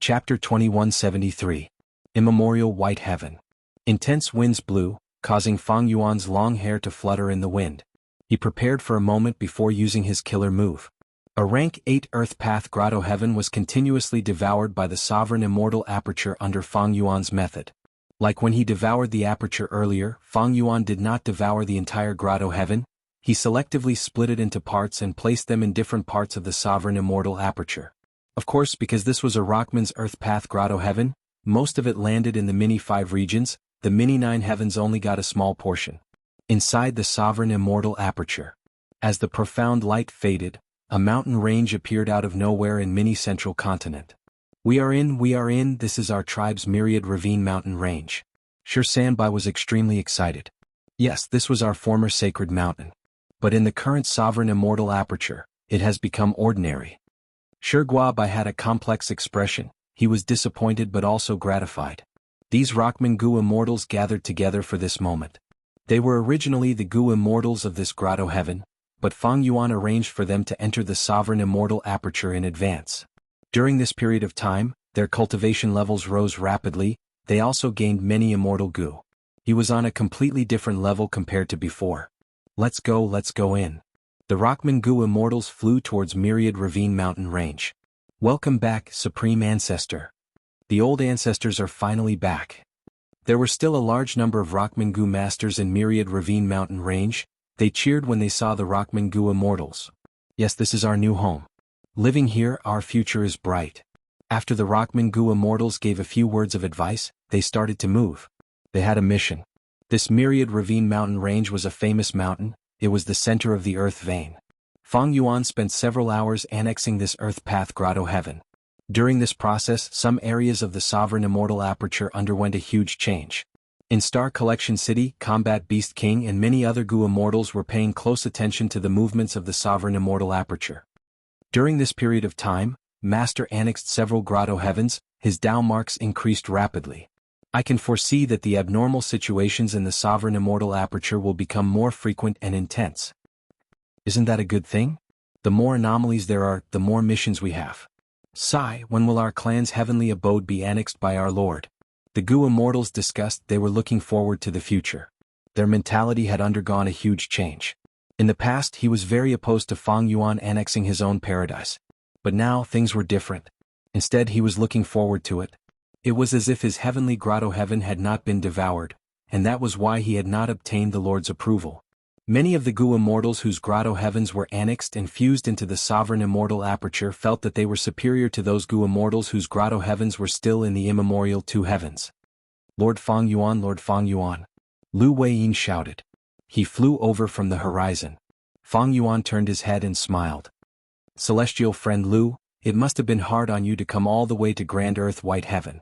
Chapter 2173. Immemorial White Heaven. Intense winds blew, causing Fang Yuan's long hair to flutter in the wind. He prepared for a moment before using his killer move. A rank 8 Earth Path Grotto Heaven was continuously devoured by the sovereign immortal aperture under Fang Yuan's method. Like when he devoured the aperture earlier, Fang Yuan did not devour the entire Grotto Heaven. He selectively split it into parts and placed them in different parts of the sovereign immortal aperture. Of course, because this was a Rockman's Earth Path Grotto Heaven, most of it landed in the Mini 5 regions, the Mini 9 heavens only got a small portion. Inside the sovereign immortal aperture. As the profound light faded, a mountain range appeared out of nowhere in Mini Central Continent. We are in, this is our tribe's Myriad Ravine Mountain Range. Sure, Sanbai was extremely excited. Yes, this was our former sacred mountain. But in the current sovereign immortal aperture, it has become ordinary. Sure, Guabai had a complex expression. He was disappointed but also gratified. These Rockman Gu immortals gathered together for this moment. They were originally the Gu immortals of this Grotto Heaven, but Fang Yuan arranged for them to enter the sovereign immortal aperture in advance. During this period of time, their cultivation levels rose rapidly. They also gained many immortal Gu. He was on a completely different level compared to before. Let's go in. The Rockman Gu immortals flew towards Myriad Ravine Mountain Range. Welcome back, Supreme Ancestor. The old ancestors are finally back. There were still a large number of Rockman Gu masters in Myriad Ravine Mountain Range. They cheered when they saw the Rockman Gu immortals. Yes, this is our new home. Living here, our future is bright. After the Rockman Gu immortals gave a few words of advice, they started to move. They had a mission. This Myriad Ravine Mountain Range was a famous mountain. It was the center of the Earth vein. Fang Yuan spent several hours annexing this Earth Path Grotto Heaven. During this process, some areas of the sovereign immortal aperture underwent a huge change. In Star Collection City, Combat Beast King and many other Gu immortals were paying close attention to the movements of the sovereign immortal aperture. During this period of time, Master annexed several Grotto Heavens. His Dao marks increased rapidly. I can foresee that the abnormal situations in the sovereign immortal aperture will become more frequent and intense. Isn't that a good thing? The more anomalies there are, the more missions we have. Sigh, when will our clan's heavenly abode be annexed by our Lord? The Gu immortals discussed. They were looking forward to the future. Their mentality had undergone a huge change. In the past, he was very opposed to Fang Yuan annexing his own paradise. But now, things were different. Instead, he was looking forward to it. It was as if his heavenly Grotto Heaven had not been devoured, and that was why he had not obtained the Lord's approval. Many of the Gu immortals whose Grotto Heavens were annexed and fused into the sovereign immortal aperture felt that they were superior to those Gu immortals whose Grotto Heavens were still in the immemorial 2 heavens. Lord Fang Yuan, Lord Fang Yuan. Lu Weiyin shouted. He flew over from the horizon. Fang Yuan turned his head and smiled. Celestial friend Lu, it must have been hard on you to come all the way to Grand Earth White Heaven.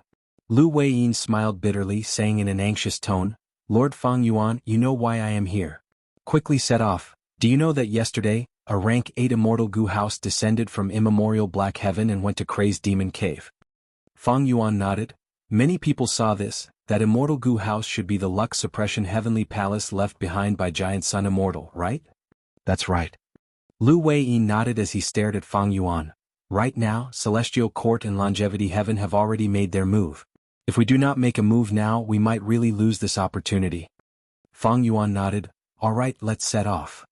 Lu Weiyin smiled bitterly, saying in an anxious tone, Lord Fang Yuan, you know why I am here. Quickly set off. Do you know that yesterday, a rank 8 immortal Gu house descended from immemorial Black Heaven and went to Crazed Demon Cave? Fang Yuan nodded. Many people saw this. That immortal Gu house should be the Lux Suppression Heavenly Palace left behind by Giant Sun Immortal, right? That's right. Lu Weiyin nodded as he stared at Fang Yuan. Right now, Celestial Court and Longevity Heaven have already made their move. If we do not make a move now, we might really lose this opportunity. Fang Yuan nodded. All right, let's set off.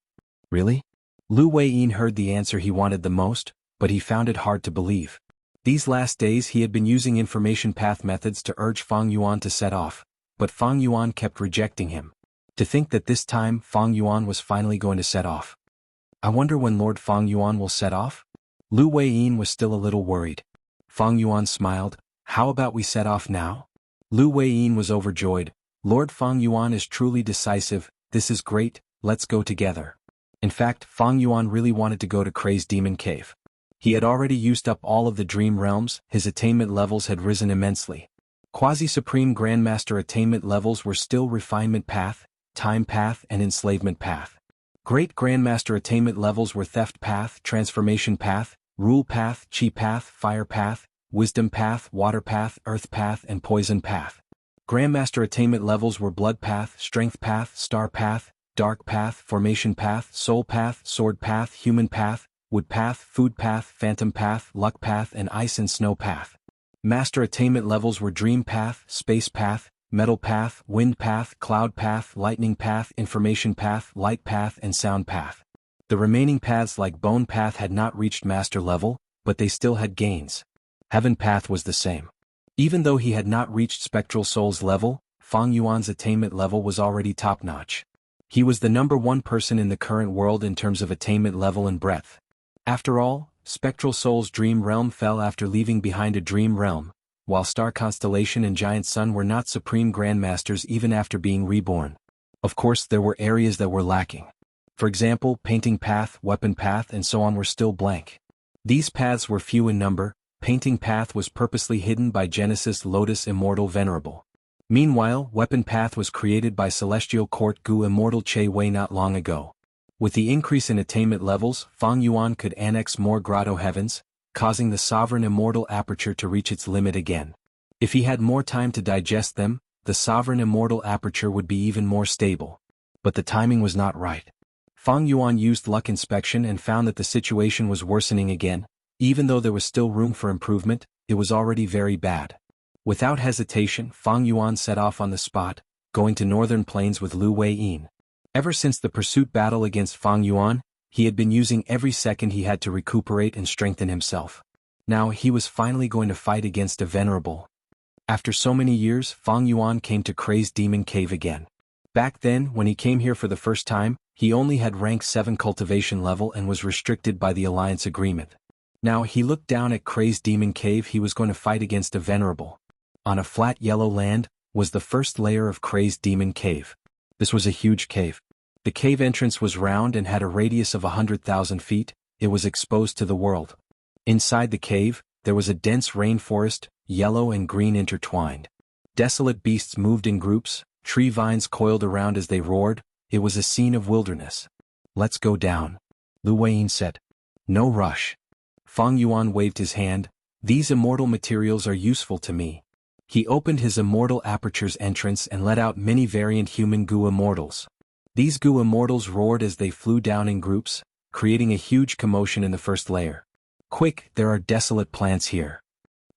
Really? Lu Weiyin heard the answer he wanted the most, but he found it hard to believe. These last days he had been using information path methods to urge Fang Yuan to set off, but Fang Yuan kept rejecting him. To think that this time Fang Yuan was finally going to set off. I wonder when Lord Fang Yuan will set off? Lu Weiyin was still a little worried. Fang Yuan smiled. How about we set off now? Lu Weiyin was overjoyed. Lord Fang Yuan is truly decisive. This is great, let's go together. In fact, Fang Yuan really wanted to go to Crazed Demon Cave. He had already used up all of the dream realms. His attainment levels had risen immensely. Quasi-Supreme Grandmaster attainment levels were still Refinement Path, Time Path and Enslavement Path. Great Grandmaster attainment levels were Theft Path, Transformation Path, Rule Path, Chi Path, Fire Path, Wisdom Path, Water Path, Earth Path and Poison Path. Grandmaster attainment levels were Blood Path, Strength Path, Star Path, Dark Path, Formation Path, Soul Path, Sword Path, Human Path, Wood Path, Food Path, Phantom Path, Luck Path and Ice and Snow Path. Master attainment levels were Dream Path, Space Path, Metal Path, Wind Path, Cloud Path, Lightning Path, Information Path, Light Path, and Sound Path. The remaining paths like Bone Path had not reached master level, but they still had gains. Heaven Path was the same. Even though he had not reached Spectral Soul's level, Fang Yuan's attainment level was already top-notch. He was the #1 person in the current world in terms of attainment level and breadth. After all, Spectral Soul's dream realm fell after leaving behind a dream realm, while Star Constellation and Giant Sun were not supreme grandmasters even after being reborn. Of course, there were areas that were lacking. For example, Painting Path, Weapon Path, and so on were still blank. These paths were few in number. Painting Path was purposely hidden by Genesis Lotus Immortal Venerable. Meanwhile, Weapon Path was created by Celestial Court Gu Immortal Che Wei not long ago. With the increase in attainment levels, Fang Yuan could annex more grotto heavens, causing the Sovereign Immortal Aperture to reach its limit again. If he had more time to digest them, the Sovereign Immortal Aperture would be even more stable. But the timing was not right. Fang Yuan used luck inspection and found that the situation was worsening again. Even though there was still room for improvement, it was already very bad. Without hesitation, Fang Yuan set off on the spot, going to Northern Plains with Lu Weiyin. Ever since the pursuit battle against Fang Yuan, he had been using every second he had to recuperate and strengthen himself. Now he was finally going to fight against a venerable. After so many years, Fang Yuan came to Crazed Demon Cave again. Back then, when he came here for the first time, he only had rank 7 cultivation level and was restricted by the Alliance Agreement. Now he looked down at Crazed Demon Cave. He was going to fight against a venerable. On a flat yellow land was the first layer of Crazed Demon Cave. This was a huge cave. The cave entrance was round and had a radius of 100,000 feet. It was exposed to the world. Inside the cave, there was a dense rainforest, yellow and green intertwined. Desolate beasts moved in groups, tree vines coiled around as they roared. It was a scene of wilderness. "Let's go down," Lu Weiyin said. "No rush." Fang Yuan waved his hand. "These immortal materials are useful to me." He opened his Immortal Aperture's entrance and let out many variant human Gu Immortals. These Gu Immortals roared as they flew down in groups, creating a huge commotion in the first layer. "Quick, there are desolate plants here.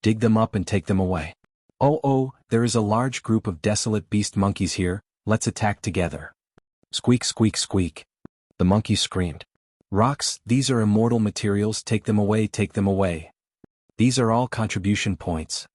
Dig them up and take them away." Oh, there is a large group of desolate beast monkeys here, let's attack together." Squeak, squeak, squeak. The monkeys screamed. "Rocks, these are immortal materials, take them away, take them away. These are all contribution points."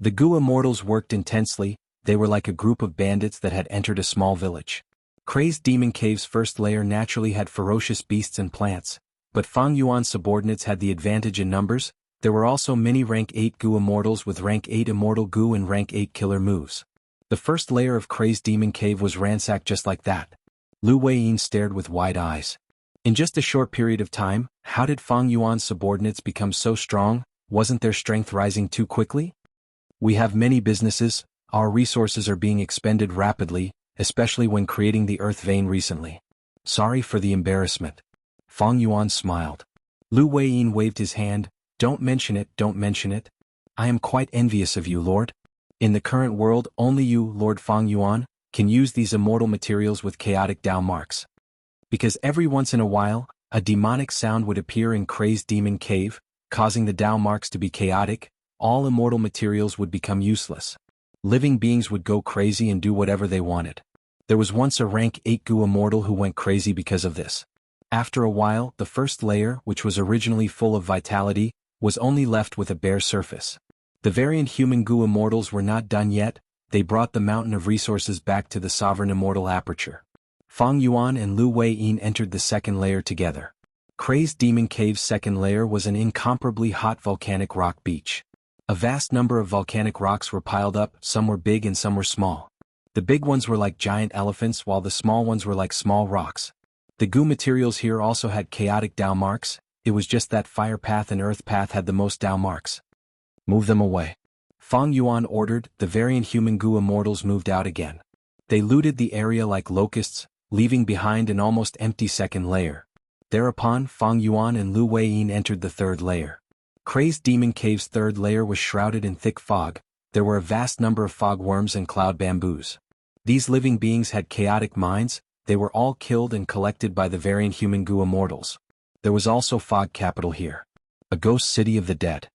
The Gu Immortals worked intensely. They were like a group of bandits that had entered a small village. Crazed Demon Cave's first layer naturally had ferocious beasts and plants, but Fang Yuan's subordinates had the advantage in numbers. There were also many rank 8 Gu Immortals with rank 8 Immortal Gu and rank 8 killer moves. The first layer of Crazed Demon Cave was ransacked just like that. Lu Weiyin stared with wide eyes. In just a short period of time, how did Fang Yuan's subordinates become so strong? Wasn't their strength rising too quickly? "We have many businesses, our resources are being expended rapidly, especially when creating the Earth Vein recently. Sorry for the embarrassment." Fang Yuan smiled. Lu Weiyin waved his hand. Don't mention it, don't mention it. I am quite envious of you, Lord. In the current world, only you, Lord Fang Yuan, can use these immortal materials with chaotic Dao marks. Because every once in a while, a demonic sound would appear in Crazed Demon Cave, causing the Dao marks to be chaotic. All immortal materials would become useless. Living beings would go crazy and do whatever they wanted. There was once a rank 8 Gu Immortal who went crazy because of this. After a while, the first layer, which was originally full of vitality, was only left with a bare surface. The variant human Gu Immortals were not done yet. They brought the mountain of resources back to the Sovereign Immortal Aperture. Fang Yuan and Lu Weiyin entered the second layer together. Crazed Demon Cave's second layer was an incomparably hot volcanic rock beach. A vast number of volcanic rocks were piled up, some were big and some were small. The big ones were like giant elephants while the small ones were like small rocks. The Gu materials here also had chaotic Dao marks. It was just that Fire Path and Earth Path had the most Dao marks. "Move them away," Fang Yuan ordered. The variant human Gu Immortals moved out again. They looted the area like locusts, leaving behind an almost empty second layer. Thereupon, Fang Yuan and Lu Weiyin entered the third layer. Crazed Demon Cave's third layer was shrouded in thick fog. There were a vast number of fog worms and cloud bamboos. These living beings had chaotic minds. They were all killed and collected by the variant human Gu Immortals. There was also Fog Capital here. A ghost city of the dead.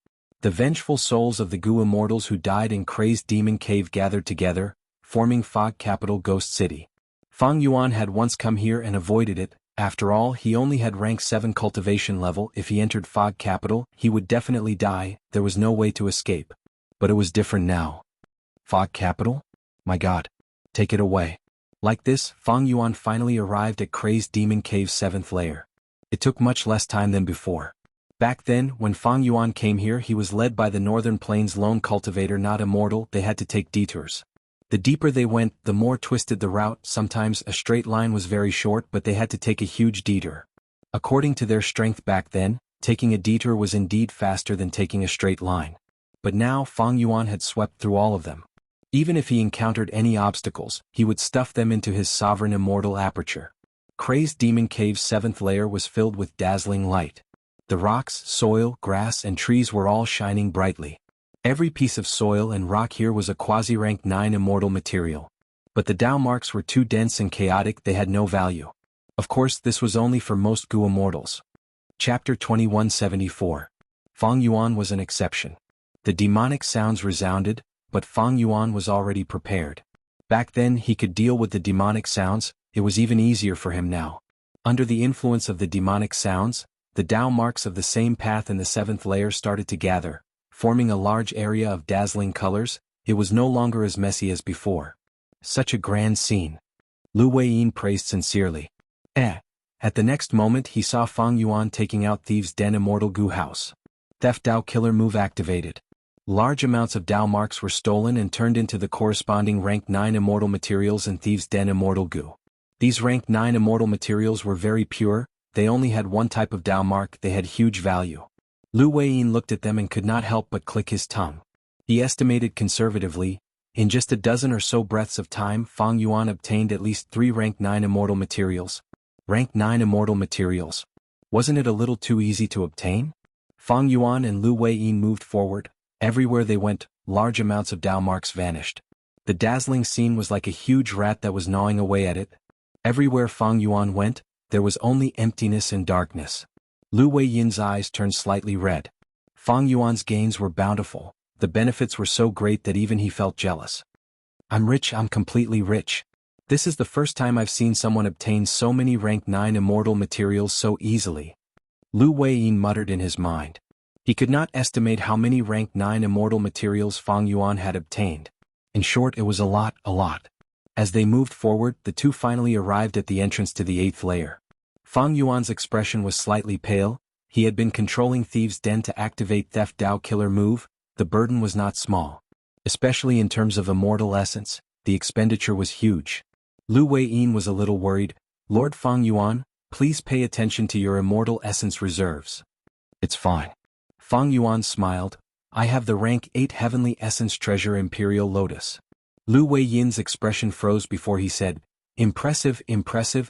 The vengeful souls of the Gu immortals who died in Crazed Demon Cave gathered together, forming Fog Capital Ghost City. Fang Yuan had once come here and avoided it. After all, he only had rank 7 cultivation level. If he entered Fog Capital, he would definitely die. There was no way to escape. But it was different now. Fog Capital? My god. Take it away. Like this, Fang Yuan finally arrived at Crazed Demon Cave's 7th layer. It took much less time than before. Back then, when Fang Yuan came here, he was led by the Northern Plains lone cultivator not immortal. They had to take detours. The deeper they went, the more twisted the route. Sometimes a straight line was very short, but they had to take a huge detour. According to their strength back then, taking a detour was indeed faster than taking a straight line. But now Fang Yuan had swept through all of them. Even if he encountered any obstacles, he would stuff them into his sovereign immortal aperture. Crazed Demon Cave's 7th layer was filled with dazzling light. The rocks, soil, grass and trees were all shining brightly. Every piece of soil and rock here was a quasi-rank 9 immortal material. But the Dao marks were too dense and chaotic, they had no value. Of course, this was only for most Gu immortals. Chapter 2174. Fang Yuan was an exception. The demonic sounds resounded, but Fang Yuan was already prepared. Back then he could deal with the demonic sounds, it was even easier for him now. Under the influence of the demonic sounds, the Dao marks of the same path in the 7th layer started to gather, forming a large area of dazzling colors. It was no longer as messy as before. Such a grand scene. Lu Weiyin praised sincerely. At the next moment he saw Fang Yuan taking out Thieves' Den Immortal Gu House. Theft Dao Killer move activated. Large amounts of Dao marks were stolen and turned into the corresponding rank 9 immortal materials in Thieves' Den Immortal Gu. These rank 9 immortal materials were very pure, they only had one type of Dao mark, they had huge value. Lu Weiyin looked at them and could not help but click his tongue. He estimated conservatively, in just a dozen or so breaths of time Fang Yuan obtained at least 3 rank 9 immortal materials. Rank 9 immortal materials. Wasn't it a little too easy to obtain? Fang Yuan and Lu Weiyin moved forward. Everywhere they went, large amounts of Dao marks vanished. The dazzling scene was like a huge rat that was gnawing away at it. Everywhere Fang Yuan went, there was only emptiness and darkness. Lu Weiyin's eyes turned slightly red. Fang Yuan's gains were bountiful, the benefits were so great that even he felt jealous. I'm rich, I'm completely rich. This is the first time I've seen someone obtain so many rank 9 immortal materials so easily. Lu Weiyin muttered in his mind. He could not estimate how many rank 9 immortal materials Fang Yuan had obtained. In short, it was a lot. As they moved forward, the two finally arrived at the entrance to the 8th layer. Fang Yuan's expression was slightly pale. He had been controlling Thieves' Den to activate Theft Dao Killer move. The burden was not small. Especially in terms of immortal essence, the expenditure was huge. Lu Weiyin was a little worried. Lord Fang Yuan, please pay attention to your immortal essence reserves. It's fine. Fang Yuan smiled. I have the rank 8 heavenly essence treasure Imperial Lotus. Lu Weiyin's expression froze before he said, Impressive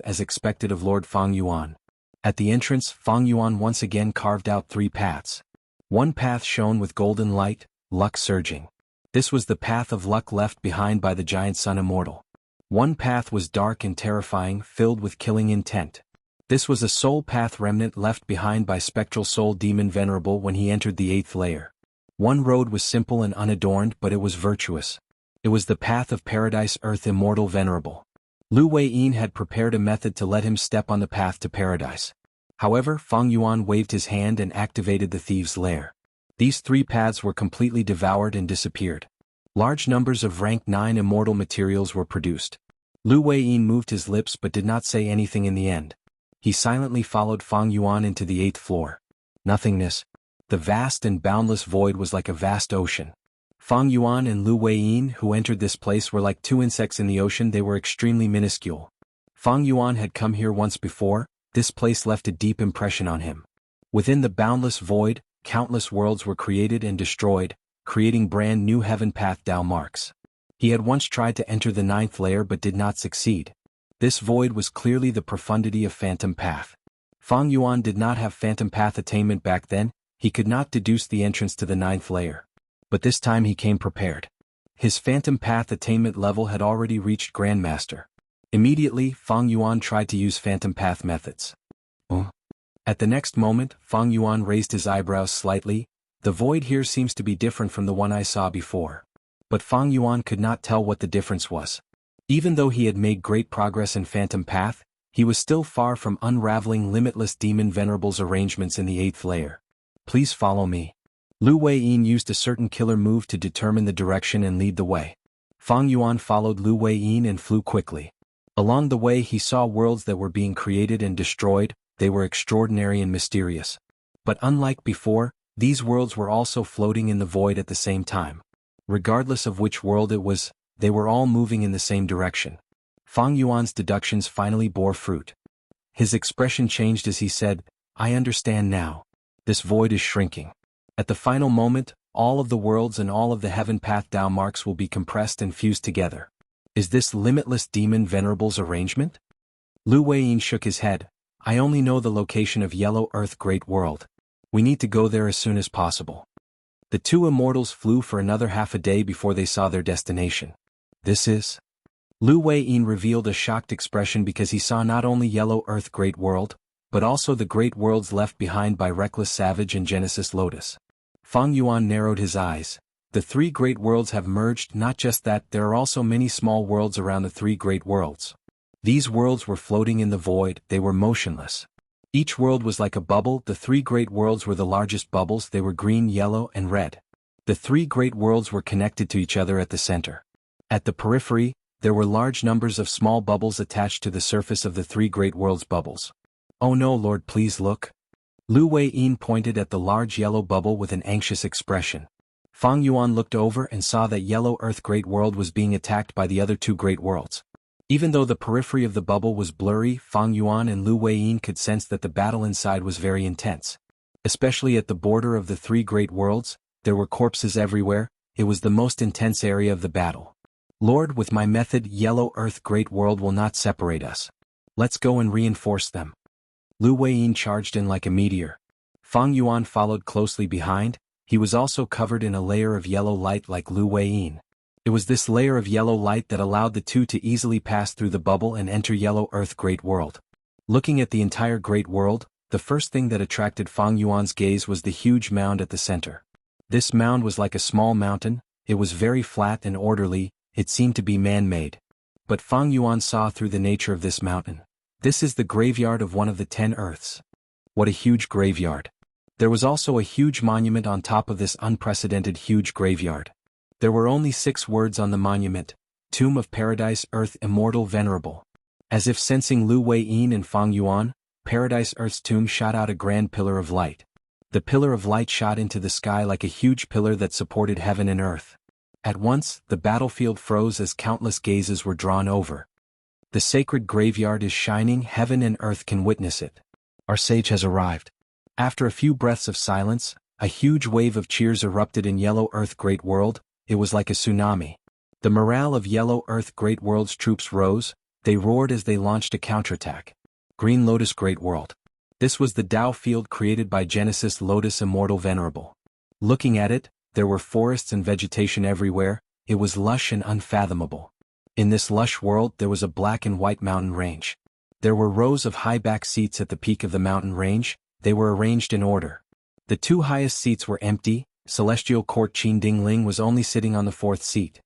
as expected of Lord Fang Yuan. At the entrance, Fang Yuan once again carved out 3 paths. One path shone with golden light, luck surging. This was the path of luck left behind by the giant sun immortal. One path was dark and terrifying, filled with killing intent. This was a soul path remnant left behind by spectral soul demon venerable when he entered the 8th layer. One road was simple and unadorned, but it was virtuous. It was the path of paradise earth immortal venerable. Lu Weiyin had prepared a method to let him step on the path to paradise. However, Fang Yuan waved his hand and activated the thieves' lair. These 3 paths were completely devoured and disappeared. Large numbers of rank 9 immortal materials were produced. Lu Weiyin moved his lips but did not say anything in the end. He silently followed Fang Yuan into the 8th floor. Nothingness. The vast and boundless void was like a vast ocean. Fang Yuan and Lu Weiyin, who entered this place, were like 2 insects in the ocean. They were extremely minuscule. Fang Yuan had come here once before. This place left a deep impression on him. Within the boundless void, countless worlds were created and destroyed, creating brand new heaven path Dao marks. He had once tried to enter the 9th layer but did not succeed. This void was clearly the profundity of Phantom Path. Fang Yuan did not have Phantom Path attainment back then. He could not deduce the entrance to the 9th layer. But this time he came prepared. His Phantom Path attainment level had already reached Grandmaster. Immediately, Fang Yuan tried to use Phantom Path methods. At the next moment, Fang Yuan raised his eyebrows slightly. The void here seems to be different from the one I saw before. But Fang Yuan could not tell what the difference was. Even though he had made great progress in Phantom Path, he was still far from unraveling limitless demon venerables arrangements in the 8th layer. Please follow me. Lu Weiyin used a certain killer move to determine the direction and lead the way. Fang Yuan followed Lu Weiyin and flew quickly. Along the way he saw worlds that were being created and destroyed. They were extraordinary and mysterious. But unlike before, these worlds were also floating in the void at the same time. Regardless of which world it was, they were all moving in the same direction. Fang Yuan's deductions finally bore fruit. His expression changed as he said, "I understand now. This void is shrinking. At the final moment, all of the worlds and all of the heaven path Dao marks will be compressed and fused together. Is this limitless demon venerables arrangement?" Lu Weiyin shook his head. "I only know the location of Yellow Earth Great World. We need to go there as soon as possible." The two immortals flew for another half a day before they saw their destination. "This is?" Lu Weiyin revealed a shocked expression because he saw not only Yellow Earth Great World, but also the great worlds left behind by Reckless Savage and Genesis Lotus. Fang Yuan narrowed his eyes. The 3 great worlds have merged. Not just that, there are also many small worlds around the 3 great worlds. These worlds were floating in the void, they were motionless. Each world was like a bubble. The 3 great worlds were the largest bubbles. They were green, yellow, and red. The 3 great worlds were connected to each other at the center. At the periphery, there were large numbers of small bubbles attached to the surface of the 3 great worlds' bubbles. "Oh no, Lord, please look." Lu Weiyin pointed at the large yellow bubble with an anxious expression. Fang Yuan looked over and saw that Yellow Earth Great World was being attacked by the other 2 great worlds. Even though the periphery of the bubble was blurry, Fang Yuan and Lu Weiyin could sense that the battle inside was very intense. Especially at the border of the 3 great worlds, there were corpses everywhere. It was the most intense area of the battle. "Lord, with my method, Yellow Earth Great World will not separate us. Let's go and reinforce them." Lu Weiyin charged in like a meteor. Fang Yuan followed closely behind. He was also covered in a layer of yellow light like Lu Weiyin. It was this layer of yellow light that allowed the 2 to easily pass through the bubble and enter Yellow Earth Great World. Looking at the entire Great World, the first thing that attracted Fang Yuan's gaze was the huge mound at the center. This mound was like a small mountain. It was very flat and orderly. It seemed to be man-made. But Fang Yuan saw through the nature of this mountain. This is the graveyard of one of the 10 Earths. What a huge graveyard. There was also a huge monument on top of this unprecedented huge graveyard. There were only 6 words on the monument: Tomb of Paradise Earth Immortal Venerable. As if sensing Lu Weiyin and Fang Yuan, Paradise Earth's tomb shot out a grand pillar of light. The pillar of light shot into the sky like a huge pillar that supported heaven and earth. At once, the battlefield froze as countless gazes were drawn over. The sacred graveyard is shining. Heaven and earth can witness it. Our sage has arrived. After a few breaths of silence, a huge wave of cheers erupted in Yellow Earth Great World. It was like a tsunami. The morale of Yellow Earth Great World's troops rose. They roared as they launched a counterattack. Green Lotus Great World. This was the Dao field created by Genesis Lotus Immortal Venerable. Looking at it, there were forests and vegetation everywhere. It was lush and unfathomable. In this lush world there was a black and white mountain range. There were rows of high-back seats at the peak of the mountain range. They were arranged in order. The 2 highest seats were empty. Celestial Court Qin Dingling was only sitting on the 4th seat.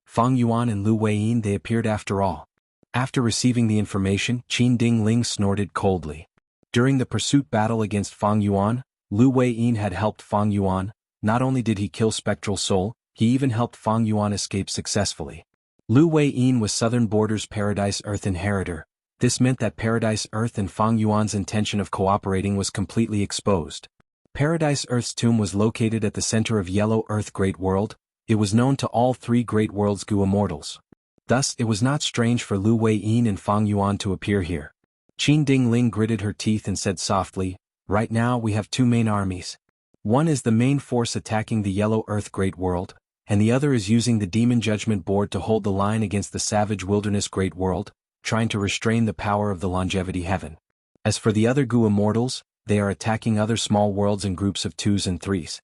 Fang Yuan and Lu Weiyin, they appeared after all. After receiving the information, Qin Dingling snorted coldly. During the pursuit battle against Fang Yuan, Lu Weiyin had helped Fang Yuan. Not only did he kill Spectral Soul, he even helped Fang Yuan escape successfully. Lu Weiyin was Southern Border's Paradise Earth inheritor. This meant that Paradise Earth and Fang Yuan's intention of cooperating was completely exposed. Paradise Earth's tomb was located at the center of Yellow Earth Great World. It was known to all 3 Great Worlds Gu immortals. Thus, it was not strange for Lu Weiyin and Fang Yuan to appear here. Qin Dingling gritted her teeth and said softly, "Right now we have 2 main armies. One is the main force attacking the Yellow Earth Great World, and the other is using the Demon Judgment Board to hold the line against the Savage Wilderness Great World, trying to restrain the power of the Longevity Heaven. As for the other Gu immortals, they are attacking other small worlds in groups of 2s and 3s.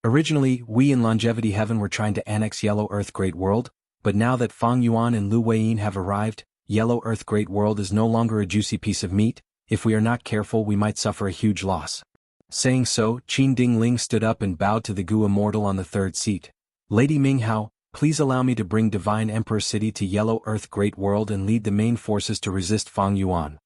Originally, we in Longevity Heaven were trying to annex Yellow Earth Great World, but now that Fang Yuan and Lu Weiyin have arrived, Yellow Earth Great World is no longer a juicy piece of meat. If we are not careful, we might suffer a huge loss. Saying so, Qin Dingling stood up and bowed to the Gu immortal on the third seat. Lady Minghao, please allow me to bring Divine Emperor City to Yellow Earth Great World and lead the main forces to resist Fang Yuan.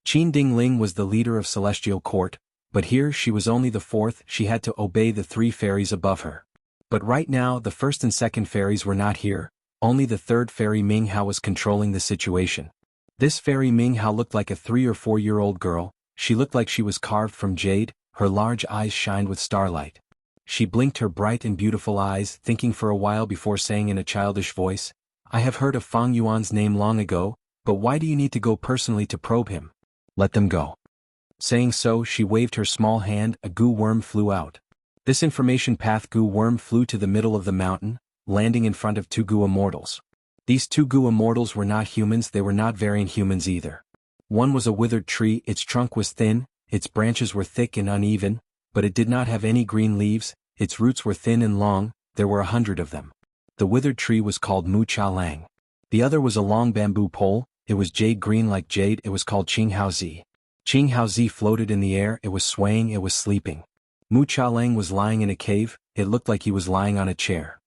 Qin Dingling was the leader of Celestial Court, but here she was only the fourth. She had to obey the three fairies above her. But right now the first and second fairies were not here, only the third fairy Minghao was controlling the situation. This fairy Minghao looked like a 3 or 4-year-old girl. She looked like she was carved from jade, her large eyes shined with starlight. She blinked her bright and beautiful eyes, thinking for a while before saying in a childish voice, I have heard of Fang Yuan's name long ago, but why do you need to go personally to probe him? Let them go. Saying so, she waved her small hand. A Gu worm flew out. This information path Gu worm flew to the middle of the mountain, landing in front of two Gu immortals. These two Gu immortals were not humans, they were not variant humans either. One was a withered tree, its trunk was thin, its branches were thick and uneven, but it did not have any green leaves, its roots were thin and long, there were 100 of them. The withered tree was called Mu Cha Lang. The other was a long bamboo pole, it was jade green like jade, it was called Qing Hao Zi. Qing Hao Zi floated in the air, it was swaying, it was sleeping. Mu Cha Lang was lying in a cave, it looked like he was lying on a chair.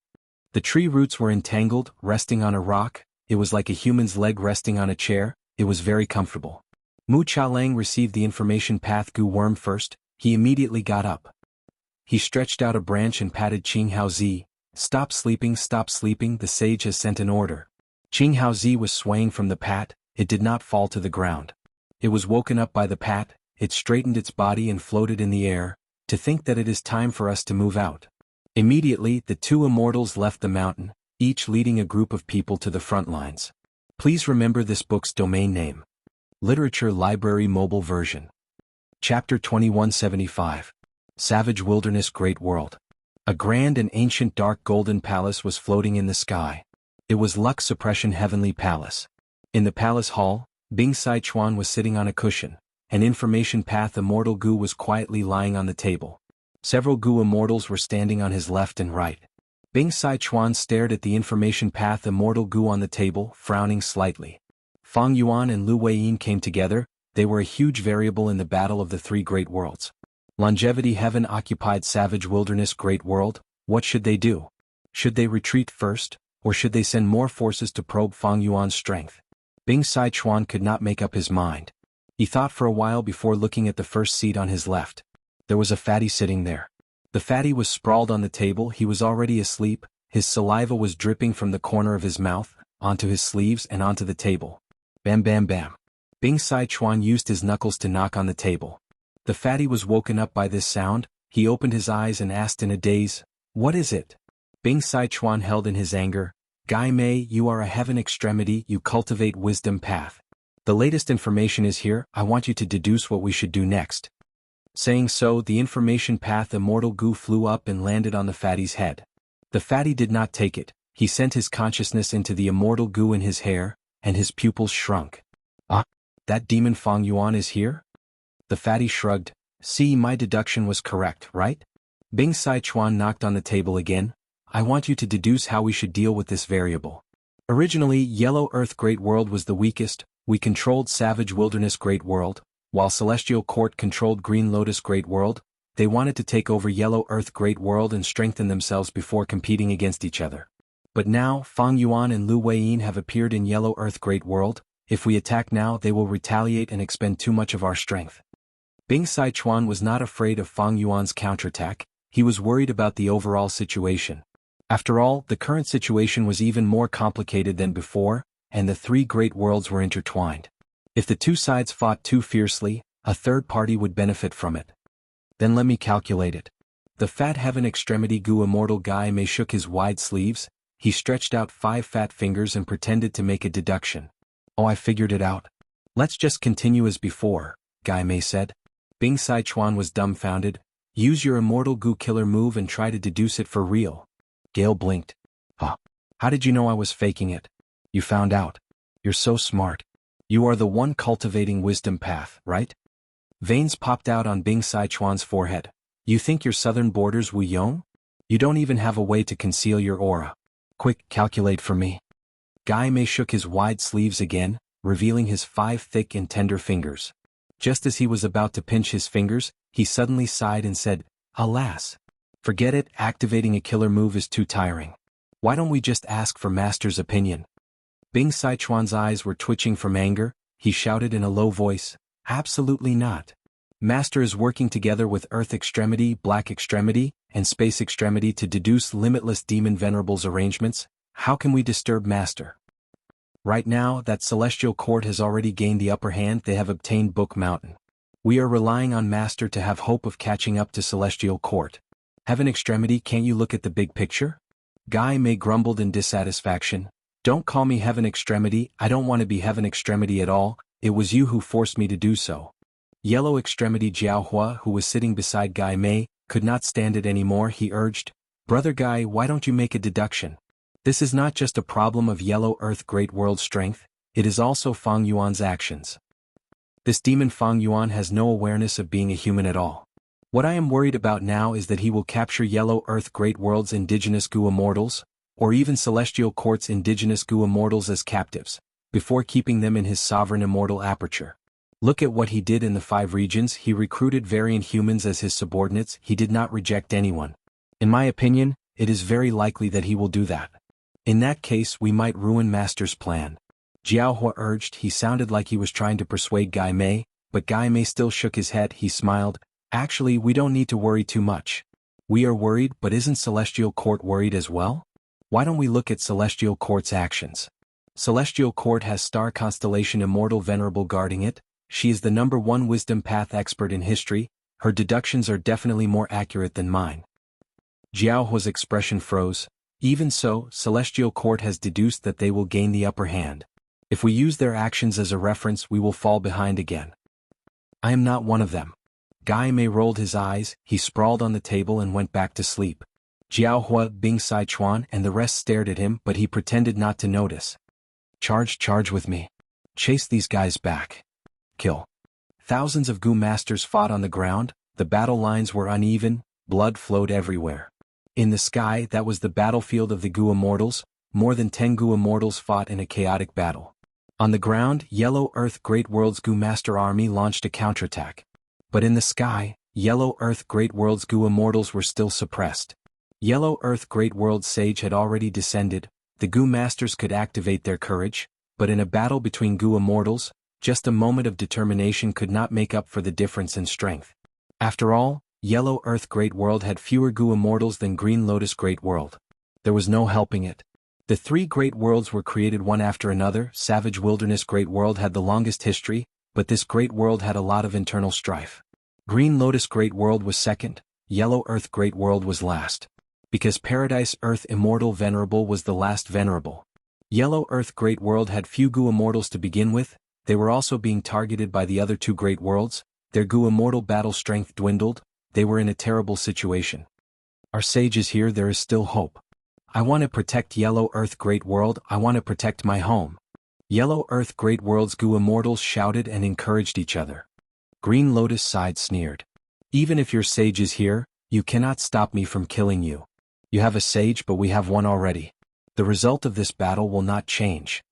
The tree roots were entangled, resting on a rock, it was like a human's leg resting on a chair, it was very comfortable. Mu Cha Lang received the information path Gu worm first, he immediately got up. He stretched out a branch and patted Qing Hao Zi. Stop sleeping, the sage has sent an order. Qing Hao Zi was swaying from the pat, it did not fall to the ground. It was woken up by the pat, it straightened its body and floated in the air, to think that it is time for us to move out. Immediately, the two immortals left the mountain, each leading a group of people to the front lines. Please remember this book's domain name. Literature Library Mobile Version. Chapter 2175. Savage Wilderness Great World. A grand and ancient dark golden palace was floating in the sky. It was Lux Suppression Heavenly Palace. In the palace hall, Bing Sai Chuan was sitting on a cushion. An information path immortal Gu was quietly lying on the table. Several Gu immortals were standing on his left and right. Bing Sai Chuan stared at the information path immortal Gu on the table, frowning slightly. Fang Yuan and Lu Weiyin came together, they were a huge variable in the battle of the three great worlds. Longevity Heaven occupied Savage Wilderness Great World, what should they do? Should they retreat first, or should they send more forces to probe Fang Yuan's strength? Bing Sai Chuan could not make up his mind. He thought for a while before looking at the first seat on his left. There was a fatty sitting there. The fatty was sprawled on the table, he was already asleep, his saliva was dripping from the corner of his mouth, onto his sleeves and onto the table. Bam bam bam. Bing Sai Chuan used his knuckles to knock on the table. The fatty was woken up by this sound, he opened his eyes and asked in a daze, what is it? Bing Sai Chuan held in his anger, Gai Mei, you are a heaven extremity, you cultivate wisdom path. The latest information is here, I want you to deduce what we should do next. Saying so, the information path immortal Gu flew up and landed on the fatty's head. The fatty did not take it, he sent his consciousness into the immortal Gu in his hair, and his pupils shrunk. Ah, that demon Fang Yuan is here? The fatty shrugged, see, my deduction was correct, right? Bing Sai Chuan knocked on the table again, I want you to deduce how we should deal with this variable. Originally, Yellow Earth Great World was the weakest, we controlled Savage Wilderness Great World, while Celestial Court controlled Green Lotus Great World, they wanted to take over Yellow Earth Great World and strengthen themselves before competing against each other. But now, Fang Yuan and Lu Weiyin have appeared in Yellow Earth Great World, if we attack now they will retaliate and expend too much of our strength. Bing Sai Chuan was not afraid of Fang Yuan's counterattack, he was worried about the overall situation. After all, the current situation was even more complicated than before, and the three great worlds were intertwined. If the two sides fought too fiercely, a third party would benefit from it. Then let me calculate it. The fat heaven extremity Gu immortal Gai Mei shook his wide sleeves, he stretched out 5 fat fingers and pretended to make a deduction. Oh, I figured it out. Let's just continue as before, Gai Mei said. Bing Sai Chuan was dumbfounded. Use your immortal Gu killer move and try to deduce it for real. Gale blinked. Huh. How did you know I was faking it? You found out. You're so smart. You are the one cultivating wisdom path, right? Veins popped out on Bing Sai Chuan's forehead. You think your southern borders Wu Yong? You don't even have a way to conceal your aura. Quick, calculate for me. Gai Mei shook his wide sleeves again, revealing his 5 thick and tender fingers. Just as he was about to pinch his fingers, he suddenly sighed and said, "Alas. Forget it, activating a killer move is too tiring. Why don't we just ask for Master's opinion?" Bing Sichuan's eyes were twitching from anger. He shouted in a low voice, "Absolutely not. Master is working together with Earth Extremity, Black Extremity, and Space Extremity to deduce limitless Demon Venerable's arrangements. How can we disturb Master? Right now, that Celestial Court has already gained the upper hand. They have obtained Book Mountain. We are relying on Master to have hope of catching up to Celestial Court. Heaven Extremity, can't you look at the big picture?" Guy Mei grumbled in dissatisfaction. "Don't call me Heaven Extremity, I don't want to be Heaven Extremity at all, it was you who forced me to do so." Yellow Extremity Jiaohua, who was sitting beside Guy Mei, could not stand it anymore. He urged, "Brother Guy, why don't you make a deduction? This is not just a problem of Yellow Earth Great World strength, it is also Fang Yuan's actions. This demon Fang Yuan has no awareness of being a human at all. What I am worried about now is that he will capture Yellow Earth Great World's indigenous Gu Immortals, or even Celestial Court's indigenous Gu Immortals as captives, before keeping them in his sovereign immortal aperture. Look at what he did in the 5 regions. He recruited variant humans as his subordinates. He did not reject anyone. In my opinion, it is very likely that he will do that. In that case, we might ruin Master's plan." Jiaohua urged. He sounded like he was trying to persuade Guy Mei, but Guy Mei still shook his head. He smiled. "Actually, we don't need to worry too much. We are worried, but isn't Celestial Court worried as well? Why don't we look at Celestial Court's actions? Celestial Court has star constellation Immortal Venerable guarding it. She is the #1 wisdom path expert in history. Her deductions are definitely more accurate than mine." Jiaohua's expression froze. "Even so, Celestial Court has deduced that they will gain the upper hand. If we use their actions as a reference, we will fall behind again. I am not one of them." Guy Mei rolled his eyes. He sprawled on the table and went back to sleep. Jiaohua, Bing Sichuan, and the rest stared at him, but he pretended not to notice. Charge with me. Chase these guys back. Kill." Thousands of Gu Masters fought on the ground. The battle lines were uneven, blood flowed everywhere. In the sky, that was the battlefield of the Gu Immortals. More than 10 Gu Immortals fought in a chaotic battle. On the ground, Yellow Earth Great World's Gu Master Army launched a counterattack. But in the sky, Yellow Earth Great World's Gu Immortals were still suppressed. Yellow Earth Great World's Sage had already descended. The Gu Masters could activate their courage, but in a battle between Gu Immortals, just a moment of determination could not make up for the difference in strength. After all, Yellow Earth Great World had fewer Gu Immortals than Green Lotus Great World. There was no helping it. The 3 Great Worlds were created one after another. Savage Wilderness Great World had the longest history, but this Great World had a lot of internal strife. Green Lotus Great World was second, Yellow Earth Great World was last. Because Paradise Earth Immortal Venerable was the last venerable. Yellow Earth Great World had few Gu Immortals to begin with. They were also being targeted by the other 2 Great Worlds. Their Gu Immortal battle strength dwindled. They were in a terrible situation. Our sage is here. There is still hope. I want to protect Yellow Earth Great World. I want to protect my home. Yellow Earth Great World's Gu Immortals shouted and encouraged each other. Green Lotus sighed, sneered. "Even if your sage is here, you cannot stop me from killing you. You have a sage, but we have one already. The result of this battle will not change.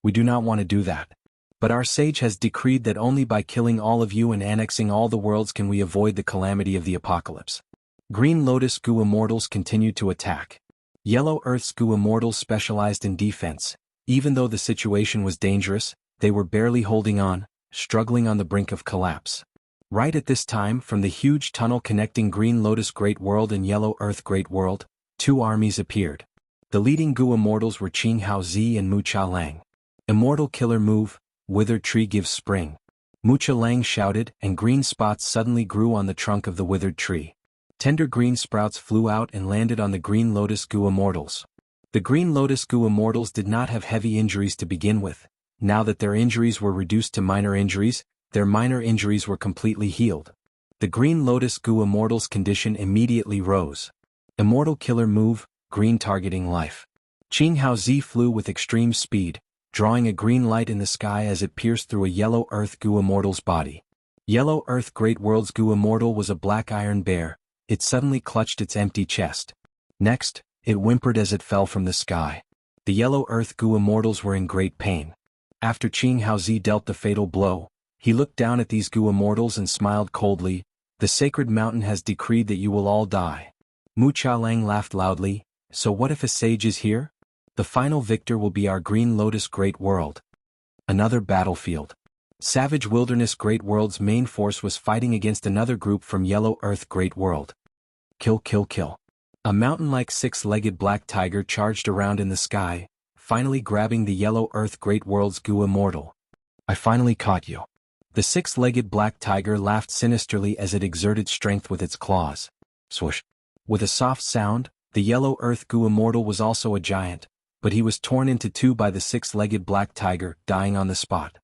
We do not want to do that. But our sage has decreed that only by killing all of you and annexing all the worlds can we avoid the calamity of the apocalypse." Green Lotus Gu Immortals continued to attack. Yellow Earth's Gu Immortals specialized in defense. Even though the situation was dangerous, they were barely holding on, struggling on the brink of collapse. Right at this time, from the huge tunnel connecting Green Lotus Great World and Yellow Earth Great World, 2 armies appeared. The leading Gu Immortals were Qing Haozi and Mu Cha Lang. Immortal Killer Move, Withered Tree Gives Spring. Mu Cha Lang shouted, and green spots suddenly grew on the trunk of the withered tree. Tender green sprouts flew out and landed on the Green Lotus Gu Immortals. The Green Lotus Gu Immortals did not have heavy injuries to begin with. Now that their injuries were reduced to minor injuries, their minor injuries were completely healed. The Green Lotus Gu Immortals' condition immediately rose. Immortal Killer Move, Green Targeting Life. Qing Haozi flew with extreme speed, drawing a green light in the sky as it pierced through a Yellow Earth Gu Immortal's body. Yellow Earth Great World's Gu Immortal was a black iron bear. It suddenly clutched its empty chest. Next, it whimpered as it fell from the sky. The Yellow Earth Gu Immortals were in great pain. After Qing Haozi dealt the fatal blow, he looked down at these Gu Immortals and smiled coldly. The sacred mountain has decreed that you will all die. Mu Chaolang laughed loudly. So what if a sage is here? The final victor will be our Green Lotus Great World. Another battlefield. Savage Wilderness Great World's main force was fighting against another group from Yellow Earth Great World. Kill, kill, kill. A mountain-like six-legged black tiger charged around in the sky, finally grabbing the Yellow Earth Great World's Gu Immortal. I finally caught you. The six-legged black tiger laughed sinisterly as it exerted strength with its claws. Swoosh. With a soft sound, the Yellow Earth Gu Immortal was also a giant, but he was torn into two by the six-legged black tiger, dying on the spot.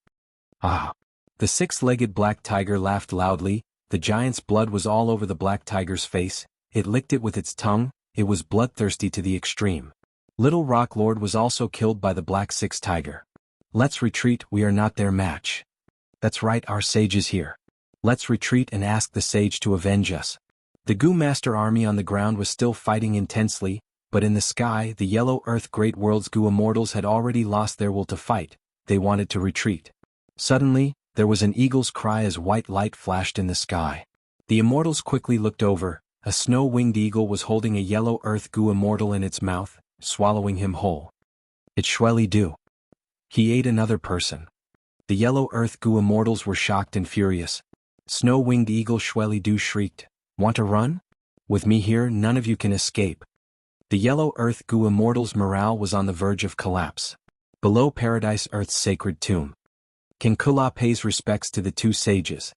Ah! The six-legged black tiger laughed loudly. The giant's blood was all over the black tiger's face. It licked it with its tongue. It was bloodthirsty to the extreme. Little Rock Lord was also killed by the black six tiger. Let's retreat, we are not their match. That's right, our sage is here. Let's retreat and ask the sage to avenge us. The Gu Master army on the ground was still fighting intensely, but in the sky the Yellow Earth Great World's Gu Immortals had already lost their will to fight. They wanted to retreat. Suddenly, there was an eagle's cry as white light flashed in the sky. The immortals quickly looked over. A snow-winged eagle was holding a Yellow Earth Gu Immortal in its mouth, swallowing him whole. It surely do. He ate another person. The Yellow Earth Gu Immortals were shocked and furious. Snow-winged eagle surely do shrieked. Want to run? With me here, none of you can escape. The Yellow Earth Gu Immortals' morale was on the verge of collapse. Below Paradise Earth's sacred tomb, King Kula pays respects to the two sages.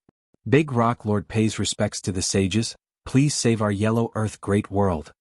Big Rock Lord pays respects to the sages. Please save our Yellow Earth Great World.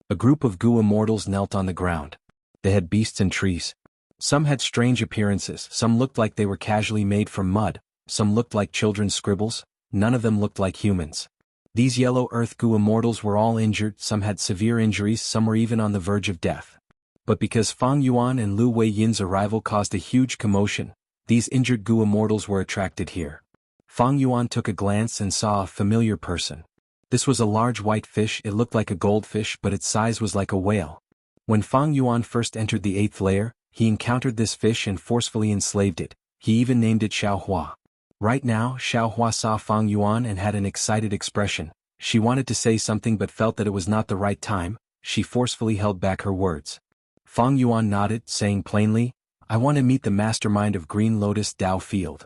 A group of Gu Immortals knelt on the ground. They had beasts and trees. Some had strange appearances. Some looked like they were casually made from mud. Some looked like children's scribbles. None of them looked like humans. These Yellow Earth Gu Immortals were all injured. Some had severe injuries. Some were even on the verge of death. But because Fang Yuan and Lu Wei Yin's arrival caused a huge commotion, these injured Gu Immortals were attracted here. Fang Yuan took a glance and saw a familiar person. This was a large white fish. It looked like a goldfish, but its size was like a whale. When Fang Yuan first entered the 8th layer, he encountered this fish and forcefully enslaved it. He even named it Xiaohua. Right now, Xiaohua saw Fang Yuan and had an excited expression. She wanted to say something but felt that it was not the right time. She forcefully held back her words. Fang Yuan nodded, saying plainly, I want to meet the mastermind of Green Lotus Dao Field.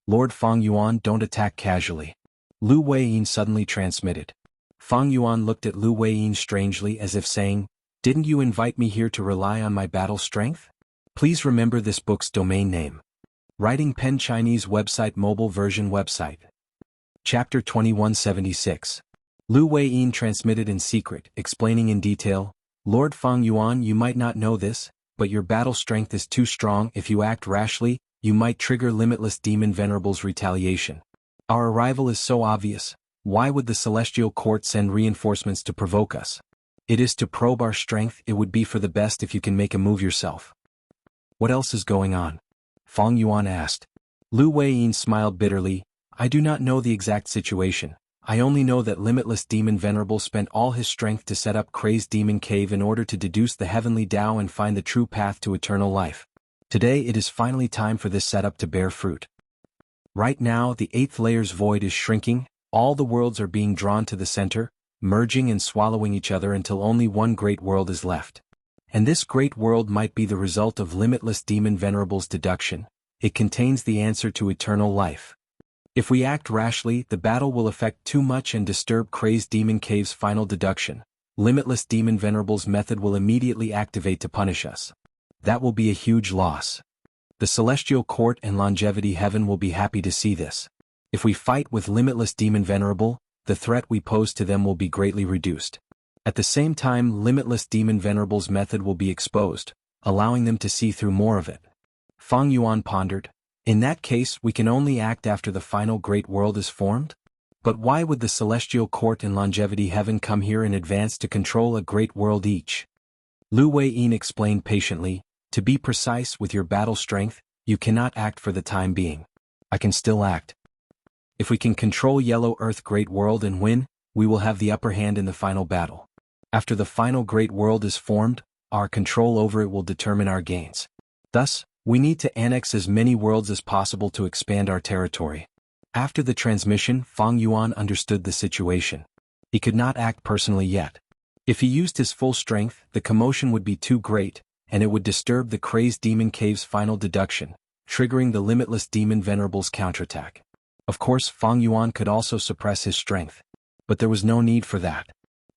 Lord Fang Yuan, don't attack casually. Lu Wei Yin suddenly transmitted. Fang Yuan looked at Lu Wei Yin strangely as if saying, didn't you invite me here to rely on my battle strength? Please remember this book's domain name. Writing Pen Chinese website mobile version website. Chapter 2176. Lu Wei Yin transmitted in secret, explaining in detail, Lord Fang Yuan, you might not know this, but your battle strength is too strong. If you act rashly, you might trigger Limitless Demon Venerable's retaliation. Our arrival is so obvious. Why would the Celestial Court send reinforcements to provoke us? It is to probe our strength. It would be for the best if you can make a move yourself. What else is going on? Fang Yuan asked. Lu Wei Yin smiled bitterly. I do not know the exact situation. I only know that Limitless Demon Venerable spent all his strength to set up Crazed Demon Cave in order to deduce the heavenly Tao and find the true path to eternal life. Today it is finally time for this setup to bear fruit. Right now the 8th layer's void is shrinking, all the worlds are being drawn to the center, merging and swallowing each other until only one great world is left. And this great world might be the result of Limitless Demon Venerable's deduction. It contains the answer to eternal life. If we act rashly, the battle will affect too much and disturb Crazed Demon Cave's final deduction. Limitless Demon Venerable's method will immediately activate to punish us. That will be a huge loss. The Celestial Court and Longevity Heaven will be happy to see this. If we fight with Limitless Demon Venerable, the threat we pose to them will be greatly reduced. At the same time, Limitless Demon Venerable's method will be exposed, allowing them to see through more of it. Fang Yuan pondered. In that case, we can only act after the final great world is formed? But why would the Celestial Court and Longevity Heaven come here in advance to control a great world each? Lu Wei Yin explained patiently, to be precise with your battle strength, you cannot act for the time being. I can still act. If we can control Yellow Earth Great World and win, we will have the upper hand in the final battle. After the final great world is formed, our control over it will determine our gains. Thus, we need to annex as many worlds as possible to expand our territory. After the transmission, Fang Yuan understood the situation. He could not act personally yet. If he used his full strength, the commotion would be too great, and it would disturb the crazed demon cave's final deduction, triggering the limitless demon venerable's counterattack. Of course, Fang Yuan could also suppress his strength. But there was no need for that.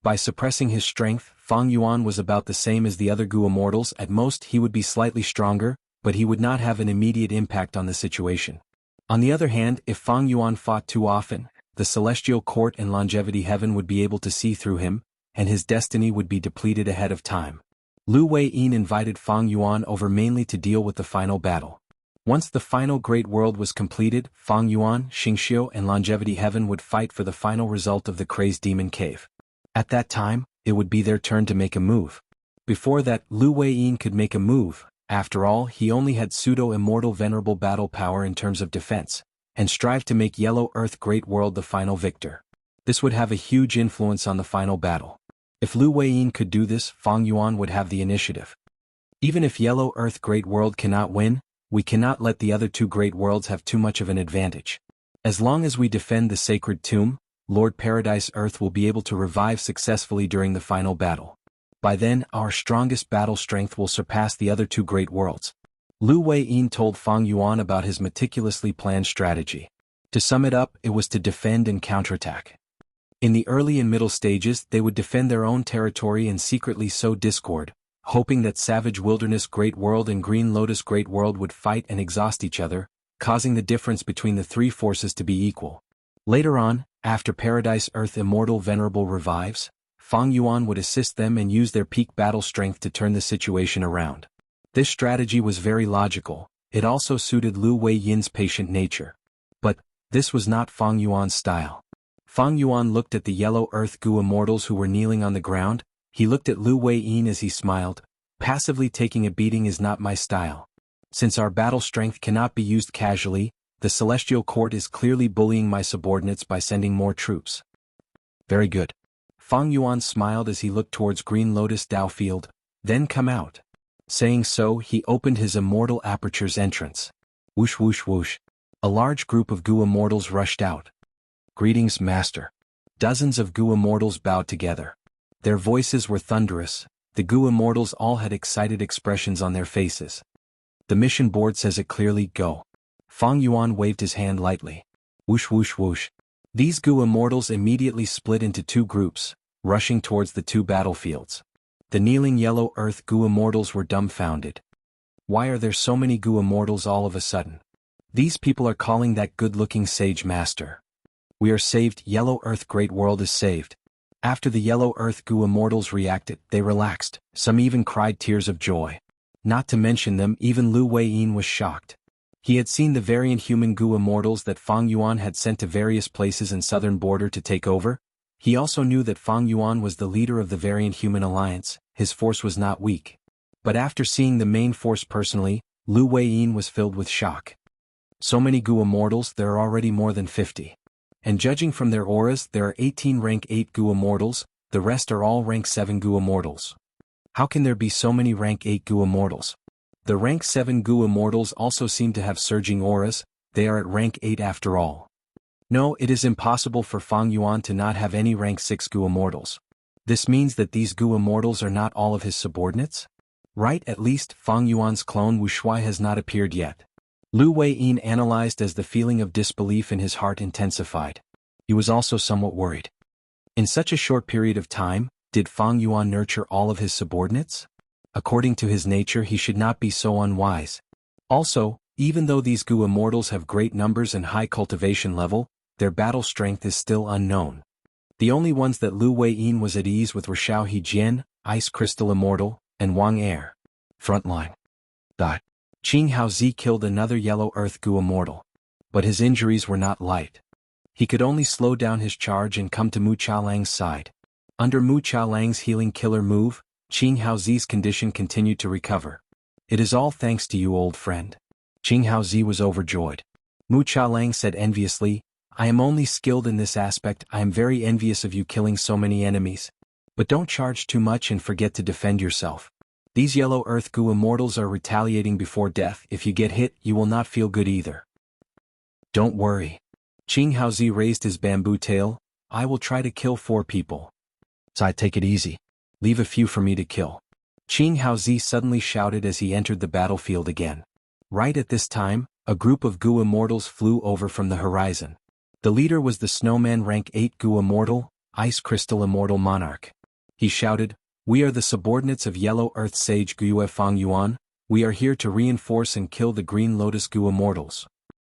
By suppressing his strength, Fang Yuan was about the same as the other Gu immortals. At most he would be slightly stronger, but he would not have an immediate impact on the situation. On the other hand, if Fang Yuan fought too often, the Celestial Court and Longevity Heaven would be able to see through him, and his destiny would be depleted ahead of time. Lu Wei-yin invited Fang Yuan over mainly to deal with the final battle. Once the final Great World was completed, Fang Yuan, Xingqiu and Longevity Heaven would fight for the final result of the Crazed Demon Cave. At that time, it would be their turn to make a move. Before that, Lu Wei-yin could make a move. After all, he only had pseudo-immortal venerable battle power in terms of defense, and strive to make Yellow Earth Great World the final victor. This would have a huge influence on the final battle. If Lu Wei-yin could do this, Fang Yuan would have the initiative. Even if Yellow Earth Great World cannot win, we cannot let the other two great worlds have too much of an advantage. As long as we defend the sacred tomb, Lord Paradise Earth will be able to revive successfully during the final battle. By then, our strongest battle strength will surpass the other two great worlds. Lu Wei-yin told Fang Yuan about his meticulously planned strategy. To sum it up, it was to defend and counterattack. In the early and middle stages, they would defend their own territory and secretly sow discord, hoping that Savage Wilderness Great World and Green Lotus Great World would fight and exhaust each other, causing the difference between the three forces to be equal. Later on, after Paradise Earth Immortal Venerable revives, Fang Yuan would assist them and use their peak battle strength to turn the situation around. This strategy was very logical. It also suited Lu Wei-yin's patient nature. But this was not Fang Yuan's style. Fang Yuan looked at the Yellow Earth Gu immortals who were kneeling on the ground. He looked at Lu Wei-yin as he smiled. Passively taking a beating is not my style. Since our battle strength cannot be used casually, the Celestial Court is clearly bullying my subordinates by sending more troops. Very good. Fang Yuan smiled as he looked towards Green Lotus Dao Field. Then come out. Saying so, he opened his Immortal Aperture's entrance. Whoosh whoosh whoosh. A large group of Gu immortals rushed out. Greetings, Master. Dozens of Gu immortals bowed together. Their voices were thunderous. The Gu immortals all had excited expressions on their faces. The mission board says it clearly, go. Fang Yuan waved his hand lightly. Whoosh whoosh whoosh. These Gu immortals immediately split into two groups, rushing towards the two battlefields. The kneeling Yellow Earth Gu immortals were dumbfounded. Why are there so many Gu immortals all of a sudden? These people are calling that good-looking sage master. We are saved, Yellow Earth Great World is saved. After the Yellow Earth Gu immortals reacted, they relaxed. Some even cried tears of joy. Not to mention them, even Lu Wei-yin was shocked. He had seen the variant human Gu immortals that Fang Yuan had sent to various places in southern border to take over. He also knew that Fang Yuan was the leader of the variant human alliance. His force was not weak. But after seeing the main force personally, Lu Wei-yin was filled with shock. So many Gu immortals, there are already more than 50. And judging from their auras, there are 18 rank 8 Gu immortals, the rest are all rank 7 Gu immortals. How can there be so many rank 8 Gu immortals? The rank 7 Gu immortals also seem to have surging auras, they are at rank 8 after all. No, it is impossible for Fang Yuan to not have any rank 6 Gu immortals. This means that these Gu immortals are not all of his subordinates? Right, at least Fang Yuan's clone Wuxia has not appeared yet. Lu Wei-yin analyzed as the feeling of disbelief in his heart intensified. He was also somewhat worried. In such a short period of time, did Fang Yuan nurture all of his subordinates? According to his nature, he should not be so unwise. Also, even though these Gu immortals have great numbers and high cultivation level, their battle strength is still unknown. The only ones that Lu Wei-yin was at ease with were Xiao Hejian, Ice Crystal Immortal, and Wang Er. Frontline. Qing Haozi killed another Yellow Earth Gu immortal. But his injuries were not light. He could only slow down his charge and come to Mu Chaolang's side. Under Mu Chaolang's healing killer move, Qing Haozi's condition continued to recover. It is all thanks to you, old friend. Qing Haozi was overjoyed. Mu Chaolang said enviously, I am only skilled in this aspect. I am very envious of you killing so many enemies. But don't charge too much and forget to defend yourself. These Yellow Earth Gu immortals are retaliating before death. If you get hit, you will not feel good either. Don't worry. Qing Haozi raised his bamboo tail. I will try to kill 4 people. Sai, take it easy. Leave a few for me to kill. Qing Haozi suddenly shouted as he entered the battlefield again. Right at this time, a group of Gu immortals flew over from the horizon. The leader was the Snowman rank 8 Gu immortal, Ice Crystal immortal monarch. He shouted, "We are the subordinates of Yellow Earth Sage Gu Fang Yuan. We are here to reinforce and kill the Green Lotus Gu immortals."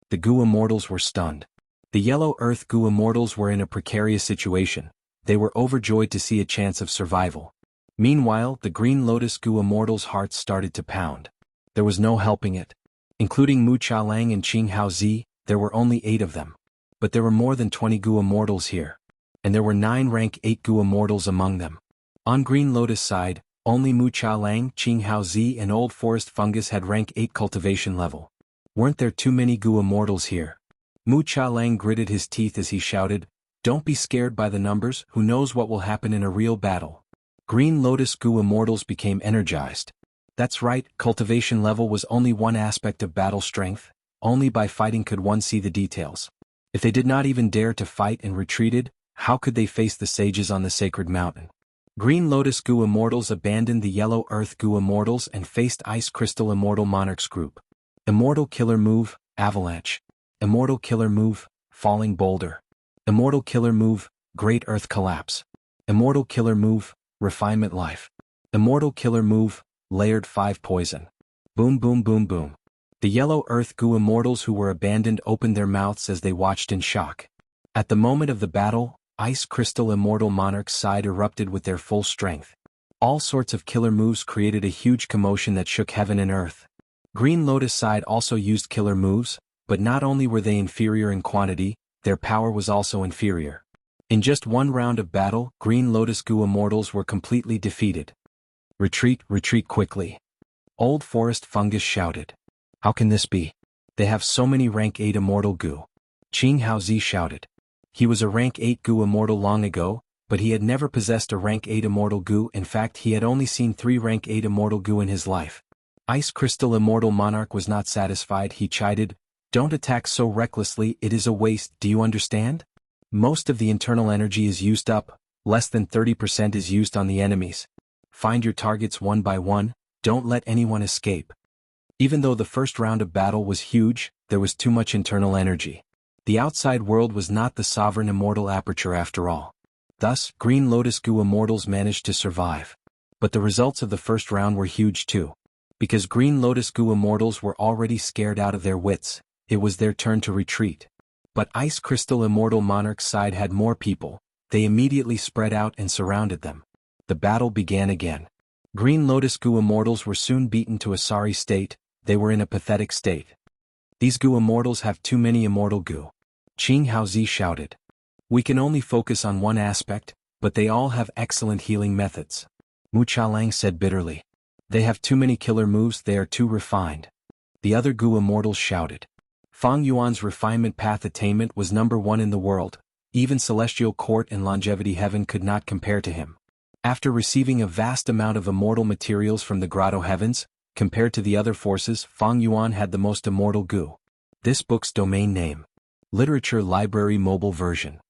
The Gu immortals were stunned. The Yellow Earth Gu immortals were in a precarious situation. They were overjoyed to see a chance of survival. Meanwhile, the Green Lotus Gu immortals' hearts started to pound. There was no helping it. Including Mu Chaolang and Qing Haozi, there were only 8 of them. But there were more than 20 Gu immortals here. And there were 9 rank 8 Gu immortals among them. On Green Lotus side, only Mu Chaolang, Qing Haozi and Old Forest Fungus had rank 8 cultivation level. Weren't there too many Gu immortals here? Mu Chaolang gritted his teeth as he shouted, "Don't be scared by the numbers, who knows what will happen in a real battle." Green Lotus Gu immortals became energized. That's right, cultivation level was only one aspect of battle strength. Only by fighting could one see the details. If they did not even dare to fight and retreated, how could they face the sages on the sacred mountain? Green Lotus Gu immortals abandoned the Yellow Earth Gu immortals and faced Ice Crystal immortal monarchs group. Immortal killer move, Avalanche. Immortal killer move, Falling Boulder. Immortal killer move, Great Earth Collapse. Immortal killer move, Refinement Life. Immortal killer move, Layered 5 Poison. Boom boom boom boom. The Yellow Earth Gu immortals who were abandoned opened their mouths as they watched in shock. At the moment of the battle, Ice Crystal immortal monarchs' side erupted with their full strength. All sorts of killer moves created a huge commotion that shook heaven and earth. Green Lotus side also used killer moves, but not only were they inferior in quantity, their power was also inferior. In just one round of battle, Green Lotus Gu immortals were completely defeated. "Retreat, retreat quickly." Old Forest Fungus shouted. "How can this be? They have so many rank 8 immortal Gu." Qing Haozi shouted. He was a rank 8 Gu immortal long ago, but he had never possessed a rank 8 immortal Gu. In fact, he had only seen 3 rank 8 immortal Gu in his life. Ice Crystal immortal monarch was not satisfied. He chided, "Don't attack so recklessly, it is a waste, do you understand? Most of the internal energy is used up, less than 30% is used on the enemies. Find your targets one by one, don't let anyone escape." Even though the first round of battle was huge, there was too much internal energy. The outside world was not the sovereign immortal aperture after all. Thus, Green Lotus Gu immortals managed to survive. But the results of the first round were huge too. Because Green Lotus Gu immortals were already scared out of their wits, it was their turn to retreat. But Ice Crystal immortal monarch's side had more people. They immediately spread out and surrounded them. The battle began again. Green Lotus Gu immortals were soon beaten to a sorry state. They were in a pathetic state. "These Gu immortals have too many immortal Gu." Qing Haozi shouted. "We can only focus on one aspect, but they all have excellent healing methods." Mu Chaolang said bitterly. "They have too many killer moves, they are too refined." The other Gu immortals shouted. Fang Yuan's refinement path attainment was number 1 in the world. Even Celestial Court and Longevity Heaven could not compare to him. After receiving a vast amount of immortal materials from the Grotto Heavens, compared to the other forces, Fang Yuan had the most immortal Gu. This book's domain name. Literature Library Mobile Version.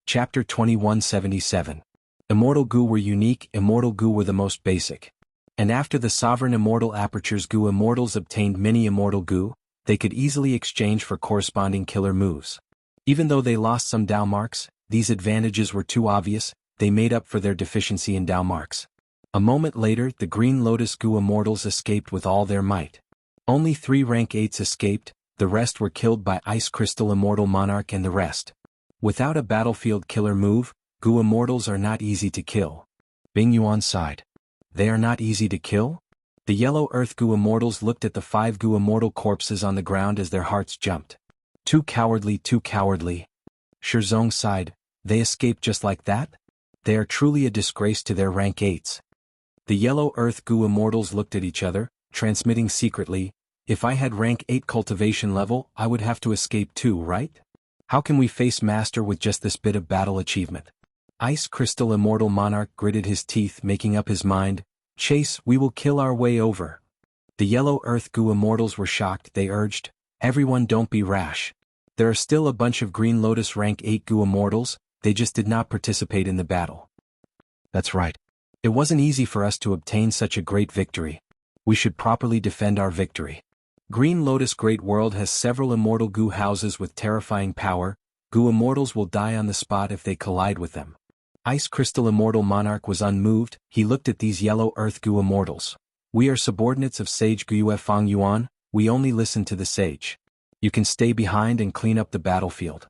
Chapter 2177. Immortal Gu were unique, immortal Gu were the most basic. And after the sovereign immortal apertures Gu immortals obtained many immortal Gu, they could easily exchange for corresponding killer moves. Even though they lost some Dao marks, these advantages were too obvious, they made up for their deficiency in Dao marks. A moment later, the Green Lotus Gu immortals escaped with all their might. Only 3 rank 8s escaped, the rest were killed by Ice Crystal immortal monarch and the rest. Without a battlefield killer move, Gu immortals are not easy to kill. Bing Yuan sighed. They are not easy to kill? The Yellow Earth Gu immortals looked at the 5 Gu immortal corpses on the ground as their hearts jumped. Too cowardly, too cowardly. Shizong sighed. They escaped just like that? They are truly a disgrace to their rank 8s. The Yellow Earth Gu immortals looked at each other, transmitting secretly, "If I had rank 8 cultivation level, I would have to escape too, right? How can we face Master with just this bit of battle achievement?" Ice Crystal immortal monarch gritted his teeth, making up his mind. "Chase, we will kill our way over." The Yellow Earth Gu immortals were shocked. They urged, "Everyone, don't be rash. There are still a bunch of Green Lotus rank 8 Goo Immortals, they just did not participate in the battle. That's right. It wasn't easy for us to obtain such a great victory. We should properly defend our victory. Green Lotus Great World has several immortal Goo houses with terrifying power. Goo Immortals will die on the spot if they collide with them. Ice Crystal Immortal Monarch was unmoved. He looked at these Yellow Earth Goo Immortals. We are subordinates of Sage Guyue Fang Yuan, we only listen to the sage. You can stay behind and clean up the battlefield.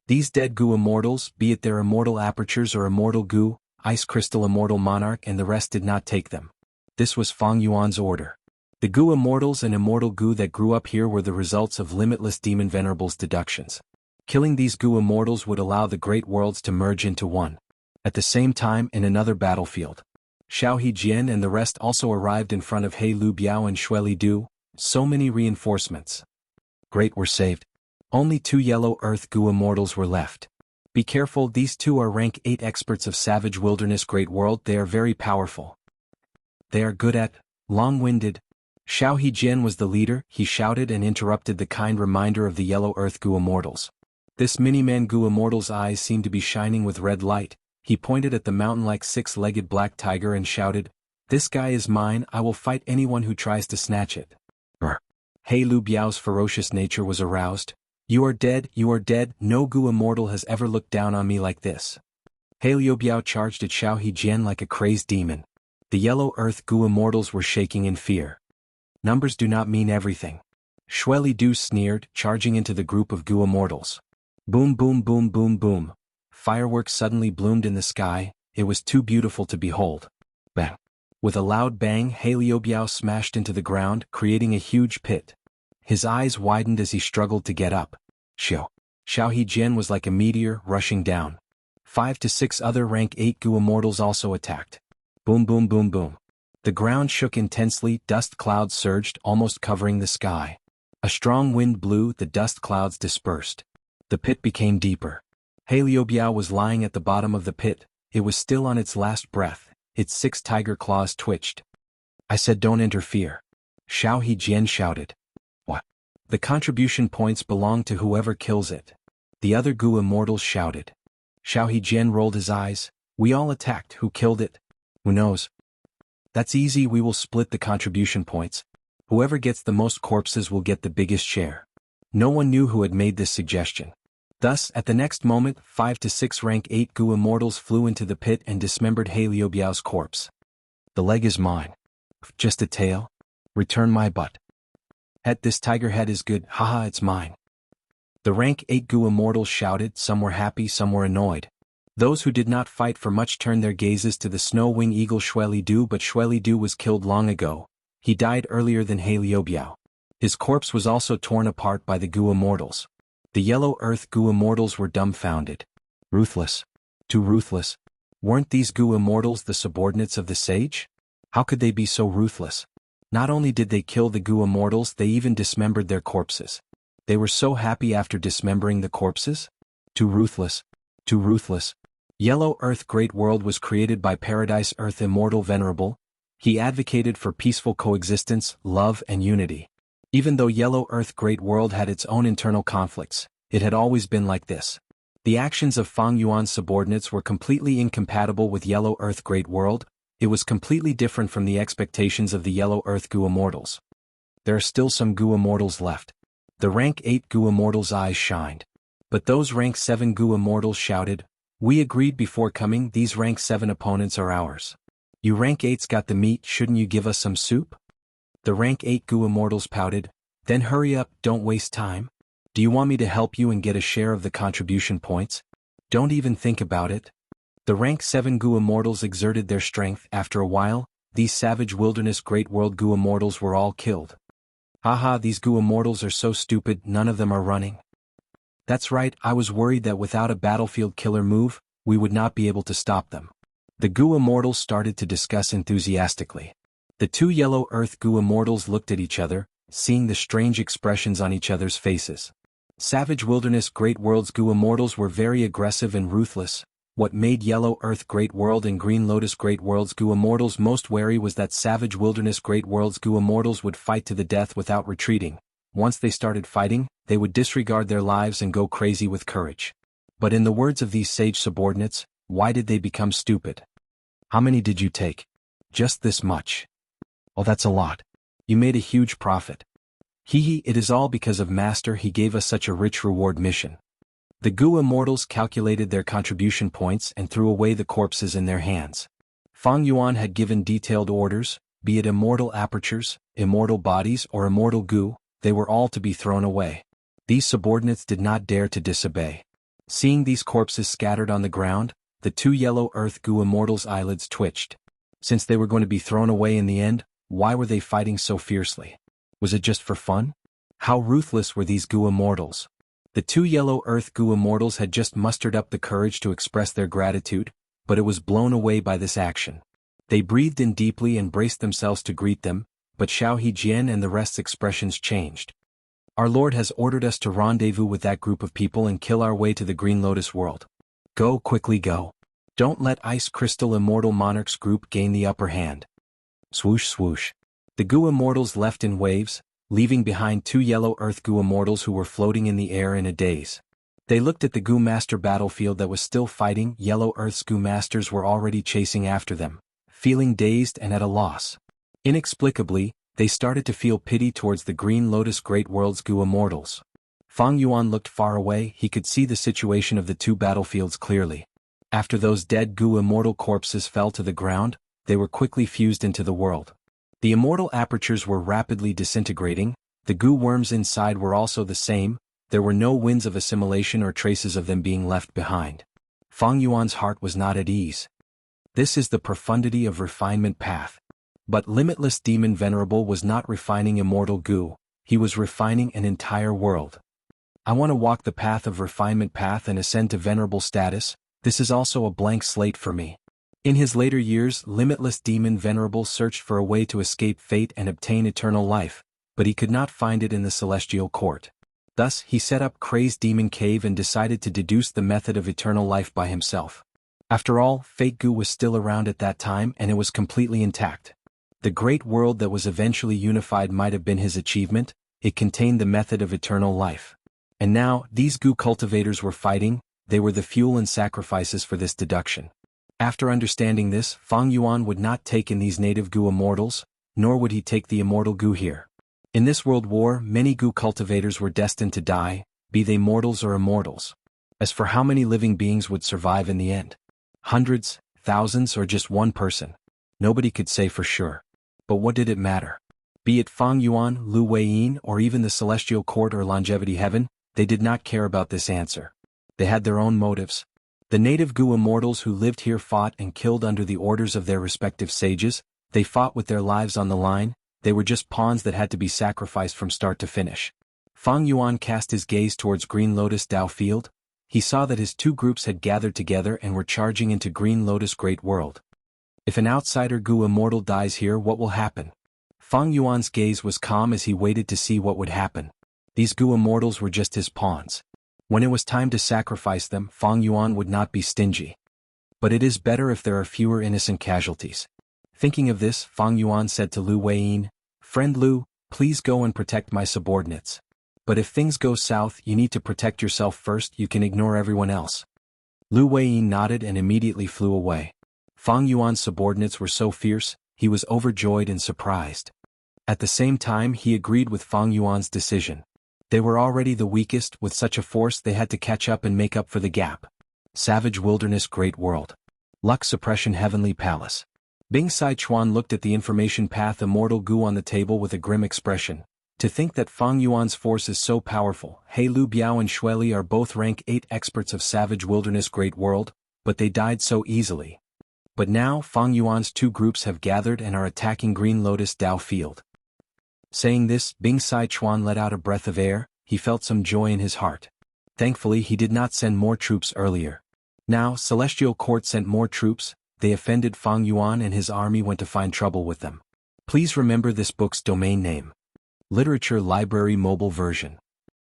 These dead Goo Immortals, be it their immortal apertures or immortal Goo, Ice Crystal Immortal Monarch and the rest did not take them. This was Fang Yuan's order. The Goo Immortals and immortal Goo that grew up here were the results of Limitless Demon Venerable's deductions. Killing these Goo Immortals would allow the great worlds to merge into one. At the same time, in another battlefield, Xiao Hejian and the rest also arrived in front of He Lu Biao and Xue Li Du. So many reinforcements. Great, were saved. Only 2 Yellow Earth Goo Immortals were left. Be careful, these 2 are rank 8 experts of Savage Wilderness Great World. They are very powerful. They are good at, long-winded. Xiao Hejian was the leader. He shouted and interrupted the kind reminder of the Yellow Earth Goo Immortals. This mini-man Goo Immortal's eyes seemed to be shining with red light. He pointed at the mountain-like 6-legged black tiger and shouted, "This guy is mine, I will fight anyone who tries to snatch it." He Lu Biao's ferocious nature was aroused. You are dead, no Goo Immortal has ever looked down on me like this." He Lu Biao charged at Xiao Hejian like a crazed demon. The Yellow Earth Goo Immortals were shaking in fear. Numbers do not mean everything. Xue Li Du sneered, charging into the group of Goo Immortals. Boom boom boom boom boom. Fireworks suddenly bloomed in the sky. It was too beautiful to behold. Bang. With a loud bang, He Lu Biao smashed into the ground, creating a huge pit. His eyes widened as he struggled to get up. Xiao Hejian was like a meteor, rushing down. 5 to 6 other rank 8 Goo Immortals also attacked. Boom boom boom boom. The ground shook intensely, dust clouds surged, almost covering the sky. A strong wind blew, the dust clouds dispersed. The pit became deeper. He Lu Biao was lying at the bottom of the pit. It was still on its last breath. Its 6 tiger claws twitched. "I said don't interfere." Xiao Hejian shouted. "What?" "The contribution points belong to whoever kills it." The other Goo Immortals shouted. Xiao Hejian rolled his eyes. "We all attacked, who killed it?" "Who knows?" "That's easy, we will split the contribution points. Whoever gets the most corpses will get the biggest share." No one knew who had made this suggestion. Thus, at the next moment, 5 to 6 rank 8 Goo Immortals flew into the pit and dismembered He Lu Biao's corpse. "The leg is mine." "Just a tail? Return my butt." This tiger head is good, haha, it's mine." The rank 8 Goo Immortals shouted, some were happy, some were annoyed. Those who did not fight for much turned their gazes to the snow-wing eagle Xue Li Du, but Xue Li Du was killed long ago. He died earlier than He Lu Biao. His corpse was also torn apart by the Goo Immortals. The Yellow Earth Goo Immortals were dumbfounded. Ruthless. Too ruthless. Weren't these Goo Immortals the subordinates of the sage? How could they be so ruthless? Not only did they kill the Goo Immortals, they even dismembered their corpses. They were so happy after dismembering the corpses? Too ruthless. Too ruthless. Yellow Earth Great World was created by Paradise Earth Immortal Venerable. He advocated for peaceful coexistence, love and unity. Even though Yellow Earth Great World had its own internal conflicts, it had always been like this. The actions of Fang Yuan's subordinates were completely incompatible with Yellow Earth Great World. It was completely different from the expectations of the Yellow Earth Goo Immortals. There are still some Goo Immortals left. The rank 8 Goo Immortals' eyes shined. But those rank 7 Goo Immortals shouted, "We agreed before coming, these rank 7 opponents are ours. You rank 8's got the meat, shouldn't you give us some soup?" The rank 8 Goo Immortals pouted. "Then hurry up, don't waste time. Do you want me to help you and get a share of the contribution points? Don't even think about it." The rank 7 Goo Immortals exerted their strength. After a while, these Savage Wilderness Great World Goo Immortals were all killed. "Haha, these Goo Immortals are so stupid, none of them are running." "That's right, I was worried that without a battlefield killer move, we would not be able to stop them." The Goo Immortals started to discuss enthusiastically. The 2 Yellow Earth Goo Immortals looked at each other, seeing the strange expressions on each other's faces. Savage Wilderness Great World's Goo Immortals were very aggressive and ruthless. What made Yellow Earth Great World and Green Lotus Great World's Goo Immortals most wary was that Savage Wilderness Great World's Goo Immortals would fight to the death without retreating. Once they started fighting, they would disregard their lives and go crazy with courage. But in the words of these sage subordinates, why did they become stupid? How many did you take? Just this much. Oh, that's a lot. You made a huge profit. It is all because of Master, he gave us such a rich reward mission. The Gu immortals calculated their contribution points and threw away the corpses in their hands. Fang Yuan had given detailed orders, be it immortal apertures, immortal bodies or immortal Gu, they were all to be thrown away. These subordinates did not dare to disobey. Seeing these corpses scattered on the ground, the two yellow earth Gu immortals' eyelids twitched. Since they were going to be thrown away in the end, why were they fighting so fiercely? Was it just for fun? How ruthless were these Gu immortals? The two yellow earth Gu immortals had just mustered up the courage to express their gratitude, but it was blown away by this action. They breathed in deeply and braced themselves to greet them, but Xiao Hejian and the rest's expressions changed. Our Lord has ordered us to rendezvous with that group of people and kill our way to the Green Lotus world. Go, quickly go. Don't let Ice Crystal Immortal Monarch's group gain the upper hand. Swoosh swoosh. The Gu immortals left in waves, leaving behind two yellow earth Gu immortals who were floating in the air in a daze. They looked at the Gu master battlefield that was still fighting. Yellow earth's Gu masters were already chasing after them, feeling dazed and at a loss. Inexplicably, they started to feel pity towards the Green Lotus Great World's Gu immortals. Fang Yuan looked far away. He could see the situation of the two battlefields clearly. After those dead Gu immortal corpses fell to the ground, they were quickly fused into the world. The immortal apertures were rapidly disintegrating, the Gu worms inside were also the same, there were no winds of assimilation or traces of them being left behind. Fang Yuan's heart was not at ease. This is the profundity of refinement path. But Limitless Demon Venerable was not refining immortal Gu, he was refining an entire world. I want to walk the path of refinement path and ascend to venerable status, this is also a blank slate for me. In his later years, Limitless Demon Venerable searched for a way to escape fate and obtain eternal life, but he could not find it in the celestial court. Thus, he set up Crazed Demon Cave and decided to deduce the method of eternal life by himself. After all, Fake Gu was still around at that time and it was completely intact. The great world that was eventually unified might have been his achievement, it contained the method of eternal life. And now, these Gu cultivators were fighting, they were the fuel and sacrifices for this deduction. After understanding this, Fang Yuan would not take in these native Gu immortals, nor would he take the immortal Gu here. In this world war, many Gu cultivators were destined to die, be they mortals or immortals. As for how many living beings would survive in the end? Hundreds, thousands, or just one person? Nobody could say for sure. But what did it matter? Be it Fang Yuan, Lu Weiyin, or even the Celestial Court or Longevity Heaven, they did not care about this answer. They had their own motives. The native Gu immortals who lived here fought and killed under the orders of their respective sages, they fought with their lives on the line, they were just pawns that had to be sacrificed from start to finish. Fang Yuan cast his gaze towards Green Lotus Dao Field. He saw that his two groups had gathered together and were charging into Green Lotus Great World. If an outsider Gu immortal dies here, what will happen? Fang Yuan's gaze was calm as he waited to see what would happen. These Gu immortals were just his pawns. When it was time to sacrifice them, Fang Yuan would not be stingy. But it is better if there are fewer innocent casualties. Thinking of this, Fang Yuan said to Lu Weiyin, "Friend Lu, please go and protect my subordinates. But if things go south, you need to protect yourself first, you can ignore everyone else." Lu Weiyin nodded and immediately flew away. Fang Yuan's subordinates were so fierce, he was overjoyed and surprised. At the same time, he agreed with Fang Yuan's decision. They were already the weakest, with such a force they had to catch up and make up for the gap. Savage Wilderness Great World. Luck Suppression Heavenly Palace. Bing Sai Chuan looked at the information path Immortal Gu on the table with a grim expression. To think that Fang Yuan's force is so powerful. He Lu Biao and Shui Li are both rank 8 experts of Savage Wilderness Great World, but they died so easily. But now Fang Yuan's two groups have gathered and are attacking Green Lotus Dao Field. Saying this, Bing Sai Chuan let out a breath of air, he felt some joy in his heart. Thankfully he did not send more troops earlier. Now, Celestial Court sent more troops, they offended Fang Yuan and his army went to find trouble with them. Please remember this book's domain name. Literature Library Mobile Version.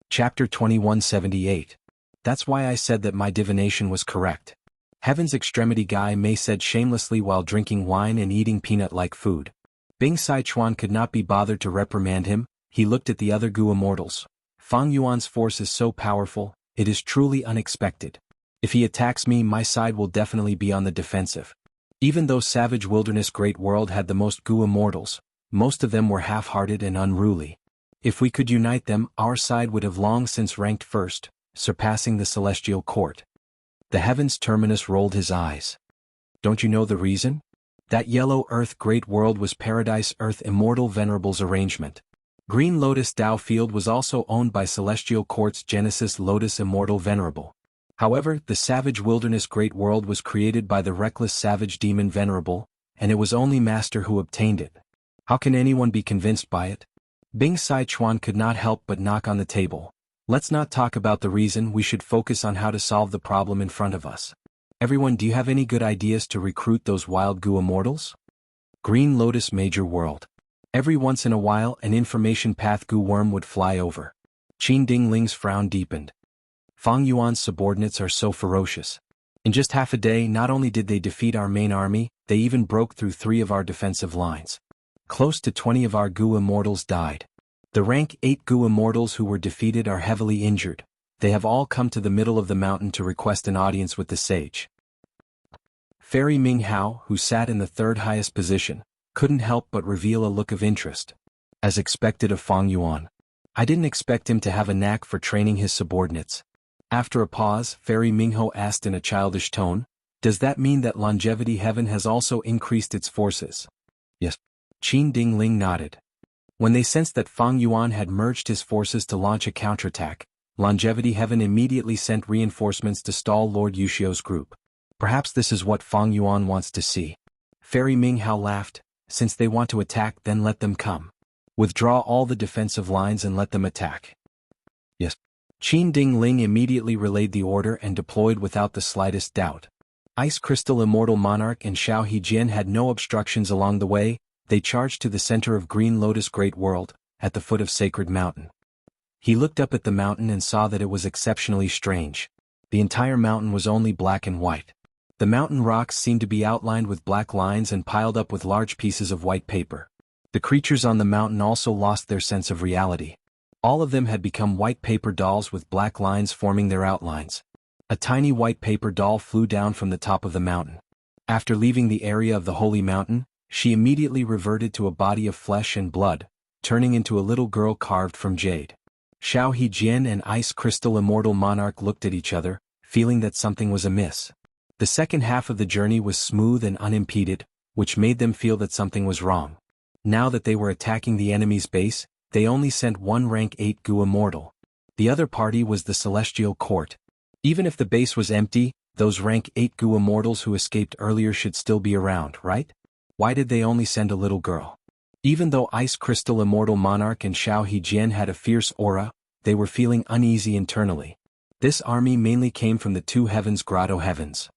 Chapter 2178. That's why I said that my divination was correct. Heaven's Extremity Guy Mei said shamelessly while drinking wine and eating peanut-like food. Bing Sai Chuan could not be bothered to reprimand him, he looked at the other Gu immortals. Fang Yuan's force is so powerful, it is truly unexpected. If he attacks me, my side will definitely be on the defensive. Even though Savage Wilderness Great World had the most Gu immortals, most of them were half-hearted and unruly. If we could unite them, our side would have long since ranked first, surpassing the Celestial Court. The Heavens Terminus rolled his eyes. Don't you know the reason? That Yellow Earth Great World was Paradise Earth Immortal Venerable's arrangement. Green Lotus Dao Field was also owned by Celestial Court's Genesis Lotus Immortal Venerable. However, the Savage Wilderness Great World was created by the Reckless Savage Demon Venerable, and it was only Master who obtained it. How can anyone be convinced by it? Bing Sichuan could not help but knock on the table. Let's not talk about the reason, we should focus on how to solve the problem in front of us. Everyone, do you have any good ideas to recruit those wild Gu immortals? Green Lotus Major World. Every once in a while an information path Gu worm would fly over. Qin Dingling's frown deepened. Fang Yuan's subordinates are so ferocious. In just half a day, not only did they defeat our main army, they even broke through 3 of our defensive lines. Close to 20 of our Gu immortals died. The rank 8 Gu immortals who were defeated are heavily injured. They have all come to the middle of the mountain to request an audience with the sage. Fairy Ming Hao, who sat in the 3rd highest position, couldn't help but reveal a look of interest. As expected of Fang Yuan. I didn't expect him to have a knack for training his subordinates. After a pause, Fairy Mingho asked in a childish tone, "Does that mean that Longevity Heaven has also increased its forces?" Yes. Qin Dingling nodded. When they sensed that Fang Yuan had merged his forces to launch a counterattack, Longevity Heaven immediately sent reinforcements to stall Lord Yushio's group. Perhaps this is what Fang Yuan wants to see. Fairy Minghao laughed. Since they want to attack, then let them come. Withdraw all the defensive lines and let them attack. Yes. Qin Dingling immediately relayed the order and deployed without the slightest doubt. Ice Crystal Immortal Monarch and Xiao Hejian had no obstructions along the way. They charged to the center of Green Lotus Great World, at the foot of Sacred Mountain. He looked up at the mountain and saw that it was exceptionally strange. The entire mountain was only black and white. The mountain rocks seemed to be outlined with black lines and piled up with large pieces of white paper. The creatures on the mountain also lost their sense of reality. All of them had become white paper dolls with black lines forming their outlines. A tiny white paper doll flew down from the top of the mountain. After leaving the area of the Holy Mountain, she immediately reverted to a body of flesh and blood, turning into a little girl carved from jade. Xiao Hejian and Ice Crystal Immortal Monarch looked at each other, feeling that something was amiss. The second half of the journey was smooth and unimpeded, which made them feel that something was wrong. Now that they were attacking the enemy's base, they only sent one rank 8 Gu immortal. The other party was the Celestial Court. Even if the base was empty, those rank 8 Gu immortals who escaped earlier should still be around, right? Why did they only send a little girl? Even though Ice Crystal Immortal Monarch and Xiao Hejian had a fierce aura, they were feeling uneasy internally. This army mainly came from the 2 heavens Grotto Heavens.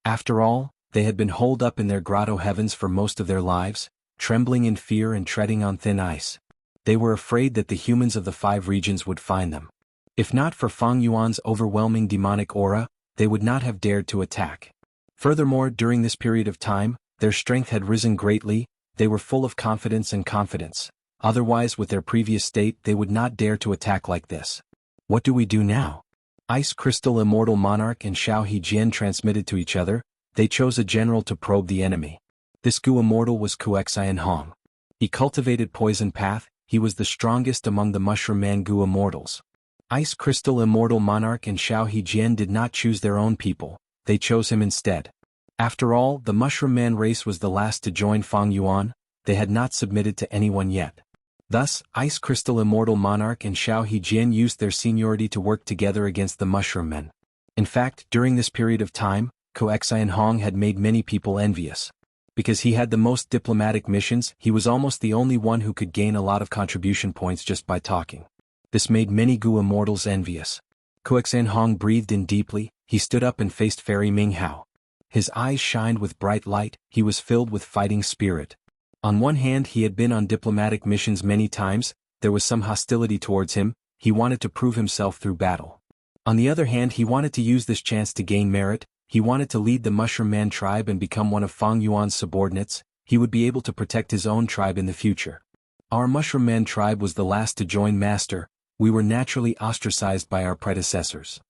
After all, they had been holed up in their Grotto Heavens for most of their lives, trembling in fear and treading on thin ice. They were afraid that the humans of the 5 regions would find them. If not for Fang Yuan's overwhelming demonic aura, they would not have dared to attack. Furthermore, during this period of time, their strength had risen greatly. They were full of confidence and confidence. Otherwise, with their previous state, they would not dare to attack like this. What do we do now? Ice Crystal Immortal Monarch and Xiao Hejian transmitted to each other. They chose a general to probe the enemy. This Gu immortal was Kuexian Hong. He cultivated Poison Path. He was the strongest among the Mushroom Man Gu immortals. Ice Crystal Immortal Monarch and Xiao Hejian did not choose their own people. They chose him instead. After all, the Mushroom Man race was the last to join Fang Yuan. They had not submitted to anyone yet. Thus, Ice Crystal Immortal Monarch and Xiao Hejian used their seniority to work together against the Mushroom Men. In fact, during this period of time, Kuexian Hong had made many people envious. Because he had the most diplomatic missions, he was almost the only one who could gain a lot of contribution points just by talking. This made many Gu immortals envious. Kuexian Hong breathed in deeply. He stood up and faced Fairy Minghao. His eyes shined with bright light. He was filled with fighting spirit. On one hand, he had been on diplomatic missions many times. There was some hostility towards him. He wanted to prove himself through battle. On the other hand, he wanted to use this chance to gain merit. He wanted to lead the Mushroom Man tribe and become one of Fang Yuan's subordinates. He would be able to protect his own tribe in the future. Our Mushroom Man tribe was the last to join Master. We were naturally ostracized by our predecessors.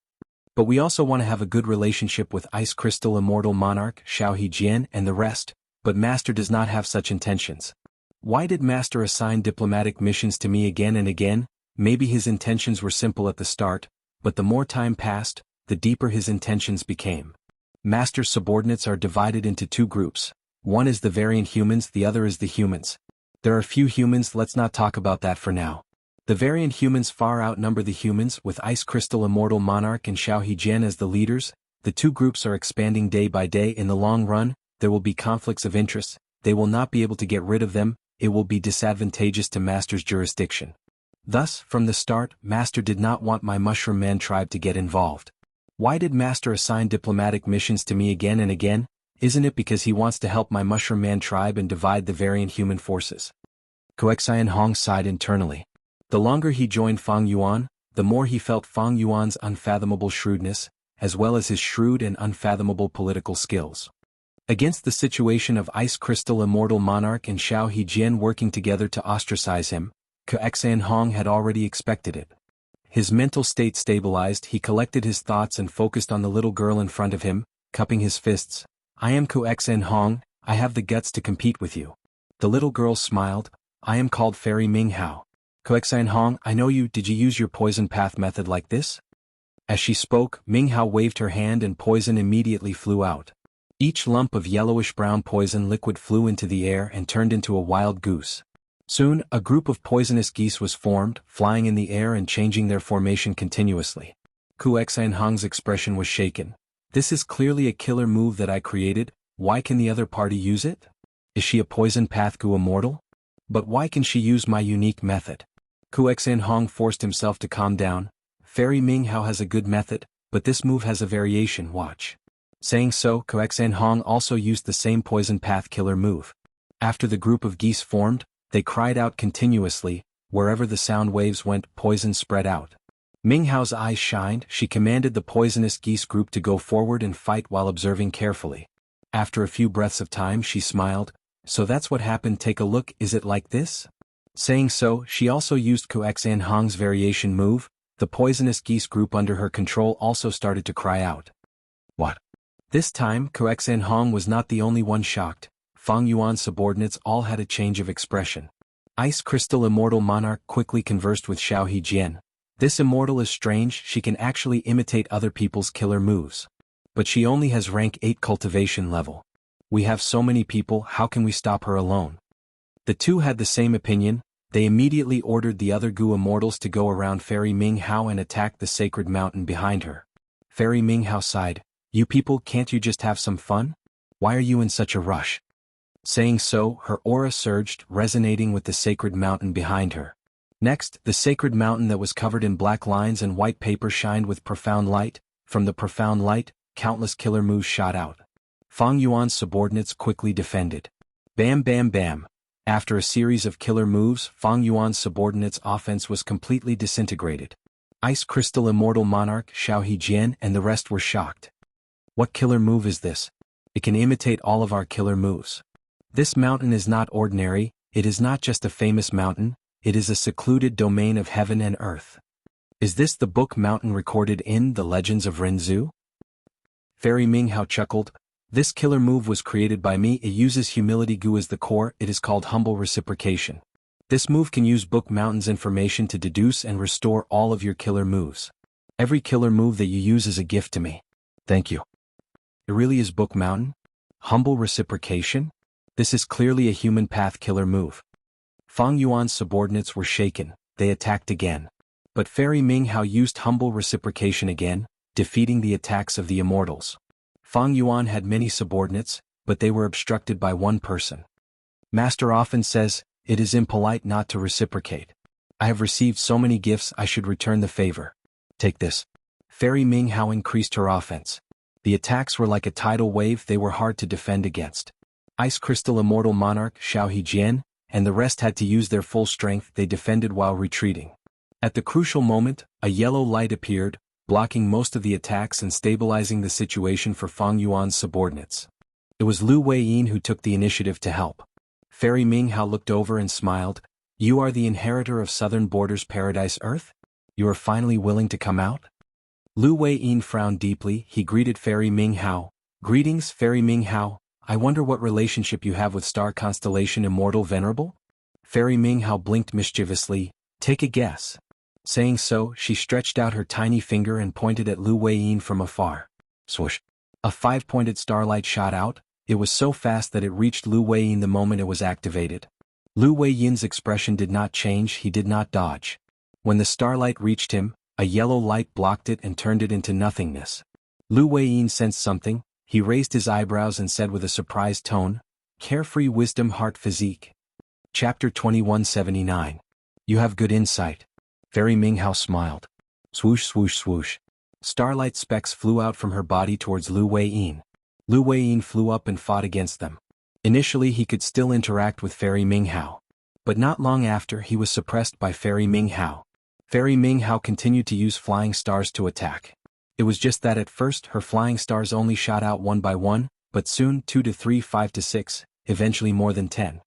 But we also want to have a good relationship with Ice Crystal Immortal Monarch, Xiao Hejian, and the rest, but Master does not have such intentions. Why did Master assign diplomatic missions to me again and again? Maybe his intentions were simple at the start, but the more time passed, the deeper his intentions became. Master's subordinates are divided into two groups. One is the variant humans, the other is the humans. There are few humans, let's not talk about that for now. The variant humans far outnumber the humans, with Ice Crystal Immortal Monarch and Xiao Hejian as the leaders. The two groups are expanding day by day. In the long run, there will be conflicts of interest. They will not be able to get rid of them. It will be disadvantageous to Master's jurisdiction. Thus, from the start, Master did not want my Mushroom Man tribe to get involved. Why did Master assign diplomatic missions to me again and again? Isn't it because he wants to help my Mushroom Man tribe and divide the variant human forces? Koexian Hong sighed internally. The longer he joined Fang Yuan, the more he felt Fang Yuan's unfathomable shrewdness, as well as his shrewd and unfathomable political skills. Against the situation of Ice Crystal Immortal Monarch and Xiao Hejian working together to ostracize him, Koexian Hong had already expected it. His mental state stabilized, he collected his thoughts and focused on the little girl in front of him, cupping his fists. I am Koexian Hong, I have the guts to compete with you. The little girl smiled. I am called Fairy Ming Hao. Koexian Hong, I know you, did you use your poison path method like this? As she spoke, Ming Hao waved her hand and poison immediately flew out. Each lump of yellowish-brown poison liquid flew into the air and turned into a wild goose. Soon, a group of poisonous geese was formed, flying in the air and changing their formation continuously. Koexian Hong's expression was shaken. This is clearly a killer move that I created. Why can the other party use it? Is she a poison path goo immortal? But why can she use my unique method? Koexian Hong forced himself to calm down. Fairy Ming Hao has a good method, but this move has a variation, watch. Saying so, Koexian Hong also used the same poison path killer move. After the group of geese formed, they cried out continuously. Wherever the sound waves went, poison spread out. Ming Hao's eyes shined. She commanded the poisonous geese group to go forward and fight while observing carefully. After a few breaths of time, she smiled. So that's what happened, take a look, is it like this? Saying so, she also used Koexian Hong's variation move. The poisonous geese group under her control also started to cry out. What? This time, Koexian Hong was not the only one shocked. Fang Yuan's subordinates all had a change of expression. Ice Crystal Immortal Monarch quickly conversed with Xiao Hejian. This immortal is strange, she can actually imitate other people's killer moves. But she only has rank 8 cultivation level. We have so many people, how can we stop her alone? The two had the same opinion. They immediately ordered the other goo immortals to go around Fairy Ming Hao and attack the sacred mountain behind her. Fairy Ming Hao sighed. You people, can't you just have some fun? Why are you in such a rush? Saying so, her aura surged, resonating with the sacred mountain behind her. Next, the sacred mountain that was covered in black lines and white paper shined with profound light. From the profound light, countless killer moves shot out. Fang Yuan's subordinates quickly defended. Bam bam bam. After a series of killer moves, Fang Yuan's subordinates' offense was completely disintegrated. Ice Crystal Immortal Monarch, Xiao Hejian, and the rest were shocked. What killer move is this? It can imitate all of our killer moves. This mountain is not ordinary, it is not just a famous mountain, it is a secluded domain of heaven and earth. Is this the book mountain recorded in The Legends of Renzu? Fairy Ming Hao chuckled. This killer move was created by me, it uses humility goo as the core, it is called humble reciprocation. This move can use book mountain's information to deduce and restore all of your killer moves. Every killer move that you use is a gift to me. Thank you. It really is book mountain? Humble reciprocation? This is clearly a human path killer move. Fang Yuan's subordinates were shaken, they attacked again. But Fairy Ming Hao used humble reciprocation again, defeating the attacks of the immortals. Fang Yuan had many subordinates, but they were obstructed by one person. Master often says, it is impolite not to reciprocate. I have received so many gifts I should return the favor. Take this. Fairy Ming Hao increased her offense. The attacks were like a tidal wave, they were hard to defend against. Ice Crystal Immortal Monarch, Xiao Hejian, and the rest had to use their full strength, they defended while retreating. At the crucial moment, a yellow light appeared, blocking most of the attacks and stabilizing the situation for Fang Yuan's subordinates. It was Lu Weiyin who took the initiative to help. Fairy Ming Hao looked over and smiled. You are the inheritor of Southern Borders Paradise Earth? You are finally willing to come out? Lu Wei-yin frowned deeply. He greeted Fairy Ming Hao. Greetings, Fairy Ming Hao. I wonder what relationship you have with star constellation Immortal Venerable? Fairy Ming Hao blinked mischievously. Take a guess. Saying so, she stretched out her tiny finger and pointed at Lu Wei-yin from afar. Swoosh. A 5-pointed starlight shot out. It was so fast that it reached Lu Wei-yin the moment it was activated. Lu Wei-yin's expression did not change. He did not dodge. When the starlight reached him, a yellow light blocked it and turned it into nothingness. Lu Wei-yin sensed something. He raised his eyebrows and said with a surprised tone, Carefree Wisdom Heart Physique. Chapter 2179. You have good insight. Fairy Ming Hao smiled. Swoosh swoosh swoosh. Starlight specks flew out from her body towards Lu Wei-yin. Lu Wei-yin flew up and fought against them. Initially he could still interact with Fairy Ming Hao. But not long after he was suppressed by Fairy Ming Hao. Fairy Ming Hao continued to use flying stars to attack. It was just that at first her flying stars only shot out one by one, but soon 2 to 3, 5 to 6, eventually more than 10.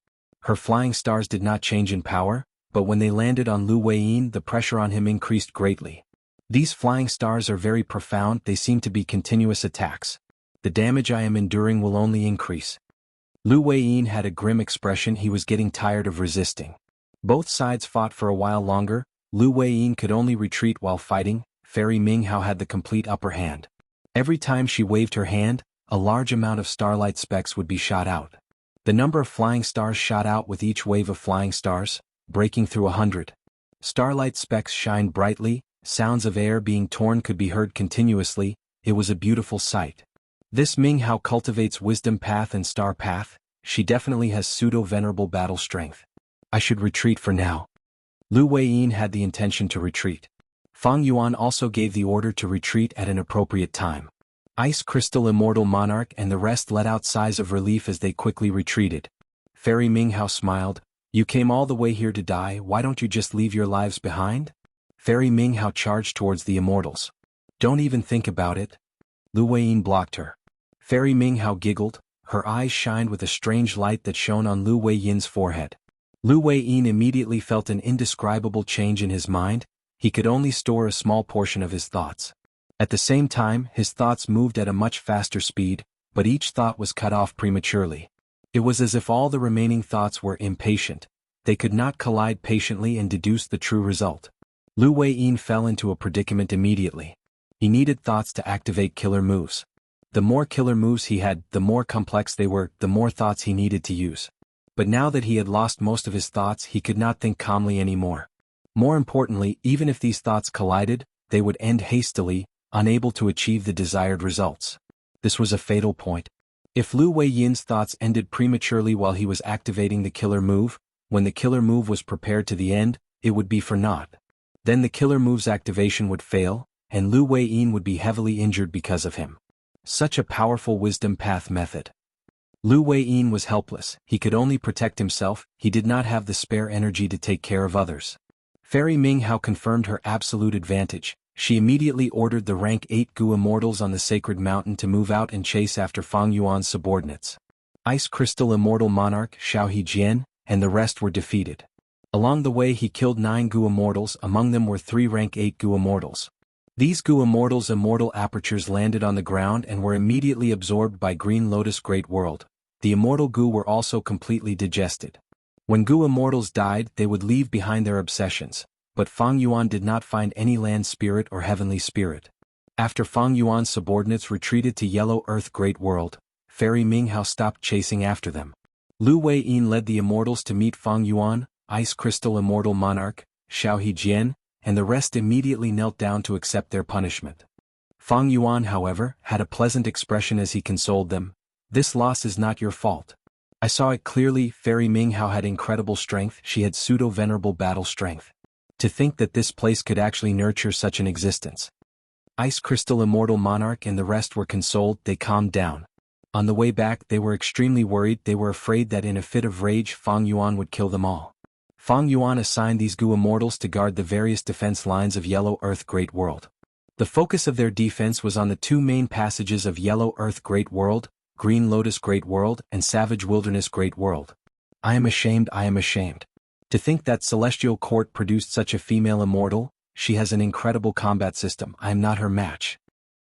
Her flying stars did not change in power, but when they landed on Lu Wei-yin the pressure on him increased greatly. These flying stars are very profound. They seem to be continuous attacks. The damage I am enduring will only increase. Lu Wei-yin had a grim expression. He was getting tired of resisting. Both sides fought for a while longer. Lu Wei-yin could only retreat while fighting. Fairy Ming Hao had the complete upper hand. Every time she waved her hand, a large amount of starlight specks would be shot out. The number of flying stars shot out with each wave of flying stars, breaking through 100. Starlight specks shined brightly. Sounds of air being torn could be heard continuously. It was a beautiful sight. This Ming Hao cultivates wisdom path and star path. She definitely has pseudo-venerable battle strength. I should retreat for now. Lu Wei-yin had the intention to retreat. Fang Yuan also gave the order to retreat at an appropriate time. Ice Crystal Immortal Monarch and the rest let out sighs of relief as they quickly retreated. Fairy Ming Hao smiled. You came all the way here to die. Why don't you just leave your lives behind? Fairy Ming Hao charged towards the immortals. Don't even think about it. Lu Wei-yin blocked her. Fairy Ming Hao giggled. Her eyes shined with a strange light that shone on Lu Wei-yin's forehead. Lu Wei-yin immediately felt an indescribable change in his mind. He could only store a small portion of his thoughts. At the same time, his thoughts moved at a much faster speed, but each thought was cut off prematurely. It was as if all the remaining thoughts were impatient. They could not collide patiently and deduce the true result. Lu Wei-yin fell into a predicament immediately. He needed thoughts to activate killer moves. The more killer moves he had, the more complex they were, the more thoughts he needed to use. But now that he had lost most of his thoughts, he could not think calmly anymore. More importantly, even if these thoughts collided, they would end hastily, unable to achieve the desired results. This was a fatal point. If Lu Wei-yin's thoughts ended prematurely while he was activating the killer move, when the killer move was prepared to the end, it would be for naught. Then the killer move's activation would fail, and Lu Wei-yin would be heavily injured because of him. Such a powerful wisdom path method. Lu Wei-yin was helpless. He could only protect himself. He did not have the spare energy to take care of others. Fairy Ming Hao confirmed her absolute advantage. She immediately ordered the rank 8 Gu Immortals on the Sacred Mountain to move out and chase after Fang Yuan's subordinates. Ice Crystal Immortal Monarch Xiao Hejian and the rest were defeated. Along the way he killed 9 Gu Immortals. Among them were 3 rank 8 Gu Immortals. These Gu Immortals' immortal apertures landed on the ground and were immediately absorbed by Green Lotus Great World. The immortal Gu were also completely digested. When Gu Immortals died, they would leave behind their obsessions, but Fang Yuan did not find any land spirit or heavenly spirit. After Fang Yuan's subordinates retreated to Yellow Earth Great World, Fairy Ming Hao stopped chasing after them. Lu Wei-yin led the immortals to meet Fang Yuan, Ice Crystal Immortal Monarch, Xiao Hejian, and the rest immediately knelt down to accept their punishment. Fang Yuan, however, had a pleasant expression as he consoled them. This loss is not your fault. I saw it clearly. Fairy Ming Hao had incredible strength. She had pseudo-venerable battle strength. To think that this place could actually nurture such an existence. Ice Crystal Immortal Monarch and the rest were consoled. They calmed down. On the way back they were extremely worried. They were afraid that in a fit of rage Fang Yuan would kill them all. Fang Yuan assigned these Gu Immortals to guard the various defense lines of Yellow Earth Great World. The focus of their defense was on the 2 main passages of Yellow Earth Great World, Green Lotus Great World, and Savage Wilderness Great World. I am ashamed. To think that Celestial Court produced such a female immortal. She has an incredible combat system. I am not her match.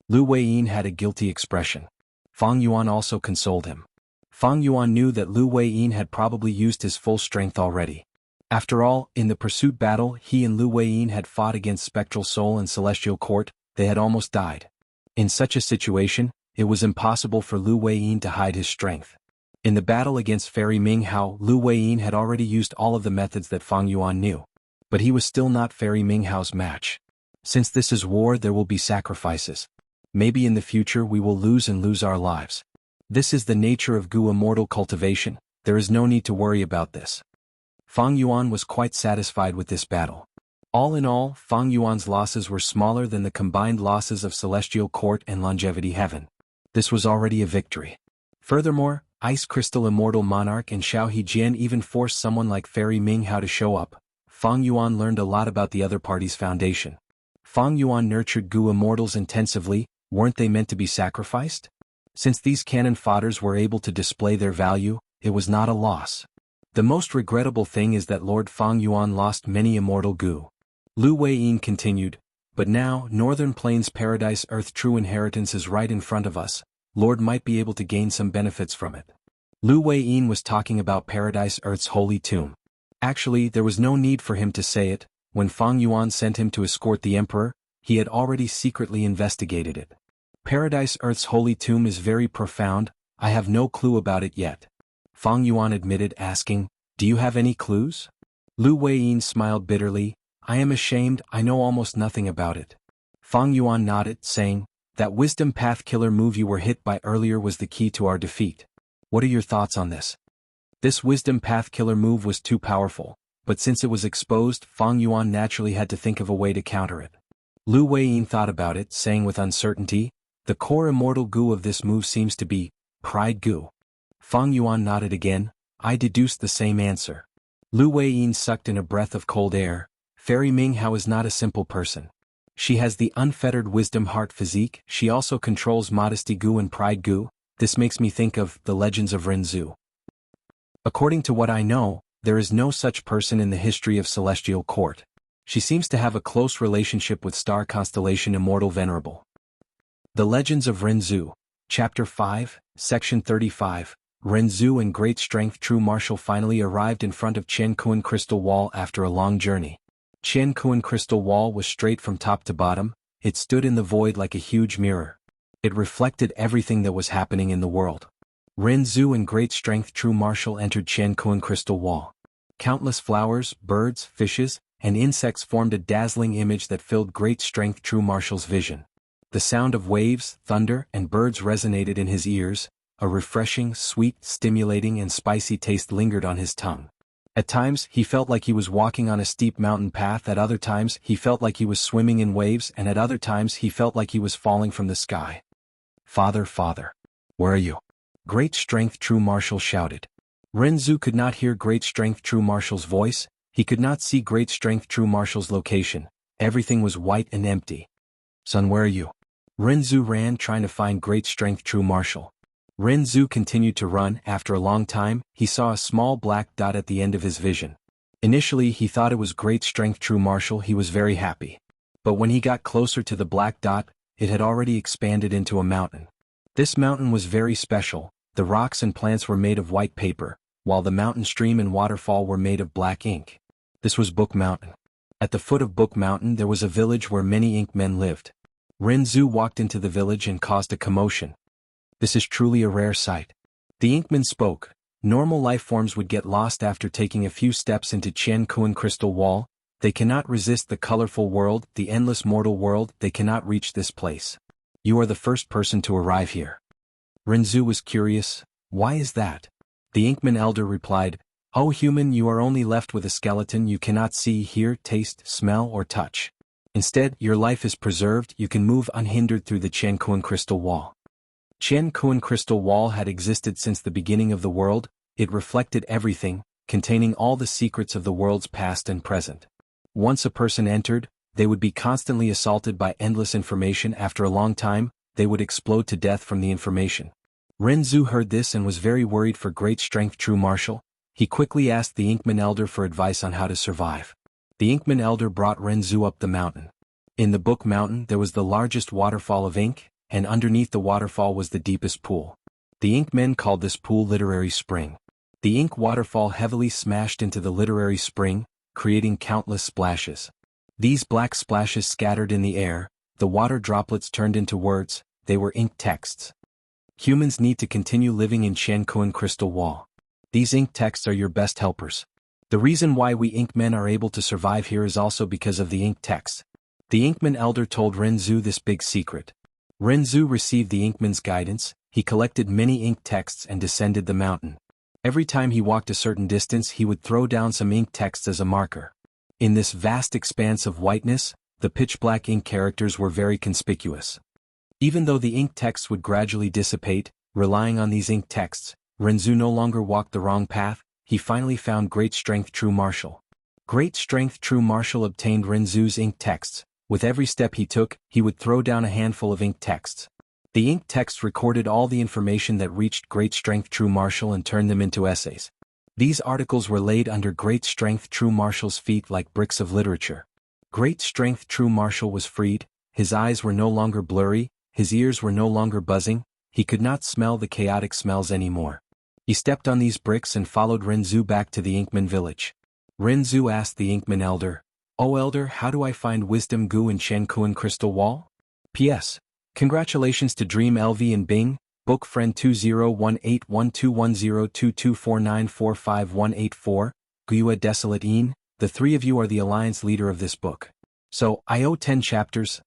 Lu Weiyin had a guilty expression. Fang Yuan also consoled him. Fang Yuan knew that Lu Weiyin had probably used his full strength already. After all, in the pursuit battle he and Lu Weiyin had fought against Spectral Soul and Celestial Court, they had almost died. In such a situation, it was impossible for Lu Weiyin to hide his strength. In the battle against Fairy Minghao, Lu Weiyin had already used all of the methods that Fang Yuan knew. But he was still not Fairy Minghao's match. Since this is war, there will be sacrifices. Maybe in the future we will lose our lives. This is the nature of Gu immortal cultivation, there is no need to worry about this. Fang Yuan was quite satisfied with this battle. All in all, Fang Yuan's losses were smaller than the combined losses of Celestial Court and Longevity Heaven. This was already a victory. Furthermore, Ice Crystal Immortal Monarch and Xiao Hejian even forced someone like Fairy Minghao to show up. Fang Yuan learned a lot about the other party's foundation. Fang Yuan nurtured Gu immortals intensively, weren't they meant to be sacrificed? Since these cannon fodders were able to display their value, it was not a loss. The most regrettable thing is that Lord Fang Yuan lost many immortal Gu. Lu Weiyin continued, but now, Northern Plains Paradise Earth true inheritance is right in front of us, Lord might be able to gain some benefits from it. Lu Weiyin was talking about Paradise Earth's holy tomb. Actually, there was no need for him to say it, when Fang Yuan sent him to escort the Emperor, he had already secretly investigated it. Paradise Earth's holy tomb is very profound, I have no clue about it yet. Fang Yuan admitted, asking, do you have any clues? Lu Weiyin smiled bitterly, I am ashamed, I know almost nothing about it. Fang Yuan nodded, saying, that wisdom path killer move you were hit by earlier was the key to our defeat. What are your thoughts on this? This wisdom path killer move was too powerful, but since it was exposed, Fang Yuan naturally had to think of a way to counter it. Lu Weiyin thought about it, saying with uncertainty, the core immortal Gu of this move seems to be Pride Gu. Fang Yuan nodded again, I deduced the same answer. Lu Weiyin sucked in a breath of cold air. Fairy Minghao is not a simple person. She has the unfettered wisdom heart physique, she also controls Modesty Gu and Pride Gu, this makes me think of the legends of Renzu. According to what I know, there is no such person in the history of Celestial Court. She seems to have a close relationship with star constellation Immortal Venerable. The Legends of Renzu, Chapter 5, Section 35, Renzu and Great Strength True Martial finally arrived in front of Chen Kuan Crystal Wall after a long journey. Chen Kuan Crystal Wall was straight from top to bottom, it stood in the void like a huge mirror. It reflected everything that was happening in the world. Renzu and Great Strength True Martial entered Chen Kuan Crystal Wall. Countless flowers, birds, fishes, and insects formed a dazzling image that filled Great Strength True Martial's vision. The sound of waves, thunder, and birds resonated in his ears, a refreshing, sweet, stimulating and spicy taste lingered on his tongue. At times, he felt like he was walking on a steep mountain path, at other times, he felt like he was swimming in waves, and at other times he felt like he was falling from the sky. Father, Father, where are you? Great Strength True Martial shouted. Renzu could not hear Great Strength True Martial's voice, he could not see Great Strength True Martial's location, everything was white and empty. Son, where are you? Renzu ran trying to find Great Strength True Martial. Renzu continued to run, after a long time, he saw a small black dot at the end of his vision. Initially he thought it was Great Strength True Martial, he was very happy. But when he got closer to the black dot, it had already expanded into a mountain. This mountain was very special, the rocks and plants were made of white paper, while the mountain stream and waterfall were made of black ink. This was Book Mountain. At the foot of Book Mountain there was a village where many ink men lived. Renzu walked into the village and caused a commotion. This is truly a rare sight. The Inkman spoke. Normal life forms would get lost after taking a few steps into Chen Kuan Crystal Wall. They cannot resist the colorful world, the endless mortal world, they cannot reach this place. You are the first person to arrive here. Renzu was curious, why is that? The Inkman elder replied, Oh human, you are only left with a skeleton you cannot see, hear, taste, smell or touch. Instead, your life is preserved, you can move unhindered through the Chen Kuan Crystal Wall. Chen Kuan Crystal Wall had existed since the beginning of the world, it reflected everything, containing all the secrets of the world's past and present. Once a person entered, they would be constantly assaulted by endless information. After a long time, they would explode to death from the information. Renzu heard this and was very worried for Great Strength True Martial. He quickly asked the Inkman elder for advice on how to survive. The Inkman elder brought Renzu up the mountain. In the Book Mountain there was the largest waterfall of ink, and underneath the waterfall was the deepest pool. The Inkmen called this pool Literary Spring. The ink waterfall heavily smashed into the literary spring, creating countless splashes. These black splashes scattered in the air, the water droplets turned into words, they were ink texts. Humans need to continue living in Qiankuan Crystal Wall. These ink texts are your best helpers. The reason why we Inkmen are able to survive here is also because of the ink texts. The Inkman elder told Renzu this big secret. Renzu received the Inkman's guidance, he collected many ink texts and descended the mountain. Every time he walked a certain distance he would throw down some ink texts as a marker. In this vast expanse of whiteness, the pitch-black ink characters were very conspicuous. Even though the ink texts would gradually dissipate, relying on these ink texts, Renzu no longer walked the wrong path, he finally found Great Strength True Martial. Great Strength True Martial obtained Renzu's ink texts. With every step he took, he would throw down a handful of ink texts. The ink texts recorded all the information that reached Great Strength True Martial and turned them into essays. These articles were laid under Great Strength True Martial's feet like bricks of literature. Great Strength True Martial was freed, his eyes were no longer blurry, his ears were no longer buzzing, he could not smell the chaotic smells anymore. He stepped on these bricks and followed Renzu back to the Inkman village. Renzu asked the Inkman elder, "Oh elder, how do I find wisdom goo in Qiankuan Crystal Wall?" P.S. Congratulations to Dream LV and Bing, book friend 201812102249458184, Gua Desolate Een, the three of you are the alliance leader of this book. So, I owe 10 chapters,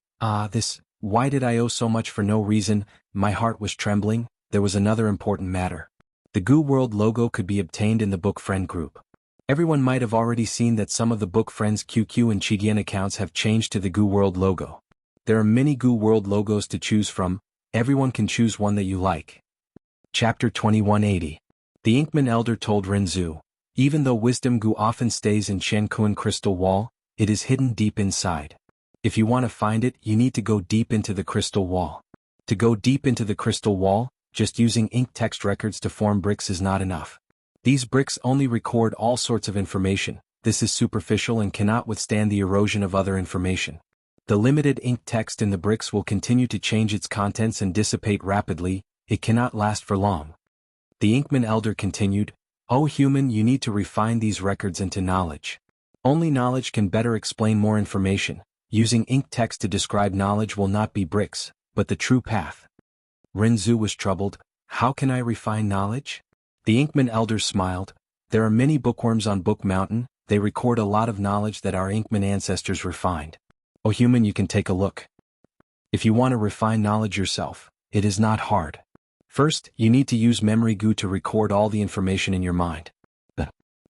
why did I owe so much for no reason? My heart was trembling. There was another important matter. The Goo World logo could be obtained in the book friend group. Everyone might have already seen that some of the book friends QQ and Chidian accounts have changed to the Goo World logo. There are many Goo World logos to choose from, everyone can choose one that you like. Chapter 2180. The Inkman elder told Renzu, even though wisdom goo often stays in Qiankuan Crystal Wall, it is hidden deep inside. If you want to find it, you need to go deep into the crystal wall. To go deep into the crystal wall, just using ink text records to form bricks is not enough. These bricks only record all sorts of information, this is superficial and cannot withstand the erosion of other information. The limited ink text in the bricks will continue to change its contents and dissipate rapidly, it cannot last for long. The Inkman elder continued, "O human, you need to refine these records into knowledge. Only knowledge can better explain more information. Using ink text to describe knowledge will not be bricks, but the true path." Renzu was troubled, how can I refine knowledge? The Inkman elder smiled, there are many bookworms on Book Mountain, they record a lot of knowledge that our Inkman ancestors refined. O human, you can take a look. If you want to refine knowledge yourself, it is not hard. First, you need to use memory goo to record all the information in your mind.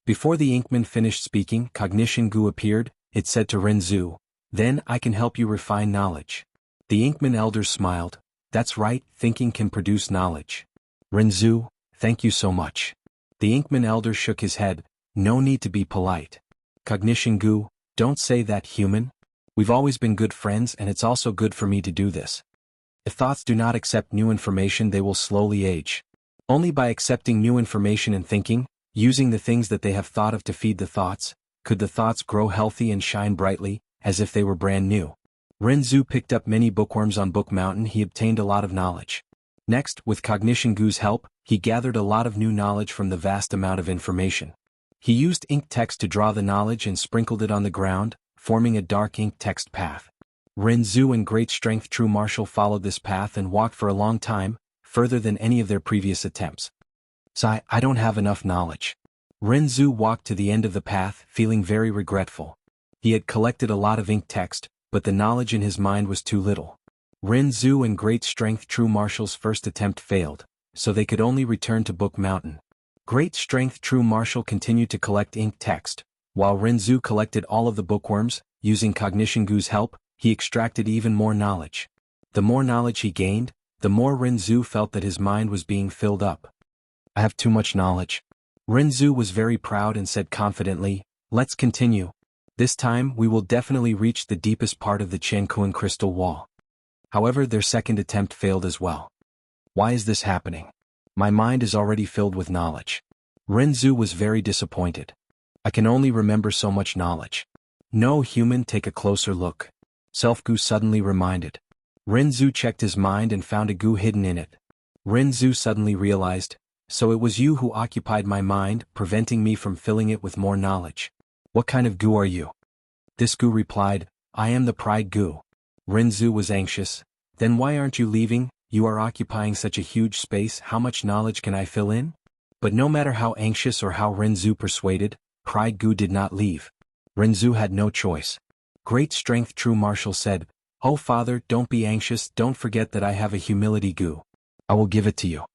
Before the Inkman finished speaking, cognition goo appeared, it said to Renzu, "Then I can help you refine knowledge." The Inkman elder smiled, "That's right, thinking can produce knowledge." Renzu, "Thank you so much." The Inkman elder shook his head, "No need to be polite. Cognition goo, don't say that, human. We've always been good friends and it's also good for me to do this. If thoughts do not accept new information, they will slowly age. Only by accepting new information and thinking, using the things that they have thought of to feed the thoughts, could the thoughts grow healthy and shine brightly, as if they were brand new." Renzu picked up many bookworms on Book Mountain, he obtained a lot of knowledge. Next, with Cognition Goo's help, he gathered a lot of new knowledge from the vast amount of information. He used ink text to draw the knowledge and sprinkled it on the ground, forming a dark ink text path. Renzu and Great Strength True Martial followed this path and walked for a long time, further than any of their previous attempts. "Sigh, I don't have enough knowledge." Renzu walked to the end of the path, feeling very regretful. He had collected a lot of ink text, but the knowledge in his mind was too little. Renzu and Great Strength True Martial's first attempt failed, so they could only return to Book Mountain. Great Strength True Martial continued to collect ink text, while Renzu collected all of the bookworms. Using Cognition Goo's help, he extracted even more knowledge. The more knowledge he gained, the more Renzu felt that his mind was being filled up. "I have too much knowledge." Renzu was very proud and said confidently, "Let's continue. This time we will definitely reach the deepest part of the Qiankuan Crystal Wall." However, their second attempt failed as well. "Why is this happening? My mind is already filled with knowledge." Renzu was very disappointed. "I can only remember so much knowledge. No human, take a closer look. Self-Gu suddenly reminded. Renzu checked his mind and found a Gu hidden in it. Renzu suddenly realized, so it was you who occupied my mind, preventing me from filling it with more knowledge. What kind of Gu are you? This Gu replied, I am the Pride Gu. Renzu was anxious. Then why aren't you leaving? You are occupying such a huge space, how much knowledge can I fill in? But no matter how anxious or how Renzu persuaded, Pride Gu did not leave. Renzu had no choice. Great strength true martial said, Oh father, don't be anxious, don't forget that I have a humility Gu. I will give it to you.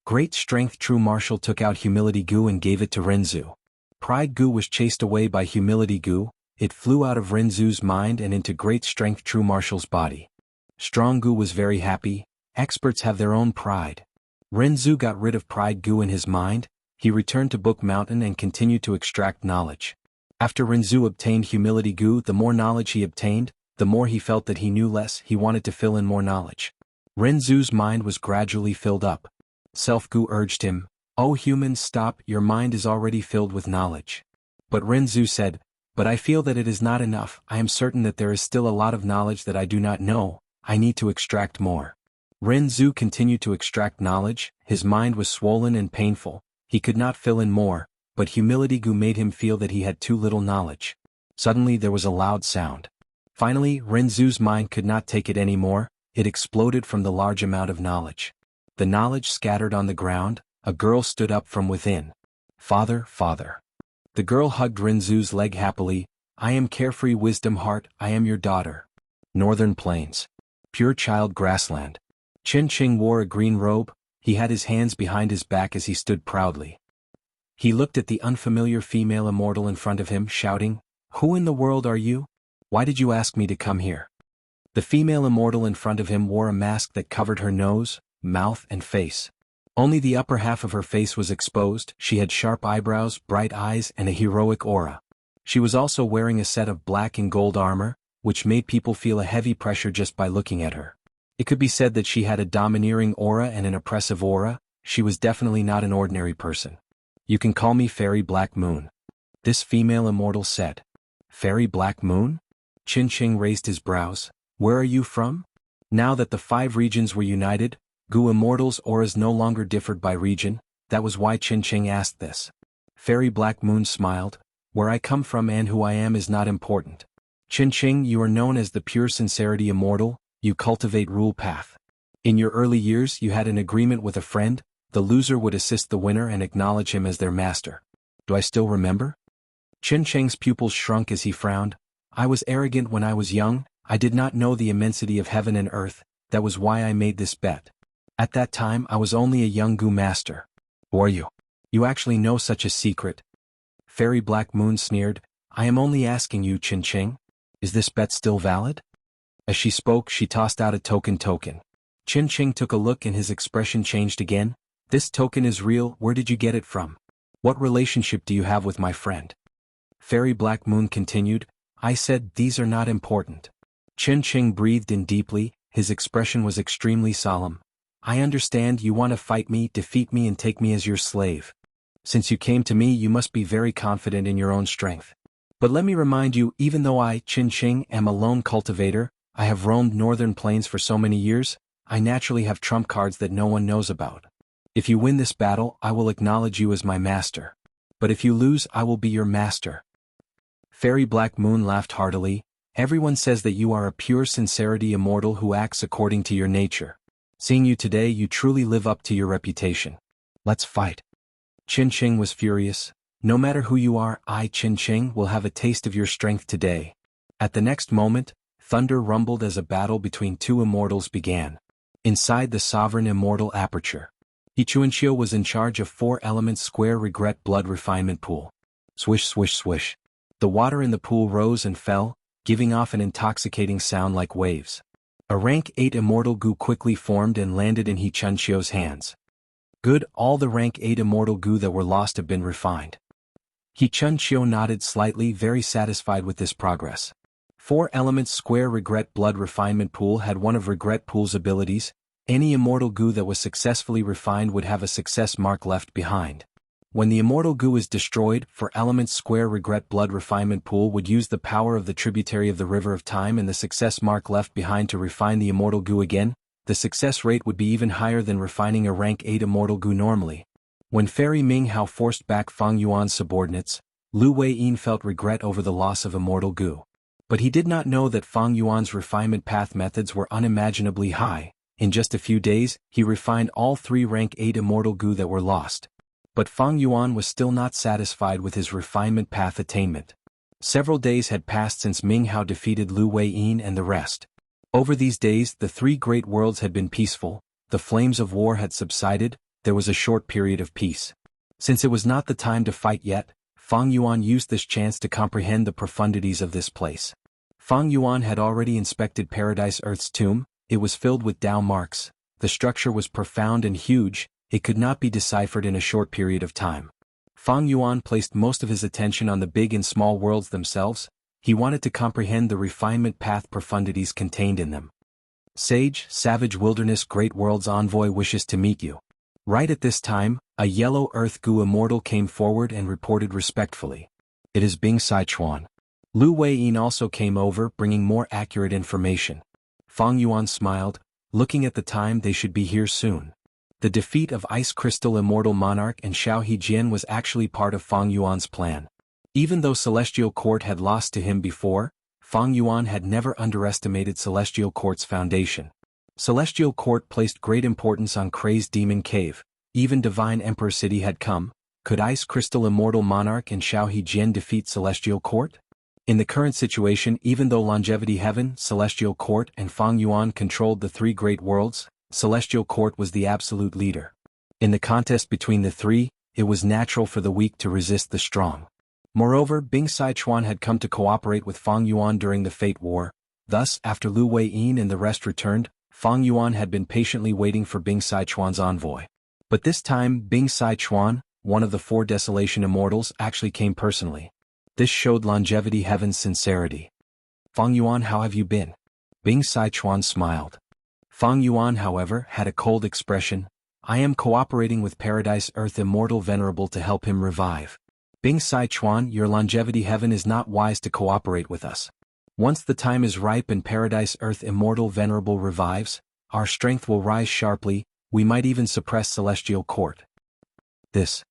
Great strength true martial took out humility Gu and gave it to Renzu. Pride Gu was chased away by humility Gu, it flew out of Renzu's mind and into great strength true martial's body. Strong Gu was very happy, experts have their own pride. Renzu got rid of Pride Gu in his mind, he returned to Book Mountain and continued to extract knowledge. After Renzu obtained humility Gu, the more knowledge he obtained, the more he felt that he knew less, he wanted to fill in more knowledge. Renzu's mind was gradually filled up. Self-Gu urged him, Oh humans, stop, your mind is already filled with knowledge. But Renzu said, But I feel that it is not enough, I am certain that there is still a lot of knowledge that I do not know, I need to extract more. Renzu continued to extract knowledge, his mind was swollen and painful, he could not fill in more, but humility Gu made him feel that he had too little knowledge. Suddenly there was a loud sound. Finally, Renzu's mind could not take it anymore, it exploded from the large amount of knowledge. The knowledge scattered on the ground, a girl stood up from within. Father, father. The girl hugged Renzu's leg happily, I am carefree wisdom heart, I am your daughter. Northern Plains. Pure child grassland. Qin Qing wore a green robe, he had his hands behind his back as he stood proudly. He looked at the unfamiliar female immortal in front of him, shouting, Who in the world are you? Why did you ask me to come here? The female immortal in front of him wore a mask that covered her nose, mouth and face. Only the upper half of her face was exposed, she had sharp eyebrows, bright eyes and a heroic aura. She was also wearing a set of black and gold armor, which made people feel a heavy pressure just by looking at her. It could be said that she had a domineering aura and an oppressive aura, she was definitely not an ordinary person. You can call me Fairy Black Moon. This female immortal said. Fairy Black Moon? Qin Qing raised his brows. Where are you from? Now that the 5 regions were united, Gu Immortal's auras no longer differed by region, that was why Qin Qing asked this. Fairy Black Moon smiled. Where I come from and who I am is not important. Qin Qing, you are known as the Pure Sincerity Immortal, you cultivate rule path. In your early years you had an agreement with a friend, the loser would assist the winner and acknowledge him as their master. Do I still remember? Qin Qing's pupils shrunk as he frowned. I was arrogant when I was young, I did not know the immensity of heaven and earth, that was why I made this bet. At that time I was only a young Gu master. Who are you? You actually know such a secret? Fairy Black Moon sneered, I am only asking you, Qin Qing. Is this bet still valid? As she spoke she tossed out a token. Qin Qing took a look and his expression changed again. This token is real, where did you get it from? What relationship do you have with my friend? Fairy Black Moon continued, I said these are not important. Qin Qing breathed in deeply, his expression was extremely solemn. I understand you want to fight me, defeat me and take me as your slave. Since you came to me you must be very confident in your own strength. But let me remind you, even though I, Qin Qing, am a lone cultivator, I have roamed Northern Plains for so many years, I naturally have trump cards that no one knows about. If you win this battle, I will acknowledge you as my master. But if you lose, I will be your master. Fairy Black Moon laughed heartily. Everyone says that you are a pure sincerity immortal who acts according to your nature. Seeing you today, you truly live up to your reputation. Let's fight. Qin Qing was furious. No matter who you are, I, Qin Qing, will have a taste of your strength today. At the next moment, thunder rumbled as a battle between 2 immortals began. Inside the sovereign immortal aperture, Ichuanqiu was in charge of 4 elements square regret blood refinement pool. Swish swish swish. The water in the pool rose and fell, giving off an intoxicating sound like waves. A rank 8 immortal Gu quickly formed and landed in Ichuanqiu's hands. Good, all the rank 8 immortal Gu that were lost have been refined. Ichuanqiu nodded slightly, very satisfied with this progress. 4 elements square regret blood refinement pool had one of regret pool's abilities. Any immortal Gu that was successfully refined would have a success mark left behind. When the immortal goo is destroyed, for elements square regret blood refinement pool would use the power of the tributary of the river of time and the success mark left behind to refine the immortal goo again. The success rate would be even higher than refining a rank 8 immortal goo normally. When Fairy Ming Hao forced back Fang Yuan's subordinates, Lu Weiyin felt regret over the loss of immortal goo. But he did not know that Fang Yuan's refinement path methods were unimaginably high. In just a few days, he refined all 3 rank 8 immortal goo that were lost. But Fang Yuan was still not satisfied with his refinement path attainment. Several days had passed since Ming Hao defeated Lu Weiyin and the rest. Over these days, the 3 great worlds had been peaceful, the flames of war had subsided, there was a short period of peace. Since it was not the time to fight yet, Fang Yuan used this chance to comprehend the profundities of this place. Fang Yuan had already inspected Paradise Earth's tomb. It was filled with Dao marks, the structure was profound and huge, it could not be deciphered in a short period of time. Fang Yuan placed most of his attention on the big and small worlds themselves. He wanted to comprehend the refinement path profundities contained in them. Sage, Savage Wilderness Great World's envoy wishes to meet you. Right at this time, a yellow earth goo immortal came forward and reported respectfully. It is Bing Sichuan. Lu Weiyin also came over, bringing more accurate information. Fang Yuan smiled, looking at the time they should be here soon. The defeat of Ice Crystal Immortal Monarch and Xiao Hejian was actually part of Fang Yuan's plan. Even though Celestial Court had lost to him before, Fang Yuan had never underestimated Celestial Court's foundation. Celestial Court placed great importance on Crazed Demon Cave. Even Divine Emperor City had come. Could Ice Crystal Immortal Monarch and Xiao Hejian defeat Celestial Court? In the current situation, even though Longevity Heaven, Celestial Court and Fang Yuan controlled the 3 great worlds, Celestial Court was the absolute leader. In the contest between the 3, it was natural for the weak to resist the strong. Moreover, Bing Sichuan had come to cooperate with Fang Yuan during the Fate War. Thus, after Lu Weiyin and the rest returned, Fang Yuan had been patiently waiting for Bing Sichuan's envoy. But this time, Bing Sichuan, one of the 4 Desolation Immortals, actually came personally. This showed Longevity Heaven's sincerity. Fang Yuan, how have you been? Bing Sichuan smiled. Fang Yuan, however, had a cold expression. I am cooperating with Paradise Earth Immortal Venerable to help him revive. Bing Sichuan, your Longevity Heaven is not wise to cooperate with us. Once the time is ripe and Paradise Earth Immortal Venerable revives, our strength will rise sharply, we might even suppress Celestial Court. This.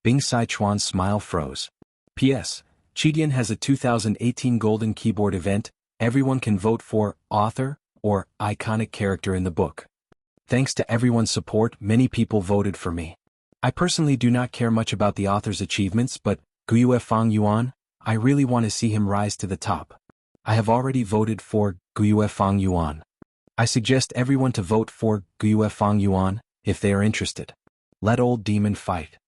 Bing Sichuan's smile froze. P.S. Chidian has a 2018 Golden Keyboard event, everyone can vote for author or iconic character in the book. Thanks to everyone's support, many people voted for me. I personally do not care much about the author's achievements, but Guyue Fang Yuan, I really want to see him rise to the top. I have already voted for Guyue Fang Yuan. I suggest everyone to vote for Guyue Fang Yuan, if they are interested. Let Old Demon fight.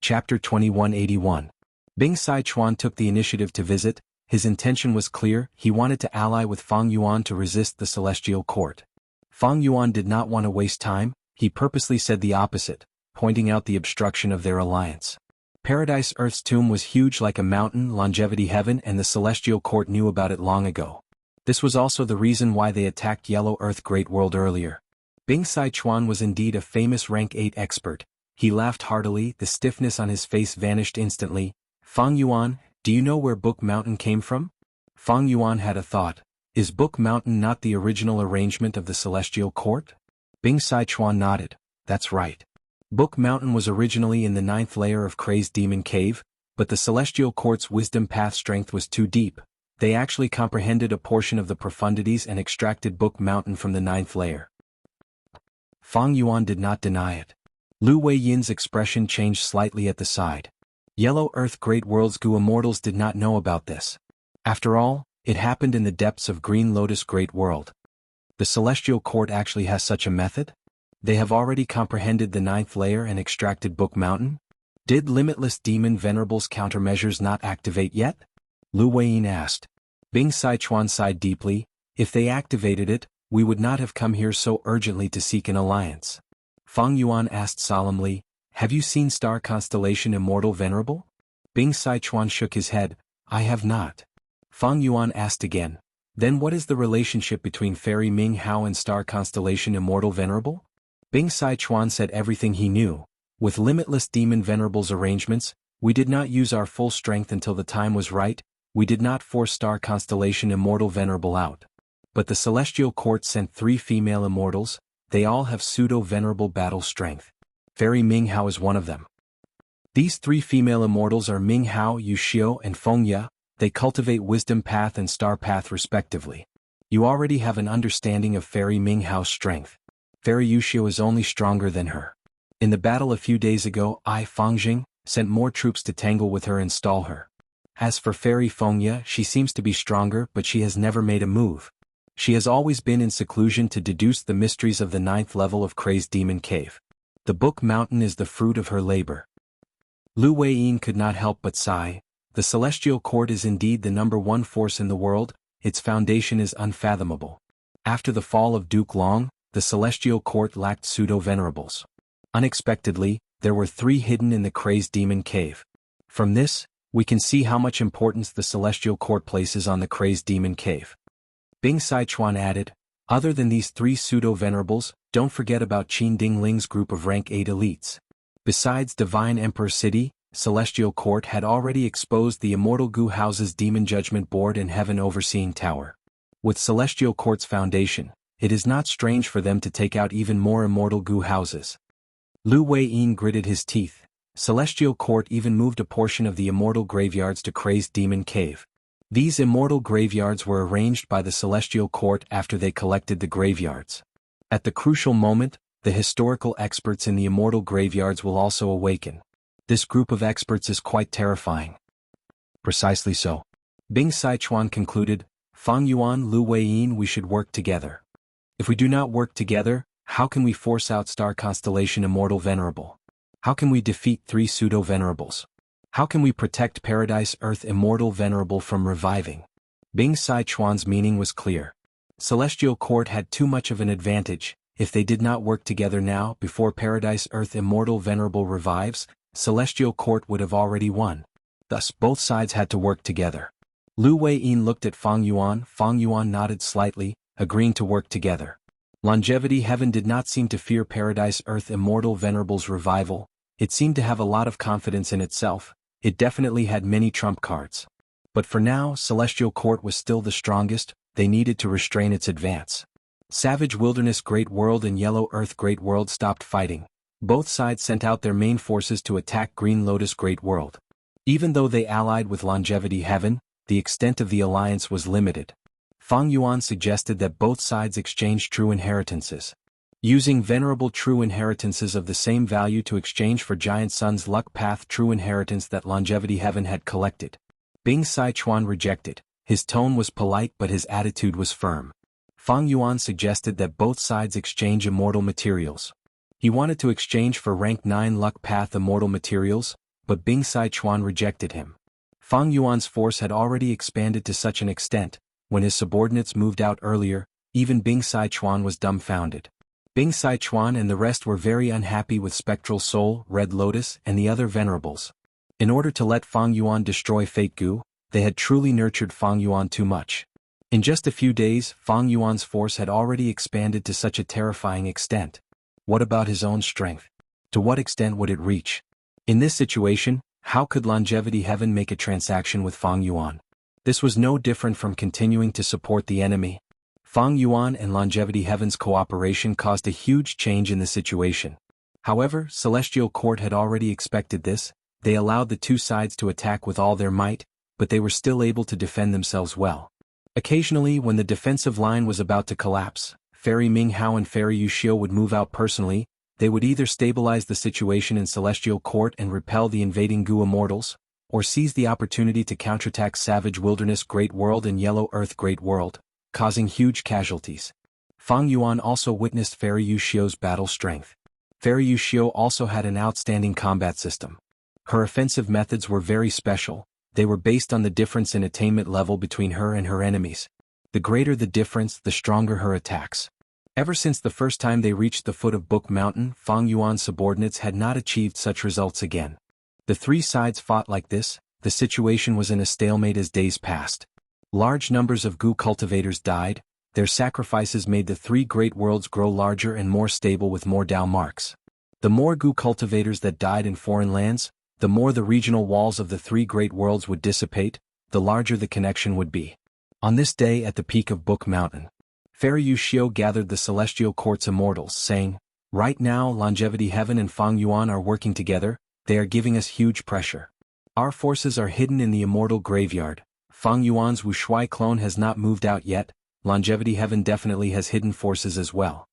Chapter 2181. Bing Sichuan took the initiative to visit. His intention was clear, he wanted to ally with Fang Yuan to resist the Celestial Court. Fang Yuan did not want to waste time, he purposely said the opposite, pointing out the obstruction of their alliance. Paradise Earth's tomb was huge like a mountain, Longevity Heaven and the Celestial Court knew about it long ago. This was also the reason why they attacked Yellow Earth Great World earlier. Bing Sichuan was indeed a famous rank 8 expert. He laughed heartily, the stiffness on his face vanished instantly. Fang Yuan, do you know where Book Mountain came from? Fang Yuan had a thought. Is Book Mountain not the original arrangement of the Celestial Court? Bing Sichuan nodded. That's right. Book Mountain was originally in the 9th layer of Crazed Demon Cave, but the Celestial Court's wisdom path strength was too deep. They actually comprehended a portion of the profundities and extracted Book Mountain from the 9th layer. Fang Yuan did not deny it. Lu Weiyin's expression changed slightly at the side. Yellow Earth Great World's Gu Immortals did not know about this. After all, it happened in the depths of Green Lotus Great World. The Celestial Court actually has such a method? They have already comprehended the 9th layer and extracted Book Mountain? Did Limitless Demon Venerable's countermeasures not activate yet? Lu Weiyin asked. Bing Sichuan sighed deeply. If they activated it, we would not have come here so urgently to seek an alliance. Fang Yuan asked solemnly, have you seen Star Constellation Immortal Venerable? Bing Sichuan shook his head, I have not. Fang Yuan asked again, then what is the relationship between Fairy Ming Hao and Star Constellation Immortal Venerable? Bing Sichuan said everything he knew. With limitless demon venerables arrangements, we did not use our full strength until the time was right, we did not force star constellation immortal venerable out. But the celestial court sent 3 female immortals, they all have pseudo-venerable battle strength. Fairy Ming Hao is one of them. These 3 female immortals are Ming Hao, Yu Xiu and Feng Ye, they cultivate wisdom path and star path respectively. You already have an understanding of Fairy Ming Hao's strength. Fairy Yu Xiu is only stronger than her. In the battle a few days ago, Fangjing sent more troops to tangle with her and stall her. As for Fairy Feng Ye, she seems to be stronger but she has never made a move. She has always been in seclusion to deduce the mysteries of the 9th level of Crazed Demon Cave. The Book Mountain is the fruit of her labor. Lu Weiyin could not help but sigh. The Celestial Court is indeed the #1 force in the world, its foundation is unfathomable. After the fall of Duke Long, the Celestial Court lacked pseudo-venerables. Unexpectedly, there were 3 hidden in the Crazed Demon Cave. From this, we can see how much importance the Celestial Court places on the Crazed Demon Cave. Bing Sichuan added, other than these 3 pseudo-venerables, don't forget about Qin Dingling's group of rank 8 elites. Besides Divine Emperor City, Celestial Court had already exposed the Immortal Gu House's Demon Judgment Board and Heaven Overseeing Tower. With Celestial Court's foundation, it is not strange for them to take out even more Immortal Gu Houses. Lu Weiyin gritted his teeth. Celestial Court even moved a portion of the Immortal Graveyards to Crazed Demon Cave. These Immortal Graveyards were arranged by the Celestial Court after they collected the graveyards. At the crucial moment, the historical experts in the Immortal Graveyards will also awaken. This group of experts is quite terrifying. Precisely so. Bing Sichuan concluded, Fang Yuan, Lu Weiyin, we should work together. If we do not work together, how can we force out Star Constellation Immortal Venerable? How can we defeat 3 pseudo-venerables? How can we protect Paradise Earth Immortal Venerable from reviving? Bing Sichuan's meaning was clear. Celestial Court had too much of an advantage. If they did not work together now, before Paradise Earth Immortal Venerable revives, Celestial Court would have already won. Thus both sides had to work together. Lu Weiyin looked at Fang Yuan nodded slightly, agreeing to work together. Longevity Heaven did not seem to fear Paradise Earth Immortal Venerable's revival, it seemed to have a lot of confidence in itself, it definitely had many trump cards. But for now, Celestial Court was still the strongest, they needed to restrain its advance. Savage Wilderness Great World and Yellow Earth Great World stopped fighting. Both sides sent out their main forces to attack Green Lotus Great World. Even though they allied with Longevity Heaven, the extent of the alliance was limited. Fang Yuan suggested that both sides exchange true inheritances. Using venerable true inheritances of the same value to exchange for Giant Sun's Luck Path true inheritance that Longevity Heaven had collected. Bing Sichuan rejected. His tone was polite but his attitude was firm. Fang Yuan suggested that both sides exchange immortal materials. He wanted to exchange for rank 9 Luck Path immortal materials, but Bing Sichuan rejected him. Fang Yuan's force had already expanded to such an extent. When his subordinates moved out earlier, even Bing Sichuan was dumbfounded. Bing Sichuan and the rest were very unhappy with Spectral Soul, Red Lotus, and the other venerables. In order to let Fang Yuan destroy Fate Gu, they had truly nurtured Fang Yuan too much. In just a few days, Fang Yuan's force had already expanded to such a terrifying extent. What about his own strength? To what extent would it reach? In this situation, how could Longevity Heaven make a transaction with Fang Yuan? This was no different from continuing to support the enemy. Fang Yuan and Longevity Heaven's cooperation caused a huge change in the situation. However, Celestial Court had already expected this, they allowed the 2 sides to attack with all their might, but they were still able to defend themselves well. Occasionally, when the defensive line was about to collapse, Fairy Ming Hao and Fairy Yu Xiu would move out personally, they would either stabilize the situation in Celestial Court and repel the invading Gu Immortals, or seize the opportunity to counterattack Savage Wilderness Great World and Yellow Earth Great World, causing huge casualties. Fang Yuan also witnessed Fairy Yu Xiu's battle strength. Fairy Yu Xiu also had an outstanding combat system. Her offensive methods were very special, they were based on the difference in attainment level between her and her enemies. The greater the difference, the stronger her attacks. Ever since the first time they reached the foot of Book Mountain, Fang Yuan's subordinates had not achieved such results again. The 3 sides fought like this, the situation was in a stalemate as days passed. Large numbers of Gu cultivators died, their sacrifices made the 3 great worlds grow larger and more stable with more Dao marks. The more Gu cultivators that died in foreign lands, the more the regional walls of the three great worlds would dissipate, the larger the connection would be. On this day at the peak of Book Mountain, Fairy Yuxio gathered the celestial court's immortals, saying, "Right now Longevity Heaven and Fang Yuan are working together, they are giving us huge pressure. Our forces are hidden in the immortal graveyard. Fang Yuan's Wuxia clone has not moved out yet, Longevity Heaven definitely has hidden forces as well.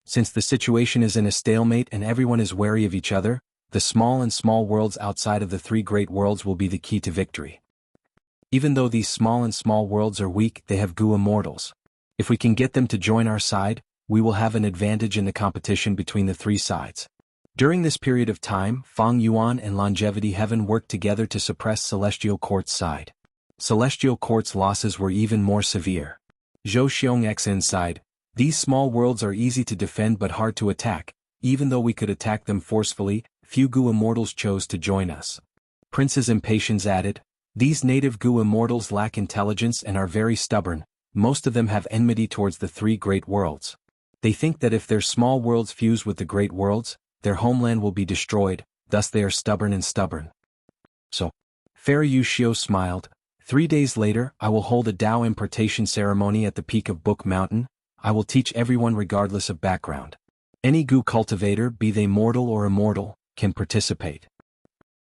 Since the situation is in a stalemate and everyone is wary of each other, the small worlds outside of the three great worlds will be the key to victory. Even though these small worlds are weak, they have Gu immortals. If we can get them to join our side, we will have an advantage in the competition between the three sides." During this period of time, Fang Yuan and Longevity Heaven worked together to suppress Celestial Court's side. Celestial Court's losses were even more severe. Zhou Xiong's inside, "These small worlds are easy to defend but hard to attack. Even though we could attack them forcefully, few Gu immortals chose to join us." Prince's Impatience added, "These native Gu immortals lack intelligence and are very stubborn. Most of them have enmity towards the three great worlds. They think that if their small worlds fuse with the great worlds, their homeland will be destroyed, thus they are stubborn. So, Fairy Yuxio smiled. 3 days later, I will hold a Dao impartation ceremony at the peak of Book Mountain. I will teach everyone regardless of background. Any Gu cultivator, be they mortal or immortal, can participate."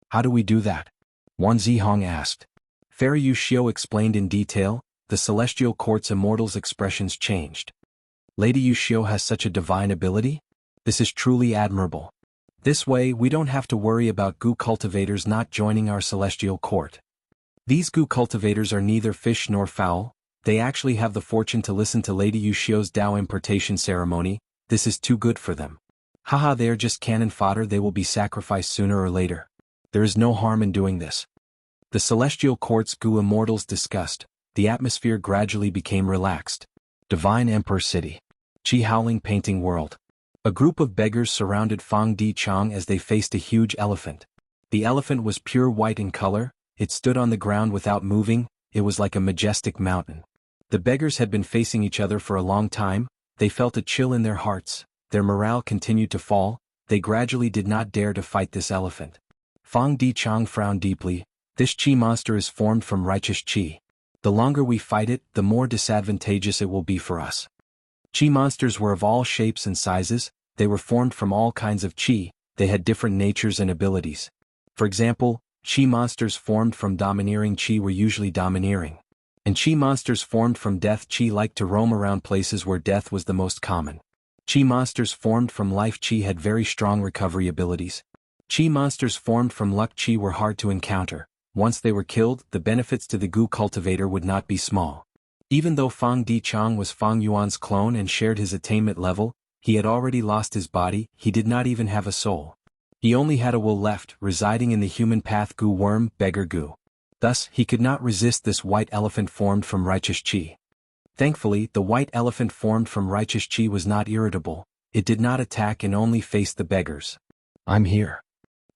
"How do we do that?" Wan Zihong asked. Fairy Yuxio explained in detail. The Celestial Court's immortals' expressions changed. "Lady Yuxio has such a divine ability? This is truly admirable. This way we don't have to worry about Gu cultivators not joining our Celestial Court. These Gu cultivators are neither fish nor fowl, they actually have the fortune to listen to Lady Yuxio's Dao impartation ceremony. This is too good for them. Haha, they are just cannon fodder, they will be sacrificed sooner or later. There is no harm in doing this." The Celestial Court's Gu immortals discussed. The atmosphere gradually became relaxed. Divine Emperor City. Qi Howling Painting World. A group of beggars surrounded Fang Dichang as they faced a huge elephant. The elephant was pure white in color, it stood on the ground without moving, it was like a majestic mountain. The beggars had been facing each other for a long time, they felt a chill in their hearts, their morale continued to fall, they gradually did not dare to fight this elephant. Fang Dichang frowned deeply. "This Qi monster is formed from righteous Qi. The longer we fight it, the more disadvantageous it will be for us." Qi monsters were of all shapes and sizes, they were formed from all kinds of Qi, they had different natures and abilities. For example, Qi monsters formed from domineering Qi were usually domineering. And Qi monsters formed from death Qi liked to roam around places where death was the most common. Qi monsters formed from life Qi had very strong recovery abilities. Qi monsters formed from luck Qi were hard to encounter. Once they were killed, the benefits to the Gu cultivator would not be small. Even though Fang Dichang was Fang Yuan's clone and shared his attainment level, he had already lost his body, he did not even have a soul. He only had a will left, residing in the human path Gu worm, beggar Gu. Thus, he could not resist this white elephant formed from righteous Qi. Thankfully, the white elephant formed from righteous Qi was not irritable, it did not attack and only faced the beggars. "I'm here."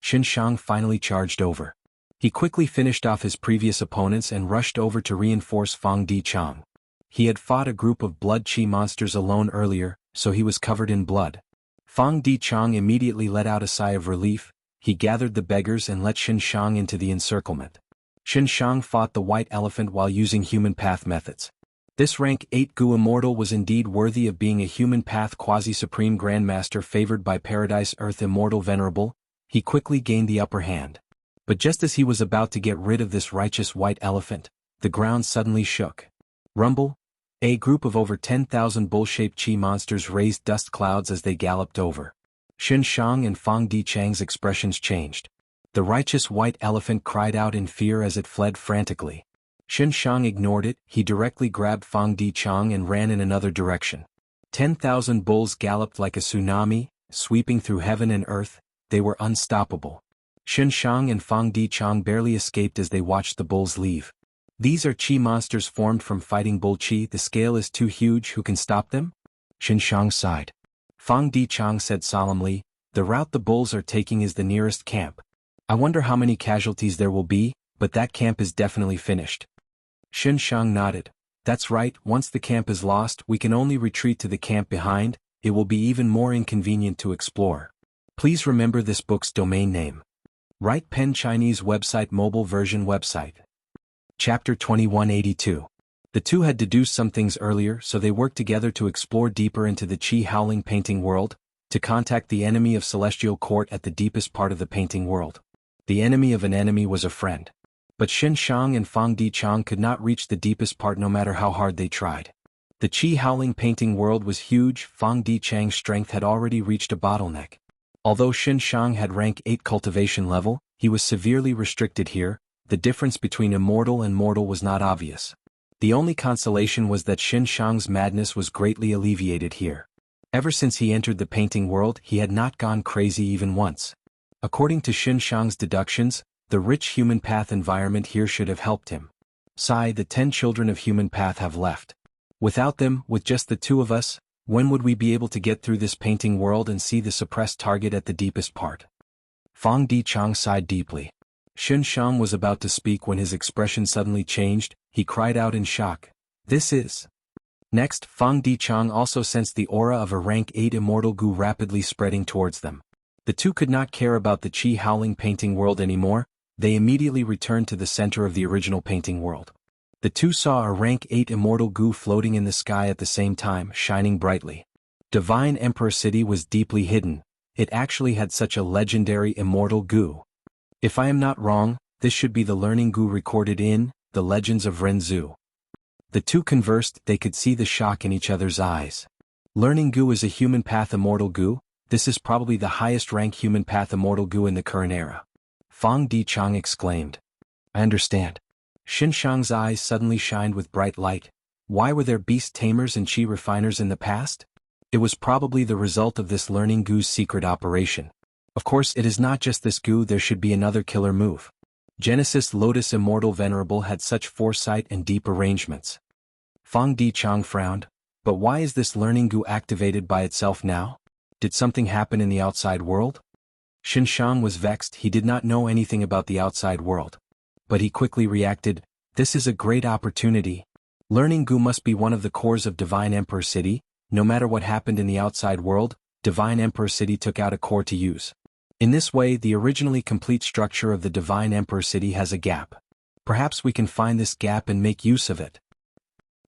Xinshang finally charged over. He quickly finished off his previous opponents and rushed over to reinforce Fang Dichang. He had fought a group of blood Qi monsters alone earlier, so he was covered in blood. Fang Dichang immediately let out a sigh of relief, he gathered the beggars and let Xinshang into the encirclement. Xinshang fought the white elephant while using human path methods. This rank 8 Gu immortal was indeed worthy of being a human path quasi-supreme grandmaster favored by Paradise Earth immortal venerable, he quickly gained the upper hand. But just as he was about to get rid of this righteous white elephant, the ground suddenly shook. Rumble! A group of over 10,000 bull-shaped Qi monsters raised dust clouds as they galloped over. Xinshang and Fang Dichang's expressions changed. The righteous white elephant cried out in fear as it fled frantically. Xinshang ignored it, he directly grabbed Fang Dichang and ran in another direction. 10,000 bulls galloped like a tsunami, sweeping through heaven and earth, they were unstoppable. Xinshang and Fang Dichang barely escaped as they watched the bulls leave. "These are Qi monsters formed from fighting bull Qi, the scale is too huge, who can stop them?" Xinshang sighed. Fang Dichang said solemnly, "The route the bulls are taking is the nearest camp. I wonder how many casualties there will be, but that camp is definitely finished." Xinshang nodded. "That's right, once the camp is lost, we can only retreat to the camp behind, it will be even more inconvenient to explore." Please remember this book's domain name. Right Pen Chinese website mobile version website. Chapter 2182. The two had deduced some things earlier, so they worked together to explore deeper into the Qi Howling painting world, to contact the enemy of Celestial Court at the deepest part of the painting world. The enemy of an enemy was a friend. But Xin Shang and Fang Dichang could not reach the deepest part no matter how hard they tried. The Qi Howling painting world was huge. Fang Dichang's strength had already reached a bottleneck. Although Xin Shang had rank 8 cultivation level, he was severely restricted here. The difference between immortal and mortal was not obvious. The only consolation was that Xin Shang's madness was greatly alleviated here. Ever since he entered the painting world, he had not gone crazy even once. According to Xin Shang's deductions, the rich human path environment here should have helped him. Sigh, the 10 children of human path have left. Without them, with just the 2 of us, when would we be able to get through this painting world and see the suppressed target at the deepest part? Fang Dichang sighed deeply. Xin Shang was about to speak when his expression suddenly changed. He cried out in shock. This is... Next, Fang Dichang also sensed the aura of a rank 8 immortal Gu rapidly spreading towards them. The two could not care about the Qi Howling painting world anymore. They immediately returned to the center of the original painting world. The two saw a rank 8 immortal Gu floating in the sky at the same time, shining brightly. Divine Emperor City was deeply hidden. It actually had such a legendary immortal Gu. If I am not wrong, this should be the learning Gu recorded in the Legends of Renzu. The two conversed. They could see the shock in each other's eyes. Learning Gu is a human path immortal Gu. This is probably the highest rank human path immortal Gu in the current era. Fang Dichang exclaimed. I understand. Xin Shang's eyes suddenly shined with bright light. Why were there beast tamers and Qi refiners in the past? It was probably the result of this learning Gu's secret operation. Of course, it is not just this Gu, there should be another killer move. Genesis Lotus Immortal Venerable had such foresight and deep arrangements. Fang Dichang frowned. But why is this learning Gu activated by itself now? Did something happen in the outside world? Xin Shang was vexed. He did not know anything about the outside world. But he quickly reacted, this is a great opportunity. Learning Gu must be one of the cores of Divine Emperor City. No matter what happened in the outside world, Divine Emperor City took out a core to use. In this way, the originally complete structure of the Divine Emperor City has a gap. Perhaps we can find this gap and make use of it.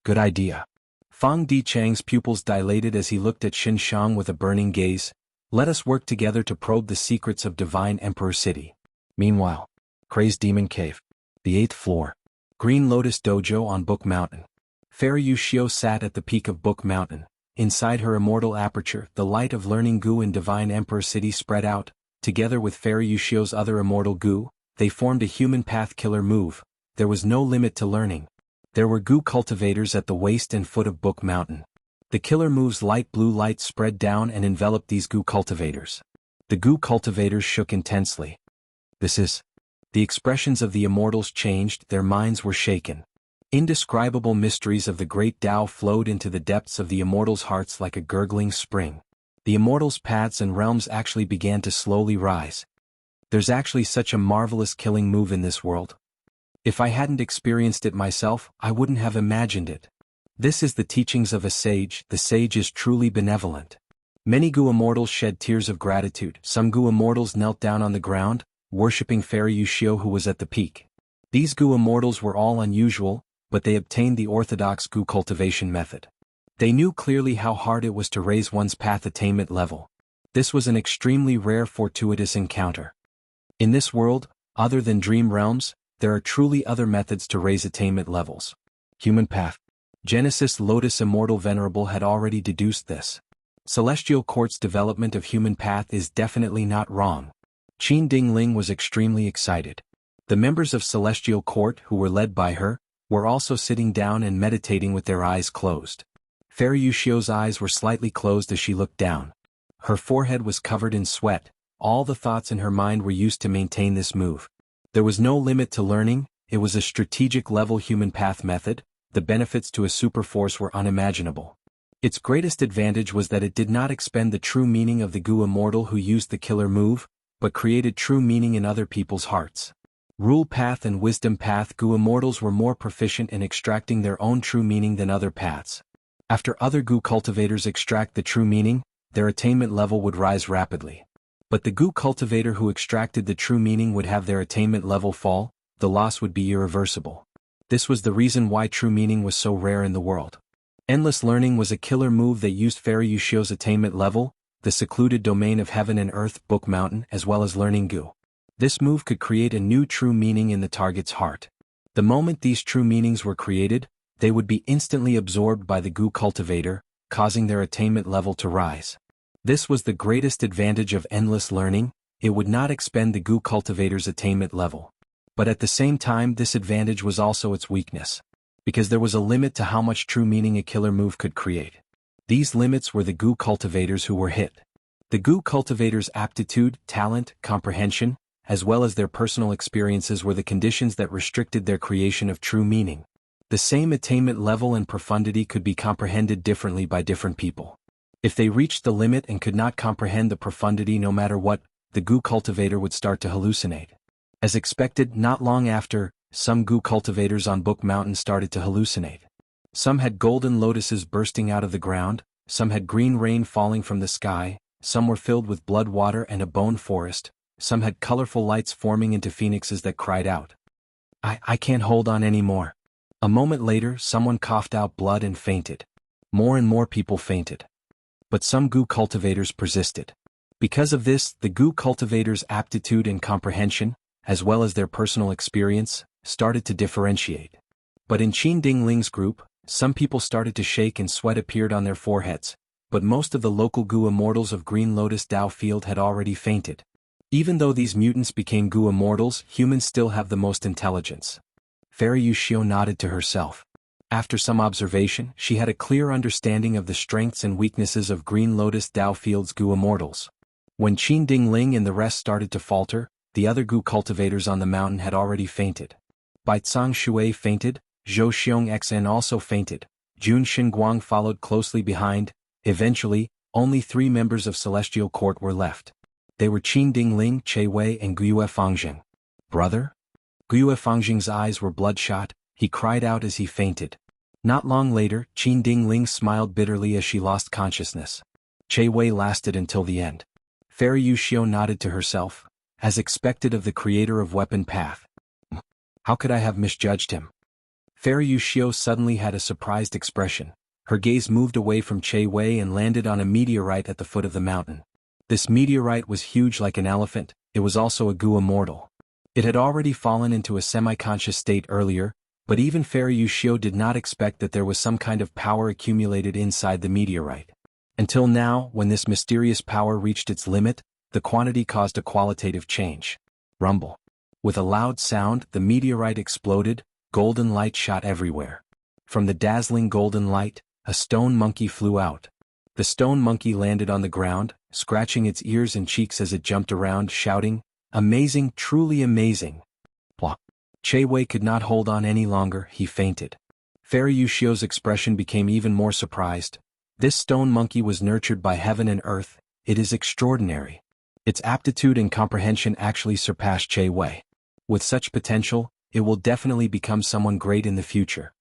Good idea. Fang Dichang's pupils dilated as he looked at Xin Shang with a burning gaze. Let us work together to probe the secrets of Divine Emperor City. Meanwhile, Crazed Demon Cave. The 8th floor. Green Lotus Dojo on Book Mountain. Fairy Yushio sat at the peak of Book Mountain. Inside her immortal aperture, the light of Learning Gu in Divine Emperor City spread out. Together with Fairy Yushio's other immortal Gu, they formed a human path killer move. There was no limit to learning. There were Gu cultivators at the waist and foot of Book Mountain. The killer move's light blue light spread down and enveloped these Gu cultivators. The Gu cultivators shook intensely. This is... The expressions of the immortals changed, their minds were shaken. Indescribable mysteries of the great Tao flowed into the depths of the immortals' hearts like a gurgling spring. The immortals' paths and realms actually began to slowly rise. There's actually such a marvelous killing move in this world. If I hadn't experienced it myself, I wouldn't have imagined it. This is the teachings of a sage. The sage is truly benevolent. Many Gu immortals shed tears of gratitude. Some Gu immortals knelt down on the ground, worshipping Fairy Yushio who was at the peak. These Gu immortals were all unusual, but they obtained the orthodox Gu cultivation method. They knew clearly how hard it was to raise one's path attainment level. This was an extremely rare fortuitous encounter. In this world, other than dream realms, there are truly other methods to raise attainment levels. Human path. Genesis Lotus Immortal Venerable had already deduced this. Celestial Court's development of human path is definitely not wrong. Qin Dingling was extremely excited. The members of Celestial Court, who were led by her, were also sitting down and meditating with their eyes closed. Fairy Yushio's eyes were slightly closed as she looked down. Her forehead was covered in sweat. All the thoughts in her mind were used to maintain this move. There was no limit to learning. It was a strategic level human path method. The benefits to a superforce were unimaginable. Its greatest advantage was that it did not expend the true meaning of the Gu immortal who used the killer move, but created true meaning in other people's hearts. Rule path and wisdom path Gu immortals were more proficient in extracting their own true meaning than other paths. After other Gu cultivators extract the true meaning, their attainment level would rise rapidly. But the goo cultivator who extracted the true meaning would have their attainment level fall, the loss would be irreversible. This was the reason why true meaning was so rare in the world. Endless learning was a killer move that used Fairy Yushio's attainment level, the secluded domain of heaven and earth, Book Mountain, as well as learning goo. This move could create a new true meaning in the target's heart. The moment these true meanings were created, they would be instantly absorbed by the goo cultivator, causing their attainment level to rise. This was the greatest advantage of endless learning, it would not expend the goo cultivator's attainment level. But at the same time, this advantage was also its weakness. Because there was a limit to how much true meaning a killer move could create. These limits were the goo cultivators who were hit. The goo cultivators' aptitude, talent, comprehension, as well as their personal experiences were the conditions that restricted their creation of true meaning. The same attainment level and profundity could be comprehended differently by different people. If they reached the limit and could not comprehend the profundity no matter what, the goo cultivator would start to hallucinate. As expected, not long after, some goo cultivators on Book Mountain started to hallucinate. Some had golden lotuses bursting out of the ground, some had green rain falling from the sky, some were filled with blood water and a bone forest, some had colorful lights forming into phoenixes that cried out, I can't hold on anymore. A moment later, someone coughed out blood and fainted. More and more people fainted. But some goo cultivators persisted. Because of this, the goo cultivators' aptitude and comprehension, as well as their personal experience, started to differentiate. But in Qin Ding Ling's group, some people started to shake and sweat appeared on their foreheads, but most of the local goo immortals of Green Lotus Dao Field had already fainted. Even though these mutants became goo immortals, humans still have the most intelligence. Fairy Yushio nodded to herself. After some observation, she had a clear understanding of the strengths and weaknesses of Green Lotus Dao Field's goo immortals. When Qin Ding Ling and the rest started to falter, the other goo cultivators on the mountain had already fainted. Bai Tsang Shui fainted, Zhou Xiong Xn also fainted, Jun Xinguang followed closely behind. Eventually, only 3 members of Celestial Court were left. They were Qin Ding Ling, Che Wei and Guyue Fangjing. Brother? Guyue Fangjing's eyes were bloodshot, he cried out as he fainted. Not long later, Qin Ding Ling smiled bitterly as she lost consciousness. Che Wei lasted until the end. Fairy Yushio nodded to herself, as expected of the creator of Weapon Path. How could I have misjudged him? Fairy Yushio suddenly had a surprised expression. Her gaze moved away from Che Wei and landed on a meteorite at the foot of the mountain. This meteorite was huge like an elephant, it was also a goo immortal. It had already fallen into a semi-conscious state earlier, but even Fairy Yushio did not expect that there was some kind of power accumulated inside the meteorite. Until now, when this mysterious power reached its limit, the quantity caused a qualitative change. Rumble. With a loud sound, the meteorite exploded, golden light shot everywhere. From the dazzling golden light, a stone monkey flew out. The stone monkey landed on the ground, scratching its ears and cheeks as it jumped around, shouting, "Amazing, truly amazing." Blah. Che Wei could not hold on any longer, he fainted. Fairy Yushio's expression became even more surprised. This stone monkey was nurtured by heaven and earth, it is extraordinary. Its aptitude and comprehension actually surpassed Che Wei. With such potential, it will definitely become someone great in the future.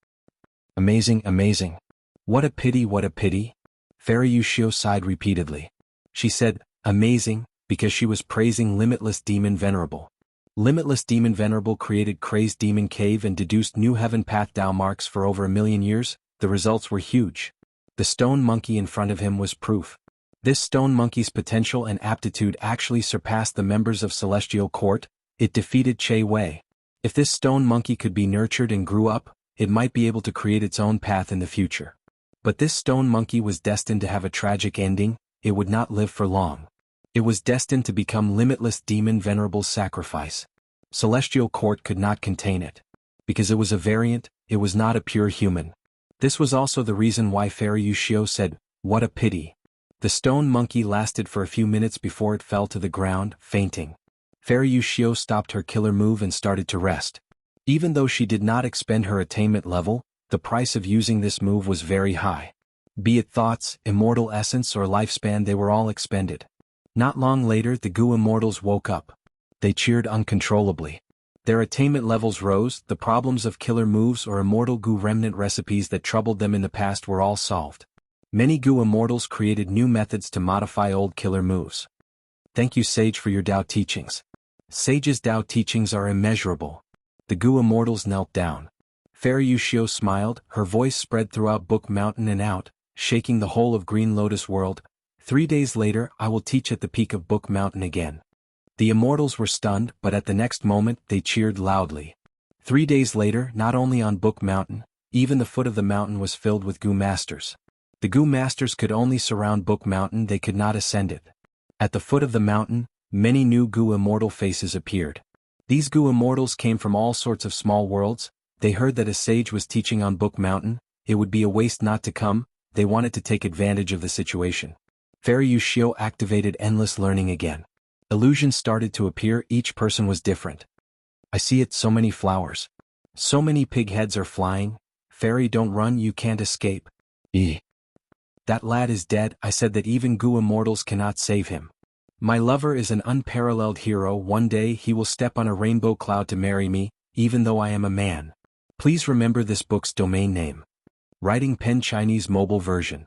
Amazing, amazing. What a pity, what a pity. Fairy Yushio sighed repeatedly. She said, amazing, because she was praising Limitless Demon Venerable. Limitless Demon Venerable created Crazed Demon Cave and deduced new Heaven Path Dao marks for over 1,000,000 years, the results were huge. The stone monkey in front of him was proof. This stone monkey's potential and aptitude actually surpassed the members of Celestial Court, it defeated Che Wei. If this stone monkey could be nurtured and grew up, it might be able to create its own path in the future. But this stone monkey was destined to have a tragic ending, it would not live for long. It was destined to become Limitless Demon Venerable's sacrifice. Celestial Court could not contain it. Because it was a variant, it was not a pure human. This was also the reason why Fairy Yushio said, what a pity. The stone monkey lasted for a few minutes before it fell to the ground, fainting. Fairy Yushio stopped her killer move and started to rest. Even though she did not expend her attainment level, the price of using this move was very high. Be it thoughts, immortal essence or lifespan, they were all expended. Not long later, the goo immortals woke up. They cheered uncontrollably. Their attainment levels rose, the problems of killer moves or immortal goo remnant recipes that troubled them in the past were all solved. Many goo immortals created new methods to modify old killer moves. Thank you, Sage, for your Tao teachings. Sage's Tao teachings are immeasurable. The Gu immortals knelt down. Fairy Yushio smiled, her voice spread throughout Book Mountain and out, shaking the whole of Green Lotus World. 3 days later, I will teach at the peak of Book Mountain again. The immortals were stunned, but at the next moment, they cheered loudly. 3 days later, not only on Book Mountain, even the foot of the mountain was filled with Gu masters. The Gu masters could only surround Book Mountain, they could not ascend it. At the foot of the mountain, many new Gu immortal faces appeared. These Gu immortals came from all sorts of small worlds. They heard that a sage was teaching on Book Mountain. It would be a waste not to come. They wanted to take advantage of the situation. Fairy Yushio activated endless learning again. Illusions started to appear, each person was different. I see it, so many flowers. So many pig heads are flying. Fairy, don't run, you can't escape. That lad is dead. I said that even Gu immortals cannot save him. My lover is an unparalleled hero. One day he will step on a rainbow cloud to marry me, even though I am a man. Please remember this book's domain name. Writing Pen Chinese mobile version.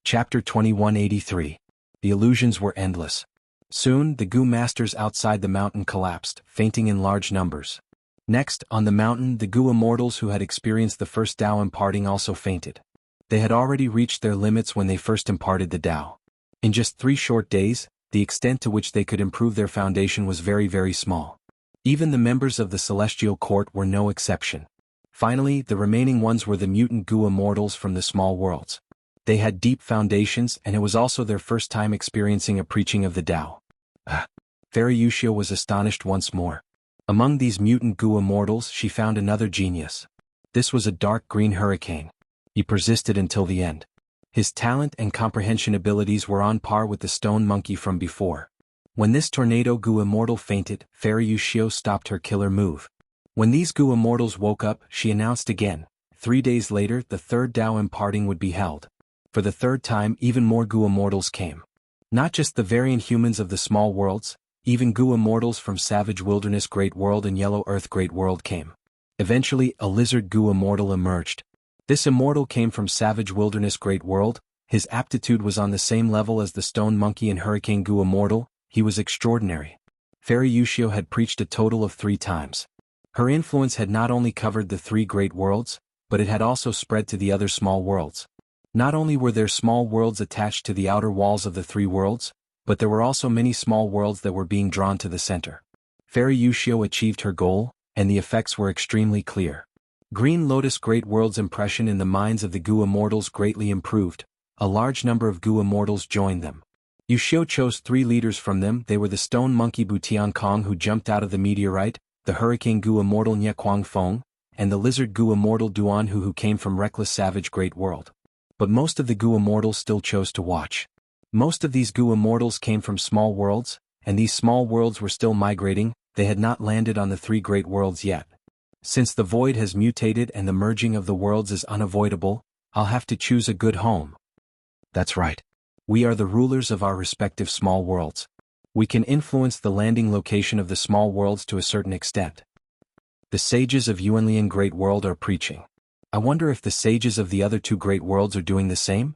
Chapter 2183. The illusions were endless. Soon, the Gu masters outside the mountain collapsed, fainting in large numbers. Next, on the mountain, the Gu immortals who had experienced the first Tao imparting also fainted. They had already reached their limits when they first imparted the Tao. In just 3 short days, the extent to which they could improve their foundation was very, very small. Even the members of the Celestial Court were no exception. Finally, the remaining ones were the mutant Gu immortals from the small worlds. They had deep foundations, and it was also their first time experiencing a preaching of the Tao. Fairy Yushio was astonished once more. Among these mutant Gu immortals, she found another genius. This was a dark green hurricane. He persisted until the end. His talent and comprehension abilities were on par with the stone monkey from before. When this tornado Gu immortal fainted, Fairy Yushio stopped her killer move. When these Gu immortals woke up, she announced again. 3 days later, the third Tao imparting would be held. For the third time, even more Gu immortals came. Not just the variant humans of the small worlds, even Gu immortals from Savage Wilderness Great World and Yellow Earth Great World came. Eventually, a lizard Gu immortal emerged. This immortal came from Savage Wilderness Great World. His aptitude was on the same level as the Stone Monkey and Hurricane Gu immortal. He was extraordinary. Fairy Yushio had preached a total of 3 times. Her influence had not only covered the 3 great worlds, but it had also spread to the other small worlds. Not only were there small worlds attached to the outer walls of the 3 worlds, but there were also many small worlds that were being drawn to the center. Fairy Yushio achieved her goal, and the effects were extremely clear. Green Lotus Great World's impression in the minds of the Gu immortals greatly improved. A large number of Gu immortals joined them. Yushio chose 3 leaders from them. They were the Stone Monkey Butian Kong who jumped out of the meteorite, the Hurricane Gu immortal Nye Kwang Feng, and the Lizard Gu immortal Duan who came from Reckless Savage Great World. But most of the Gu immortals still chose to watch. Most of these Gu immortals came from small worlds, and these small worlds were still migrating. They had not landed on the 3 great worlds yet. Since the void has mutated and the merging of the worlds is unavoidable, I'll have to choose a good home. That's right. We are the rulers of our respective small worlds. We can influence the landing location of the small worlds to a certain extent. The sages of Yuanlian Great World are preaching. I wonder if the sages of the other 2 great worlds are doing the same?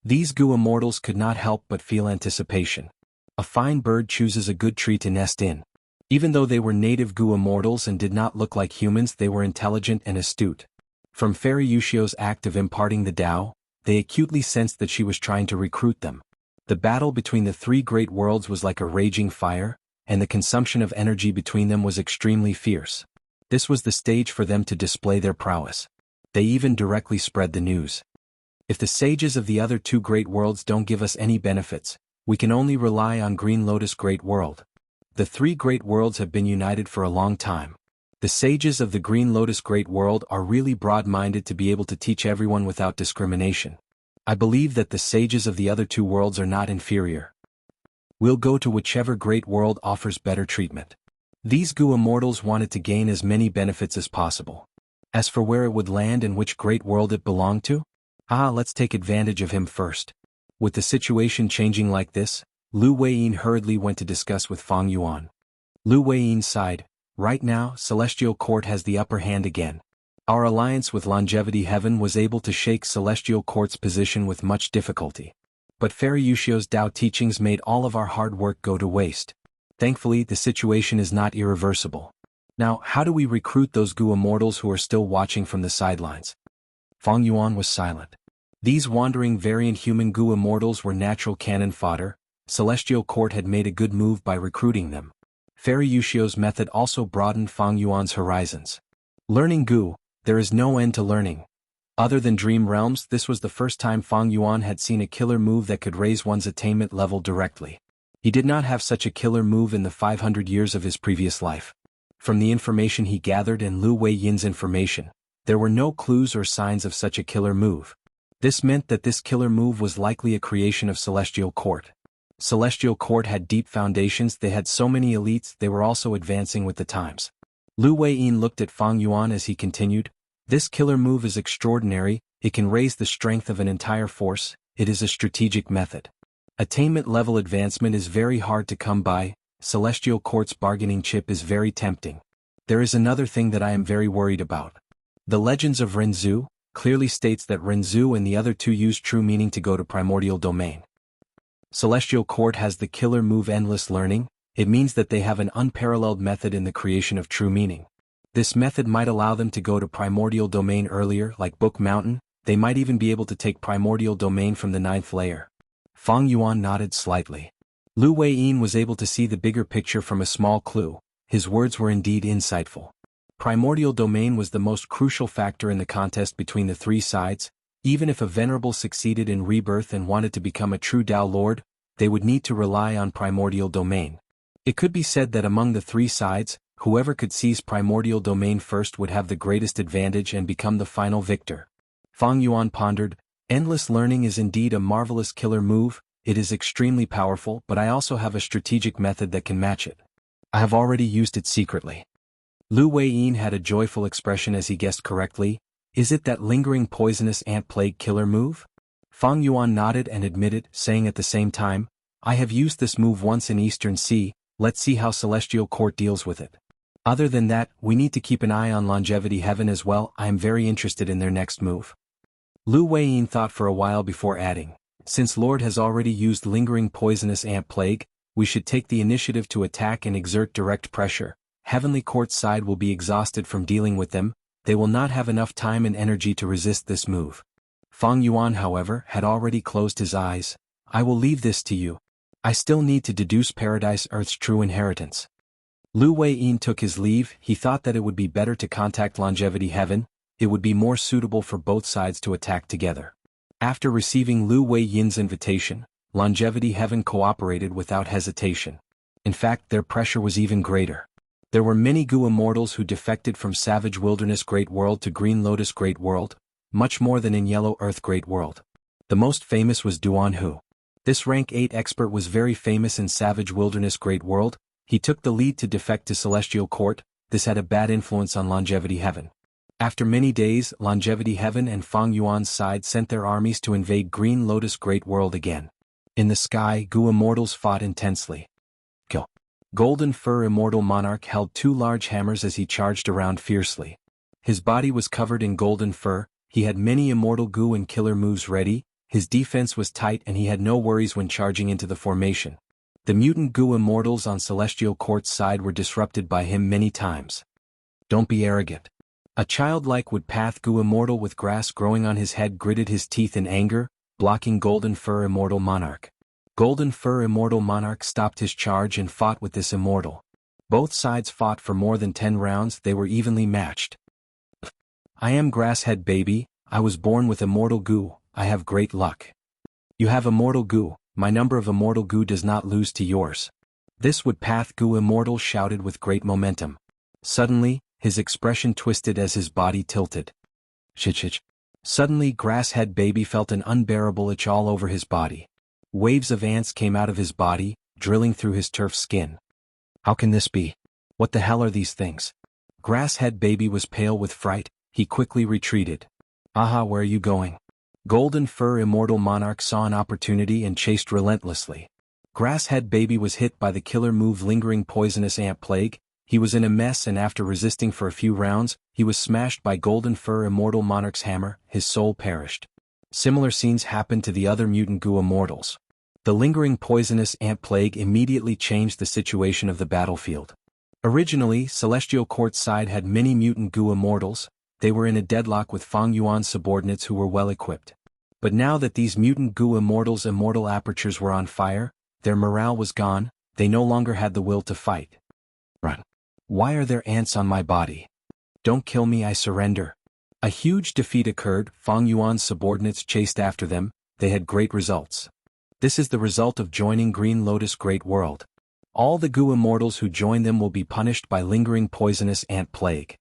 These Gu immortals could not help but feel anticipation. A fine bird chooses a good tree to nest in. Even though they were native Gu immortals and did not look like humans, they were intelligent and astute. From Fairy Yushio's act of imparting the Tao, they acutely sensed that she was trying to recruit them. The battle between the 3 great worlds was like a raging fire, and the consumption of energy between them was extremely fierce. This was the stage for them to display their prowess. They even directly spread the news. If the sages of the other 2 great worlds don't give us any benefits, we can only rely on Green Lotus Great World. The 3 great worlds have been united for a long time. The sages of the Green Lotus Great World are really broad-minded to be able to teach everyone without discrimination. I believe that the sages of the other 2 worlds are not inferior. We'll go to whichever great world offers better treatment. These Gu immortals wanted to gain as many benefits as possible. As for where it would land and which great world it belonged to? Let's take advantage of him first. With the situation changing like this, Lu Weiyin hurriedly went to discuss with Fang Yuan. Lu Weiyin sighed. Right now, Celestial Court has the upper hand again. Our alliance with Longevity Heaven was able to shake Celestial Court's position with much difficulty. But Fairy Yuxio's Tao teachings made all of our hard work go to waste. Thankfully, the situation is not irreversible. Now, how do we recruit those Gu immortals who are still watching from the sidelines? Fang Yuan was silent. These wandering variant human Gu immortals were natural cannon fodder. Celestial Court had made a good move by recruiting them. Fairy Yuxio's method also broadened Fang Yuan's horizons. Learning Gu, there is no end to learning. Other than Dream Realms, this was the first time Fang Yuan had seen a killer move that could raise one's attainment level directly. He did not have such a killer move in the 500 years of his previous life. From the information he gathered and Lu Weiyin's information, there were no clues or signs of such a killer move. This meant that this killer move was likely a creation of Celestial Court. Celestial Court had deep foundations, they had so many elites, they were also advancing with the times. Lu Weiyin looked at Fang Yuan as he continued, "This killer move is extraordinary, it can raise the strength of an entire force, it is a strategic method. Attainment level advancement is very hard to come by, Celestial Court's bargaining chip is very tempting. There is another thing that I am very worried about. The Legends of Renzu clearly states that Renzu and the other two use true meaning to go to primordial domain. Celestial Court has the killer move Endless Learning, it means that they have an unparalleled method in the creation of true meaning. This method might allow them to go to primordial domain earlier, like Book Mountain, they might even be able to take primordial domain from the 9th layer." Fang Yuan nodded slightly. Lu Weiyin was able to see the bigger picture from a small clue, his words were indeed insightful. Primordial domain was the most crucial factor in the contest between the three sides. Even if a venerable succeeded in rebirth and wanted to become a true Tao Lord, they would need to rely on primordial domain. It could be said that among the three sides, whoever could seize primordial domain first would have the greatest advantage and become the final victor. Fang Yuan pondered, "Endless Learning is indeed a marvelous killer move, it is extremely powerful, but I also have a strategic method that can match it. I have already used it secretly." Lu Weiyin had a joyful expression as he guessed correctly, "Is it that lingering poisonous ant plague killer move?" Fang Yuan nodded and admitted, saying at the same time, "I have used this move once in Eastern Sea, let's see how Celestial Court deals with it. Other than that, we need to keep an eye on Longevity Heaven as well, I am very interested in their next move." Lu Weiyin thought for a while before adding, "Since Lord has already used lingering poisonous ant plague, we should take the initiative to attack and exert direct pressure. Heavenly Court's side will be exhausted from dealing with them, they will not have enough time and energy to resist this move." Fang Yuan, however, had already closed his eyes. "I will leave this to you. I still need to deduce Paradise Earth's true inheritance." Lu Weiyin took his leave, he thought that it would be better to contact Longevity Heaven, it would be more suitable for both sides to attack together. After receiving Lu Weiyin's invitation, Longevity Heaven cooperated without hesitation. In fact, their pressure was even greater. There were many Gu immortals who defected from Savage Wilderness Great World to Green Lotus Great World, much more than in Yellow Earth Great World. The most famous was Duan Hu. This rank 8 expert was very famous in Savage Wilderness Great World, he took the lead to defect to Celestial Court, this had a bad influence on Longevity Heaven. After many days, Longevity Heaven and Fang Yuan's side sent their armies to invade Green Lotus Great World again. In the sky, Gu immortals fought intensely. Kill. Golden Fur Immortal Monarch held 2 large hammers as he charged around fiercely. His body was covered in golden fur, he had many immortal Gu and killer moves ready, his defense was tight and he had no worries when charging into the formation. The mutant Gu immortals on Celestial Court's side were disrupted by him many times. "Don't be arrogant." A childlike woodpath Gu immortal with grass growing on his head gritted his teeth in anger, blocking Golden Fur Immortal Monarch. Golden Fur Immortal Monarch stopped his charge and fought with this immortal. Both sides fought for more than 10 rounds, they were evenly matched. "I am Grasshead Baby, I was born with immortal Gu, I have great luck. You have immortal Gu, my number of immortal Gu does not lose to yours." This woodpath Gu immortal shouted with great momentum. Suddenly, his expression twisted as his body tilted. Shich. Suddenly Grasshead Baby felt an unbearable itch all over his body. Waves of ants came out of his body, drilling through his turf skin. "How can this be? What the hell are these things?" Grasshead Baby was pale with fright, he quickly retreated. "Aha, where are you going?" Golden Fur Immortal Monarch saw an opportunity and chased relentlessly. Grasshead Baby was hit by the killer move Lingering Poisonous Ant Plague, he was in a mess and after resisting for a few rounds, he was smashed by Golden Fur Immortal Monarch's hammer, his soul perished. Similar scenes happened to the other mutant goo immortals. The lingering poisonous ant plague immediately changed the situation of the battlefield. Originally, Celestial Court's side had many mutant goo immortals. They were in a deadlock with Fang Yuan's subordinates who were well equipped. But now that these mutant goo immortals' immortal apertures were on fire, their morale was gone, they no longer had the will to fight. Run. Why are there ants on my body? Don't kill me, I surrender. A huge defeat occurred. Fang Yuan's subordinates chased after them. They had great results. This is the result of joining Green Lotus Great World. All the goo immortals who join them will be punished by lingering poisonous ant plague.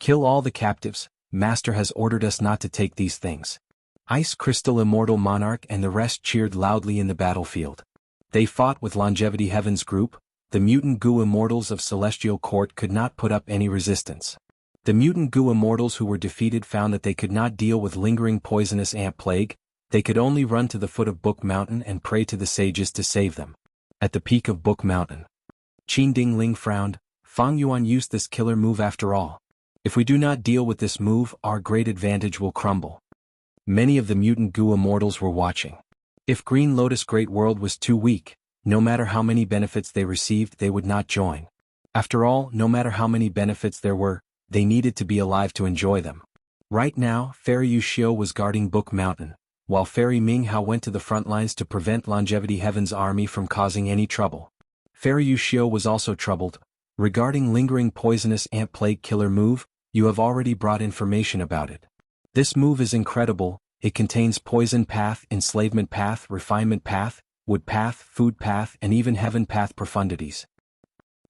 Kill all the captives. Master has ordered us not to take these things. Ice Crystal Immortal Monarch and the rest cheered loudly in the battlefield. They fought with Longevity Heaven's group. The mutant goo immortals of Celestial Court could not put up any resistance. The mutant goo immortals who were defeated found that they could not deal with lingering poisonous ant plague. They could only run to the foot of Book Mountain and pray to the sages to save them. At the peak of Book Mountain, Qin Ding Ling frowned. Fang Yuan used this killer move after all. If we do not deal with this move, our great advantage will crumble. Many of the mutant goo immortals were watching. If Green Lotus Great World was too weak, no matter how many benefits they received, they would not join. After all, no matter how many benefits there were, they needed to be alive to enjoy them. Right now, Fairy Yushio was guarding Book Mountain, while Fairy Ming Hao went to the front lines to prevent Longevity Heaven's army from causing any trouble. Fairy Yushio was also troubled. Regarding lingering poisonous ant plague killer move, you have already brought information about it. This move is incredible. It contains poison path, enslavement path, refinement path, wood path, food path, and even heaven path profundities.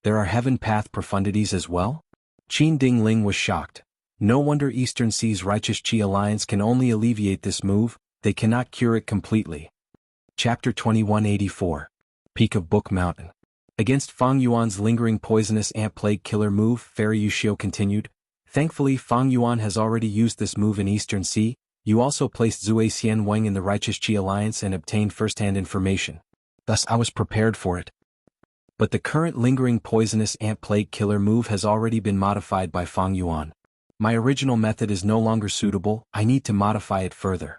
There are heaven path profundities as well? Qin Ding Ling was shocked. No wonder Eastern Sea's Righteous Qi Alliance can only alleviate this move, they cannot cure it completely. Chapter 2184. Peak of Book Mountain. Against Fang Yuan's lingering poisonous ant plague killer move, Fairy Yushio continued. Thankfully, Fang Yuan has already used this move in Eastern Sea. You also placed Zui Xian Wang in the Righteous Qi Alliance and obtained first-hand information. Thus I was prepared for it. But the current lingering poisonous ant plague killer move has already been modified by Fang Yuan. My original method is no longer suitable, I need to modify it further.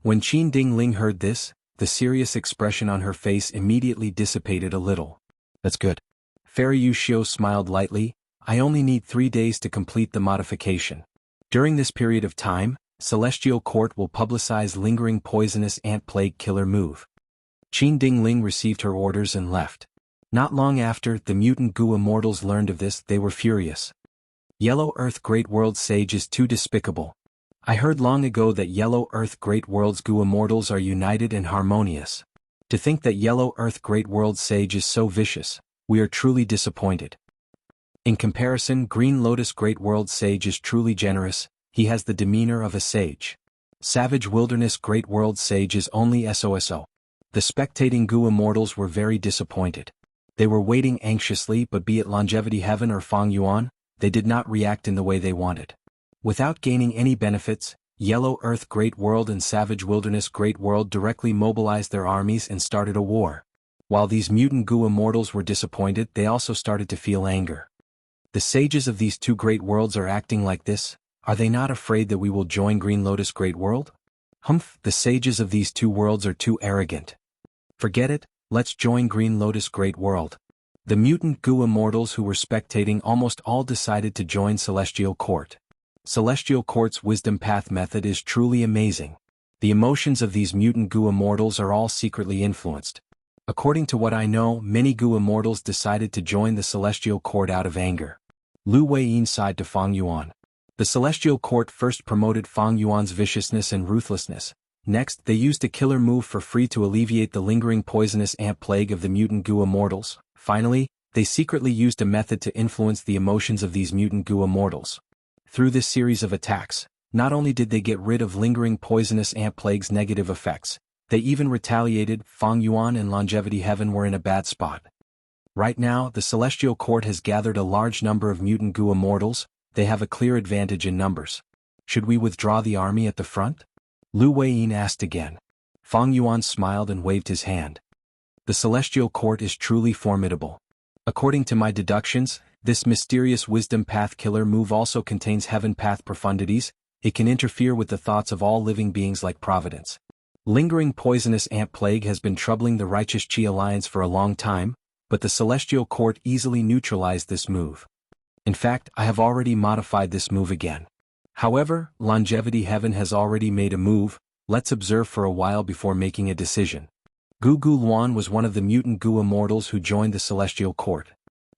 When Qin Ding Ling heard this, the serious expression on her face immediately dissipated a little. That's good. Fairy Yushio smiled lightly. I only need 3 days to complete the modification. During this period of time, Celestial Court will publicize lingering poisonous ant plague killer move. Qin Ding Ling received her orders and left. Not long after, the mutant goo immortals learned of this, they were furious. Yellow Earth Great World Sage is too despicable. I heard long ago that Yellow Earth Great World's goo immortals are united and harmonious. To think that Yellow Earth Great World Sage is so vicious, we are truly disappointed. In comparison, Green Lotus Great World Sage is truly generous, he has the demeanor of a sage. Savage Wilderness Great World Sage is only SOSO. The spectating goo immortals were very disappointed. They were waiting anxiously, but be it Longevity Heaven or Fang Yuan, they did not react in the way they wanted. Without gaining any benefits, Yellow Earth Great World and Savage Wilderness Great World directly mobilized their armies and started a war. While these mutant goo immortals were disappointed, they also started to feel anger. The sages of these two great worlds are acting like this. Are they not afraid that we will join Green Lotus Great World? Humph, the sages of these two worlds are too arrogant. Forget it, let's join Green Lotus Great World. The mutant goo immortals who were spectating almost all decided to join Celestial Court. Celestial Court's wisdom path method is truly amazing. The emotions of these mutant goo immortals are all secretly influenced. According to what I know, many goo immortals decided to join the Celestial Court out of anger. Lu Weiyin sighed to Fang Yuan. The Celestial Court first promoted Fang Yuan's viciousness and ruthlessness. Next, they used a killer move for free to alleviate the lingering poisonous ant plague of the mutant goo immortals. Finally, they secretly used a method to influence the emotions of these mutant goo immortals. Through this series of attacks, not only did they get rid of lingering poisonous ant plague's negative effects, they even retaliated. Fang Yuan and Longevity Heaven were in a bad spot. Right now, the Celestial Court has gathered a large number of mutant goo immortals. They have a clear advantage in numbers. Should we withdraw the army at the front? Lu Weiyin asked again. Fang Yuan smiled and waved his hand. The Celestial Court is truly formidable. According to my deductions, this mysterious wisdom path killer move also contains heaven path profundities. it can interfere with the thoughts of all living beings like Providence. Lingering poisonous ant plague has been troubling the righteous Qi alliance for a long time, but the Celestial Court easily neutralized this move. In fact, I have already modified this move again. However, Longevity Heaven has already made a move. Let's observe for a while before making a decision. Yuan was one of the mutant Gu immortals who joined the Celestial Court.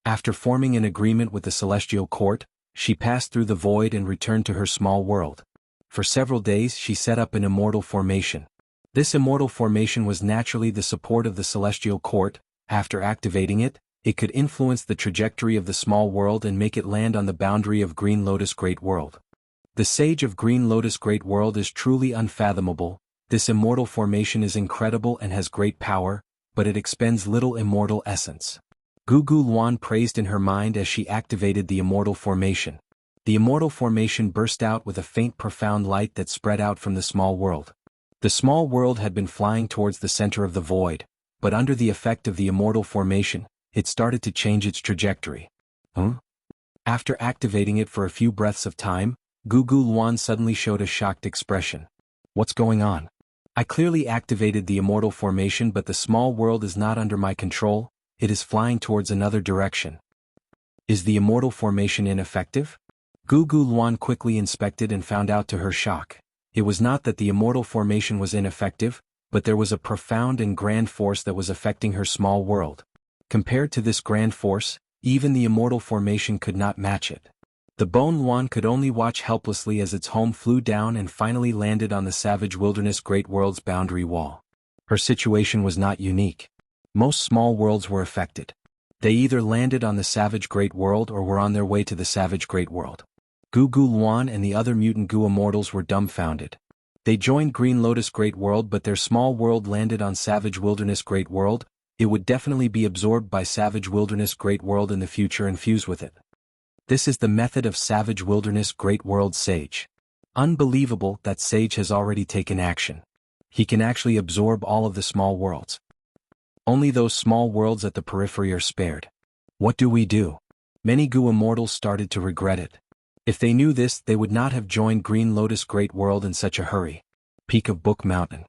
After forming an agreement with the Celestial Court, she passed through the void and returned to her small world. For several days she set up an immortal formation. This immortal formation was naturally the support of the Celestial Court. After activating it, it could influence the trajectory of the small world and make it land on the boundary of Green Lotus Great World. The Sage of Green Lotus Great World is truly unfathomable. This immortal formation is incredible and has great power, but it expends little immortal essence. Yuan praised in her mind as she activated the immortal formation. The immortal formation burst out with a faint profound light that spread out from the small world. The small world had been flying towards the center of the void, but under the effect of the immortal formation, it started to change its trajectory. After activating it for a few breaths of time, Yuan suddenly showed a shocked expression. What's going on? I clearly activated the immortal formation, but the small world is not under my control. It is flying towards another direction. Is the immortal formation ineffective? Yuan quickly inspected and found out to her shock. It was not that the immortal formation was ineffective, but there was a profound and grand force that was affecting her small world. Compared to this grand force, even the immortal formation could not match it. The Bone Yuan could only watch helplessly as its home flew down and finally landed on the savage wilderness Great World's boundary wall. Her situation was not unique. Most small worlds were affected. They either landed on the savage Great World or were on their way to the savage Great World. Yuan and the other mutant Gu immortals were dumbfounded. They joined Green Lotus Great World, but their small world landed on Savage Wilderness Great World. It would definitely be absorbed by Savage Wilderness Great World in the future and fuse with it. This is the method of Savage Wilderness Great World Sage. Unbelievable that Sage has already taken action. He can actually absorb all of the small worlds. Only those small worlds at the periphery are spared. What do we do? Many Gu immortals started to regret it. If they knew this, they would not have joined Green Lotus Great World in such a hurry. Peak of Book Mountain.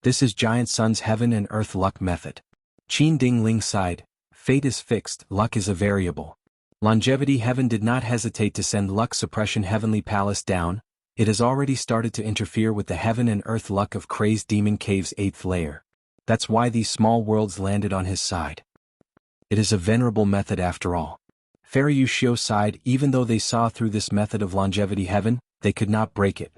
This is Giant Sun's Heaven and Earth Luck Method. Qin Ding Ling sighed. Fate is fixed, luck is a variable. Longevity Heaven did not hesitate to send Luck Suppression Heavenly Palace down. It has already started to interfere with the Heaven and Earth Luck of Crazed Demon Cave's 8th layer. That's why these small worlds landed on his side. It is a venerable method after all. Fairy Yushio sighed. Even though they saw through this method of Longevity Heaven, they could not break it.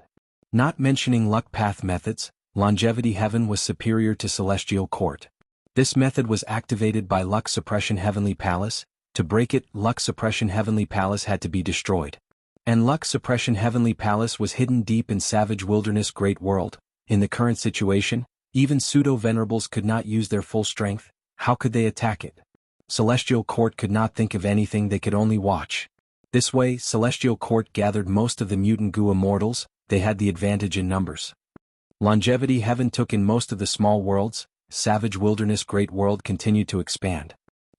Not mentioning luck path methods, Longevity Heaven was superior to Celestial Court. This method was activated by Luck Suppression Heavenly Palace. To break it, Luck Suppression Heavenly Palace had to be destroyed. And Luck Suppression Heavenly Palace was hidden deep in Savage Wilderness Great World. In the current situation, even pseudo-venerables could not use their full strength. How could they attack it? Celestial Court could not think of anything, they could only watch. This way, Celestial Court gathered most of the mutant Gu immortals. They had the advantage in numbers. Longevity Heaven took in most of the small worlds. Savage Wilderness Great World continued to expand.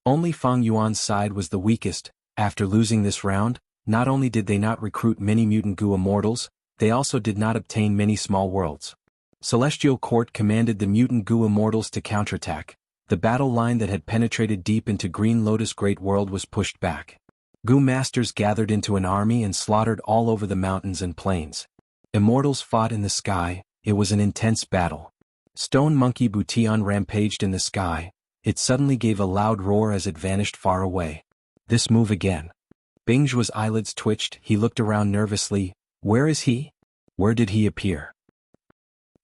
Only Fang Yuan's side was the weakest. After losing this round, not only did they not recruit many mutant Gu immortals, they also did not obtain many small worlds. Celestial Court commanded the mutant Gu immortals to counterattack. The battle line that had penetrated deep into Green Lotus Great World was pushed back. Gu masters gathered into an army and slaughtered all over the mountains and plains. Immortals fought in the sky. It was an intense battle. Stone Monkey Butian rampaged in the sky. It suddenly gave a loud roar as it vanished far away. This move again. Bingjua's eyelids twitched. He looked around nervously. Where is he? Where did he appear?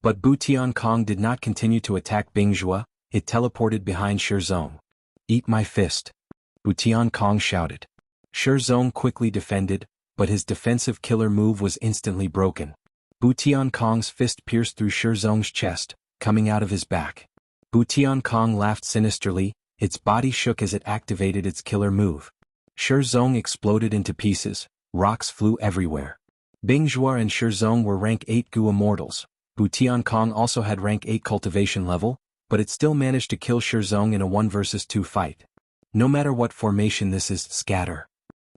But Butian Kong did not continue to attack Bingjua. It teleported behind Shirzong. Eat my fist. Butian Kong shouted. Shirzong quickly defended, but his defensive killer move was instantly broken. Butian Kong's fist pierced through Shirzong's chest, coming out of his back. Butian Kong laughed sinisterly. Its body shook as it activated its killer move. Shirzong exploded into pieces. Rocks flew everywhere. Bingjua and Shirzong were rank 8 Gu immortals. Butian Kong also had rank 8 cultivation level, but it still managed to kill Shirzong in a 1 vs 2 fight. No matter what formation this is, scatter.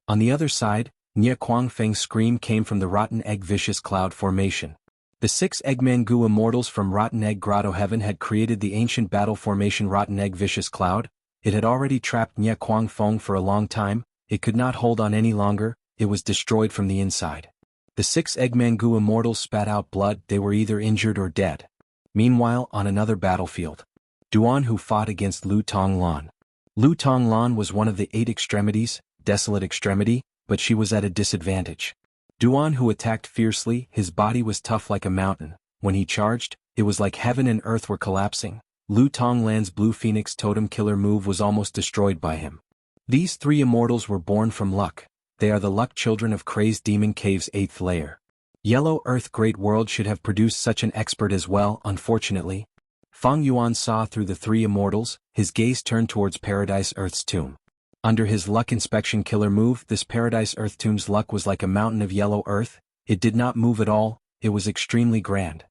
On the other side, Nie Kuang Feng's scream came from the Rotten Egg Vicious Cloud Formation. The 6 Eggman Gu immortals from Rotten Egg Grotto Heaven had created the ancient battle formation Rotten Egg Vicious Cloud. It had already trapped Nie Kuang Feng for a long time. It could not hold on any longer. It was destroyed from the inside. The 6 Eggman Gu immortals spat out blood. They were either injured or dead. Meanwhile, on another battlefield, Yuan, who fought against Lu Tonglan. Lu Tonglan was one of the 8 extremities, desolate extremity, but she was at a disadvantage. Yuan, who attacked fiercely, his body was tough like a mountain. When he charged, it was like heaven and earth were collapsing. Lu Tonglan's Blue Phoenix Totem Killer move was almost destroyed by him. These 3 immortals were born from luck. They are the luck children of Crazed Demon Cave's 8th layer. Yellow Earth Great World should have produced such an expert as well. Unfortunately, Fang Yuan saw through the 3 immortals. His gaze turned towards Paradise Earth's tomb. Under his luck inspection killer move, this Paradise Earth tomb's luck was like a mountain of yellow earth. It did not move at all. It was extremely grand.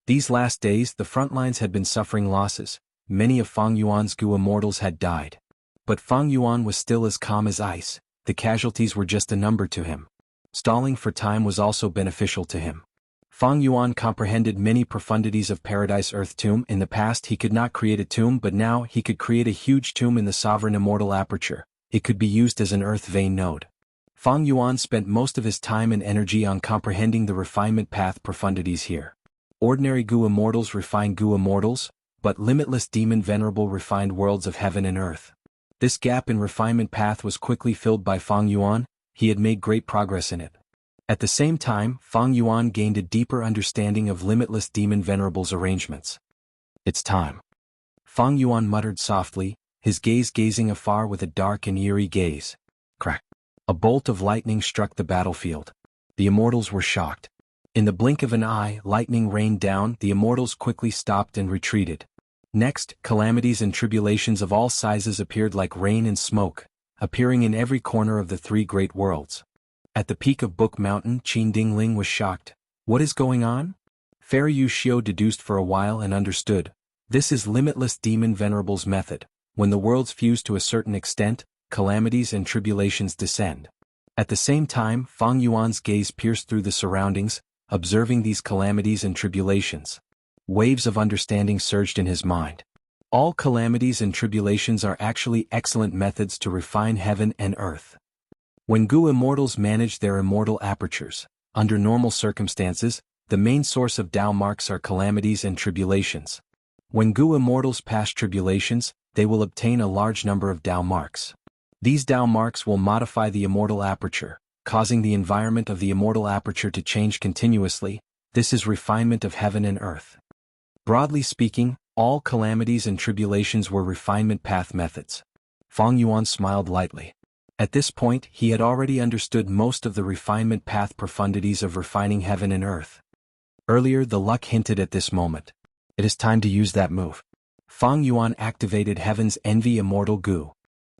These last days, the front lines had been suffering losses. Many of Fang Yuan's Gu immortals had died. But Fang Yuan was still as calm as ice. The casualties were just a number to him. Stalling for time was also beneficial to him. Fang Yuan comprehended many profundities of Paradise Earth tomb. In the past he could not create a tomb, but now he could create a huge tomb in the Sovereign Immortal Aperture. It could be used as an earth vein node. Fang Yuan spent most of his time and energy on comprehending the refinement path profundities here. Ordinary Gu immortals refine Gu immortals, but limitless demon venerable refined worlds of heaven and earth. This gap in refinement path was quickly filled by Fang Yuan. He had made great progress in it. At the same time, Fang Yuan gained a deeper understanding of limitless demon venerables arrangements. It's time. Fang Yuan muttered softly, his gaze gazing afar with a dark and eerie gaze. Crack. A bolt of lightning struck the battlefield. The immortals were shocked. In the blink of an eye, lightning rained down. The immortals quickly stopped and retreated. Next, calamities and tribulations of all sizes appeared like rain and smoke, appearing in every corner of the 3 great worlds. At the peak of Book Mountain, Qin Dingling was shocked. What is going on? Fairy Yu Xiu deduced for a while and understood. This is limitless demon venerables method. When the worlds fuse to a certain extent, calamities and tribulations descend. At the same time, Fang Yuan's gaze pierced through the surroundings, observing these calamities and tribulations. Waves of understanding surged in his mind. All calamities and tribulations are actually excellent methods to refine heaven and earth. When Gu immortals manage their immortal apertures, under normal circumstances, the main source of Dao marks are calamities and tribulations. When Gu immortals pass tribulations, they will obtain a large number of Dao marks. These Dao marks will modify the immortal aperture, causing the environment of the immortal aperture to change continuously. This is refinement of heaven and earth. Broadly speaking, all calamities and tribulations were refinement path methods. Fang Yuan smiled lightly. At this point, he had already understood most of the refinement path profundities of refining heaven and earth. Earlier, the luck hinted at this moment. It is time to use that move. Fang Yuan activated Heaven's Envy Immortal Gu.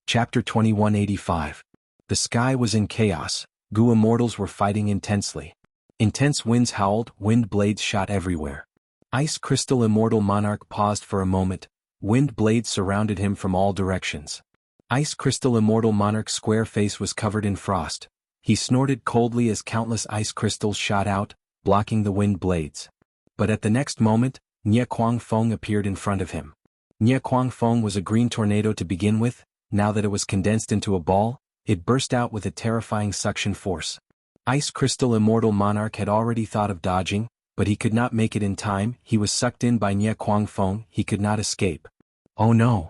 Chapter 2185. The sky was in chaos. Gu immortals were fighting intensely. Intense winds howled, wind blades shot everywhere. Ice Crystal Immortal Monarch paused for a moment. Wind blades surrounded him from all directions. Ice Crystal Immortal Monarch's square face was covered in frost. He snorted coldly as countless ice crystals shot out, blocking the wind blades. But at the next moment, Nie Kuang Feng appeared in front of him. Nie Kuang Feng was a green tornado to begin with. Now that it was condensed into a ball, it burst out with a terrifying suction force. Ice Crystal Immortal Monarch had already thought of dodging, but he could not make it in time. He was sucked in by Nie Kuang Feng. He could not escape. Oh no!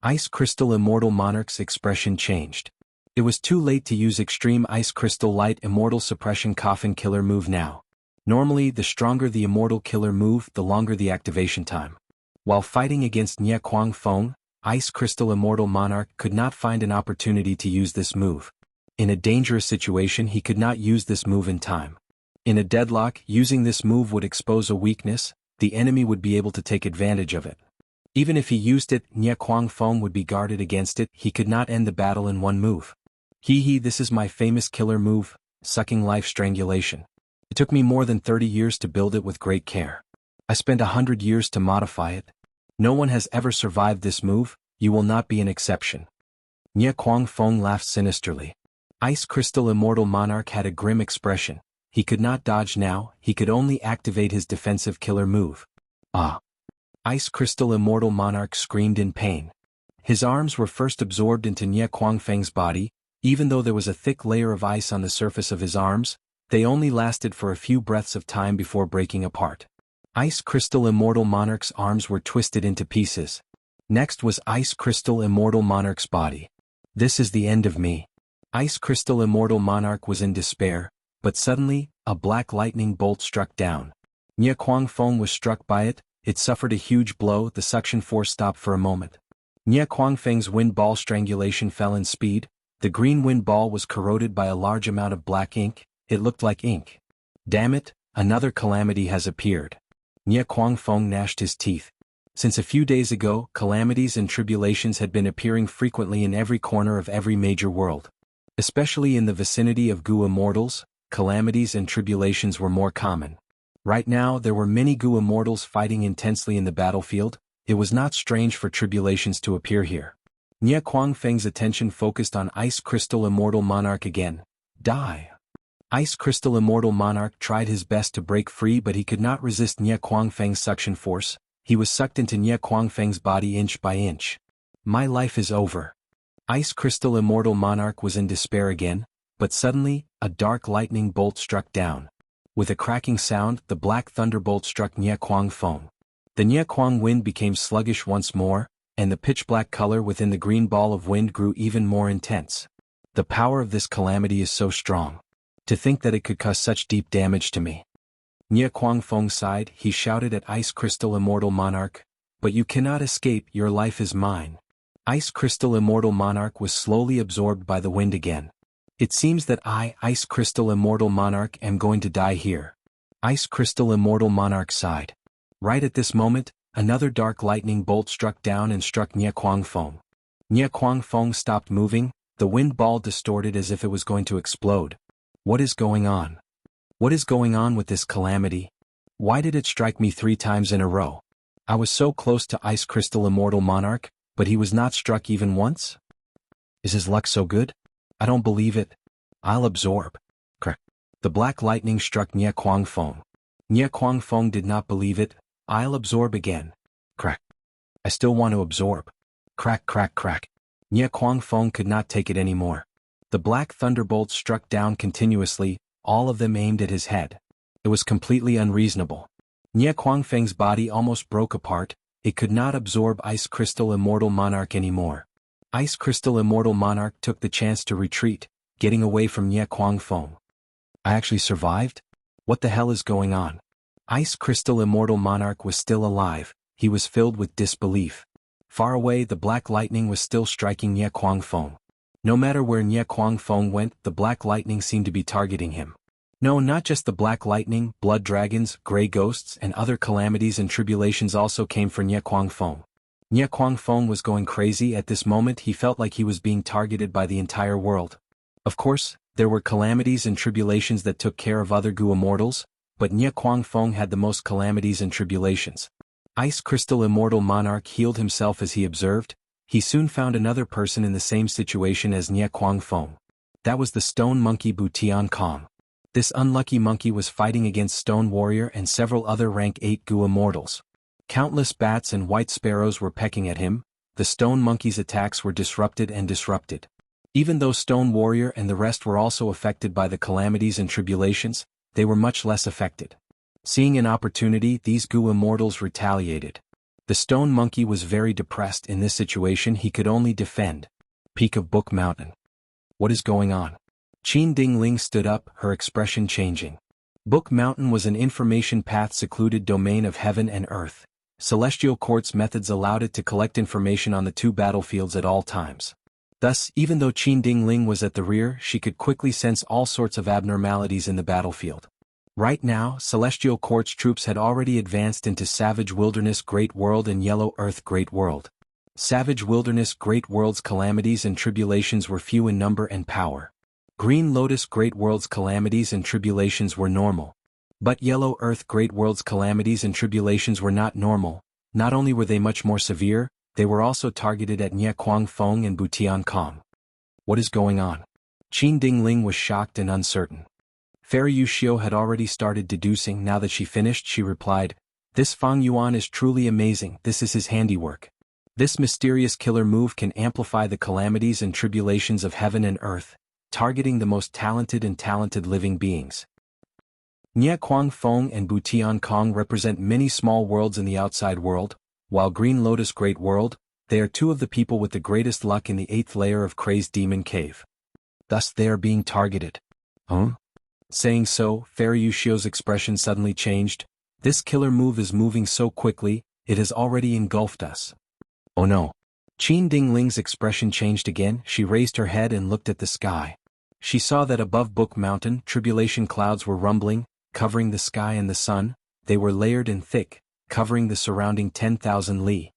Ice Crystal Immortal Monarch's expression changed. It was too late to use Extreme Ice Crystal Light Immortal Suppression Coffin Killer move now. Normally, the stronger the Immortal Killer move, the longer the activation time. While fighting against Nie Kuang Feng, Ice Crystal Immortal Monarch could not find an opportunity to use this move. In a dangerous situation, he could not use this move in time. In a deadlock, using this move would expose a weakness. The enemy would be able to take advantage of it. Even if he used it, Nie Kuang Feng would be guarded against it. He could not end the battle in one move. This is my famous killer move, Sucking Life Strangulation. It took me more than 30 years to build it with great care. I spent 100 years to modify it. No one has ever survived this move. You will not be an exception. Nie Kuang Feng laughed sinisterly. Ice Crystal Immortal Monarch had a grim expression. He could not dodge now, he could only activate his defensive killer move. Ah! Ice Crystal Immortal Monarch screamed in pain. His arms were first absorbed into Nie Fang's body. Even though there was a thick layer of ice on the surface of his arms, they only lasted for a few breaths of time before breaking apart. Ice Crystal Immortal Monarch's arms were twisted into pieces. Next was Ice Crystal Immortal Monarch's body. This is the end of me. Ice Crystal Immortal Monarch was in despair, but suddenly, a black lightning bolt struck down. Nie Fang was struck by it. It suffered a huge blow. The suction force stopped for a moment. Nie Fang's wind ball strangulation fell in speed. The green wind ball was corroded by a large amount of black ink. It looked like ink. Damn it, another calamity has appeared. Nie Fang gnashed his teeth. Since a few days ago, calamities and tribulations had been appearing frequently in every corner of every major world. Especially in the vicinity of Gu Immortals, calamities and tribulations were more common. Right now there were many Gu Immortals fighting intensely in the battlefield. It was not strange for tribulations to appear here. Nie Fang's attention focused on Ice Crystal Immortal Monarch again. Die! Ice Crystal Immortal Monarch tried his best to break free, but he could not resist Nie Fang's suction force. He was sucked into Nie Fang's body inch by inch. My life is over. Ice Crystal Immortal Monarch was in despair again, but suddenly, a dark lightning bolt struck down. With a cracking sound, the black thunderbolt struck Nie Fang. The Nie wind became sluggish once more, and the pitch-black color within the green ball of wind grew even more intense. The power of this calamity is so strong. To think that it could cause such deep damage to me. Nie Fang sighed. He shouted at Ice Crystal Immortal Monarch, "But you cannot escape, your life is mine." Ice Crystal Immortal Monarch was slowly absorbed by the wind again. It seems that I, Ice Crystal Immortal Monarch, am going to die here. Ice Crystal Immortal Monarch sighed. Right at this moment, another dark lightning bolt struck down and struck Nie Fang. Nie Fang stopped moving, the wind ball distorted as if it was going to explode. What is going on? What is going on with this calamity? Why did it strike me 3 times in a row? I was so close to Ice Crystal Immortal Monarch, but he was not struck even once? Is his luck so good? I don't believe it. I'll absorb. Crack. The black lightning struck Nie Fang. Nie Fang did not believe it. I'll absorb again. Crack. I still want to absorb. Crack, crack, crack. Nie Fang could not take it anymore. The black thunderbolts struck down continuously, all of them aimed at his head. It was completely unreasonable. Nie Fang's body almost broke apart. It could not absorb Ice Crystal Immortal Monarch anymore. Ice Crystal Immortal Monarch took the chance to retreat, getting away from Nie Fang. I actually survived? What the hell is going on? Ice Crystal Immortal Monarch was still alive. He was filled with disbelief. Far away, the black lightning was still striking Nie Fang. No matter where Nie Fang went, the black lightning seemed to be targeting him. No, not just the black lightning, blood dragons, gray ghosts, and other calamities and tribulations also came for Nie Fang. Nie Fang was going crazy. At this moment he felt like he was being targeted by the entire world. Of course, there were calamities and tribulations that took care of other Gu Immortals, but Nie Fang had the most calamities and tribulations. Ice Crystal Immortal Monarch healed himself as he observed. He soon found another person in the same situation as Nie Fang. That was the stone monkey Butian Kong. This unlucky monkey was fighting against Stone Warrior and several other rank 8 Gu Immortals. Countless bats and white sparrows were pecking at him. The stone monkey's attacks were disrupted. Even though Stone Warrior and the rest were also affected by the calamities and tribulations, they were much less affected. Seeing an opportunity, these Gu Immortals retaliated. The stone monkey was very depressed in this situation. He could only defend. Peak of Book Mountain. What is going on? Qin Dingling stood up, her expression changing. Book Mountain was an information path, secluded domain of heaven and earth. Celestial Court's methods allowed it to collect information on the 2 battlefields at all times. Thus, even though Qin Dingling was at the rear, she could quickly sense all sorts of abnormalities in the battlefield. Right now, Celestial Court's troops had already advanced into Savage Wilderness Great World and Yellow Earth Great World. Savage Wilderness Great World's calamities and tribulations were few in number and power. Green Lotus Great World's calamities and tribulations were normal. But Yellow Earth Great World's calamities and tribulations were not normal. Not only were they much more severe, they were also targeted at Nie Fang and Butian Kong. What is going on? Qin Dingling was shocked and uncertain. Fairy Yuxiu had already started deducing. Now that she finished, she replied, "This Fang Yuan is truly amazing. This is his handiwork. This mysterious killer move can amplify the calamities and tribulations of heaven and earth, targeting the most talented living beings." Nie Kuang Feng and Butian Kong represent many small worlds in the outside world, while Green Lotus Great World, they are two of the people with the greatest luck in the 8th layer of Crazed Demon Cave. Thus they are being targeted. Huh? Saying so, Fairy Yuxiu's expression suddenly changed. This killer move is moving so quickly, it has already engulfed us. Oh no. Qin Dingling's expression changed again. She raised her head and looked at the sky. She saw that above Book Mountain, tribulation clouds were rumbling, covering the sky and the sun. They were layered and thick, covering the surrounding 10,000 li.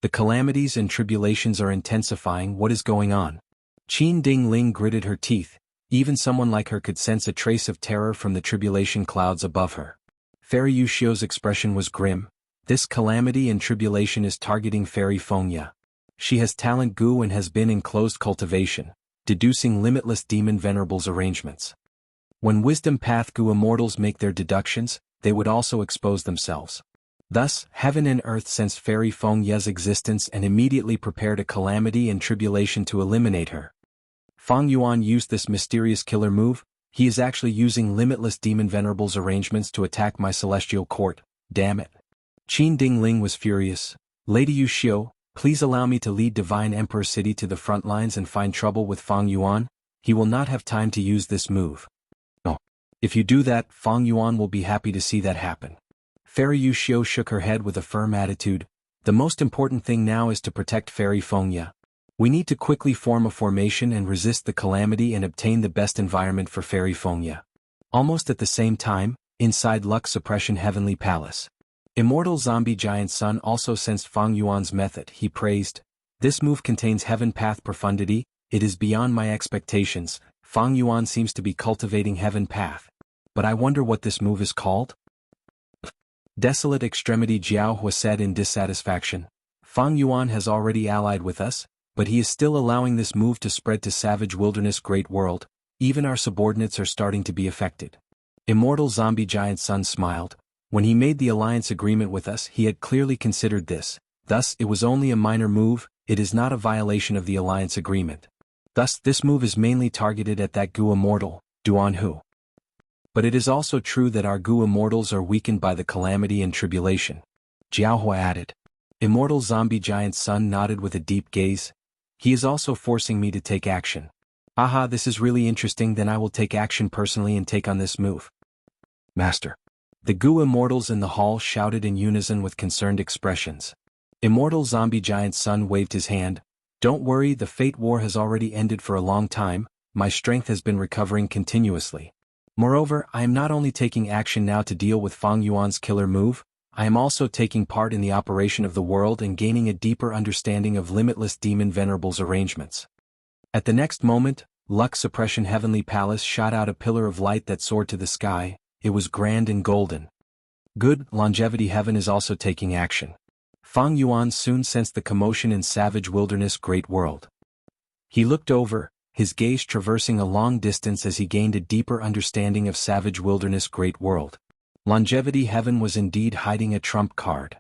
The calamities and tribulations are intensifying. What is going on? Qin Dingling gritted her teeth. Even someone like her could sense a trace of terror from the tribulation clouds above her. Fairy Yuxiu's expression was grim. This calamity and tribulation is targeting Fairy Fengya. She has talent Gu and has been in closed cultivation, deducing limitless demon venerables arrangements. When wisdom path Gu immortals make their deductions, they would also expose themselves. Thus, heaven and earth sensed Fairy Fengya's existence and immediately prepared a calamity and tribulation to eliminate her. Fang Yuan used this mysterious killer move. He is actually using limitless demon venerables arrangements to attack my celestial court. Damn it. Qin Dingling was furious. Lady Yuxiu, please allow me to lead Divine Emperor City to the front lines and find trouble with Fang Yuan. He will not have time to use this move. No. If you do that, Fang Yuan will be happy to see that happen. Fairy Yuxiu shook her head with a firm attitude. The most important thing now is to protect Fairy Fengya. We need to quickly form a formation and resist the calamity and obtain the best environment for Fairy Fengya. Almost at the same time, inside Luck Suppression Heavenly Palace. Immortal Zombie Giant Sun also sensed Fang Yuan's method. He praised, "This move contains heaven path profundity, it is beyond my expectations." Fang Yuan seems to be cultivating heaven path. But I wonder what this move is called? Desolate Extremity Jiao Hua said in dissatisfaction. Fang Yuan has already allied with us, but he is still allowing this move to spread to Savage Wilderness Great World. Even our subordinates are starting to be affected. Immortal Zombie Giant Sun smiled. When he made the alliance agreement with us, he had clearly considered this. Thus, it was only a minor move, it is not a violation of the alliance agreement. Thus, this move is mainly targeted at that Gu immortal, Duan Hu. But it is also true that our Gu immortals are weakened by the calamity and tribulation. Jiaohua added. Immortal Zombie Giant Sun nodded with a deep gaze. He is also forcing me to take action. Aha, this is really interesting. Then I will take action personally and take on this move. Master. The Gu immortals in the hall shouted in unison with concerned expressions. Immortal Zombie Giant Sun waved his hand. Don't worry, the Fate War has already ended for a long time. My strength has been recovering continuously. Moreover, I am not only taking action now to deal with Fang Yuan's killer move, I am also taking part in the operation of the world and gaining a deeper understanding of limitless demon venerables arrangements. At the next moment, Luck Suppression Heavenly Palace shot out a pillar of light that soared to the sky. It was grand and golden. Good, Longevity Heaven is also taking action. Fang Yuan soon sensed the commotion in Savage Wilderness Great World. He looked over, his gaze traversing a long distance as he gained a deeper understanding of Savage Wilderness Great World. Longevity Heaven was indeed hiding a trump card.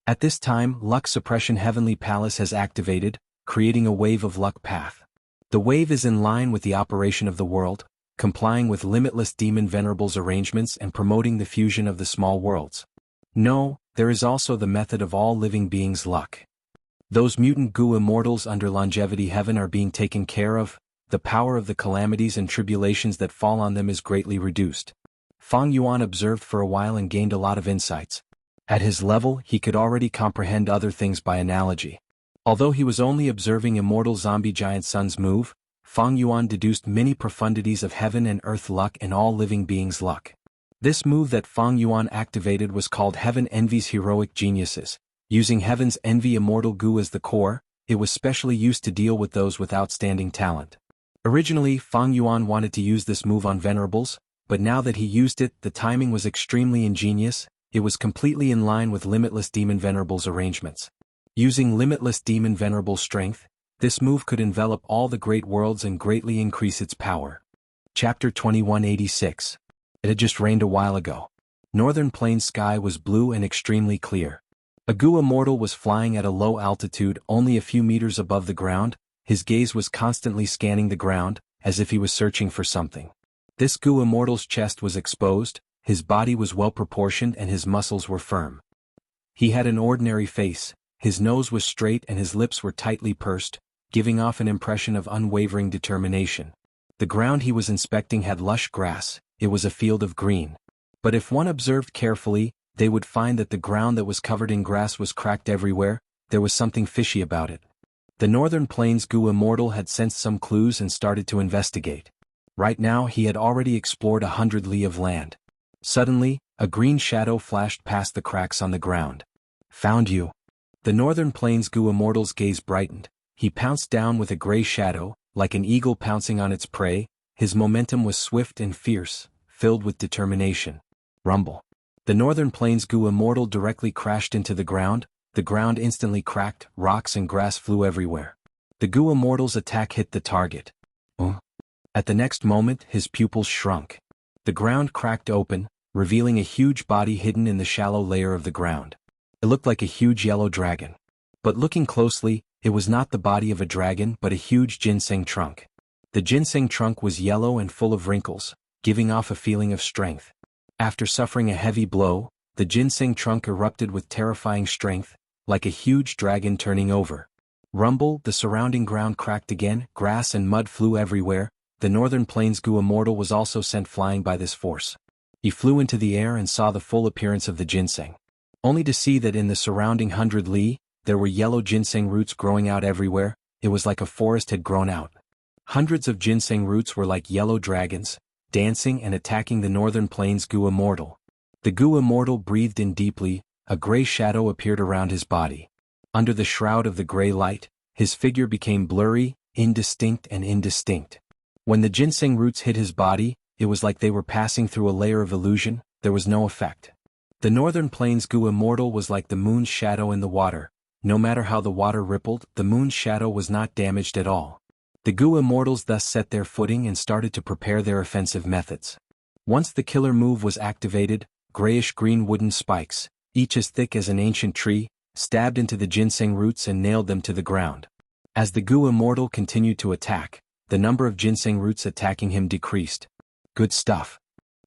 At this time, Luck Suppression Heavenly Palace has activated, creating a wave of luck path. The wave is in line with the operation of the world, complying with limitless demon venerables arrangements and promoting the fusion of the small worlds. No, there is also the method of all living beings' luck. Those mutant Gu immortals under Longevity Heaven are being taken care of, the power of the calamities and tribulations that fall on them is greatly reduced. Fang Yuan observed for a while and gained a lot of insights. At his level, he could already comprehend other things by analogy. Although he was only observing Immortal Zombie Giant Sun's move, Fang Yuan deduced many profundities of heaven and earth luck and all living beings' luck. This move that Fang Yuan activated was called Heaven Envy's Heroic Geniuses. Using Heaven's Envy Immortal Gu as the core, it was specially used to deal with those with outstanding talent. Originally, Fang Yuan wanted to use this move on Venerables, but now that he used it, the timing was extremely ingenious. It was completely in line with Limitless Demon Venerables arrangements. Using Limitless Demon Venerable Strength, This move could envelop all the great worlds and greatly increase its power. Chapter 2186. It had just rained a while ago. Northern Plains sky was blue and extremely clear. A Gu immortal was flying at a low altitude only a few meters above the ground. His gaze was constantly scanning the ground, as if he was searching for something. This Gu immortal's chest was exposed, his body was well proportioned and his muscles were firm. He had an ordinary face, his nose was straight and his lips were tightly pursed, giving off an impression of unwavering determination. The ground he was inspecting had lush grass, it was a field of green. But if one observed carefully, they would find that the ground that was covered in grass was cracked everywhere. There was something fishy about it. The Northern Plains Gu immortal had sensed some clues and started to investigate. Right now he had already explored 100 li of land. Suddenly, a green shadow flashed past the cracks on the ground. Found you. The Northern Plains Gu immortal's gaze brightened. He pounced down with a gray shadow, like an eagle pouncing on its prey. His momentum was swift and fierce, filled with determination. Rumble. The Northern Plains Gu immortal directly crashed into the ground instantly cracked, rocks and grass flew everywhere. The Gu immortal's attack hit the target. At the next moment his pupils shrunk. The ground cracked open, revealing a huge body hidden in the shallow layer of the ground. It looked like a huge yellow dragon. But looking closely, it was not the body of a dragon but a huge ginseng trunk. The ginseng trunk was yellow and full of wrinkles, giving off a feeling of strength. After suffering a heavy blow, the ginseng trunk erupted with terrifying strength, like a huge dragon turning over. Rumble, the surrounding ground cracked again, grass and mud flew everywhere. The Northern Plains Gu immortal was also sent flying by this force. He flew into the air and saw the full appearance of the ginseng. Only to see that in the surrounding 100 li, there were yellow ginseng roots growing out everywhere. It was like a forest had grown out. Hundreds of ginseng roots were like yellow dragons, dancing and attacking the Northern Plains Gu immortal. The Gu immortal breathed in deeply, a gray shadow appeared around his body. Under the shroud of the gray light, his figure became blurry, indistinct. When the ginseng roots hit his body, it was like they were passing through a layer of illusion. There was no effect. The Northern Plains Gu immortal was like the moon's shadow in the water. No matter how the water rippled, the moon's shadow was not damaged at all. The Gu immortals thus set their footing and started to prepare their offensive methods. Once the killer move was activated, grayish-green wooden spikes, each as thick as an ancient tree, stabbed into the ginseng roots and nailed them to the ground. As the Gu immortal continued to attack, the number of ginseng roots attacking him decreased. Good stuff.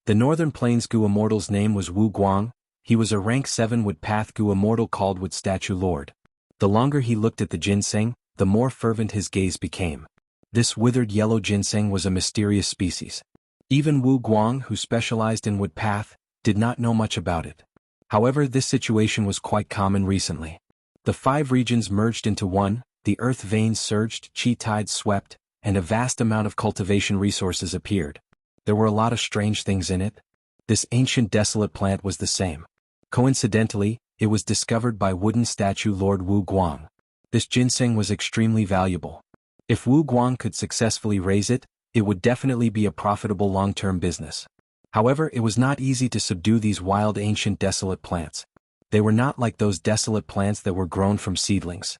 The Northern Plains Gu immortal's name was Wu Guang. He was a rank 7 Wood Path Gu immortal called Wood Statue Lord. The longer he looked at the ginseng, the more fervent his gaze became. This withered yellow ginseng was a mysterious species. Even Wu Guang, who specialized in wood path, did not know much about it. However, this situation was quite common recently. The 5 regions merged into one, the earth veins surged, chi tides swept, and a vast amount of cultivation resources appeared. There were a lot of strange things in it. This ancient desolate plant was the same. Coincidentally, it was discovered by wooden statue Lord Wu Guang. This ginseng was extremely valuable. If Wu Guang could successfully raise it, it would definitely be a profitable long-term business. However, it was not easy to subdue these wild ancient desolate plants. They were not like those desolate plants that were grown from seedlings.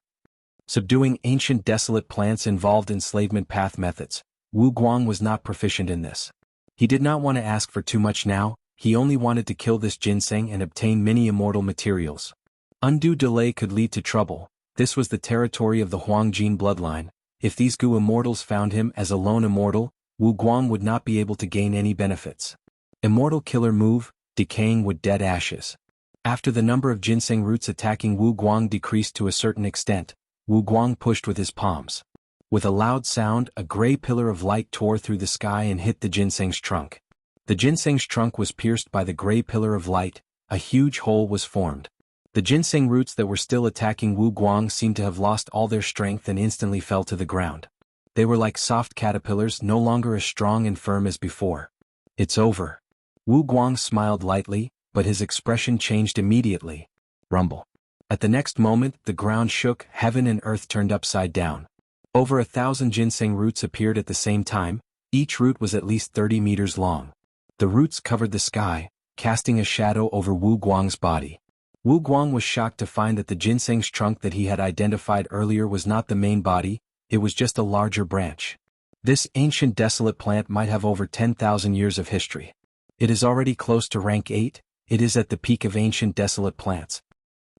Subduing ancient desolate plants involved enslavement path methods. Wu Guang was not proficient in this. He did not want to ask for too much now, he only wanted to kill this ginseng and obtain many immortal materials. Undue delay could lead to trouble. This was the territory of the Huangjin bloodline. If these Gu immortals found him as a lone immortal, Wu Guang would not be able to gain any benefits. Immortal killer move, decaying wood dead ashes. After the number of ginseng roots attacking Wu Guang decreased to a certain extent, Wu Guang pushed with his palms. With a loud sound, a gray pillar of light tore through the sky and hit the ginseng's trunk. The ginseng's trunk was pierced by the gray pillar of light, a huge hole was formed. The ginseng roots that were still attacking Wu Guang seemed to have lost all their strength and instantly fell to the ground. They were like soft caterpillars, no longer as strong and firm as before. It's over. Wu Guang smiled lightly, but his expression changed immediately. Rumble. At the next moment, the ground shook, heaven and earth turned upside down. Over 1,000 ginseng roots appeared at the same time. Each root was at least 30 meters long. The roots covered the sky, casting a shadow over Wu Guang's body. Wu Guang was shocked to find that the ginseng's trunk that he had identified earlier was not the main body. it was just a larger branch. This ancient desolate plant might have over 10,000 years of history. It is already close to rank 8, it is at the peak of ancient desolate plants.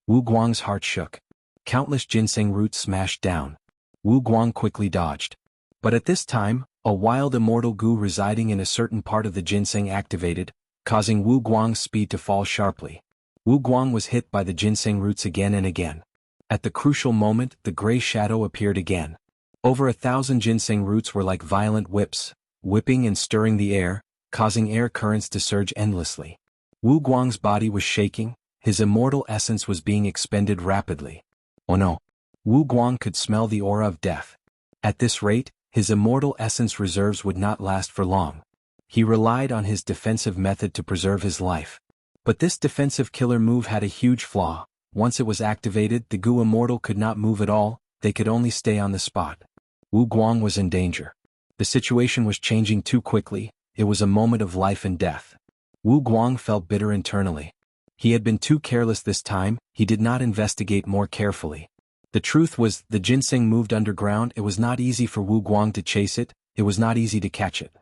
Wu Guang's heart shook. Countless ginseng roots smashed down. Wu Guang quickly dodged. But at this time, a wild immortal goo residing in a certain part of the ginseng activated, causing Wu Guang's speed to fall sharply. Wu Guang was hit by the ginseng roots again and again. At the crucial moment, the gray shadow appeared again. Over 1,000 ginseng roots were like violent whips, whipping and stirring the air, causing air currents to surge endlessly. Wu Guang's body was shaking, his immortal essence was being expended rapidly. Oh no! Wu Guang could smell the aura of death. At this rate, his immortal essence reserves would not last for long. He relied on his defensive method to preserve his life. But this defensive killer move had a huge flaw. Once it was activated, the goo immortal could not move at all, they could only stay on the spot. Wu Guang was in danger. The situation was changing too quickly, it was a moment of life and death. Wu Guang felt bitter internally. He had been too careless this time, he did not investigate more carefully. The truth was, the ginseng moved underground, it was not easy for Wu Guang to chase it, it was not easy to catch it.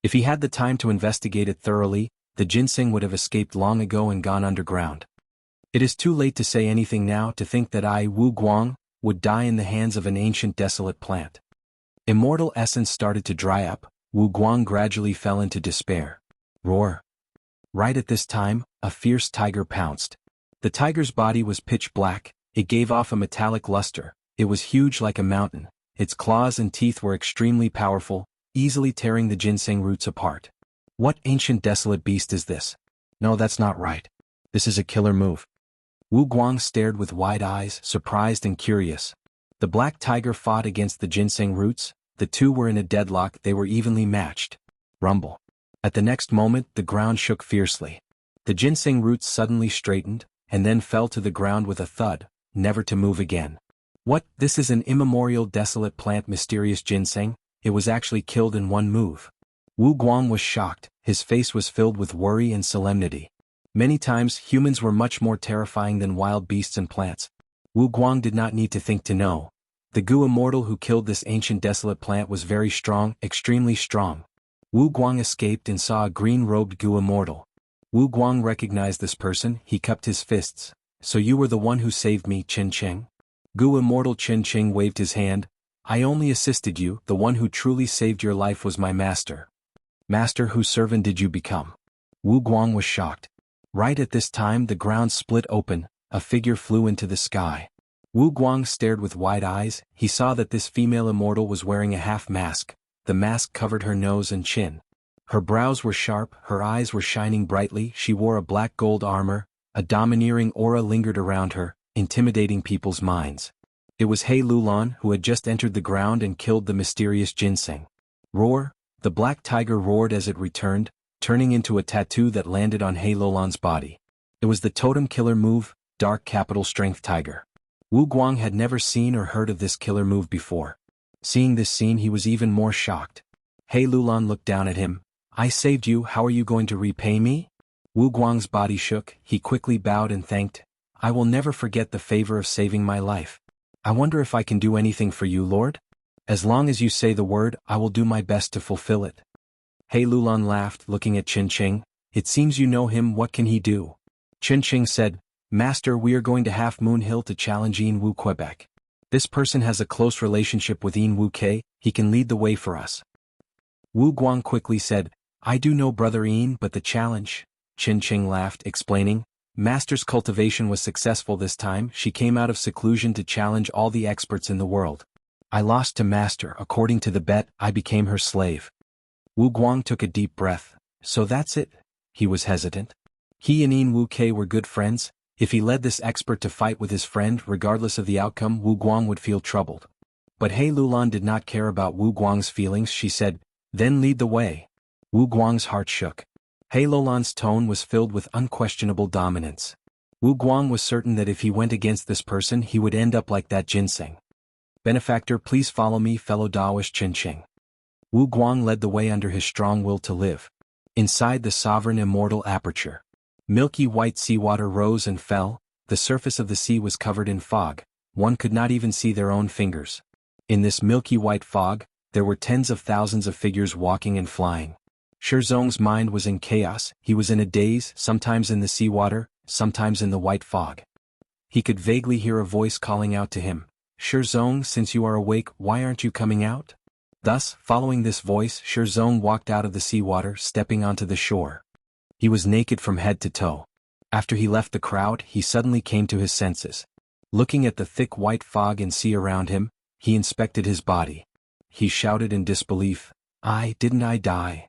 If he had the time to investigate it thoroughly, the ginseng would have escaped long ago and gone underground. It is too late to say anything now, to think that I, Wu Guang, would die in the hands of an ancient desolate plant. Immortal essence started to dry up, Wu Guang gradually fell into despair. Roar! Right at this time, a fierce tiger pounced. The tiger's body was pitch black, it gave off a metallic luster, it was huge like a mountain, its claws and teeth were extremely powerful, easily tearing the ginseng roots apart. What ancient desolate beast is this? No, that's not right. This is a killer move. Wu Guang stared with wide eyes, surprised and curious. The black tiger fought against the ginseng roots, the two were in a deadlock, they were evenly matched. Rumble. At the next moment, the ground shook fiercely. The ginseng roots suddenly straightened, and then fell to the ground with a thud, never to move again. What? This is an immemorial desolate plant, mysterious ginseng? It was actually killed in one move. Wu Guang was shocked, his face was filled with worry and solemnity. Many times, humans were much more terrifying than wild beasts and plants. Wu Guang did not need to think to know. The goo immortal who killed this ancient desolate plant was very strong, extremely strong. Wu Guang escaped and saw a green-robed goo immortal. Wu Guang recognized this person, he cupped his fists. So you were the one who saved me, Qin Cheng? Goo immortal Qin Cheng waved his hand. I only assisted you, the one who truly saved your life was my master. Master, whose servant did you become? Wu Guang was shocked. Right at this time the ground split open, a figure flew into the sky. Wu Guang stared with wide eyes, he saw that this female immortal was wearing a half mask. The mask covered her nose and chin. Her brows were sharp, her eyes were shining brightly, she wore a black gold armor, a domineering aura lingered around her, intimidating people's minds. It was He Lulan who had just entered the ground and killed the mysterious ginseng. Roar! The black tiger roared as it returned, turning into a tattoo that landed on He Lulan's body. It was the totem killer move, Dark Capital Strength Tiger. Wu Guang had never seen or heard of this killer move before. Seeing this scene he was even more shocked. He Lulan looked down at him. I saved you, how are you going to repay me? Wu Guang's body shook, he quickly bowed and thanked. I will never forget the favor of saving my life. I wonder if I can do anything for you, Lord? As long as you say the word, I will do my best to fulfill it. He Lulan laughed, looking at Qin Cheng. It seems you know him, what can he do? Qin Cheng said, Master, we are going to Half Moon Hill to challenge Yin Wu Quebec. This person has a close relationship with Yin Wu Ke, he can lead the way for us. Wu Guang quickly said, I do know Brother Yin, but the challenge. Qin Cheng laughed, explaining, Master's cultivation was successful this time, she came out of seclusion to challenge all the experts in the world. I lost to Master, according to the bet, I became her slave. Wu Guang took a deep breath. So that's it? He was hesitant. He and Yin Wu Ke were good friends. If he led this expert to fight with his friend, regardless of the outcome, Wu Guang would feel troubled. But He Lulan did not care about Wu Guang's feelings, she said, then lead the way. Wu Guang's heart shook. He Lulan's tone was filled with unquestionable dominance. Wu Guang was certain that if he went against this person he would end up like that ginseng. Benefactor, please follow me, fellow Daoist Qin Cheng. Wu Guang led the way under his strong will to live. Inside the sovereign immortal aperture. Milky white seawater rose and fell, the surface of the sea was covered in fog, one could not even see their own fingers. In this milky white fog, there were tens of thousands of figures walking and flying. Shizong's mind was in chaos. He was in a daze, sometimes in the seawater, sometimes in the white fog. He could vaguely hear a voice calling out to him, "Shizong, since you are awake, why aren't you coming out?" Thus, following this voice, Shizong walked out of the seawater, stepping onto the shore. He was naked from head to toe. After he left the crowd, he suddenly came to his senses. Looking at the thick white fog and sea around him, he inspected his body. He shouted in disbelief, Didn't I die?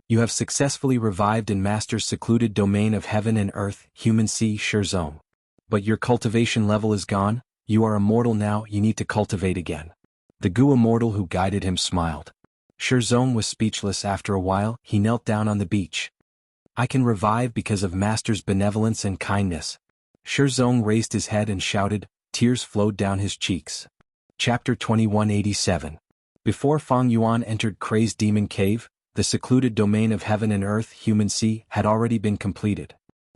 You have successfully revived in Master's secluded domain of heaven and earth, human sea, Shizong. But your cultivation level is gone, you are immortal now, you need to cultivate again." The Gu immortal who guided him smiled. Shizong was speechless. After a while, he knelt down on the beach. "I can revive because of Master's benevolence and kindness." Shizong raised his head and shouted, tears flowed down his cheeks. Chapter 2187. Before Fang Yuan entered Crazed Demon Cave, the secluded domain of heaven and earth, human sea, had already been completed.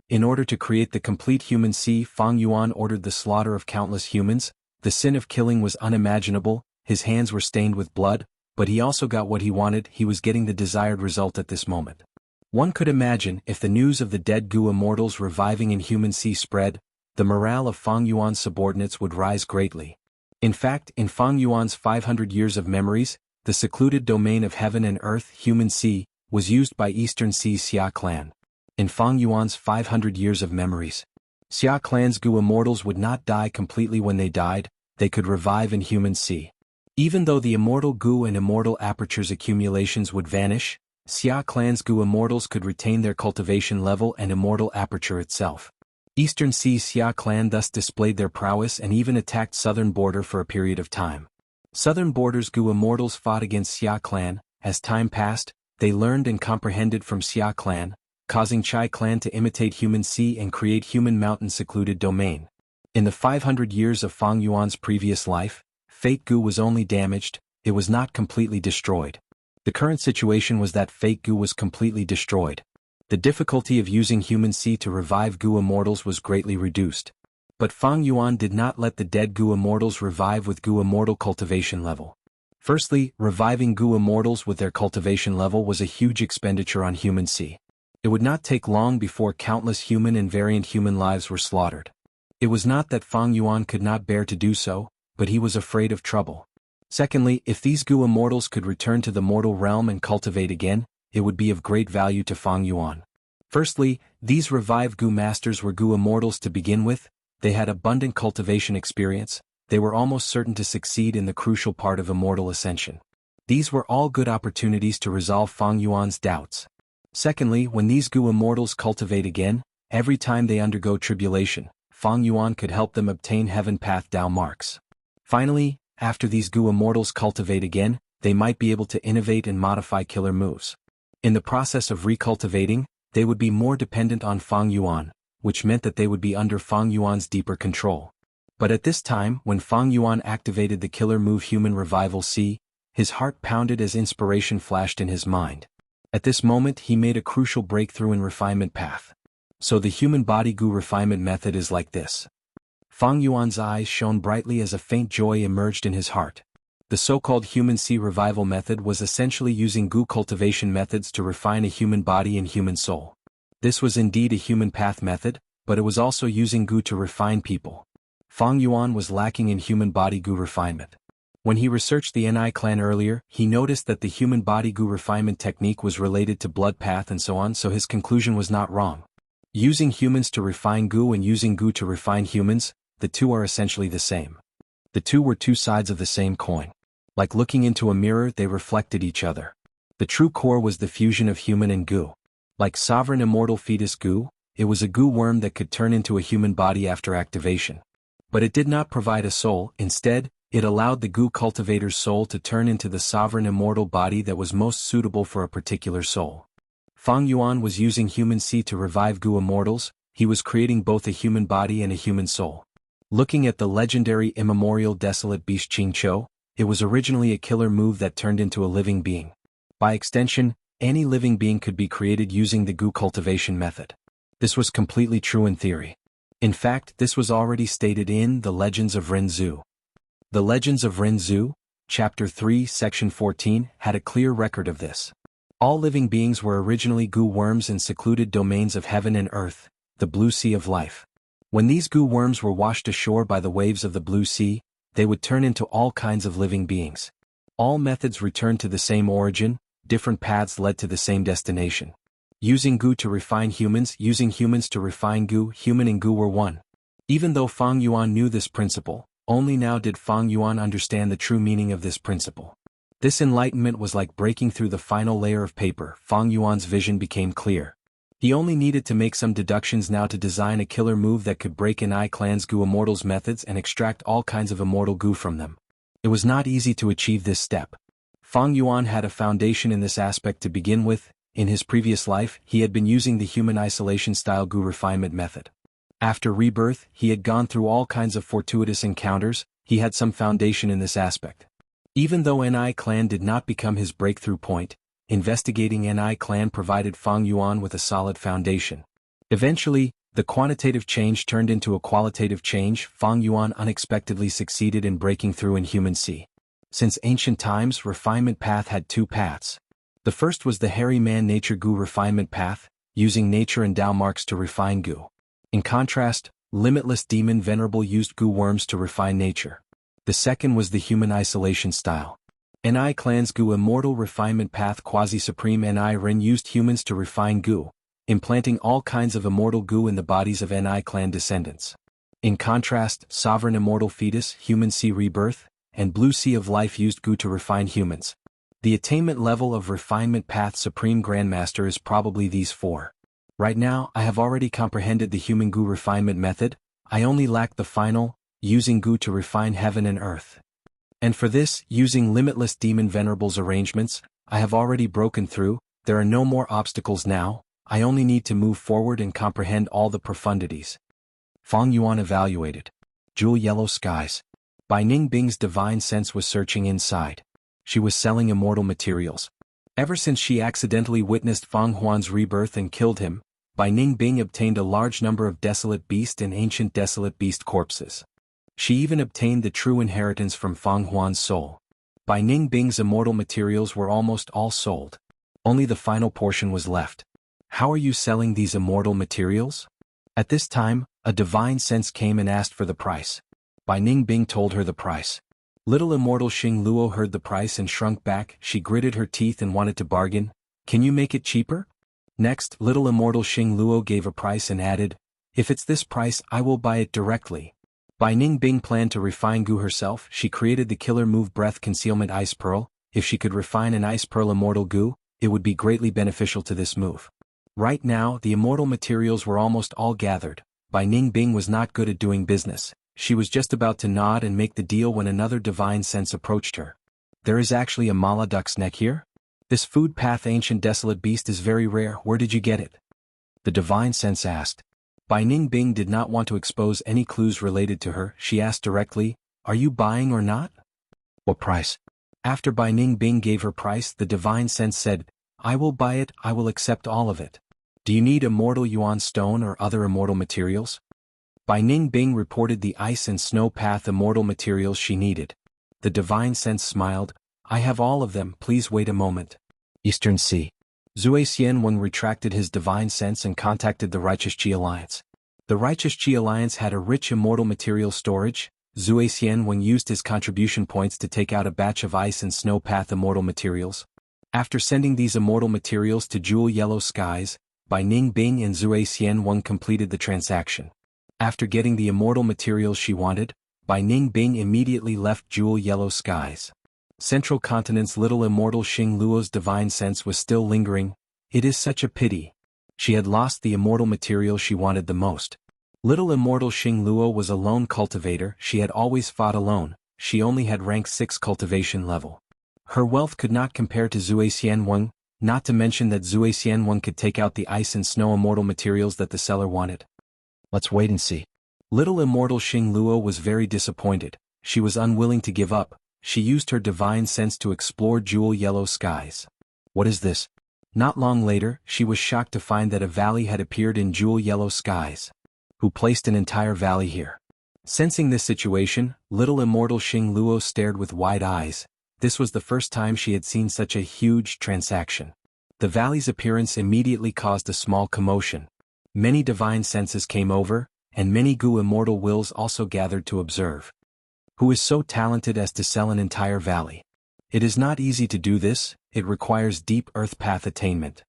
In order to create the complete human sea, Fang Yuan ordered the slaughter of countless humans. The sin of killing was unimaginable, his hands were stained with blood, but he also got what he wanted. He was getting the desired result at this moment. One could imagine, if the news of the dead Gu immortals reviving in human sea spread, the morale of Fang Yuan's subordinates would rise greatly. In fact, in Fang Yuan's 500 years of memories, the secluded domain of heaven and earth, human sea, was used by Eastern Sea Xia clan. In Fang Yuan's 500 years of memories, Xia clan's Gu immortals would not die completely. When they died, they could revive in human sea. Even though the immortal Gu and immortal apertures accumulations would vanish, Xia clan's Gu immortals could retain their cultivation level and immortal aperture itself. Eastern Sea Xia clan thus displayed their prowess and even attacked southern border for a period of time. Southern border's Gu immortals fought against Xia clan. As time passed, they learned and comprehended from Xia clan, causing Chai clan to imitate human sea and create human mountain secluded domain. In the 500 years of Fang Yuan's previous life, Fake Gu was only damaged, it was not completely destroyed. The current situation was that Fake Gu was completely destroyed. The difficulty of using human sea to revive Gu immortals was greatly reduced. But Fang Yuan did not let the dead Gu immortals revive with Gu immortal cultivation level. Firstly, reviving Gu immortals with their cultivation level was a huge expenditure on human sea. It would not take long before countless human and variant human lives were slaughtered. It was not that Fang Yuan could not bear to do so, but he was afraid of trouble. Secondly, if these Gu immortals could return to the mortal realm and cultivate again, it would be of great value to Fang Yuan. Firstly, these revived Gu masters were Gu immortals to begin with. They had abundant cultivation experience, they were almost certain to succeed in the crucial part of immortal ascension. These were all good opportunities to resolve Fang Yuan's doubts. Secondly, when these Gu immortals cultivate again, every time they undergo tribulation, Fang Yuan could help them obtain heaven path Dao marks. Finally, after these Gu immortals cultivate again, they might be able to innovate and modify killer moves. In the process of recultivating, they would be more dependent on Fang Yuan, which meant that they would be under Fang Yuan's deeper control. But at this time, when Fang Yuan activated the killer move Human Revival C, his heart pounded as inspiration flashed in his mind. At this moment he made a crucial breakthrough in refinement path. So the human body Gu refinement method is like this. Fang Yuan's eyes shone brightly as a faint joy emerged in his heart. The so-called human sea revival method was essentially using Gu cultivation methods to refine a human body and human soul. This was indeed a human path method, but it was also using Gu to refine people. Fang Yuan was lacking in human body Gu refinement. When he researched the Ni clan earlier, he noticed that the human body Gu refinement technique was related to blood path and so on, so his conclusion was not wrong. Using humans to refine Gu and using Gu to refine humans, the two are essentially the same. The two were two sides of the same coin. Like looking into a mirror, they reflected each other. The true core was the fusion of human and Gu. Like sovereign immortal fetus Gu, it was a Gu worm that could turn into a human body after activation. But it did not provide a soul, instead, it allowed the Gu cultivator's soul to turn into the sovereign immortal body that was most suitable for a particular soul. Fang Yuan was using human sea to revive Gu immortals, he was creating both a human body and a human soul. Looking at the legendary immemorial desolate beast Qingqiu, it was originally a killer move that turned into a living being. By extension, any living being could be created using the Gu cultivation method. This was completely true in theory. In fact, this was already stated in The Legends of Ren Zhu. The Legends of Ren Zhu, Chapter 3, Section 14, had a clear record of this. All living beings were originally goo worms in secluded domains of heaven and earth, the blue sea of life. When these goo worms were washed ashore by the waves of the blue sea, they would turn into all kinds of living beings. All methods returned to the same origin, different paths led to the same destination. Using goo to refine humans, using humans to refine goo, human and goo were one. Even though Fang Yuan knew this principle, only now did Fang Yuan understand the true meaning of this principle. This enlightenment was like breaking through the final layer of paper. Fang Yuan's vision became clear. He only needed to make some deductions now to design a killer move that could break NI Clan's goo immortals' methods and extract all kinds of immortal goo from them. It was not easy to achieve this step. Fang Yuan had a foundation in this aspect to begin with. In his previous life, he had been using the human isolation-style goo refinement method. After rebirth, he had gone through all kinds of fortuitous encounters. He had some foundation in this aspect. Even though NI Clan did not become his breakthrough point, investigating NI Clan provided Fang Yuan with a solid foundation. Eventually, the quantitative change turned into a qualitative change. Fang Yuan unexpectedly succeeded in breaking through in human sea. Since ancient times, refinement path had two paths. The first was the hairy man nature goo refinement path, using nature and Tao marks to refine goo. In contrast, limitless demon venerable used goo worms to refine nature. The second was the human isolation style. NI Clan's goo immortal refinement path quasi-supreme NI Ren used humans to refine goo, implanting all kinds of immortal goo in the bodies of NI Clan descendants. In contrast, sovereign immortal fetus, human sea rebirth, and blue sea of life used goo to refine humans. The attainment level of refinement path supreme grandmaster is probably these four. Right now, I have already comprehended the human goo refinement method. I only lack the final, using goo to refine heaven and earth. And for this, using limitless demon venerables arrangements, I have already broken through. There are no more obstacles now. I only need to move forward and comprehend all the profundities. Fang Yuan evaluated. Jewel yellow skies. Bai Ning Bing's divine sense was searching inside. She was selling immortal materials. Ever since she accidentally witnessed Fang Huan's rebirth and killed him, Bai Ning Bing obtained a large number of desolate beast and ancient desolate beast corpses. She even obtained the true inheritance from Fang Huan's soul. Bai Ning Bing's immortal materials were almost all sold. Only the final portion was left. How are you selling these immortal materials? At this time, a divine sense came and asked for the price. Bai Ning Bing told her the price. Little immortal Xing Luo heard the price and shrunk back. She gritted her teeth and wanted to bargain. Can you make it cheaper? Next, little immortal Xing Luo gave a price and added, if it's this price, I will buy it directly. Bai Ning Bing planned to refine goo herself. She created the killer move breath concealment ice pearl. If she could refine an ice pearl immortal goo, it would be greatly beneficial to this move. Right now, the immortal materials were almost all gathered. Bai Ning Bing was not good at doing business. She was just about to nod and make the deal when another divine sense approached her. There is actually a mala duck's neck here? This food path ancient desolate beast is very rare. Where did you get it? The divine sense asked. Bai Ning Bing did not want to expose any clues related to her. She asked directly, are you buying or not? What price? After Bai Ning Bing gave her price, the divine sense said, I will buy it, I will accept all of it. Do you need immortal Yuan stone or other immortal materials? Bai Ning Bing reported the ice and snow path immortal materials she needed. The divine sense smiled, I have all of them, please wait a moment. Eastern Sea. Zui Xianwen retracted his divine sense and contacted the Righteous Qi Alliance. The Righteous Qi Alliance had a rich immortal material storage. Zui Xianwen used his contribution points to take out a batch of ice and snow path immortal materials. After sending these immortal materials to Jewel Yellow Skies, Bai Ning Bing and Zui Xianwen completed the transaction. After getting the immortal materials she wanted, Bai Ning Bing immediately left Jewel Yellow Skies. Central Continent's little immortal Xing Luo's divine sense was still lingering. It is such a pity. She had lost the immortal material she wanted the most. Little immortal Xing Luo was a lone cultivator. She had always fought alone. She only had rank 6 cultivation level. Her wealth could not compare to Zui Xianwen, not to mention that Zui Xianwen could take out the ice and snow immortal materials that the seller wanted. Let's wait and see. Little immortal Xing Luo was very disappointed. She was unwilling to give up. She used her divine sense to explore Jewel Yellow Skies. What is this? Not long later, she was shocked to find that a valley had appeared in Jewel Yellow Skies. Who placed an entire valley here? Sensing this situation, little immortal Xing Luo stared with wide eyes. This was the first time she had seen such a huge transaction. The valley's appearance immediately caused a small commotion. Many divine senses came over, and many Gu immortal wills also gathered to observe. Who is so talented as to sell an entire valley? It is not easy to do this, it requires deep earth path attainment.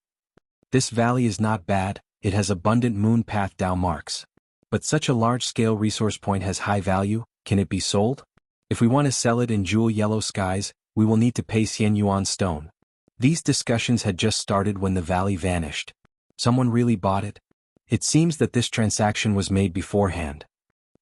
This valley is not bad, it has abundant moon path Dao marks. But such a large-scale resource point has high value, can it be sold? If we want to sell it in jewel yellow skies, we will need to pay Yuan stone. These discussions had just started when the valley vanished. Someone really bought it? It seems that this transaction was made beforehand.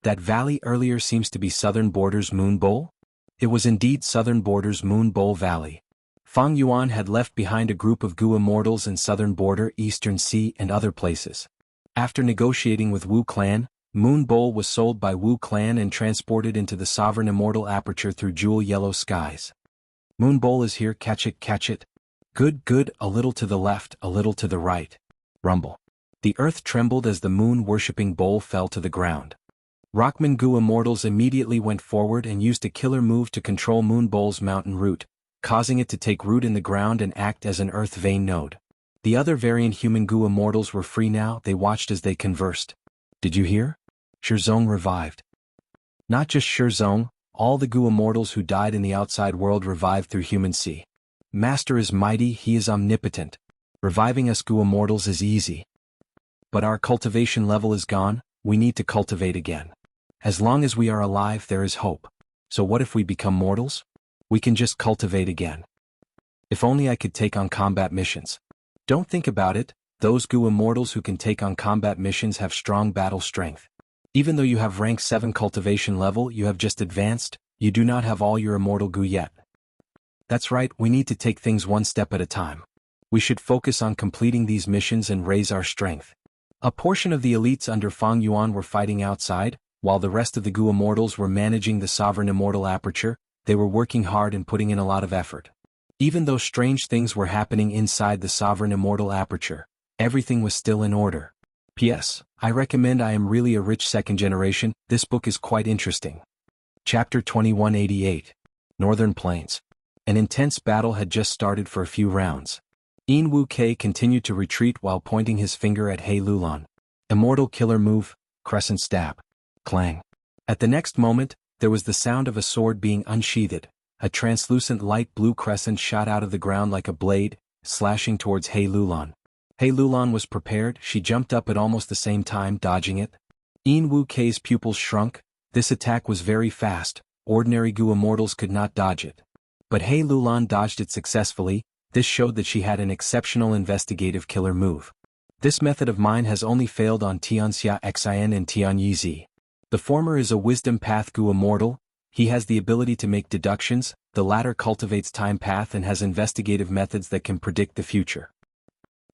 That valley earlier seems to be Southern Border's Moon Bowl? It was indeed Southern Border's Moon Bowl Valley. Fang Yuan had left behind a group of Gu immortals in Southern Border, Eastern Sea and other places. After negotiating with Wu clan, Moon Bowl was sold by Wu clan and transported into the Sovereign Immortal Aperture through jewel yellow skies. Moon Bowl is here, catch it, catch it. Good, good, a little to the left, a little to the right. Rumble. The earth trembled as the moon-worshipping bowl fell to the ground. Rockman Gu immortals immediately went forward and used a killer move to control Moon Bowl's mountain root, causing it to take root in the ground and act as an earth vein node. The other variant human Gu immortals were free now, they watched as they conversed. Did you hear? Shizong revived. Not just Shizong, all the Gu immortals who died in the outside world revived through human sea. Master is mighty, he is omnipotent. Reviving us Gu immortals is easy. But our cultivation level is gone, we need to cultivate again. As long as we are alive there is hope. So what if we become mortals? We can just cultivate again. If only I could take on combat missions. Don't think about it, those Gu immortals who can take on combat missions have strong battle strength. Even though you have rank 7 cultivation level, you have just advanced, you do not have all your immortal Gu yet. That's right, we need to take things one step at a time. We should focus on completing these missions and raise our strength. A portion of the elites under Fang Yuan were fighting outside, while the rest of the Gu immortals were managing the Sovereign Immortal Aperture. They were working hard and putting in a lot of effort. Even though strange things were happening inside the Sovereign Immortal Aperture, everything was still in order. P.S. I recommend I am really a rich second generation, this book is quite interesting. Chapter 2188. Northern Plains. An intense battle had just started for a few rounds. Yin Wu Kei continued to retreat while pointing his finger at He Lulan. Immortal killer move, crescent stab. Clang. At the next moment, there was the sound of a sword being unsheathed. A translucent light blue crescent shot out of the ground like a blade, slashing towards He Lulan. He Lulan was prepared, she jumped up at almost the same time, dodging it. Yin Wu Kei's pupils shrunk, this attack was very fast, ordinary Gu immortals could not dodge it. But He Lulan dodged it successfully, this showed that she had an exceptional investigative killer move. This method of mine has only failed on Tianxia Xin and Tianyi. The former is a wisdom path Gu immortal, he has the ability to make deductions, the latter cultivates time path and has investigative methods that can predict the future.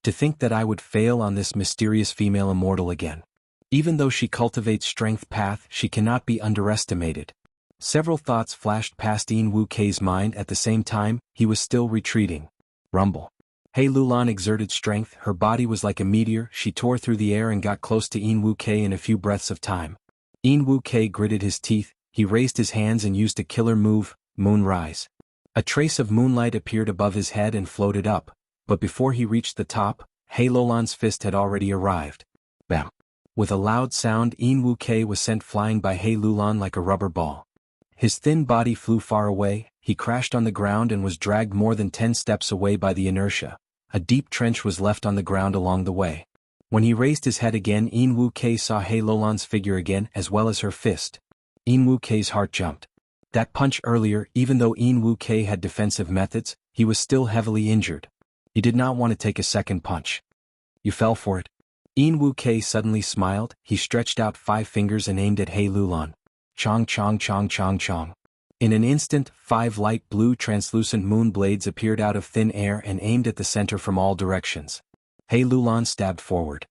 To think that I would fail on this mysterious female immortal again. Even though she cultivates strength path, she cannot be underestimated. Several thoughts flashed past Yin Wu Kei's mind at the same time, he was still retreating. Rumble. He Lulan exerted strength, her body was like a meteor, she tore through the air and got close to Yin Wu Kei in a few breaths of time. Yin Wu Kei gritted his teeth, he raised his hands and used a killer move, Moonrise. A trace of moonlight appeared above his head and floated up, but before he reached the top, He Lulan's fist had already arrived. Bam! With a loud sound, Yin Wu Kei was sent flying by He Lulan like a rubber ball. His thin body flew far away, he crashed on the ground and was dragged more than 10 steps away by the inertia. A deep trench was left on the ground along the way. When he raised his head again, Yin Wu Kei saw He Lulan's figure again as well as her fist. Yin Wu Kei's heart jumped. That punch earlier, even though Yin Wu Kei had defensive methods, he was still heavily injured. He did not want to take a second punch. You fell for it. Yin Wu Kei suddenly smiled, he stretched out 5 fingers and aimed at He Lulan. Chong chong chong chong chong. In an instant, 5 light blue translucent moon blades appeared out of thin air and aimed at the center from all directions. He Lulan stabbed forward.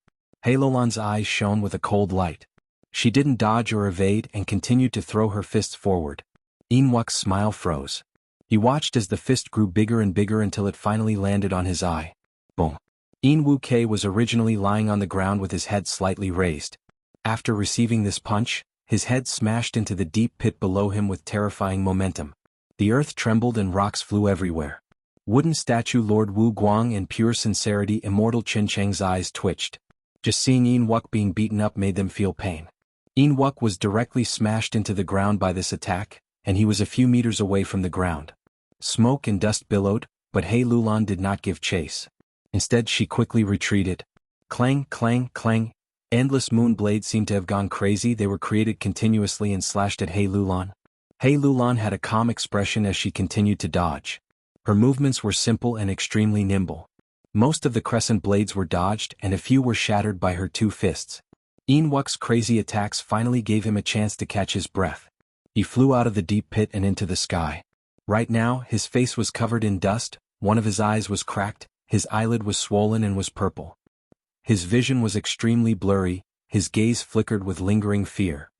He Lulan's eyes shone with a cold light. She didn't dodge or evade and continued to throw her fists forward. Yin Wu's smile froze. He watched as the fist grew bigger and bigger until it finally landed on his eye. Boom. Yin Wu Kei was originally lying on the ground with his head slightly raised. After receiving this punch, his head smashed into the deep pit below him with terrifying momentum. The earth trembled and rocks flew everywhere. Wooden statue Lord Wu Guang in pure sincerity immortal Qin Cheng's eyes twitched. Just seeing Yin Wuk being beaten up made them feel pain. Yin Wuk was directly smashed into the ground by this attack, and he was a few meters away from the ground. Smoke and dust billowed, but He Lulan did not give chase. Instead she quickly retreated. Clang, clang, clang. Endless moon blades seemed to have gone crazy. They were created continuously and slashed at He Lulan. He Lulan had a calm expression as she continued to dodge. Her movements were simple and extremely nimble. Most of the crescent blades were dodged and a few were shattered by her two fists. Yin Wuk's crazy attacks finally gave him a chance to catch his breath. He flew out of the deep pit and into the sky. Right now, his face was covered in dust, one of his eyes was cracked, his eyelid was swollen and was purple. His vision was extremely blurry, his gaze flickered with lingering fear.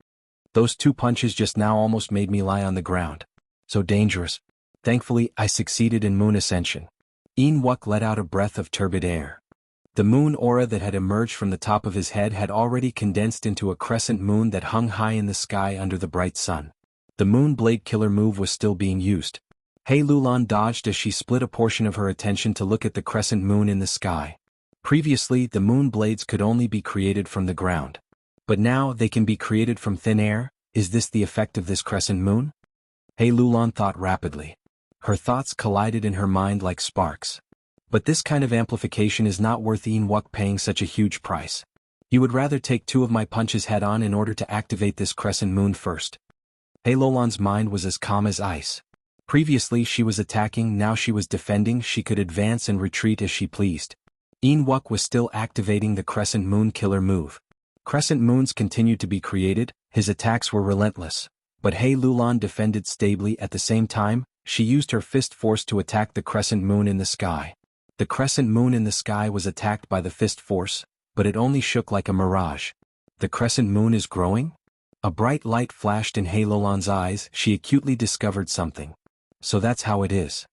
Those two punches just now almost made me lie on the ground. So dangerous. Thankfully, I succeeded in moon ascension. Yin Wuk let out a breath of turbid air. The moon aura that had emerged from the top of his head had already condensed into a crescent moon that hung high in the sky under the bright sun. The moon blade killer move was still being used. He Lulan dodged as she split a portion of her attention to look at the crescent moon in the sky. Previously, the moon blades could only be created from the ground. But now they can be created from thin air. Is this the effect of this crescent moon? He Lulan thought rapidly. Her thoughts collided in her mind like sparks. But this kind of amplification is not worth Yin Wuk paying such a huge price. You would rather take two of my punches head-on in order to activate this crescent moon first. He Lulan's mind was as calm as ice. Previously she was attacking, now she was defending. She could advance and retreat as she pleased. Yin Wuk was still activating the crescent moon killer move. Crescent moons continued to be created, his attacks were relentless. But He Lulan defended stably. At the same time, she used her fist force to attack the crescent moon in the sky. The crescent moon in the sky was attacked by the fist force, but it only shook like a mirage. The crescent moon is growing? A bright light flashed in He Lulan's eyes. She acutely discovered something. So that's how it is.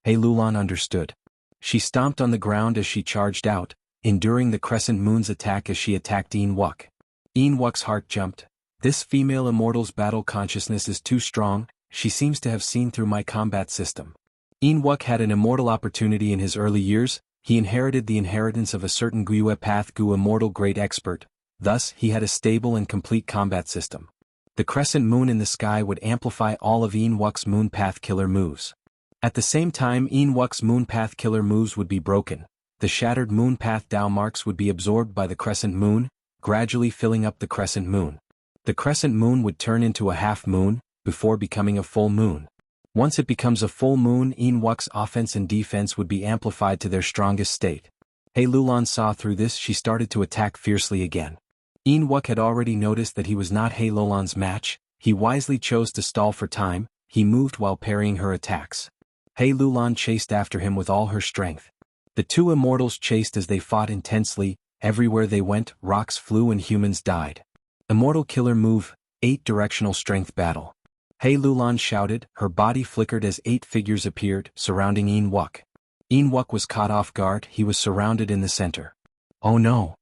He Lulan understood. She stomped on the ground as she charged out, enduring the crescent moon's attack as she attacked Yin Wuk. Yin Wuk's heart jumped. This female immortal's battle consciousness is too strong. She seems to have seen through my combat system. Yin Wuk had an immortal opportunity in his early years. He inherited the inheritance of a certain Guiyue Path Gu immortal great expert. Thus, he had a stable and complete combat system. The crescent moon in the sky would amplify all of Yin Wuk's moon path killer moves. At the same time, Yin Wuk's moon path killer moves would be broken. The shattered moon path Dao marks would be absorbed by the crescent moon, gradually filling up the crescent moon. The crescent moon would turn into a half moon, before becoming a full moon. Once it becomes a full moon, Yin Wuk's offense and defense would be amplified to their strongest state. He Lulan saw through this. She started to attack fiercely again. Yin Wuk had already noticed that he was not He Lulan's match. He wisely chose to stall for time. He moved while parrying her attacks. He Lulan chased after him with all her strength. The two immortals chased as they fought intensely. Everywhere they went, rocks flew and humans died. Immortal killer move, 8-directional strength battle. He Lulan shouted. Her body flickered as 8 figures appeared, surrounding Yin Wuk. Yin Wuk was caught off guard. He was surrounded in the center. Oh no!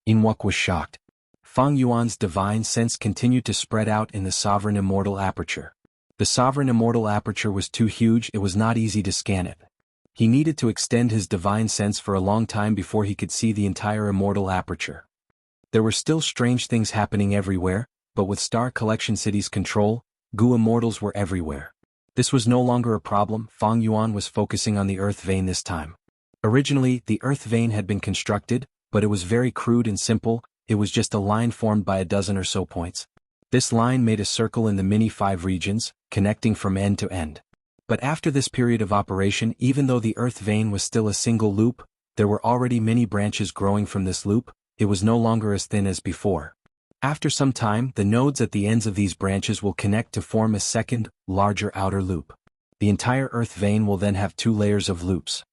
Yin Wuk was shocked. Fang Yuan's divine sense continued to spread out in the sovereign immortal aperture. The sovereign immortal aperture was too huge. It was not easy to scan it. He needed to extend his divine sense for a long time before he could see the entire immortal aperture. There were still strange things happening everywhere, but with Star Collection City's control, Gu immortals were everywhere. This was no longer a problem. Fang Yuan was focusing on the Earth vein this time. Originally, the Earth vein had been constructed, but it was very crude and simple. It was just a line formed by a dozen or so points. This line made a circle in the mini 5 regions, connecting from end to end. But after this period of operation, even though the Earth vein was still a single loop, there were already many branches growing from this loop. It was no longer as thin as before. After some time, the nodes at the ends of these branches will connect to form a second, larger outer loop. The entire Earth vein will then have 2 layers of loops.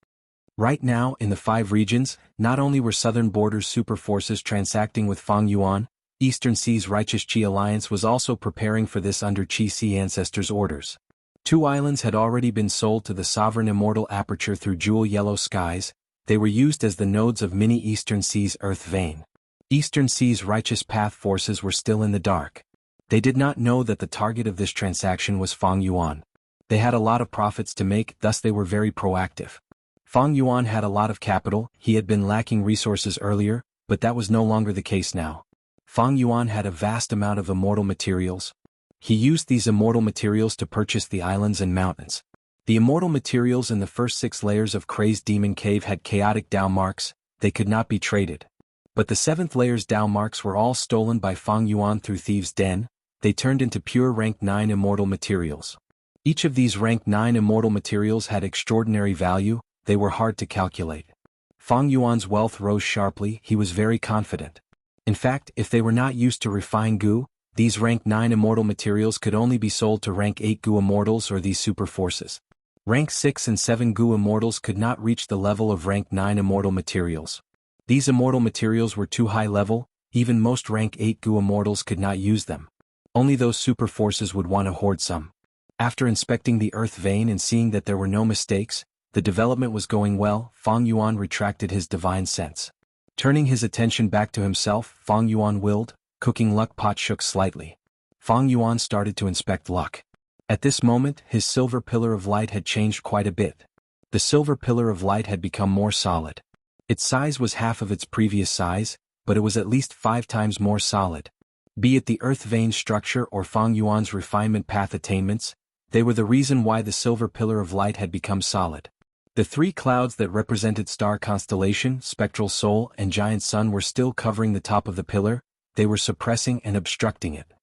Right now, in the 5 regions, not only were Southern Borders super forces transacting with Fang Yuan, Eastern Sea's Righteous Qi Alliance was also preparing for this under Qi Si ancestors' orders. 2 islands had already been sold to the sovereign immortal aperture through jewel yellow skies. They were used as the nodes of mini Eastern Sea's Earth vein. Eastern Sea's Righteous Path forces were still in the dark. They did not know that the target of this transaction was Fang Yuan. They had a lot of profits to make, thus they were very proactive. Fang Yuan had a lot of capital, he had been lacking resources earlier, but that was no longer the case now. Fang Yuan had a vast amount of immortal materials. He used these immortal materials to purchase the islands and mountains. The immortal materials in the first 6 layers of Crazed Demon Cave had chaotic Dao marks, they could not be traded. But the 7th layer's Dao marks were all stolen by Fang Yuan through Thieves' Den, they turned into pure rank 9 immortal materials. Each of these rank 9 immortal materials had extraordinary value, they were hard to calculate. Fang Yuan's wealth rose sharply, he was very confident. In fact, if they were not used to refine Gu, these rank 9 immortal materials could only be sold to rank 8 Gu immortals or these super forces. Rank 6 and 7 Gu immortals could not reach the level of rank 9 immortal materials. These immortal materials were too high level, even most rank 8 Gu immortals could not use them. Only those super forces would want to hoard some. After inspecting the earth vein and seeing that there were no mistakes, the development was going well, Fang Yuan retracted his divine sense. Turning his attention back to himself, Fang Yuan willed, cooking luck pot shook slightly. Fang Yuan started to inspect luck. At this moment, his silver pillar of light had changed quite a bit. The silver pillar of light had become more solid. Its size was half of its previous size, but it was at least 5 times more solid. Be it the earth vein structure or Fang Yuan's refinement path attainments, they were the reason why the silver pillar of light had become solid. The 3 clouds that represented star constellation, spectral soul, and giant sun were still covering the top of the pillar, they were suppressing and obstructing it.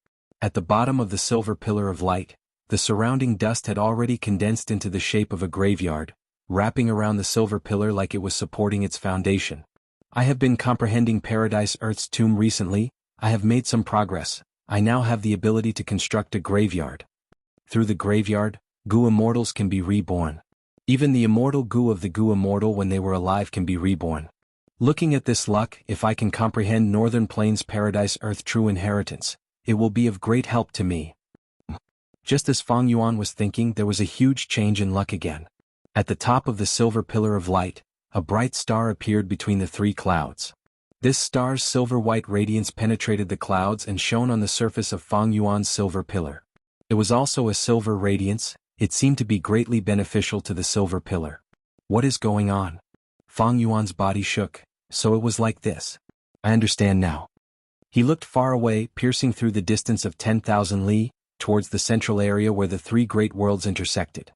At the bottom of the silver pillar of light, the surrounding dust had already condensed into the shape of a graveyard, wrapping around the silver pillar like it was supporting its foundation. I have been comprehending Paradise Earth's tomb recently, I have made some progress, I now have the ability to construct a graveyard. Through the graveyard, Gu immortals can be reborn. Even the immortal Gu of the Gu immortal when they were alive can be reborn. Looking at this luck, if I can comprehend Northern Plains Paradise Earth true inheritance, it will be of great help to me. Just as Fang Yuan was thinking, there was a huge change in luck again. At the top of the silver pillar of light, a bright star appeared between the 3 clouds. This star's silver-white radiance penetrated the clouds and shone on the surface of Fang Yuan's silver pillar. It was also a silver radiance, it seemed to be greatly beneficial to the silver pillar. What is going on? Fang Yuan's body shook, so it was like this. I understand now. He looked far away, piercing through the distance of 10,000 li, towards the central area where the 3 great worlds intersected.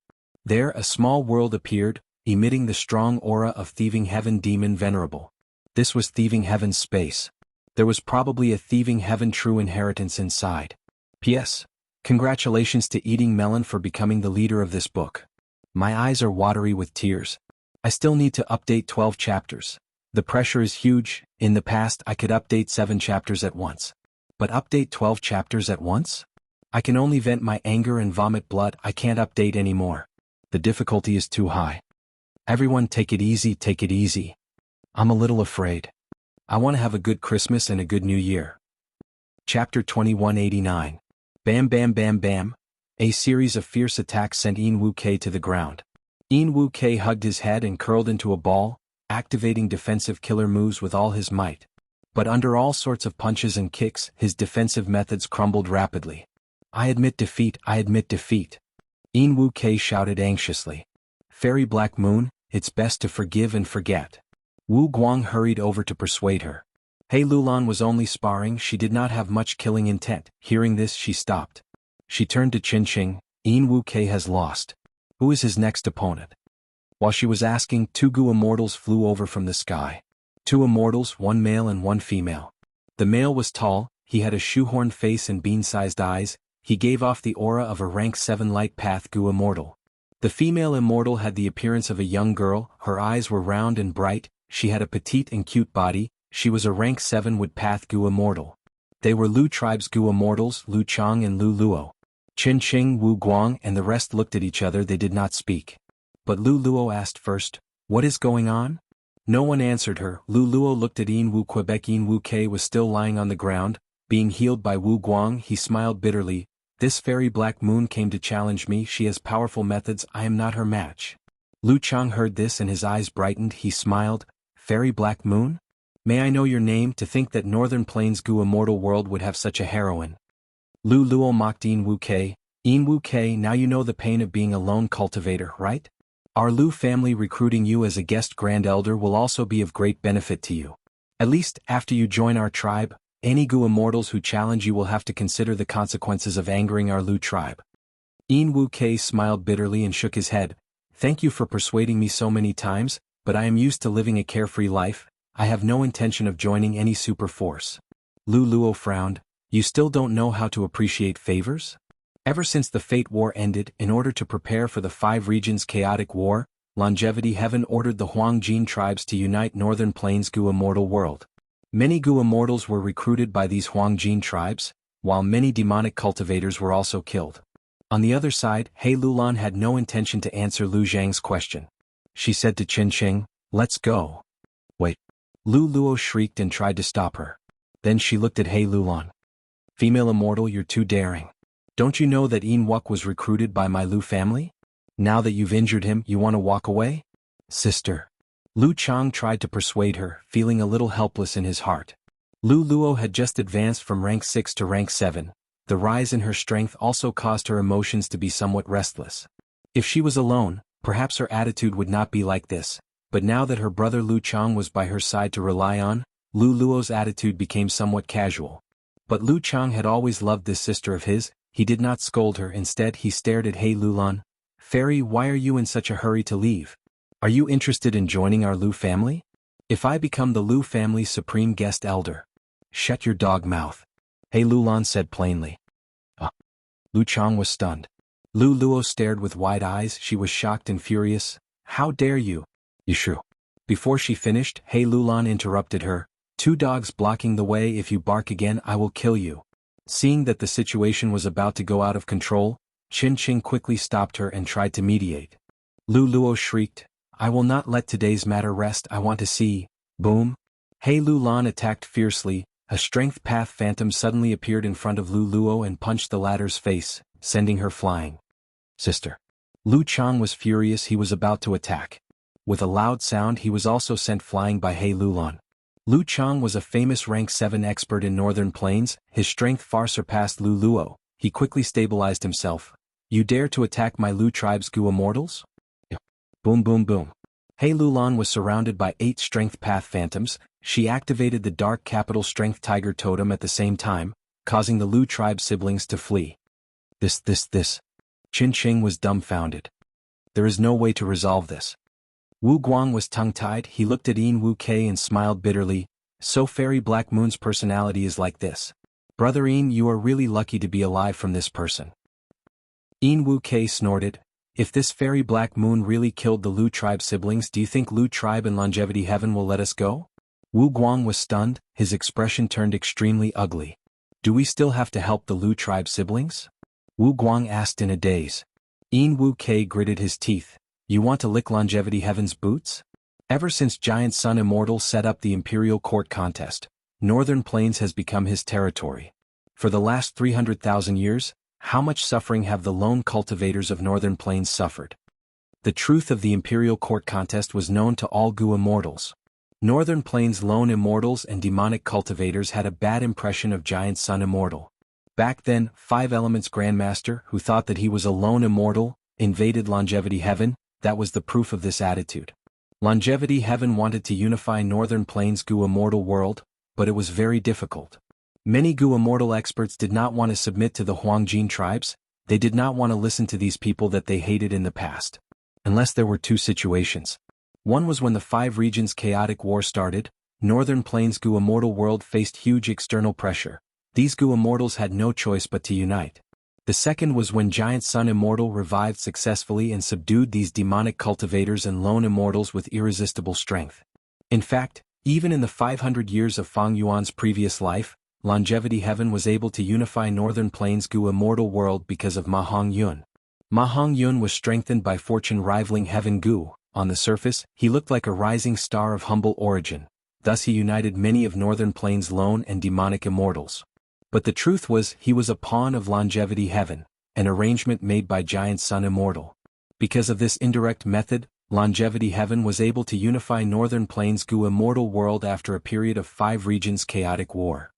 There a small world appeared, emitting the strong aura of Thieving Heaven Demon Venerable. This was Thieving Heaven's space. There was probably a Thieving Heaven true inheritance inside. P.S. Congratulations to Eating Melon for becoming the leader of this book. My eyes are watery with tears. I still need to update 12 chapters. The pressure is huge, in the past I could update 7 chapters at once. But update 12 chapters at once? I can only vent my anger and vomit blood, I can't update anymore. The difficulty is too high. Everyone take it easy, take it easy. I'm a little afraid. I want to have a good Christmas and a good New Year. Chapter 2189. Bam bam bam bam. A series of fierce attacks sent Yin Wu Kei to the ground. Yin Wu Kei hugged his head and curled into a ball, activating defensive killer moves with all his might. But under all sorts of punches and kicks, his defensive methods crumbled rapidly. I admit defeat, I admit defeat. Yin Wu Kei shouted anxiously. Fairy Black Moon, it's best to forgive and forget. Wu Guang hurried over to persuade her. Hey Lulan was only sparring, she did not have much killing intent. Hearing this she stopped. She turned to Qin Qing, Yin Wu Kei has lost. Who is his next opponent? While she was asking, 2 Gu immortals flew over from the sky. 2 immortals, 1 male and 1 female. The male was tall, he had a shoehorn face and bean-sized eyes, he gave off the aura of a rank 7 light path Gu immortal. The female immortal had the appearance of a young girl, her eyes were round and bright, she had a petite and cute body, she was a rank 7 wood path Gu immortal. They were Lu tribe's Gu immortals, Lu Chang and Lu Luo. Qin Qing, Wu Guang and the rest looked at each other, they did not speak. But Lu Luo asked first, what is going on? No one answered her. Lu Luo looked at Yin Wu Quebec. Yin Wu Kei was still lying on the ground, being healed by Wu Guang. He smiled bitterly. This fairy Black Moon came to challenge me, she has powerful methods, I am not her match. Lu Chang heard this and his eyes brightened, he smiled. Fairy Black Moon? May I know your name? To think that Northern Plains Gu immortal world would have such a heroine. Lu Luo mocked Yin Wu Kei. Wu K, now you know the pain of being a lone cultivator, right? Our Lu family recruiting you as a guest Grand Elder will also be of great benefit to you. At least, after you join our tribe, any Gu immortals who challenge you will have to consider the consequences of angering our Lu tribe. Wu K smiled bitterly and shook his head. Thank you for persuading me so many times, but I am used to living a carefree life. I have no intention of joining any super force. Lu Luo frowned. You still don't know how to appreciate favors? Ever since the Fate War ended, in order to prepare for the 5 regions chaotic war, Longevity Heaven ordered the Huangjin tribes to unite Northern Plains Gu immortal world. Many Gu immortals were recruited by these Huangjin tribes, while many demonic cultivators were also killed. On the other side, He Lulan had no intention to answer Lu Zhang's question. She said to Qin Qing, "Let's go." Wait. Lu Luo shrieked and tried to stop her. Then she looked at He Lulan. Female immortal, you're too daring. Don't you know that Yin Wuk was recruited by my Lu family? Now that you've injured him, you want to walk away? Sister. Lu Chang tried to persuade her, feeling a little helpless in his heart. Lu Luo had just advanced from rank 6 to rank 7. The rise in her strength also caused her emotions to be somewhat restless. If she was alone, perhaps her attitude would not be like this, but now that her brother Lu Chang was by her side to rely on, Lu Luo's attitude became somewhat casual. But Lu Chang had always loved this sister of his. He did not scold her, instead he stared at He Lulan. Fairy, why are you in such a hurry to leave? Are you interested in joining our Lu family? If I become the Lu family's supreme guest elder. Shut your dog mouth. He Lulan said plainly. Lu Chang was stunned. Lu Luo stared with wide eyes. She was shocked and furious. How dare you? Yishu. Before she finished, He Lulan interrupted her. 2 dogs blocking the way, if you bark again I will kill you. Seeing that the situation was about to go out of control, Qin Qing quickly stopped her and tried to mediate. Lu Luo shrieked, I will not let today's matter rest, I want to see. Boom. He Lulan attacked fiercely. A strength path phantom suddenly appeared in front of Lu Luo and punched the latter's face, sending her flying. Sister. Lu Chang was furious. He was about to attack. With a loud sound he was also sent flying by He Lulan. Lu Chang was a famous rank 7 expert in Northern Plains. His strength far surpassed Lu Luo. He quickly stabilized himself. You dare to attack my Lu tribe's Gu immortals? Boom boom boom. He Lulan was surrounded by 8 strength path phantoms. She activated the dark capital strength tiger totem at the same time, causing the Lu tribe siblings to flee. This. Qin Qing was dumbfounded. There is no way to resolve this. Wu Guang was tongue-tied. He looked at Wu K and smiled bitterly. So Fairy Black Moon's personality is like this. Brother you are really lucky to be alive from this person. Wu K snorted. If this Fairy Black Moon really killed the Lu tribe siblings, do you think Lu tribe and Longevity Heaven will let us go? Wu Guang was stunned. His expression turned extremely ugly. Do we still have to help the Lu tribe siblings? Wu Guang asked in a daze. Wu K gritted his teeth. You want to lick Longevity Heaven's boots? Ever since Giant Sun Immortal set up the Imperial Court contest, Northern Plains has become his territory. For the last 300,000 years, how much suffering have the lone cultivators of Northern Plains suffered? The truth of the Imperial Court contest was known to all Gu immortals. Northern Plains lone immortals and demonic cultivators had a bad impression of Giant Sun Immortal. Back then, 5 Elements Grandmaster, who thought that he was a lone immortal, invaded Longevity Heaven. That was the proof of this attitude. Longevity Heaven wanted to unify Northern Plains Gu immortal world, but it was very difficult. Many Gu immortal experts did not want to submit to the Huangjin tribes. They did not want to listen to these people that they hated in the past. Unless there were 2 situations. One was when the 5 regions chaotic war started. Northern Plains Gu immortal world faced huge external pressure. These Gu immortals had no choice but to unite. The second was when Giant Sun Immortal revived successfully and subdued these demonic cultivators and lone immortals with irresistible strength. In fact, even in the 500 years of Fang Yuan's previous life, Longevity Heaven was able to unify Northern Plains Gu immortal world because of Ma Hong Yun. Ma Hong Yun was strengthened by fortune rivaling Heaven Gu. On the surface, he looked like a rising star of humble origin. Thus he united many of Northern Plains lone and demonic immortals. But the truth was, he was a pawn of Longevity Heaven, an arrangement made by Giant Sun Immortal. Because of this indirect method, Longevity Heaven was able to unify Northern Plains Gu immortal world after a period of 5 regions chaotic war.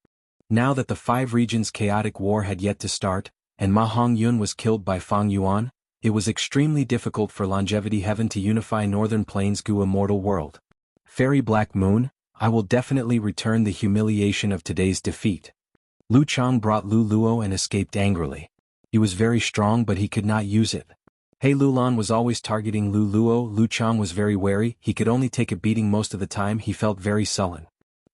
Now that the 5 regions chaotic war had yet to start, and Ma Hongyun was killed by Fang Yuan, it was extremely difficult for Longevity Heaven to unify Northern Plains' Gu immortal world. Fairy Black Moon, I will definitely return the humiliation of today's defeat. Lu Chang brought Lu Luo and escaped angrily. He was very strong but he could not use it. He Lulan was always targeting Lu Luo. Lu Chang was very wary, he could only take a beating most of the time. He felt very sullen.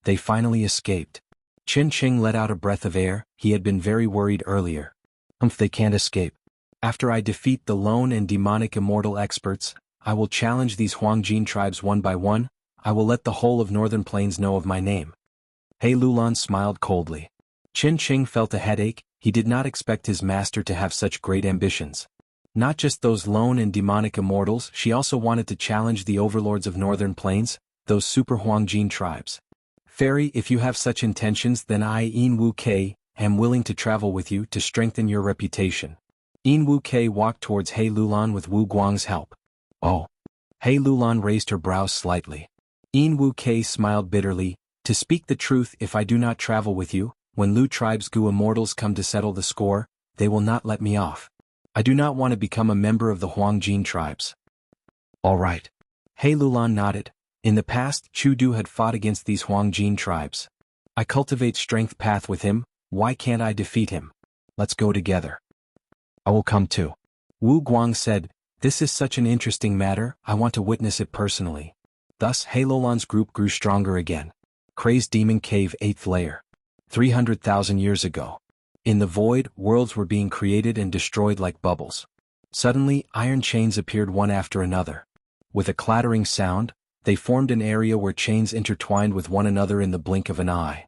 They finally escaped. Qin Qing let out a breath of air, he had been very worried earlier. They can't escape. After I defeat the lone and demonic immortal experts, I will challenge these Huangjin tribes one by one. I will let the whole of Northern Plains know of my name. He Lulan smiled coldly. Qin Qing felt a headache, he did not expect his master to have such great ambitions. Not just those lone and demonic immortals, she also wanted to challenge the overlords of Northern Plains, those super Huangjin tribes. Fairy, if you have such intentions, then I, Yin Wu Kei, am willing to travel with you to strengthen your reputation. Yin Wu Kei walked towards He Lulan with Wu Guang's help. Oh. He Lulan raised her brows slightly. Yin Wu Kei smiled bitterly, to speak the truth, if I do not travel with you, when Lu tribe's Gu immortals come to settle the score, they will not let me off. I do not want to become a member of the Huangjin tribes. All right. He Lulan nodded. In the past, Chu Du had fought against these Huangjin tribes. I cultivate strength path with him, why can't I defeat him? Let's go together. I will come too. Wu Guang said, this is such an interesting matter, I want to witness it personally. Thus He Lulan's group grew stronger again. Crazed Demon Cave 8th layer. 300,000 years ago. In the void, worlds were being created and destroyed like bubbles. Suddenly, iron chains appeared one after another. With a clattering sound, they formed an area where chains intertwined with one another in the blink of an eye.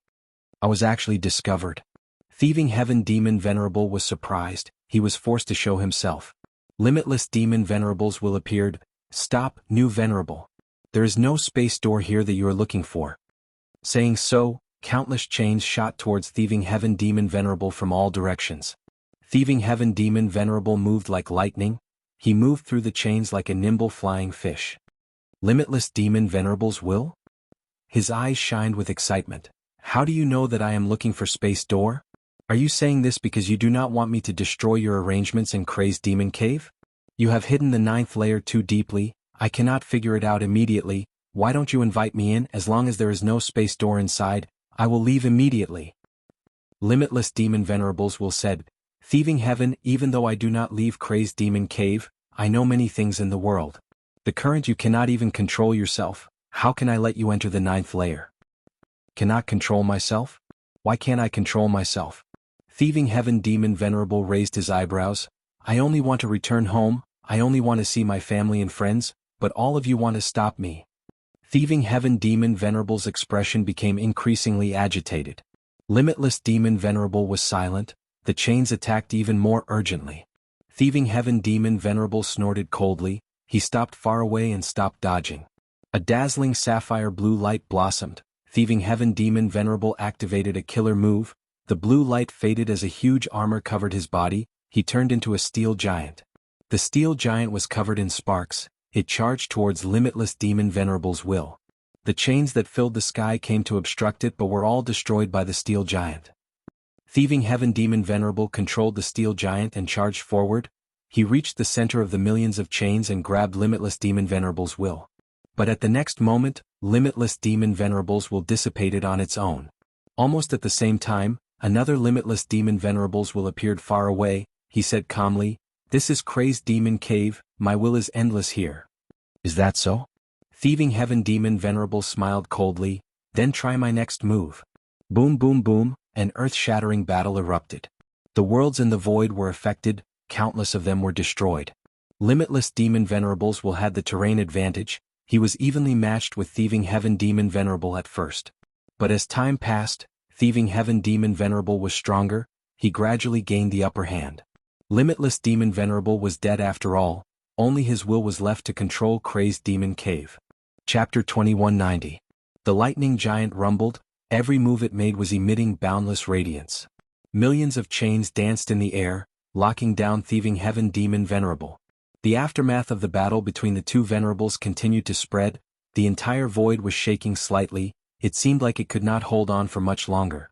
I was actually discovered. Thieving Heaven Demon Venerable was surprised, he was forced to show himself. Limitless Demon Venerables will appeared. Stop, new Venerable. There is no space door here that you are looking for. Saying so, countless chains shot towards Thieving Heaven Demon Venerable from all directions. Thieving Heaven Demon Venerable moved like lightning, he moved through the chains like a nimble flying fish. Limitless Demon Venerables will? His eyes shined with excitement. How do you know that I am looking for space door? Are you saying this because you do not want me to destroy your arrangements in Crazed Demon Cave? You have hidden the 9th layer too deeply, I cannot figure it out immediately, why don't you invite me in? As long as there is no space door inside, I will leave immediately. Limitless Demon Venerables will said, Thieving Heaven, even though I do not leave Crazed Demon Cave, I know many things in the world. The current you cannot even control yourself, how can I let you enter the 9th layer? Cannot control myself? Why can't I control myself? Thieving Heaven Demon Venerable raised his eyebrows, I only want to return home, I only want to see my family and friends, but all of you want to stop me. Thieving Heaven Demon Venerable's expression became increasingly agitated. Limitless Demon Venerable was silent, the chains attacked even more urgently. Thieving Heaven Demon Venerable snorted coldly, he stopped far away and stopped dodging. A dazzling sapphire blue light blossomed, Thieving Heaven Demon Venerable activated a killer move, the blue light faded as a huge armor covered his body, he turned into a steel giant. The steel giant was covered in sparks, it charged towards Limitless Demon Venerable's will. The chains that filled the sky came to obstruct it but were all destroyed by the steel giant. Thieving Heaven Demon Venerable controlled the steel giant and charged forward, he reached the center of the millions of chains and grabbed Limitless Demon Venerable's will. But at the next moment, Limitless Demon Venerable's will dissipated on its own. Almost at the same time, another Limitless Demon Venerables will appeared far away, he said calmly, this is Crazed Demon Cave, my will is endless here. Is that so? Thieving Heaven Demon Venerable smiled coldly, then try my next move. Boom boom boom, an earth-shattering battle erupted. The worlds in the void were affected, countless of them were destroyed. Limitless Demon Venerables will had the terrain advantage, he was evenly matched with Thieving Heaven Demon Venerable at first. But as time passed, Thieving Heaven Demon Venerable was stronger, he gradually gained the upper hand. Limitless Demon Venerable was dead after all, only his will was left to control Crazed Demon Cave. Chapter 2190. The lightning giant rumbled, every move it made was emitting boundless radiance. Millions of chains danced in the air, locking down Thieving Heaven Demon Venerable. The aftermath of the battle between the two Venerables continued to spread, the entire void was shaking slightly, it seemed like it could not hold on for much longer.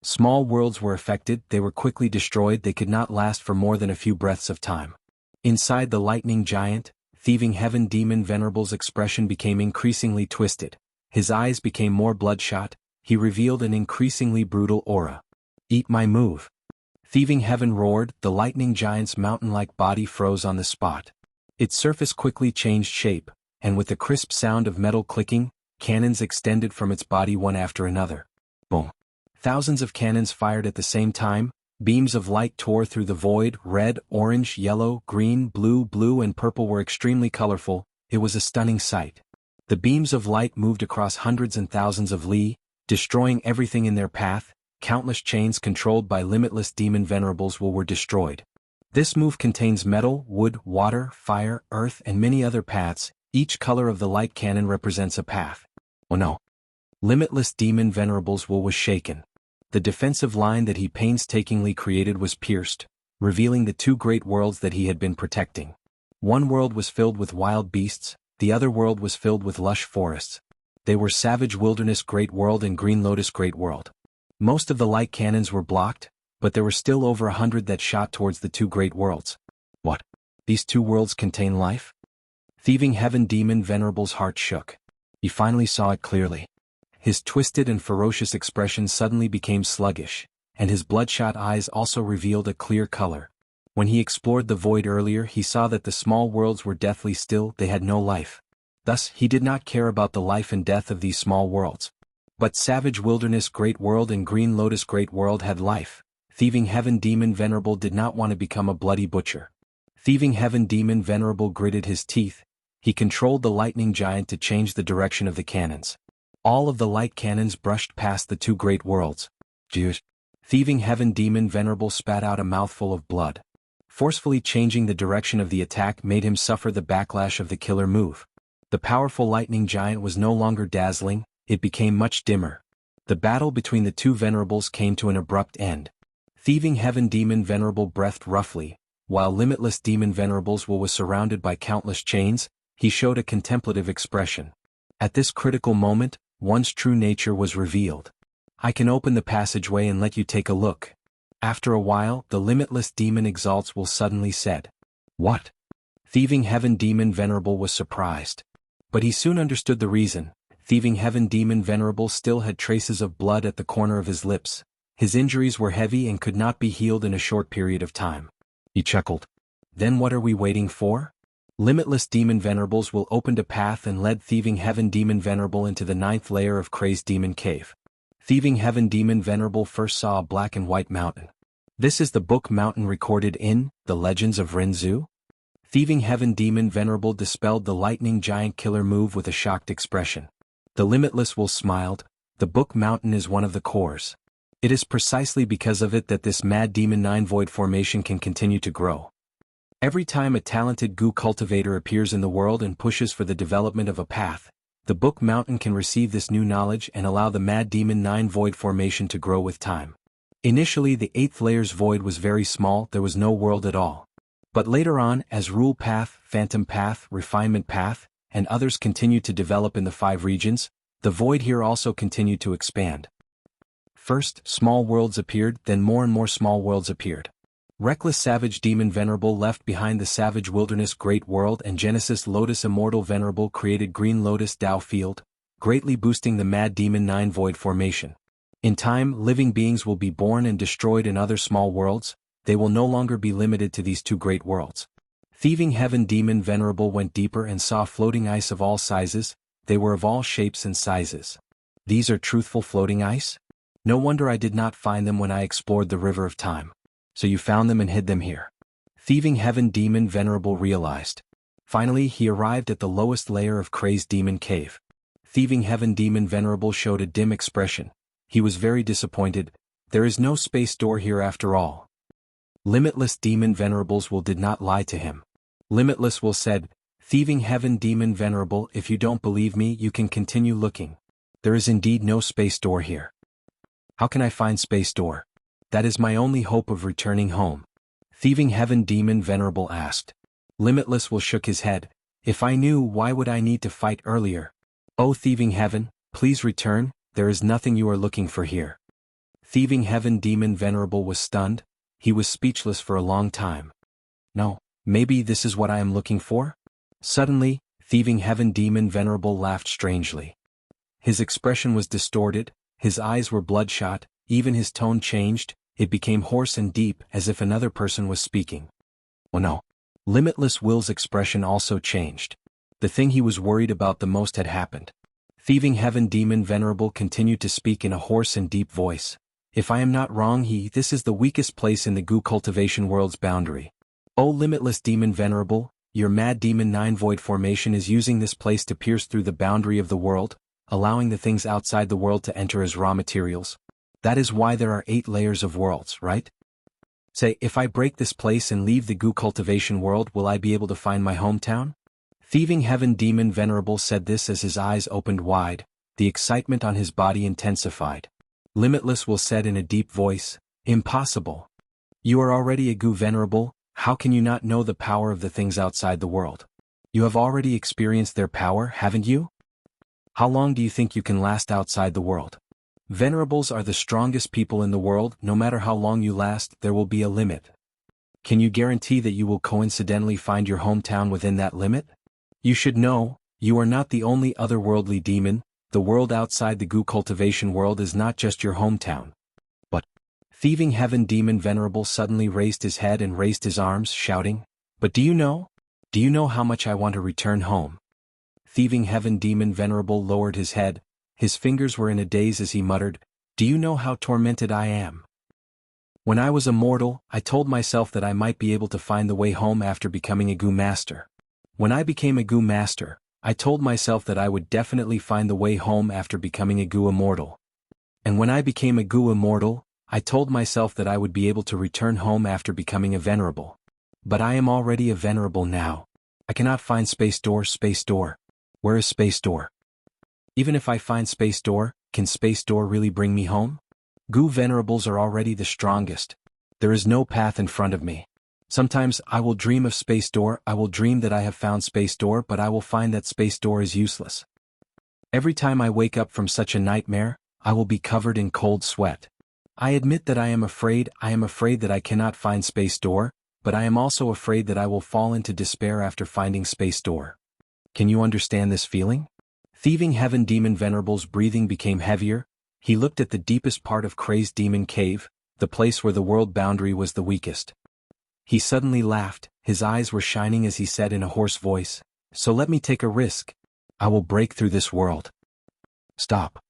Small worlds were affected, they were quickly destroyed, they could not last for more than a few breaths of time. Inside the lightning giant, thieving heaven demon Venerable's expression became increasingly twisted. His eyes became more bloodshot, he revealed an increasingly brutal aura. "Eat my move." Thieving heaven roared, the lightning giant's mountain-like body froze on the spot. Its surface quickly changed shape, and with the crisp sound of metal clicking, cannons extended from its body one after another. Boom. Thousands of cannons fired at the same time, beams of light tore through the void, red, orange, yellow, green, blue and purple were extremely colorful, it was a stunning sight. The beams of light moved across hundreds and thousands of li, destroying everything in their path. Countless chains controlled by limitless demon venerables were destroyed. This move contains metal, wood, water, fire, earth and many other paths, each color of the light cannon represents a path. Oh no! Limitless demon venerables was shaken. The defensive line that he painstakingly created was pierced, revealing the two great worlds that he had been protecting. One world was filled with wild beasts, the other world was filled with lush forests. They were Savage Wilderness Great World and Green Lotus Great World. Most of the light cannons were blocked, but there were still over 100 that shot towards the two great worlds. What? These two worlds contain life? Thieving heaven demon Venerable's heart shook. He finally saw it clearly. His twisted and ferocious expression suddenly became sluggish, and his bloodshot eyes also revealed a clear color. When he explored the void earlier, he saw that the small worlds were deathly still, they had no life. Thus, he did not care about the life and death of these small worlds. But Savage Wilderness Great World and Green Lotus Great World had life. Thieving heaven demon Venerable did not want to become a bloody butcher. Thieving heaven demon Venerable gritted his teeth. He controlled the lightning giant to change the direction of the cannons. All of the light cannons brushed past the two great worlds. Jeez. Thieving heaven demon Venerable spat out a mouthful of blood. Forcefully changing the direction of the attack made him suffer the backlash of the killer move. The powerful lightning giant was no longer dazzling, it became much dimmer. The battle between the two venerables came to an abrupt end. Thieving heaven demon Venerable breathed roughly, while limitless demon Venerables was surrounded by countless chains, he showed a contemplative expression. At this critical moment, one's true nature was revealed. "I can open the passageway and let you take a look." After a while, the limitless demon Exalts will suddenly said. "What?" Thieving heaven demon Venerable was surprised. But he soon understood the reason. Thieving heaven demon Venerable still had traces of blood at the corner of his lips. His injuries were heavy and could not be healed in a short period of time. He chuckled. "Then what are we waiting for?" Limitless demon Venerables will opened a path and led Thieving heaven demon Venerable into the 9th layer of Crazed Demon Cave. Thieving heaven demon Venerable first saw a black and white mountain. This is the book mountain recorded in The Legends of Renzu? Thieving heaven demon Venerable dispelled the lightning giant killer move with a shocked expression. The limitless will smiled. The book mountain is one of the cores. It is precisely because of it that this mad demon 9 void formation can continue to grow. Every time a talented goo cultivator appears in the world and pushes for the development of a path, the book mountain can receive this new knowledge and allow the mad demon 9 void formation to grow with time. Initially the 8th layer's void was very small, there was no world at all. But later on, as Rule Path, Phantom Path, Refinement Path, and others continued to develop in the 5 regions, the void here also continued to expand. First, small worlds appeared, then more and more small worlds appeared. Reckless Savage Demon Venerable left behind the Savage Wilderness Great World and Genesis Lotus Immortal Venerable created Green Lotus Dao Field, greatly boosting the Mad Demon 9 Void formation. In time, living beings will be born and destroyed in other small worlds, they will no longer be limited to these 2 great worlds. Thieving heaven demon Venerable went deeper and saw floating ice of all sizes, they were of all shapes and sizes. These are truthful floating ice? No wonder I did not find them when I explored the River of Time. So you found them and hid them here. Thieving heaven demon Venerable realized. Finally he arrived at the lowest layer of Crazed Demon Cave. Thieving heaven demon Venerable showed a dim expression. He was very disappointed. There is no space door here after all. Limitless demon Venerables did not lie to him. Limitless will said, "Thieving heaven demon Venerable, if you don't believe me you can continue looking. There is indeed no space door here." "How can I find space door? That is my only hope of returning home." Thieving heaven demon Venerable asked. Limitless will shook his head. "If I knew, why would I need to fight earlier? Oh thieving heaven, please return, there is nothing you are looking for here." Thieving Heaven Demon Venerable was stunned. He was speechless for a long time. No, maybe this is what I am looking for? Suddenly, Thieving Heaven Demon Venerable laughed strangely. His expression was distorted, his eyes were bloodshot, even his tone changed, it became hoarse and deep as if another person was speaking. Oh no. Limitless Will's expression also changed. The thing he was worried about the most had happened. Thieving Heaven Demon Venerable continued to speak in a hoarse and deep voice. If I am not wrong, this is the weakest place in the goo cultivation world's boundary. O Limitless Demon Venerable, your Mad Demon 9 Void formation is using this place to pierce through the boundary of the world, allowing the things outside the world to enter as raw materials. That is why there are 8 layers of worlds, right? Say, if I break this place and leave the goo cultivation world, will I be able to find my hometown? Thieving Heaven Demon Venerable said this as his eyes opened wide, the excitement on his body intensified. Limitless Will said in a deep voice, impossible. You are already a goo venerable, how can you not know the power of the things outside the world? You have already experienced their power, haven't you? How long do you think you can last outside the world? Venerables are the strongest people in the world, no matter how long you last, there will be a limit. Can you guarantee that you will coincidentally find your hometown within that limit? You should know, you are not the only otherworldly demon, the world outside the goo cultivation world is not just your hometown. But, Thieving Heaven Demon Venerable suddenly raised his head and raised his arms, shouting, but do you know? Do you know how much I want to return home? Thieving Heaven Demon Venerable lowered his head, his fingers were in a daze as he muttered, do you know how tormented I am? When I was a mortal, I told myself that I might be able to find the way home after becoming a goo master. When I became a goo master, I told myself that I would definitely find the way home after becoming a goo immortal. And when I became a goo immortal, I told myself that I would be able to return home after becoming a venerable. But I am already a venerable now. I cannot find Space Door. Space Door. Where is Space Door? Even if I find Space Door, can Space Door really bring me home? Goo venerables are already the strongest. There is no path in front of me. Sometimes I will dream of Space Door, I will dream that I have found Space Door, but I will find that Space Door is useless. Every time I wake up from such a nightmare, I will be covered in cold sweat. I admit that I am afraid that I cannot find Space Door, but I am also afraid that I will fall into despair after finding Space Door. Can you understand this feeling? Thieving Heaven Demon Venerable's breathing became heavier. He looked at the deepest part of Crazed Demon Cave, the place where the world boundary was the weakest. He suddenly laughed, his eyes were shining as he said in a hoarse voice, so let me take a risk. I will break through this world. Stop.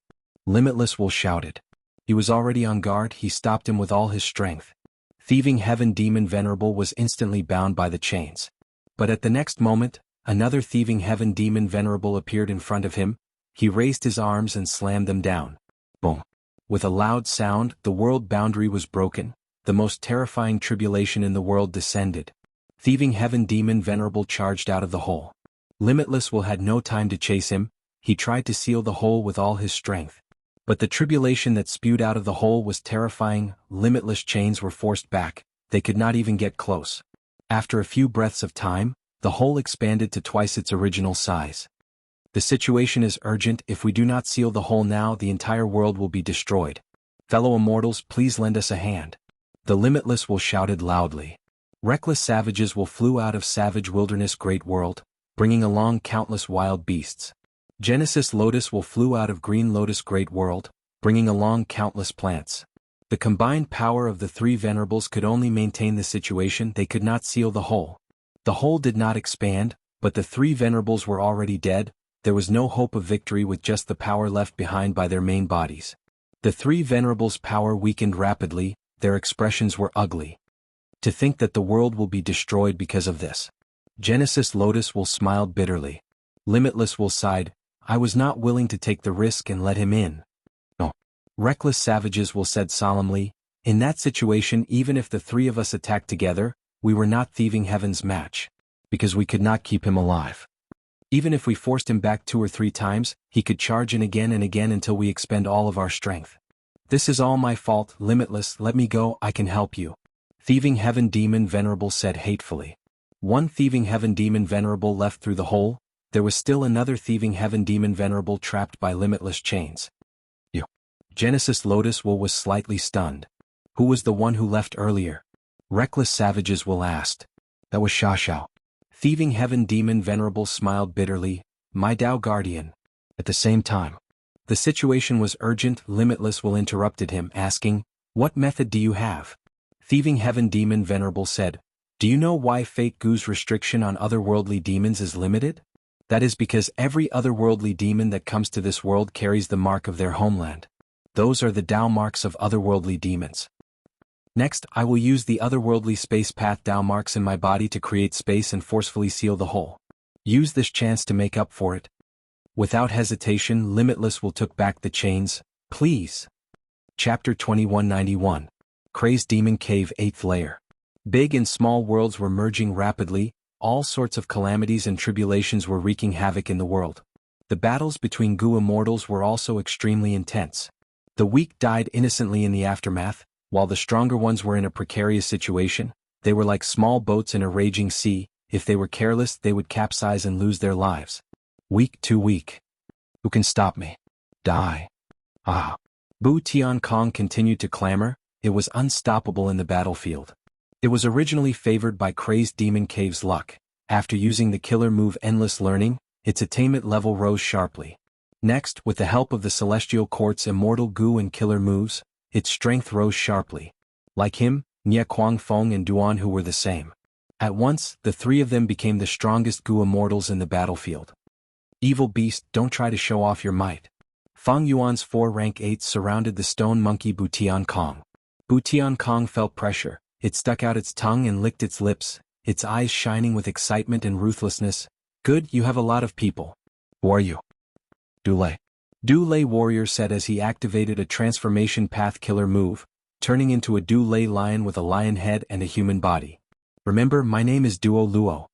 Limitless Will shouted. He was already on guard, he stopped him with all his strength. Thieving Heaven Demon Venerable was instantly bound by the chains. But at the next moment, another Thieving Heaven Demon Venerable appeared in front of him. He raised his arms and slammed them down. Boom. With a loud sound, the world boundary was broken. The most terrifying tribulation in the world descended. Thieving Heaven Demon Venerable charged out of the hole. Limitless Will had no time to chase him. He tried to seal the hole with all his strength. But the tribulation that spewed out of the hole was terrifying. Limitless chains were forced back. They could not even get close. After a few breaths of time, the hole expanded to twice its original size. The situation is urgent. If we do not seal the hole now, the entire world will be destroyed. Fellow immortals, please lend us a hand. The Limitless Will shouted loudly. Reckless savages will flew out of savage wilderness great world, bringing along countless wild beasts. Genesis Lotus will flew out of green lotus great world, bringing along countless plants. The combined power of the 3 venerables could only maintain the situation, they could not seal the hole. The hole did not expand, but the 3 venerables were already dead. There was no hope of victory with just the power left behind by their main bodies. The 3 venerables' power weakened rapidly, their expressions were ugly. To think that the world will be destroyed because of this. Genesis Lotus Will smiled bitterly. Limitless Will sighed, I was not willing to take the risk and let him in. No. Reckless Savages Will said solemnly, in that situation even if the 3 of us attacked together, we were not Thieving Heaven's match. Because we could not keep him alive. Even if we forced him back 2 or 3 times, he could charge in again and again until we expend all of our strength. This is all my fault, Limitless, let me go, I can help you. Thieving Heaven Demon Venerable said hatefully. One Thieving Heaven Demon Venerable left through the hole, there was still another Thieving Heaven Demon Venerable trapped by limitless chains. You Genesis Lotus Will was slightly stunned. Who was the one who left earlier? Reckless Savages Will asked. That was Xiao. Thieving Heaven Demon Venerable smiled bitterly. My Tao Guardian. At the same time, the situation was urgent. Limitless Will interrupted him, asking, What method do you have? Thieving Heaven Demon Venerable said, Do you know why Fate Gu's restriction on otherworldly demons is limited? That is because every otherworldly demon that comes to this world carries the mark of their homeland. Those are the Tao marks of otherworldly demons. Next, I will use the otherworldly space path Tao marks in my body to create space and forcefully seal the hole. Use this chance to make up for it. Without hesitation, Limitless Will took back the chains. Please. Chapter 2191. Crazed Demon Cave 8th Layer. Big and small worlds were merging rapidly. All sorts of calamities and tribulations were wreaking havoc in the world. The battles between Gu immortals were also extremely intense. The weak died innocently in the aftermath, while the stronger ones were in a precarious situation. They were like small boats in a raging sea. If they were careless, they would capsize and lose their lives. Weak, too weak. Who can stop me? Die. Ah. Bu Tiankong continued to clamor. It was unstoppable in the battlefield. It was originally favored by Crazed Demon Cave's luck. After using the killer move Endless Learning, its attainment level rose sharply. Next, with the help of the Celestial Court's Immortal Gu and killer moves, its strength rose sharply. Like him, Nie Kuang Feng and Yuan, who were the same. At once, the three of them became the strongest Gu immortals in the battlefield. Evil beast, don't try to show off your might. Fang Yuan's 4 rank 8s surrounded the stone monkey Bu Tiankong. Bu Tiankong felt pressure. It stuck out its tongue and licked its lips, its eyes shining with excitement and ruthlessness. Good, you have a lot of people. Who are you? Du-Lei warrior said as he activated a transformation path killer move, turning into a Du-Lei lion with a lion head and a human body. Remember, my name is Duo Luo.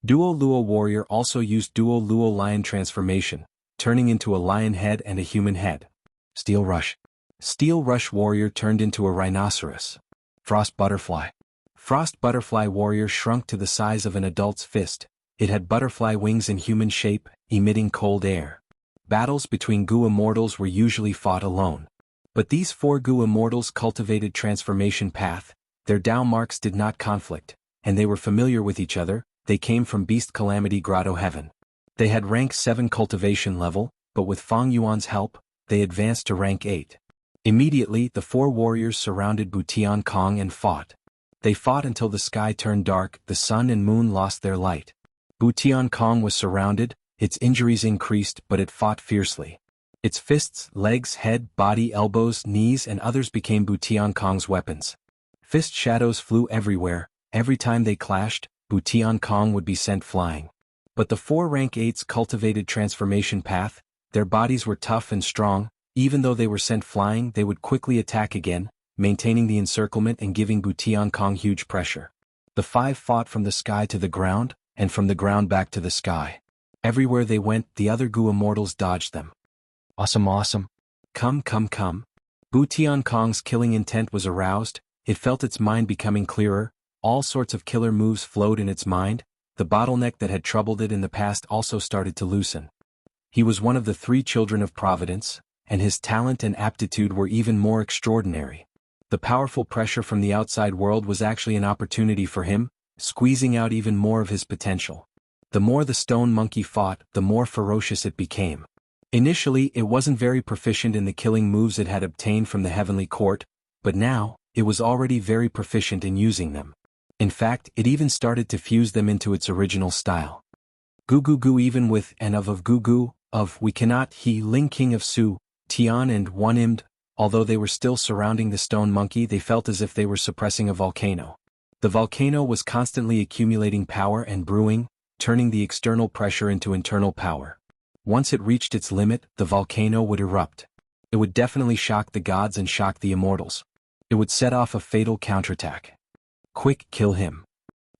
Duo Luo warrior also used Duo Luo lion transformation, turning into a lion head and a human head. Steel Rush. Steel Rush warrior turned into a rhinoceros. Frost Butterfly. Frost Butterfly warrior shrunk to the size of an adult's fist. It had butterfly wings in human shape, emitting cold air. Battles between Gu immortals were usually fought alone. But these 4 Gu immortals cultivated transformation path. Their Tao marks did not conflict, and they were familiar with each other. They came from Beast Calamity Grotto Heaven. They had rank 7 cultivation level, but with Fang Yuan's help, they advanced to rank 8. Immediately, the 4 warriors surrounded Bu Tiankong and fought. They fought until the sky turned dark, the sun and moon lost their light. Bu Tiankong was surrounded, its injuries increased, but it fought fiercely. Its fists, legs, head, body, elbows, knees and others became Bu Tiankong's weapons. Fist shadows flew everywhere. Every time they clashed, Bu Tiankong would be sent flying. But the 4 rank 8s cultivated transformation path. Their bodies were tough and strong. Even though they were sent flying, they would quickly attack again, maintaining the encirclement and giving Bu Tiankong huge pressure. The 5 fought from the sky to the ground, and from the ground back to the sky. Everywhere they went, the other Gu immortals dodged them. Awesome. Come. Bu Tiankong's killing intent was aroused. It felt its mind becoming clearer. All sorts of killer moves flowed in its mind. The bottleneck that had troubled it in the past also started to loosen. He was one of the 3 children of Providence, and his talent and aptitude were even more extraordinary. The powerful pressure from the outside world was actually an opportunity for him, squeezing out even more of his potential. The more the stone monkey fought, the more ferocious it became. Initially, it wasn't very proficient in the killing moves it had obtained from the Heavenly Court, but now, it was already very proficient in using them. In fact, it even started to fuse them into its original style. Gu even with and of Gu, of we cannot, he Ling King of Su, Tian and One Imd, although they were still surrounding the stone monkey, they felt as if they were suppressing a volcano. The volcano was constantly accumulating power and brewing, turning the external pressure into internal power. Once it reached its limit, the volcano would erupt. It would definitely shock the gods and shock the immortals. It would set off a fatal counterattack. Quick, kill him.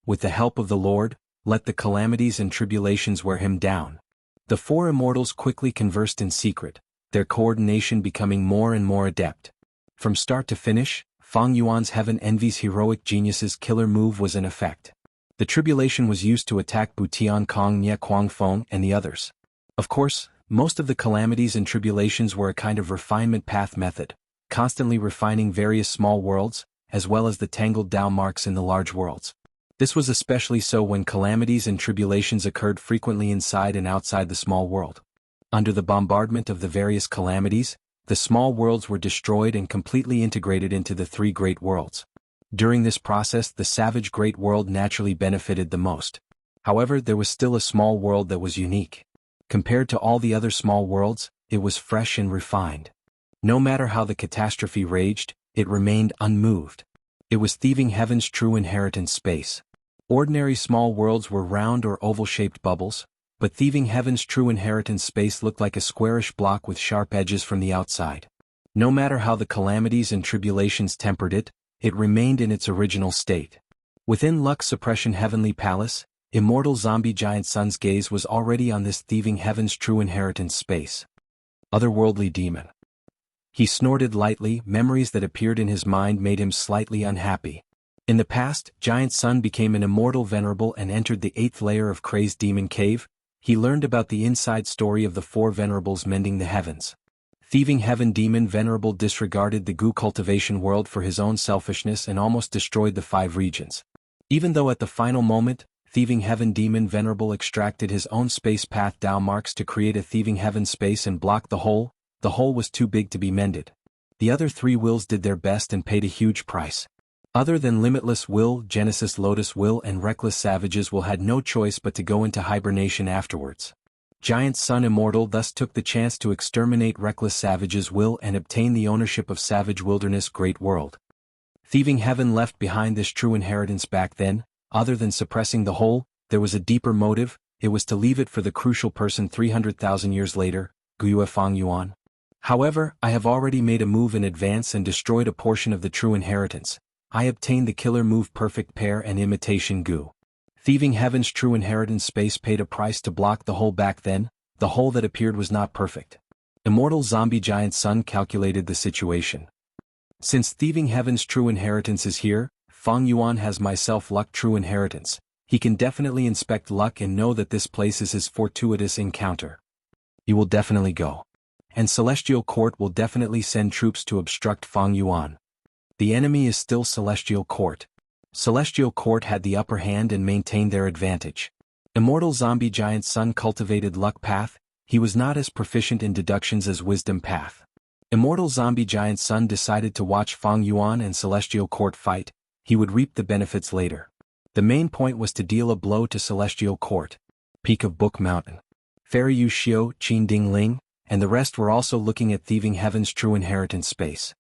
With the help of the Lord, let the calamities and tribulations wear him down. The 4 immortals quickly conversed in secret, their coordination becoming more and more adept. From start to finish, Fang Yuan's Heaven Envy's heroic genius's killer move was in effect. The tribulation was used to attack Bu Tiankong, Nie Kuang Feng, and the others. Of course, Most of the calamities and tribulations were a kind of refinement path method, constantly refining various small worlds, as well as the tangled Tao marks in the large worlds. This was especially so when calamities and tribulations occurred frequently inside and outside the small world. Under the bombardment of the various calamities, the small worlds were destroyed and completely integrated into the three great worlds. During this process, the savage great world naturally benefited the most. However, there was still a small world that was unique. Compared to all the other small worlds, it was fresh and refined. No matter how the catastrophe raged, it remained unmoved. It was Thieving Heaven's true inheritance space. Ordinary small worlds were round or oval-shaped bubbles, but Thieving Heaven's true inheritance space looked like a squarish block with sharp edges from the outside. No matter how the calamities and tribulations tempered it, it remained in its original state. Within Luck's Suppression Heavenly Palace, immortal zombie giant Sun's gaze was already on this Thieving Heaven's true inheritance space. Otherworldly demon. He snorted lightly. Memories that appeared in his mind made him slightly unhappy. In the past, Giant Sun became an immortal venerable and entered the 8th layer of Crazed Demon Cave. He learned about the inside story of the 4 venerables mending the heavens. Thieving Heaven Demon Venerable disregarded the goo cultivation world for his own selfishness and almost destroyed the 5 regions. Even though at the final moment, Thieving Heaven Demon Venerable extracted his own space path Tao marks to create a Thieving Heaven space and block the hole was too big to be mended. The other 3 wills did their best and paid a huge price. Other than Limitless Will, Genesis Lotus Will and Reckless Savages Will had no choice but to go into hibernation afterwards. Giant Sun Immortal thus took the chance to exterminate Reckless Savages Will and obtain the ownership of Savage Wilderness Great World. Thieving Heaven left behind this true inheritance back then. Other than suppressing the whole, there was a deeper motive. It was to leave it for the crucial person 300,000 years later, Fang Yuan. However, I have already made a move in advance and destroyed a portion of the true inheritance. I obtained the killer move Perfect Pair and Imitation Goo. Thieving Heaven's true inheritance space paid a price to block the hole back then. The hole that appeared was not perfect. Immortal Zombie Giant Sun calculated the situation. Since Thieving Heaven's true inheritance is here, Fang Yuan has myself Luck true inheritance. He can definitely inspect Luck and know that this place is his fortuitous encounter. He will definitely go. And Celestial Court will definitely send troops to obstruct Fang Yuan. The enemy is still Celestial Court. Celestial Court had the upper hand and maintained their advantage. Immortal Zombie Giant Sun cultivated Luck Path. He was not as proficient in deductions as Wisdom Path. Immortal Zombie Giant Sun decided to watch Fang Yuan and Celestial Court fight. He would reap the benefits later. The main point was to deal a blow to Celestial Court. Peak of Book Mountain. Fairy Yu Xiu, Qin Ding Ling, and the rest were also looking at Thieving Heaven's true inheritance space.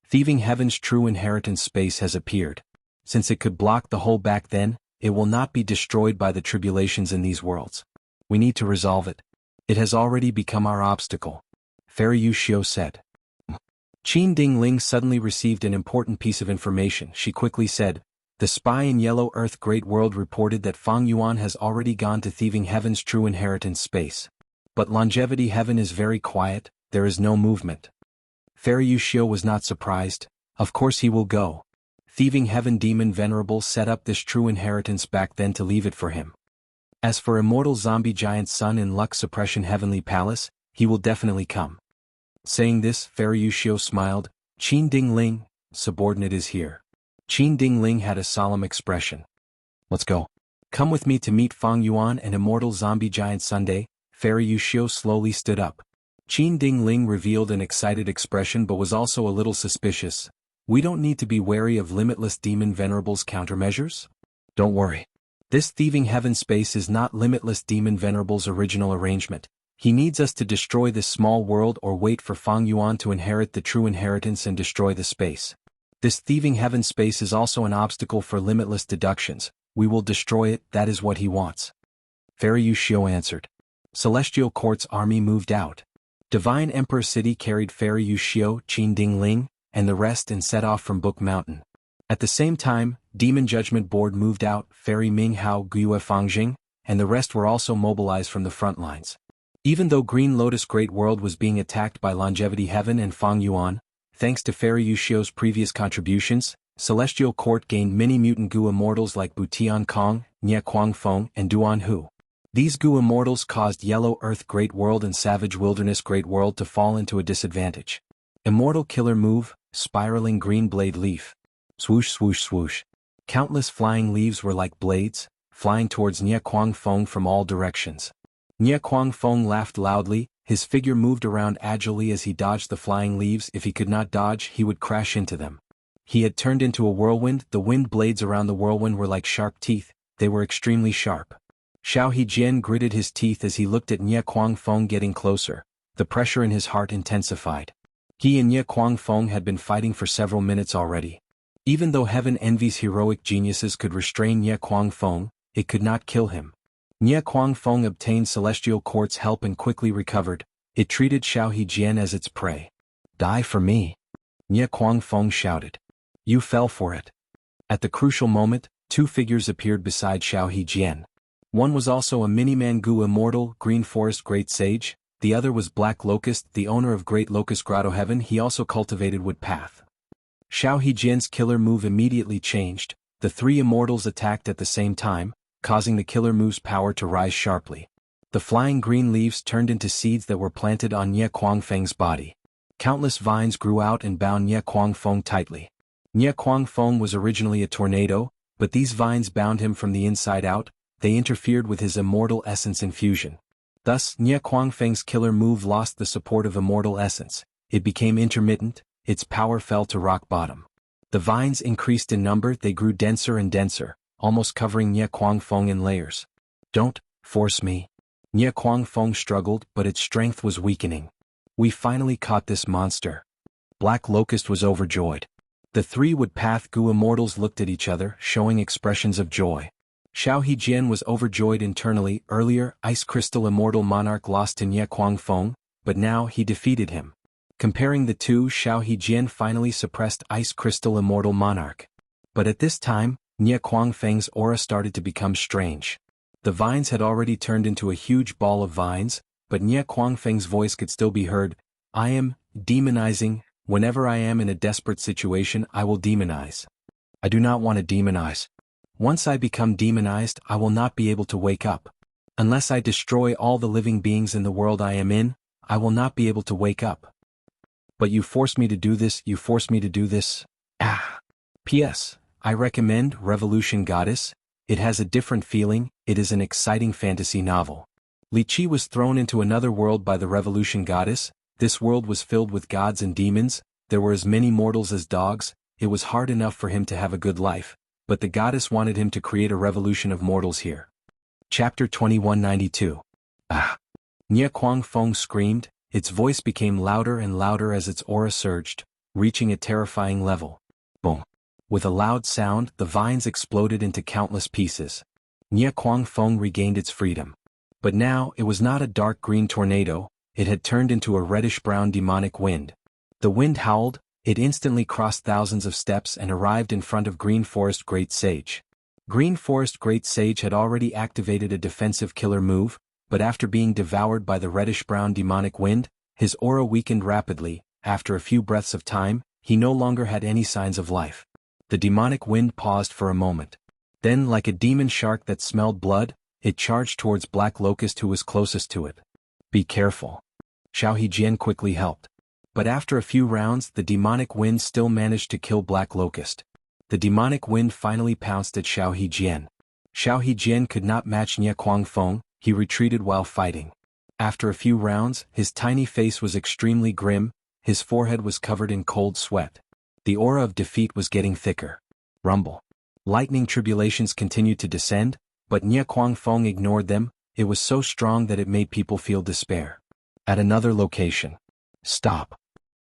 Thieving Heaven's true inheritance space has appeared. Since it could block the hole back then, it will not be destroyed by the tribulations in these worlds. We need to resolve it. It has already become our obstacle. Fairy Yu Xiu said. Qin Ding Ling suddenly received an important piece of information. She quickly said, "The spy in Yellow Earth Great World reported that Fang Yuan has already gone to Thieving Heaven's true inheritance space. But Longevity Heaven is very quiet, there is no movement." Fairy Yu Xiu was not surprised. Of course he will go. Thieving Heaven Demon Venerable set up this true inheritance back then to leave it for him. As for Immortal Zombie Giant Sun in Luck Suppression Heavenly Palace, he will definitely come. Saying this, Fairy Yu Xiu smiled. Qin Ding Ling, subordinate is here. Qin Ding Ling had a solemn expression. Let's go. Come with me to meet Fang Yuan and Immortal Zombie Giant Sunday. Fairy Yu Xiu slowly stood up. Qin Ding Ling revealed an excited expression but was also a little suspicious. We don't need to be wary of Limitless Demon Venerable's countermeasures? Don't worry. This Thieving Heaven space is not Limitless Demon Venerable's original arrangement. He needs us to destroy this small world or wait for Fang Yuan to inherit the true inheritance and destroy the space. This Thieving Heaven space is also an obstacle for limitless deductions. We will destroy it, that is what he wants. Fairy Yu Xiu answered. Celestial Court's army moved out. Divine Emperor City carried Fairy Yu Xiu, Qin Ding Ling, and the rest and set off from Book Mountain. At the same time, Demon Judgment Board moved out, Fairy Ming Hao Guiyue Fangjing, and the rest were also mobilized from the front lines. Even though Green Lotus Great World was being attacked by Longevity Heaven and Fang Yuan, thanks to Fairy Yu Xiu's previous contributions, Celestial Court gained many mutant Gu immortals like Bu Tian Kong, Nye Kuang Feng, and Duan Hu. These Gu immortals caused Yellow Earth Great World and Savage Wilderness Great World to fall into a disadvantage. Immortal Killer Move, Spiraling Green Blade Leaf. Swoosh swoosh swoosh. Countless flying leaves were like blades, flying towards Nie Kuang Feng from all directions. Nie Kuang Feng laughed loudly, his figure moved around agilely as he dodged the flying leaves. If he could not dodge, he would crash into them. He had turned into a whirlwind. The wind blades around the whirlwind were like sharp teeth, they were extremely sharp. Xiao Hejian gritted his teeth as he looked at Nie Kuang Feng getting closer. The pressure in his heart intensified. He and Nie Kuang Feng had been fighting for several minutes already. Even though heaven envy's heroic geniuses could restrain Nie Kuang Feng, it could not kill him. Nie Kuang Feng obtained Celestial Quartz help and quickly recovered. It treated Xiao Hejian as its prey. Die for me! Nie Kuang Feng shouted. You fell for it. At the crucial moment, two figures appeared beside Xiao Hejian. One was also a Miniman Gu Immortal, Green Forest Great Sage. The other was Black Locust, the owner of Great Locust Grotto Heaven. He also cultivated Wood Path. Xiao Hejian's killer move immediately changed. The three immortals attacked at the same time, causing the killer move's power to rise sharply. The flying green leaves turned into seeds that were planted on Nie Kuang Feng's body. Countless vines grew out and bound Nie Kuang Feng tightly. Nie Kuang Feng was originally a tornado, but these vines bound him from the inside out. They interfered with his immortal essence infusion. Thus, Nie Kuang Feng's killer move lost the support of immortal essence. It became intermittent, its power fell to rock bottom. The vines increased in number, they grew denser and denser, almost covering Nie Kuang Feng in layers. Don't force me. Nie Kuang Feng struggled, but its strength was weakening. We finally caught this monster. Black Locust was overjoyed. The three Wood Path Gu immortals looked at each other, showing expressions of joy. Xiao Hejian was overjoyed internally. Earlier, Ice Crystal Immortal Monarch lost to Nie Kuang Feng, but now he defeated him. Comparing the two, Xiao Hejian finally suppressed Ice Crystal Immortal Monarch. But at this time, Nie Kuang Feng's aura started to become strange. The vines had already turned into a huge ball of vines, but Nie Kuang Feng's voice could still be heard. I am demonizing. Whenever I am in a desperate situation, I will demonize. I do not want to demonize. Once I become demonized, I will not be able to wake up. Unless I destroy all the living beings in the world I am in, I will not be able to wake up. But you force me to do this, you force me to do this. P.S. I recommend Revolution Goddess. It has a different feeling, it is an exciting fantasy novel. Li Qi was thrown into another world by the Revolution Goddess. This world was filled with gods and demons, there were as many mortals as dogs. It was hard enough for him to have a good life, but the goddess wanted him to create a revolution of mortals here. Chapter 2192. Nie Kuang Feng screamed, its voice became louder and louder as its aura surged, reaching a terrifying level. Boom. With a loud sound, the vines exploded into countless pieces. Nie Kuang Feng regained its freedom. But now, it was not a dark green tornado, it had turned into a reddish-brown demonic wind. The wind howled, it instantly crossed thousands of steps and arrived in front of Green Forest Great Sage. Green Forest Great Sage had already activated a defensive killer move, but after being devoured by the reddish-brown demonic wind, his aura weakened rapidly. After a few breaths of time, he no longer had any signs of life. The demonic wind paused for a moment. Then, like a demon shark that smelled blood, it charged towards Black Locust who was closest to it. Be careful. Xiao Hejian quickly helped. But after a few rounds, the demonic wind still managed to kill Black Locust. The demonic wind finally pounced at Xiao Hejian. Xiao Hejian could not match Nie Kuang Feng, he retreated while fighting. After a few rounds, his tiny face was extremely grim, his forehead was covered in cold sweat. The aura of defeat was getting thicker. Rumble. Lightning tribulations continued to descend, but Nie Kuang Feng ignored them. It was so strong that it made people feel despair. At another location. Stop.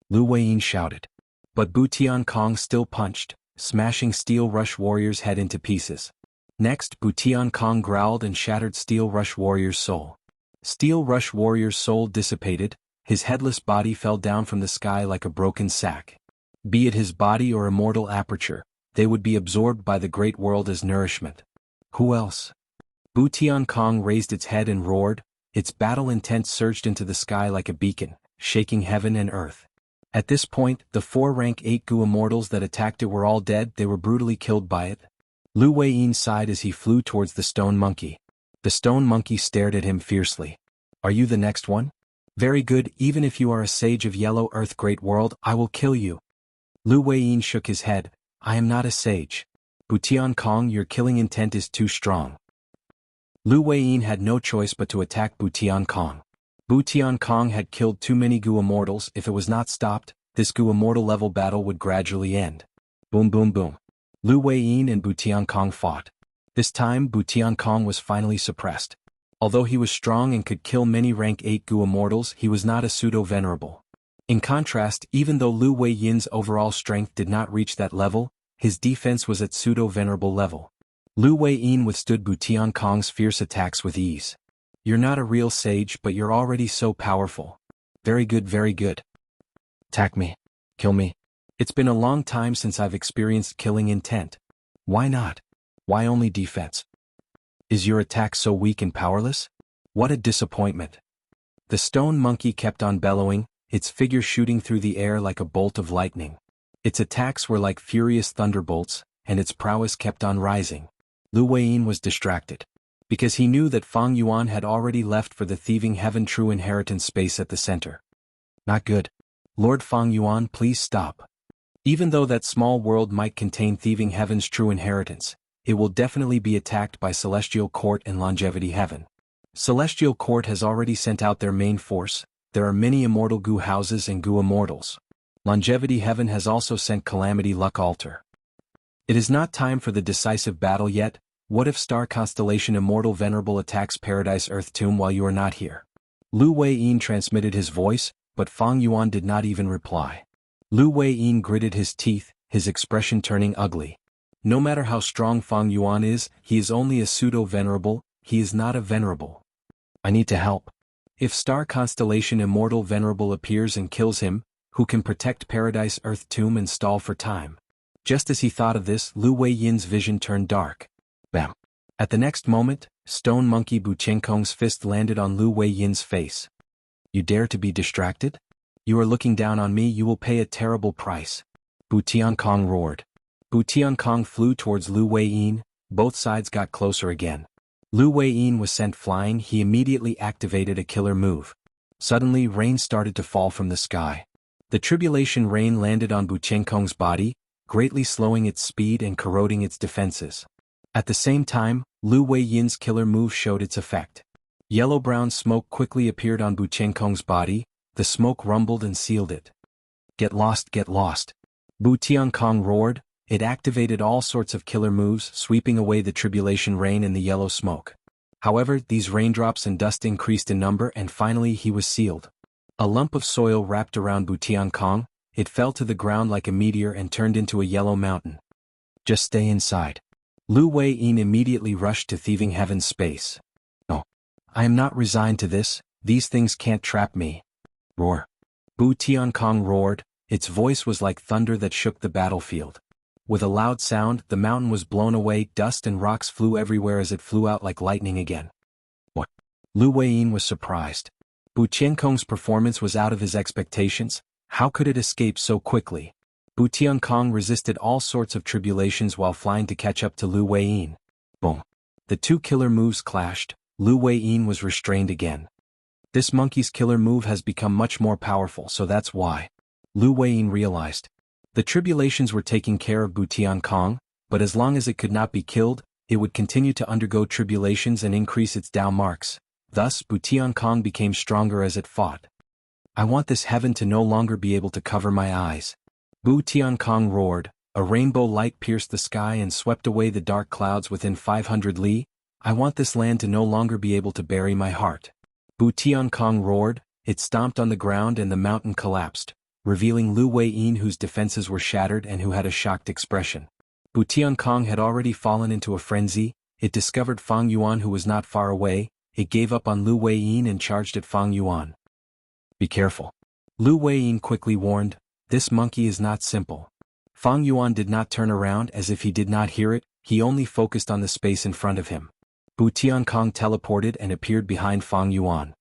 Lu Weiyin shouted. But Bu Tiankong still punched, smashing Steel Rush Warrior's head into pieces. Next, Bu Tiankong growled and shattered Steel Rush Warrior's soul. Steel Rush Warrior's soul dissipated, his headless body fell down from the sky like a broken sack. Be it his body or immortal aperture, they would be absorbed by the great world as nourishment. Who else? Bu Tiankong raised its head and roared, its battle intent surged into the sky like a beacon, shaking heaven and earth. At this point, the 4 rank 8 Gu immortals that attacked it were all dead, they were brutally killed by it. Lu Weiyin sighed as he flew towards the stone monkey. The stone monkey stared at him fiercely. Are you the next one? Very good, even if you are a sage of Yellow Earth Great World, I will kill you. Lu Weiyin shook his head. I am not a sage. Bu Kong, your killing intent is too strong. Lu Weiyin had no choice but to attack Bu Kong. Bu Kong had killed too many Gu Immortals. If it was not stopped, this Gu Immortal level battle would gradually end. Boom boom boom. Lu Weiyin and Bu Kong fought. This time Bu Kong was finally suppressed. Although he was strong and could kill many rank 8 Gu Immortals, he was not a pseudo-venerable. In contrast, even though Lu Weiyin's overall strength did not reach that level, his defense was at pseudo-venerable level. Lu Weiyin withstood Bu Kong's fierce attacks with ease. You're not a real sage, but you're already so powerful. Very good, very good. Attack me. Kill me. It's been a long time since I've experienced killing intent. Why not? Why only defense? Is your attack so weak and powerless? What a disappointment. The stone monkey kept on bellowing, its figure shooting through the air like a bolt of lightning. Its attacks were like furious thunderbolts, and its prowess kept on rising. Lu Weiyin was distracted. Because he knew that Fang Yuan had already left for the thieving heaven true inheritance space at the center. Not good. Lord Fang Yuan, please stop. Even though that small world might contain thieving heaven's true inheritance, it will definitely be attacked by Celestial Court and Longevity Heaven. Celestial Court has already sent out their main force. There are many immortal Gu houses and Gu immortals. Longevity Heaven has also sent Calamity Luck Altar. It is not time for the decisive battle yet. What if Star Constellation Immortal Venerable attacks Paradise Earth Tomb while you are not here? Lu Weiyin transmitted his voice, but Fang Yuan did not even reply. Lu Weiyin gritted his teeth, his expression turning ugly. No matter how strong Fang Yuan is, he is only a pseudo-venerable, he is not a venerable. I need to help. If Star Constellation Immortal Venerable appears and kills him, who can protect Paradise Earth Tomb and stall for time? Just as he thought of this, Lu Weiyin's vision turned dark. Bam. At the next moment, Stone Monkey Bu Kong's fist landed on Lu Weiyin's face. You dare to be distracted? You are looking down on me, you will pay a terrible price. Bu Kong roared. Bu Kong flew towards Lu Weiyin, both sides got closer again. Lu Weiyin was sent flying, he immediately activated a killer move. Suddenly rain started to fall from the sky. The tribulation rain landed on Bu Kong's body, greatly slowing its speed and corroding its defenses. At the same time, Lu Weiyin's killer move showed its effect. Yellow-brown smoke quickly appeared on Bu Kong's body, the smoke rumbled and sealed it. Get lost, get lost. Bu Kong roared. It activated all sorts of killer moves, sweeping away the tribulation rain and the yellow smoke. However, these raindrops and dust increased in number and finally he was sealed. A lump of soil wrapped around Bu Kong, it fell to the ground like a meteor and turned into a yellow mountain. Just stay inside. Lu Weiyin immediately rushed to Thieving Heaven's space. No. I am not resigned to this, these things can't trap me. Roar. Bu Kong roared, its voice was like thunder that shook the battlefield. With a loud sound, the mountain was blown away, dust and rocks flew everywhere as it flew out like lightning again. What? Lu Weiyin was surprised. Bu Kong's performance was out of his expectations, how could it escape so quickly? Bu Kong resisted all sorts of tribulations while flying to catch up to Lu Weiyin. Boom. The two killer moves clashed, Lu Weiyin was restrained again. This monkey's killer move has become much more powerful, so that's why. Lu Weiyin realized. The tribulations were taking care of Bu Kong, but as long as it could not be killed, it would continue to undergo tribulations and increase its Dao marks. Thus, Bu Kong became stronger as it fought. I want this heaven to no longer be able to cover my eyes. Bu Kong roared, a rainbow light pierced the sky and swept away the dark clouds within 500 li. I want this land to no longer be able to bury my heart. Bu Kong roared, it stomped on the ground and the mountain collapsed, revealing Lu Weiyin whose defenses were shattered and who had a shocked expression. Bu Kong had already fallen into a frenzy, it discovered Fang Yuan who was not far away, it gave up on Lu Weiyin and charged at Fang Yuan. Be careful. Lu Weiyin quickly warned, this monkey is not simple. Fang Yuan did not turn around as if he did not hear it, he only focused on the space in front of him. Bu Kong teleported and appeared behind Fang Yuan.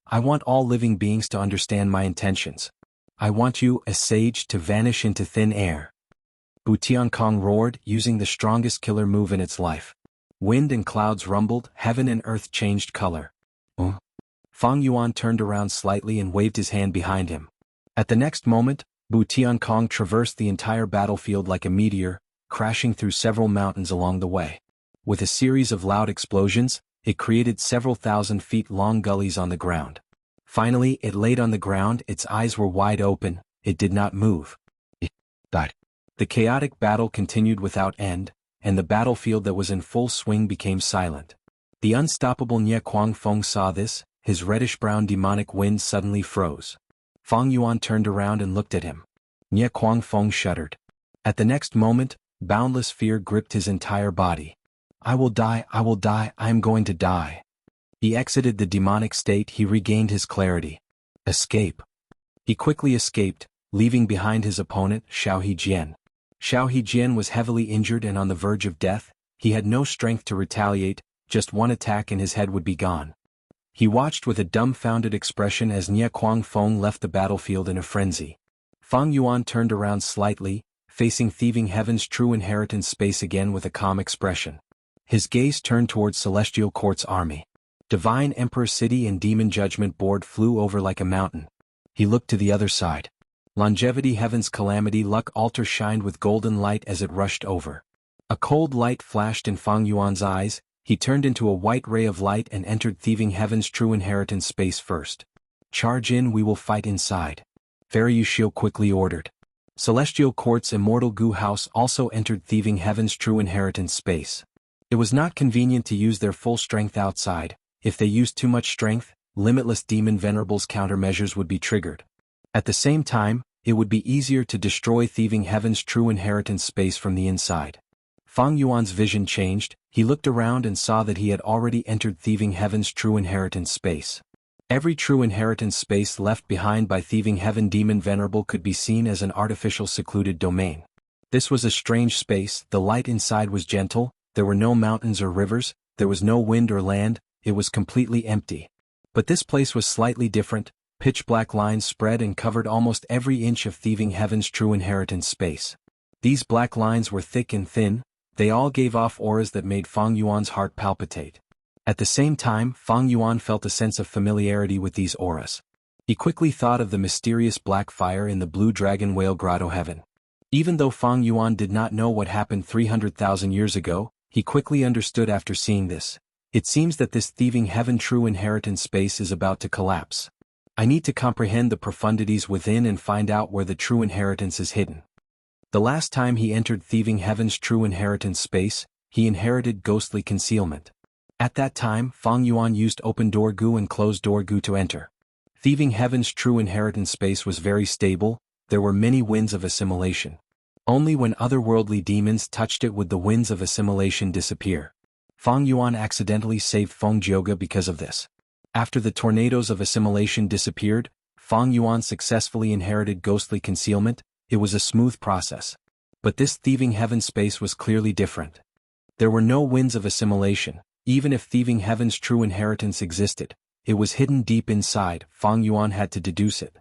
I want all living beings to understand my intentions. I want you, a sage, to vanish into thin air. Bu Kong roared, using the strongest killer move in its life. Wind and clouds rumbled, heaven and earth changed color. Fang Yuan turned around slightly and waved his hand behind him. At the next moment, Bu Tiankong traversed the entire battlefield like a meteor, crashing through several mountains along the way. With a series of loud explosions, it created several thousand feet long gullies on the ground. Finally, it laid on the ground, its eyes were wide open, it did not move. The chaotic battle continued without end, and the battlefield that was in full swing became silent. The unstoppable Nie Kuang Feng saw this, his reddish-brown demonic wind suddenly froze. Fang Yuan turned around and looked at him. Nie Kuang Feng shuddered. At the next moment, boundless fear gripped his entire body. I will die, I am going to die. He exited the demonic state, he regained his clarity. Escape. He quickly escaped, leaving behind his opponent, Xiao Hejian. Xiao Hejian was heavily injured and on the verge of death, he had no strength to retaliate, just one attack and his head would be gone. He watched with a dumbfounded expression as Nie Kuang Feng left the battlefield in a frenzy. Fang Yuan turned around slightly, facing Thieving Heaven's true inheritance space again with a calm expression. His gaze turned towards Celestial Court's army. Divine Emperor City and Demon Judgment Board flew over like a mountain. He looked to the other side. Longevity Heaven's Calamity Luck Altar shined with golden light as it rushed over. A cold light flashed in Fang Yuan's eyes, he turned into a white ray of light and entered Thieving Heaven's true inheritance space first. Charge in, we will fight inside. Fairy Yushio quickly ordered. Celestial Court's Immortal Gu House also entered Thieving Heaven's true inheritance space. It was not convenient to use their full strength outside. If they used too much strength, Limitless Demon Venerable's countermeasures would be triggered. At the same time, it would be easier to destroy Thieving Heaven's true inheritance space from the inside. Fang Yuan's vision changed, he looked around and saw that he had already entered Thieving Heaven's true inheritance space. Every true inheritance space left behind by Thieving Heaven Demon Venerable could be seen as an artificial secluded domain. This was a strange space, the light inside was gentle, there were no mountains or rivers, there was no wind or land, it was completely empty. But this place was slightly different. Pitch-black lines spread and covered almost every inch of Thieving Heaven's true inheritance space. These black lines were thick and thin, they all gave off auras that made Fang Yuan's heart palpitate. At the same time, Fang Yuan felt a sense of familiarity with these auras. He quickly thought of the mysterious black fire in the Blue Dragon Whale Grotto Heaven. Even though Fang Yuan did not know what happened 300,000 years ago, he quickly understood after seeing this. It seems that this Thieving Heaven true inheritance space is about to collapse. I need to comprehend the profundities within and find out where the true inheritance is hidden. The last time he entered Thieving Heaven's true inheritance space, he inherited ghostly concealment. At that time, Fang Yuan used open door Gu and closed door Gu to enter. Thieving Heaven's true inheritance space was very stable, there were many winds of assimilation. Only when otherworldly demons touched it would the winds of assimilation disappear. Fang Yuan accidentally saved Feng Jioge because of this. After the tornadoes of assimilation disappeared, Fang Yuan successfully inherited ghostly concealment. It was a smooth process. But this Thieving Heaven space was clearly different. There were no winds of assimilation, even if Thieving Heaven's true inheritance existed. It was hidden deep inside, Fang Yuan had to deduce it.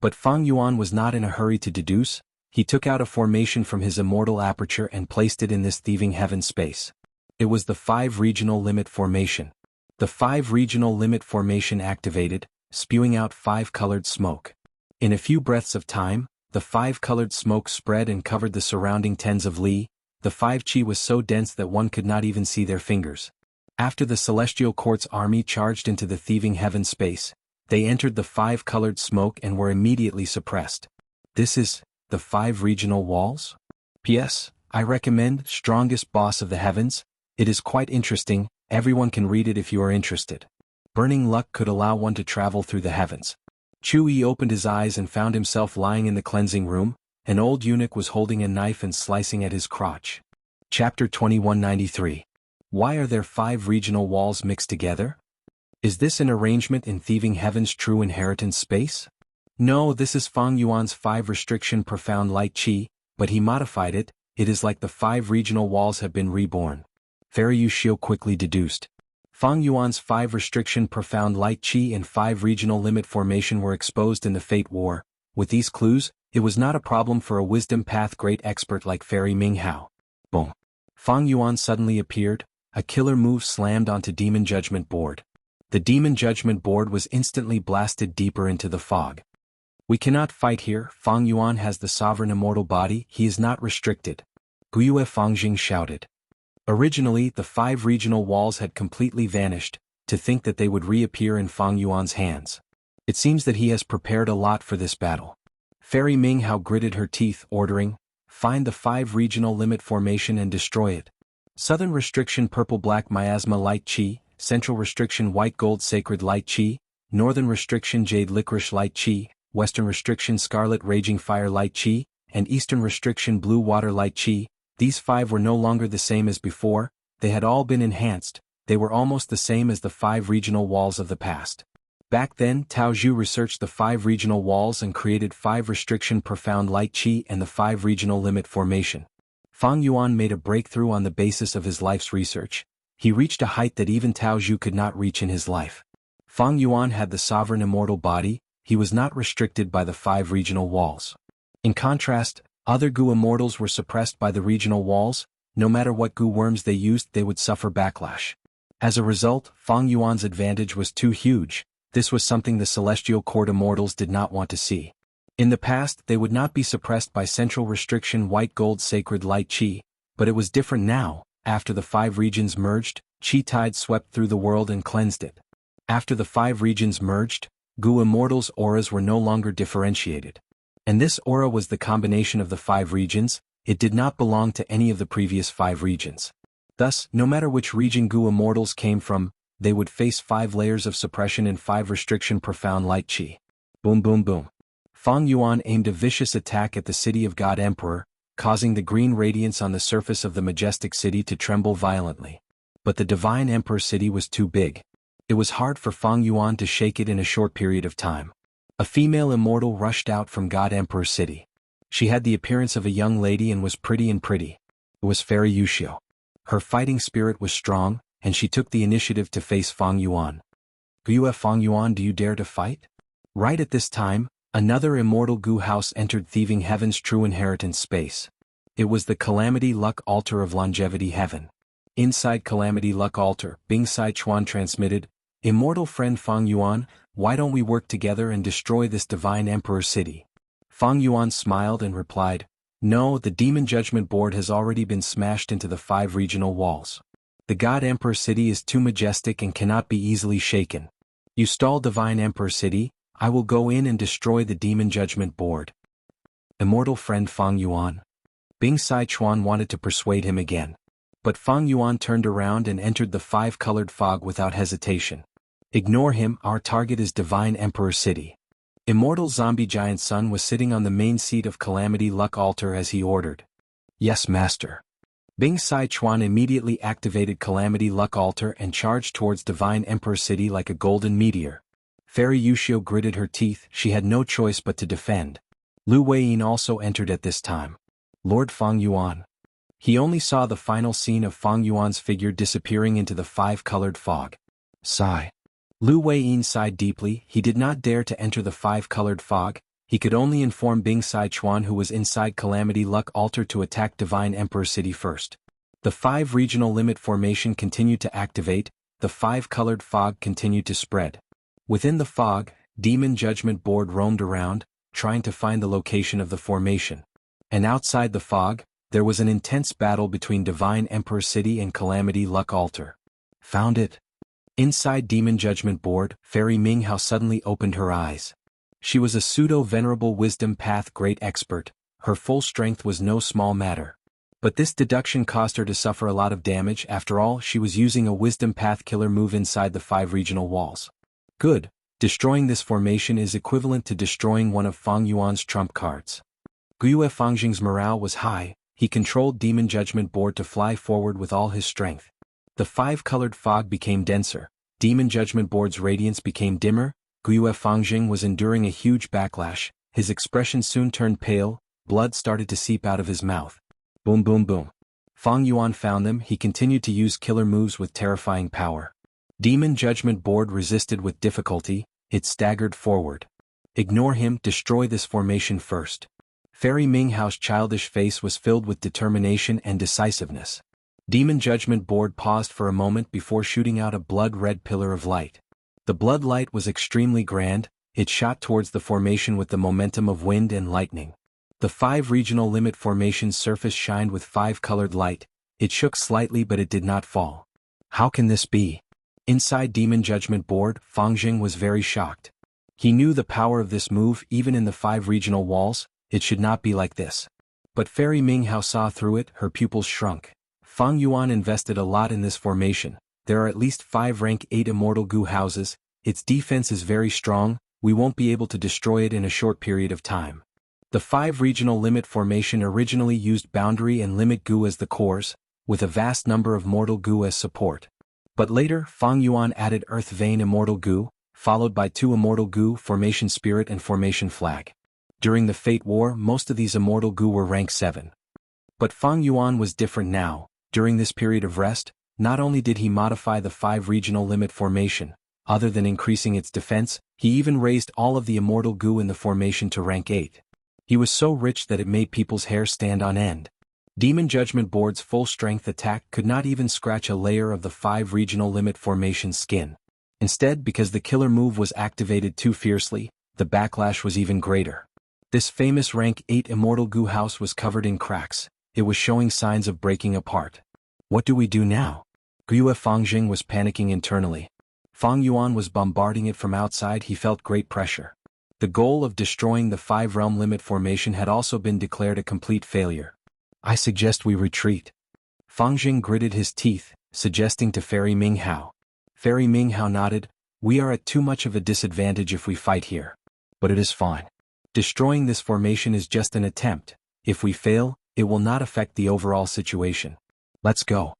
But Fang Yuan was not in a hurry to deduce, he took out a formation from his immortal aperture and placed it in this Thieving Heaven space. It was the 5 regional limit formation. The 5 regional limit formation activated, spewing out 5-colored smoke. In a few breaths of time, the 5-colored smoke spread and covered the surrounding tens of li. The 5 chi was so dense that one could not even see their fingers. After the Celestial Court's army charged into the Thieving Heaven space, they entered the 5-colored smoke and were immediately suppressed. This is the 5 regional walls? P.S. I recommend Strongest Boss of the Heavens. It is quite interesting. Everyone can read it if you are interested. Burning luck could allow one to travel through the heavens. Chu Yi opened his eyes and found himself lying in the cleansing room. An old eunuch was holding a knife and slicing at his crotch. Chapter 2193. Why are there 5 regional walls mixed together? Is this an arrangement in Thieving Heaven's true inheritance space? No, this is Fang Yuan's 5 restriction profound light chi, but he modified it. It is like the 5 regional walls have been reborn. Fairy Yushio quickly deduced. Fang Yuan's 5 restriction profound light chi and 5 regional limit formation were exposed in the Fate War. With these clues, it was not a problem for a wisdom path great expert like Fairy Minghao. Boom. Fang Yuan suddenly appeared, a killer move slammed onto Demon Judgment Board. The Demon Judgment Board was instantly blasted deeper into the fog. We cannot fight here. Fang Yuan has the sovereign immortal body, he is not restricted. Guiyue Fangjing shouted. Originally, the 5 regional walls had completely vanished. To think that they would reappear in Fang Yuan's hands. It seems that he has prepared a lot for this battle. Fairy Minghao gritted her teeth, ordering, find the 5 regional limit formation and destroy it. Southern restriction purple-black miasma light chi, central restriction white-gold sacred light chi, northern restriction jade licorice light chi, western restriction scarlet raging fire light chi, and eastern restriction blue water light chi. These 5 were no longer the same as before, they had all been enhanced. They were almost the same as the 5 regional walls of the past. Back then, Tao Zhu researched the 5 regional walls and created 5 restriction profound light chi and the 5 regional limit formation. Fang Yuan made a breakthrough on the basis of his life's research. He reached a height that even Tao Zhu could not reach in his life. Fang Yuan had the sovereign immortal body, he was not restricted by the 5 regional walls. In contrast, other Gu immortals were suppressed by the regional walls. No matter what Gu worms they used, they would suffer backlash. As a result, Fang Yuan's advantage was too huge. This was something the Celestial Court immortals did not want to see. In the past, they would not be suppressed by central restriction white gold sacred light chi, but it was different now. After the 5 regions merged, chi tide swept through the world and cleansed it. After the 5 regions merged, Gu immortals' auras were no longer differentiated. And this aura was the combination of the 5 regions, it did not belong to any of the previous 5 regions. Thus, no matter which region Gu immortals came from, they would face 5 layers of suppression and 5 restriction profound light chi. Boom boom boom. Fang Yuan aimed a vicious attack at the city of God Emperor, causing the green radiance on the surface of the majestic city to tremble violently. But the Divine Emperor city was too big. It was hard for Fang Yuan to shake it in a short period of time. A female immortal rushed out from God Emperor city. She had the appearance of a young lady and was pretty. It was Fairy Yushio. Her fighting spirit was strong, and she took the initiative to face Fang Yuan. Guiyue Fang Yuan, do you dare to fight? Right at this time, another immortal Gu house entered Thieving Heaven's true inheritance space. It was the Calamity Luck Altar of Longevity Heaven. Inside Calamity Luck Altar, Bing Sai Chuan transmitted, Immortal friend Fang Yuan, why don't we work together and destroy this Divine Emperor city? Fang Yuan smiled and replied, no, the Demon Judgment Board has already been smashed into the 5 regional walls. The God Emperor city is too majestic and cannot be easily shaken. You stall Divine Emperor city, I will go in and destroy the Demon Judgment Board. Immortal friend Fang Yuan. Bing Sai Chuan wanted to persuade him again. But Fang Yuan turned around and entered the 5-colored fog without hesitation. Ignore him, our target is Divine Emperor city. Immortal Zombie Giant Sun was sitting on the main seat of Calamity Luck Altar as he ordered. Yes, master. Bing Sai Chuan immediately activated Calamity Luck Altar and charged towards Divine Emperor city like a golden meteor. Fairy Yushio gritted her teeth, she had no choice but to defend. Lu Weiyin also entered at this time. Lord Fang Yuan. He only saw the final scene of Fang Yuan's figure disappearing into the 5-colored fog. Sigh. Lu Weiyin sighed deeply, he did not dare to enter the 5-colored fog, he could only inform Bing Sai Chuan who was inside Calamity Luck Altar to attack Divine Emperor city first. The 5 regional limit formation continued to activate, the 5-colored fog continued to spread. Within the fog, Demon Judgment Board roamed around, trying to find the location of the formation. And outside the fog, there was an intense battle between Divine Emperor city and Calamity Luck Altar. Found it. Inside Demon Judgment Board, Fairy Minghao suddenly opened her eyes. She was a pseudo-venerable wisdom path great expert, her full strength was no small matter. But this deduction caused her to suffer a lot of damage, after all she was using a wisdom path killer move inside the 5 regional walls. Good, destroying this formation is equivalent to destroying one of Fang Yuan's trump cards. Guiyue Fangjing's morale was high, he controlled Demon Judgment Board to fly forward with all his strength. The 5-colored fog became denser, Demon Judgment Board's radiance became dimmer, Guiyue Fangjing was enduring a huge backlash, his expression soon turned pale, blood started to seep out of his mouth. Boom boom boom. Fang Yuan found them, he continued to use killer moves with terrifying power. Demon Judgment Board resisted with difficulty, it staggered forward. Ignore him, destroy this formation first. Fairy Minghao's childish face was filled with determination and decisiveness. Demon Judgment Board paused for a moment before shooting out a blood-red pillar of light. The blood light was extremely grand, it shot towards the formation with the momentum of wind and lightning. The 5 regional limit formation's surface shined with 5-colored light, it shook slightly but it did not fall. How can this be? Inside Demon Judgment Board, Fang was very shocked. He knew the power of this move even in the 5 regional walls, it should not be like this. But Fairy Ming Hao saw through it, her pupils shrunk. Fang Yuan invested a lot in this formation, there are at least 5 rank 8 immortal goo houses, its defense is very strong, we won't be able to destroy it in a short period of time. The 5 regional limit formation originally used boundary and limit goo as the cores, with a vast number of mortal goo as support. But later, Fang Yuan added Earth Vein Immortal Goo, followed by 2 Immortal Goo, Formation Spirit and Formation Flag. During the Fate War, most of these Immortal Goo were rank 7. But Fang Yuan was different now. During this period of rest, not only did he modify the 5 regional limit formation, other than increasing its defense, he even raised all of the Immortal Goo in the formation to rank 8. He was so rich that it made people's hair stand on end. Demon Judgment Board's full-strength attack could not even scratch a layer of the 5 regional limit formation skin. Instead, because the killer move was activated too fiercely, the backlash was even greater. This famous rank 8 Immortal Goo house was covered in cracks, it was showing signs of breaking apart. What do we do now? Guo Fangjing was panicking internally. Fang Yuan was bombarding it from outside, he felt great pressure. The goal of destroying the 5-realm limit formation had also been declared a complete failure. I suggest we retreat. Fangjing gritted his teeth, suggesting to Fairy Ming Hao. Fairy Ming Hao nodded, we are at too much of a disadvantage if we fight here. But it is fine. Destroying this formation is just an attempt. If we fail, it will not affect the overall situation. Let's go.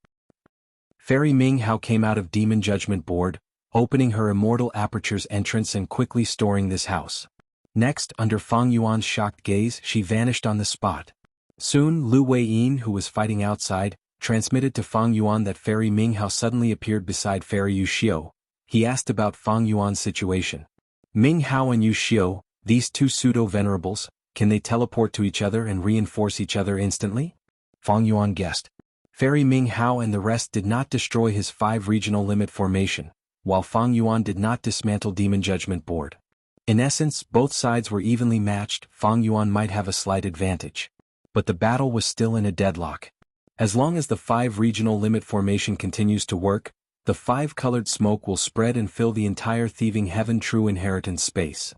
Fairy Ming Hao came out of Demon Judgment Board, opening her Immortal Aperture's entrance and quickly storing this house. Next, under Fang Yuan's shocked gaze, she vanished on the spot. Soon, Lu Weiyin, who was fighting outside, transmitted to Fang Yuan that Fairy Ming Hao suddenly appeared beside Fairy Yu Xiu. He asked about Fang Yuan's situation. Ming Hao and Yu Xiu, these 2 pseudo-venerables, can they teleport to each other and reinforce each other instantly? Fang Yuan guessed. Fairy Ming Hao and the rest did not destroy his 5 regional limit formation, while Fang Yuan did not dismantle Demon Judgment Board. In essence, both sides were evenly matched, Fang Yuan might have a slight advantage. But the battle was still in a deadlock. As long as the 5 regional limit formation continues to work, the 5-colored smoke will spread and fill the entire Thieving Heaven True Inheritance space.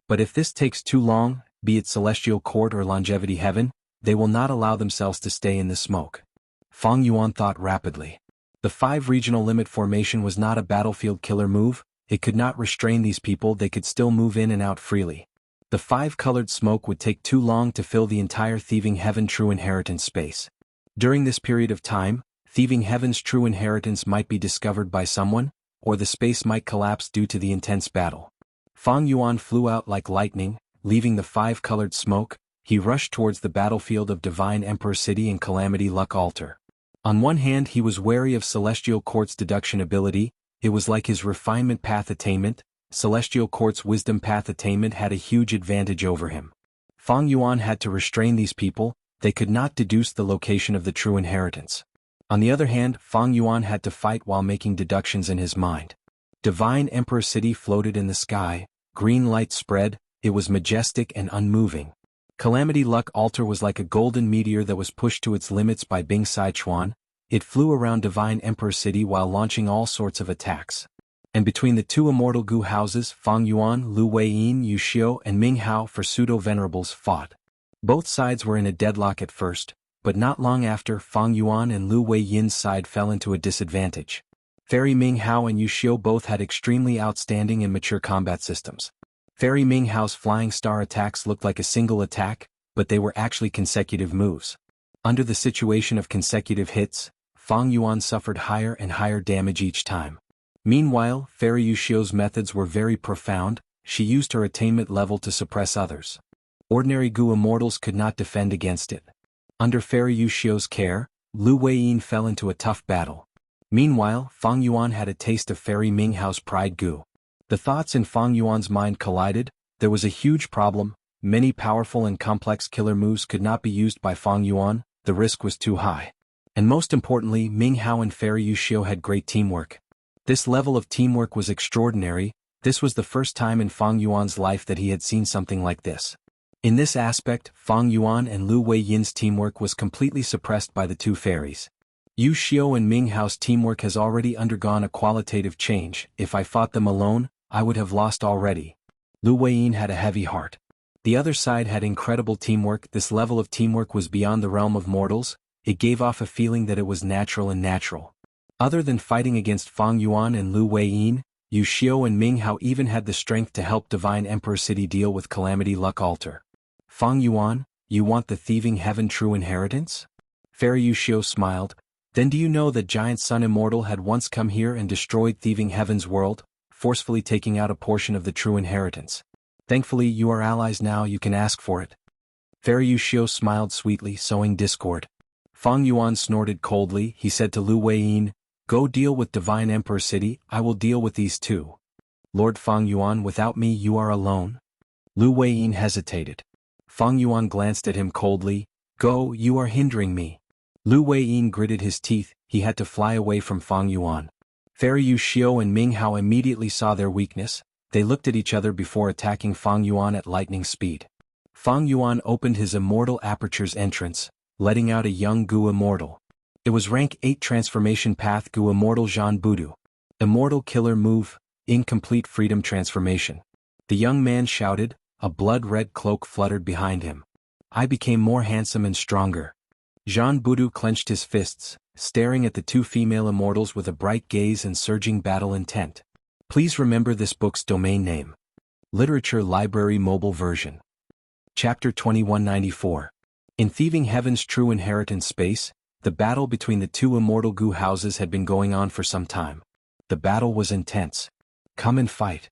But if this takes too long, be it Celestial Court or Longevity Heaven, they will not allow themselves to stay in the smoke. Fang Yuan thought rapidly. The 5 regional limit formation was not a battlefield killer move, it could not restrain these people, they could still move in and out freely. The 5-colored smoke would take too long to fill the entire Thieving Heaven True Inheritance space. During this period of time, Thieving Heaven's True Inheritance might be discovered by someone, or the space might collapse due to the intense battle. Fang Yuan flew out like lightning, leaving the 5-colored smoke, he rushed towards the battlefield of Divine Emperor City and Calamity Luck Altar. On one hand he was wary of Celestial Court's deduction ability, it was like his refinement path attainment, Celestial Court's wisdom path attainment had a huge advantage over him. Fang Yuan had to restrain these people, they could not deduce the location of the true inheritance. On the other hand, Fang Yuan had to fight while making deductions in his mind. Divine Emperor City floated in the sky, green light spread, it was majestic and unmoving. Calamity Luck Altar was like a golden meteor that was pushed to its limits by Bing Sichuan, it flew around Divine Emperor City while launching all sorts of attacks. And between the 2 Immortal Goo houses, Fang Yuan, Lu Weiyin, Yu Xiu and Ming Hao for pseudo-venerables fought. Both sides were in a deadlock at first, but not long after, Fang Yuan and Lu Weiyin's side fell into a disadvantage. Fairy Ming Hao and Yu Xiu both had extremely outstanding and mature combat systems. Fairy Ming Hao's flying star attacks looked like a single attack, but they were actually consecutive moves. Under the situation of consecutive hits, Fang Yuan suffered higher and higher damage each time. Meanwhile, Fairy Yu Xiu's methods were very profound, she used her attainment level to suppress others. Ordinary Goo immortals could not defend against it. Under Fairy Yu Xiu's care, Lu Weiyin fell into a tough battle. Meanwhile, Fang Yuan had a taste of Fairy Ming Hao's pride Goo. The thoughts in Fang Yuan's mind collided, there was a huge problem, many powerful and complex killer moves could not be used by Fang Yuan, the risk was too high. And most importantly, Ming Hao and Fairy Yushio had great teamwork. This level of teamwork was extraordinary. This was the first time in Fang Yuan's life that he had seen something like this. In this aspect, Fang Yuan and Lu Weiyin's teamwork was completely suppressed by the two fairies. Yu Xiao and Ming Hao's teamwork has already undergone a qualitative change. If I fought them alone, I would have lost already. Lu Weiyin had a heavy heart. The other side had incredible teamwork. This level of teamwork was beyond the realm of mortals. It gave off a feeling that it was natural and natural. Other than fighting against Fang Yuan and Lu Weiyin, Yu Xiao and Ming Hao even had the strength to help Divine Emperor City deal with Calamity Luck Altar. Fang Yuan, you want the thieving heaven true inheritance? Fairy Yu Xiao smiled. Then do you know that Giant Sun Immortal had once come here and destroyed thieving heaven's world, forcefully taking out a portion of the true inheritance? Thankfully you are allies now, you can ask for it. Fairy Yu Xiao smiled sweetly, sowing discord. Fang Yuan snorted coldly. He said to Lu Weiyin, go deal with Divine Emperor City, I will deal with these two. Lord Fang Yuan, without me you are alone? Lu Weiyin hesitated. Fang Yuan glanced at him coldly. Go, you are hindering me. Lu Weiyin gritted his teeth. He had to fly away from Fang Yuan. Fairy Yu Xiao and Ming Hao immediately saw their weakness. They looked at each other before attacking Fang Yuan at lightning speed. Fang Yuan opened his Immortal Aperture's entrance, letting out a young Gu Immortal. It was rank 8 transformation path Gu Immortal Zhan Budu. Immortal Killer Move, Incomplete Freedom Transformation. The young man shouted, a blood-red cloak fluttered behind him. I became more handsome and stronger. Zhan Budu clenched his fists, staring at the two female immortals with a bright gaze and surging battle intent. Please remember this book's domain name. Literature Library Mobile Version. Chapter 2194. In Thieving Heaven's True Inheritance Space, the battle between the two immortal Gu houses had been going on for some time. The battle was intense. Come and fight.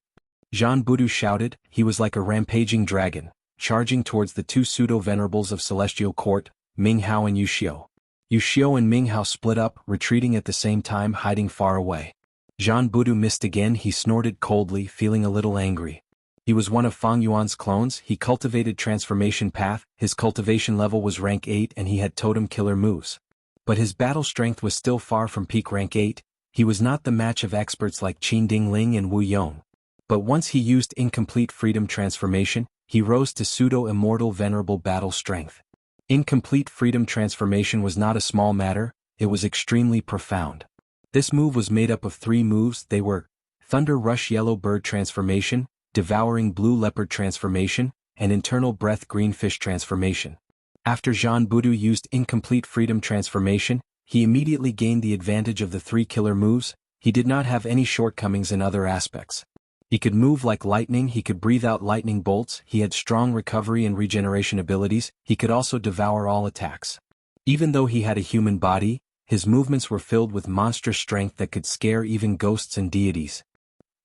Zhan Budu shouted. He was like a rampaging dragon, charging towards the two pseudo-venerables of Celestial Court, Ming Hao and Yu Xiao. Yu Xiao and Ming Hao split up, retreating at the same time, hiding far away. Zhan Budu missed again. He snorted coldly, feeling a little angry. He was one of Fang Yuan's clones. He cultivated Transformation Path. His cultivation level was rank 8 and he had totem killer moves. But his battle strength was still far from peak rank 8. He was not the match of experts like Qin Dingling and Wu Yong. But once he used Incomplete Freedom Transformation, he rose to pseudo-immortal venerable battle strength. Incomplete Freedom Transformation was not a small matter, it was extremely profound. This move was made up of 3 moves. They were Thunder Rush Yellow Bird Transformation, Devouring Blue Leopard Transformation, and Internal Breath Green Fish Transformation. After Zhan Budu used Incomplete Freedom Transformation, he immediately gained the advantage of the 3 killer moves. He did not have any shortcomings in other aspects. He could move like lightning, he could breathe out lightning bolts, he had strong recovery and regeneration abilities, he could also devour all attacks. Even though he had a human body, his movements were filled with monstrous strength that could scare even ghosts and deities.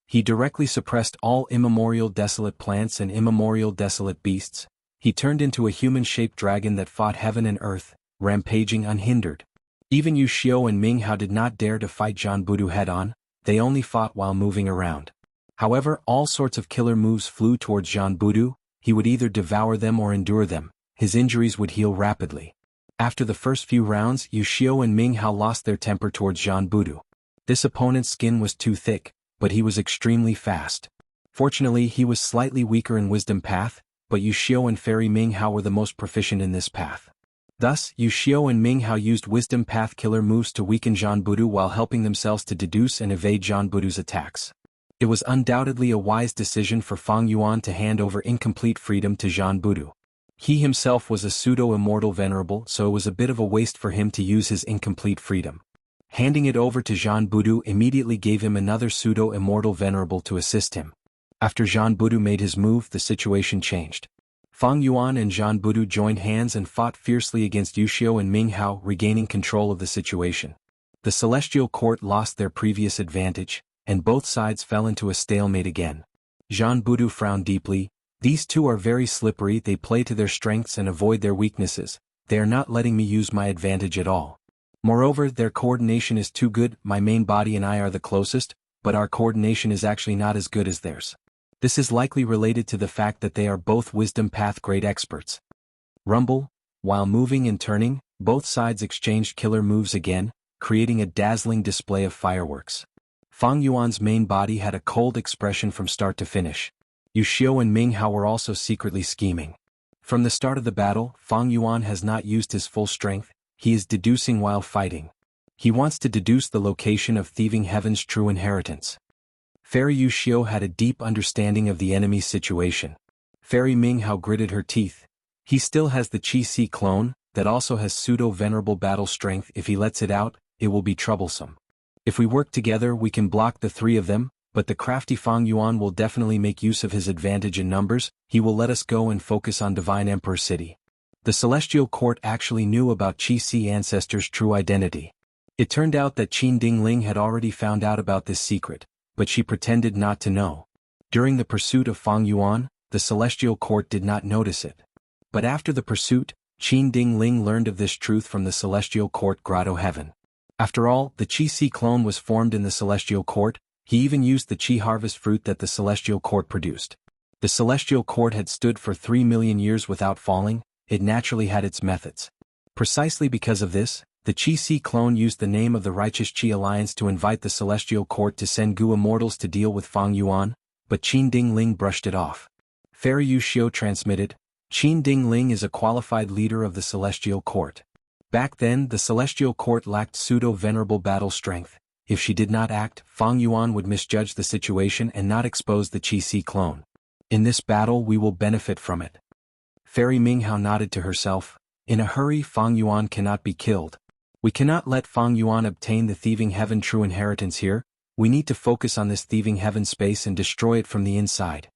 He directly suppressed all immemorial desolate plants and immemorial desolate beasts. He turned into a human-shaped dragon that fought heaven and earth, rampaging unhindered. Even Yu Xiao and Ming Hao did not dare to fight Zhan Budu head-on, they only fought while moving around. However, all sorts of killer moves flew towards Zhan Budu. He would either devour them or endure them. His injuries would heal rapidly. After the first few rounds, Yu Xiao and Ming Hao lost their temper towards Zhan Budu. This opponent's skin was too thick, but he was extremely fast. Fortunately, he was slightly weaker in Wisdom Path, but Yu Xiao and Fairy Ming Hao were the most proficient in this path. Thus, Yu Xiao and Ming Hao used Wisdom Path killer moves to weaken Zhan Budu while helping themselves to deduce and evade Zhan Budu's attacks. It was undoubtedly a wise decision for Fang Yuan to hand over Incomplete Freedom to Zhan Budu. He himself was a pseudo-immortal venerable, so it was a bit of a waste for him to use his Incomplete Freedom. Handing it over to Zhan Budu immediately gave him another pseudo-immortal venerable to assist him. After Zhan Budu made his move, the situation changed. Fang Yuan and Zhan Budu joined hands and fought fiercely against Yu Xiao and Ming Hao, regaining control of the situation. The Celestial Court lost their previous advantage, and both sides fell into a stalemate again. Zhan Budu frowned deeply. These two are very slippery, they play to their strengths and avoid their weaknesses. They are not letting me use my advantage at all. Moreover, their coordination is too good. My main body and I are the closest, but our coordination is actually not as good as theirs. This is likely related to the fact that they are both Wisdom Path great experts. Rumble, while moving and turning, Both sides exchanged killer moves again, creating a dazzling display of fireworks. Fang Yuan's main body had a cold expression from start to finish. Yu Xiu and Ming Hao were also secretly scheming. From the start of the battle, Fang Yuan has not used his full strength, he is deducing while fighting. He wants to deduce the location of Thieving Heaven's true inheritance. Fairy Yu Xiu had a deep understanding of the enemy's situation. Fairy Ming Hao gritted her teeth. He still has the Qi Si clone, that also has pseudo-venerable battle strength. If he lets it out, it will be troublesome. If we work together we can block the three of them, but the crafty Fang Yuan will definitely make use of his advantage in numbers. He will let us go and focus on Divine Emperor City. The Celestial Court actually knew about Qi Si ancestors' true identity. It turned out that Qin Dingling had already found out about this secret, but she pretended not to know. During the pursuit of Fang Yuan, the Celestial Court did not notice it. But after the pursuit, Qin Dingling learned of this truth from the Celestial Court Grotto Heaven. After all, the Qi Si clone was formed in the Celestial Court. He even used the Qi harvest fruit that the Celestial Court produced. The Celestial Court had stood for 3 million years without falling. It naturally had its methods. Precisely because of this, the Qi Si clone used the name of the Righteous Qi Alliance to invite the Celestial Court to send Gu immortals to deal with Fang Yuan, but Qin Dingling brushed it off. Fairy Yu Xiu transmitted, Qin Dingling is a qualified leader of the Celestial Court. Back then the Celestial Court lacked pseudo-venerable battle strength. If she did not act, Fang Yuan would misjudge the situation and not expose the Qi Si clone. In this battle we will benefit from it. Fairy Ming Hao nodded to herself. In a hurry, Fang Yuan cannot be killed. We cannot let Fang Yuan obtain the Thieving Heaven true inheritance here. We need to focus on this Thieving Heaven space and destroy it from the inside.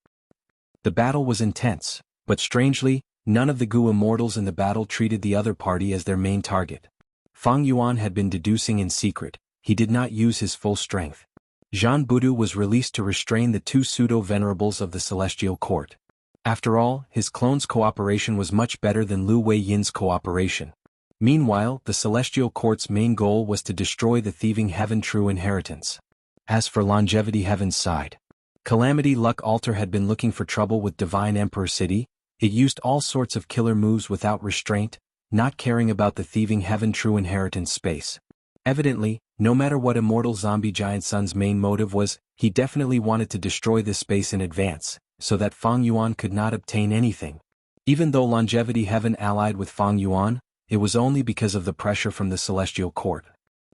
The battle was intense, but strangely, none of the Gu immortals in the battle treated the other party as their main target. Fang Yuan had been deducing in secret. He did not use his full strength. Zhan Budu was released to restrain the two pseudo-venerables of the Celestial Court. After all, his clone's cooperation was much better than Lu Wei Yin's cooperation. Meanwhile, the Celestial Court's main goal was to destroy the Thieving Heaven true inheritance. As for Longevity Heaven's side, Calamity Luck Altar had been looking for trouble with Divine Emperor City. It used all sorts of killer moves without restraint, not caring about the Thieving Heaven true inheritance space. Evidently, no matter what Immortal Zombie Giant Sun's main motive was, he definitely wanted to destroy this space in advance, so that Fang Yuan could not obtain anything. Even though Longevity Heaven allied with Fang Yuan, it was only because of the pressure from the Celestial Court.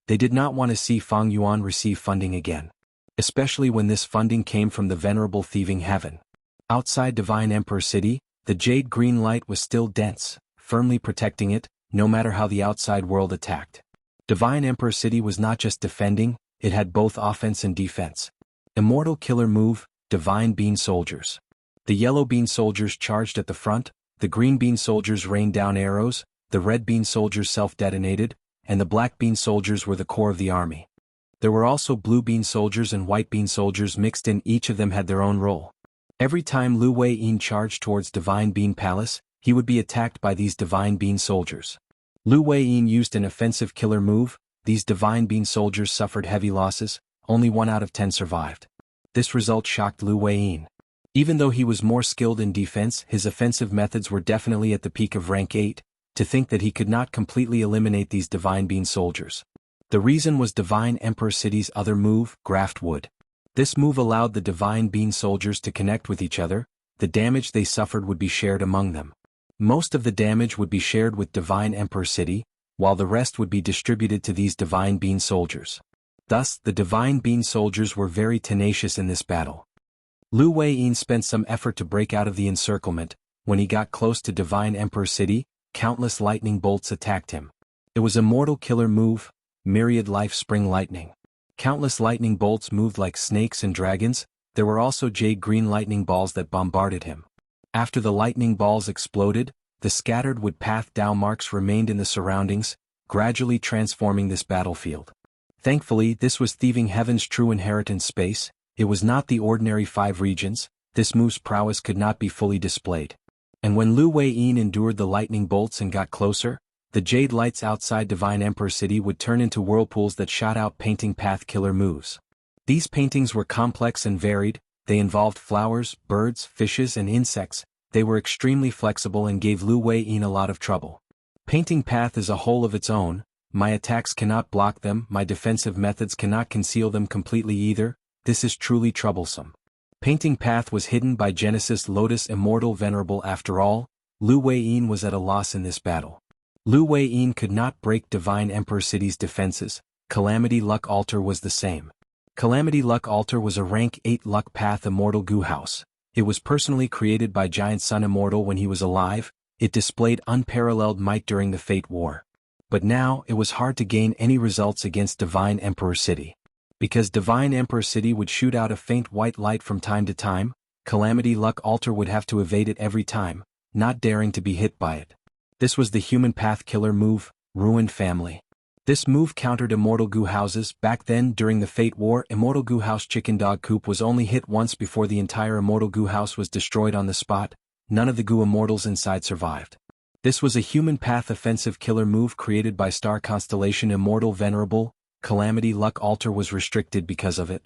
They did not want to see Fang Yuan receive funding again. Especially when this funding came from the venerable Thieving Heaven. Outside Divine Emperor City, the jade green light was still dense, firmly protecting it, no matter how the outside world attacked. Divine Emperor City was not just defending, it had both offense and defense. Immortal killer move, Divine Bean Soldiers. The yellow bean soldiers charged at the front, the green bean soldiers rained down arrows, the red bean soldiers self-detonated, and the black bean soldiers were the core of the army. There were also blue bean soldiers and white bean soldiers mixed in, each of them had their own role. Every time Lu Wei Yin charged towards Divine Bean Palace, he would be attacked by these Divine Bean soldiers. Lu Wei Yin used an offensive killer move. These Divine Bean soldiers suffered heavy losses, only 1 out of 10 survived. This result shocked Lu Wei Yin. Even though he was more skilled in defense, his offensive methods were definitely at the peak of rank 8, to think that he could not completely eliminate these Divine Bean soldiers. The reason was Divine Emperor City's other move, Graft Wood. This move allowed the Divine Bean soldiers to connect with each other. The damage they suffered would be shared among them. Most of the damage would be shared with Divine Emperor City, while the rest would be distributed to these Divine Bean soldiers. Thus, the Divine Bean soldiers were very tenacious in this battle. Lu Wei Yin spent some effort to break out of the encirclement. When he got close to Divine Emperor City, countless lightning bolts attacked him. It was a mortal killer move, Myriad Life Spring Lightning. Countless lightning bolts moved like snakes and dragons. There were also jade green lightning balls that bombarded him. After the lightning balls exploded, the scattered wood path Dao marks remained in the surroundings, gradually transforming this battlefield. Thankfully, this was Thieving Heaven's true inheritance space. It was not the ordinary 5 regions. This move's prowess could not be fully displayed. And when Lu Wei Yin endured the lightning bolts and got closer, the jade lights outside Divine Emperor City would turn into whirlpools that shot out painting path killer moves. These paintings were complex and varied. They involved flowers, birds, fishes and insects. They were extremely flexible and gave Lu Wei Yin a lot of trouble. Painting path is a whole of its own. My attacks cannot block them, my defensive methods cannot conceal them completely either. This is truly troublesome. Painting path was hidden by Genesis Lotus Immortal Venerable after all. Lu Weiyin was at a loss in this battle. Lu Weiyin could not break Divine Emperor City's defenses. Calamity Luck Altar was the same. Calamity Luck Altar was a rank 8 Luck Path Immortal Goo House. It was personally created by Giant Sun Immortal when he was alive. It displayed unparalleled might during the Fate War. But now, it was hard to gain any results against Divine Emperor City. Because Divine Emperor City would shoot out a faint white light from time to time, Calamity Luck Altar would have to evade it every time, not daring to be hit by it. This was the human path killer move, Ruined Family. This move countered Immortal Goo Houses. Back then during the Fate War, Immortal Goo House Chicken Dog Coop was only hit once before the entire Immortal Goo House was destroyed on the spot. None of the Goo Immortals inside survived. This was a human path offensive killer move created by Star Constellation Immortal Venerable. Calamity Luck Altar was restricted because of it.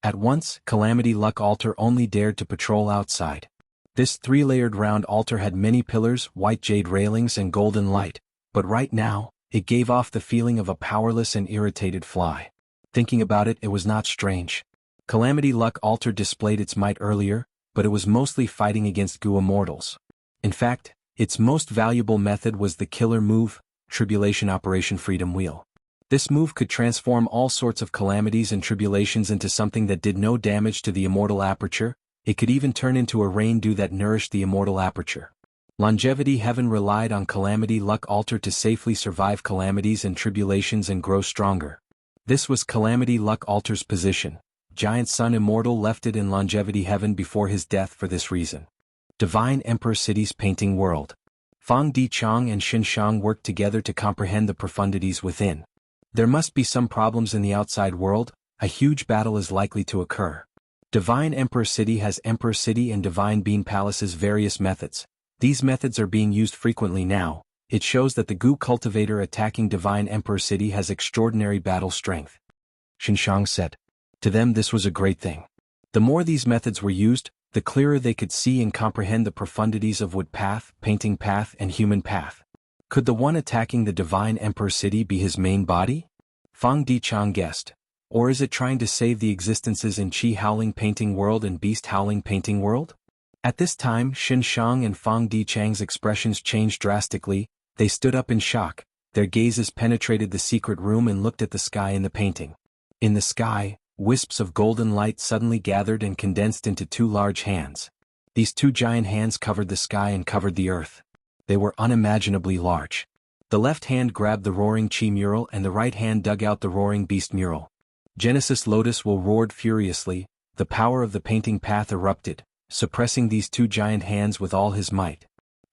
At once, Calamity Luck Altar only dared to patrol outside. This 3-layered round altar had many pillars, white jade railings and golden light, but right now, it gave off the feeling of a powerless and irritated fly. Thinking about it, it was not strange. Calamity Luck Altar displayed its might earlier, but it was mostly fighting against Goo Immortals. In fact, its most valuable method was the killer move, Tribulation Operation Freedom Wheel. This move could transform all sorts of calamities and tribulations into something that did no damage to the immortal aperture. It could even turn into a rain dew that nourished the immortal aperture. Longevity Heaven relied on Calamity Luck Altar to safely survive calamities and tribulations and grow stronger. This was Calamity Luck Altar's position. Giant Sun Immortal left it in Longevity Heaven before his death for this reason. Divine Emperor City's Painting World. Fang Di Chang and Xin Shang worked together to comprehend the profundities within. There must be some problems in the outside world. A huge battle is likely to occur. Divine Emperor City has Emperor City and Divine Bean Palace's various methods. These methods are being used frequently now. It shows that the Goo Cultivator attacking Divine Emperor City has extraordinary battle strength. Xin Shang said. To them this was a great thing. The more these methods were used, the clearer they could see and comprehend the profundities of Wood Path, Painting Path and Human Path. Could the one attacking the Divine Emperor City be his main body? Fang Di Chang guessed. Or is it trying to save the existences in Qi Howling Painting World and Beast Howling Painting World? At this time, Xin Shang and Fang Di Chang's expressions changed drastically. They stood up in shock. Their gazes penetrated the secret room and looked at the sky in the painting. In the sky, wisps of golden light suddenly gathered and condensed into 2 large hands. These 2 giant hands covered the sky and covered the earth. They were unimaginably large. The left hand grabbed the Roaring Chi mural and the right hand dug out the Roaring Beast mural. Genesis Lotus will roared furiously. The power of the painting path erupted, suppressing these 2 giant hands with all his might.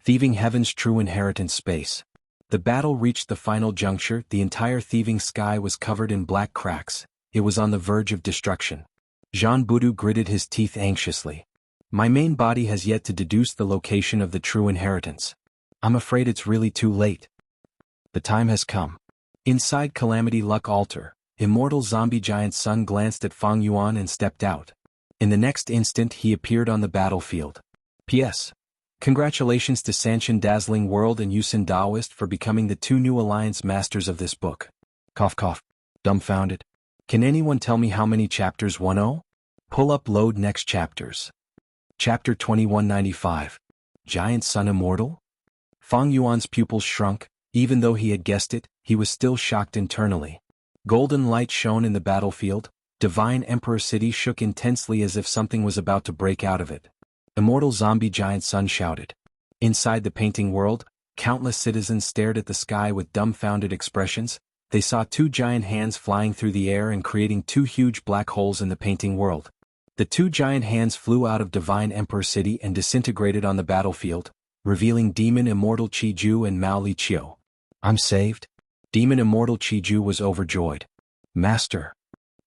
Thieving Heaven's true inheritance space. The battle reached the final juncture. The entire thieving sky was covered in black cracks. It was on the verge of destruction. Jean Budu gritted his teeth anxiously. My main body has yet to deduce the location of the true inheritance. I'm afraid it's really too late. The time has come. Inside Calamity Luck Altar, Immortal Zombie Giant Sun glanced at Fang Yuan and stepped out. In the next instant he appeared on the battlefield. P.S. Congratulations to Sanshin Dazzling World and Yusin Daoist for becoming the 2 new alliance masters of this book. Cough cough. Dumbfounded. Can anyone tell me how many chapters 10? Pull up load next chapters. Chapter 2195. Giant Sun Immortal? Fang Yuan's pupils shrunk. Even though he had guessed it, he was still shocked internally. Golden light shone in the battlefield. Divine Emperor City shook intensely as if something was about to break out of it. Immortal Zombie Giant Sun shouted. Inside the painting world, countless citizens stared at the sky with dumbfounded expressions. They saw 2 giant hands flying through the air and creating 2 huge black holes in the painting world. The 2 giant hands flew out of Divine Emperor City and disintegrated on the battlefield, revealing Demon Immortal Qiju and Mao Li Qiu. I'm saved? Demon Immortal Qiju was overjoyed. Master.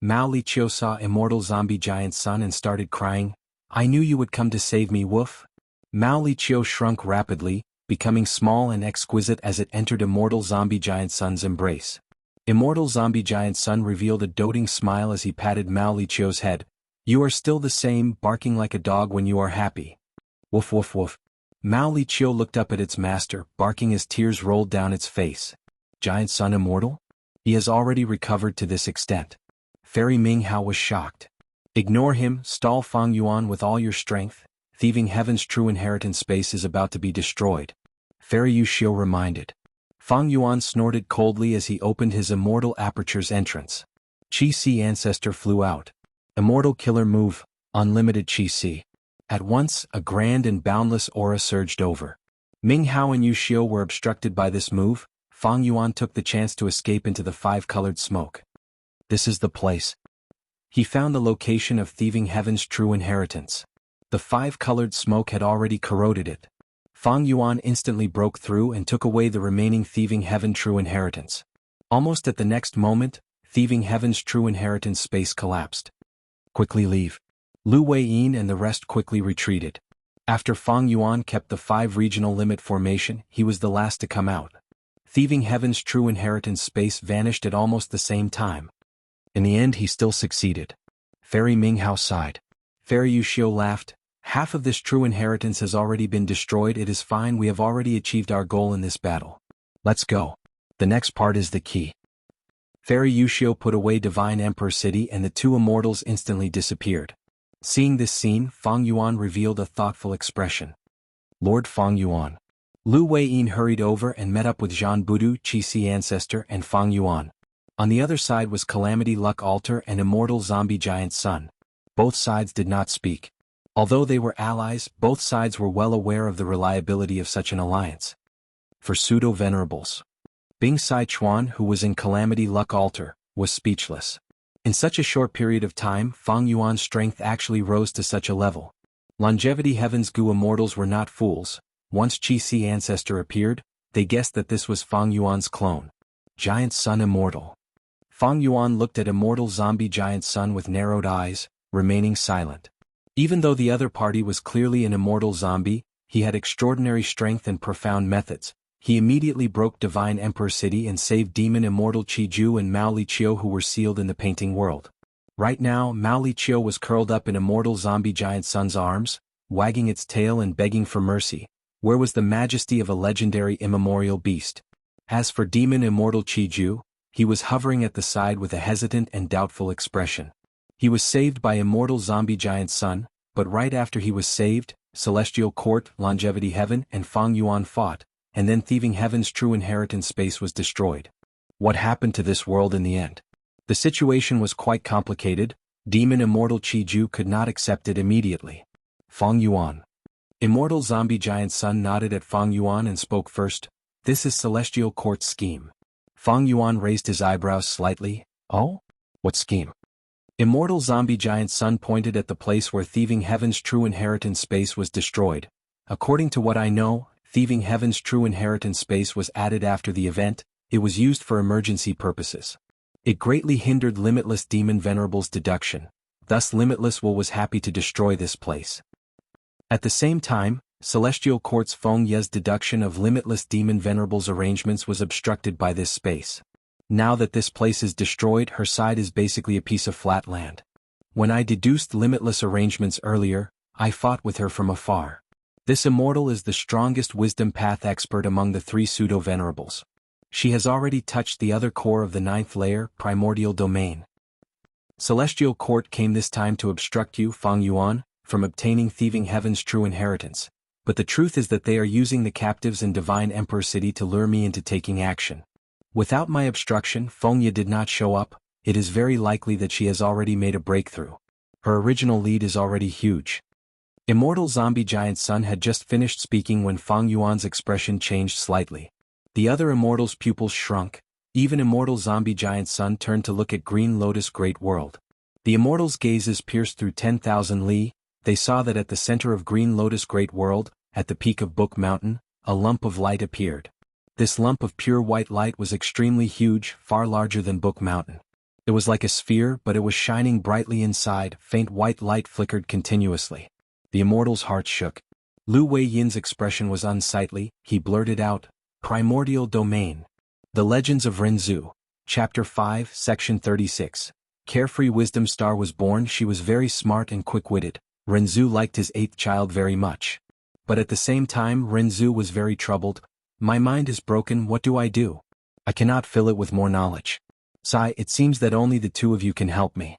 Mao Li Qiu saw Immortal Zombie Giant Sun and started crying. I knew you would come to save me, woof. Mao Li Qiu shrunk rapidly, becoming small and exquisite as it entered Immortal Zombie Giant Sun's embrace. Immortal Zombie Giant Sun revealed a doting smile as he patted Mao Li Qiu's head. You are still the same, barking like a dog when you are happy. Woof woof woof. Mao Li Chiu looked up at its master, barking as tears rolled down its face. Giant Sun immortal? He has already recovered to this extent. Fairy Ming Hao was shocked. Ignore him, stall Fang Yuan with all your strength. Thieving Heaven's true inheritance space is about to be destroyed. Fairy Yu Xiu reminded. Fang Yuan snorted coldly as he opened his immortal aperture's entrance. Qi Si ancestor flew out. Immortal killer move, unlimited Qi Si. At once, a grand and boundless aura surged over. Ming Hao and Yu Xiu were obstructed by this move. Fang Yuan took the chance to escape into the five-colored smoke. This is the place. He found the location of Thieving Heaven's true inheritance. The five-colored smoke had already corroded it. Fang Yuan instantly broke through and took away the remaining Thieving Heaven true inheritance. Almost at the next moment, Thieving Heaven's true inheritance space collapsed. Quickly leave. Lu Weiyin and the rest quickly retreated. After Fang Yuan kept the 5 regional limit formation, he was the last to come out. Thieving Heaven's true inheritance space vanished at almost the same time. In the end he still succeeded. Fairy Ming Hao sighed. Fairy Yu Xiu laughed. Half of this true inheritance has already been destroyed. It is fine, we have already achieved our goal in this battle. Let's go. The next part is the key. Fairy Yu Xiu put away Divine Emperor City and the 2 immortals instantly disappeared. Seeing this scene, Fang Yuan revealed a thoughtful expression. Lord Fang Yuan. Lu Weiyin hurried over and met up with Zhan Budu, Qi Si ancestor, and Fang Yuan. On the other side was Calamity Luck Altar and Immortal Zombie Giant Sun. Both sides did not speak. Although they were allies, both sides were well aware of the reliability of such an alliance. For pseudo-venerables. Bing Sai Chuan, who was in Calamity Luck Altar, was speechless. In such a short period of time, Fang Yuan's strength actually rose to such a level. Longevity Heaven's Gu immortals were not fools. Once Qi Si ancestor appeared, they guessed that this was Fang Yuan's clone. Giant Sun immortal. Fang Yuan looked at immortal zombie Giant Sun with narrowed eyes, remaining silent. Even though the other party was clearly an immortal zombie, he had extraordinary strength and profound methods. He immediately broke Divine Emperor City and saved Demon Immortal Qi Ju and Mao Li Chiu, who were sealed in the painting world. Right now, Mao Li Chiu was curled up in Immortal Zombie Giant Sun's arms, wagging its tail and begging for mercy. Where was the majesty of a legendary immemorial beast? As for Demon Immortal Qi Ju, he was hovering at the side with a hesitant and doubtful expression. He was saved by Immortal Zombie Giant Sun, but right after he was saved, Celestial Court, Longevity Heaven, and Fang Yuan fought, and then Thieving Heaven's true inheritance space was destroyed. What happened to this world in the end? The situation was quite complicated. Demon Immortal Qi Ju could not accept it immediately. Fang Yuan. Immortal Zombie Giant Sun nodded at Fang Yuan and spoke first. This is Celestial Court's scheme. Fang Yuan raised his eyebrows slightly. Oh? What scheme? Immortal Zombie Giant Sun pointed at the place where Thieving Heaven's true inheritance space was destroyed. According to what I know, Thieving Heaven's true inheritance space was added after the event. It was used for emergency purposes. It greatly hindered Limitless Demon Venerable's deduction. Thus Limitless Will was happy to destroy this place. At the same time, Celestial Court's Feng Ye's deduction of Limitless Demon Venerable's arrangements was obstructed by this space. Now that this place is destroyed, her side is basically a piece of flat land. When I deduced Limitless arrangements earlier, I fought with her from afar. This immortal is the strongest wisdom path expert among the 3 pseudo-venerables. She has already touched the other core of the 9th layer, primordial domain. Celestial Court came this time to obstruct you, Fang Yuan, from obtaining Thieving Heaven's true inheritance, but the truth is that they are using the captives in Divine Emperor City to lure me into taking action. Without my obstruction, Feng Ye did not show up. It is very likely that she has already made a breakthrough. Her original lead is already huge. Immortal Zombie Giant Sun had just finished speaking when Fang Yuan's expression changed slightly. The other immortal's pupils shrunk. Even Immortal Zombie Giant Sun turned to look at Green Lotus Great World. The immortal's gazes pierced through 10,000 li. They saw that at the center of Green Lotus Great World, at the peak of Book Mountain, a lump of light appeared. This lump of pure white light was extremely huge, far larger than Book Mountain. It was like a sphere, but it was shining brightly inside. Faint white light flickered continuously. The immortal's heart shook. Lu Weiyin's expression was unsightly. He blurted out, Primordial Domain. The Legends of Renzu. Chapter 5, Section 36. Carefree Wisdom Star was born. She was very smart and quick-witted. Renzu liked his 8th child very much. But at the same time Renzu was very troubled. My mind is broken, what do I do? I cannot fill it with more knowledge. Sai, it seems that only the two of you can help me.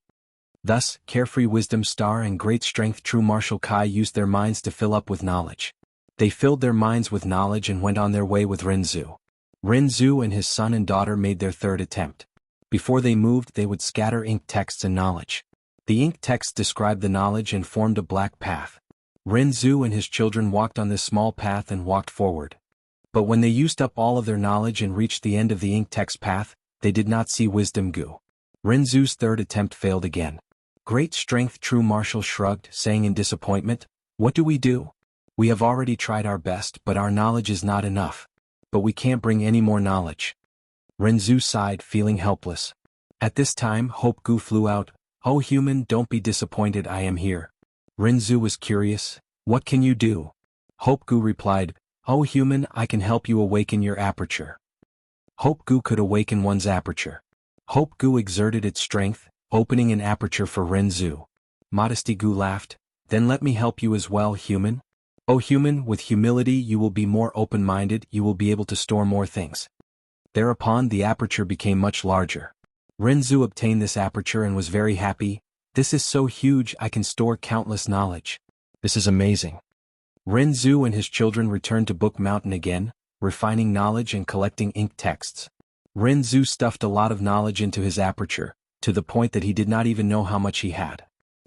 Thus, Carefree Wisdom Star and Great Strength True Martial Kai used their minds to fill up with knowledge. They filled their minds with knowledge and went on their way with Renzu. Renzu and his son and daughter made their third attempt. Before they moved, they would scatter ink texts and knowledge. The ink texts described the knowledge and formed a black path. Renzu and his children walked on this small path and walked forward. But when they used up all of their knowledge and reached the end of the ink text path, they did not see Wisdom Gu. Renzu's third attempt failed again. Great Strength True Martial shrugged, saying in disappointment, "What do we do? We have already tried our best, but our knowledge is not enough. But we can't bring any more knowledge." Renzu sighed, feeling helpless. At this time Hope Gu flew out. "Oh human, don't be disappointed, I am here." Renzu was curious. "What can you do?" Hope Gu replied, "Oh human, I can help you awaken your aperture." Hope Gu could awaken one's aperture. Hope Gu exerted its strength, opening an aperture for Renzu. Modesty Gu laughed, "Then let me help you as well, human." "Oh human, with humility you will be more open-minded, you will be able to store more things." Thereupon the aperture became much larger. Renzu obtained this aperture and was very happy. "This is so huge, I can store countless knowledge. This is amazing." Renzu and his children returned to Book Mountain again, refining knowledge and collecting ink texts. Renzu stuffed a lot of knowledge into his aperture, to the point that he did not even know how much he had.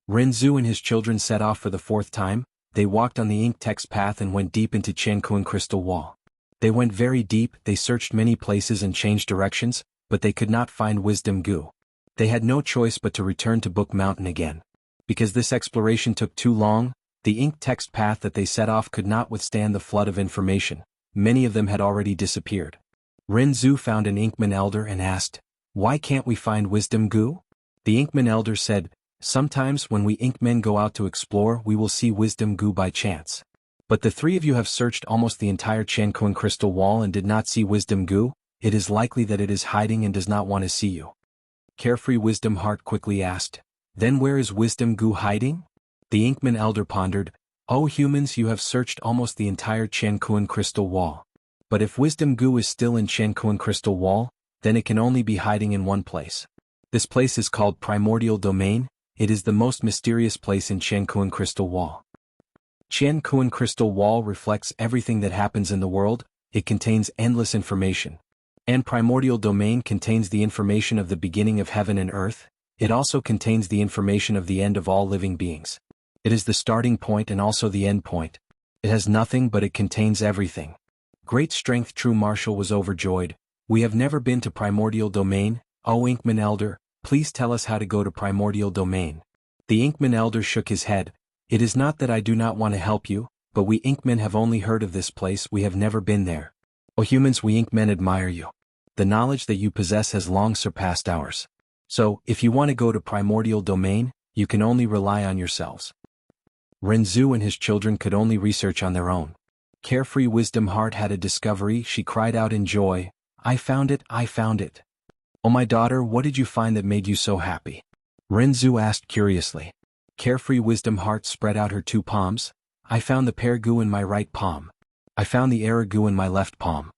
Renzu and his children set off for the fourth time. They walked on the ink text path and went deep into Qiankuan Crystal Wall. They went very deep, they searched many places and changed directions, but they could not find Wisdom Gu. They had no choice but to return to Book Mountain again. Because this exploration took too long, the ink text path that they set off could not withstand the flood of information. Many of them had already disappeared. Renzu found an Inkman elder and asked, "Why can't we find Wisdom Gu?" The Inkman elder said, "Sometimes when we Inkmen go out to explore we will see Wisdom Gu by chance. But the three of you have searched almost the entire Qiankuan Crystal Wall and did not see Wisdom Gu. It is likely that it is hiding and does not want to see you." Carefree Wisdom Heart quickly asked, "Then where is Wisdom Gu hiding?" The Inkman elder pondered, "Oh humans, you have searched almost the entire Qiankuan Crystal Wall. But if Wisdom Gu is still in Qiankuan Crystal Wall, then it can only be hiding in one place. This place is called Primordial Domain. It is the most mysterious place in Qiankuan Crystal Wall. Qiankuan Crystal Wall reflects everything that happens in the world. It contains endless information. And Primordial Domain contains the information of the beginning of heaven and earth. It also contains the information of the end of all living beings. It is the starting point and also the end point. It has nothing but it contains everything." Great Strength True Martial was overjoyed. "We have never been to Primordial Domain. Oh Inkman Elder, please tell us how to go to Primordial Domain." The Inkman Elder shook his head. "It is not that I do not want to help you, but we Inkmen have only heard of this place, we have never been there. Oh humans, we Inkmen admire you. The knowledge that you possess has long surpassed ours. So, if you want to go to Primordial Domain, you can only rely on yourselves." Renzu and his children could only research on their own. Carefree Wisdom Heart had a discovery. She cried out in joy, "I found it, I found it." "Oh my daughter, what did you find that made you so happy?" Renzu asked curiously. Carefree Wisdom Heart spread out her two palms. "I found the pear gu in my right palm. I found the error gu in my left palm.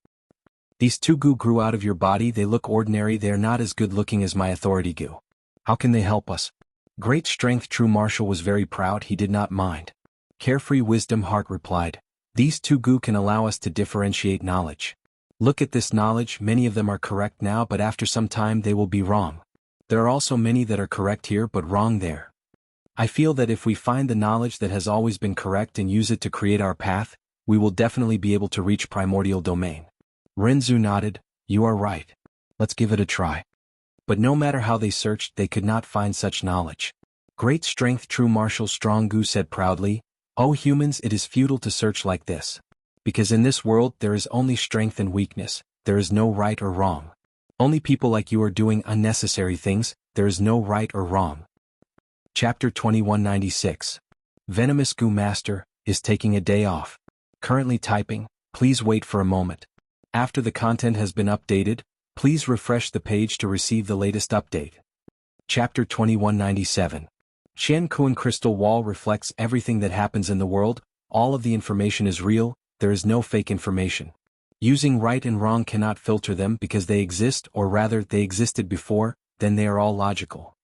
These two gu grew out of your body. They look ordinary, they are not as good looking as my authority gu. How can they help us?" Great Strength True Martial was very proud. He did not mind. Carefree Wisdom Heart replied, "These two gu can allow us to differentiate knowledge. Look at this knowledge, many of them are correct now, but after some time they will be wrong. There are also many that are correct here but wrong there. I feel that if we find the knowledge that has always been correct and use it to create our path, we will definitely be able to reach Primordial Domain." Renzu nodded, "You are right. Let's give it a try." But no matter how they searched, they could not find such knowledge. Great Strength True Martial Strong Gu said proudly, "Oh humans, it is futile to search like this. Because in this world there is only strength and weakness, there is no right or wrong. Only people like you are doing unnecessary things, there is no right or wrong." Chapter 2196. Venomous Gu Master is taking a day off. Currently typing, please wait for a moment. After the content has been updated, please refresh the page to receive the latest update. Chapter 2197. Qiankuan Crystal Wall reflects everything that happens in the world. all of the information is real, there is no fake information. Using right and wrong cannot filter them because they exist, or rather, they existed before, then they are all logical.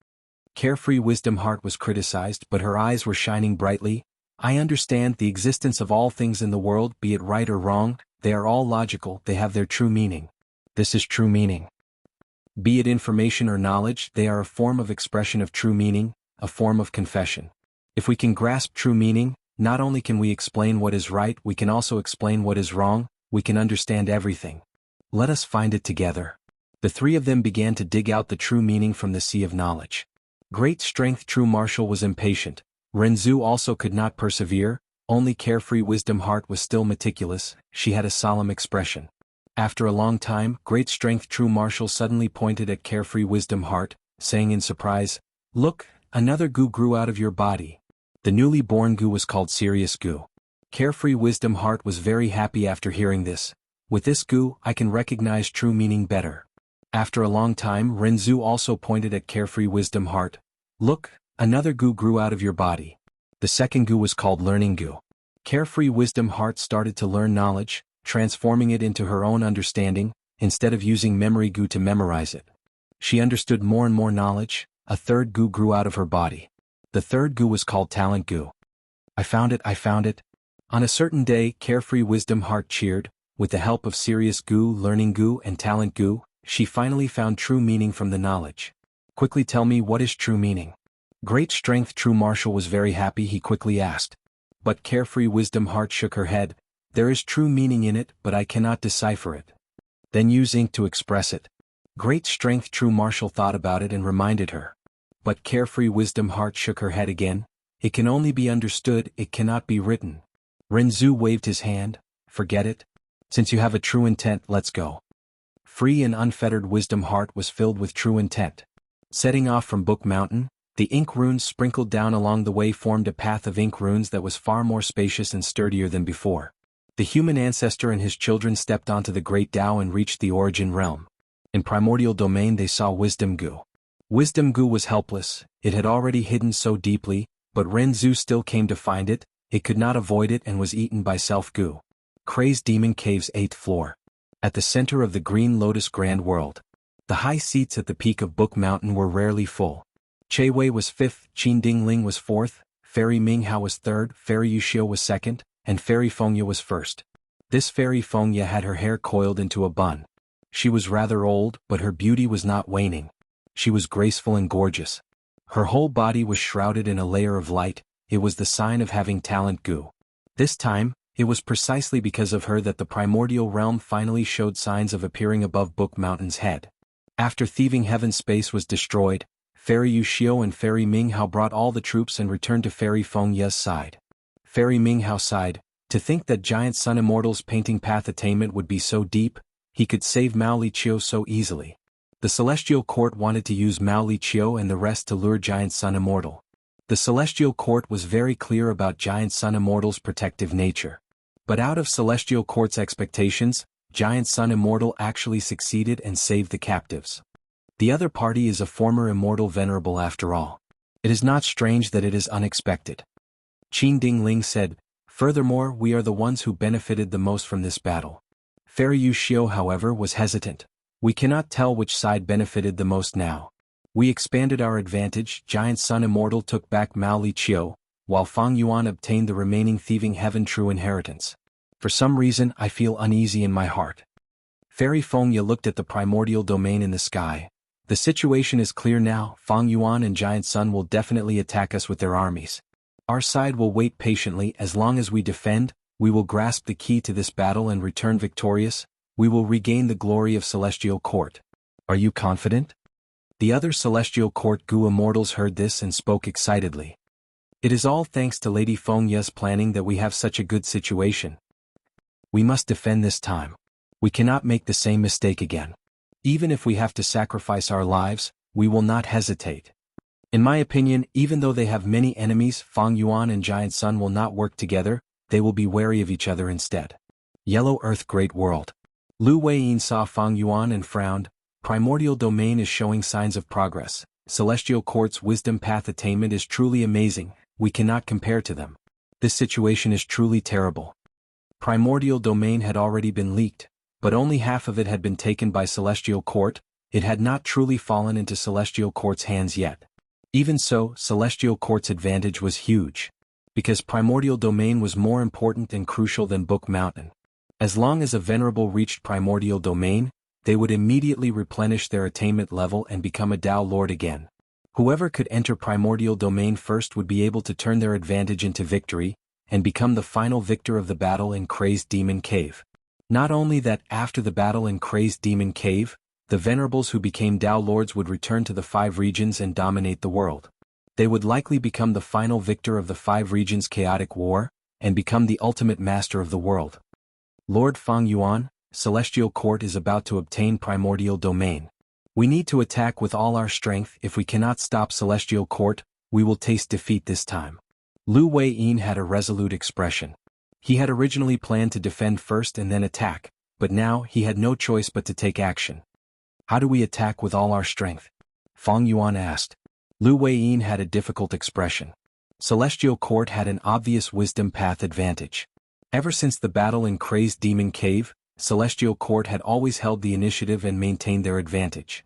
Carefree Wisdom Heart was criticized, but her eyes were shining brightly. I understand the existence of all things in the world, be it right or wrong, they are all logical, they have their true meaning. This is true meaning. Be it information or knowledge, they are a form of expression of true meaning, a form of confession. If we can grasp true meaning, not only can we explain what is right, we can also explain what is wrong, we can understand everything. Let us find it together. The three of them began to dig out the true meaning from the sea of knowledge. Great Strength True Marshal was impatient. Renzu also could not persevere, only Carefree Wisdom Heart was still meticulous, she had a solemn expression. After a long time, Great Strength True Marshal suddenly pointed at Carefree Wisdom Heart, saying in surprise, "Look, another goo grew out of your body." The newly born goo was called Serious Goo. Carefree Wisdom Heart was very happy after hearing this. With this goo, I can recognize true meaning better. After a long time, Renzu also pointed at Carefree Wisdom Heart. "Look, another goo grew out of your body." The second goo was called Learning Goo. Carefree Wisdom Heart started to learn knowledge, transforming it into her own understanding, instead of using memory goo to memorize it. She understood more and more knowledge. A third goo grew out of her body. The third goo was called Talent Goo. I found it, I found it. On a certain day, Carefree Wisdom Heart cheered. With the help of Serious Goo, Learning Goo, and Talent Goo, she finally found true meaning from the knowledge. Quickly tell me, what is true meaning? Great Strength True Marshal was very happy, he quickly asked. But Carefree Wisdom Heart shook her head. There is true meaning in it, but I cannot decipher it. Then use ink to express it. Great Strength True Marshal thought about it and reminded her. But Carefree Wisdom Heart shook her head again. It can only be understood, it cannot be written. Renzu waved his hand. Forget it. Since you have a true intent, let's go. Free and unfettered Wisdom Heart was filled with true intent. Setting off from Book Mountain, the ink runes sprinkled down along the way formed a path of ink runes that was far more spacious and sturdier than before. The human ancestor and his children stepped onto the Great Tao and reached the Origin Realm. In Primordial Domain they saw Wisdom Goo. Wisdom Goo was helpless, it had already hidden so deeply, but Renzu still came to find it, it could not avoid it and was eaten by Self Goo. Crazed Demon Cave's 8th floor. At the center of the Green Lotus Grand World. The high seats at the peak of Book Mountain were rarely full. Che Wei was 5th, Qin Dingling was 4th, Fairy Ming Hao was 3rd, Fairy Yuxiu was 2nd, and Fairy Fengya was 1st. This Fairy Fengya had her hair coiled into a bun. She was rather old, but her beauty was not waning. She was graceful and gorgeous. Her whole body was shrouded in a layer of light, it was the sign of having Talent Goo. This time, it was precisely because of her that the primordial realm finally showed signs of appearing above Book Mountain's head. After Thieving Heaven space was destroyed, Fairy Yuxiu and Fairy Minghao brought all the troops and returned to Fairy Fengya's side. Fairy Minghao sighed, to think that Giant Sun Immortal's painting path attainment would be so deep, he could save Mao Li Qiu so easily. The Celestial Court wanted to use Mao Li Qiu and the rest to lure Giant Sun Immortal. The Celestial Court was very clear about Giant Sun Immortal's protective nature. But out of Celestial Court's expectations, Giant Sun Immortal actually succeeded and saved the captives. The other party is a former immortal venerable after all. It is not strange that it is unexpected. Qin Dingling said, furthermore we are the ones who benefited the most from this battle. Fairy Yuxiu however was hesitant. We cannot tell which side benefited the most now. We expanded our advantage, Giant Sun Immortal took back Mao Li Qiu, while Fang Yuan obtained the remaining Thieving Heaven true inheritance. For some reason I feel uneasy in my heart. Fairy Fengya looked at the primordial domain in the sky. The situation is clear now, Fang Yuan and Giant Sun will definitely attack us with their armies. Our side will wait patiently. As long as we defend, we will grasp the key to this battle and return victorious, we will regain the glory of Celestial Court. Are you confident? The other Celestial Court Gu Immortals heard this and spoke excitedly. It is all thanks to Lady Fengya's planning that we have such a good situation. We must defend this time. We cannot make the same mistake again. Even if we have to sacrifice our lives, we will not hesitate. In my opinion, even though they have many enemies, Fang Yuan and Giant Sun will not work together, they will be wary of each other instead. Yellow Earth Great World. Lu Weiyin saw Fang Yuan and frowned. Primordial Domain is showing signs of progress. Celestial Court's wisdom path attainment is truly amazing, we cannot compare to them. This situation is truly terrible. Primordial domain had already been leaked, but only half of it had been taken by Celestial Court. It had not truly fallen into Celestial Court's hands yet. Even so, Celestial Court's advantage was huge, because Primordial Domain was more important and crucial than Book Mountain. As long as a Venerable reached Primordial Domain, they would immediately replenish their attainment level and become a Tao Lord again. Whoever could enter Primordial Domain first would be able to turn their advantage into victory, and become the final victor of the battle in Crazed Demon Cave. Not only that, after the battle in Crazed Demon Cave, the Venerables who became Tao Lords would return to the 5 regions and dominate the world. They would likely become the final victor of the 5 regions' chaotic war, and become the ultimate master of the world. Lord Fang Yuan, Celestial Court is about to obtain Primordial Domain. We need to attack with all our strength. If we cannot stop Celestial Court, we will taste defeat this time. Lu Weiyin had a resolute expression. He had originally planned to defend first and then attack, but now he had no choice but to take action. How do we attack with all our strength? Fang Yuan asked. Lu Weiyin had a difficult expression. Celestial Court had an obvious wisdom path advantage. Ever since the battle in Crazed Demon Cave, Celestial Court had always held the initiative and maintained their advantage.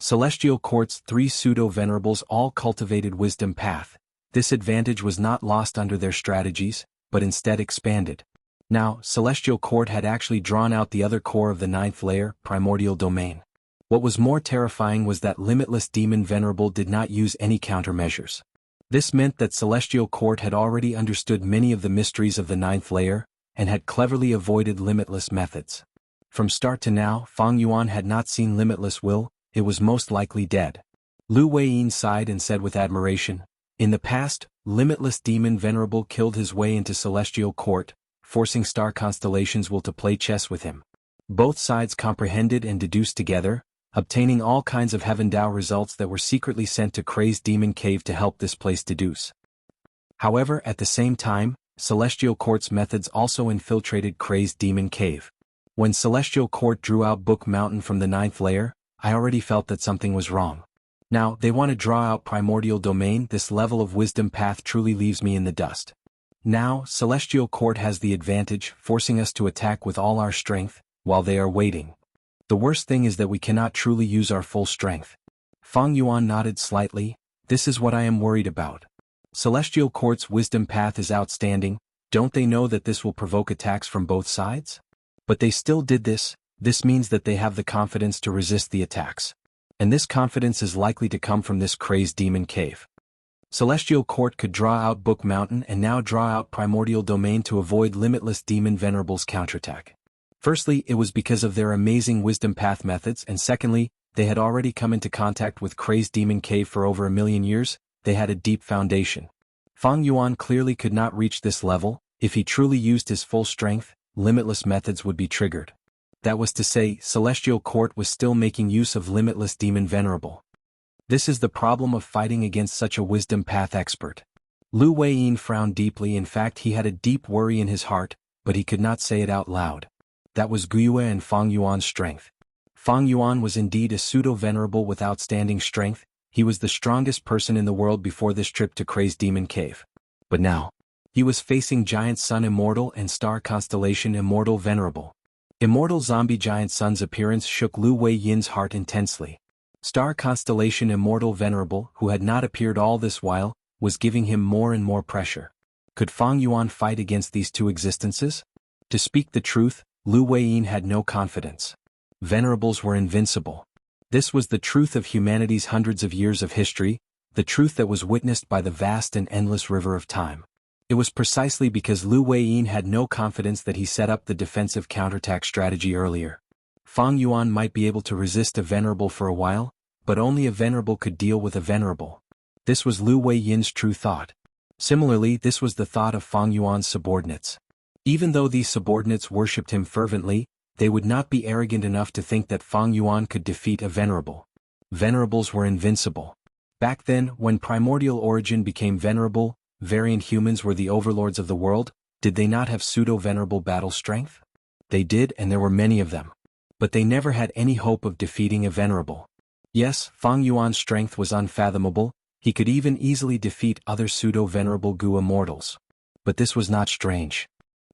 Celestial Court's 3 pseudo-venerables all cultivated wisdom path. This advantage was not lost under their strategies, but instead expanded. Now, Celestial Court had actually drawn out the other core of the 9th layer, Primordial Domain. What was more terrifying was that Limitless Demon Venerable did not use any countermeasures. This meant that Celestial Court had already understood many of the mysteries of the 9th layer, and had cleverly avoided limitless methods. From start to now, Fang Yuan had not seen limitless will. It was most likely dead. Lu Weiyin sighed and said with admiration, "In the past, Limitless Demon Venerable killed his way into Celestial Court, forcing star constellations will to play chess with him. Both sides comprehended and deduced together, obtaining all kinds of Heaven Dao results that were secretly sent to Crazed Demon Cave to help this place deduce. However, at the same time, Celestial Court's methods also infiltrated Crazed Demon Cave. When Celestial Court drew out Book Mountain from the 9th layer, I already felt that something was wrong. Now, they want to draw out Primordial Domain. This level of wisdom path truly leaves me in the dust. Now, Celestial Court has the advantage, forcing us to attack with all our strength, while they are waiting. The worst thing is that we cannot truly use our full strength." Fang Yuan nodded slightly. "This is what I am worried about. Celestial Court's wisdom path is outstanding. Don't they know that this will provoke attacks from both sides? But they still did this. This means that they have the confidence to resist the attacks. And this confidence is likely to come from this Crazed Demon Cave. Celestial Court could draw out Book Mountain and now draw out Primordial Domain to avoid Limitless Demon Venerable's counterattack. Firstly, it was because of their amazing wisdom path methods, and secondly, they had already come into contact with Crazed Demon Cave for over 1,000,000 years. They had a deep foundation. Fang Yuan clearly could not reach this level. If he truly used his full strength, limitless methods would be triggered. That was to say, Celestial Court was still making use of Limitless Demon Venerable. This is the problem of fighting against such a wisdom path expert. Lu Weiyin frowned deeply. In fact, he had a deep worry in his heart, but he could not say it out loud. That was Guiyue and Fang Yuan's strength. Fang Yuan was indeed a pseudo-venerable with outstanding strength. He was the strongest person in the world before this trip to Crazed Demon Cave. But now, he was facing Giant Sun Immortal and Star Constellation Immortal Venerable. Immortal Zombie Giant Sun's appearance shook Lu Weiyin's heart intensely. Star Constellation Immortal Venerable, who had not appeared all this while, was giving him more and more pressure. Could Fang Yuan fight against these two existences? To speak the truth, Lu Weiyin had no confidence. Venerables were invincible. This was the truth of humanity's hundreds of years of history, the truth that was witnessed by the vast and endless river of time. It was precisely because Lu Weiyin had no confidence that he set up the defensive counterattack strategy earlier. Fang Yuan might be able to resist a venerable for a while, but only a venerable could deal with a venerable. This was Lu Weiyin's true thought. Similarly, this was the thought of Fang Yuan's subordinates. Even though these subordinates worshipped him fervently, they would not be arrogant enough to think that Fang Yuan could defeat a venerable. Venerables were invincible. Back then, when primordial origin became venerable, variant humans were the overlords of the world. Did they not have pseudo-venerable battle strength? They did, and there were many of them. But they never had any hope of defeating a venerable. Yes, Fang Yuan's strength was unfathomable. He could even easily defeat other pseudo-venerable Gu immortals. But this was not strange.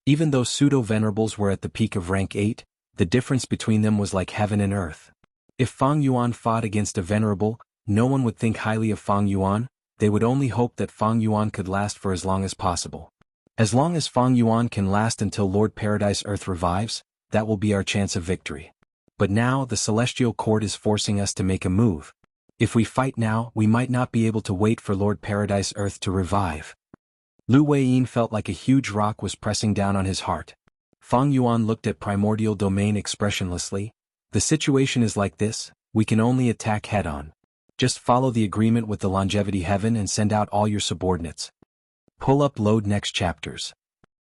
Even though pseudo-venerables were at the peak of rank 8, the difference between them was like heaven and earth. If Fang Yuan fought against a venerable, no one would think highly of Fang Yuan, they would only hope that Fang Yuan could last for as long as possible. As long as Fang Yuan can last until Lord Paradise Earth revives, that will be our chance of victory. But now the Celestial Court is forcing us to make a move. If we fight now, we might not be able to wait for Lord Paradise Earth to revive. Lu Weiyin felt like a huge rock was pressing down on his heart. Fang Yuan looked at Primordial Domain expressionlessly. The situation is like this, we can only attack head-on. Just follow the agreement with the Longevity Heaven and send out all your subordinates. Pull up load next chapters.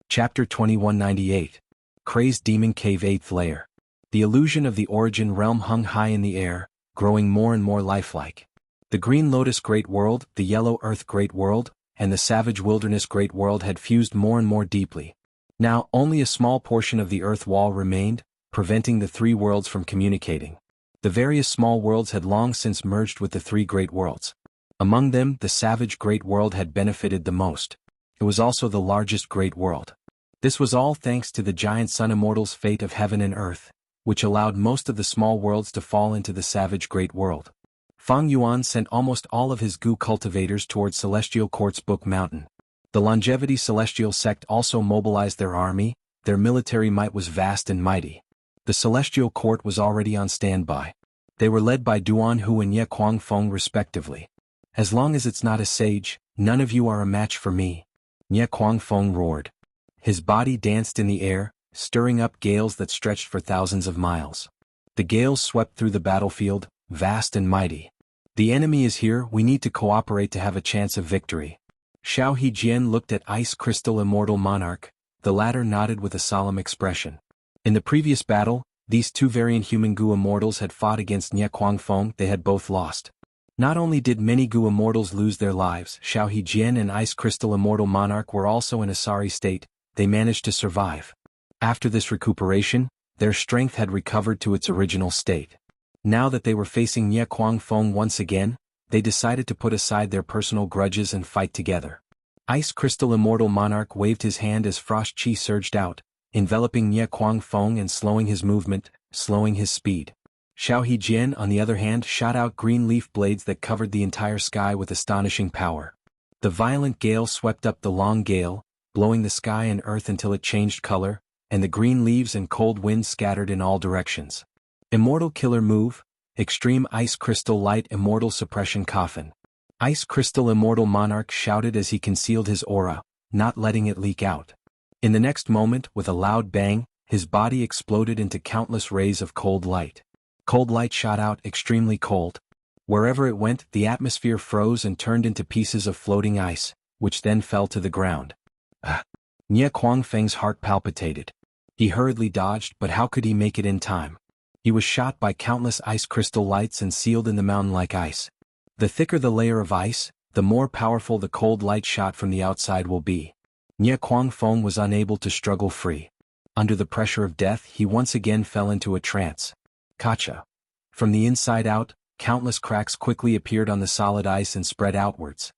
Chapter 2198. Crazed Demon Cave 8th Layer. The illusion of the Origin Realm hung high in the air, growing more and more lifelike. The Green Lotus Great World, the Yellow Earth Great World, and the Savage Wilderness Great World had fused more and more deeply. Now only a small portion of the Earth wall remained, preventing the three worlds from communicating. The various small worlds had long since merged with the three great worlds. Among them, the Savage Great World had benefited the most. It was also the largest great world. This was all thanks to the giant Sun Immortal's fate of heaven and earth, which allowed most of the small worlds to fall into the Savage Great World. Fang Yuan sent almost all of his Gu cultivators towards Celestial Court's Book Mountain. The Longevity Celestial Sect also mobilized their army, their military might was vast and mighty. The Celestial Court was already on standby. They were led by Duan Hu and Ye Kuangfeng respectively. As long as it's not a sage, none of you are a match for me. Ye Kuangfeng roared. His body danced in the air, stirring up gales that stretched for thousands of miles. The gales swept through the battlefield, vast and mighty. The enemy is here, we need to cooperate to have a chance of victory. Xiao Hejian looked at Ice Crystal Immortal Monarch, the latter nodded with a solemn expression. In the previous battle, these two variant human Gu Immortals had fought against Nye Kuangfeng, they had both lost. Not only did many Gu Immortals lose their lives, Xiao Hejian and Ice Crystal Immortal Monarch were also in a sorry state, they managed to survive. After this recuperation, their strength had recovered to its original state. Now that they were facing Nye Kuangfeng once again, they decided to put aside their personal grudges and fight together. Ice Crystal Immortal Monarch waved his hand as frost chi surged out, enveloping Nye Kuangfeng and slowing his movement, slowing his speed. Xiao Hejian, on the other hand, shot out green leaf blades that covered the entire sky with astonishing power. The violent gale swept up the long gale, blowing the sky and earth until it changed color, and the green leaves and cold wind scattered in all directions. Immortal Killer Move, Extreme Ice Crystal Light Immortal Suppression Coffin. Ice Crystal Immortal Monarch shouted as he concealed his aura, not letting it leak out. In the next moment, with a loud bang, his body exploded into countless rays of cold light. Cold light shot out, extremely cold. Wherever it went, the atmosphere froze and turned into pieces of floating ice, which then fell to the ground. Nye Kuangfeng's heart palpitated. He hurriedly dodged, but how could he make it in time? He was shot by countless ice crystal lights and sealed in the mountain like ice. The thicker the layer of ice, the more powerful the cold light shot from the outside will be. Nye Kuangfeng was unable to struggle free. Under the pressure of death, he once again fell into a trance. Kacha. From the inside out, countless cracks quickly appeared on the solid ice and spread outwards.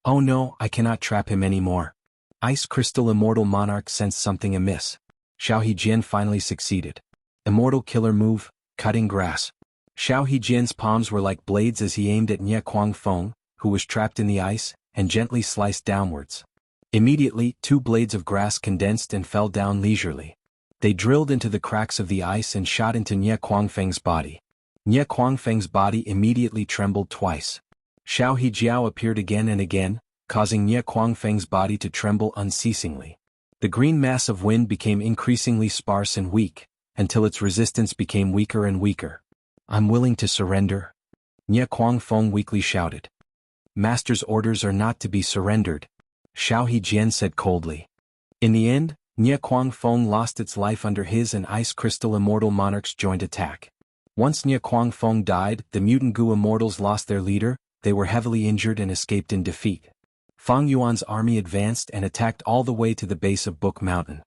Oh no, I cannot trap him anymore. Ice Crystal Immortal Monarch sensed something amiss. Xiao Hejian finally succeeded. Immortal Killer Move, Cutting Grass. Xiao Hejian's palms were like blades as he aimed at Nye Kuangfeng, who was trapped in the ice, and gently sliced downwards. Immediately, two blades of grass condensed and fell down leisurely. They drilled into the cracks of the ice and shot into Nye Kuangfeng's body. Nye Kuangfeng's body immediately trembled twice. Xiao Hejiao appeared again and again, causing Nye Kuangfeng's body to tremble unceasingly. The green mass of wind became increasingly sparse and weak, until its resistance became weaker and weaker. I'm willing to surrender. Nye Kuangfeng weakly shouted. Master's orders are not to be surrendered, Xiao Hejian said coldly. In the end, Nye Kuangfeng lost its life under his and Ice Crystal Immortal Monarch's joint attack. Once Nye Kuangfeng died, the mutant Gu Immortals lost their leader, they were heavily injured and escaped in defeat. Fang Yuan's army advanced and attacked all the way to the base of Book Mountain.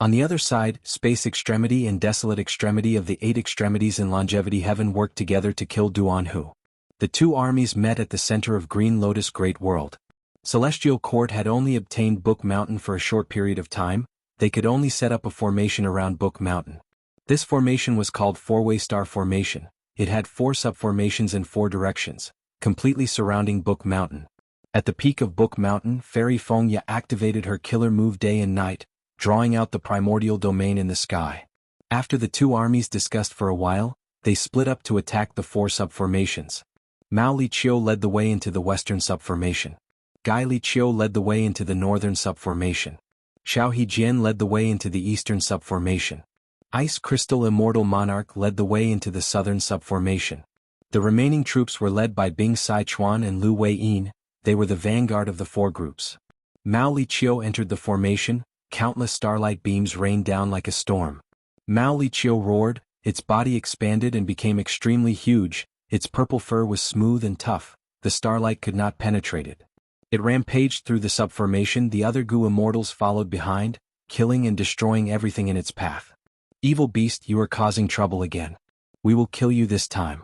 On the other side, Space Extremity and Desolate Extremity of the 8 extremities in Longevity Heaven worked together to kill Duan Hu. The two armies met at the center of Green Lotus Great World. Celestial Court had only obtained Book Mountain for a short period of time. They could only set up a formation around Book Mountain. This formation was called Four-Way Star Formation. It had 4 subformations in 4 directions, completely surrounding Book Mountain. At the peak of Book Mountain, Fairy Feng Ya activated her killer move day and night, drawing out the primordial domain in the sky. After the 2 armies discussed for a while, they split up to attack the 4 subformations. Mao Li Chiu led the way into the western subformation. Gai Li Chiu led the way into the northern subformation. Xiao He Jian led the way into the eastern subformation. Ice Crystal Immortal Monarch led the way into the southern subformation. The remaining troops were led by Bing Sichuan and Lu Wei-yin. They were the vanguard of the 4 groups. Mao Li Chiu entered the formation. Countless starlight beams rained down like a storm. Mao Li Chiu roared, its body expanded and became extremely huge, its purple fur was smooth and tough, the starlight could not penetrate it. It rampaged through the subformation, the other Gu immortals followed behind, killing and destroying everything in its path. Evil beast, you are causing trouble again. We will kill you this time.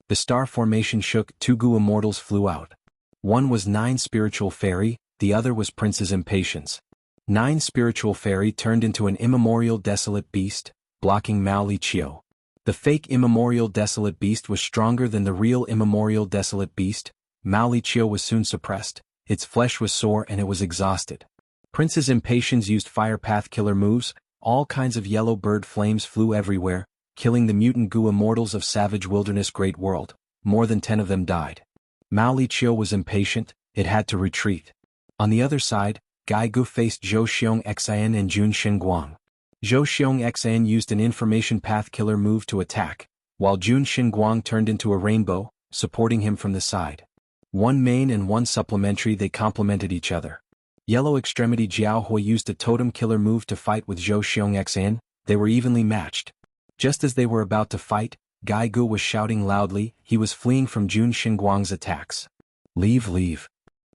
The star formation shook, 2 Gu immortals flew out. One was 9 Spiritual Fairy, the other was Prince's Impatience. 9 Spiritual Fairy turned into an immemorial desolate beast, blocking Mao Li Chiu. The fake immemorial desolate beast was stronger than the real immemorial desolate beast. Mao Li Chiu was soon suppressed, its flesh was sore and it was exhausted. Prince's Impatience used Fire Path killer moves, all kinds of yellow bird flames flew everywhere, killing the mutant Gu immortals of Savage Wilderness Great World. More than 10 of them died. Mao Li Chiu was impatient, it had to retreat. On the other side, Gai Gu faced Zhou Xiong Xian and Jun Xinguang. Zhou Xiong Xian used an information path killer move to attack, while Jun Xinguang turned into a rainbow, supporting him from the side. 1 main and 1 supplementary, they complemented each other. Yellow Extremity Jiao Hui used a totem killer move to fight with Zhou Xiong Xian, they were evenly matched. Just as they were about to fight, Gai Gu was shouting loudly, he was fleeing from Jun Xinguang's attacks. Leave.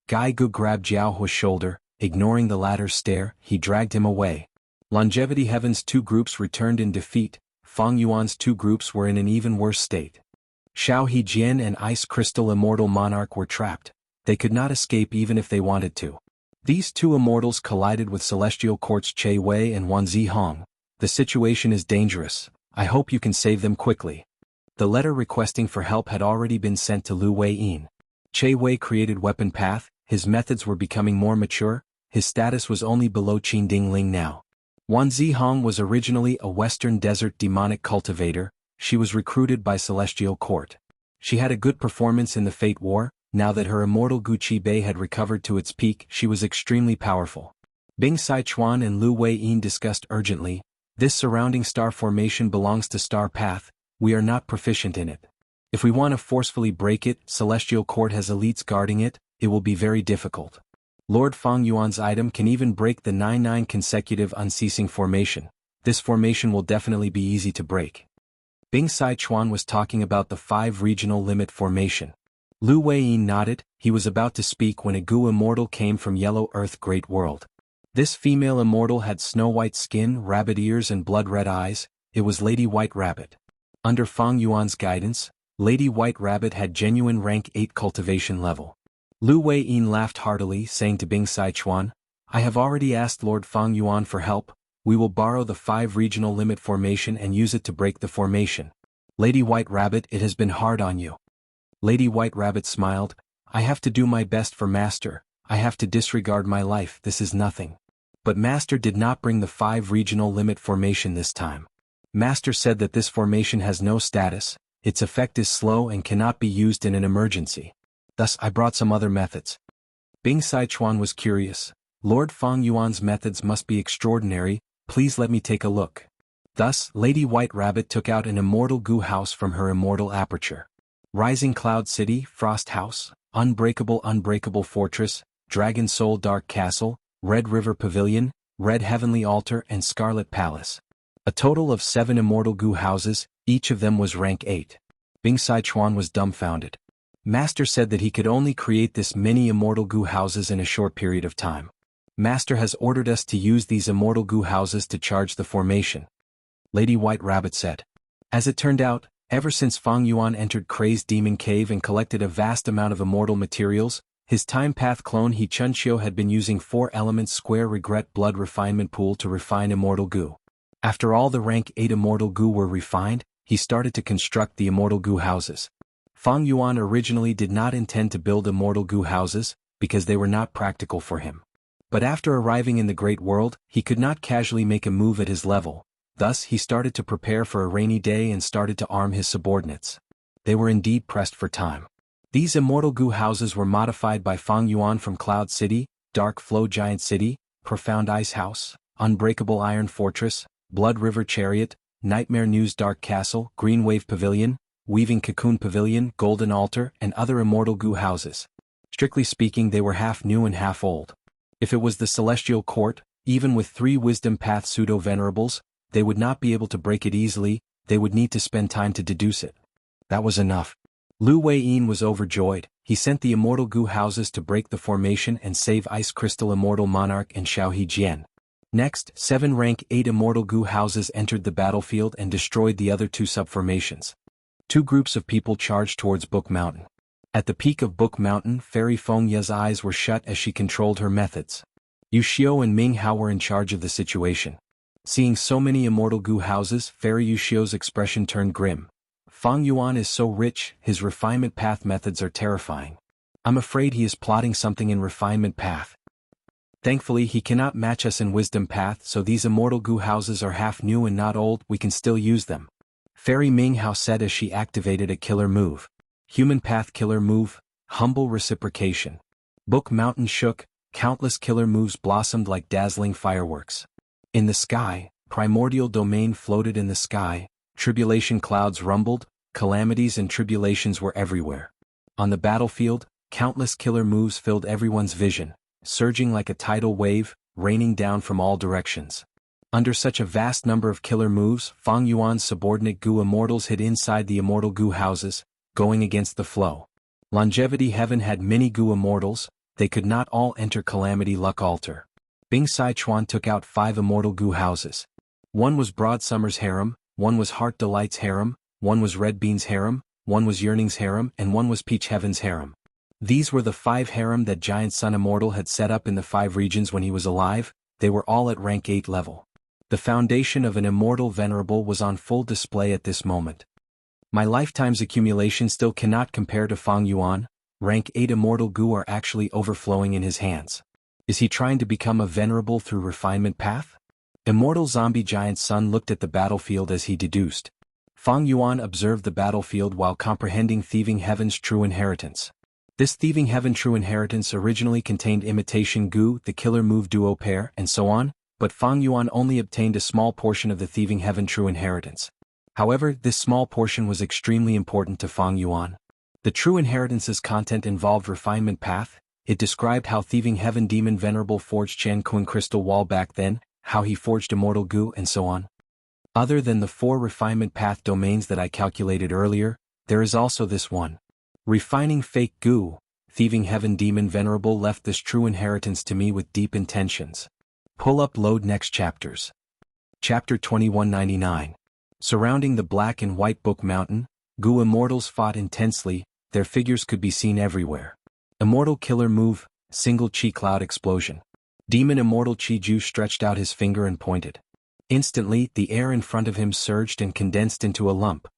Gai Gu grabbed Jiao Hui's shoulder, ignoring the latter's stare, he dragged him away. Longevity Heaven's 2 groups returned in defeat, Fang Yuan's 2 groups were in an even worse state. Xiao He Jian and Ice Crystal Immortal Monarch were trapped, they could not escape even if they wanted to. These 2 immortals collided with Celestial Court's Che Wei and Wan Zihong. The situation is dangerous, I hope you can save them quickly. The letter requesting for help had already been sent to Lu Wei-yin. Che Wei created Weapon Path, his methods were becoming more mature, his status was only below Qin Ding Ling now. Wan Zihong was originally a Western Desert demonic cultivator, she was recruited by Celestial Court. She had a good performance in the Fate War, now that her immortal Guqi Bei had recovered to its peak, she was extremely powerful. Bing Sichuan and Lu Wei-yin discussed urgently, this surrounding star formation belongs to Star Path, we are not proficient in it. If we want to forcefully break it, Celestial Court has elites guarding it, it will be very difficult. Lord Fang Yuan's item can even break the 9-9 consecutive unceasing formation. This formation will definitely be easy to break. Bing Sichuan was talking about the 5 regional limit formation. Lu Wei-yin nodded, he was about to speak when a Gu immortal came from Yellow Earth Great World. This female immortal had snow-white skin, rabbit ears and blood-red eyes, it was Lady White Rabbit. Under Fang Yuan's guidance, Lady White Rabbit had genuine rank 8 cultivation level. Lu Wei-yin laughed heartily, saying to Bing Sichuan, I have already asked Lord Fang Yuan for help, we will borrow the 5 regional limit formation and use it to break the formation. Lady White Rabbit, it has been hard on you. Lady White Rabbit smiled, I have to do my best for Master, I have to disregard my life, this is nothing. But Master did not bring the 5 regional limit formation this time. Master said that this formation has no status, its effect is slow and cannot be used in an emergency. Thus I brought some other methods. Bing Sichuan was curious, Lord Fang Yuan's methods must be extraordinary, please let me take a look. Thus, Lady White Rabbit took out an immortal Gu house from her immortal aperture. Rising Cloud City, Frost House, Unbreakable Fortress, Dragon Soul Dark Castle, Red River Pavilion, Red Heavenly Altar and Scarlet Palace. A total of 7 immortal Gu houses, each of them was rank 8. Bing Sichuan was dumbfounded. Master said that he could only create this many immortal Gu houses in a short period of time. Master has ordered us to use these immortal Gu houses to charge the formation. Lady White Rabbit said. As it turned out, ever since Fang Yuan entered Crazed Demon Cave and collected a vast amount of immortal materials, His time path clone He Chunxiu had been using 4 elements square regret blood refinement pool to refine immortal goo. After all the rank 8 immortal goo were refined, he started to construct the immortal goo houses. Fang Yuan originally did not intend to build immortal goo houses, because they were not practical for him. But after arriving in the great world, he could not casually make a move at his level. Thus he started to prepare for a rainy day and started to arm his subordinates. They were indeed pressed for time. These immortal goo houses were modified by Fang Yuan from Cloud City, Dark Flow Giant City, Profound Ice House, Unbreakable Iron Fortress, Blood River Chariot, Nightmare News Dark Castle, Green Wave Pavilion, Weaving Cocoon Pavilion, Golden Altar, and other immortal goo houses. Strictly speaking, they were half new and half old. If it was the Celestial Court, even with 3 Wisdom Path pseudo-venerables, they would not be able to break it easily, they would need to spend time to deduce it. That was enough. Lu Weiyin was overjoyed. He sent the immortal goo houses to break the formation and save Ice Crystal Immortal Monarch and Xiaohe Jian. Next, 7 rank 8 immortal goo houses entered the battlefield and destroyed the other 2 subformations. 2 groups of people charged towards Book Mountain. At the peak of Book Mountain, Fairy Feng Ye's eyes were shut as she controlled her methods. Yu Xiu and Ming Hao were in charge of the situation. Seeing so many immortal goo houses, Fairy Yu Xiu's expression turned grim. Fang Yuan is so rich, his refinement path methods are terrifying. I'm afraid he is plotting something in refinement path. Thankfully he cannot match us in wisdom path, so these immortal goo houses are half new and not old, we can still use them. Fairy Ming Hao said as she activated a killer move. Human path killer move, humble reciprocation. Book Mountain shook, countless killer moves blossomed like dazzling fireworks. In the sky, primordial domain floated in the sky, tribulation clouds rumbled, calamities and tribulations were everywhere. On the battlefield, countless killer moves filled everyone's vision, surging like a tidal wave, raining down from all directions. Under such a vast number of killer moves, Fang Yuan's subordinate goo immortals hid inside the immortal goo houses, going against the flow. Longevity Heaven had many goo immortals, they could not all enter Calamity Luck Altar. Bing Sichuan took out 5 immortal goo houses. One was Broad Summer's harem, one was Heart Delight's harem, one was Red Bean's harem, one was Yearning's harem, and one was Peach Heaven's harem. These were the 5 harem that Giant Sun Immortal had set up in the 5 regions when he was alive, they were all at rank 8 level. The foundation of an immortal venerable was on full display at this moment. My lifetime's accumulation still cannot compare to Fang Yuan, rank 8 immortal goo are actually overflowing in his hands. Is he trying to become a venerable through refinement path? Immortal Zombie Giant Sun looked at the battlefield as he deduced. Fang Yuan observed the battlefield while comprehending Thieving Heaven's true inheritance. This Thieving Heaven true inheritance originally contained Imitation Goo, the killer move duo pair, and so on, but Fang Yuan only obtained a small portion of the Thieving Heaven true inheritance. However, this small portion was extremely important to Fang Yuan. The true inheritance's content involved refinement path, it described how Thieving Heaven Demon Venerable forged Chen Kun Crystal Wall back then, how he forged Immortal Goo, and so on. Other than the 4 refinement path domains that I calculated earlier, there is also this one. Refining Fake Goo, Thieving Heaven Demon Venerable left this true inheritance to me with deep intentions. Pull up load next chapters. Chapter 2199. Surrounding the black and white Book Mountain, Goo Immortals fought intensely, their figures could be seen everywhere. Immortal Killer Move, Single Chi Cloud Explosion. Demon Immortal Chi Ju stretched out his finger and pointed. Instantly, the air in front of him surged and condensed into a lump.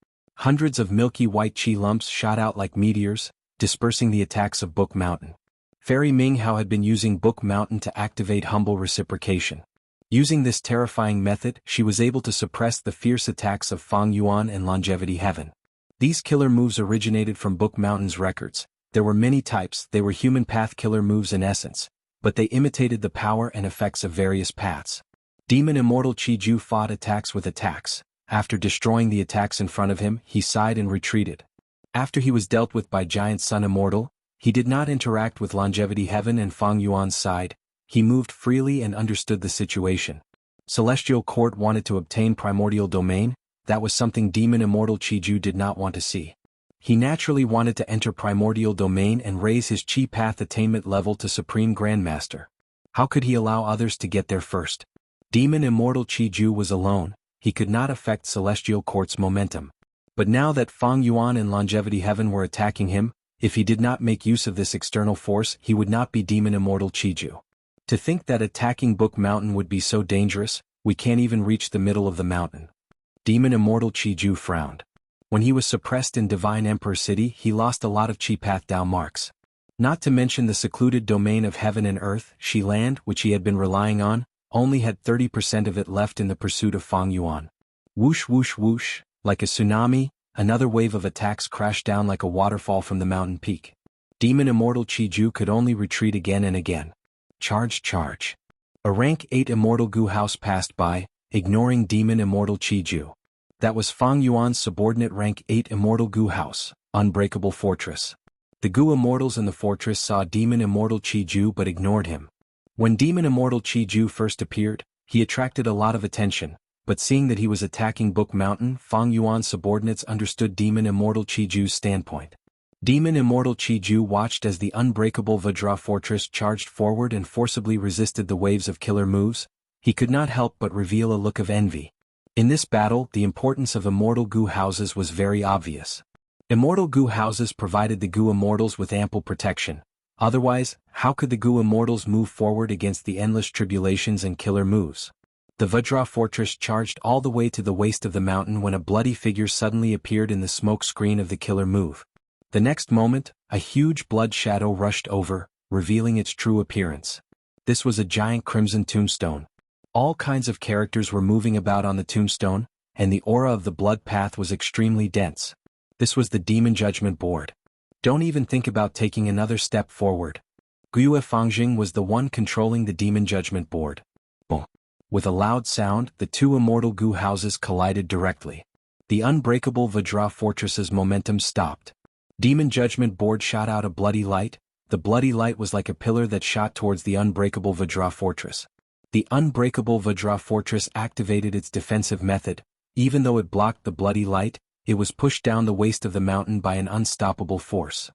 Hundreds of milky white chi lumps shot out like meteors, dispersing the attacks of Book Mountain. Fairy Ming Hao had been using Book Mountain to activate humble reciprocation. Using this terrifying method, she was able to suppress the fierce attacks of Fang Yuan and Longevity Heaven. These killer moves originated from Book Mountain's records. There were many types, they were human path killer moves in essence, but they imitated the power and effects of various paths. Demon Immortal Chi Ju fought attacks with attacks. After destroying the attacks in front of him, he sighed and retreated. After he was dealt with by Giant Sun Immortal, he did not interact with Longevity Heaven and Fang Yuan's side, he moved freely and understood the situation. Celestial Court wanted to obtain Primordial Domain, that was something Demon Immortal Chi Ju did not want to see. He naturally wanted to enter Primordial Domain and raise his Chi Path attainment level to Supreme Grandmaster. How could he allow others to get there first? Demon Immortal Chi Ju was alone, he could not affect Celestial Court's momentum. But now that Fang Yuan and Longevity Heaven were attacking him, If he did not make use of this external force, he would not be Demon Immortal Chiju. To think that attacking Book Mountain would be so dangerous, we can't even reach the middle of the mountain. Demon Immortal Chiju frowned. When he was suppressed in Divine Emperor City, he lost a lot of Chi Path Dao marks. Not to mention the secluded domain of heaven and earth, Shi Land, which he had been relying on, only had 30% of it left in the pursuit of Fang Yuan. Whoosh whoosh whoosh, like a tsunami, another wave of attacks crashed down like a waterfall from the mountain peak. Demon Immortal Chiju could only retreat again and again. Charge, charge. A rank 8 Immortal Gu House passed by, ignoring Demon Immortal Chiju. That was Fang Yuan's subordinate rank 8 Immortal Gu House, Unbreakable Fortress. The Gu Immortals in the fortress saw Demon Immortal Chiju but ignored him. When Demon Immortal Chiju first appeared, he attracted a lot of attention, but seeing that he was attacking Book Mountain, Fang Yuan's subordinates understood Demon Immortal Chiju's standpoint. Demon Immortal Chiju watched as the Unbreakable Vajra Fortress charged forward and forcibly resisted the waves of killer moves. He could not help but reveal a look of envy. In this battle, the importance of Immortal Gu Houses was very obvious. Immortal Gu Houses provided the Gu Immortals with ample protection. Otherwise, how could the Gu Immortals move forward against the endless tribulations and killer moves? The Vajra Fortress charged all the way to the waist of the mountain when a bloody figure suddenly appeared in the smoke screen of the killer move. The next moment, a huge blood shadow rushed over, revealing its true appearance. This was a giant crimson tombstone. All kinds of characters were moving about on the tombstone, and the aura of the blood path was extremely dense. This was the Demon Judgment Board. Don't even think about taking another step forward. Guiyue Fangjing was the one controlling the Demon Judgment Board. Boom. With a loud sound, the two Immortal Gu Houses collided directly. The Unbreakable Vajra Fortress's momentum stopped. Demon Judgment Board shot out a bloody light. The bloody light was like a pillar that shot towards the Unbreakable Vajra Fortress. The Unbreakable Vajra Fortress activated its defensive method. Even though it blocked the bloody light, it was pushed down the waist of the mountain by an unstoppable force.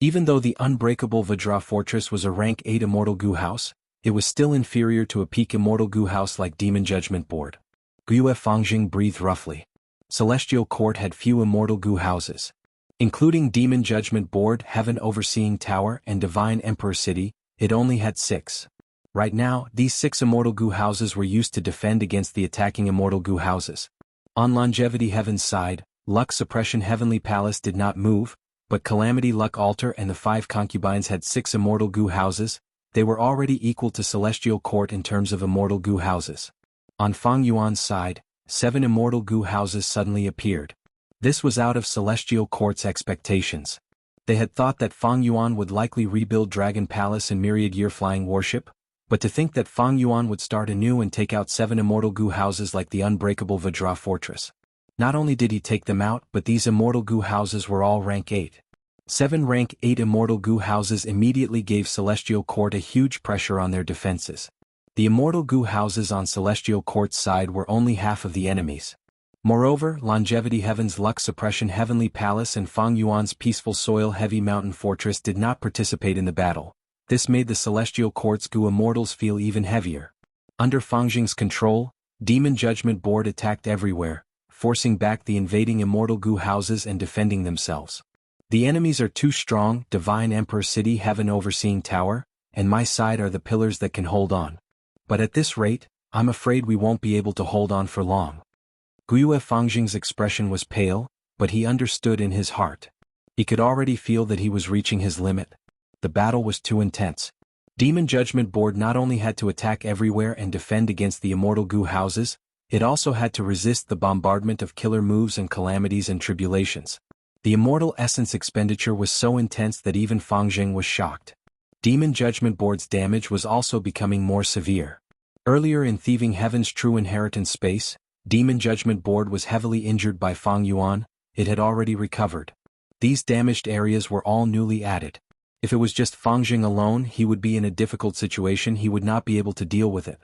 Even though the Unbreakable Vajra Fortress was a rank 8 Immortal Gu House, it was still inferior to a peak Immortal Gu House like Demon Judgment Board. Guiyue Fangjing breathed roughly. Celestial Court had few Immortal Gu Houses. Including Demon Judgment Board, Heaven Overseeing Tower, and Divine Emperor City, it only had 6. Right now, these 6 Immortal Gu Houses were used to defend against the attacking Immortal Gu Houses. On Longevity Heaven's side, Luck Suppression Heavenly Palace did not move, but Calamity Luck Altar and the 5 concubines had 6 Immortal Gu Houses. They were already equal to Celestial Court in terms of Immortal Gu Houses. On Fang Yuan's side, 7 Immortal Gu Houses suddenly appeared. This was out of Celestial Court's expectations. They had thought that Fang Yuan would likely rebuild Dragon Palace and Myriad Year Flying Warship, but to think that Fang Yuan would start anew and take out 7 Immortal Gu Houses like the Unbreakable Vajra Fortress. Not only did he take them out, but these Immortal Gu Houses were all rank 8. 7 rank 8 Immortal Gu Houses immediately gave Celestial Court a huge pressure on their defenses. The Immortal Gu Houses on Celestial Court's side were only half of the enemies. Moreover, Longevity Heaven's Luck Suppression Heavenly Palace and Fang Yuan's Peaceful Soil Heavy Mountain Fortress did not participate in the battle. This made the Celestial Court's Gu Immortals feel even heavier. Under Fangjing's control, Demon Judgment Board attacked everywhere, forcing back the invading Immortal Gu Houses and defending themselves. The enemies are too strong, Divine Emperor City, Heaven Overseeing Tower, and my side are the pillars that can hold on. But at this rate, I'm afraid we won't be able to hold on for long. Guiyue Fangjing's expression was pale, but he understood in his heart. He could already feel that he was reaching his limit. The battle was too intense. Demon Judgment Board not only had to attack everywhere and defend against the Immortal Gu Houses, it also had to resist the bombardment of killer moves and calamities and tribulations. The Immortal Essence expenditure was so intense that even Fangjing was shocked. Demon Judgment Board's damage was also becoming more severe. Earlier in Thieving Heaven's True Inheritance space, Demon Judgment Board was heavily injured by Fang Yuan. It had already recovered. These damaged areas were all newly added. If it was just Fangjing alone, he would be in a difficult situation. He would not be able to deal with it.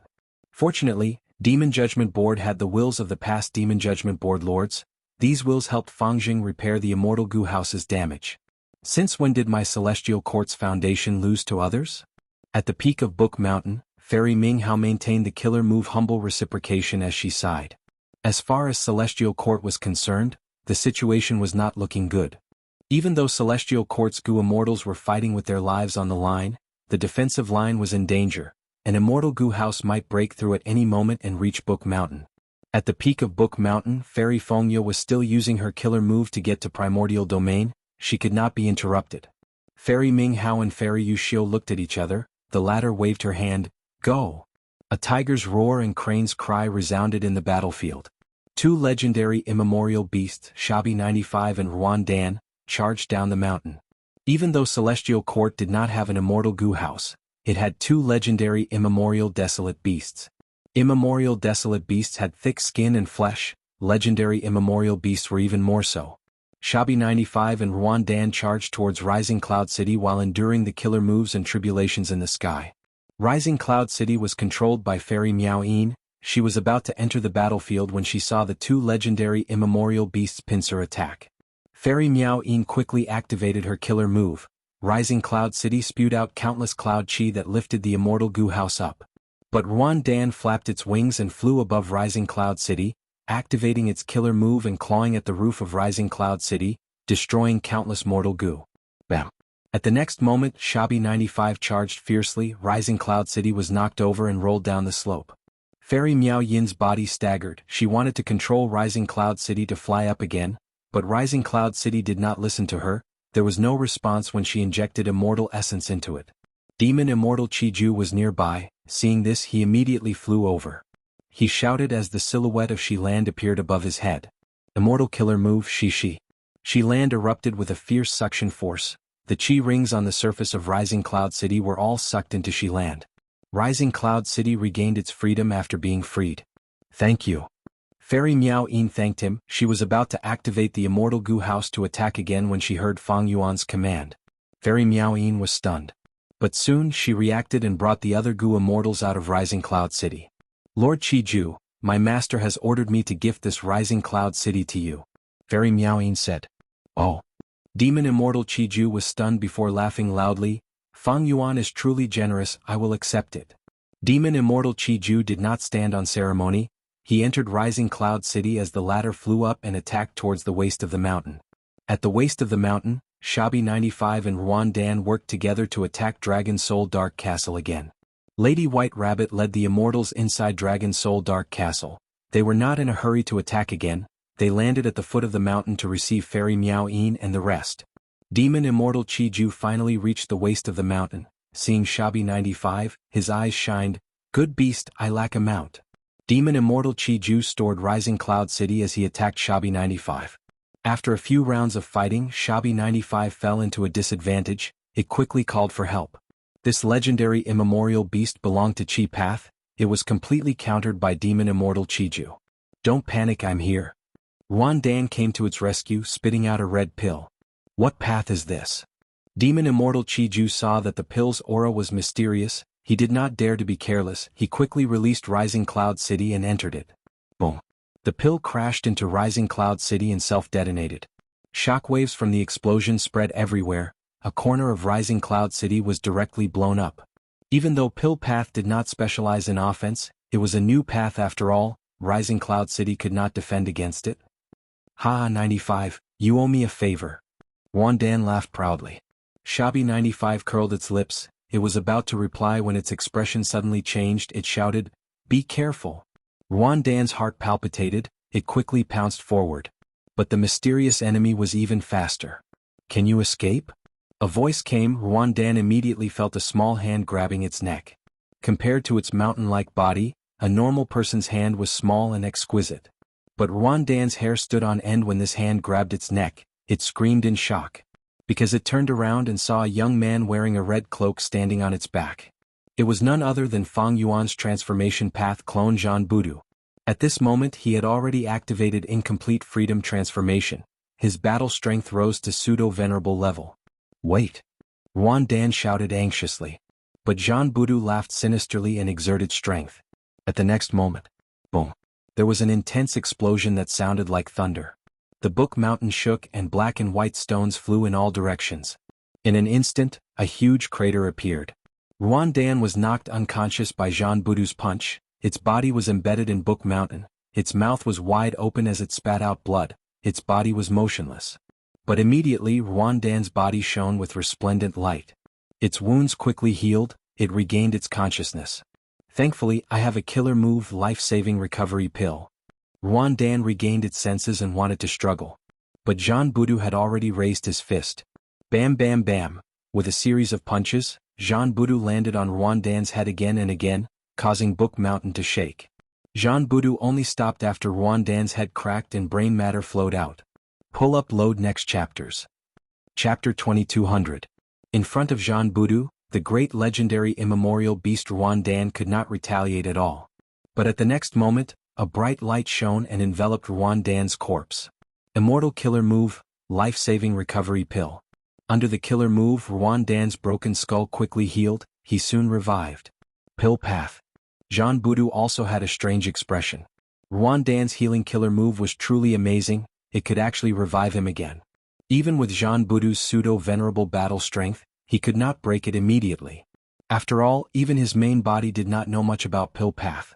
Fortunately, Demon Judgment Board had the wills of the past Demon Judgment Board lords. These wills helped Fangjing repair the Immortal Gu House's damage. Since when did my Celestial Court's foundation lose to others? At the peak of Book Mountain, Fairy Minghao maintained the killer move humble reciprocation as she sighed. As far as Celestial Court was concerned, the situation was not looking good. Even though Celestial Court's Gu immortals were fighting with their lives on the line, the defensive line was in danger. An immortal Gu house might break through at any moment and reach Book Mountain. At the peak of Book Mountain, Fairy Fengya was still using her killer move to get to Primordial Domain. She could not be interrupted. Fairy Ming Hao and Fairy Yu Xiu looked at each other. The latter waved her hand. Go! A tiger's roar and crane's cry resounded in the battlefield. Two legendary immemorial beasts, Shabi 95 and Ruan Dan, charged down the mountain. Even though Celestial Court did not have an immortal Gu house, it had two legendary immemorial desolate beasts. Immemorial desolate beasts had thick skin and flesh, legendary immemorial beasts were even more so. Shabi 95 and Ruan Dan charged towards Rising Cloud City while enduring the killer moves and tribulations in the sky. Rising Cloud City was controlled by Fairy Miao Yin. She was about to enter the battlefield when she saw the two legendary immemorial beasts pincer attack. Fairy Miao Yin quickly activated her killer move. Rising Cloud City spewed out countless cloud chi that lifted the immortal Gu house up. But Ruan Dan flapped its wings and flew above Rising Cloud City, activating its killer move and clawing at the roof of Rising Cloud City, destroying countless mortal Gu. Bam! At the next moment, Shabi 95 charged fiercely. Rising Cloud City was knocked over and rolled down the slope. Fairy Miao Yin's body staggered. She wanted to control Rising Cloud City to fly up again, but Rising Cloud City did not listen to her. There was no response when she injected immortal essence into it. Demon Immortal Chiju was nearby. Seeing this, he immediately flew over. He shouted as the silhouette of Shi-Land appeared above his head. Immortal killer move Shi-Shi. Shi-Land erupted with a fierce suction force. The chi rings on the surface of Rising Cloud City were all sucked into Shi-Land. Rising Cloud City regained its freedom after being freed. Thank you. Fairy Miao Yin thanked him. She was about to activate the immortal Gu house to attack again when she heard Fang Yuan's command. Fairy Miao Yin was stunned. But soon she reacted and brought the other Gu immortals out of Rising Cloud City. Lord Chiju, my master has ordered me to gift this Rising Cloud City to you. Fairy Miao Yin said. Oh. Demon Immortal Chiju was stunned before laughing loudly. Fang Yuan is truly generous, I will accept it. Demon Immortal Chiju did not stand on ceremony. He entered Rising Cloud City as the latter flew up and attacked towards the waist of the mountain. At the waist of the mountain, Shabi 95 and Ruan Dan worked together to attack Dragon Soul Dark Castle again. Lady White Rabbit led the immortals inside Dragon Soul Dark Castle. They were not in a hurry to attack again. They landed at the foot of the mountain to receive Fairy Miao Yin and the rest. Demon Immortal Chiju finally reached the waist of the mountain. Seeing Shabi 95, his eyes shined. Good beast, I lack a mount. Demon Immortal Chiju stored Rising Cloud City as he attacked Shabi 95. After a few rounds of fighting, Shabi 95 fell into a disadvantage. It quickly called for help. This legendary immemorial beast belonged to Chi Path. It was completely countered by Demon Immortal Chiju. Don't panic, I'm here. Ruan Dan came to its rescue, spitting out a red pill. What path is this? Demon Immortal Chiju saw that the pill's aura was mysterious. He did not dare to be careless. He quickly released Rising Cloud City and entered it. Boom. The pill crashed into Rising Cloud City and self-detonated. Shockwaves from the explosion spread everywhere. A corner of Rising Cloud City was directly blown up. Even though Pill Path did not specialize in offense, it was a new path after all. Rising Cloud City could not defend against it. Ha, 95, you owe me a favor. Ruan Dan laughed proudly. Shabi 95 curled its lips. It was about to reply when its expression suddenly changed. It shouted, be careful. Ruan Dan's heart palpitated. It quickly pounced forward. But the mysterious enemy was even faster. Can you escape? A voice came. Ruan Dan immediately felt a small hand grabbing its neck. Compared to its mountain-like body, a normal person's hand was small and exquisite. But Ruan Dan's hair stood on end when this hand grabbed its neck. It screamed in shock. Because it turned around and saw a young man wearing a red cloak standing on its back. It was none other than Fang Yuan's transformation path clone Zhan Budu. At this moment he had already activated Incomplete Freedom Transformation. His battle strength rose to pseudo-venerable level. Wait! Ruan Dan shouted anxiously. But Zhan Budu laughed sinisterly and exerted strength. At the next moment, boom! There was an intense explosion that sounded like thunder. The Book Mountain shook and black and white stones flew in all directions. In an instant, a huge crater appeared. Ruan Dan was knocked unconscious by Zhan Budu's punch. Its body was embedded in Book Mountain. Its mouth was wide open as it spat out blood. Its body was motionless. But immediately Yuan Dan's body shone with resplendent light. Its wounds quickly healed, it regained its consciousness. Thankfully, I have a killer move life-saving recovery pill. Yuan Dan regained its senses and wanted to struggle. But Jean Budu had already raised his fist. Bam bam bam. With a series of punches, Jean Budu landed on Yuan Dan's head again and again, causing Book Mountain to shake. Jean Budu only stopped after Yuan Dan's head cracked and brain matter flowed out. Pull up load next chapters. Chapter 2200. In front of Jean Budu, the great legendary immemorial beast Yuan Dan could not retaliate at all. But at the next moment, a bright light shone and enveloped Yuan Dan's corpse. Immortal killer move, life-saving recovery pill. Under the killer move, Yuan Dan's broken skull quickly healed, he soon revived. Pill path. Jean Budu also had a strange expression. Yuan Dan's healing killer move was truly amazing, it could actually revive him again. Even with Jean Budu's pseudo-venerable battle strength, he could not break it immediately. After all, even his main body did not know much about pill path.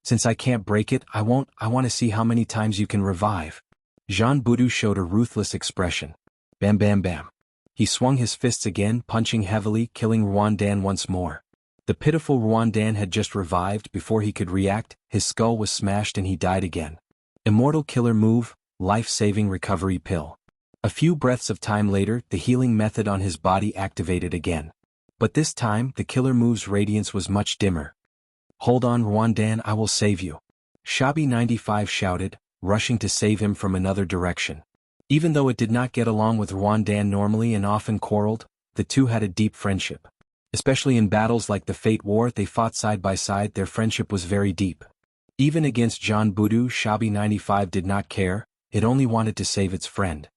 Since I can't break it, I want to see how many times you can revive. Jean Budu showed a ruthless expression. Bam bam bam. He swung his fists again, punching heavily, killing Yuan Dan once more. The pitiful Yuan Dan had just revived before he could react, his skull was smashed and he died again. Immortal killer move, life-saving recovery pill. A few breaths of time later, the healing method on his body activated again. But this time, the killer move's radiance was much dimmer. Hold on Yuan Dan, I will save you. Shabby 95 shouted, rushing to save him from another direction. Even though it did not get along with Yuan Dan normally and often quarreled, the two had a deep friendship. Especially in battles like the Fate War they fought side by side, their friendship was very deep. Even against Jean Budu, Shabby 95 did not care, it only wanted to save its friend.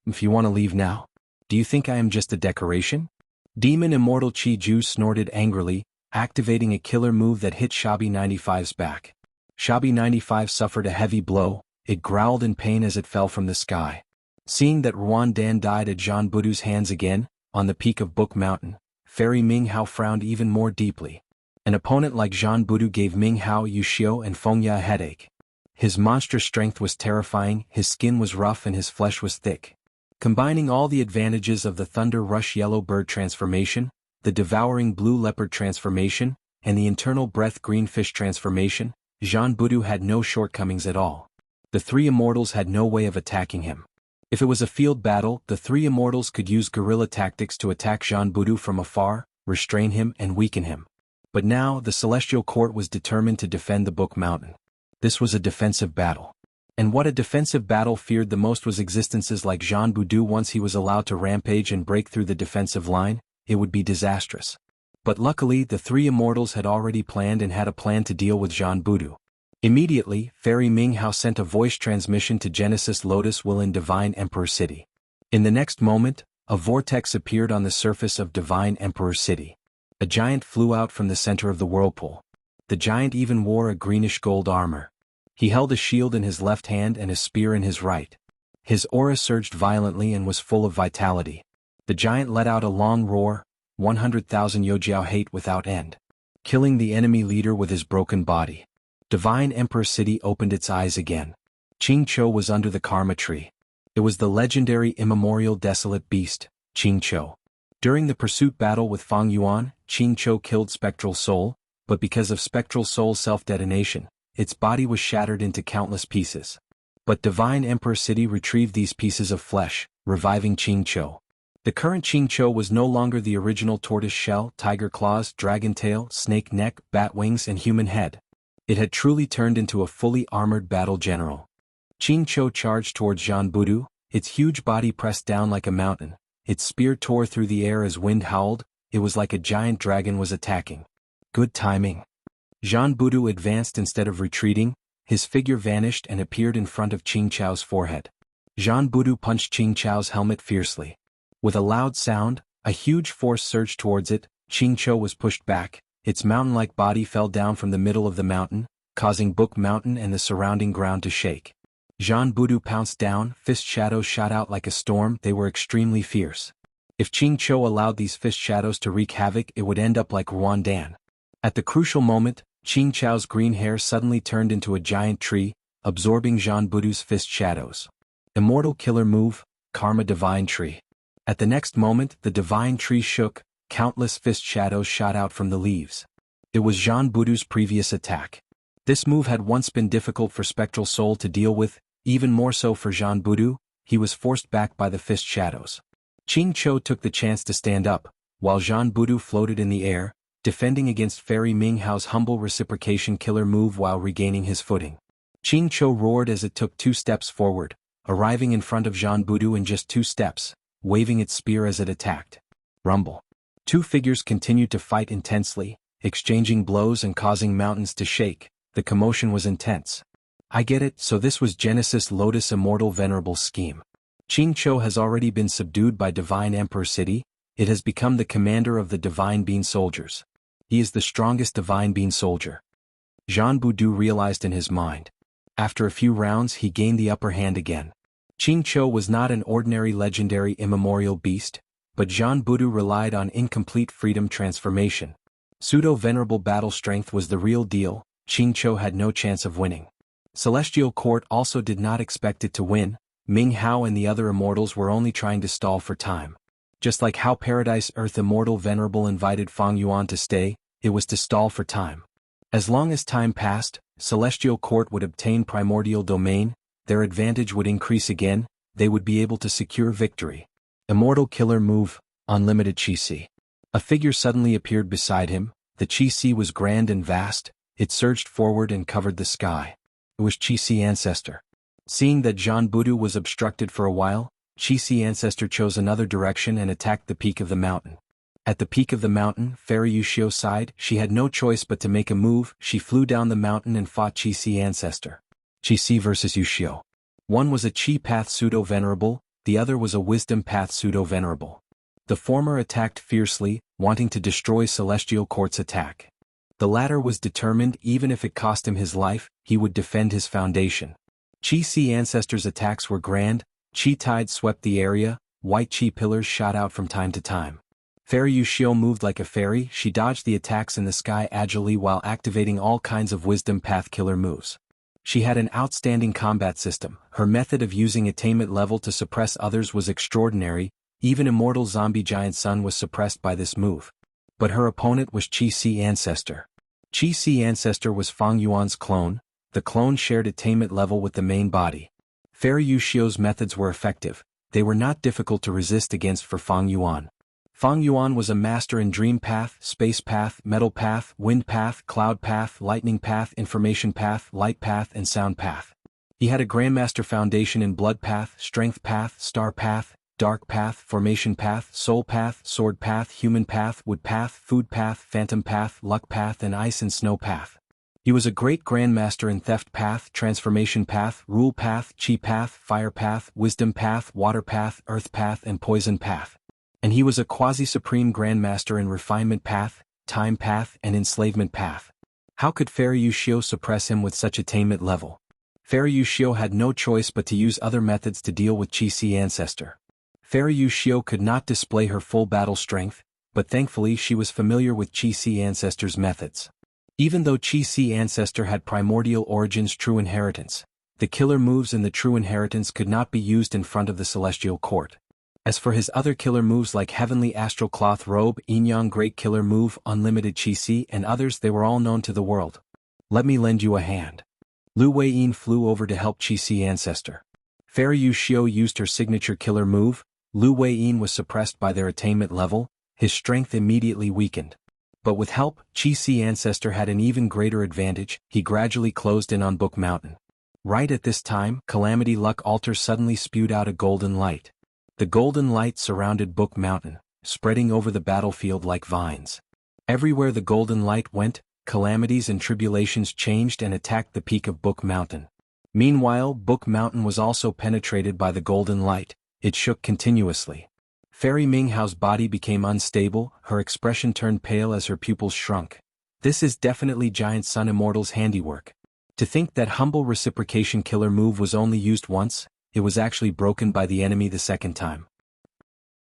If you want to leave now? Do you think I am just a decoration? Demon Immortal Chi Ju snorted angrily, activating a killer move that hit Shabby 95's back. Shabby 95 suffered a heavy blow, it growled in pain as it fell from the sky. Seeing that Yuan Dan died at Jean Budu's hands again, on the peak of Book Mountain, Fairy Ming Hao frowned even more deeply. An opponent like Jean Budu gave Ming Hao, Yushio and Fengya a headache. His monstrous strength was terrifying, his skin was rough and his flesh was thick. Combining all the advantages of the Thunder Rush Yellow Bird transformation, the Devouring Blue Leopard transformation, and the Internal Breath Green Fish transformation, Jean Budu had no shortcomings at all. The three immortals had no way of attacking him. If it was a field battle, the three immortals could use guerrilla tactics to attack Jean Budu from afar, restrain him and weaken him. But now, the Celestial Court was determined to defend the Book Mountain. This was a defensive battle. And what a defensive battle feared the most was existences like Jean Budu. Once he was allowed to rampage and break through the defensive line, it would be disastrous. But luckily, the three immortals had already planned and had a plan to deal with Jean Budu. Immediately, Fairy Ming Hao sent a voice transmission to Genesis Lotus Will in Divine Emperor City. In the next moment, a vortex appeared on the surface of Divine Emperor City. A giant flew out from the center of the whirlpool. The giant even wore a greenish gold armor. He held a shield in his left hand and a spear in his right. His aura surged violently and was full of vitality. The giant let out a long roar, 100,000 Yojiao hate without end. Killing the enemy leader with his broken body. Divine Emperor City opened its eyes again. Qing Chou was under the Karma Tree. It was the legendary immemorial desolate beast, Qing Chou. During the pursuit battle with Fang Yuan, Qing Chou killed Spectral Soul, but because of Spectral Soul's self-detonation, its body was shattered into countless pieces. But Divine Emperor City retrieved these pieces of flesh, reviving Qing Chou. The current Qing Chou was no longer the original tortoise shell, tiger claws, dragon tail, snake neck, bat wings and human head. It had truly turned into a fully armored battle general. Qing Chou charged towards Jean Budu, its huge body pressed down like a mountain, its spear tore through the air as wind howled, it was like a giant dragon was attacking. Good timing. Jean Budu advanced instead of retreating, his figure vanished and appeared in front of Qing Chou's forehead. Jean Budu punched Qing Chou's helmet fiercely. With a loud sound, a huge force surged towards it, Qing Chou was pushed back, its mountain-like body fell down from the middle of the mountain, causing Book Mountain and the surrounding ground to shake. Jean Budu pounced down, fist shadows shot out like a storm, they were extremely fierce. If Qing Chou allowed these fist shadows to wreak havoc, it would end up like Yuan Dan. At the crucial moment, Qing Chou's green hair suddenly turned into a giant tree, absorbing Jean Budu's fist shadows. Immortal killer move, Karma Divine Tree. At the next moment, the divine tree shook, countless fist shadows shot out from the leaves. It was Jean Budu's previous attack. This move had once been difficult for Spectral Soul to deal with, even more so for Jean Budu. He was forced back by the fist shadows. Qing Chou took the chance to stand up, while Jean Budu floated in the air, defending against Fairy Minghao's humble reciprocation killer move while regaining his footing. Qing Chou roared as it took 2 steps forward, arriving in front of Jean Budu in just 2 steps, waving its spear as it attacked. Rumble. 2 figures continued to fight intensely, exchanging blows and causing mountains to shake. The commotion was intense. I get it, so this was Genesis Lotus Immortal Venerable's scheme. Qing Chou has already been subdued by Divine Emperor City. It has become the commander of the Divine Bean Soldiers. He is the strongest Divine Bean Soldier. Jean Budu realized in his mind. After a few rounds he gained the upper hand again. Qing Chou was not an ordinary legendary immemorial beast, but Jean Budu relied on incomplete freedom transformation. Pseudo-venerable battle strength was the real deal. Qing Chou had no chance of winning. Celestial Court also did not expect it to win. Ming Hao and the other immortals were only trying to stall for time. Just like how Paradise Earth Immortal Venerable invited Fang Yuan to stay, it was to stall for time. As long as time passed, Celestial Court would obtain primordial domain, their advantage would increase again, they would be able to secure victory. Immortal Killer Move, Unlimited Qi. A figure suddenly appeared beside him. The Qi was grand and vast, it surged forward and covered the sky. It was Qi Ancestor. Seeing that Jean Budu was obstructed for a while, Qi Ancestor chose another direction and attacked the peak of the mountain. At the peak of the mountain, Fairy Yushio sighed. She had no choice but to make a move. She flew down the mountain and fought Qi Ancestor. Qi versus Yushio. One was a Qi Path Pseudo-Venerable, the other was a Wisdom Path Pseudo-Venerable. The former attacked fiercely, wanting to destroy Celestial Court's attack. The latter was determined. Even if it cost him his life, he would defend his foundation. Qi Ancestor's attacks were grand. Qi tides swept the area, white Qi pillars shot out from time to time. Fairy Yushio moved like a fairy. She dodged the attacks in the sky agilely while activating all kinds of Wisdom Path killer moves. She had an outstanding combat system. Her method of using attainment level to suppress others was extraordinary. Even Immortal Zombie Giant Sun was suppressed by this move. But her opponent was Qi Ancestor. Qi Ancestor was Fang Yuan's clone. The clone shared attainment level with the main body. Fairy Yushio's methods were effective. They were not difficult to resist against for Fang Yuan. Fang Yuan was a master in Dream Path, Space Path, Metal Path, Wind Path, Cloud Path, Lightning Path, Information Path, Light Path and Sound Path. He had a Grandmaster foundation in Blood Path, Strength Path, Star Path, Dark Path, Formation Path, Soul Path, Sword Path, Human Path, Wood Path, Food Path, Phantom Path, Luck Path and Ice and Snow Path. He was a great Grandmaster in Theft Path, Transformation Path, Rule Path, Chi Path, Fire Path, Wisdom Path, Water Path, Earth Path and Poison Path. And he was a quasi-supreme Grandmaster in Refinement Path, Time Path and Enslavement Path. How could Fairy Yushio suppress him with such attainment level? Fairy Yushio had no choice but to use other methods to deal with Qi Ancestor. Fairy Yushio could not display her full battle strength, but thankfully she was familiar with Qi Ancestor's methods. Even though Qi Ancestor had primordial origins true inheritance, the killer moves in the true inheritance could not be used in front of the Celestial Court. As for his other killer moves like Heavenly Astral Cloth Robe, Yin-Yang Great Killer Move, Unlimited Qi and others, they were all known to the world. Let me lend you a hand. Lu Weiyin flew over to help Qi Ancestor. Fairy Yushio used her signature killer move. Lu Weiyin was suppressed by their attainment level. His strength immediately weakened. But with help, Qi Ancestor had an even greater advantage. He gradually closed in on Book Mountain. Right at this time, Calamity Luck Altar suddenly spewed out a golden light. The golden light surrounded Book Mountain, spreading over the battlefield like vines. Everywhere the golden light went, calamities and tribulations changed and attacked the peak of Book Mountain. Meanwhile, Book Mountain was also penetrated by the golden light. It shook continuously. Fairy Minghao's body became unstable, her expression turned pale as her pupils shrunk. This is definitely Giant Sun Immortal's handiwork. To think that humble reciprocation killer move was only used once, it was actually broken by the enemy the second time.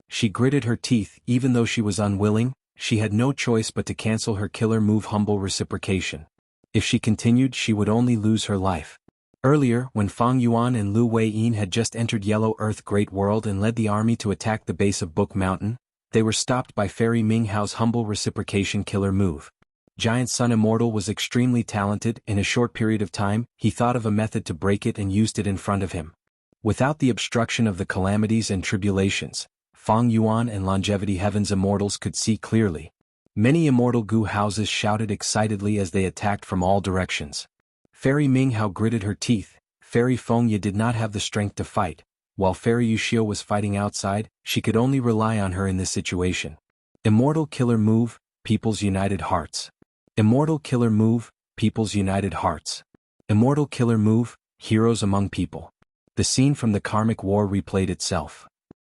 She gritted her teeth. Even though she was unwilling, she had no choice but to cancel her killer move humble reciprocation. If she continued, she would only lose her life. Earlier, when Fang Yuan and Lu Weiyin had just entered Yellow Earth Great World and led the army to attack the base of Book Mountain, they were stopped by Fairy Minghao's humble reciprocation killer move. Giant Sun Immortal was extremely talented. In a short period of time, he thought of a method to break it and used it in front of him. Without the obstruction of the calamities and tribulations, Fang Yuan and Longevity Heaven's immortals could see clearly. Many immortal goo houses shouted excitedly as they attacked from all directions. Fairy Minghao gritted her teeth. Fairy Fengye did not have the strength to fight. While Fairy Yuxiu was fighting outside, she could only rely on her in this situation. Immortal Killer Move, People's United Hearts. Immortal Killer Move, People's United Hearts. Immortal Killer Move, Heroes Among People. The scene from the Karmic War replayed itself.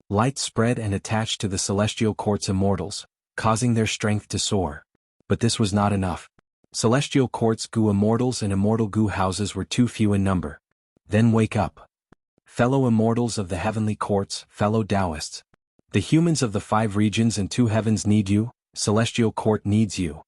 Light spread and attached to the Celestial Court's immortals, causing their strength to soar. But this was not enough. Celestial Court's goo immortals and immortal goo houses were too few in number. Then wake up. Fellow immortals of the heavenly courts, fellow Taoists. The humans of the 5 regions and 2 heavens need you, Celestial Court needs you.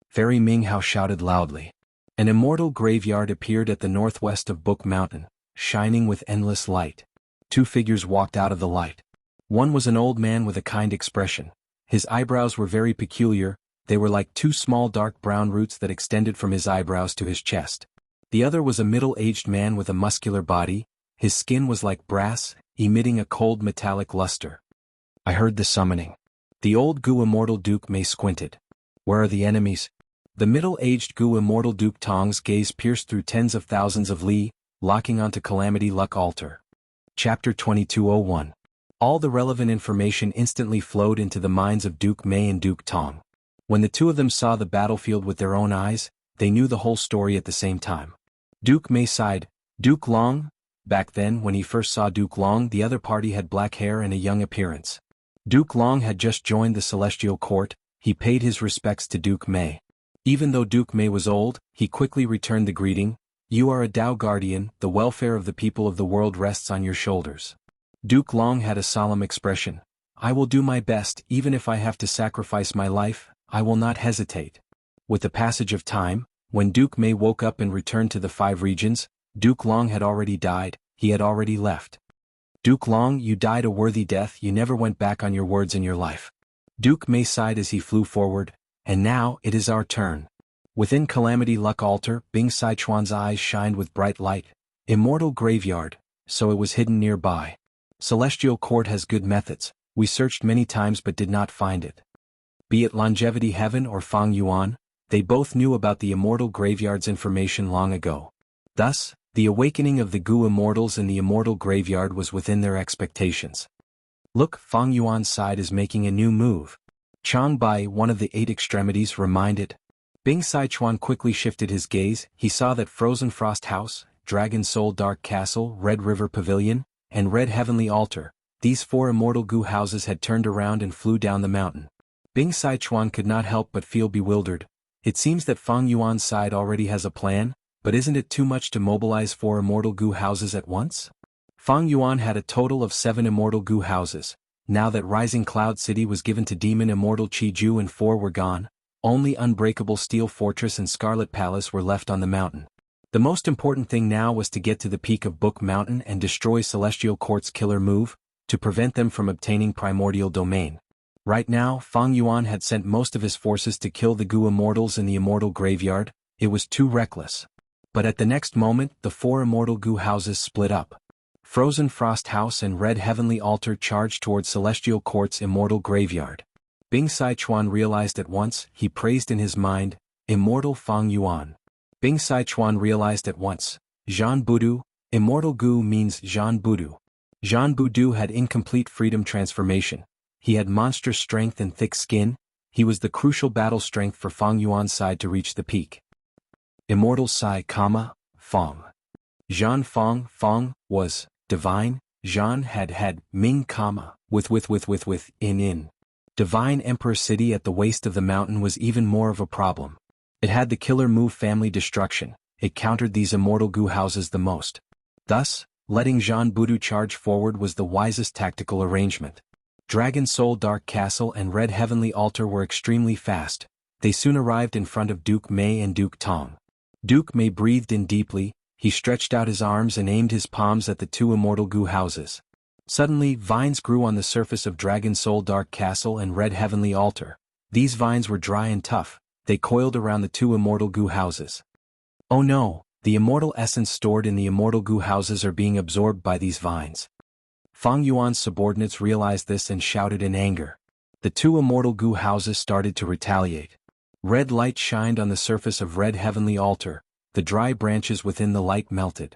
Fairy Minghao shouted loudly. An immortal graveyard appeared at the northwest of Book Mountain, shining with endless light. 2 figures walked out of the light. One was an old man with a kind expression. His eyebrows were very peculiar. They were like 2 small dark brown roots that extended from his eyebrows to his chest. The other was a middle-aged man with a muscular body. His skin was like brass, emitting a cold metallic luster. I heard the summoning. The old goo immortal Duke Mei squinted. Where are the enemies? The middle-aged goo immortal Duke Tong's gaze pierced through tens of thousands of li, locking onto Calamity Luck Altar. Chapter 2201. All the relevant information instantly flowed into the minds of Duke Mei and Duke Tong. When the 2 of them saw the battlefield with their own eyes, they knew the whole story at the same time. Duke Mei sighed. Duke Long? Back then, when he first saw Duke Long, the other party had black hair and a young appearance. Duke Long had just joined the Celestial Court. He paid his respects to Duke Mei. Even though Duke Mei was old, he quickly returned the greeting. You are a Tao Guardian, the welfare of the people of the world rests on your shoulders. Duke Long had a solemn expression. I will do my best, even if I have to sacrifice my life, I will not hesitate. With the passage of time, when Duke Mei woke up and returned to the 5 regions, Duke Long had already died, he had already left. Duke Long, you died a worthy death, you never went back on your words in your life. Duke Mei sighed as he flew forward, and now it is our turn. Within Calamity Luck Altar, Bing Sichuan's eyes shined with bright light. Immortal Graveyard, so it was hidden nearby. Celestial Court has good methods, we searched many times but did not find it. Be it Longevity Heaven or Fang Yuan, they both knew about the Immortal Graveyard's information long ago. Thus, the awakening of the goo immortals in the Immortal Graveyard was within their expectations. Look, Fang Yuan's side is making a new move. Chang Bai, one of the 8 extremities, reminded. Bing Sichuan quickly shifted his gaze. He saw that Frozen Frost House, Dragon Soul Dark Castle, Red River Pavilion, and Red Heavenly Altar, these 4 immortal goo houses had turned around and flew down the mountain. Bing Sichuan could not help but feel bewildered. It seems that Fang Yuan's side already has a plan, but isn't it too much to mobilize 4 immortal goo houses at once? Fang Yuan had a total of 7 immortal goo houses. Now that Rising Cloud City was given to Demon Immortal Chi-Ju and 4 were gone, only Unbreakable Steel Fortress and Scarlet Palace were left on the mountain. The most important thing now was to get to the peak of Book Mountain and destroy Celestial Court's killer move, to prevent them from obtaining Primordial Domain. Right now, Fang Yuan had sent most of his forces to kill the goo immortals in the Immortal Graveyard. It was too reckless. But at the next moment, the 4 immortal goo houses split up. Frozen Frost House and Red Heavenly Altar charged towards Celestial Court's Immortal Graveyard. Bing Sichuan realized at once. He praised in his mind, Immortal Fang Yuan. Bing Sichuan realized at once, Jean Budu, Immortal Goo means Jean Budu. Jean Budu had incomplete freedom transformation. He had monstrous strength and thick skin. He was the crucial battle strength for Fang Yuan's side to reach the peak. Immortal Sai, Fang. Jean Fang was divine. Jean had Ming, with in. Divine Emperor City at the waist of the mountain was even more of a problem. It had the killer move family destruction. It countered these immortal goo houses the most. Thus, letting Jean Budu charge forward was the wisest tactical arrangement. Dragon Soul Dark Castle and Red Heavenly Altar were extremely fast. They soon arrived in front of Duke Mei and Duke Tong. Duke Mei breathed in deeply. He stretched out his arms and aimed his palms at the two immortal goo houses. Suddenly, vines grew on the surface of Dragon Soul Dark Castle and Red Heavenly Altar. These vines were dry and tough. They coiled around the two immortal goo houses. Oh no, the immortal essence stored in the immortal goo houses are being absorbed by these vines. Fang Yuan's subordinates realized this and shouted in anger. The two immortal goo houses started to retaliate. Red light shined on the surface of Red Heavenly Altar. The dry branches within the light melted.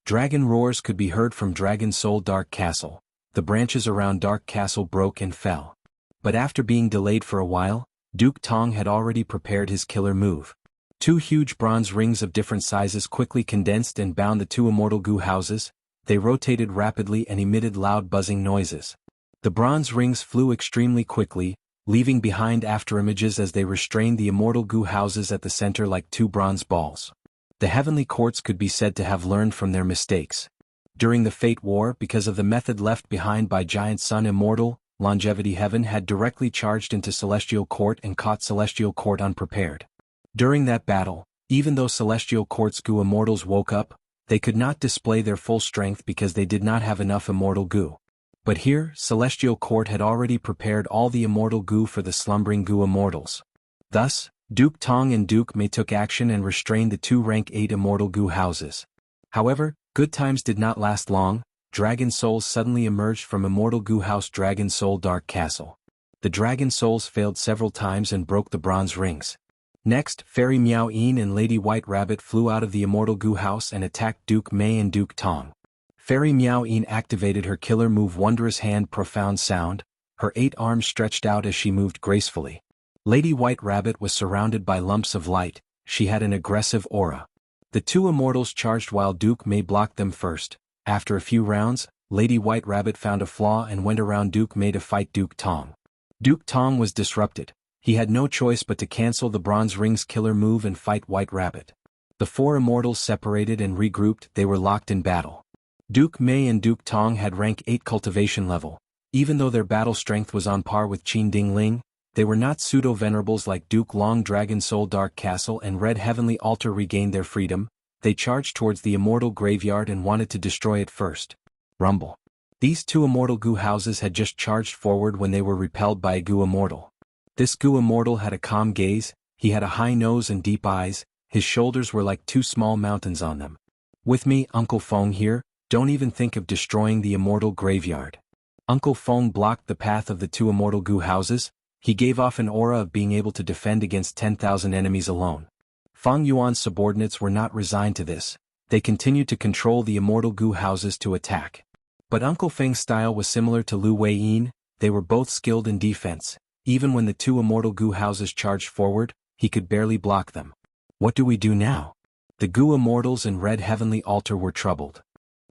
Dragon roars could be heard from Dragon Soul Dark Castle. The branches around Dark Castle broke and fell. But after being delayed for a while, Duke Tong had already prepared his killer move. Two huge bronze rings of different sizes quickly condensed and bound the two immortal goo houses. They rotated rapidly and emitted loud buzzing noises. The bronze rings flew extremely quickly, leaving behind afterimages as they restrained the immortal goo houses at the center like two bronze balls. The heavenly courts could be said to have learned from their mistakes. During the Fate War, because of the method left behind by Giant Sun Immortal, Longevity Heaven had directly charged into Celestial Court and caught Celestial Court unprepared. During that battle, even though Celestial Court's goo immortals woke up, they could not display their full strength because they did not have enough immortal goo. But here, Celestial Court had already prepared all the immortal goo for the slumbering goo immortals. Thus, Duke Tong and Duke Mei took action and restrained the two rank 8 immortal goo houses. However, good times did not last long. Dragon souls suddenly emerged from immortal goo house Dragon Soul Dark Castle. The dragon souls failed several times and broke the bronze rings. Next, Fairy Miao Yin and Lady White Rabbit flew out of the immortal goo house and attacked Duke Mei and Duke Tong. Fairy Miao Yin activated her killer move Wondrous Hand Profound Sound. Her 8 arms stretched out as she moved gracefully. Lady White Rabbit was surrounded by lumps of light. She had an aggressive aura. The two immortals charged while Duke Mei blocked them first. After a few rounds, Lady White Rabbit found a flaw and went around Duke Mei to fight Duke Tong. Duke Tong was disrupted. He had no choice but to cancel the Bronze Ring's killer move and fight White Rabbit. The 4 immortals separated and regrouped. They were locked in battle. Duke Mei and Duke Tong had rank 8 cultivation level. Even though their battle strength was on par with Qin Ding Ling, they were not pseudo-venerables like Duke Long. Dragon Soul Dark Castle and Red Heavenly Altar regained their freedom. They charged towards the immortal graveyard and wanted to destroy it first. Rumble. These 2 immortal goo houses had just charged forward when they were repelled by a goo immortal. This goo immortal had a calm gaze. He had a high nose and deep eyes. His shoulders were like 2 small mountains on them. With me, Uncle Feng here. Don't even think of destroying the immortal graveyard. Uncle Feng blocked the path of the 2 immortal goo houses. He gave off an aura of being able to defend against 10,000 enemies alone. Fang Yuan's subordinates were not resigned to this. They continued to control the immortal goo houses to attack. But Uncle Feng's style was similar to Lu Weiyin. They were both skilled in defense. Even when the 2 immortal goo houses charged forward, he could barely block them. What do we do now? The goo immortals and Red Heavenly Altar were troubled.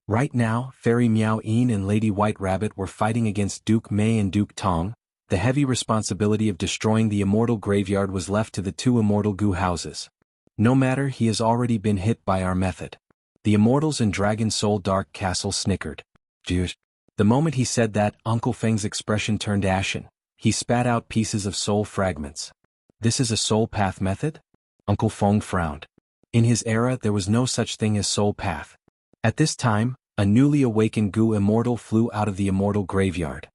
Right now, Fairy Miao Yin and Lady White Rabbit were fighting against Duke Mei and Duke Tong. The heavy responsibility of destroying the immortal graveyard was left to the 2 immortal goo houses. No matter, he has already been hit by our method. The immortals in Dragon Soul Dark Castle snickered. Dude. The moment he said that, Uncle Feng's expression turned ashen. He spat out pieces of soul fragments. This is a soul path method? Uncle Feng frowned. In his era there was no such thing as soul path. At this time, a newly awakened goo immortal flew out of the immortal graveyard.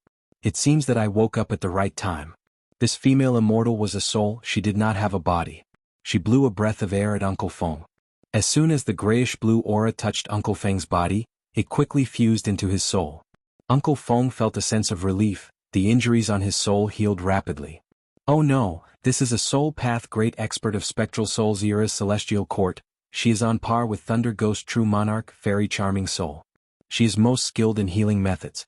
It seems that I woke up at the right time. This female immortal was a soul. She did not have a body. She blew a breath of air at Uncle Feng. As soon as the grayish-blue aura touched Uncle Feng's body, it quickly fused into his soul. Uncle Feng felt a sense of relief. The injuries on his soul healed rapidly. Oh no, this is a soul path great expert of spectral souls era's Celestial Court. She is on par with Thunder Ghost True Monarch Fairy Charming Soul. She is most skilled in healing methods.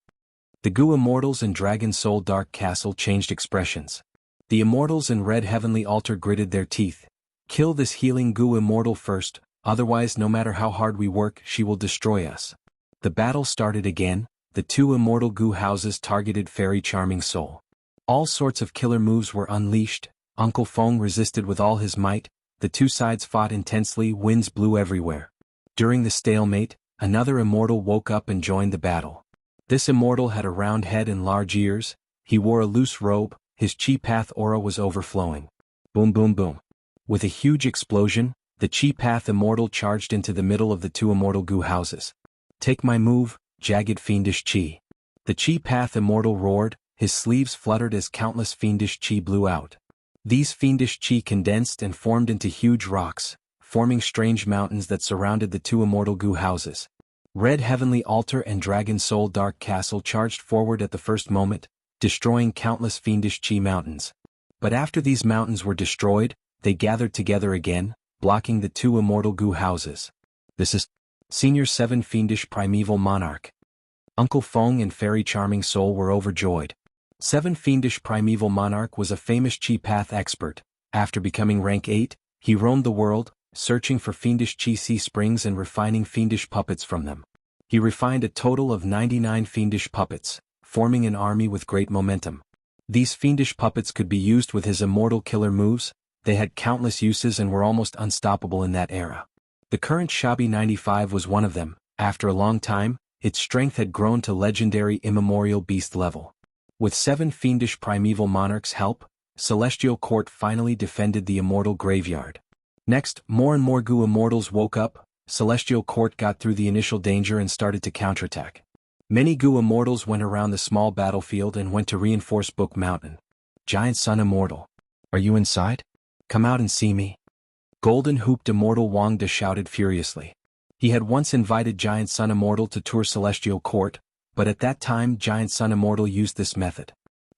The goo immortals in Dragon Soul Dark Castle changed expressions. The immortals in Red Heavenly Altar gritted their teeth. Kill this healing goo immortal first, otherwise no matter how hard we work, she will destroy us. The battle started again. The 2 immortal goo houses targeted Fairy Charming Soul. All sorts of killer moves were unleashed. Uncle Feng resisted with all his might. The 2 sides fought intensely. Winds blew everywhere. During the stalemate, another immortal woke up and joined the battle. This immortal had a round head and large ears. He wore a loose robe. His chi path aura was overflowing. Boom boom boom. With a huge explosion, The Chi Path Immortal charged into the middle of the two immortal goo houses. Take my move, jagged fiendish Chi. The Chi Path Immortal roared, his sleeves fluttered as countless fiendish Chi blew out. These fiendish Chi condensed and formed into huge rocks, forming strange mountains that surrounded the two immortal goo houses. Red Heavenly Altar and Dragon Soul Dark Castle charged forward at the first moment, destroying countless fiendish Chi mountains. But after these mountains were destroyed, they gathered together again, blocking the two immortal goo houses. This is Senior 7 Fiendish Primeval Monarch. Uncle Fang and Fairy Charming Soul were overjoyed. 7 Fiendish Primeval Monarch was a famous Chi Path expert. After becoming rank 8, he roamed the world, searching for fiendish Chi sea springs and refining fiendish puppets from them. He refined a total of 99 fiendish puppets, forming an army with great momentum. These fiendish puppets could be used with his immortal killer moves. They had countless uses and were almost unstoppable in that era. The current Shabi 95 was one of them. After a long time, its strength had grown to legendary immemorial beast level. With 7 fiendish primeval monarchs' help, Celestial Court finally defended the immortal graveyard. Next, more and more goo immortals woke up. Celestial Court got through the initial danger and started to counterattack. Many goo immortals went around the small battlefield and went to reinforce Book Mountain. Giant Sun Immortal. Are you inside? Come out and see me. Golden Hooped Immortal Wang De shouted furiously. He had once invited Giant Sun Immortal to tour Celestial Court, but at that time Giant Sun Immortal used this method.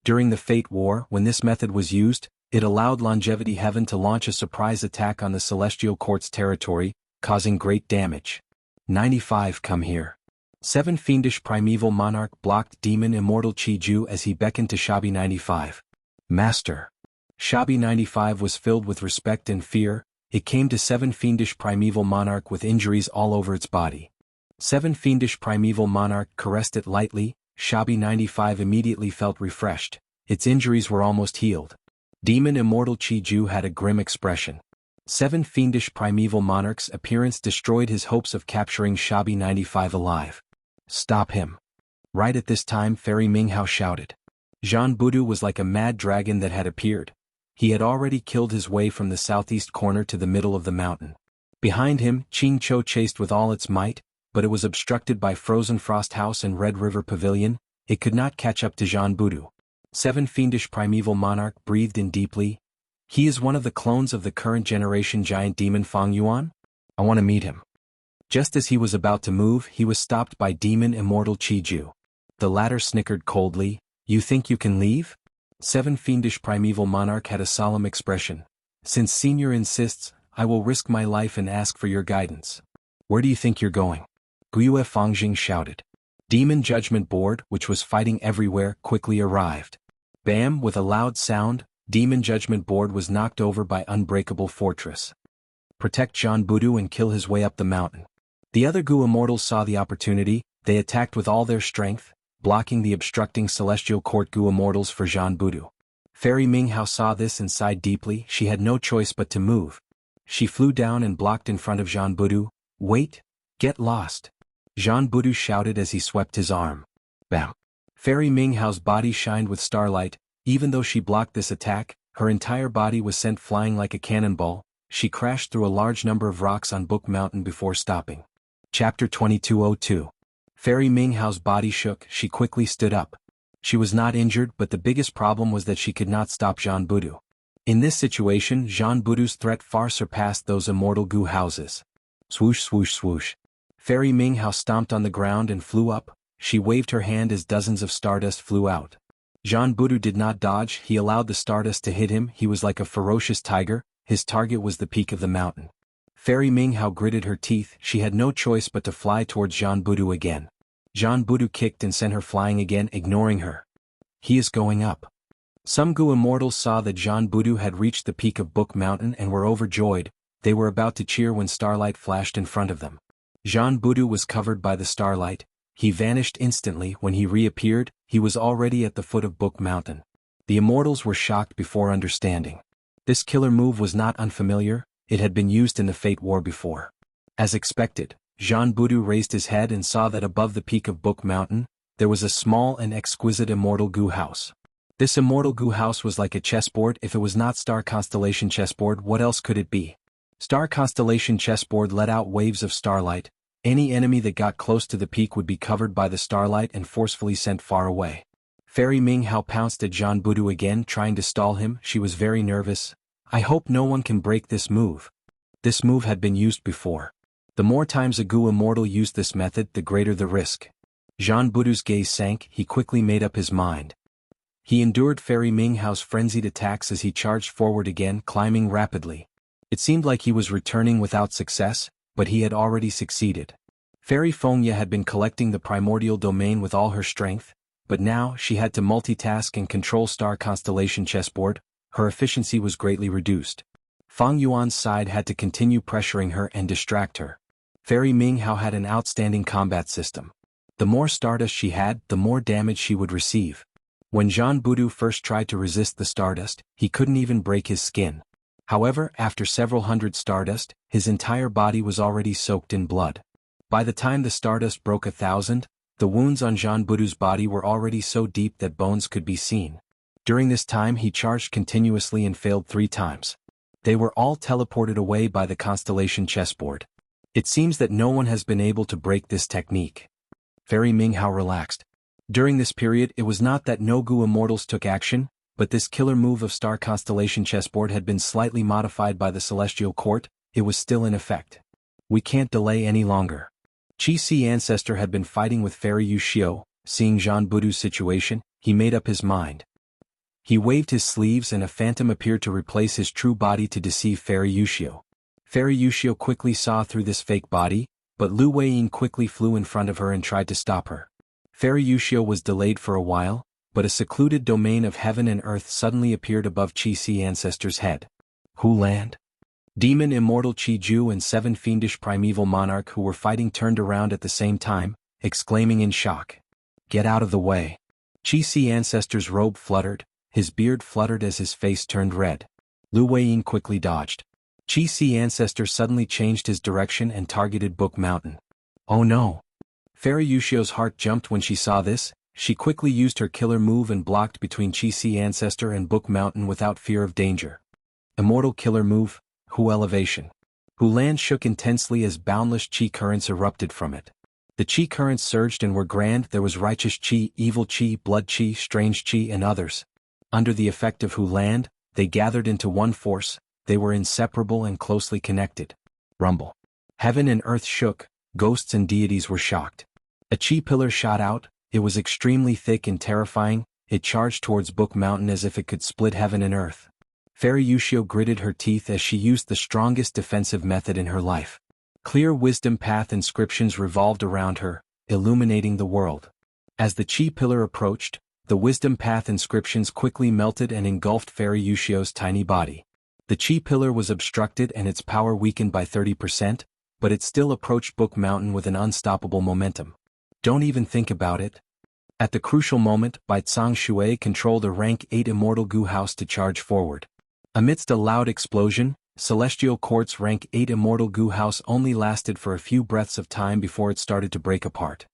During the Fate War, when this method was used, it allowed Longevity Heaven to launch a surprise attack on the Celestial Court's territory, causing great damage. 95 Come here. 7 Fiendish Primeval Monarch blocked Demon Immortal Chi-Ju as he beckoned to Shabi 95. Master. Shabi 95 was filled with respect and fear. It came to 7 Fiendish Primeval Monarch with injuries all over its body. 7 Fiendish Primeval Monarch caressed it lightly. Shabi 95 immediately felt refreshed. Its injuries were almost healed. Demon Immortal Chi-Ju had a grim expression. 7 Fiendish Primeval Monarch's appearance destroyed his hopes of capturing Shabi 95 alive. Stop him. Right at this time Fairy Minghao shouted. Jean Budu was like a mad dragon that had appeared. He had already killed his way from the southeast corner to the middle of the mountain. Behind him, Qing Chou chased with all its might, but it was obstructed by Frozen Frost House and Red River Pavilion. It could not catch up to Jean Budu. 7 Fiendish Primeval Monarch breathed in deeply. He is one of the clones of the current generation giant demon Fang Yuan? I want to meet him. Just as he was about to move, he was stopped by Demon Immortal Chi-Ju. The latter snickered coldly. You think you can leave? 7 Fiendish Primeval Monarch had a solemn expression. Since Senior insists, I will risk my life and ask for your guidance. Where do you think you're going? Guiyue Fangjing shouted. Demon Judgment Board, which was fighting everywhere, quickly arrived. Bam! With a loud sound, Demon Judgment Board was knocked over by Unbreakable Fortress. Protect Jean Budu and kill his way up the mountain. The other goo immortals saw the opportunity. They attacked with all their strength, blocking the obstructing Celestial Court goo immortals for Jean Budu. Fairy Minghao saw this and sighed deeply. She had no choice but to move. She flew down and blocked in front of Jean Budu. Wait! Get lost! Jean Budu shouted as he swept his arm. Bam! Fairy Minghao's body shined with starlight. Even though she blocked this attack, her entire body was sent flying like a cannonball. She crashed through a large number of rocks on Book Mountain before stopping. Chapter 2202. Fairy Minghao's body shook. She quickly stood up. She was not injured, but the biggest problem was that she could not stop Jean Budu. In this situation, Jean Budu's threat far surpassed those immortal goo houses. Swoosh swoosh swoosh. Fairy Minghao stomped on the ground and flew up. She waved her hand as dozens of stardust flew out. Jean Budu did not dodge. He allowed the stardust to hit him. He was like a ferocious tiger. His target was the peak of the mountain. Fairy Minghao gritted her teeth. She had no choice but to fly towards Jean Budu again. Jean Budu kicked and sent her flying again, ignoring her. He is going up. Some goo immortals saw that Jean Budu had reached the peak of Book Mountain and were overjoyed. They were about to cheer when starlight flashed in front of them. Jean Budu was covered by the starlight. He vanished instantly. When he reappeared, he was already at the foot of Book Mountain. The immortals were shocked before understanding. This killer move was not unfamiliar. It had been used in the Fate War before. As expected, Jean Budu raised his head and saw that above the peak of Book Mountain, there was a small and exquisite immortal goo house. This immortal goo house was like a chessboard. If it was not Star Constellation chessboard, what else could it be? Star constellation chessboard let out waves of starlight. Any enemy that got close to the peak would be covered by the starlight and forcefully sent far away. Fairy Ming Hao pounced at Zhan Budu again, trying to stall him. She was very nervous. I hope no one can break this move. This move had been used before. The more times a Gu immortal used this method, the greater the risk. Zhan Budu's gaze sank. He quickly made up his mind. He endured Fairy Ming Hao's frenzied attacks as he charged forward again, climbing rapidly. It seemed like he was returning without success, but he had already succeeded. Fairy Fengya had been collecting the primordial domain with all her strength, but now she had to multitask and control star constellation chessboard. Her efficiency was greatly reduced. Fang Yuan's side had to continue pressuring her and distract her. Fairy Ming Hao had an outstanding combat system. The more stardust she had, the more damage she would receive. When Zhan Budu first tried to resist the stardust, he couldn't even break his skin. However, after several hundred stardust, his entire body was already soaked in blood. By the time the stardust broke 1,000, the wounds on Zhan Budu's body were already so deep that bones could be seen. During this time he charged continuously and failed 3 times. They were all teleported away by the constellation chessboard. It seems that no one has been able to break this technique. Fairy Ming Hao relaxed. During this period it was not that no Gu immortals took action, but this killer move of star constellation chessboard had been slightly modified by the celestial court. It was still in effect. We can't delay any longer. Qi Si ancestor had been fighting with Fairy Yuxiu. Seeing Zhan Budu's situation, he made up his mind. He waved his sleeves and a phantom appeared to replace his true body to deceive Fairy Yuxiu. Fairy Yuxiu quickly saw through this fake body, but Lu Weiyin quickly flew in front of her and tried to stop her. Fairy Yuxiu was delayed for a while, but a secluded domain of heaven and earth suddenly appeared above Qi Si ancestor's head. Hu Land? Demon immortal Qi Ju and 7 fiendish primeval monarch who were fighting turned around at the same time, exclaiming in shock. Get out of the way. Qi Si ancestor's robe fluttered, his beard fluttered as his face turned red. Lu Weiyin quickly dodged. Qi Si ancestor suddenly changed his direction and targeted Book Mountain. Oh no! Fairy Yuxiu's heart jumped when she saw this. She quickly used her killer move and blocked between Qi Si ancestor and Book Mountain without fear of danger. Immortal killer move, Hu Elevation. Hu Land shook intensely as boundless Qi currents erupted from it. The Qi currents surged and were grand. There was righteous Qi, evil Qi, blood Qi, strange Qi and others. Under the effect of Hu Land, they gathered into one force. They were inseparable and closely connected. Rumble. Heaven and earth shook, ghosts and deities were shocked. A Qi pillar shot out. It was extremely thick and terrifying. It charged towards Book Mountain as if it could split heaven and earth. Fairy Yuxiu gritted her teeth as she used the strongest defensive method in her life. Clear wisdom path inscriptions revolved around her, illuminating the world. As the Qi pillar approached, the wisdom path inscriptions quickly melted and engulfed Fairy Yuxiu's tiny body. The Qi pillar was obstructed and its power weakened by 30%, but it still approached Book Mountain with an unstoppable momentum. Don't even think about it. At the crucial moment, Baizang Shui controlled a rank 8 immortal Gu house to charge forward. Amidst a loud explosion, Celestial Court's rank 8 immortal Gu house only lasted for a few breaths of time before it started to break apart.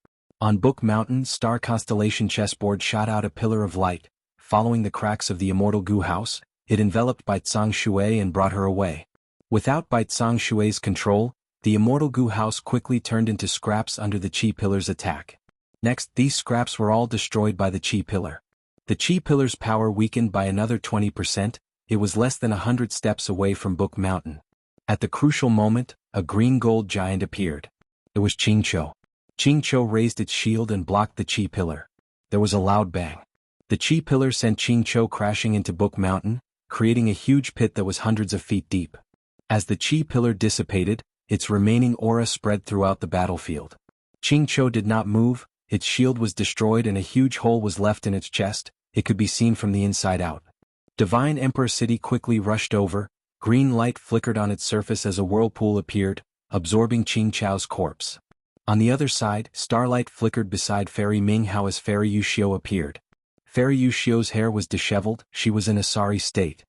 On Book Mountain, star constellation chessboard shot out a pillar of light. Following the cracks of the immortal Gu house, it enveloped Baizang Shui and brought her away. Without Baizang Shui's control, the immortal Gu house quickly turned into scraps under the Qi pillar's attack. Next, these scraps were all destroyed by the Qi pillar. The Qi pillar's power weakened by another 20%, it was less than 100 steps away from Book Mountain. At the crucial moment, a green gold giant appeared. It was Qingqiu. Qingqiu raised its shield and blocked the Qi pillar. There was a loud bang. The Qi pillar sent Qingqiu crashing into Book Mountain, creating a huge pit that was hundreds of feet deep. As the Qi pillar dissipated, its remaining aura spread throughout the battlefield. Qingqiu did not move, its shield was destroyed and a huge hole was left in its chest. It could be seen from the inside out. Divine Emperor City quickly rushed over, green light flickered on its surface as a whirlpool appeared, absorbing Qingqiu's corpse. On the other side, starlight flickered beside Fairy Ming Hao as Fairy Yuxiu appeared. Fairy Yuxiu's hair was disheveled, she was in a sorry state.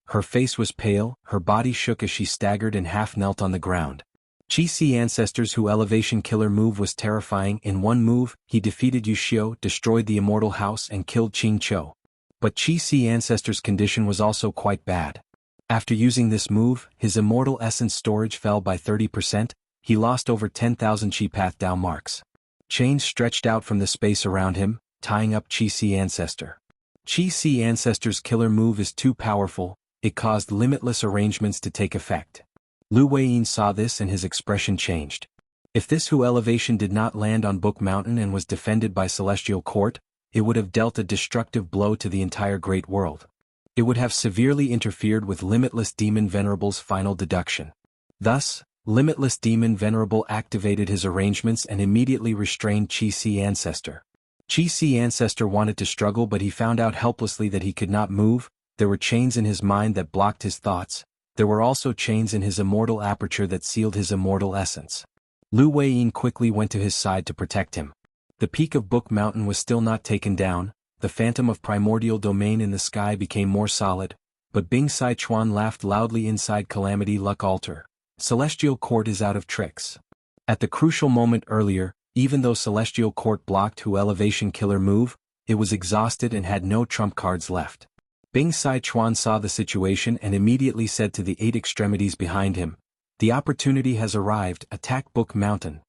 Her face was pale, her body shook as she staggered and half knelt on the ground. Qi Si ancestor's Hu Elevation killer move was terrifying. In one move, he defeated Yuxiu, destroyed the immortal house and killed Qingqiu. But Qi Si ancestor's condition was also quite bad. After using this move, his immortal essence storage fell by 30%, he lost over 10,000 Qi Path Dao marks. Chains stretched out from the space around him, tying up Qi Si Ancestor. Qi Si Ancestor's killer move is too powerful, it caused limitless arrangements to take effect. Lu Weiyin saw this and his expression changed. If this Hu elevation did not land on Book Mountain and was defended by Celestial Court, it would have dealt a destructive blow to the entire Great World. It would have severely interfered with Limitless Demon Venerable's final deduction. Thus, Limitless Demon Venerable activated his arrangements and immediately restrained Qi Si Ancestor. Qi Si Ancestor wanted to struggle, but he found out helplessly that he could not move. There were chains in his mind that blocked his thoughts. There were also chains in his immortal aperture that sealed his immortal essence. Lu Weiyin quickly went to his side to protect him. The peak of Book Mountain was still not taken down. The phantom of primordial domain in the sky became more solid, but Bing Sai Chuan laughed loudly inside Calamity Luck Altar. Celestial Court is out of tricks. At the crucial moment earlier, even though Celestial Court blocked Hu elevation killer move, it was exhausted and had no trump cards left. Bing Sai Chuan saw the situation and immediately said to the 8 extremities behind him, "The opportunity has arrived, attack Book Mountain."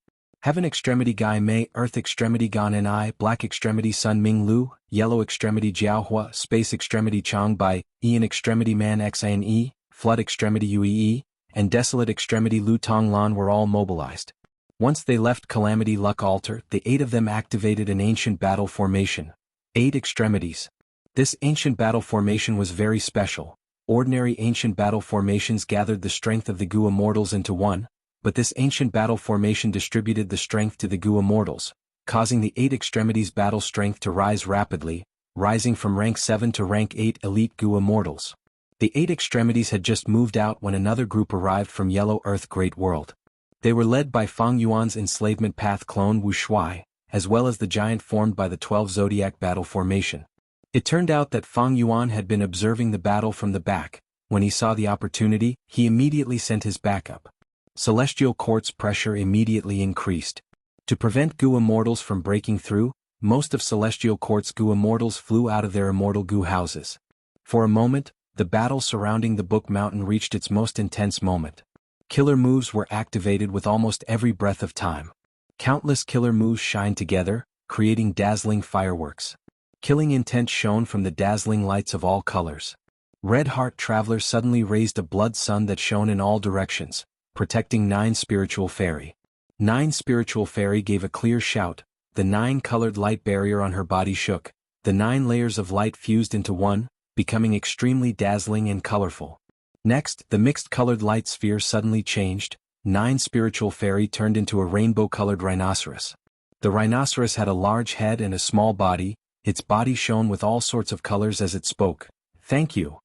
Heaven Extremity Gai Mei, Earth Extremity Gan Ni, Black Extremity Sun Ming Lu, Yellow Extremity Jiaohua, Space Extremity Chang Bai, Ian Extremity Man Xan, Flood Extremity Uee, and Desolate Extremity Lu Tong Lan were all mobilized. Once they left Calamity Luck Altar, the 8 of them activated an ancient battle formation. 8 extremities. This ancient battle formation was very special. Ordinary ancient battle formations gathered the strength of the Gu Immortals into one, but this ancient battle formation distributed the strength to the Gu Immortals, causing the 8 extremities battle strength to rise rapidly, rising from rank 7 to rank 8 elite Gu Immortals. The 8 extremities had just moved out when another group arrived from Yellow Earth Great World. They were led by Fang Yuan's enslavement path clone Wu Shuai, as well as the giant formed by the 12 Zodiac battle formation. It turned out that Fang Yuan had been observing the battle from the back. When he saw the opportunity, he immediately sent his backup. Celestial Court's pressure immediately increased. To prevent Gu Immortals from breaking through, most of Celestial Court's Gu Immortals flew out of their immortal Gu houses. For a moment, the battle surrounding the Book Mountain reached its most intense moment. Killer moves were activated with almost every breath of time. Countless killer moves shined together, creating dazzling fireworks. Killing intent shone from the dazzling lights of all colors. Red Heart Traveler suddenly raised a blood sun that shone in all directions, protecting 9 Spiritual Fairy. 9 Spiritual Fairy gave a clear shout. The 9-colored light barrier on her body shook. The 9 layers of light fused into one, becoming extremely dazzling and colorful. Next, the mixed-colored light sphere suddenly changed. 9 Spiritual Fairy turned into a rainbow-colored rhinoceros. The rhinoceros had a large head and a small body. Its body shone with all sorts of colors as it spoke. "Thank you."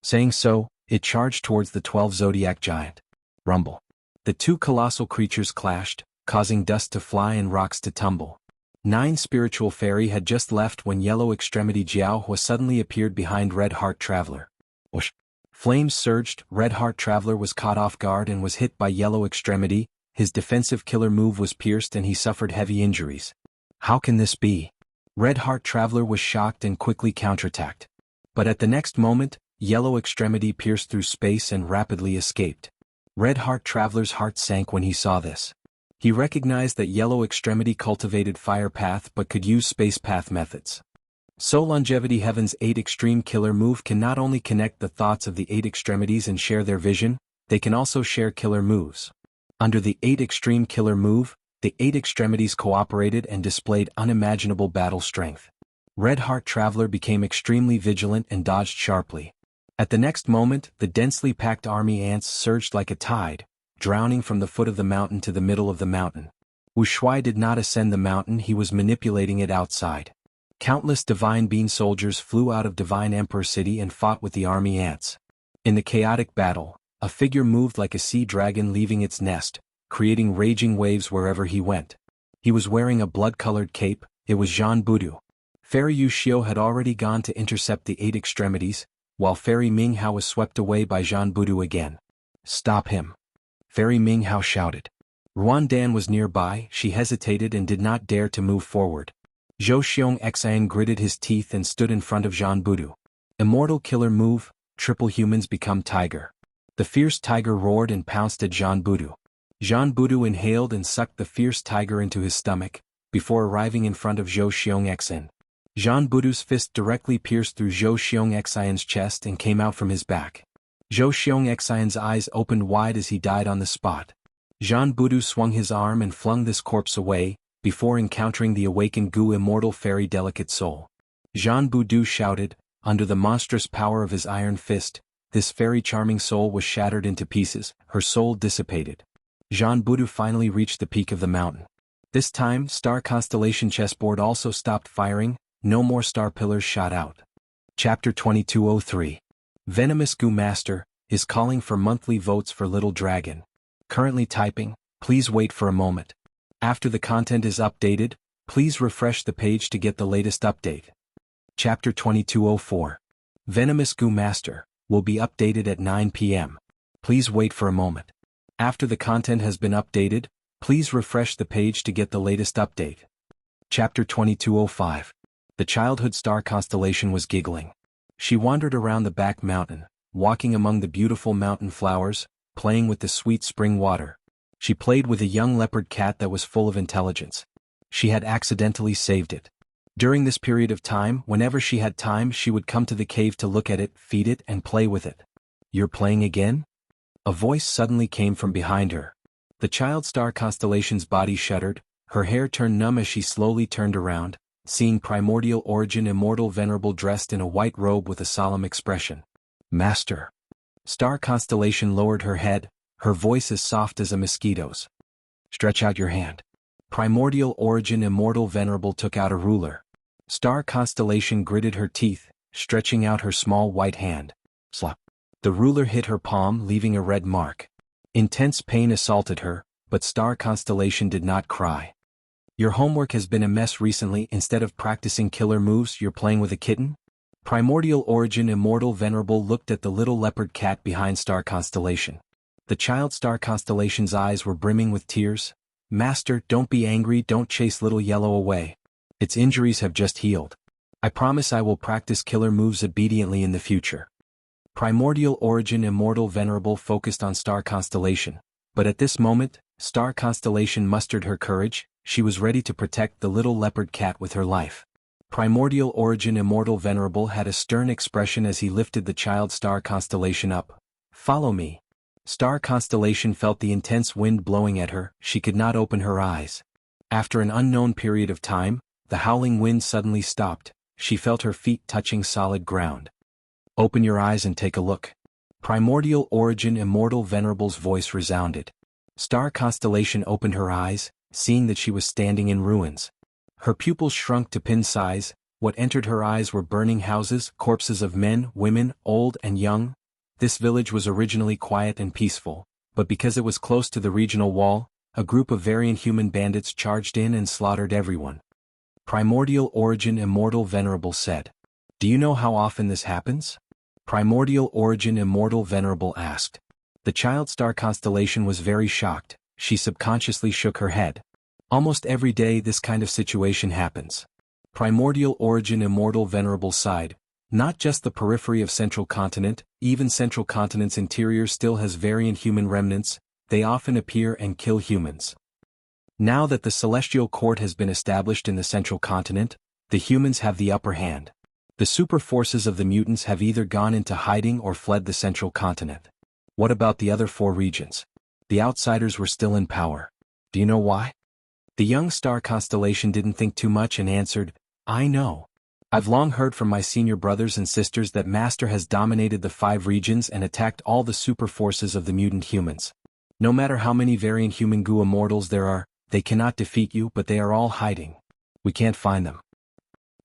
Saying so, it charged towards the 12 Zodiac Giant. Rumble. The 2 colossal creatures clashed, causing dust to fly and rocks to tumble. 9 Spiritual Fairy had just left when Yellow Extremity Jiaohua suddenly appeared behind Red Heart Traveler. Whoosh. Flames surged. Red Heart Traveler was caught off guard and was hit by Yellow Extremity. His defensive killer move was pierced and he suffered heavy injuries. How can this be? Red Heart Traveler was shocked and quickly counterattacked. But at the next moment, Yellow Extremity pierced through space and rapidly escaped. Red Heart Traveler's heart sank when he saw this. He recognized that Yellow Extremity cultivated Fire Path but could use Space Path methods. So Longevity Heaven's 8 extreme killer move can not only connect the thoughts of the 8 extremities and share their vision, they can also share killer moves. Under the 8 extreme killer move, the 8 extremities cooperated and displayed unimaginable battle strength. Red Heart Traveler became extremely vigilant and dodged sharply. At the next moment, the densely packed army ants surged like a tide, drowning from the foot of the mountain to the middle of the mountain. Wu Shuai did not ascend the mountain, he was manipulating it outside. Countless Divine Bean soldiers flew out of Divine Emperor City and fought with the army ants. In the chaotic battle, a figure moved like a sea dragon leaving its nest, creating raging waves wherever he went. He was wearing a blood-colored cape. It was Zhan Budu. Fairy Yu Xiu had already gone to intercept the 8 extremities, while Fairy Ming Hao was swept away by Zhan Budu again. "Stop him!" Fairy Ming Hao shouted. Ruan Dan was nearby. She hesitated and did not dare to move forward. Zhou Xiong Xian gritted his teeth and stood in front of Zhan Budu. Immortal killer move, triple humans become tiger. The fierce tiger roared and pounced at Jean Budu. Jean Budu inhaled and sucked the fierce tiger into his stomach, before arriving in front of Zhou Xiongxian. Jean Budu's fist directly pierced through Zhou Xiongxian's chest and came out from his back. Zhou Xiongxian's eyes opened wide as he died on the spot. Jean Budu swung his arm and flung this corpse away, before encountering the awakened Gu immortal fairy delicate soul. Jean Budu shouted, under the monstrous power of his iron fist, this fairy charming soul was shattered into pieces, her soul dissipated. Jean Budu finally reached the peak of the mountain. This time, star constellation chessboard also stopped firing, no more star pillars shot out. Chapter 2203. Venomous Gu Master is calling for monthly votes for Little Dragon. Currently typing, please wait for a moment. After the content is updated, please refresh the page to get the latest update. Chapter 2204. Venomous Gu Master will be updated at 9 p.m. Please wait for a moment. After the content has been updated, please refresh the page to get the latest update. Chapter 2205. The childhood star constellation was giggling. She wandered around the back mountain, walking among the beautiful mountain flowers, playing with the sweet spring water. She played with a young leopard cat that was full of intelligence. She had accidentally saved it. During this period of time, whenever she had time, she would come to the cave to look at it, feed it, and play with it. You're playing again? A voice suddenly came from behind her. The child star constellation's body shuddered, her hair turned numb as she slowly turned around, seeing primordial origin immortal venerable dressed in a white robe with a solemn expression. Master. Star constellation lowered her head, her voice as soft as a mosquito's. Stretch out your hand. Primordial origin immortal venerable took out a ruler. Star constellation gritted her teeth, stretching out her small white hand. Slap. The ruler hit her palm, leaving a red mark. Intense pain assaulted her, but Star constellation did not cry. Your homework has been a mess recently. Instead of practicing killer moves, you're playing with a kitten? Primordial origin immortal venerable looked at the little leopard cat behind Star constellation. The child star constellation's eyes were brimming with tears. Master, don't be angry, don't chase little yellow away. Its injuries have just healed. I promise I will practice killer moves obediently in the future. Primordial origin immortal venerable focused on Star constellation, but at this moment, Star constellation mustered her courage. She was ready to protect the little leopard cat with her life. Primordial origin immortal venerable had a stern expression as he lifted the child star constellation up. Follow me. Star constellation felt the intense wind blowing at her. She could not open her eyes. After an unknown period of time, the howling wind suddenly stopped. She felt her feet touching solid ground. Open your eyes and take a look. Primordial origin immortal venerable's voice resounded. Star constellation opened her eyes, seeing that she was standing in ruins. Her pupils shrunk to pin size. What entered her eyes were burning houses, corpses of men, women, old and young. This village was originally quiet and peaceful, but because it was close to the regional wall, a group of variant human bandits charged in and slaughtered everyone. Primordial origin immortal venerable said. Do you know how often this happens? Primordial origin immortal venerable asked. The child star constellation was very shocked. She subconsciously shook her head. Almost every day this kind of situation happens. Primordial origin immortal venerable sighed. Not just the periphery of central continent, even central continent's interior still has variant human remnants. They often appear and kill humans. Now that the celestial court has been established in the central continent, the humans have the upper hand. The super forces of the mutants have either gone into hiding or fled the central continent. What about the other 4 regions? The outsiders were still in power. Do you know why? The young star constellation didn't think too much and answered, I know. I've long heard from my senior brothers and sisters that Master has dominated the 5 regions and attacked all the super forces of the mutant humans. No matter how many variant human Gu immortals there are, they cannot defeat you, but they are all hiding. We can't find them.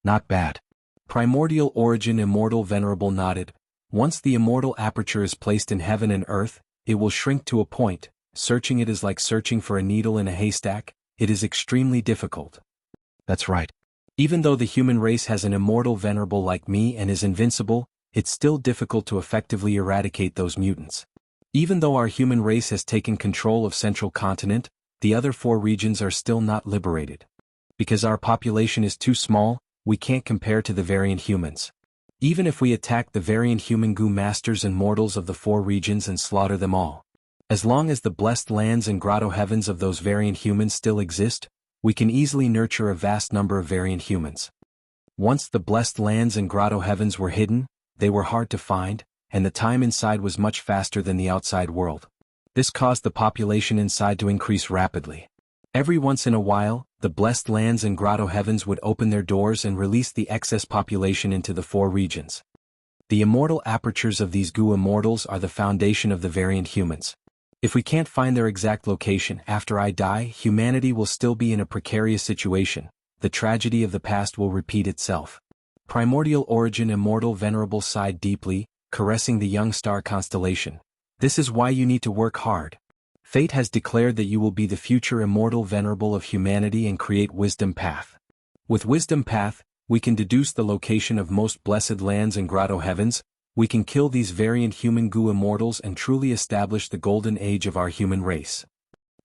Not bad. Primordial origin immortal venerable nodded. Once the immortal aperture is placed in heaven and earth, it will shrink to a point. Searching it is like searching for a needle in a haystack. It is extremely difficult. That's right. Even though the human race has an immortal venerable like me and is invincible, it's still difficult to effectively eradicate those mutants. Even though our human race has taken control of central continent, the other 4 regions are still not liberated. Because our population is too small, we can't compare to the variant humans. Even if we attack the variant human goo masters and mortals of the 4 regions and slaughter them all. As long as the blessed lands and grotto heavens of those variant humans still exist, we can easily nurture a vast number of variant humans. Once the blessed lands and grotto heavens were hidden, they were hard to find, and the time inside was much faster than the outside world. This caused the population inside to increase rapidly. Every once in a while, the blessed lands and grotto heavens would open their doors and release the excess population into the 4 regions. The immortal apertures of these goo immortals are the foundation of the variant humans. If we can't find their exact location after I die, humanity will still be in a precarious situation. The tragedy of the past will repeat itself. Primordial origin immortal venerable sighed deeply, caressing the young star constellation. This is why you need to work hard. Fate has declared that you will be the future immortal venerable of humanity and create Wisdom Path. With Wisdom Path, we can deduce the location of most blessed lands and grotto heavens. We can kill these variant human goo immortals and truly establish the golden age of our human race.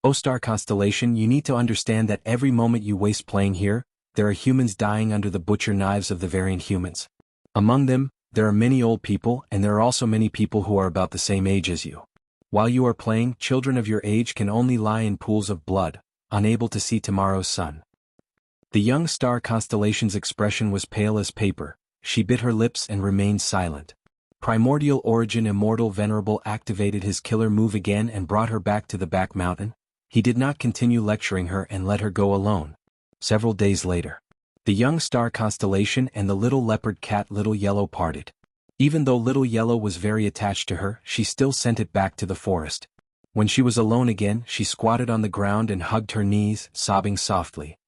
O star constellation, you need to understand that every moment you waste playing here, there are humans dying under the butcher knives of the variant humans. Among them, there are many old people and there are also many people who are about the same age as you. While you are playing, children of your age can only lie in pools of blood, unable to see tomorrow's sun. The young star constellation's expression was pale as paper. She bit her lips and remained silent. Primordial origin immortal venerable activated his killer move again and brought her back to the back mountain. He did not continue lecturing her and let her go alone. Several days later, the young star constellation and the little leopard cat Little Yellow parted. Even though Little Yellow was very attached to her, she still sent it back to the forest. When she was alone again, she squatted on the ground and hugged her knees, sobbing softly.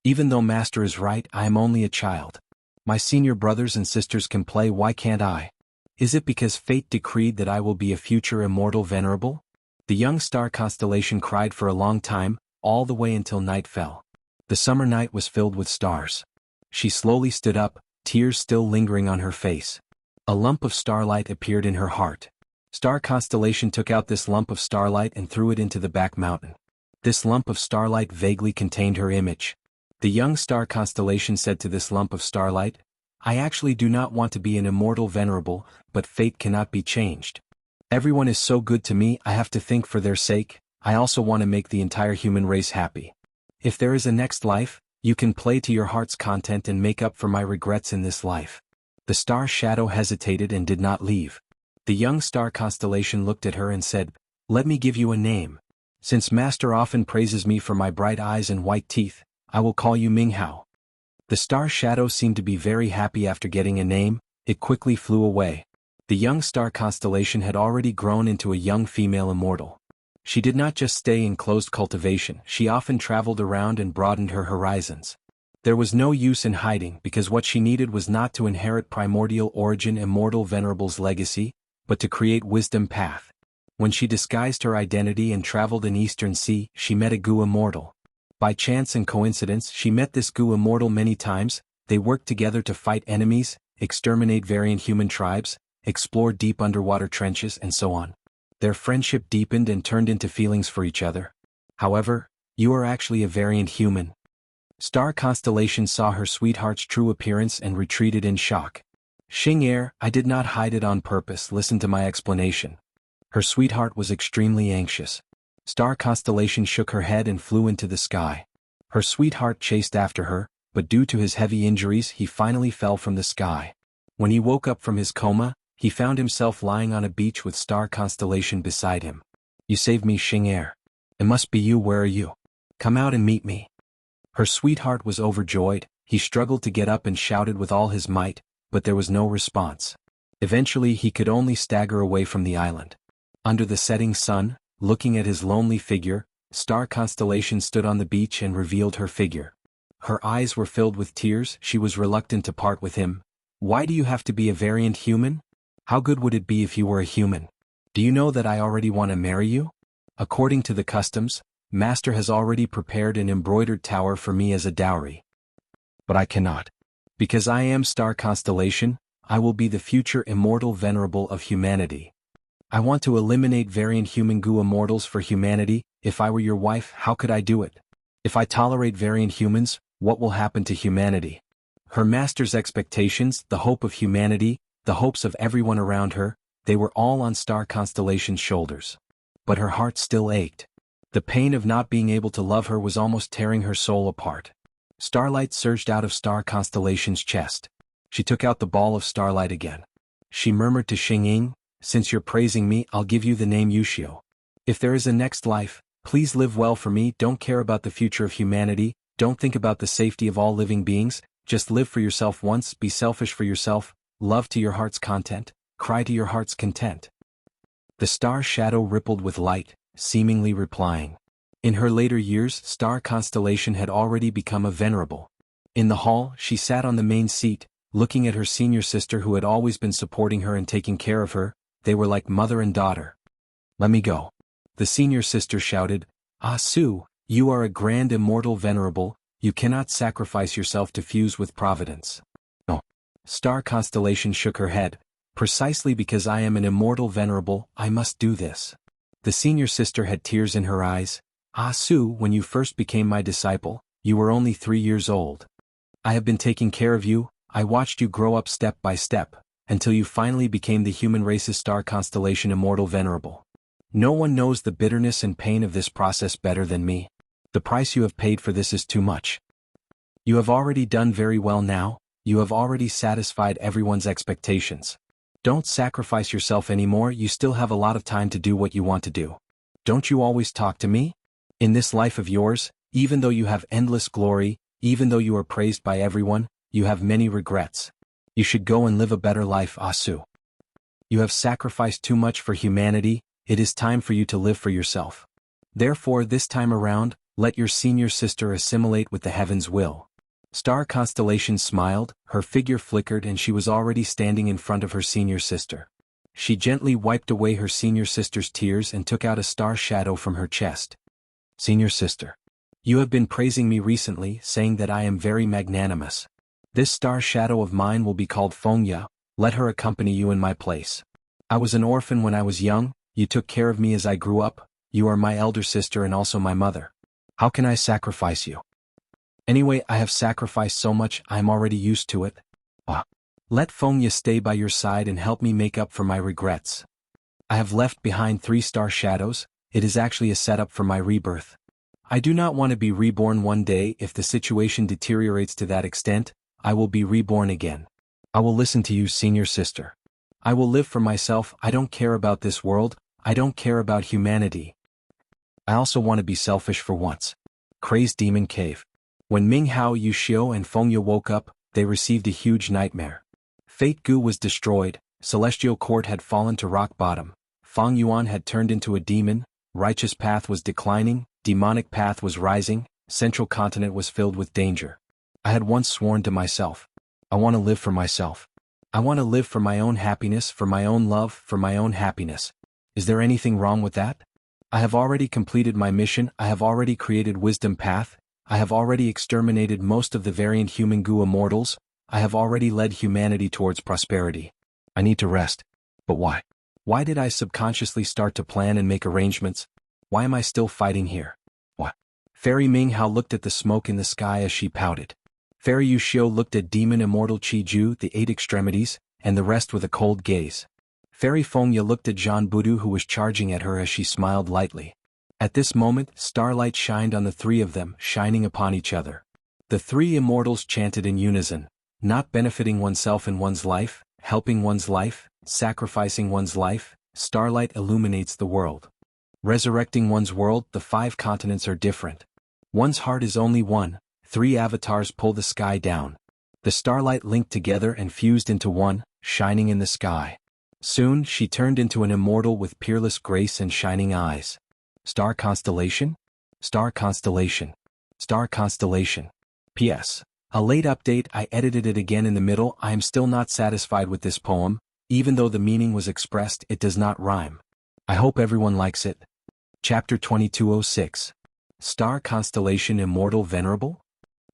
Even though Master is right, I am only a child. My senior brothers and sisters can play, why can't I? Is it because fate decreed that I will be a future immortal venerable? The young star constellation cried for a long time, all the way until night fell. The summer night was filled with stars. She slowly stood up, tears still lingering on her face. A lump of starlight appeared in her heart. Star constellation took out this lump of starlight and threw it into the back mountain. This lump of starlight vaguely contained her image. The young star constellation said to this lump of starlight, I actually do not want to be an immortal venerable, but fate cannot be changed. Everyone is so good to me, I have to think for their sake. I also want to make the entire human race happy. If there is a next life, you can play to your heart's content and make up for my regrets in this life. The star shadow hesitated and did not leave. The young star constellation looked at her and said, Let me give you a name. Since Master often praises me for my bright eyes and white teeth, I will call you Minghao. The star shadow seemed to be very happy after getting a name. It quickly flew away. The young star constellation had already grown into a young female immortal. She did not just stay in closed cultivation, she often traveled around and broadened her horizons. There was no use in hiding because what she needed was not to inherit primordial origin immortal venerable's legacy, but to create Wisdom Path. When she disguised her identity and traveled in Eastern Sea, she met a goo immortal. By chance and coincidence, she met this goo immortal many times. They worked together to fight enemies, exterminate variant human tribes, explore deep underwater trenches, and so on. Their friendship deepened and turned into feelings for each other. However, you are actually a variant human. Star Constellation saw her sweetheart's true appearance and retreated in shock. Xing I did not hide it on purpose, listen to my explanation. Her sweetheart was extremely anxious. Star Constellation shook her head and flew into the sky. Her sweetheart chased after her, but due to his heavy injuries he finally fell from the sky. When he woke up from his coma, he found himself lying on a beach with Star Constellation beside him. You saved me, Xing It must be you, where are you? Come out and meet me. Her sweetheart was overjoyed. He struggled to get up and shouted with all his might, but there was no response. Eventually he could only stagger away from the island. Under the setting sun, looking at his lonely figure, Star Constellation stood on the beach and revealed her figure. Her eyes were filled with tears. She was reluctant to part with him. Why do you have to be a variant human? How good would it be if you were a human? Do you know that I already want to marry you? According to the customs, Master has already prepared an embroidered tower for me as a dowry. But I cannot. Because I am Star Constellation, I will be the future immortal venerable of humanity. I want to eliminate variant human goo immortals for humanity. If I were your wife, how could I do it? If I tolerate variant humans, what will happen to humanity? Her master's expectations, the hope of humanity, the hopes of everyone around her, they were all on Star Constellation's shoulders. But her heart still ached. The pain of not being able to love her was almost tearing her soul apart. Starlight surged out of Star Constellation's chest. She took out the ball of starlight again. She murmured to Xing, "Since you're praising me, I'll give you the name Wuxia. If there is a next life, please live well for me. Don't care about the future of humanity, don't think about the safety of all living beings, just live for yourself once, be selfish for yourself, love to your heart's content, cry to your heart's content." The star shadow rippled with light, seemingly replying. In her later years, Star Constellation had already become a venerable. In the hall, she sat on the main seat, looking at her senior sister who had always been supporting her and taking care of her. They were like mother and daughter. "Let me go." The senior sister shouted, "Ah Su, you are a grand immortal venerable, you cannot sacrifice yourself to fuse with Providence." "No." Star Constellation shook her head. "Precisely because I am an immortal venerable, I must do this." The senior sister had tears in her eyes. "Ah Su, when you first became my disciple, you were only 3 years old. I have been taking care of you, I watched you grow up step by step, until you finally became the human race's Star Constellation immortal venerable. No one knows the bitterness and pain of this process better than me. The price you have paid for this is too much. You have already done very well now, you have already satisfied everyone's expectations. Don't sacrifice yourself anymore, you still have a lot of time to do what you want to do. Don't you always talk to me? In this life of yours, even though you have endless glory, even though you are praised by everyone, you have many regrets. You should go and live a better life, Asu. You have sacrificed too much for humanity, it is time for you to live for yourself. Therefore this time around, let your senior sister assimilate with the heaven's will." Star Constellation smiled, her figure flickered and she was already standing in front of her senior sister. She gently wiped away her senior sister's tears and took out a star shadow from her chest. "Senior sister. You have been praising me recently, saying that I am very magnanimous. This star shadow of mine will be called Feng. Let her accompany you in my place. I was an orphan when I was young, you took care of me as I grew up, you are my elder sister and also my mother. How can I sacrifice you? Anyway, I have sacrificed so much, I am already used to it. Let Feng stay by your side and help me make up for my regrets. I have left behind 3 star shadows, it is actually a setup for my rebirth. I do not want to be reborn one day. If the situation deteriorates to that extent, I will be reborn again. I will listen to you, senior sister. I will live for myself, I don't care about this world, I don't care about humanity. I also want to be selfish for once." Crazed Demon Cave. When Ming Hao, Yu Xiu and Feng Yu woke up, they received a huge nightmare. Fate Gu was destroyed, Celestial Court had fallen to rock bottom, Fang Yuan had turned into a demon, righteous path was declining, demonic path was rising, Central Continent was filled with danger. I had once sworn to myself. I want to live for myself. I want to live for my own happiness, for my own love, for my own happiness. Is there anything wrong with that? I have already completed my mission, I have already created Wisdom Path, I have already exterminated most of the variant human Gu immortals, I have already led humanity towards prosperity. I need to rest. But why? Why did I subconsciously start to plan and make arrangements? Why am I still fighting here? What? Fairy Ming Hao looked at the smoke in the sky as she pouted. Fairy Yu Xiu looked at Demon Immortal Qi Ju, the 8 extremities, and the rest with a cold gaze. Fairy Feng Ya looked at Zhan Budu who was charging at her as she smiled lightly. At this moment, starlight shined on the 3 of them, shining upon each other. The 3 immortals chanted in unison, not benefiting oneself in one's life, helping one's life, sacrificing one's life, starlight illuminates the world. Resurrecting one's world, the 5 continents are different. One's heart is only one, 3 avatars pull the sky down. The starlight linked together and fused into one, shining in the sky. Soon she turned into an immortal with peerless grace and shining eyes. Star Constellation? Star Constellation. Star Constellation. P.S. A late update, I edited it again in the middle. I am still not satisfied with this poem, even though the meaning was expressed, it does not rhyme. I hope everyone likes it. Chapter 2206. Star Constellation Immortal Venerable?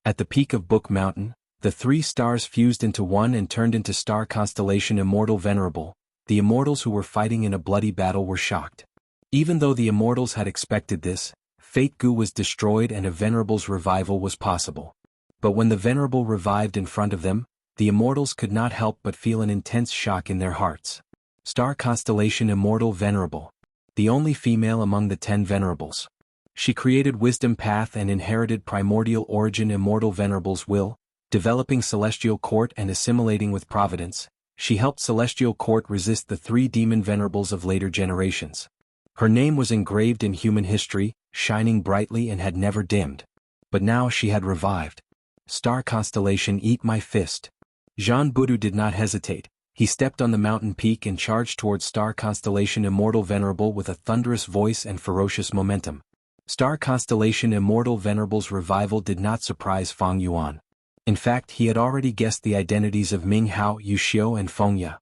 At the peak of Book Mountain, the 3 stars fused into one and turned into Star Constellation Immortal Venerable. The immortals who were fighting in a bloody battle were shocked. Even though the immortals had expected this, Fate Gu was destroyed and a venerable's revival was possible. But when the Venerable revived in front of them, the immortals could not help but feel an intense shock in their hearts. Star constellation Immortal Venerable. The only female among the 10 Venerables. She created Wisdom Path and inherited primordial origin Immortal Venerable's will, developing Celestial Court and assimilating with Providence. She helped Celestial Court resist the 3 demon Venerables of later generations. Her name was engraved in human history, shining brightly and had never dimmed. But now she had revived. Star constellation Eat My Fist. Jean Budu did not hesitate. He stepped on the mountain peak and charged towards Star constellation Immortal Venerable with a thunderous voice and ferocious momentum. Star constellation Immortal Venerable's revival did not surprise Fang Yuan. In fact, he had already guessed the identities of Ming Hao, Yu Xiu and Feng Ya.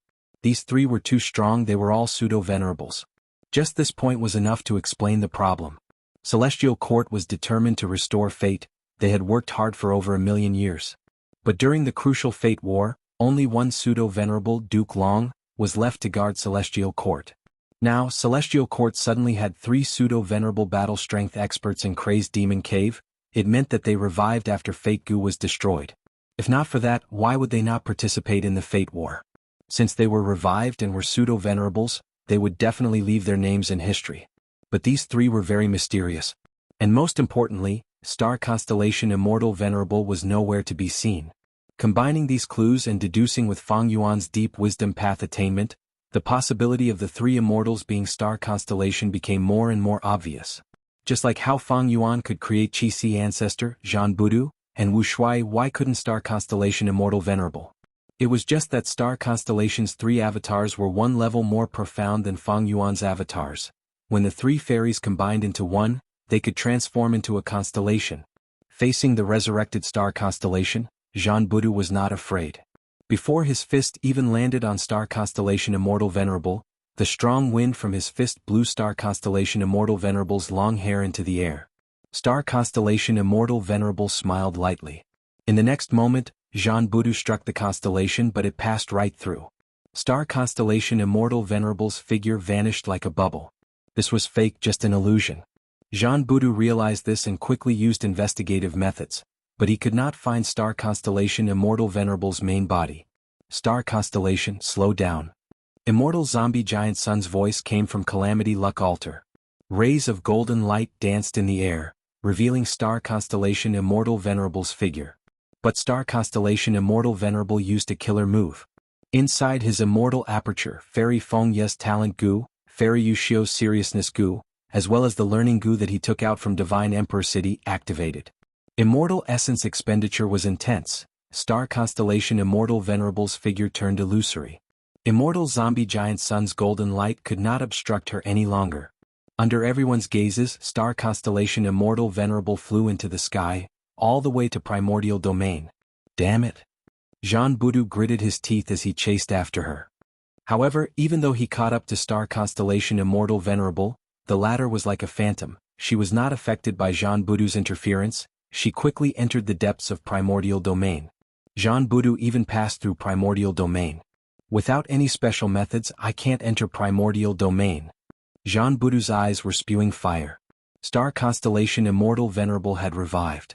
These 3 were too strong, they were all pseudo-venerables. Just this point was enough to explain the problem. Celestial Court was determined to restore fate. They had worked hard for over 1,000,000 years. But during the crucial Fate War, only one pseudo-venerable, Duke Long, was left to guard Celestial Court. Now, Celestial Court suddenly had 3 pseudo-venerable battle-strength experts in Crazed Demon Cave. It meant that they revived after Fate Gu was destroyed. If not for that, why would they not participate in the Fate War? Since they were revived and were pseudo-venerables, they would definitely leave their names in history. But these 3 were very mysterious. And most importantly, Star constellation Immortal Venerable was nowhere to be seen. Combining these clues and deducing with Fang Yuan's deep wisdom path attainment, the possibility of the 3 immortals being Star constellation became more and more obvious. Just like how Fang Yuan could create Qi ancestor, Jean Budu, and Wu Shuai, why couldn't Star constellation Immortal Venerable? It was just that Star constellation's 3 avatars were one level more profound than Fang Yuan's avatars. When the 3 fairies combined into one, they could transform into a constellation. Facing the resurrected Star constellation, Jean Budu was not afraid. Before his fist even landed on Star constellation Immortal Venerable, the strong wind from his fist blew Star constellation Immortal Venerable's long hair into the air. Star constellation Immortal Venerable smiled lightly. In the next moment, Jean Budu struck the constellation, but it passed right through. Star constellation Immortal Venerable's figure vanished like a bubble. This was fake, just an illusion. Jean Budu realized this and quickly used investigative methods, but he could not find Star constellation Immortal Venerable's main body. Star constellation, slow down. Immortal Zombie Giant Sun's voice came from Calamity Luck Altar. Rays of golden light danced in the air, revealing Star constellation Immortal Venerable's figure. But Star constellation Immortal Venerable used a killer move. Inside his immortal aperture, Fairy Feng Ya's talent goo, Fairy Yu Xiu's seriousness goo, as well as the learning goo that he took out from Divine Emperor City, activated. Immortal essence expenditure was intense. Star constellation Immortal Venerable's figure turned illusory. Immortal Zombie Giant Sun's golden light could not obstruct her any longer. Under everyone's gazes, Star constellation Immortal Venerable flew into the sky, all the way to Primordial Domain. Damn it! Jean Budu gritted his teeth as he chased after her. However, even though he caught up to Star constellation Immortal Venerable, the latter was like a phantom. She was not affected by Jean Budu's interference. She quickly entered the depths of Primordial Domain. Jean Budu even passed through Primordial Domain. Without any special methods, I can't enter Primordial Domain. Jean Budu's eyes were spewing fire. Star constellation Immortal Venerable had revived.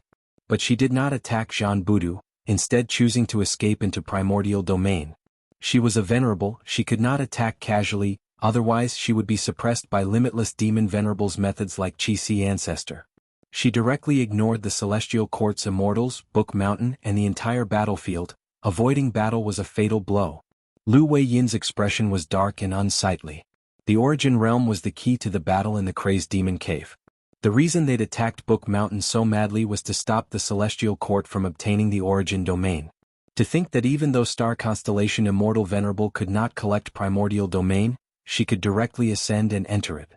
But she did not attack Jean Budu, instead choosing to escape into Primordial Domain. She was a Venerable, she could not attack casually, otherwise she would be suppressed by limitless demon Venerable's methods like Qi Ancestor. She directly ignored the Celestial Court's immortals, Book Mountain, and the entire battlefield. Avoiding battle was a fatal blow. Lu Weiyin's expression was dark and unsightly. The Origin Realm was the key to the battle in the Crazed Demon Cave. The reason they'd attacked Book Mountain so madly was to stop the Celestial Court from obtaining the Origin Domain. To think that even though Star constellation Immortal Venerable could not collect Primordial Domain, she could directly ascend and enter it.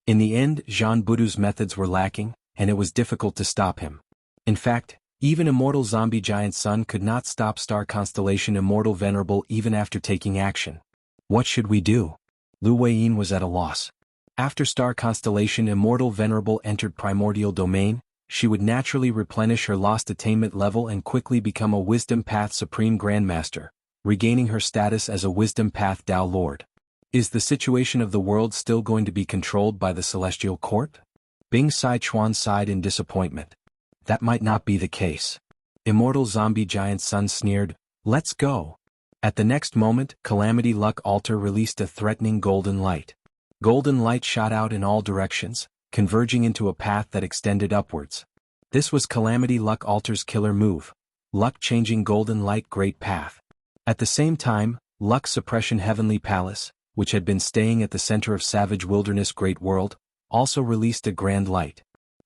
In the end, Jean Budu's methods were lacking, and it was difficult to stop him. In fact, even Immortal Zombie Giant Sun could not stop Star constellation Immortal Venerable even after taking action. What should we do? Lu Weiyin was at a loss. After Star constellation Immortal Venerable entered Primordial Domain, she would naturally replenish her lost attainment level and quickly become a Wisdom Path Supreme Grandmaster, regaining her status as a Wisdom Path Dao Lord. Is the situation of the world still going to be controlled by the Celestial Court? Bing Sichuan sighed in disappointment. That might not be the case. Immortal zombie giant Sun sneered, "Let's go." At the next moment, Calamity Luck Altar released a threatening golden light. Golden light shot out in all directions, converging into a path that extended upwards. This was Calamity Luck Altar's killer move, Luck-changing golden light Great Path. At the same time, Luck Suppression Heavenly Palace, which had been staying at the center of Savage Wilderness Great World, also released a grand light.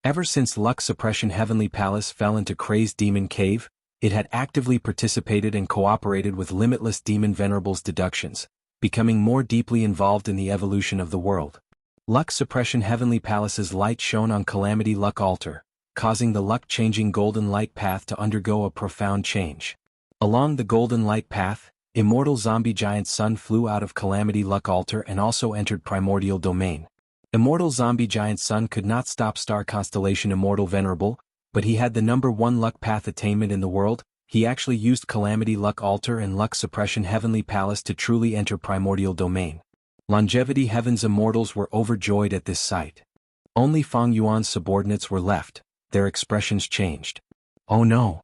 Ever since Luck Suppression Heavenly Palace fell into Crazed Demon Cave, it had actively participated and cooperated with Limitless Demon Venerable's deductions, becoming more deeply involved in the evolution of the world. Luck Suppression Heavenly Palace's light shone on Calamity Luck Altar, causing the luck-changing golden light path to undergo a profound change. Along the golden light path, Immortal Zombie Giant Sun flew out of Calamity Luck Altar and also entered Primordial Domain. Immortal Zombie Giant Sun could not stop Star Constellation Immortal Venerable, but he had the #1 luck path attainment in the world. He actually used Calamity Luck Altar and Luck Suppression Heavenly Palace to truly enter Primordial Domain. Longevity Heaven's immortals were overjoyed at this sight. Only Fang Yuan's subordinates were left, their expressions changed. Oh no!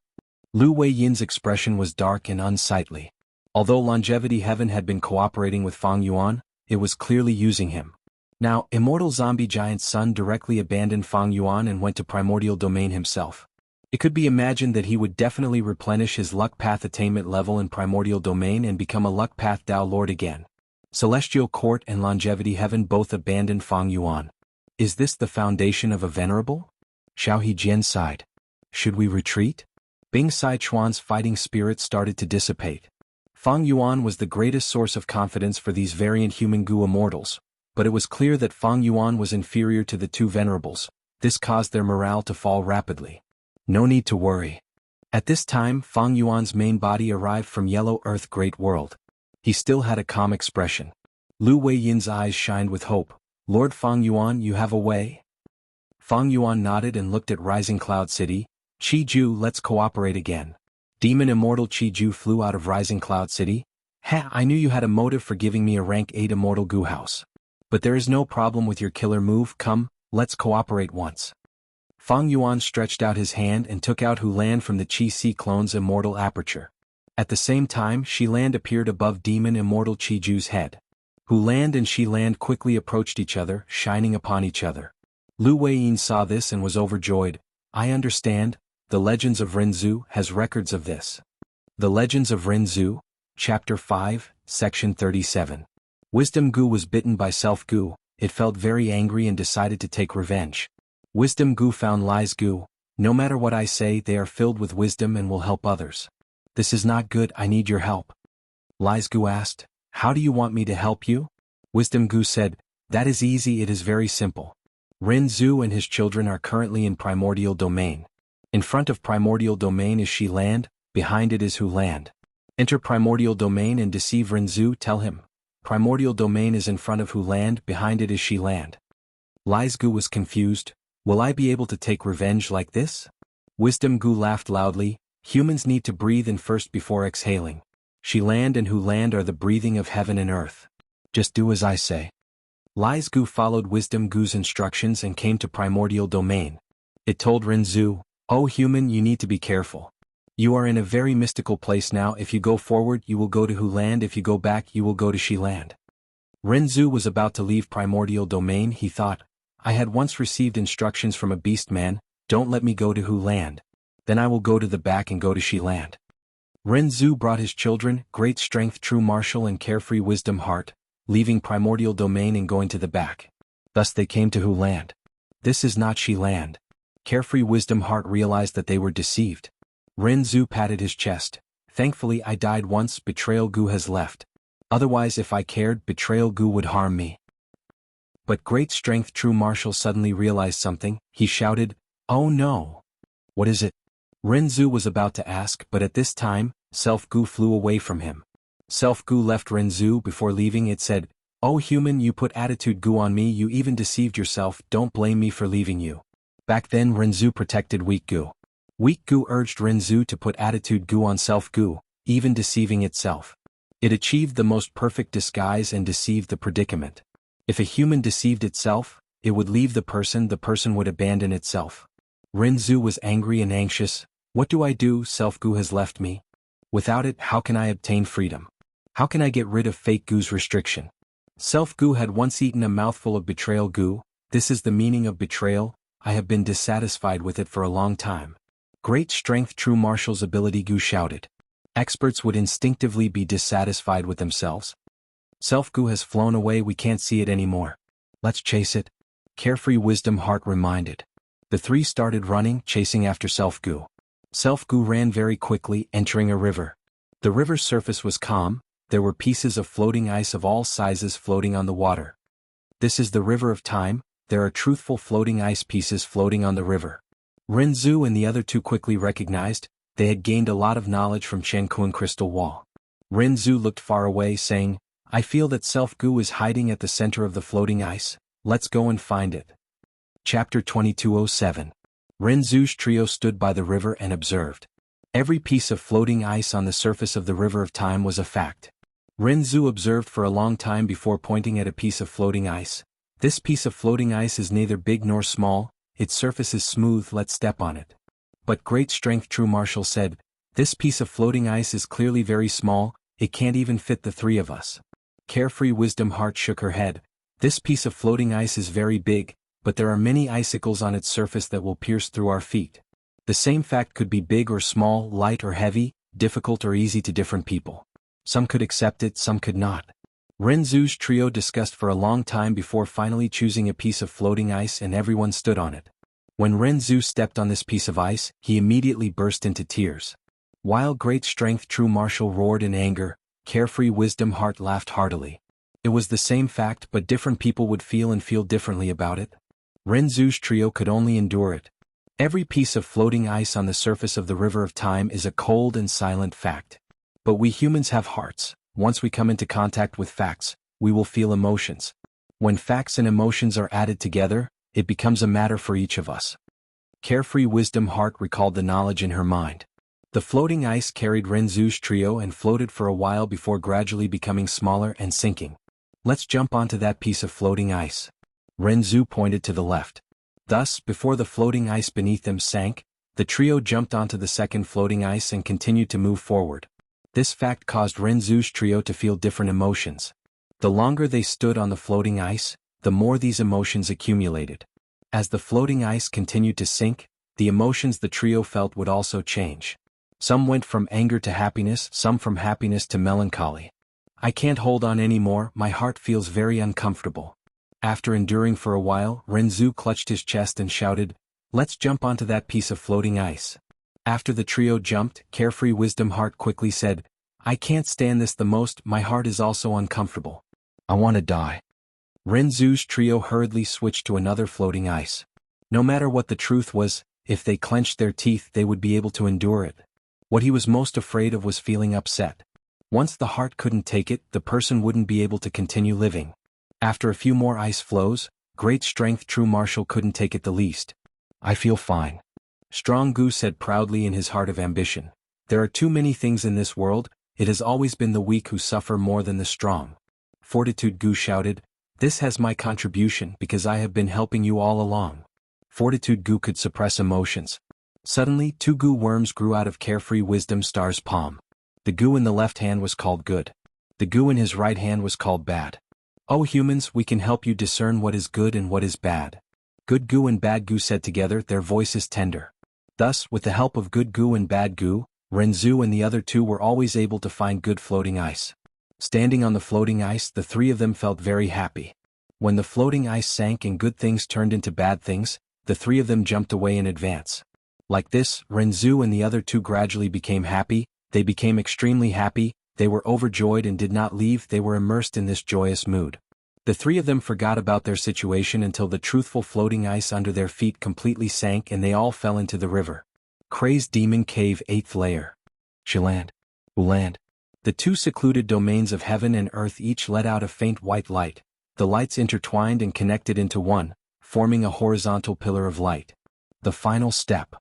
Lu Weiyin's expression was dark and unsightly. Although Longevity Heaven had been cooperating with Fang Yuan, it was clearly using him. Now, Immortal Zombie Giant Sun directly abandoned Fang Yuan and went to Primordial Domain himself. It could be imagined that he would definitely replenish his luck path attainment level in Primordial Domain and become a luck path Dao Lord again. Celestial Court and Longevity Heaven both abandoned Fang Yuan. Is this the foundation of a venerable? Xiao Hejian sighed. Should we retreat? Bing Sai Chuan's fighting spirit started to dissipate. Fang Yuan was the greatest source of confidence for these variant human Gu immortals, but it was clear that Fang Yuan was inferior to the two venerables. This caused their morale to fall rapidly. No need to worry. At this time, Fang Yuan's main body arrived from Yellow Earth Great World. He still had a calm expression. Lu Weiyin's eyes shined with hope. Lord Fang Yuan, you have a way? Fang Yuan nodded and looked at Rising Cloud City. Qiju, let's cooperate again. Demon Immortal Qiju flew out of Rising Cloud City. I knew you had a motive for giving me a rank 8 Immortal Gu House. But there is no problem with your killer move. Come, let's cooperate once. Fang Yuan stretched out his hand and took out Hulan from the Qi Si clone's immortal aperture. At the same time, Shiland appeared above Demon Immortal Qiju's head. Huland and Shiland quickly approached each other, shining upon each other. Lu Weiyin saw this and was overjoyed. I understand, the Legends of Renzu has records of this. The Legends of Renzu, Chapter 5, Section 37. Wisdom Gu was bitten by Self Gu. It felt very angry and decided to take revenge. Wisdom Gu found Lies Gu. No matter what I say, they are filled with wisdom and will help others. This is not good, I need your help. Lies Gu asked, how do you want me to help you? Wisdom Gu said, that is easy, it is very simple. Renzu and his children are currently in Primordial Domain. In front of Primordial Domain is Shiland, behind it is Huland. Enter Primordial Domain and deceive Renzu, tell him. Primordial Domain is in front of Huland, behind it is Shiland. Lies Gu was confused. Will I be able to take revenge like this? Wisdom Gu laughed loudly. Humans need to breathe in first before exhaling. Shiland and Huland are the breathing of heaven and earth. Just do as I say. Lies Gu followed Wisdom Gu's instructions and came to Primordial Domain. It told Renzu, oh human, you need to be careful. You are in a very mystical place now. If you go forward, you will go to Huland. If you go back, you will go to Shiland. Renzu was about to leave Primordial Domain. He thought, I had once received instructions from a beast man, don't let me go to Huland. Then I will go to the back and go to Shiland. Renzu brought his children, Great Strength True Martial and Carefree Wisdom Heart, leaving Primordial Domain and going to the back. Thus they came to Huland. This is not Shiland. Carefree Wisdom Heart realized that they were deceived. Renzu patted his chest. Thankfully I died once, Betrayal Gu has left. Otherwise if I cared, Betrayal Gu would harm me. But Great Strength True Martial suddenly realized something. He shouted, oh no. What is it? Renzu was about to ask, but at this time, Self Gu flew away from him. Self Gu left Renzu. Before leaving it said, oh human, you put attitude Gu on me, you even deceived yourself, don't blame me for leaving you. Back then Renzu protected Weak Gu. Weak Gu urged Renzu to put attitude Gu on Self Gu, even deceiving itself. It achieved the most perfect disguise and deceived the predicament. If a human deceived itself, it would leave the person would abandon itself. Renzu was angry and anxious. What do I do? Self-Gu has left me. Without it, how can I obtain freedom? How can I get rid of fake Gu's restriction? Self-Gu had once eaten a mouthful of betrayal Gu. This is the meaning of betrayal. I have been dissatisfied with it for a long time. Great strength, true martial's ability, Gu shouted. Experts would instinctively be dissatisfied with themselves. Self-Gu has flown away, we can't see it anymore. Let's chase it. Carefree Wisdom Heart reminded. The three started running, chasing after Self-Gu. Self-Gu ran very quickly, entering a river. The river's surface was calm. There were pieces of floating ice of all sizes floating on the water. This is the river of time. There are truthful floating ice pieces floating on the river. Renzu and the other two quickly recognized, they had gained a lot of knowledge from Chen Kun Crystal Wall. Renzu looked far away, saying, I feel that Self-Gu is hiding at the center of the floating ice. Let's go and find it. Chapter 2207. Renzu's trio stood by the river and observed. Every piece of floating ice on the surface of the river of time was a fact. Renzu observed for a long time before pointing at a piece of floating ice. This piece of floating ice is neither big nor small, its surface is smooth, let's step on it. But great strength, true martial said, this piece of floating ice is clearly very small, it can't even fit the three of us. Carefree Wisdom Heart shook her head. This piece of floating ice is very big, but there are many icicles on its surface that will pierce through our feet. The same fact could be big or small, light or heavy, difficult or easy to different people. Some could accept it, some could not. Renzu's trio discussed for a long time before finally choosing a piece of floating ice, and everyone stood on it. When Renzu stepped on this piece of ice, he immediately burst into tears. While great strength, true martial roared in anger, Carefree Wisdom Heart laughed heartily. It was the same fact, but different people would feel differently about it. Renzu's trio could only endure it. Every piece of floating ice on the surface of the river of time is a cold and silent fact. But we humans have hearts. Once we come into contact with facts, we will feel emotions. When facts and emotions are added together, it becomes a matter for each of us. Carefree Wisdom Heart recalled the knowledge in her mind. The floating ice carried Renzu's trio and floated for a while before gradually becoming smaller and sinking. Let's jump onto that piece of floating ice. Renzu pointed to the left. Thus, before the floating ice beneath them sank, the trio jumped onto the second floating ice and continued to move forward. This fact caused Renzu's trio to feel different emotions. The longer they stood on the floating ice, the more these emotions accumulated. As the floating ice continued to sink, the emotions the trio felt would also change. Some went from anger to happiness, some from happiness to melancholy. I can't hold on anymore, my heart feels very uncomfortable. After enduring for a while, Renzu clutched his chest and shouted, let's jump onto that piece of floating ice. After the trio jumped, Carefree Wisdom Heart quickly said, I can't stand this the most, my heart is also uncomfortable. I want to die. Renzu's trio hurriedly switched to another floating ice. No matter what the truth was, if they clenched their teeth they would be able to endure it. What he was most afraid of was feeling upset. Once the heart couldn't take it, the person wouldn't be able to continue living. After a few more ice flows, great strength true martial couldn't take it the least. I feel fine. Strong Gu said proudly in his heart of ambition. There are too many things in this world, it has always been the weak who suffer more than the strong. Fortitude Gu shouted, this has my contribution because I have been helping you all along. Fortitude Gu could suppress emotions. Suddenly, two Gu worms grew out of Carefree Wisdom Star's palm. The Gu in the left hand was called good. The Gu in his right hand was called bad. Oh humans, we can help you discern what is good and what is bad. Good Gu and bad Gu said together, their voices tender. Thus, with the help of good Gu and bad Gu, Renzu and the other two were always able to find good floating ice. Standing on the floating ice, the three of them felt very happy. When the floating ice sank and good things turned into bad things, the three of them jumped away in advance. Like this, Renzu and the other two gradually became happy, they became extremely happy, they were overjoyed and did not leave, they were immersed in this joyous mood. The three of them forgot about their situation until the truthful floating ice under their feet completely sank and they all fell into the river. Crazed Demon Cave 8th Layer. Shiland. Uland. The two secluded domains of heaven and earth each let out a faint white light. The lights intertwined and connected into one, forming a horizontal pillar of light. The final step.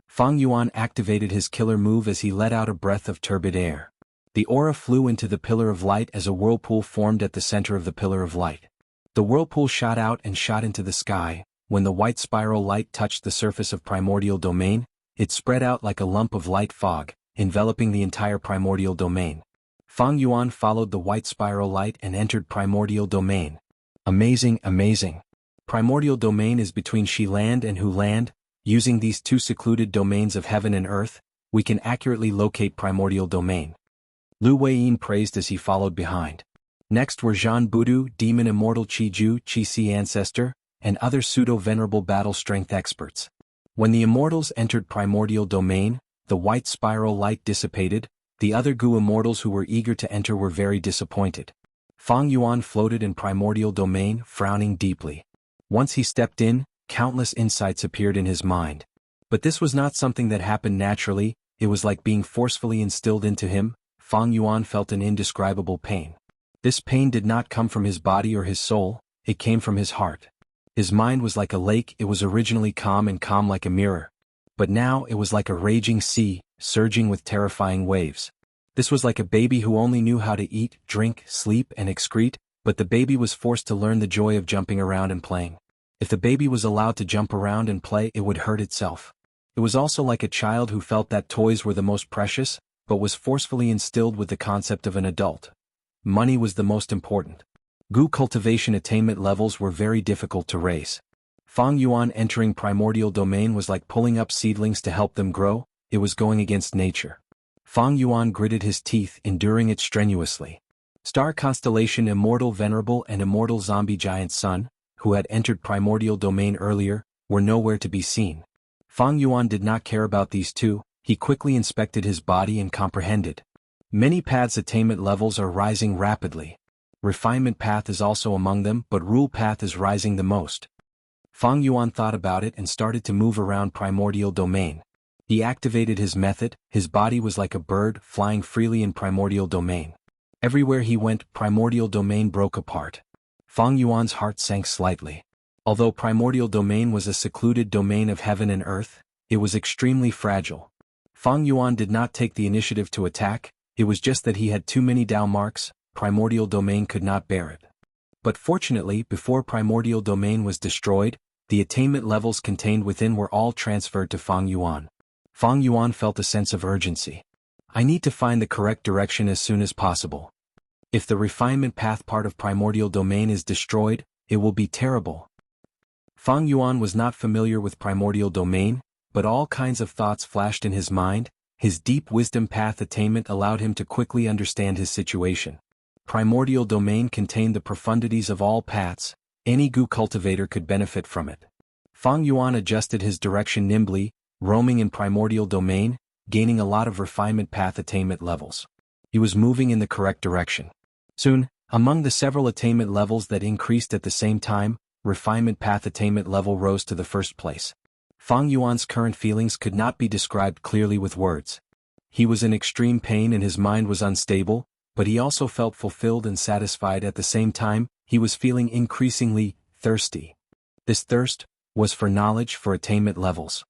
Fang Yuan activated his killer move as he let out a breath of turbid air. The aura flew into the pillar of light as a whirlpool formed at the center of the pillar of light. The whirlpool shot out and shot into the sky. When the white spiral light touched the surface of primordial domain, It spread out like a lump of light fog, enveloping the entire primordial domain. Fang Yuan followed the white spiral light and entered primordial domain. Amazing, amazing. Primordial domain is between Shi land and Hu land. Using these two secluded domains of heaven and earth, we can accurately locate primordial domain. Lu Weiyin praised as he followed behind. Next were Zhan Budu, demon immortal Qi Ju, Qi Si ancestor, and other pseudo-venerable battle strength experts. When the immortals entered primordial domain, the white spiral light dissipated. The other Gu immortals who were eager to enter were very disappointed. Fang Yuan floated in primordial domain, frowning deeply. Once he stepped in, countless insights appeared in his mind. But this was not something that happened naturally, it was like being forcefully instilled into him. Fang Yuan felt an indescribable pain. This pain did not come from his body or his soul, it came from his heart. His mind was like a lake, it was originally calm and calm like a mirror. But now it was like a raging sea, surging with terrifying waves. This was like a baby who only knew how to eat, drink, sleep, and excrete, but the baby was forced to learn the joy of jumping around and playing. If the baby was allowed to jump around and play, it would hurt itself. It was also like a child who felt that toys were the most precious, but was forcefully instilled with the concept of an adult. Money was the most important. Gu cultivation attainment levels were very difficult to raise. Fang Yuan entering primordial domain was like pulling up seedlings to help them grow, it was going against nature. Fang Yuan gritted his teeth, enduring it strenuously. Star constellation Immortal Venerable and Immortal Zombie Giant Sun, who had entered primordial domain earlier, were nowhere to be seen. Fang Yuan did not care about these two, he quickly inspected his body and comprehended. Many paths attainment levels are rising rapidly. Refinement path is also among them, but rule path is rising the most. Fang Yuan thought about it and started to move around primordial domain. He activated his method, his body was like a bird, flying freely in primordial domain. Everywhere he went, primordial domain broke apart. Fang Yuan's heart sank slightly. Although primordial domain was a secluded domain of heaven and earth, it was extremely fragile. Fang Yuan did not take the initiative to attack, it was just that he had too many Dao marks, primordial domain could not bear it. But fortunately, before primordial domain was destroyed, the attainment levels contained within were all transferred to Fang Yuan. Fang Yuan felt a sense of urgency. I need to find the correct direction as soon as possible. If the refinement path part of primordial domain is destroyed, it will be terrible. Fang Yuan was not familiar with primordial domain, but all kinds of thoughts flashed in his mind. His deep wisdom path attainment allowed him to quickly understand his situation. Primordial domain contained the profundities of all paths, any Gu cultivator could benefit from it. Fang Yuan adjusted his direction nimbly, roaming in primordial domain, gaining a lot of refinement path attainment levels. He was moving in the correct direction. Soon, among the several attainment levels that increased at the same time, refinement path attainment level rose to the first place. Fang Yuan's current feelings could not be described clearly with words. He was in extreme pain and his mind was unstable, but he also felt fulfilled and satisfied at the same time. He was feeling increasingly thirsty. This thirst was for knowledge, for attainment levels.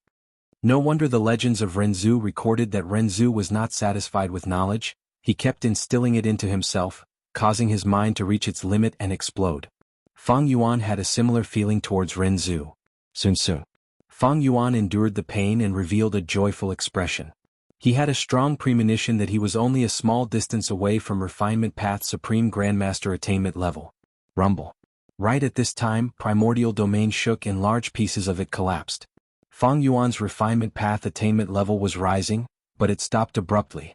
No wonder the legends of Renzu recorded that Renzu was not satisfied with knowledge, he kept instilling it into himself, causing his mind to reach its limit and explode. Fang Yuan had a similar feeling towards Renzu. Soon. Fang Yuan endured the pain and revealed a joyful expression. He had a strong premonition that he was only a small distance away from refinement path supreme grandmaster attainment level. Rumble. Right at this time, primordial domain shook and large pieces of it collapsed. Fang Yuan's refinement path attainment level was rising, but it stopped abruptly.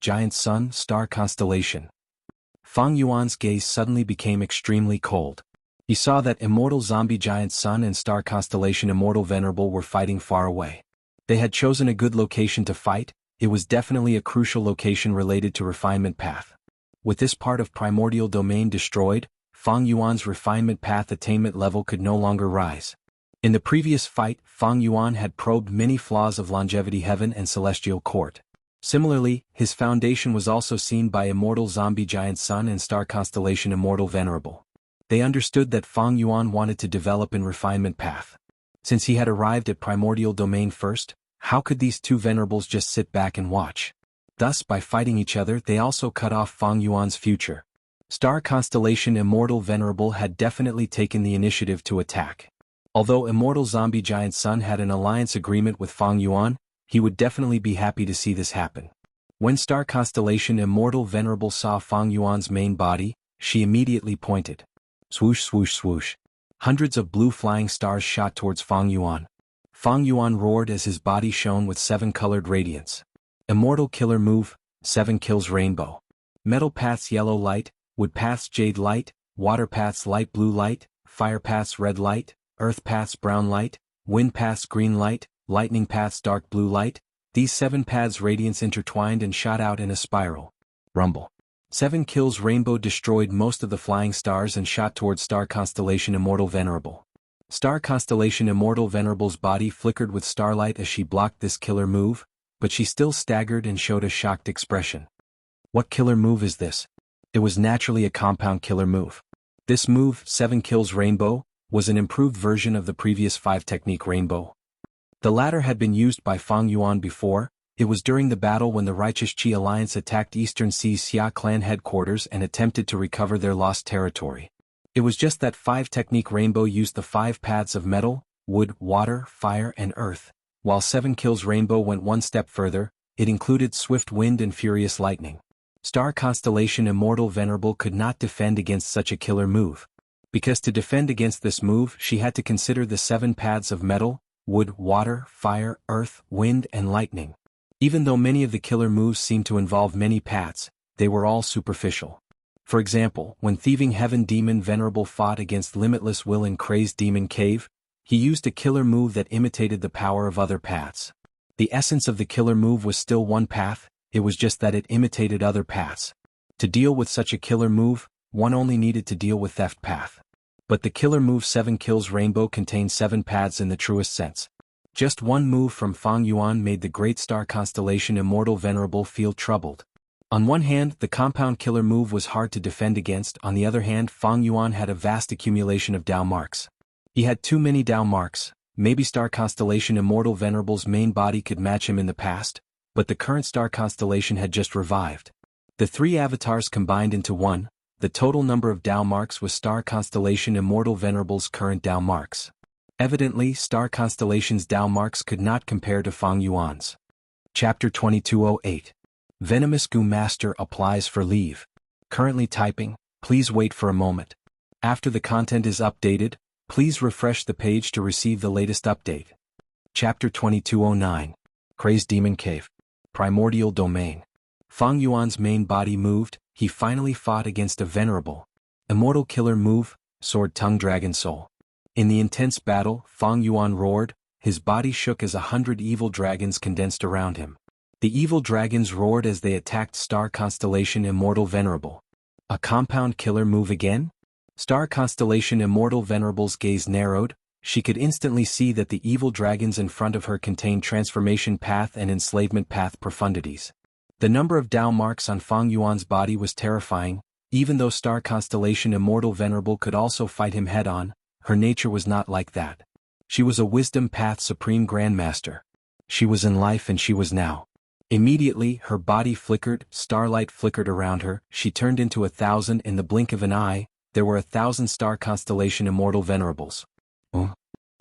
Giant Sun, Star Constellation. Fang Yuan's gaze suddenly became extremely cold. He saw that Immortal Zombie Giant Sun and Star Constellation Immortal Venerable were fighting far away. They had chosen a good location to fight, it was definitely a crucial location related to refinement path. With this part of primordial domain destroyed, Fang Yuan's refinement path attainment level could no longer rise. In the previous fight, Fang Yuan had probed many flaws of Longevity Heaven and Celestial Court. Similarly, his foundation was also seen by Immortal Zombie Giant Sun and Star Constellation Immortal Venerable. They understood that Fang Yuan wanted to develop in refinement path. Since he had arrived at primordial domain first, how could these two venerables just sit back and watch? Thus, by fighting each other, they also cut off Fang Yuan's future. Star Constellation Immortal Venerable had definitely taken the initiative to attack. Although Immortal Zombie Giant Sun had an alliance agreement with Fang Yuan, He would definitely be happy to see this happen. When star constellation Immortal Venerable saw Fang Yuan's main body, she immediately pointed. Swoosh swoosh swoosh. Hundreds of blue flying stars shot towards Fang Yuan. Fang Yuan roared as his body shone with 7-colored radiance. Immortal killer move, 7 kills rainbow. Metal paths yellow light, wood paths jade light, water paths light blue light, fire paths red light, earth paths brown light, wind paths green light, lightning paths dark blue light. These 7 paths radiance intertwined and shot out in a spiral. Rumble. 7 kills rainbow destroyed most of the flying stars and shot towards star constellation Immortal Venerable. Star constellation Immortal Venerable's body flickered with starlight as she blocked this killer move, but she still staggered and showed a shocked expression. What killer move is this? It was naturally a compound killer move. This move, 7 kills rainbow, was an improved version of the previous 5 technique rainbow. The latter had been used by Fang Yuan before. It was during the battle when the Righteous Qi Alliance attacked Eastern Sea's Xia clan headquarters and attempted to recover their lost territory. It was just that 5 technique rainbow used the 5 paths of metal, wood, water, fire and earth, while 7 kills rainbow went one step further. It included swift wind and furious lightning. Star constellation Immortal Venerable could not defend against such a killer move. Because to defend against this move she had to consider the 7 paths of metal, wood, water, fire, earth, wind and lightning. Even though many of the killer moves seemed to involve many paths, they were all superficial. For example, when Thieving Heaven Demon Venerable fought against Limitless Will in Crazed Demon Cave, he used a killer move that imitated the power of other paths. The essence of the killer move was still one path, it was just that it imitated other paths. To deal with such a killer move, one only needed to deal with Theft Path. But the killer move 7 kills rainbow contained 7 paths in the truest sense. Just one move from Fang Yuan made the great star constellation Immortal Venerable feel troubled. On one hand, the compound killer move was hard to defend against, on the other hand Fang Yuan had a vast accumulation of Dao marks. He had too many Dao marks. Maybe star constellation Immortal Venerable's main body could match him in the past, but the current star constellation had just revived. The 3 avatars combined into one, the total number of Dao marks was star constellation Immortal Venerable's current Dao marks. Evidently, star constellation's Dao marks could not compare to Fang Yuan's. Chapter 2208. Venomous Goo Master applies for leave. Currently typing, please wait for a moment. After the content is updated, please refresh the page to receive the latest update. Chapter 2209. Crazed Demon Cave. Primordial Domain. Fang Yuan's main body moved, he finally fought against a venerable, immortal killer move, Sword Tongue Dragon Soul. In the intense battle, Fang Yuan roared, his body shook as 100 evil dragons condensed around him. The evil dragons roared as they attacked star constellation Immortal Venerable. A compound killer move again? Star constellation Immortal Venerable's gaze narrowed, she could instantly see that the evil dragons in front of her contained transformation path and enslavement path profundities. The number of Dao marks on Fang Yuan's body was terrifying. Even though star constellation Immortal Venerable could also fight him head-on, her nature was not like that. She was a wisdom path supreme grandmaster. She was in life and she was now. Immediately, her body flickered, starlight flickered around her, she turned into 1,000 in the blink of an eye. There were 1,000 star constellation Immortal Venerables.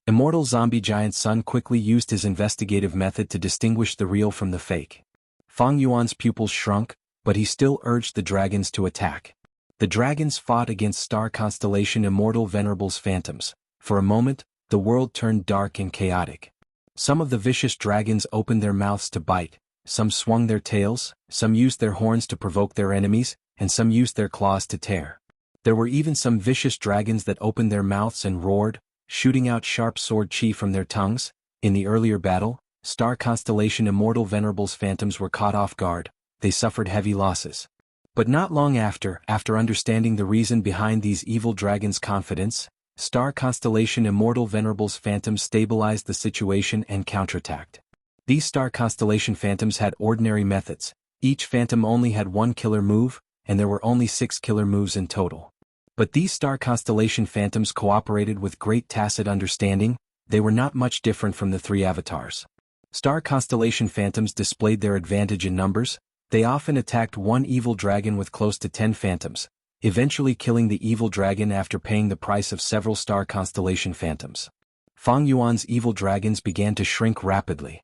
Immortal Zombie Giant Sun quickly used his investigative method to distinguish the real from the fake. Fang Yuan's pupils shrunk, but he still urged the dragons to attack. The dragons fought against star constellation Immortal Venerable's phantoms. For a moment, the world turned dark and chaotic. Some of the vicious dragons opened their mouths to bite, some swung their tails, some used their horns to provoke their enemies, and some used their claws to tear. There were even some vicious dragons that opened their mouths and roared, shooting out sharp sword chi from their tongues. In the earlier battle, star constellation Immortal Venerable's phantoms were caught off guard, they suffered heavy losses. But not long after understanding the reason behind these evil dragons' confidence, star constellation Immortal Venerable's phantoms stabilized the situation and counterattacked. These star constellation phantoms had ordinary methods. Each phantom only had one killer move, and there were only 6 killer moves in total. But these star constellation phantoms cooperated with great tacit understanding. They were not much different from the 3 avatars. Star constellation phantoms displayed their advantage in numbers. They often attacked one evil dragon with close to 10 phantoms, eventually killing the evil dragon after paying the price of several star constellation phantoms. Fang Yuan's evil dragons began to shrink rapidly.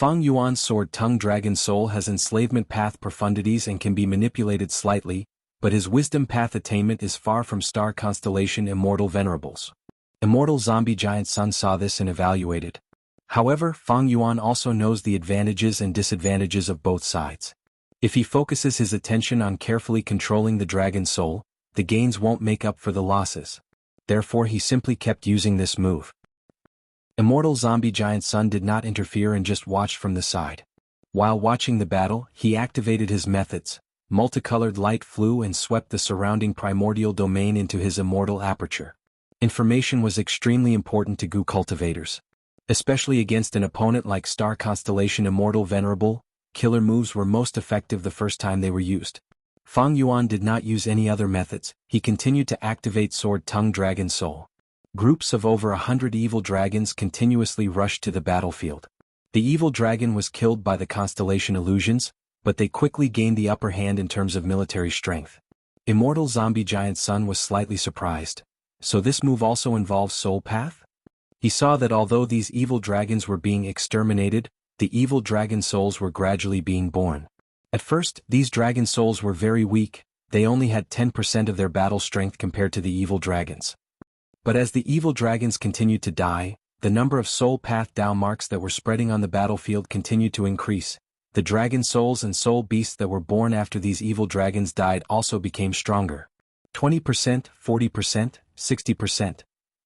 Fang Yuan's sword Tongue Dragon Soul has enslavement path profundities and can be manipulated slightly, but his wisdom path attainment is far from star constellation Immortal Venerables. Immortal Zombie Giant Sun saw this and evaluated. However, Fang Yuan also knows the advantages and disadvantages of both sides. If he focuses his attention on carefully controlling the Dragon Soul, the gains won't make up for the losses. Therefore he simply kept using this move. Immortal Zombie Giant Sun did not interfere and just watched from the side. While watching the battle, he activated his methods. Multicolored light flew and swept the surrounding primordial domain into his immortal aperture. Information was extremely important to Gu cultivators. Especially against an opponent like Star Constellation Immortal Venerable, killer moves were most effective the first time they were used. Fang Yuan did not use any other methods, he continued to activate Sword Tongue Dragon Soul. Groups of over 100 evil dragons continuously rushed to the battlefield. The evil dragon was killed by the constellation illusions, but they quickly gained the upper hand in terms of military strength. Immortal Zombie Giant Sun was slightly surprised. So this move also involves Soul Path? He saw that although these evil dragons were being exterminated, the evil dragon souls were gradually being born. At first, these dragon souls were very weak, they only had 10% of their battle strength compared to the evil dragons. But as the evil dragons continued to die, the number of soul path Dao marks that were spreading on the battlefield continued to increase. The dragon souls and soul beasts that were born after these evil dragons died also became stronger. 20%, 40%, 60%.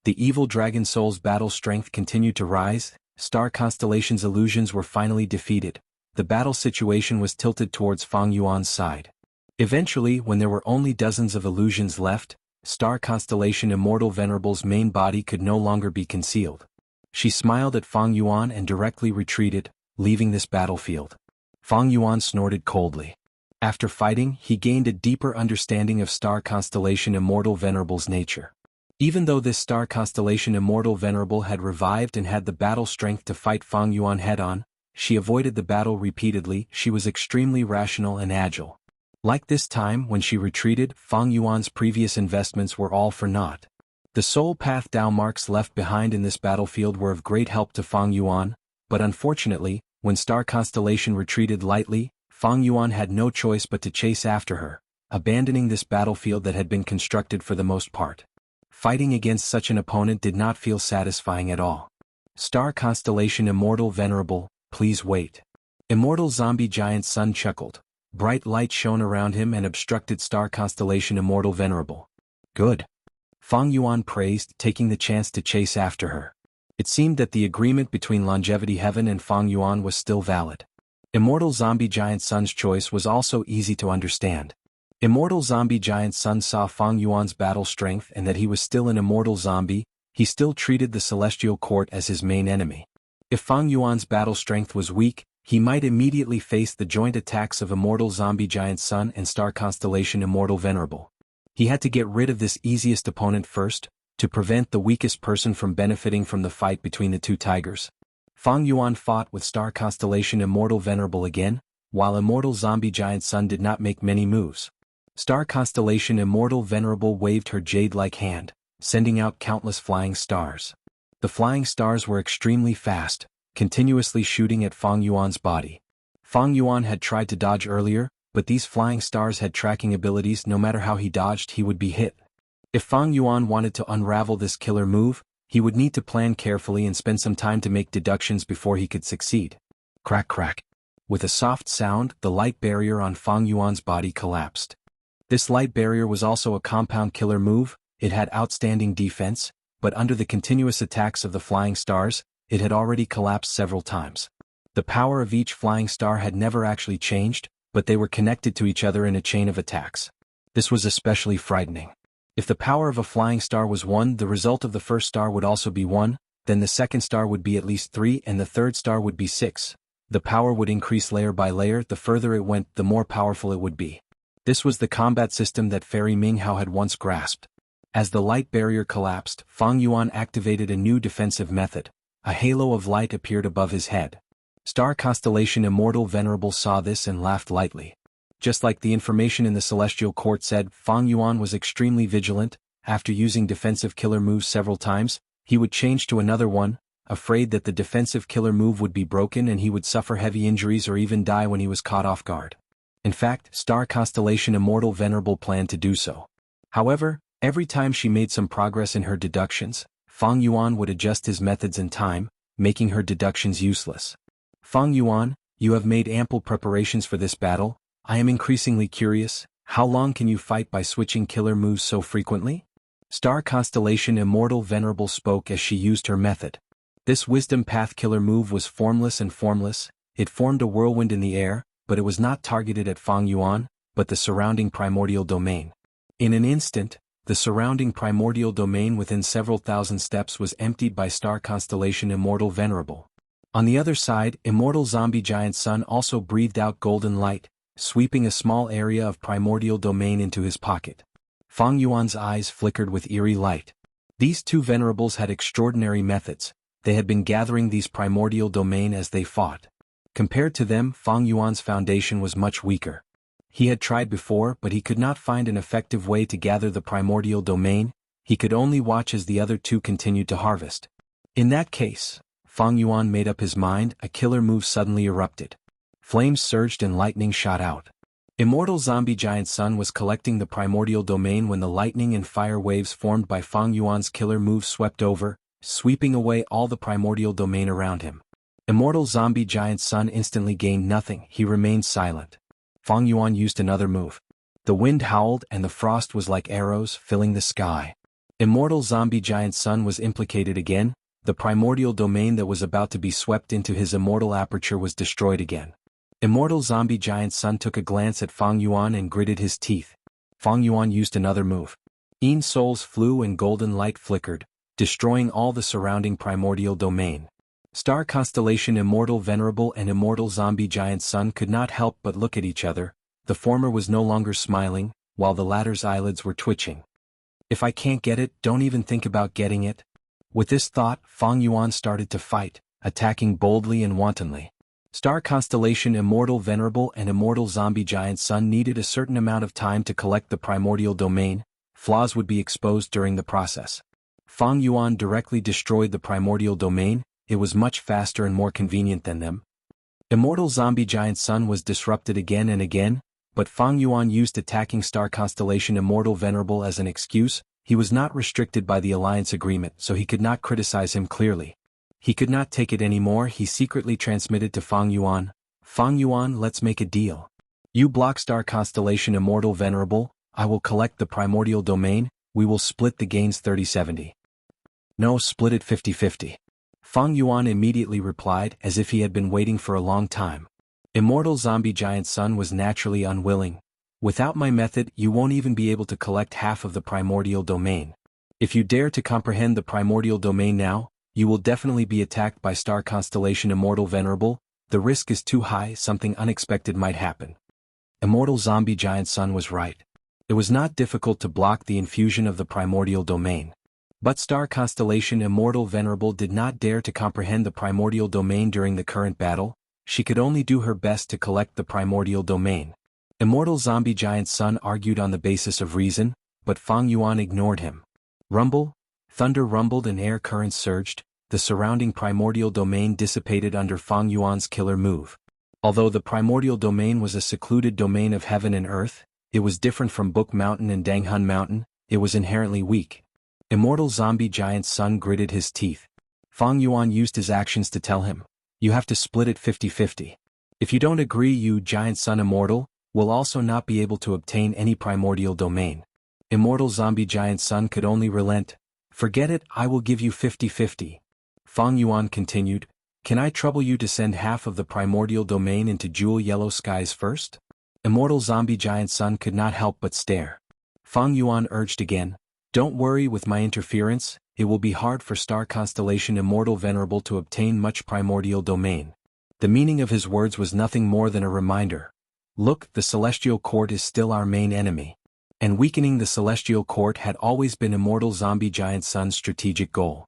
The evil dragon soul's battle strength continued to rise, Star Constellation's illusions were finally defeated. The battle situation was tilted towards Fang Yuan's side. Eventually, when there were only dozens of illusions left, Star Constellation Immortal Venerable's main body could no longer be concealed. She smiled at Fang Yuan and directly retreated, leaving this battlefield. Fang Yuan snorted coldly. After fighting, he gained a deeper understanding of Star Constellation Immortal Venerable's nature. Even though this Star Constellation Immortal Venerable had revived and had the battle strength to fight Fang Yuan head-on, she avoided the battle repeatedly. She was extremely rational and agile. Like this time when she retreated, Fang Yuan's previous investments were all for naught. The soul path Dao marks left behind in this battlefield were of great help to Fang Yuan, but unfortunately, when Star Constellation retreated lightly, Fang Yuan had no choice but to chase after her, abandoning this battlefield that had been constructed for the most part. Fighting against such an opponent did not feel satisfying at all. Star Constellation Immortal Venerable, please wait. Immortal Zombie Giant Sun chuckled. Bright light shone around him and obstructed Star Constellation Immortal Venerable. Good. Fang Yuan praised, taking the chance to chase after her. It seemed that the agreement between Longevity Heaven and Fang Yuan was still valid. Immortal Zombie Giant Sun's choice was also easy to understand. Immortal Zombie Giant Sun saw Fang Yuan's battle strength and that he was still an immortal zombie. He still treated the Celestial Court as his main enemy. If Fang Yuan's battle strength was weak, he might immediately face the joint attacks of Immortal Zombie Giant Sun and Star Constellation Immortal Venerable. He had to get rid of this easiest opponent first, to prevent the weakest person from benefiting from the fight between the two tigers. Fang Yuan fought with Star Constellation Immortal Venerable again, while Immortal Zombie Giant Sun did not make many moves. Star Constellation Immortal Venerable waved her jade-like hand, sending out countless flying stars. The flying stars were extremely fast, continuously shooting at Fang Yuan's body. Fang Yuan had tried to dodge earlier, but these flying stars had tracking abilities. No matter how he dodged, he would be hit. If Fang Yuan wanted to unravel this killer move, he would need to plan carefully and spend some time to make deductions before he could succeed. Crack crack. With a soft sound, the light barrier on Fang Yuan's body collapsed. This light barrier was also a compound killer move. It had outstanding defense, but under the continuous attacks of the flying stars, it had already collapsed several times. The power of each flying star had never actually changed, but they were connected to each other in a chain of attacks. This was especially frightening. If the power of a flying star was 1, the result of the first star would also be 1, then the second star would be at least 3 and the third star would be 6. The power would increase layer by layer. The further it went, the more powerful it would be. This was the combat system that Fairy Minghao had once grasped. As the light barrier collapsed, Fang Yuan activated a new defensive method. A halo of light appeared above his head. Star Constellation Immortal Venerable saw this and laughed lightly. Just like the information in the Celestial Court said, Fang Yuan was extremely vigilant. After using defensive killer moves several times, he would change to another one, afraid that the defensive killer move would be broken and he would suffer heavy injuries or even die when he was caught off guard. In fact, Star Constellation Immortal Venerable planned to do so. However, every time she made some progress in her deductions, Fang Yuan would adjust his methods in time, making her deductions useless. Fang Yuan, you have made ample preparations for this battle. I am increasingly curious, how long can you fight by switching killer moves so frequently? Star Constellation Immortal Venerable spoke as she used her method. This Wisdom Path killer move was formless and formless. It formed a whirlwind in the air, but it was not targeted at Fang Yuan, but the surrounding primordial domain. In an instant, the surrounding primordial domain within several thousand steps was emptied by Star Constellation Immortal Venerable. On the other side, Immortal Zombie Giant Sun also breathed out golden light, sweeping a small area of primordial domain into his pocket. Fang Yuan's eyes flickered with eerie light. These two venerables had extraordinary methods. They had been gathering these primordial domain as they fought. Compared to them, Fang Yuan's foundation was much weaker. He had tried before, but he could not find an effective way to gather the primordial domain. He could only watch as the other two continued to harvest. In that case, Fang Yuan made up his mind. A killer move suddenly erupted. Flames surged and lightning shot out. Immortal Zombie Giant Sun was collecting the primordial domain when the lightning and fire waves formed by Fang Yuan's killer move swept over, sweeping away all the primordial domain around him. Immortal Zombie Giant Sun instantly gained nothing. He remained silent. Fang Yuan used another move. The wind howled and the frost was like arrows filling the sky. Immortal Zombie Giant Sun was implicated again. The primordial domain that was about to be swept into his immortal aperture was destroyed again. Immortal Zombie Giant Sun took a glance at Fang Yuan and gritted his teeth. Fang Yuan used another move. Souls flew and golden light flickered, destroying all the surrounding primordial domain. Star Constellation Immortal Venerable and Immortal Zombie Giant Sun could not help but look at each other. The former was no longer smiling, while the latter's eyelids were twitching. If I can't get it, don't even think about getting it. With this thought, Fang Yuan started to fight, attacking boldly and wantonly. Star Constellation Immortal Venerable and Immortal Zombie Giant Sun needed a certain amount of time to collect the primordial domain. Flaws would be exposed during the process. Fang Yuan directly destroyed the primordial domain. It was much faster and more convenient than them. Immortal Zombie Giant Sun was disrupted again and again, but Fang Yuan used attacking Star Constellation Immortal Venerable as an excuse. He was not restricted by the alliance agreement, so he could not criticize him clearly. He could not take it anymore. He secretly transmitted to Fang Yuan, "Fang Yuan, let's make a deal. You block Star Constellation Immortal Venerable, I will collect the primordial domain, we will split the gains 30-70. No, split it 50-50. Fang Yuan immediately replied as if he had been waiting for a long time. Immortal Zombie Giant Sun was naturally unwilling. Without my method, you won't even be able to collect half of the primordial domain. If you dare to comprehend the primordial domain now, you will definitely be attacked by Star Constellation Immortal Venerable. The risk is too high, something unexpected might happen. Immortal Zombie Giant Sun was right. It was not difficult to block the infusion of the primordial domain. But Star Constellation Immortal Venerable did not dare to comprehend the primordial domain during the current battle. She could only do her best to collect the primordial domain. Immortal Zombie Giant Sun argued on the basis of reason, but Fang Yuan ignored him. Rumble, thunder rumbled and air currents surged. The surrounding primordial domain dissipated under Fang Yuan's killer move. Although the primordial domain was a secluded domain of heaven and earth, it was different from Book Mountain and Danghun Mountain. It was inherently weak. Immortal Zombie Giant Sun gritted his teeth. Fang Yuan used his actions to tell him, "You have to split it 50-50. If you don't agree, you, Giant Sun Immortal, will also not be able to obtain any primordial domain." Immortal Zombie Giant Sun could only relent. "Forget it, I will give you 50-50. Fang Yuan continued, "Can I trouble you to send half of the primordial domain into Jewel Yellow Skies first?" Immortal Zombie Giant Sun could not help but stare. Fang Yuan urged again, "Don't worry, with my interference, it will be hard for Star Constellation Immortal Venerable to obtain much primordial domain." The meaning of his words was nothing more than a reminder. Look, the Celestial Court is still our main enemy. And weakening the Celestial Court had always been Immortal Zombie Giant Sun's strategic goal.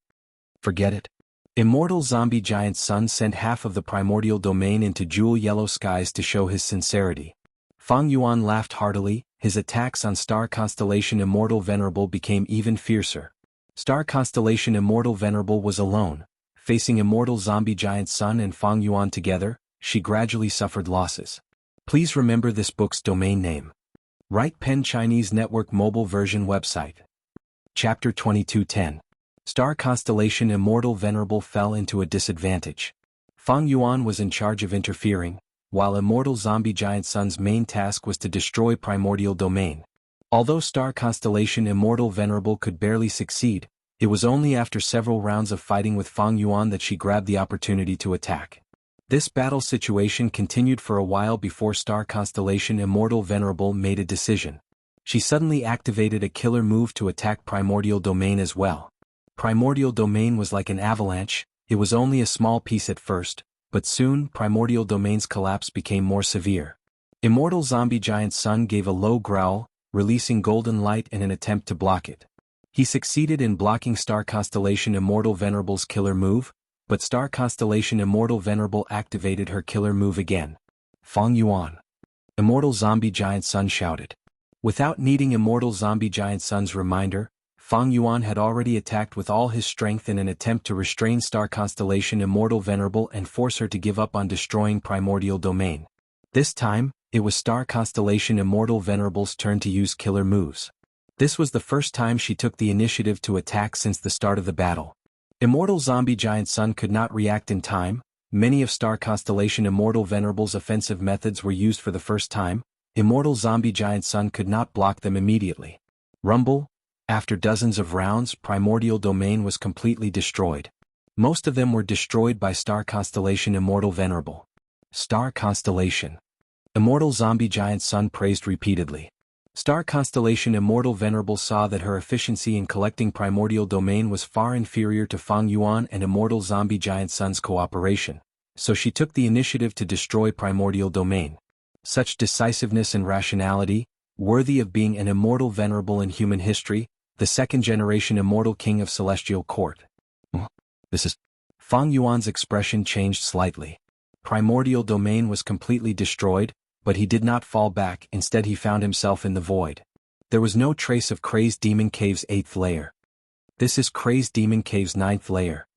Forget it. Immortal Zombie Giant Sun sent half of the primordial domain into Jewel Yellow Skies to show his sincerity. Fang Yuan laughed heartily. His attacks on Star Constellation Immortal Venerable became even fiercer. Star Constellation Immortal Venerable was alone. Facing immortal zombie giant Sun and Fang Yuan together, she gradually suffered losses. Please remember this book's domain name. Right Pen Chinese Network Mobile Version Website. Chapter 2210. Star Constellation Immortal Venerable fell into a disadvantage. Fang Yuan was in charge of interfering, while immortal zombie giant Sun's main task was to destroy primordial domain. Although Star Constellation Immortal Venerable could barely succeed, it was only after several rounds of fighting with Fang Yuan that she grabbed the opportunity to attack. This battle situation continued for a while before Star Constellation Immortal Venerable made a decision. She suddenly activated a killer move to attack primordial domain as well. Primordial domain was like an avalanche. It was only a small piece at first, but soon primordial domain's collapse became more severe. Immortal zombie giant Sun gave a low growl, releasing golden light in an attempt to block it. He succeeded in blocking Star Constellation Immortal Venerable's killer move, but Star Constellation Immortal Venerable activated her killer move again. Fang Yuan. Immortal zombie giant Sun shouted. Without needing immortal zombie giant Sun's reminder, Fang Yuan had already attacked with all his strength in an attempt to restrain Star Constellation Immortal Venerable and force her to give up on destroying primordial domain. This time, it was Star Constellation Immortal Venerable's turn to use killer moves. This was the first time she took the initiative to attack since the start of the battle. Immortal zombie giant Sun could not react in time. Many of Star Constellation Immortal Venerable's offensive methods were used for the first time. Immortal zombie giant Sun could not block them immediately. Rumble. After dozens of rounds, primordial domain was completely destroyed. Most of them were destroyed by Star Constellation Immortal Venerable. Star Constellation. Immortal zombie giant Sun praised repeatedly. Star Constellation Immortal Venerable saw that her efficiency in collecting primordial domain was far inferior to Fang Yuan and Immortal Zombie Giant Sun's cooperation, so she took the initiative to destroy primordial domain. Such decisiveness and rationality, worthy of being an immortal venerable in human history, the second-generation immortal king of Celestial Court. Fang Yuan's expression changed slightly. Primordial domain was completely destroyed, but he did not fall back. Instead he found himself in the void. There was no trace of Crazed Demon Cave's 8th layer. This is Crazed Demon Cave's 9th layer.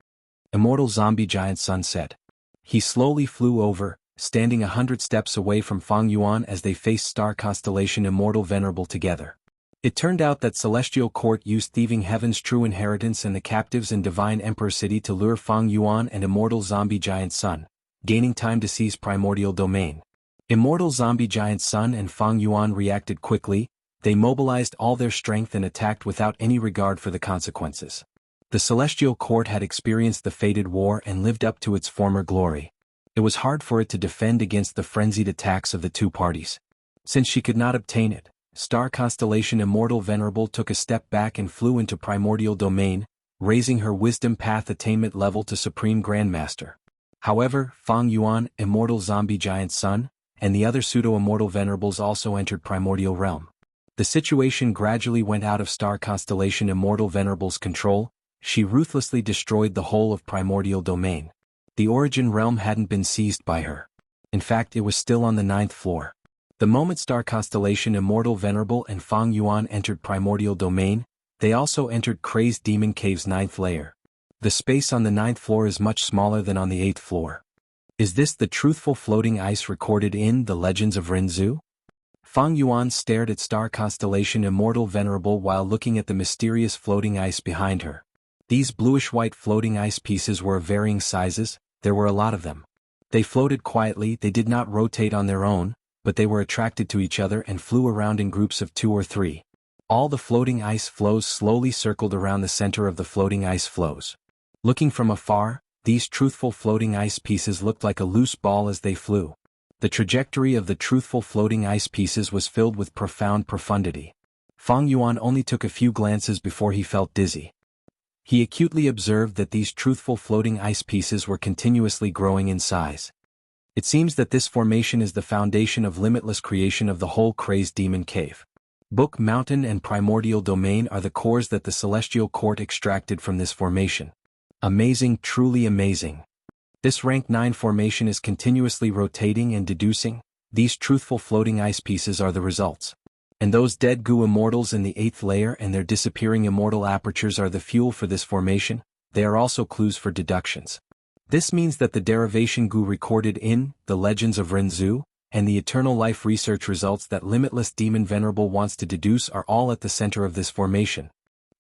Immortal Zombie Giant Sun said. He slowly flew over, standing 100 steps away from Fang Yuan as they faced Star Constellation Immortal Venerable together. It turned out that Celestial Court used Thieving Heaven's True Inheritance and the Captives in Divine Emperor City to lure Fang Yuan and Immortal Zombie Giant Sun, gaining time to seize primordial domain. Immortal Zombie Giant Sun and Fang Yuan reacted quickly. They mobilized all their strength and attacked without any regard for the consequences. The Celestial Court had experienced the fated war and lived up to its former glory. It was hard for it to defend against the frenzied attacks of the two parties. Since she could not obtain it, Star Constellation Immortal Venerable took a step back and flew into primordial domain, raising her wisdom path attainment level to Supreme Grandmaster. However, Fang Yuan, Immortal Zombie Giant Sun, and the other pseudo-immortal venerables also entered primordial realm. The situation gradually went out of Star Constellation Immortal Venerable's control. She ruthlessly destroyed the whole of primordial domain. The origin realm hadn't been seized by her. In fact, it was still on the 9th floor. The moment Star Constellation Immortal Venerable and Fang Yuan entered primordial domain, they also entered Crazed Demon Cave's 9th layer. The space on the 9th floor is much smaller than on the 8th floor. Is this the truthful floating ice recorded in The Legends of Rinzu? Fang Yuan stared at Star Constellation Immortal Venerable while looking at the mysterious floating ice behind her. These bluish-white floating ice pieces were of varying sizes. There were a lot of them. They floated quietly. They did not rotate on their own, but they were attracted to each other and flew around in groups of 2 or 3. All the floating ice flows slowly circled around the center of the floating ice flows. Looking from afar, these truthful floating ice pieces looked like a loose ball as they flew. The trajectory of the truthful floating ice pieces was filled with profound profundity. Fang Yuan only took a few glances before he felt dizzy. He acutely observed that these truthful floating ice pieces were continuously growing in size. It seems that this formation is the foundation of limitless creation of the whole Crazed Demon Cave. Book Mountain and Primordial Domain are the cores that the Celestial Court extracted from this formation. Amazing, truly amazing. This rank 9 formation is continuously rotating and deducing. These truthful floating ice pieces are the results. And those dead goo immortals in the 8th layer and their disappearing immortal apertures are the fuel for this formation. they are also clues for deductions. This means that the derivation Gu recorded in The Legends of Renzu and the eternal life research results that Limitless Demon Venerable wants to deduce are all at the center of this formation.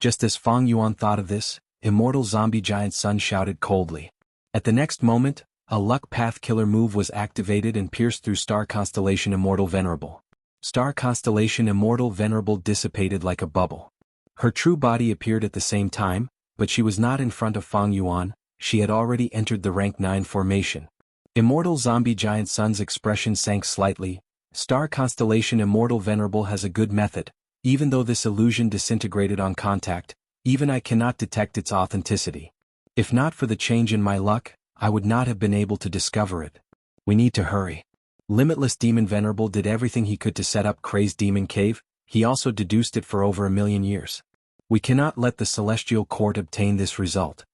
Just as Fang Yuan thought of this, Immortal Zombie Giant Sun shouted coldly. At the next moment, a Luck Path Killer move was activated and pierced through Star Constellation Immortal Venerable. Star Constellation Immortal Venerable dissipated like a bubble. Her true body appeared at the same time, but she was not in front of Fang Yuan, she had already entered the rank 9 formation. Immortal Zombie Giant Sun's expression sank slightly. Star Constellation Immortal Venerable has a good method. Even though this illusion disintegrated on contact, even I cannot detect its authenticity. If not for the change in my luck, I would not have been able to discover it. We need to hurry. Limitless Demon Venerable did everything he could to set up Crazed Demon Cave, he also deduced it for over 1,000,000 years. We cannot let the Celestial Court obtain this result.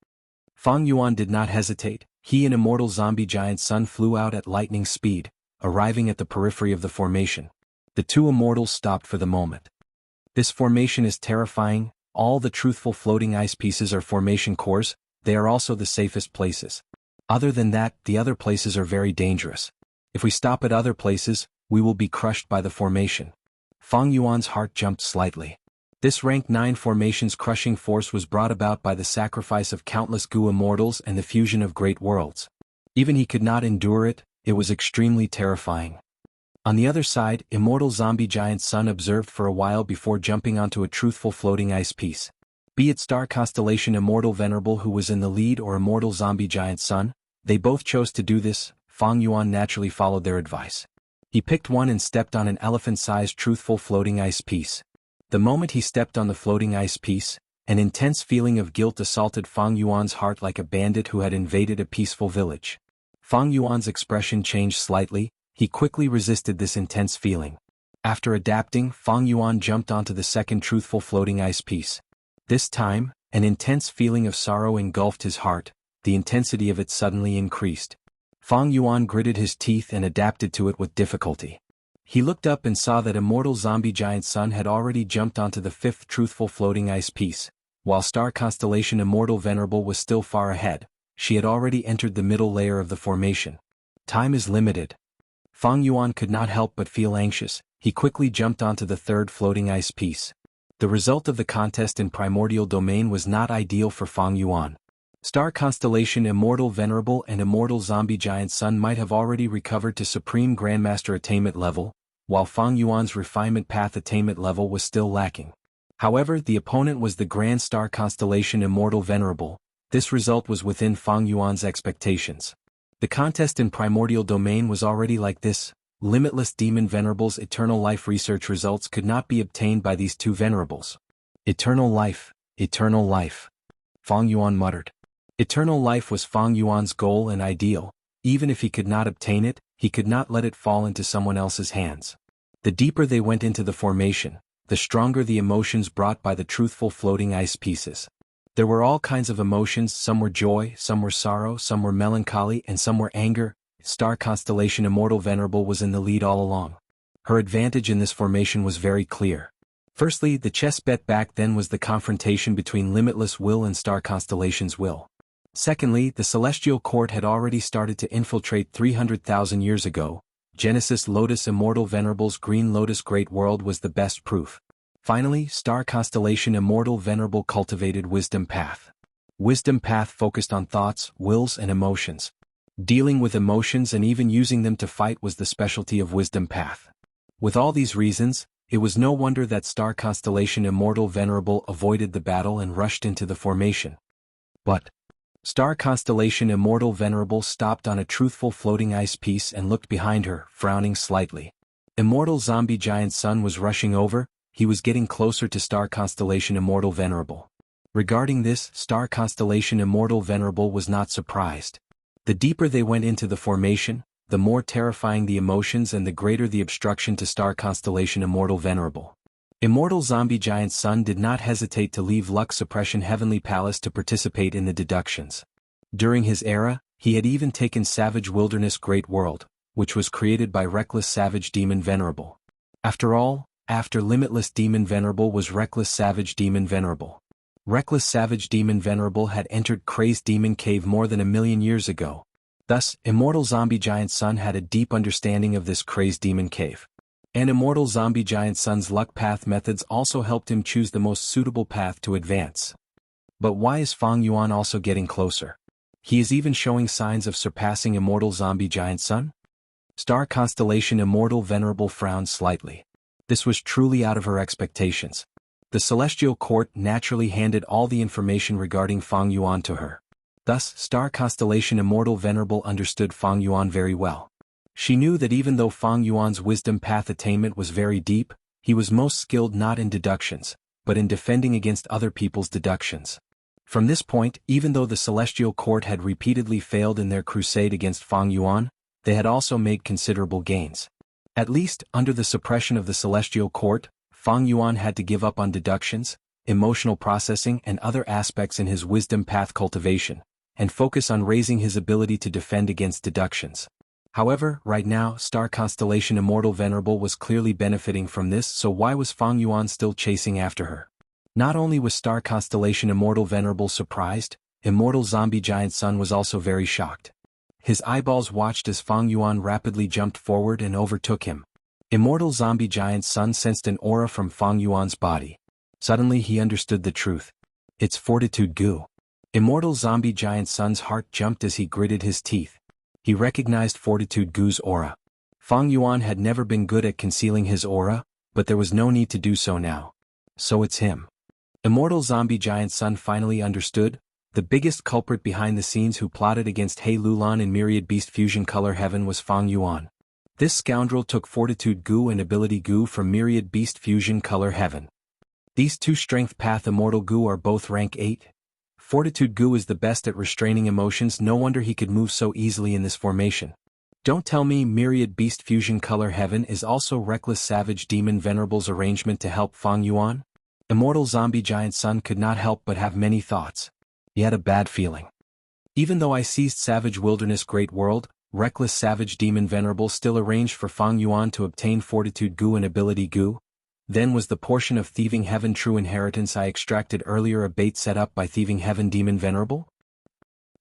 Fang Yuan did not hesitate, he and Immortal Zombie Giant Sun flew out at lightning speed, arriving at the periphery of the formation. The two immortals stopped for the moment. This formation is terrifying, all the truthful floating ice pieces are formation cores, they are also the safest places. Other than that, the other places are very dangerous. If we stop at other places, we will be crushed by the formation. Fang Yuan's heart jumped slightly. This rank 9 formation's crushing force was brought about by the sacrifice of countless Gu immortals and the fusion of great worlds. Even he could not endure it, it was extremely terrifying. On the other side, Immortal Zombie Giant Sun observed for a while before jumping onto a truthful floating ice piece. Be it Star Constellation Immortal Venerable who was in the lead or Immortal Zombie Giant Sun, they both chose to do this. Fang Yuan naturally followed their advice. He picked one and stepped on an elephant-sized truthful floating ice piece. The moment he stepped on the floating ice piece, an intense feeling of guilt assaulted Fang Yuan's heart like a bandit who had invaded a peaceful village. Fang Yuan's expression changed slightly, he quickly resisted this intense feeling. After adapting, Fang Yuan jumped onto the second truthful floating ice piece. This time, an intense feeling of sorrow engulfed his heart, the intensity of it suddenly increased. Fang Yuan gritted his teeth and adapted to it with difficulty. He looked up and saw that Immortal Zombie Giant Sun had already jumped onto the fifth truthful floating ice piece, while Star Constellation Immortal Venerable was still far ahead. She had already entered the middle layer of the formation. Time is limited. Fang Yuan could not help but feel anxious, he quickly jumped onto the third floating ice piece. The result of the contest in Primordial Domain was not ideal for Fang Yuan. Star Constellation Immortal Venerable and Immortal Zombie Giant Sun might have already recovered to Supreme Grandmaster attainment level, while Fang Yuan's Refinement Path attainment level was still lacking. However, the opponent was the Grand Star Constellation Immortal Venerable. This result was within Fang Yuan's expectations. The contest in Primordial Domain was already like this. Limitless Demon Venerable's Eternal Life research results could not be obtained by these two Venerables. Eternal Life, Eternal Life. Fang Yuan muttered. Eternal life was Fang Yuan's goal and ideal. Even if he could not obtain it, he could not let it fall into someone else's hands. The deeper they went into the formation, the stronger the emotions brought by the truthful floating ice pieces. There were all kinds of emotions, some were joy, some were sorrow, some were melancholy, and some were anger. Star Constellation Immortal Venerable was in the lead all along. Her advantage in this formation was very clear. Firstly, the chess bet back then was the confrontation between Limitless Will and Star Constellation's will. Secondly, the Celestial Court had already started to infiltrate 300,000 years ago. Genesis Lotus Immortal Venerable's Green Lotus Great World was the best proof. Finally, Star Constellation Immortal Venerable cultivated Wisdom Path. Wisdom Path focused on thoughts, wills and emotions. Dealing with emotions and even using them to fight was the specialty of Wisdom Path. With all these reasons, it was no wonder that Star Constellation Immortal Venerable avoided the battle and rushed into the formation. But Star Constellation Immortal Venerable stopped on a truthful floating ice piece and looked behind her, frowning slightly. Immortal Zombie Giant Sun was rushing over, he was getting closer to Star Constellation Immortal Venerable. Regarding this, Star Constellation Immortal Venerable was not surprised. The deeper they went into the formation, the more terrifying the emotions and the greater the obstruction to Star Constellation Immortal Venerable. Immortal Zombie Giant Sun did not hesitate to leave Luck Suppression Heavenly Palace to participate in the deductions. During his era, he had even taken Savage Wilderness Great World, which was created by Reckless Savage Demon Venerable. After all, after Limitless Demon Venerable was Reckless Savage Demon Venerable. Reckless savage demon venerable had entered Crazed Demon Cave more than 1,000,000 years ago. Thus, immortal zombie giant Sun had a deep understanding of this Crazed Demon Cave. And immortal zombie giant Sun's luck path methods also helped him choose the most suitable path to advance. But why is Fang Yuan also getting closer? He is even showing signs of surpassing immortal zombie giant Sun? Star constellation immortal venerable frowned slightly. This was truly out of her expectations. The celestial court naturally handed all the information regarding Fang Yuan to her. Thus, star constellation immortal venerable understood Fang Yuan very well. She knew that even though Fang Yuan's wisdom path attainment was very deep, he was most skilled not in deductions, but in defending against other people's deductions. From this point, even though the celestial court had repeatedly failed in their crusade against Fang Yuan, they had also made considerable gains. At least, under the suppression of the celestial court, Fang Yuan had to give up on deductions, emotional processing and other aspects in his wisdom path cultivation, and focus on raising his ability to defend against deductions. However, right now, star constellation immortal venerable was clearly benefiting from this, so why was Fang Yuan still chasing after her? Not only was star constellation immortal venerable surprised, immortal zombie giant Sun was also very shocked. His eyeballs watched as Fang Yuan rapidly jumped forward and overtook him. Immortal zombie giant Sun sensed an aura from Fang Yuan's body. Suddenly he understood the truth. It's fortitude goo. Immortal zombie giant Sun's heart jumped as he gritted his teeth. He recognized fortitude goo's aura. Fang Yuan had never been good at concealing his aura, but there was no need to do so now. So it's him. Immortal zombie giant Sun finally understood. The biggest culprit behind the scenes who plotted against He Lulan in Myriad Beast Fusion Color Heaven was Fang Yuan. This scoundrel took Fortitude Goo and Ability Goo from Myriad Beast Fusion Color Heaven. These two Strength Path Immortal Goo are both rank 8. Fortitude Goo is the best at restraining emotions, no wonder he could move so easily in this formation. Don't tell me Myriad Beast Fusion Color Heaven is also Reckless Savage Demon Venerable's arrangement to help Fang Yuan? Immortal Zombie Giant Sun could not help but have many thoughts. He had a bad feeling. Even though I seized Savage Wilderness Great World, Reckless Savage Demon Venerable still arranged for Fang Yuan to obtain Fortitude Goo and Ability Goo. Then was the portion of Thieving Heaven True Inheritance I extracted earlier a bait set up by Thieving Heaven Demon Venerable?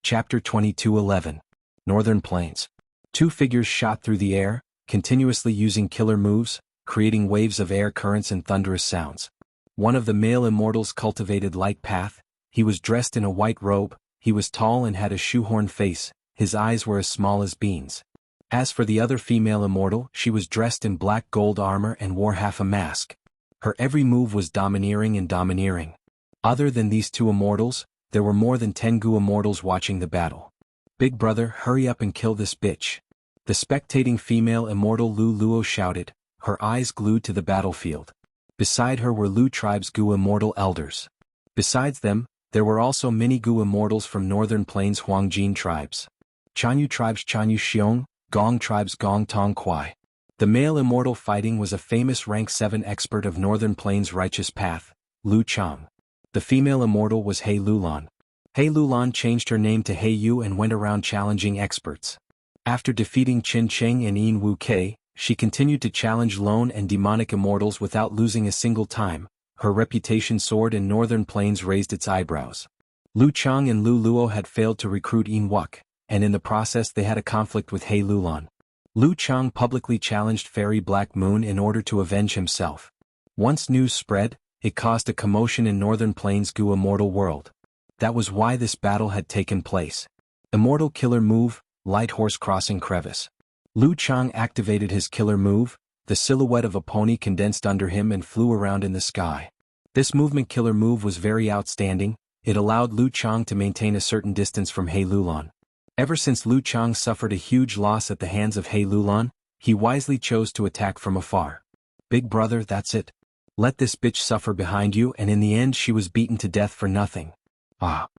Chapter 22:11. Northern Plains. Two figures shot through the air, continuously using killer moves, creating waves of air currents and thunderous sounds. One of the male immortals cultivated light path. He was dressed in a white robe, he was tall and had a shoehorn face, his eyes were as small as beans. As for the other female immortal, she was dressed in black gold armor and wore half a mask. Her every move was domineering and domineering. Other than these two immortals, there were more than 10 Goo immortals watching the battle. Big brother, hurry up and kill this bitch. The spectating female immortal Lu Luo shouted, her eyes glued to the battlefield. Beside her were Lu tribe's Goo immortal elders. Besides them, there were also many Goo immortals from Northern Plains Huangjin tribes. Chanyu tribe's Chanyu Xiong, Gong tribe's Gong Tong Kwai. The male immortal fighting was a famous rank 7 expert of Northern Plains Righteous Path, Lu Chang. The female immortal was He Lulan. He Lulan changed her name to He Yu and went around challenging experts. After defeating Qin Cheng and Yin Wu Kei, she continued to challenge lone and demonic immortals without losing a single time. Her reputation soared and Northern Plains raised its eyebrows. Lu Chang and Lu Luo had failed to recruit Yin Wuk, and in the process they had a conflict with He Lulan. Lu Chang publicly challenged Fairy Black Moon in order to avenge himself. Once news spread, it caused a commotion in Northern Plains Goo immortal world. That was why this battle had taken place. Immortal killer move, Light Horse Crossing Crevice. Lu Chang activated his killer move. The silhouette of a pony condensed under him and flew around in the sky. This movement killer move was very outstanding. It allowed Lu Chang to maintain a certain distance from He Lulan. Ever since Lu Chang suffered a huge loss at the hands of He Lulan, he wisely chose to attack from afar. Big brother, that's it. Let this bitch suffer behind you, and in the end she was beaten to death for nothing. Ah.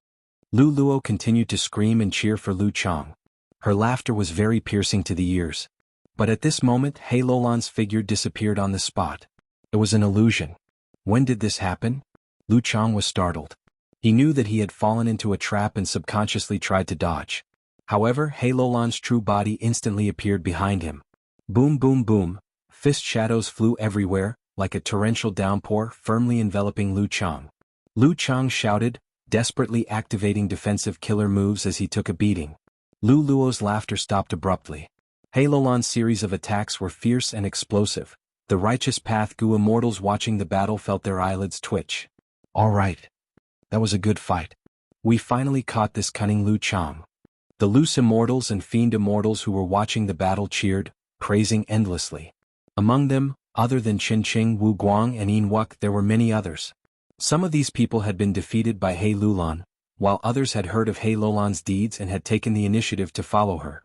Lu Luo continued to scream and cheer for Lu Chang. Her laughter was very piercing to the ears. But at this moment He Lulan's figure disappeared on the spot. It was an illusion. When did this happen? Lu Chang was startled. He knew that he had fallen into a trap and subconsciously tried to dodge. However, He Lulan's true body instantly appeared behind him. Boom boom boom, fist shadows flew everywhere, like a torrential downpour firmly enveloping Lu Chang. Lu Chang shouted, desperately activating defensive killer moves as he took a beating. Lu Luo's laughter stopped abruptly. He Lulan's series of attacks were fierce and explosive. The righteous path Gu immortals watching the battle felt their eyelids twitch. All right. That was a good fight. We finally caught this cunning Lu Chang. The loose immortals and fiend immortals who were watching the battle cheered, praising endlessly. Among them, other than Qin Qing, Wu Guang and Yin Wuk, there were many others. Some of these people had been defeated by He Lulan, while others had heard of He Lulan's deeds and had taken the initiative to follow her.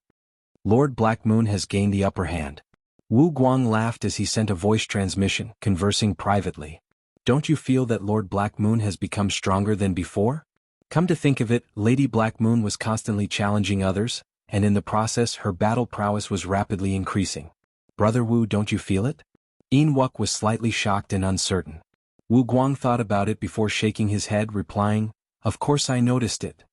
Lord Black Moon has gained the upper hand. Wu Guang laughed as he sent a voice transmission, conversing privately. Don't you feel that Lord Black Moon has become stronger than before? Come to think of it, Lady Black Moon was constantly challenging others, and in the process her battle prowess was rapidly increasing. Brother Wu, don't you feel it? Yin Wuk was slightly shocked and uncertain. Wu Guang thought about it before shaking his head, replying, Of course I noticed it.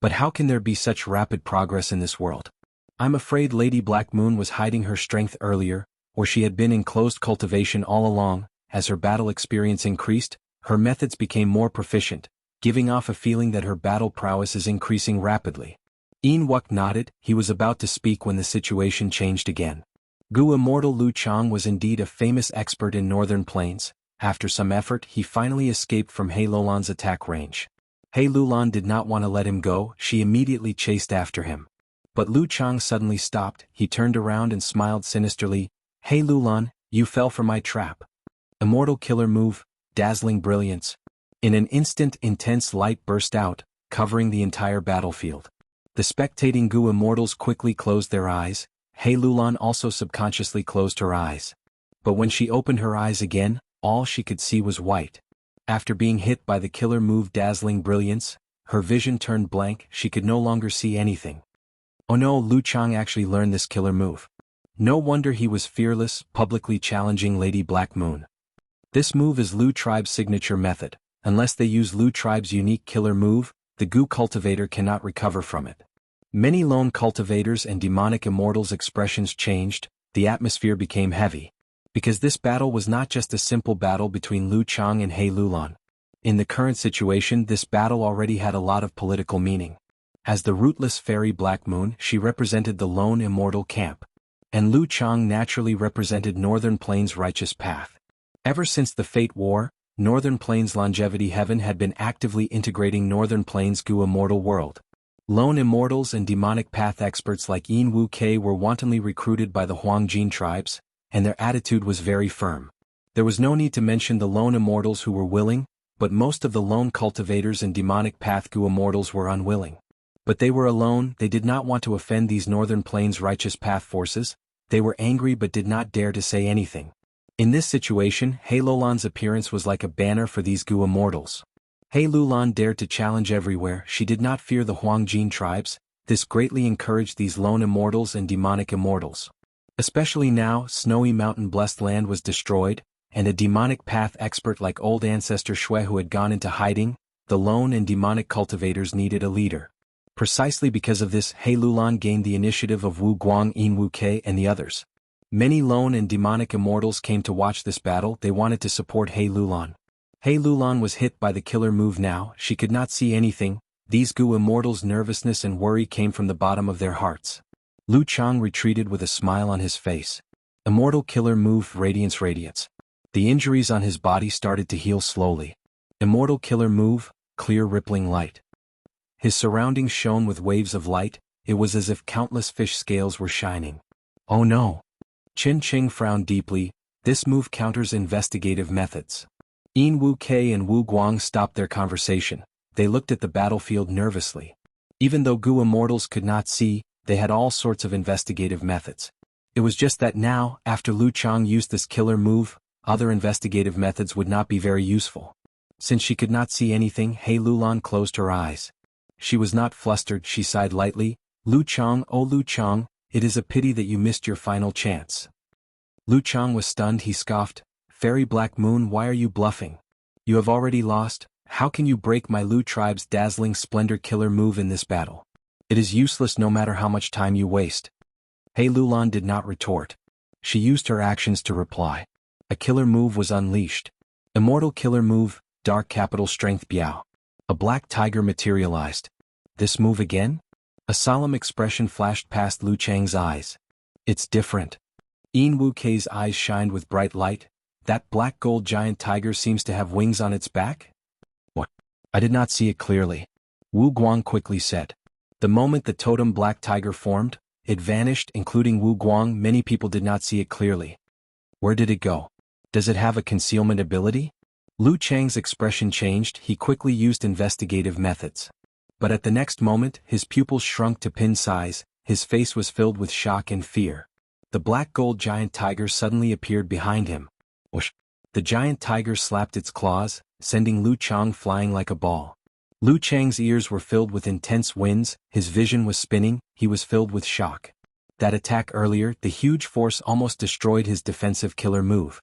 But how can there be such rapid progress in this world? I'm afraid Lady Black Moon was hiding her strength earlier, or she had been in closed cultivation all along. As her battle experience increased, her methods became more proficient, giving off a feeling that her battle prowess is increasing rapidly. Yin Wuk nodded. He was about to speak when the situation changed again. Gu Immortal Lu Chang was indeed a famous expert in northern plains. After some effort, he finally escaped from He Lulan's attack range. He Lulan did not want to let him go. She immediately chased after him. But Lu Chang suddenly stopped. He turned around and smiled sinisterly. He Lulan, you fell for my trap. Immortal killer move, dazzling brilliance. In an instant, intense light burst out, covering the entire battlefield. The spectating Gu immortals quickly closed their eyes. He Lulan also subconsciously closed her eyes. But when she opened her eyes again, all she could see was white. After being hit by the killer move dazzling brilliance, her vision turned blank. She could no longer see anything. Oh no, Lu Chang actually learned this killer move. No wonder he was fearless, publicly challenging Lady Black Moon. This move is Lu Tribe's signature method. Unless they use Lu Tribe's unique killer move, the Gu cultivator cannot recover from it. Many lone cultivators and demonic immortals' expressions changed. The atmosphere became heavy. Because this battle was not just a simple battle between Lu Chang and He Lulan. In the current situation, this battle already had a lot of political meaning. As the rootless fairy Black Moon, she represented the lone immortal camp. And Lu Chang naturally represented Northern Plains' righteous path. Ever since the Fate War, Northern Plains Longevity Heaven had been actively integrating Northern Plains' Gu immortal world. Lone immortals and demonic path experts like Yin Wu Kei were wantonly recruited by the Huangjin tribes, and their attitude was very firm. There was no need to mention the lone immortals who were willing, but most of the lone cultivators and demonic path Gu immortals were unwilling. But they were alone. They did not want to offend these Northern Plains righteous path forces. They were angry but did not dare to say anything. In this situation, He Lulan's appearance was like a banner for these Gu immortals. He Lulan dared to challenge everywhere. She did not fear the Huangjin tribes. This greatly encouraged these lone immortals and demonic immortals. Especially now, Snowy Mountain Blessed Land was destroyed, and a demonic path expert like old ancestor Shui who had gone into hiding, the lone and demonic cultivators needed a leader. Precisely because of this, He Lulan gained the initiative of Wu Guang, Yin Wu Kei and the others. Many lone and demonic immortals came to watch this battle. They wanted to support He Lulan. He Lulan was hit by the killer move now. She could not see anything. These Gu immortals' nervousness and worry came from the bottom of their hearts. Lu Chang retreated with a smile on his face. Immortal killer move, radiance. The injuries on his body started to heal slowly. Immortal killer move, clear rippling light. His surroundings shone with waves of light. It was as if countless fish scales were shining. Oh no. Qin Qing frowned deeply. This move counters investigative methods. Yin Wu Kei and Wu Guang stopped their conversation. They looked at the battlefield nervously. Even though Gu immortals could not see, they had all sorts of investigative methods. It was just that now, after Lu Chang used this killer move, other investigative methods would not be very useful. Since she could not see anything, He Lulan closed her eyes. She was not flustered. She sighed lightly. Lu Chang, oh Lu Chang, it is a pity that you missed your final chance. Lu Chang was stunned. He scoffed, Fairy Black Moon, why are you bluffing? You have already lost. How can you break my Lu tribe's dazzling splendor killer move in this battle? It is useless no matter how much time you waste. He Lulan did not retort. She used her actions to reply. A killer move was unleashed. Immortal killer move, dark capital strength Biao. A black tiger materialized. This move again? A solemn expression flashed past Lu Chang's eyes. It's different. Yin Wu Kei's eyes shined with bright light. That black gold giant tiger seems to have wings on its back? What? I did not see it clearly. Wu Guang quickly said. The moment the totem black tiger formed, it vanished, including Wu Guang. Many people did not see it clearly. Where did it go? Does it have a concealment ability? Lu Chang's expression changed. He quickly used investigative methods. But at the next moment, his pupils shrunk to pin size, his face was filled with shock and fear. The black gold giant tiger suddenly appeared behind him. Whoosh! The giant tiger slapped its claws, sending Lu Chang flying like a ball. Lu Chang's ears were filled with intense winds, his vision was spinning, he was filled with shock. That attack earlier, the huge force almost destroyed his defensive killer move.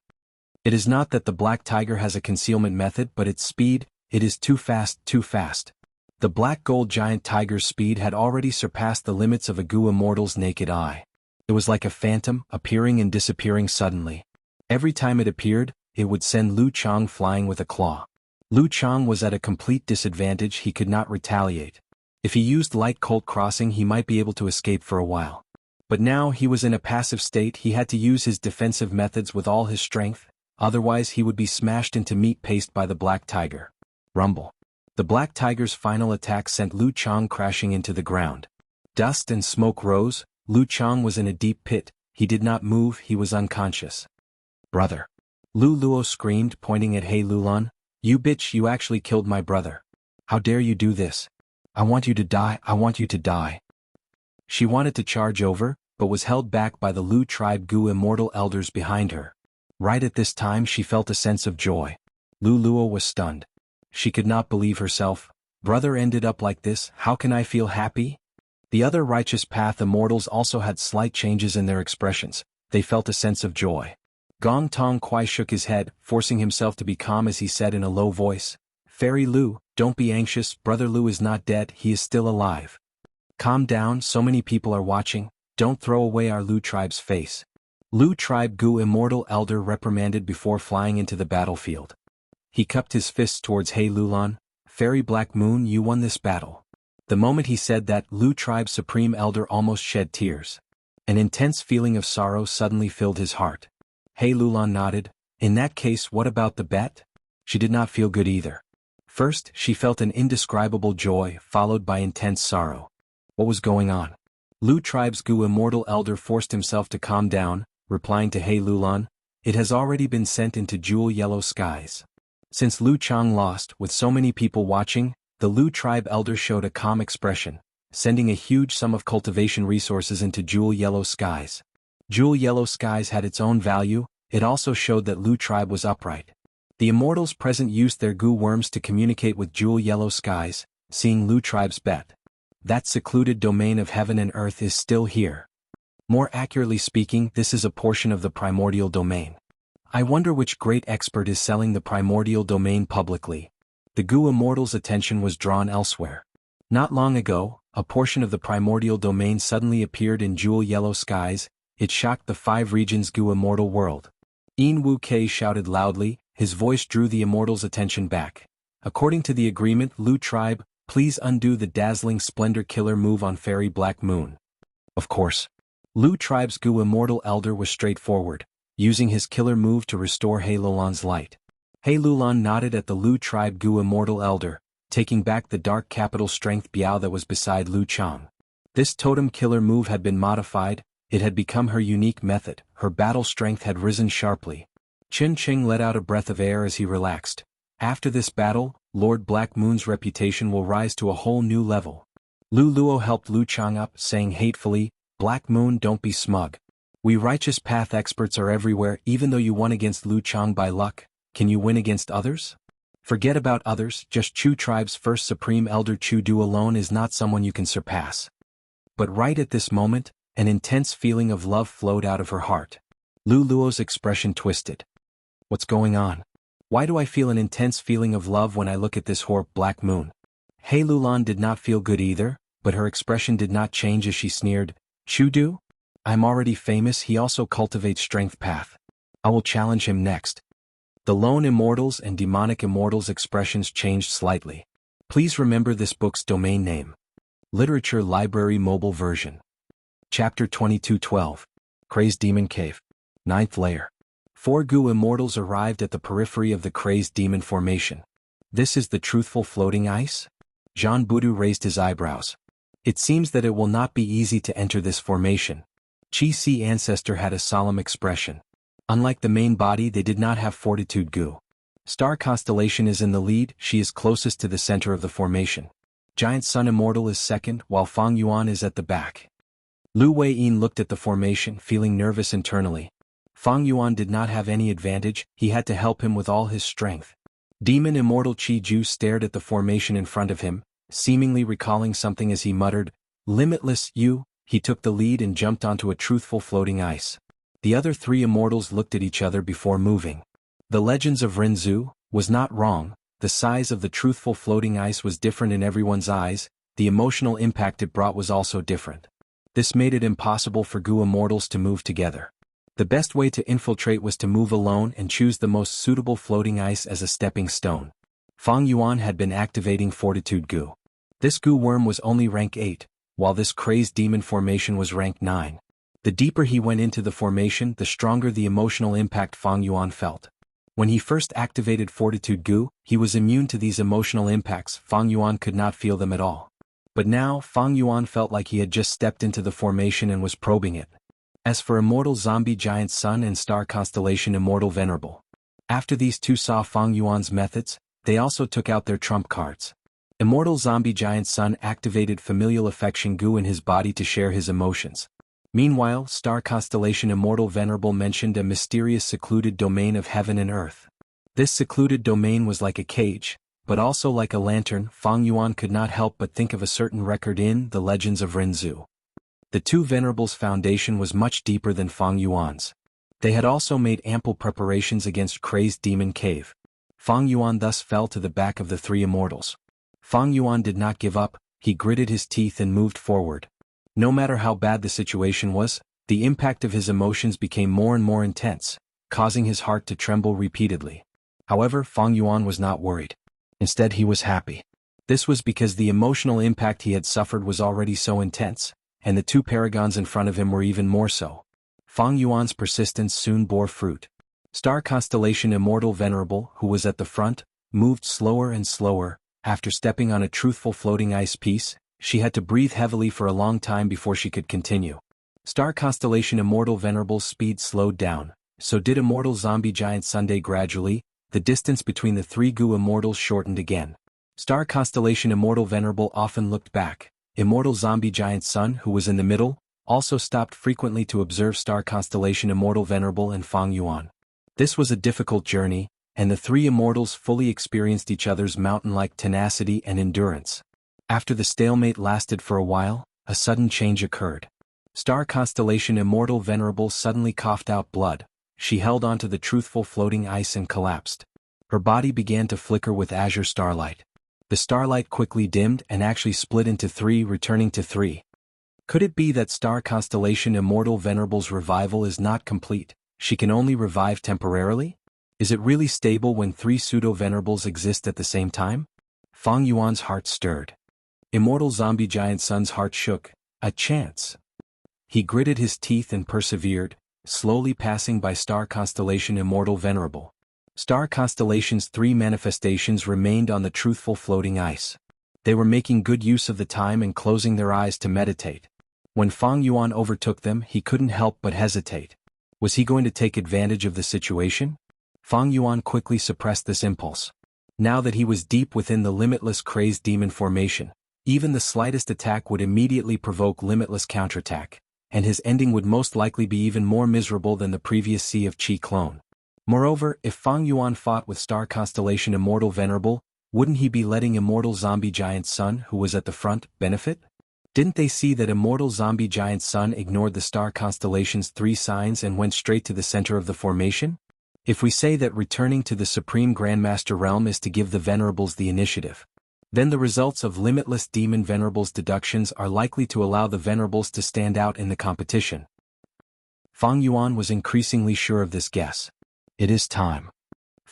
It is not that the black tiger has a concealment method, but its speed, it is too fast, too fast. The black gold giant tiger's speed had already surpassed the limits of a Gu immortal's naked eye. It was like a phantom, appearing and disappearing suddenly. Every time it appeared, it would send Lu Chang flying with a claw. Lu Chang was at a complete disadvantage. He could not retaliate. If he used light colt crossing, he might be able to escape for a while. But now he was in a passive state. He had to use his defensive methods with all his strength, otherwise he would be smashed into meat paste by the black tiger. Rumble. The black tiger's final attack sent Lu Chang crashing into the ground. Dust and smoke rose. Lu Chang was in a deep pit. He did not move. He was unconscious. Brother. Lu Luo screamed, pointing at He Lulan. You bitch, you actually killed my brother. How dare you do this? I want you to die, I want you to die. She wanted to charge over, but was held back by the Lu tribe Gu immortal elders behind her. Right at this time she felt a sense of joy. Lu Luo was stunned. She could not believe herself. Brother ended up like this, how can I feel happy? The other righteous path immortals also had slight changes in their expressions. They felt a sense of joy. Gong Tong Kwai shook his head, forcing himself to be calm as he said in a low voice, Fairy Lu, don't be anxious, Brother Lu is not dead, he is still alive. Calm down, so many people are watching, don't throw away our Lu tribe's face. Lu tribe Gu immortal elder reprimanded before flying into the battlefield. He cupped his fists towards He Lulan, Fairy Black Moon, you won this battle. The moment he said that, Lu tribe's supreme elder almost shed tears. An intense feeling of sorrow suddenly filled his heart. He Lulan nodded. In that case, what about the bet? She did not feel good either. First, she felt an indescribable joy, followed by intense sorrow. What was going on? Lu tribe's Gu immortal elder forced himself to calm down, replying to He Lulan, it has already been sent into jewel yellow skies. Since Lu Chang lost, with so many people watching, the Lu tribe elder showed a calm expression, sending a huge sum of cultivation resources into jewel yellow skies. Jewel yellow skies had its own value, it also showed that Lu tribe was upright. The immortals present used their Gu worms to communicate with jewel yellow skies, seeing Lu tribe's bet. That secluded domain of heaven and earth is still here. More accurately speaking, this is a portion of the primordial domain. I wonder which great expert is selling the primordial domain publicly. The Gu immortals' attention was drawn elsewhere. Not long ago, a portion of the primordial domain suddenly appeared in jewel yellow skies. It shocked the 5 regions Gu immortal world. Yin Wu Kei shouted loudly, his voice drew the immortals' attention back. According to the agreement, Lu tribe, please undo the dazzling splendor killer move on Fairy Black Moon. Of course. Lu tribe's Gu immortal elder was straightforward, using his killer move to restore He Lulan's light. He Lulan nodded at the Lu tribe Gu immortal elder, taking back the dark capital strength Biao that was beside Lu Chang. This totem killer move had been modified. It had become her unique method, her battle strength had risen sharply. Qin Cheng let out a breath of air as he relaxed. After this battle, Lord Black Moon's reputation will rise to a whole new level. Lu Luo helped Lu Chang up, saying hatefully, Black Moon, don't be smug. We righteous path experts are everywhere. Even though you won against Lu Chang by luck, can you win against others? Forget about others, just Chu tribe's first supreme elder Chu Du alone is not someone you can surpass. But right at this moment, an intense feeling of love flowed out of her heart. Lu Luo's expression twisted. What's going on? Why do I feel an intense feeling of love when I look at this whore Black Moon? He Lulan did not feel good either, but her expression did not change as she sneered, Chu Du? I'm already famous, he also cultivates strength path. I will challenge him next. The lone immortals and demonic immortals expressions changed slightly. Please remember this book's domain name. Literature Library Mobile Version. Chapter 2212. Crazed Demon Cave. 9th Layer. 4 Gu immortals arrived at the periphery of the Crazed Demon Formation. This is the truthful floating ice? Jean Boudou raised his eyebrows. It seems that it will not be easy to enter this formation. Chi-Si Ancestor had a solemn expression. Unlike the main body, they did not have fortitude Gu. Star Constellation is in the lead, she is closest to the center of the formation. Giant Sun Immortal is second, while Fang Yuan is at the back. Lu Weiyin looked at the formation, feeling nervous internally. Fang Yuan did not have any advantage, he had to help him with all his strength. Demon Immortal Qi Ju stared at the formation in front of him, seemingly recalling something as he muttered, "Limitless, you." He took the lead and jumped onto a truthful floating ice. The other 3 immortals looked at each other before moving. The Legends of Renzu was not wrong, the size of the truthful floating ice was different in everyone's eyes, the emotional impact it brought was also different. This made it impossible for Gu immortals to move together. The best way to infiltrate was to move alone and choose the most suitable floating ice as a stepping stone. Fang Yuan had been activating Fortitude Gu. This Gu worm was only rank 8, while this Crazed Demon Formation was rank 9. The deeper he went into the formation, the stronger the emotional impact Fang Yuan felt. When he first activated Fortitude Gu, he was immune to these emotional impacts, Fang Yuan could not feel them at all. But now, Fang Yuan felt like he had just stepped into the formation and was probing it. As for Immortal Zombie Giant Sun and Star Constellation Immortal Venerable. After these two saw Fang Yuan's methods, they also took out their trump cards. Immortal Zombie Giant Sun activated Familial Affection Gu in his body to share his emotions. Meanwhile, Star Constellation Immortal Venerable mentioned a mysterious secluded domain of heaven and earth. This secluded domain was like a cage, but also like a lantern. Fang Yuan could not help but think of a certain record in the Legends of Renzu. The 2 Venerables' foundation was much deeper than Fang Yuan's. They had also made ample preparations against Crazed Demon Cave. Fang Yuan thus fell to the back of the 3 immortals. Fang Yuan did not give up, he gritted his teeth and moved forward. No matter how bad the situation was, the impact of his emotions became more and more intense, causing his heart to tremble repeatedly. However, Fang Yuan was not worried. Instead, he was happy. This was because the emotional impact he had suffered was already so intense, and the 2 paragons in front of him were even more so. Fang Yuan's persistence soon bore fruit. Star Constellation Immortal Venerable, who was at the front, moved slower and slower. After stepping on a truthful floating ice piece, she had to breathe heavily for a long time before she could continue. Star Constellation Immortal Venerable's speed slowed down, so did Immortal Zombie Giant Sunday. Gradually, the distance between the 3 Gu immortals shortened again. Star Constellation Immortal Venerable often looked back. Immortal Zombie Giant Sun, who was in the middle, also stopped frequently to observe Star Constellation Immortal Venerable and Fang Yuan. This was a difficult journey, and the 3 immortals fully experienced each other's mountain-like tenacity and endurance. After the stalemate lasted for a while, a sudden change occurred. Star Constellation Immortal Venerable suddenly coughed out blood. She held onto the truthful floating ice and collapsed. Her body began to flicker with azure starlight. The starlight quickly dimmed and actually split into 3, returning to 3. Could it be that Star Constellation Immortal Venerable's revival is not complete? She can only revive temporarily? Is it really stable when 3 pseudo-venerables exist at the same time? Fang Yuan's heart stirred. Immortal Zombie Giant Sun's heart shook. A chance. He gritted his teeth and persevered, slowly passing by Star Constellation Immortal Venerable. Star Constellation's 3 manifestations remained on the truthful floating ice. They were making good use of the time and closing their eyes to meditate. When Fang Yuan overtook them, he couldn't help but hesitate. Was he going to take advantage of the situation? Fang Yuan quickly suppressed this impulse. Now that he was deep within the limitless Crazed Demon Formation, even the slightest attack would immediately provoke limitless counterattack, and his ending would most likely be even more miserable than the previous Sea of Qi clone. Moreover, if Fang Yuan fought with Star Constellation Immortal Venerable, wouldn't he be letting Immortal Zombie Giant Sun, who was at the front, benefit? Didn't they see that Immortal Zombie Giant Sun ignored the Star Constellation's 3 signs and went straight to the center of the formation? If we say that returning to the Supreme Grandmaster Realm is to give the Venerables the initiative, then the results of Limitless Demon Venerables' deductions are likely to allow the Venerables to stand out in the competition. Fang Yuan was increasingly sure of this guess. It is time.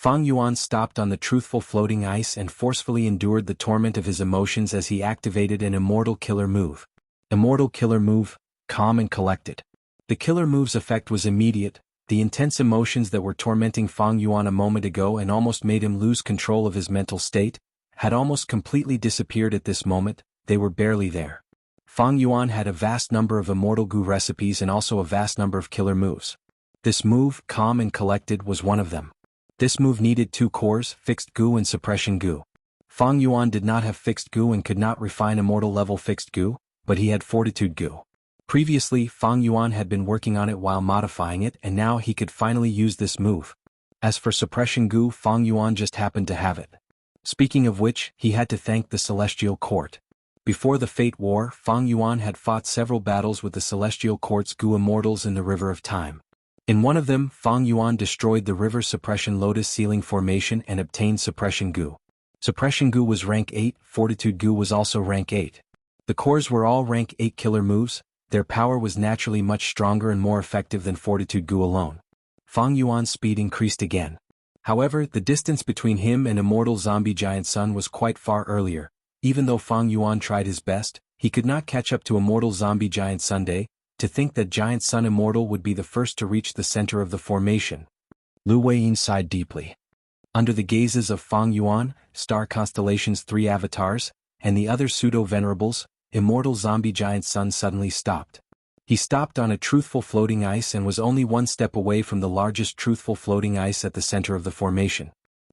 Fang Yuan stopped on the truthful floating ice and forcefully endured the torment of his emotions as he activated an immortal killer move. Immortal killer move, calm and collected. The killer move's effect was immediate. The intense emotions that were tormenting Fang Yuan a moment ago and almost made him lose control of his mental state, had almost completely disappeared at this moment. They were barely there. Fang Yuan had a vast number of immortal gu recipes and also a vast number of killer moves. This move, calm and collected, was one of them. This move needed 2 cores, fixed gu and suppression gu. Fang Yuan did not have fixed gu and could not refine immortal level fixed gu, but he had fortitude gu. Previously, Fang Yuan had been working on it while modifying it, and now he could finally use this move. As for suppression gu, Fang Yuan just happened to have it. Speaking of which, he had to thank the Celestial Court. Before the Fate War, Fang Yuan had fought several battles with the Celestial Court's gu immortals in the River of Time. In one of them, Fang Yuan destroyed the river suppression lotus ceiling formation and obtained suppression gu. Suppression gu was rank 8, fortitude gu was also rank 8. The cores were all rank 8 killer moves. Their power was naturally much stronger and more effective than fortitude gu alone. Fang Yuan's speed increased again. However, the distance between him and immortal zombie giant sun was quite far earlier. Even though Fang Yuan tried his best, he could not catch up to immortal zombie giant Sunday. To think that giant sun immortal would be the first to reach the center of the formation. Lu Weiyin sighed deeply. Under the gazes of Fang Yuan, Star Constellation's 3 avatars, and the other pseudo-venerables, immortal zombie giant sun suddenly stopped. He stopped on a truthful floating ice and was only 1 step away from the largest truthful floating ice at the center of the formation.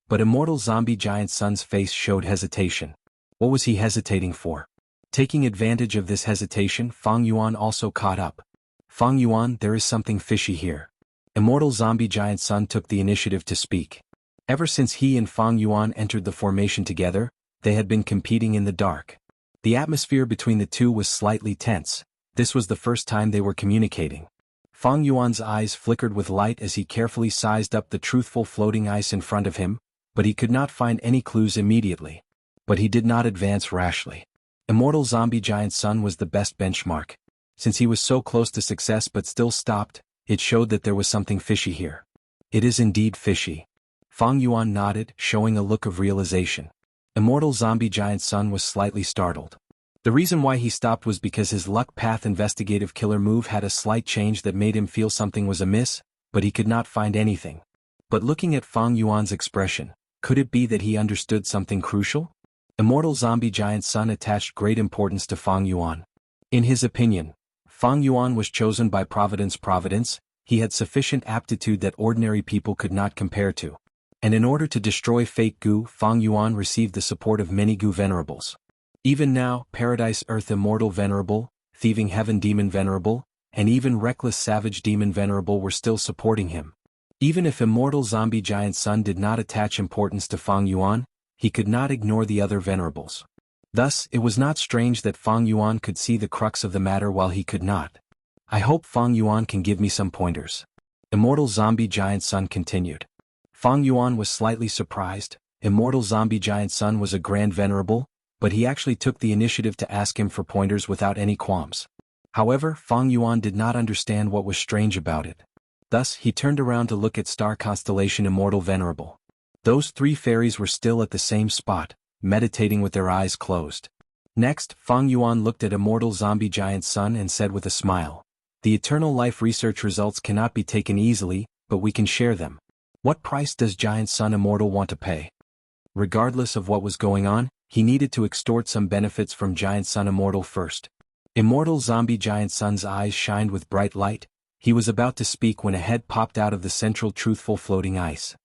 But immortal zombie giant sun's face showed hesitation. What was he hesitating for? Taking advantage of this hesitation, Fang Yuan also caught up. Fang Yuan, there is something fishy here. Immortal zombie giant sun took the initiative to speak. Ever since he and Fang Yuan entered the formation together, they had been competing in the dark. The atmosphere between the two was slightly tense. This was the first time they were communicating. Fang Yuan's eyes flickered with light as he carefully sized up the truthful floating ice in front of him, but he could not find any clues immediately. But he did not advance rashly. Immortal zombie giant sun was the best benchmark. Since he was so close to success but still stopped, it showed that there was something fishy here. It is indeed fishy. Fang Yuan nodded, showing a look of realization. Immortal zombie giant sun was slightly startled. The reason why he stopped was because his luck path investigative killer move had a slight change that made him feel something was amiss, but he could not find anything. But looking at Fang Yuan's expression, could it be that he understood something crucial? Immortal zombie giant sun attached great importance to Fang Yuan. In his opinion, Fang Yuan was chosen by Providence. He had sufficient aptitude that ordinary people could not compare to. And in order to destroy fake gu, Fang Yuan received the support of many gu venerables. Even now, Paradise Earth Immortal Venerable, Thieving Heaven Demon Venerable, and even Reckless Savage Demon Venerable were still supporting him. Even if Immortal Zombie Giant Sun did not attach importance to Fang Yuan, he could not ignore the other venerables. Thus, it was not strange that Fang Yuan could see the crux of the matter while he could not. I hope Fang Yuan can give me some pointers. Immortal Zombie Giant Sun continued. Fang Yuan was slightly surprised. Immortal Zombie Giant Sun was a grand venerable, but he actually took the initiative to ask him for pointers without any qualms. However, Fang Yuan did not understand what was strange about it. Thus, he turned around to look at Star Constellation Immortal Venerable. Those 3 fairies were still at the same spot, meditating with their eyes closed. Next, Fang Yuan looked at Immortal Zombie Giant Sun and said with a smile, "The eternal life research results cannot be taken easily, but we can share them. What price does Giant Sun Immortal want to pay?" Regardless of what was going on, he needed to extort some benefits from Giant Sun Immortal first. Immortal Zombie Giant Sun's eyes shined with bright light. He was about to speak when a head popped out of the central truthful floating ice.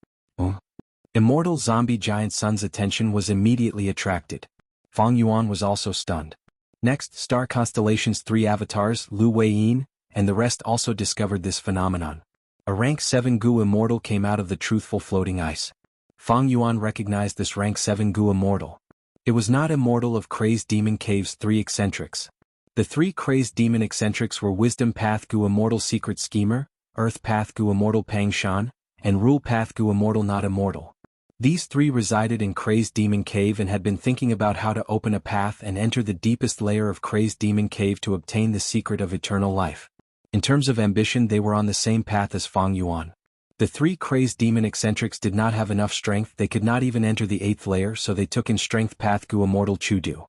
Immortal Zombie Giant Sun's attention was immediately attracted. Fang Yuan was also stunned. Next, Star Constellation's 3 avatars, Lu Weiyin, and the rest also discovered this phenomenon. A rank 7 gu immortal came out of the truthful floating ice. Fang Yuan recognized this rank 7 gu immortal. It was not immortal of Crazed Demon Cave's 3 eccentrics. The 3 Crazed Demon eccentrics were Wisdom Path gu Immortal Secret Schemer, Earth Path gu Immortal Pang Shan, and Rule Path gu Immortal Not Immortal. These 3 resided in Crazed Demon Cave and had been thinking about how to open a path and enter the deepest layer of Crazed Demon Cave to obtain the secret of eternal life. In terms of ambition, they were on the same path as Fang Yuan. The three crazed demon eccentrics did not have enough strength, they could not even enter the 8th layer, so they took in strength path Gu immortal Chudu.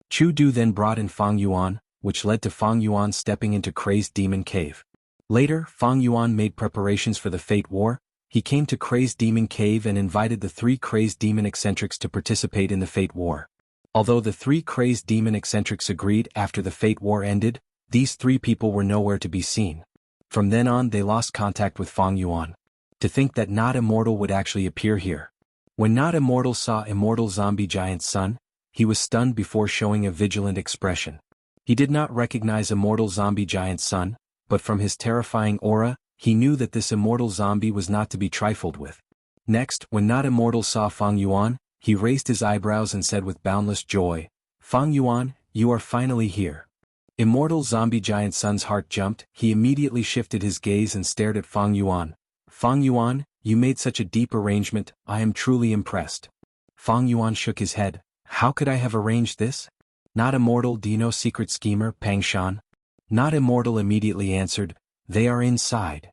Chudu then brought in Fang Yuan, which led to Fang Yuan stepping into crazed demon cave. Later, Fang Yuan made preparations for the Fate War. He came to crazed demon cave and invited the three crazed demon eccentrics to participate in the Fate War. Although the three crazed demon eccentrics agreed after the Fate War ended, these three people were nowhere to be seen. From then on they lost contact with Fang Yuan. To think that Not Immortal would actually appear here. When Not Immortal saw Immortal Zombie Giant's son, he was stunned before showing a vigilant expression. He did not recognize Immortal Zombie Giant's son, but from his terrifying aura, he knew that this immortal zombie was not to be trifled with. Next, when Not Immortal saw Fang Yuan, he raised his eyebrows and said with boundless joy, "Fang Yuan, you are finally here." Immortal Zombie Giant's son's heart jumped, he immediately shifted his gaze and stared at Fang Yuan. "Fang Yuan, you made such a deep arrangement, I am truly impressed." Fang Yuan shook his head. "How could I have arranged this?" "Not Immortal, do you know Secret Schemer, Pang Shan?" Not Immortal immediately answered, "They are inside."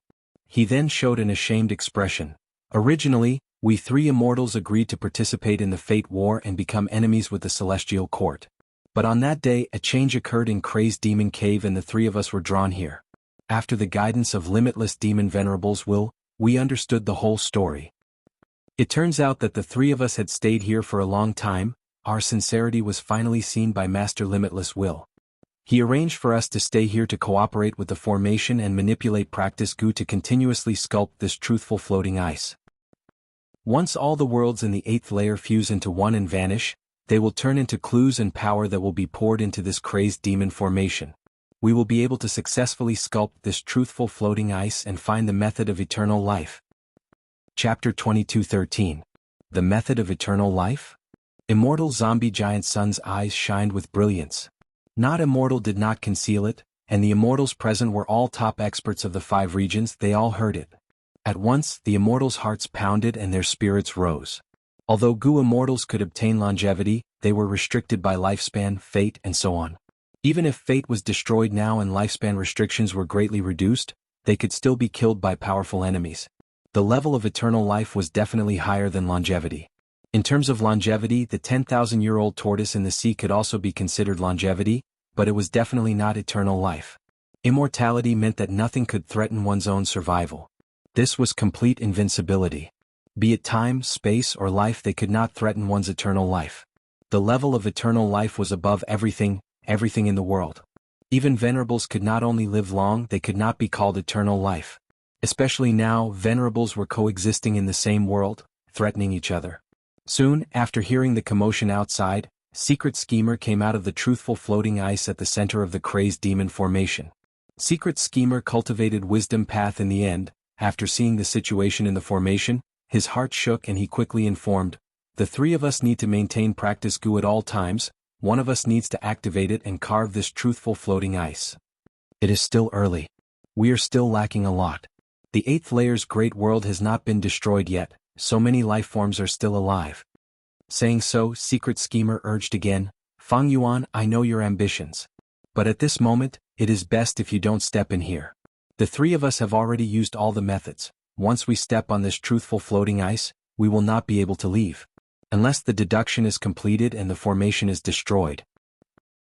He then showed an ashamed expression. "Originally, we three immortals agreed to participate in the Fate War and become enemies with the Celestial Court. But on that day a change occurred in Crazed Demon Cave and the three of us were drawn here. After the guidance of limitless demon venerables we understood the whole story. It turns out that the three of us had stayed here for a long time. Our sincerity was finally seen by Master Limitless Will. He arranged for us to stay here to cooperate with the formation and manipulate practice Gu to continuously sculpt this truthful floating ice. Once all the worlds in the 8th layer fuse into one and vanish, they will turn into clues and power that will be poured into this crazed demon formation. We will be able to successfully sculpt this truthful floating ice and find the method of eternal life. Chapter 22:13. The Method of Eternal Life? Immortal Zombie Giant Son's eyes shined with brilliance. Not Immortal did not conceal it, and the immortals present were all top experts of the 5 regions, they all heard it. At once, the immortals' hearts pounded and their spirits rose. Although Gu immortals could obtain longevity, they were restricted by lifespan, fate, and so on. Even if fate was destroyed now and lifespan restrictions were greatly reduced, they could still be killed by powerful enemies. The level of eternal life was definitely higher than longevity. In terms of longevity, the 10,000-year-old tortoise in the sea could also be considered longevity, but it was definitely not eternal life. Immortality meant that nothing could threaten one's own survival. This was complete invincibility. Be it time, space, or life, they could not threaten one's eternal life. The level of eternal life was above everything in the world. Even venerables could not only live long, they could not be called eternal life. Especially now, venerables were coexisting in the same world, threatening each other. Soon, after hearing the commotion outside, Secret Schemer came out of the truthful floating ice at the center of the crazed demon formation. Secret Schemer cultivated wisdom path in the end. After seeing the situation in the formation, his heart shook and he quickly informed, "The three of us need to maintain practice Gu at all times, one of us needs to activate it and carve this truthful floating ice. It is still early. We are still lacking a lot. The 8th layer's great world has not been destroyed yet, so many life forms are still alive." Saying so, Secret Schemer urged again, "Fang Yuan, I know your ambitions. But at this moment, it is best if you don't step in here. The three of us have already used all the methods. Once we step on this truthful floating ice, we will not be able to leave. Unless the deduction is completed and the formation is destroyed."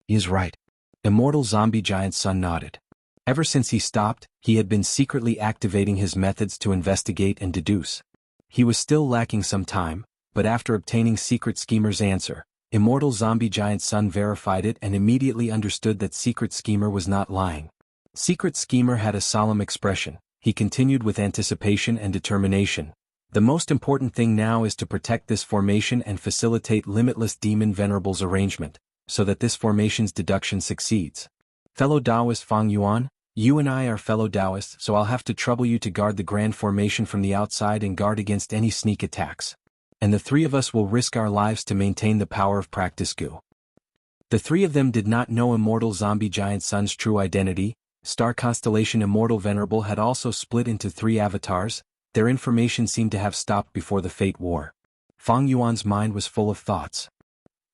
He is right. Immortal Zombie Giant's son nodded. Ever since he stopped, he had been secretly activating his methods to investigate and deduce. He was still lacking some time, but after obtaining Secret Schemer's answer, Immortal Zombie Giant's son verified it and immediately understood that Secret Schemer was not lying. Secret Schemer had a solemn expression. He continued with anticipation and determination. "The most important thing now is to protect this formation and facilitate Limitless Demon Venerable's arrangement, so that this formation's deduction succeeds. Fellow Taoist Fang Yuan, you and I are fellow Taoists, so I'll have to trouble you to guard the grand formation from the outside and guard against any sneak attacks. And the three of us will risk our lives to maintain the power of practice Gu." The three of them did not know Immortal Zombie Giant Son's true identity. Star Constellation Immortal Venerable had also split into 3 avatars. Their information seemed to have stopped before the Fate War. Fang Yuan's mind was full of thoughts.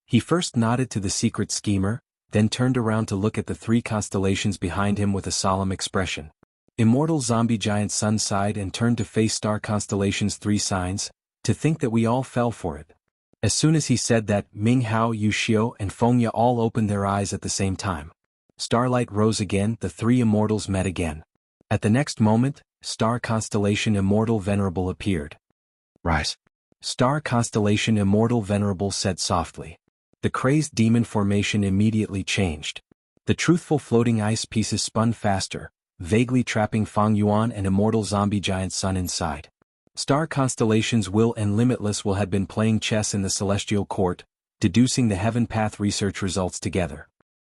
He first nodded to the Secret Schemer, then turned around to look at the 3 constellations behind him with a solemn expression. Immortal zombie giant Sun sighed and turned to face star constellation's 3 signs. To think that we all fell for it. As soon as he said that, Ming Hao, Yu Xiu and Fengya all opened their eyes at the same time. Starlight rose again, the 3 immortals met again. At the next moment, star constellation Immortal Venerable appeared. Rise. Star constellation Immortal Venerable said softly. The crazed demon formation immediately changed. The truthful floating ice pieces spun faster, vaguely trapping Fang Yuan and Immortal Zombie Giant Sun inside. Star constellations Will and Limitless Will had been playing chess in the Celestial Court, deducing the Heaven Path research results together.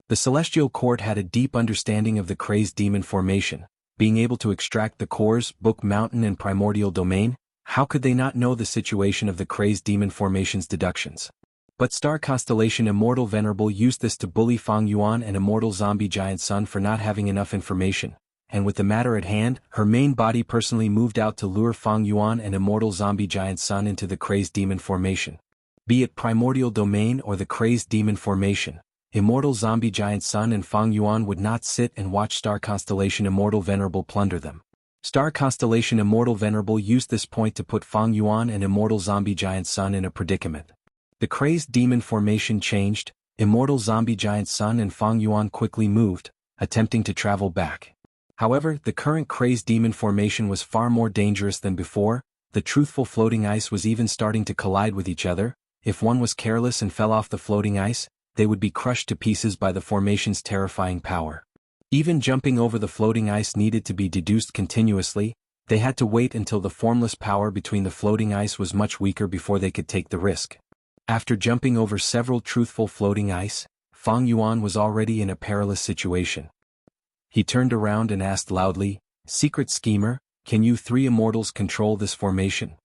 The Celestial Court had a deep understanding of the crazed demon formation, being able to extract the cores, Book Mountain and Primordial Domain. How could they not know the situation of the crazed demon formation's deductions? But Star Constellation Immortal Venerable used this to bully Fang Yuan and Immortal Zombie Giant Sun for not having enough information, and with the matter at hand, her main body personally moved out to lure Fang Yuan and Immortal Zombie Giant Sun into the crazed demon formation. Be it Primordial Domain or the crazed demon formation, Immortal Zombie Giant Sun and Fang Yuan would not sit and watch Star Constellation Immortal Venerable plunder them. Star Constellation Immortal Venerable used this point to put Fang Yuan and Immortal Zombie Giant Sun in a predicament. The crazed demon formation changed, Immortal Zombie Giant Sun and Fang Yuan quickly moved, attempting to travel back. However, the current crazed demon formation was far more dangerous than before. The truthful floating ice was even starting to collide with each other. If one was careless and fell off the floating ice, they would be crushed to pieces by the formation's terrifying power. Even jumping over the floating ice needed to be deduced continuously. They had to wait until the formless power between the floating ice was much weaker before they could take the risk. After jumping over several truthful floating ice, Fang Yuan was already in a perilous situation. He turned around and asked loudly, "Secret Schemer, can you 3 immortals control this formation?"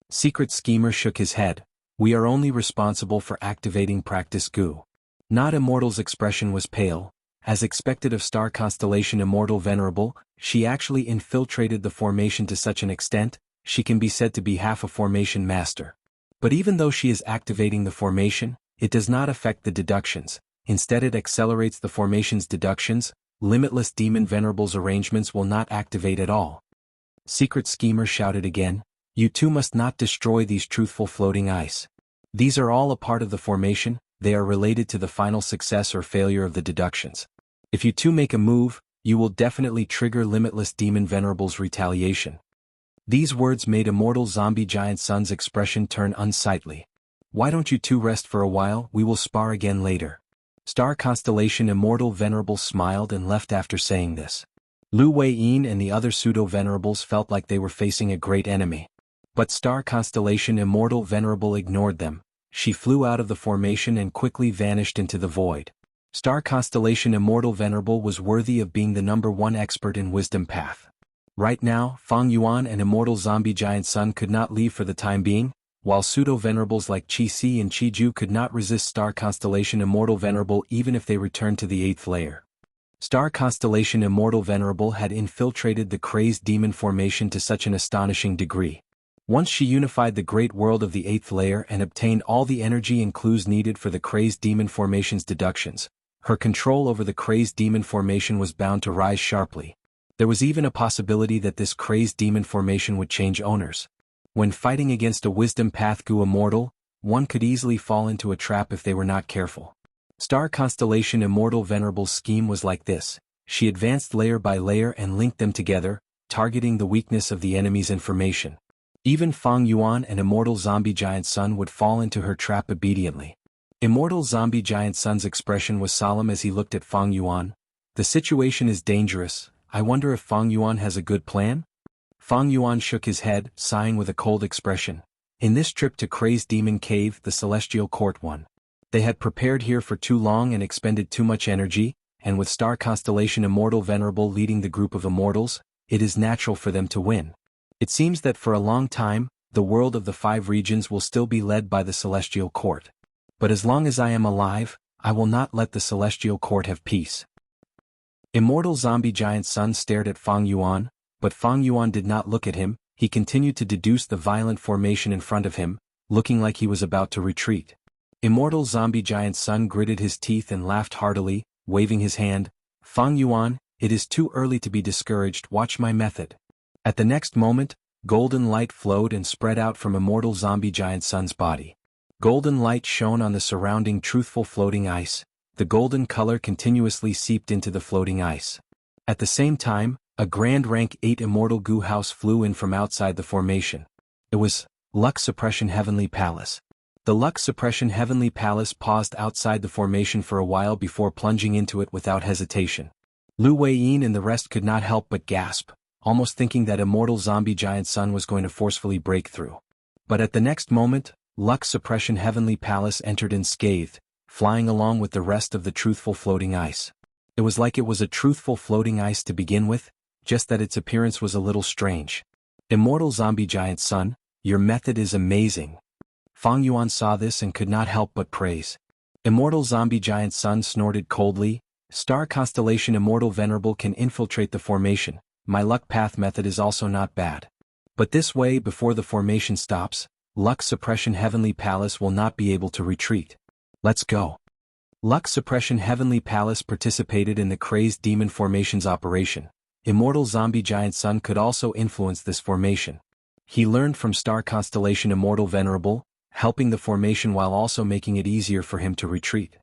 Secret Schemer shook his head. "We are only responsible for activating Practice Gu." Not Immortal's expression was pale. As expected of Star Constellation Immortal Venerable, she actually infiltrated the formation to such an extent, she can be said to be half a formation master. But even though she is activating the formation, it does not affect the deductions. Instead it accelerates the formation's deductions. Limitless Demon Venerable's arrangements will not activate at all. Secret Schemer shouted again, "You two must not destroy these truthful floating ice. These are all a part of the formation, they are related to the final success or failure of the deductions. If you two make a move, you will definitely trigger Limitless Demon Venerable's retaliation." These words made Immortal Zombie Giant Sun's expression turn unsightly. "Why don't you two rest for a while, we will spar again later." Star Constellation Immortal Venerable smiled and left after saying this. Lu Weiyin and the other pseudo-venerables felt like they were facing a great enemy. But Star Constellation Immortal Venerable ignored them. She flew out of the formation and quickly vanished into the void. Star Constellation Immortal Venerable was worthy of being the #1 expert in Wisdom Path. Right now, Fang Yuan and Immortal Zombie Giant Sun could not leave for the time being, while pseudo-venerables like Qi Si and Qi Ju could not resist Star Constellation Immortal Venerable even if they returned to the 8th layer. Star Constellation Immortal Venerable had infiltrated the crazed demon formation to such an astonishing degree. Once she unified the great world of the 8th layer and obtained all the energy and clues needed for the crazed demon formation's deductions, her control over the crazed demon formation was bound to rise sharply. There was even a possibility that this crazed demon formation would change owners. When fighting against a Wisdom Path Gu immortal, one could easily fall into a trap if they were not careful. Star Constellation Immortal Venerable's scheme was like this. She advanced layer by layer and linked them together, targeting the weakness of the enemy's information. Even Fang Yuan and Immortal Zombie Giant Sun would fall into her trap obediently. Immortal Zombie Giant Sun's expression was solemn as he looked at Fang Yuan. "The situation is dangerous. I wonder if Fang Yuan has a good plan?" Fang Yuan shook his head, sighing with a cold expression. In this trip to Crazed Demon Cave, the Celestial Court won. They had prepared here for too long and expended too much energy, and with Star Constellation Immortal Venerable leading the group of immortals, it is natural for them to win. It seems that for a long time, the world of the 5 regions will still be led by the Celestial Court. But as long as I am alive, I will not let the Celestial Court have peace. Immortal Zombie Giant Sun stared at Fang Yuan, but Fang Yuan did not look at him. He continued to deduce the violent formation in front of him, looking like he was about to retreat. Immortal Zombie Giant Sun gritted his teeth and laughed heartily, waving his hand. "Fang Yuan, It is too early to be discouraged, watch my method. At the next moment, golden light flowed and spread out from immortal zombie giant sun's body. Golden light shone on the surrounding truthful floating ice. The golden color continuously seeped into the floating ice. At the same time, a grand rank 8 immortal goo house flew in from outside the formation. It was Lux Suppression Heavenly Palace. The Lux Suppression Heavenly Palace paused outside the formation for a while before plunging into it without hesitation. Lu Weiyin and the rest could not help but gasp, almost thinking that immortal zombie giant sun was going to forcefully break through. But at the next moment, Lux Suppression Heavenly Palace entered unscathed, flying along with the rest of the truthful floating ice. It was like it was a truthful floating ice to begin with, just that its appearance was a little strange. Immortal zombie giant sun, your method is amazing. Fang Yuan saw this and could not help but praise. Immortal zombie giant sun snorted coldly, star constellation immortal venerable can infiltrate the formation, my luck path method is also not bad. But this way before the formation stops, Lux Suppression Heavenly Palace will not be able to retreat. Let's go. Lux Suppression Heavenly Palace participated in the crazed demon formation's operation. Immortal zombie giant sun could also influence this formation. He learned from star constellation immortal venerable, helping the formation while also making it easier for him to retreat.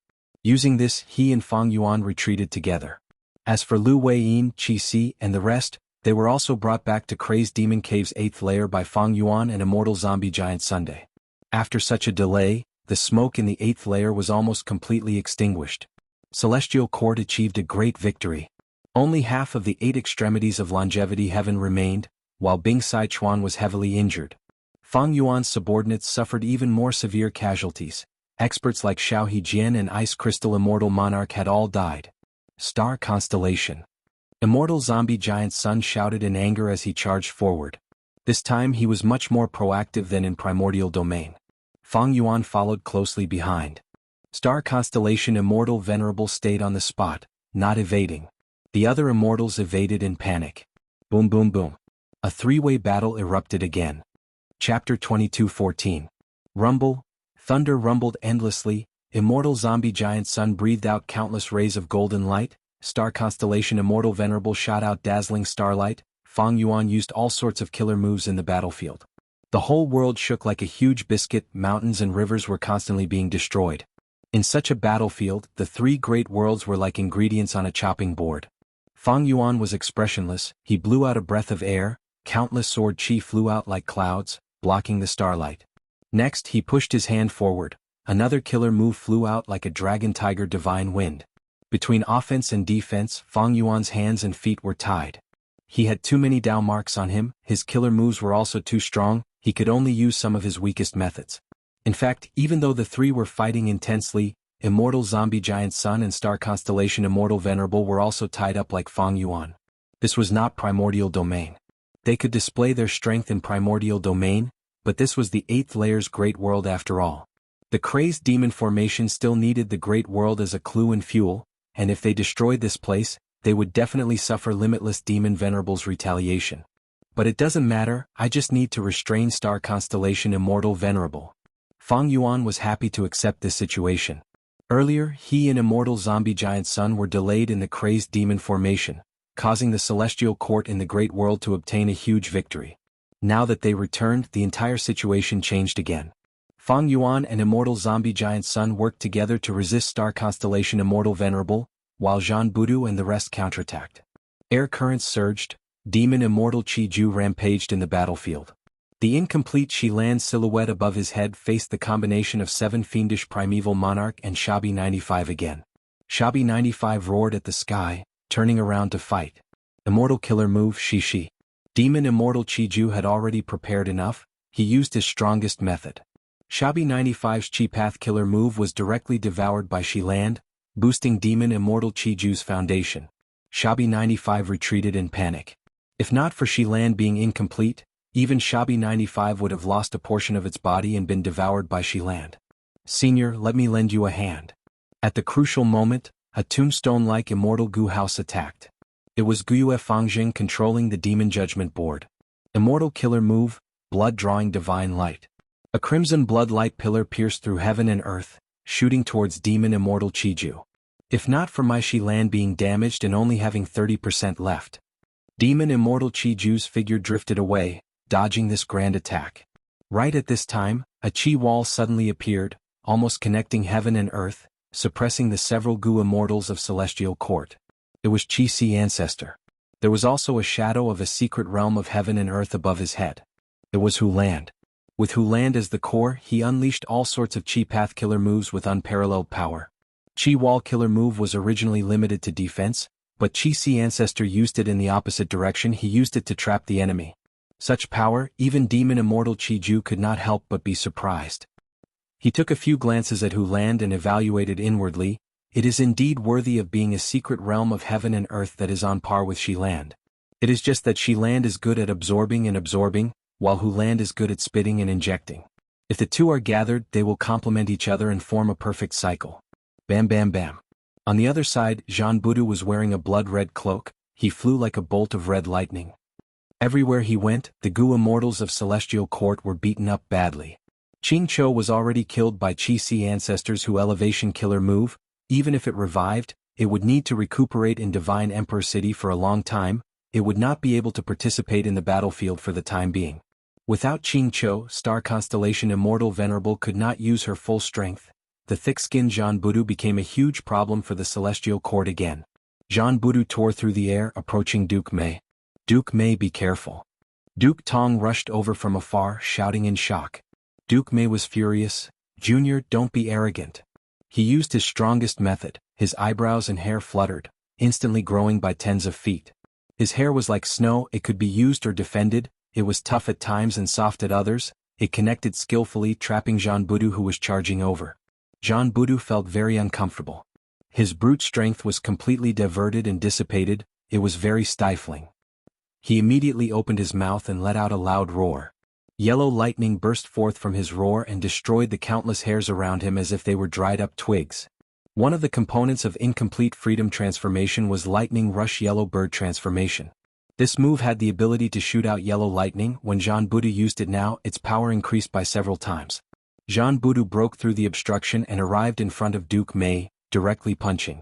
Using this, he and Fang Yuan retreated together. As for Lu Weiyin, Qi Si, and the rest, they were also brought back to Crazed Demon Cave's 8th layer by Fang Yuan and Immortal Zombie Giant Sunday. After such a delay, the smoke in the 8th layer was almost completely extinguished. Celestial Court achieved a great victory. Only half of the 8 extremities of Longevity Heaven remained, while Bing Sai Chuan was heavily injured. Fang Yuan's subordinates suffered even more severe casualties. Experts like Xiao Hejian and Ice Crystal Immortal Monarch had all died. Star Constellation. Immortal Zombie Giant Sun shouted in anger as he charged forward. This time he was much more proactive than in Primordial Domain. Fang Yuan followed closely behind. Star Constellation Immortal Venerable stayed on the spot, not evading. The other immortals evaded in panic. Boom boom boom. A three-way battle erupted again. Chapter 22:14. Rumble. Thunder rumbled endlessly. Immortal Zombie Giant Sun breathed out countless rays of golden light. Star Constellation Immortal Venerable shot out dazzling starlight. Fang Yuan used all sorts of killer moves in the battlefield. The whole world shook like a huge biscuit. Mountains and rivers were constantly being destroyed. In such a battlefield, the 3 great worlds were like ingredients on a chopping board. Fang Yuan was expressionless. He blew out a breath of air. Countless sword chi flew out like clouds, blocking the starlight. Next, he pushed his hand forward. Another killer move flew out like a dragon tiger divine wind. Between offense and defense, Fang Yuan's hands and feet were tied. He had too many Dao marks on him, his killer moves were also too strong, he could only use some of his weakest methods. In fact, even though the 3 were fighting intensely, Immortal Zombie Giant Sun and Star Constellation Immortal Venerable were also tied up like Fang Yuan. This was not Primordial Domain. They could display their strength in Primordial Domain, but this was the 8th layer's Great World after all. The Crazed Demon Formation still needed the Great World as a clue and fuel, and if they destroyed this place, they would definitely suffer Limitless Demon Venerable's retaliation. But it doesn't matter, I just need to restrain Star Constellation Immortal Venerable. Fang Yuan was happy to accept this situation. Earlier, he and Immortal Zombie Giant Sun were delayed in the Crazed Demon Formation, causing the Celestial Court in the Great World to obtain a huge victory. Now that they returned, the entire situation changed again. Fang Yuan and Immortal Zombie Giant Sun worked together to resist Star Constellation Immortal Venerable, while Zhan Budu and the rest counterattacked. Air currents surged, Demon Immortal Qi Ju rampaged in the battlefield. The incomplete Shilan silhouette above his head faced the combination of 7 fiendish Primeval Monarch and Shabi 95 again. Shabi 95 roared at the sky, turning around to fight. Immortal Killer Move Shishi. Demon Immortal Qi Ju had already prepared enough, he used his strongest method. Shabi 95's Chi Path Killer move was directly devoured by Shiland, boosting Demon Immortal Qi Ju's foundation. Shabi 95 retreated in panic. If not for Shiland being incomplete, even Shabi 95 would have lost a portion of its body and been devoured by Shiland. Senior, let me lend you a hand. At the crucial moment, a tombstone-like Immortal Gu House attacked. It was Guyue Fangjing controlling the Demon Judgment Board. Immortal Killer Move, Blood-Drawing Divine Light. A crimson blood light pillar pierced through heaven and earth, shooting towards Demon Immortal Qi Ju. If not for my Shi Lan being damaged and only having 30% left. Demon Immortal Qi Ju's figure drifted away, dodging this grand attack. Right at this time, a Qi wall suddenly appeared, almost connecting heaven and earth, suppressing the several Gu immortals of Celestial Court. It was Qi Si Ancestor. There was also a shadow of a secret realm of heaven and earth above his head. It was Hu Land. With Hu Land as the core, he unleashed all sorts of Qi Path killer moves with unparalleled power. Qi Wall killer move was originally limited to defense, but Qi Si Ancestor used it in the opposite direction. He used it to trap the enemy. Such power, even Demon Immortal Qi Ju could not help but be surprised. He took a few glances at Hu Land and evaluated inwardly. It is indeed worthy of being a secret realm of heaven and earth that is on par with Shi Land. It is just that Shi Land is good at absorbing, while Hu Land is good at spitting and injecting. If the two are gathered, they will complement each other and form a perfect cycle. Bam bam bam. On the other side, Jean Budu was wearing a blood-red cloak. He flew like a bolt of red lightning. Everywhere he went, the Gu immortals of Celestial Court were beaten up badly. Qing Cho was already killed by Qi Si Ancestors who elevation killer move. Even if it revived, it would need to recuperate in Divine Emperor City for a long time. It would not be able to participate in the battlefield for the time being. Without Qing Cho, Star Constellation Immortal Venerable could not use her full strength. The thick-skinned Jean Budu became a huge problem for the Celestial Court again. Jean Budu tore through the air, approaching Duke Mei. Duke Mei, be careful. Duke Tong rushed over from afar, shouting in shock. Duke Mei was furious. Junior, don't be arrogant. He used his strongest method. His eyebrows and hair fluttered, instantly growing by tens of feet. His hair was like snow. It could be used or defended. It was tough at times and soft at others. It connected skillfully, trapping Jean Budu who was charging over. Jean Budu felt very uncomfortable. His brute strength was completely diverted and dissipated. It was very stifling. He immediately opened his mouth and let out a loud roar. Yellow lightning burst forth from his roar and destroyed the countless hairs around him as if they were dried-up twigs. One of the components of Incomplete Freedom Transformation was Lightning Rush Yellow Bird Transformation. This move had the ability to shoot out yellow lightning. When Jean Budu used it now, its power increased by several times. Jean Budu broke through the obstruction and arrived in front of Duke Mei, directly punching.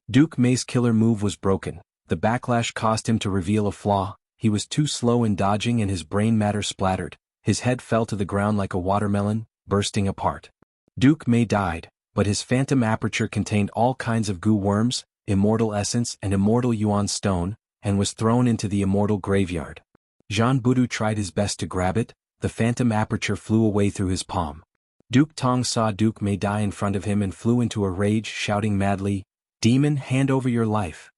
Duke Mei's killer move was broken. The backlash caused him to reveal a flaw. He was too slow in dodging and his brain matter splattered. His head fell to the ground like a watermelon, bursting apart. Duke Mei died, but his phantom aperture contained all kinds of Gu worms, immortal essence and immortal Yuan stone, and was thrown into the immortal graveyard. Jean Budu tried his best to grab it. The phantom aperture flew away through his palm. Duke Tong saw Duke Mei die in front of him and flew into a rage, shouting madly, "Demon, hand over your life."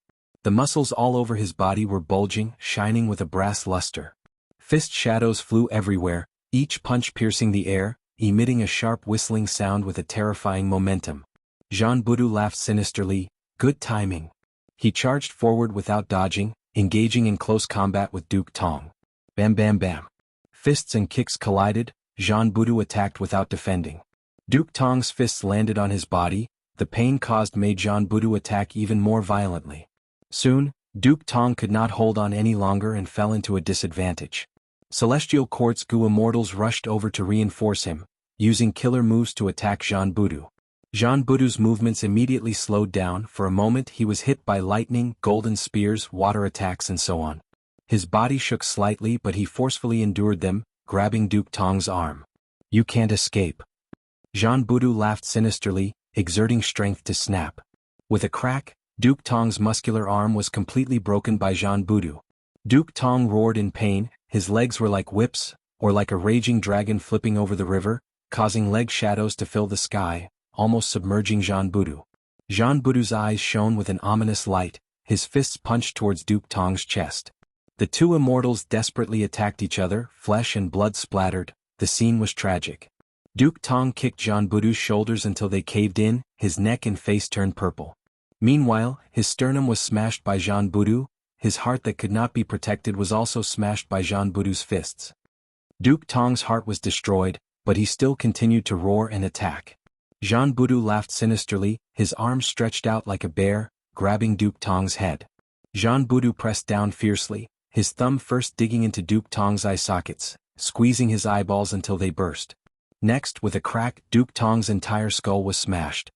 The muscles all over his body were bulging, shining with a brass luster. Fist shadows flew everywhere, each punch piercing the air, emitting a sharp whistling sound with a terrifying momentum. Jean Budu laughed sinisterly. Good timing. He charged forward without dodging, engaging in close combat with Duke Tong. Bam bam bam. Fists and kicks collided. Jean Budu attacked without defending. Duke Tong's fists landed on his body. The pain caused made Jean Budu attack even more violently. Soon, Duke Tong could not hold on any longer and fell into a disadvantage. Celestial Court's Gu immortals rushed over to reinforce him, using killer moves to attack Jean Budu. Jean Budu's movements immediately slowed down. For a moment he was hit by lightning, golden spears, water attacks and so on. His body shook slightly but he forcefully endured them, grabbing Duke Tong's arm. You can't escape. Jean Budu laughed sinisterly, exerting strength to snap. With a crack, Duke Tong's muscular arm was completely broken by Jean Budu. Duke Tong roared in pain. His legs were like whips, or like a raging dragon flipping over the river, causing leg shadows to fill the sky, almost submerging Jean Budu. Jean Budu's eyes shone with an ominous light. His fists punched towards Duke Tong's chest. The two immortals desperately attacked each other, flesh and blood splattered. The scene was tragic. Duke Tong kicked Jean Budu's shoulders until they caved in, his neck and face turned purple. Meanwhile, his sternum was smashed by Jean Budu. His heart that could not be protected was also smashed by Jean Budu's fists. Duke Tong's heart was destroyed, but he still continued to roar and attack. Jean Budu laughed sinisterly, his arms stretched out like a bear, grabbing Duke Tong's head. Jean Budu pressed down fiercely, his thumb first digging into Duke Tong's eye sockets, squeezing his eyeballs until they burst. Next, with a crack, Duke Tong's entire skull was smashed.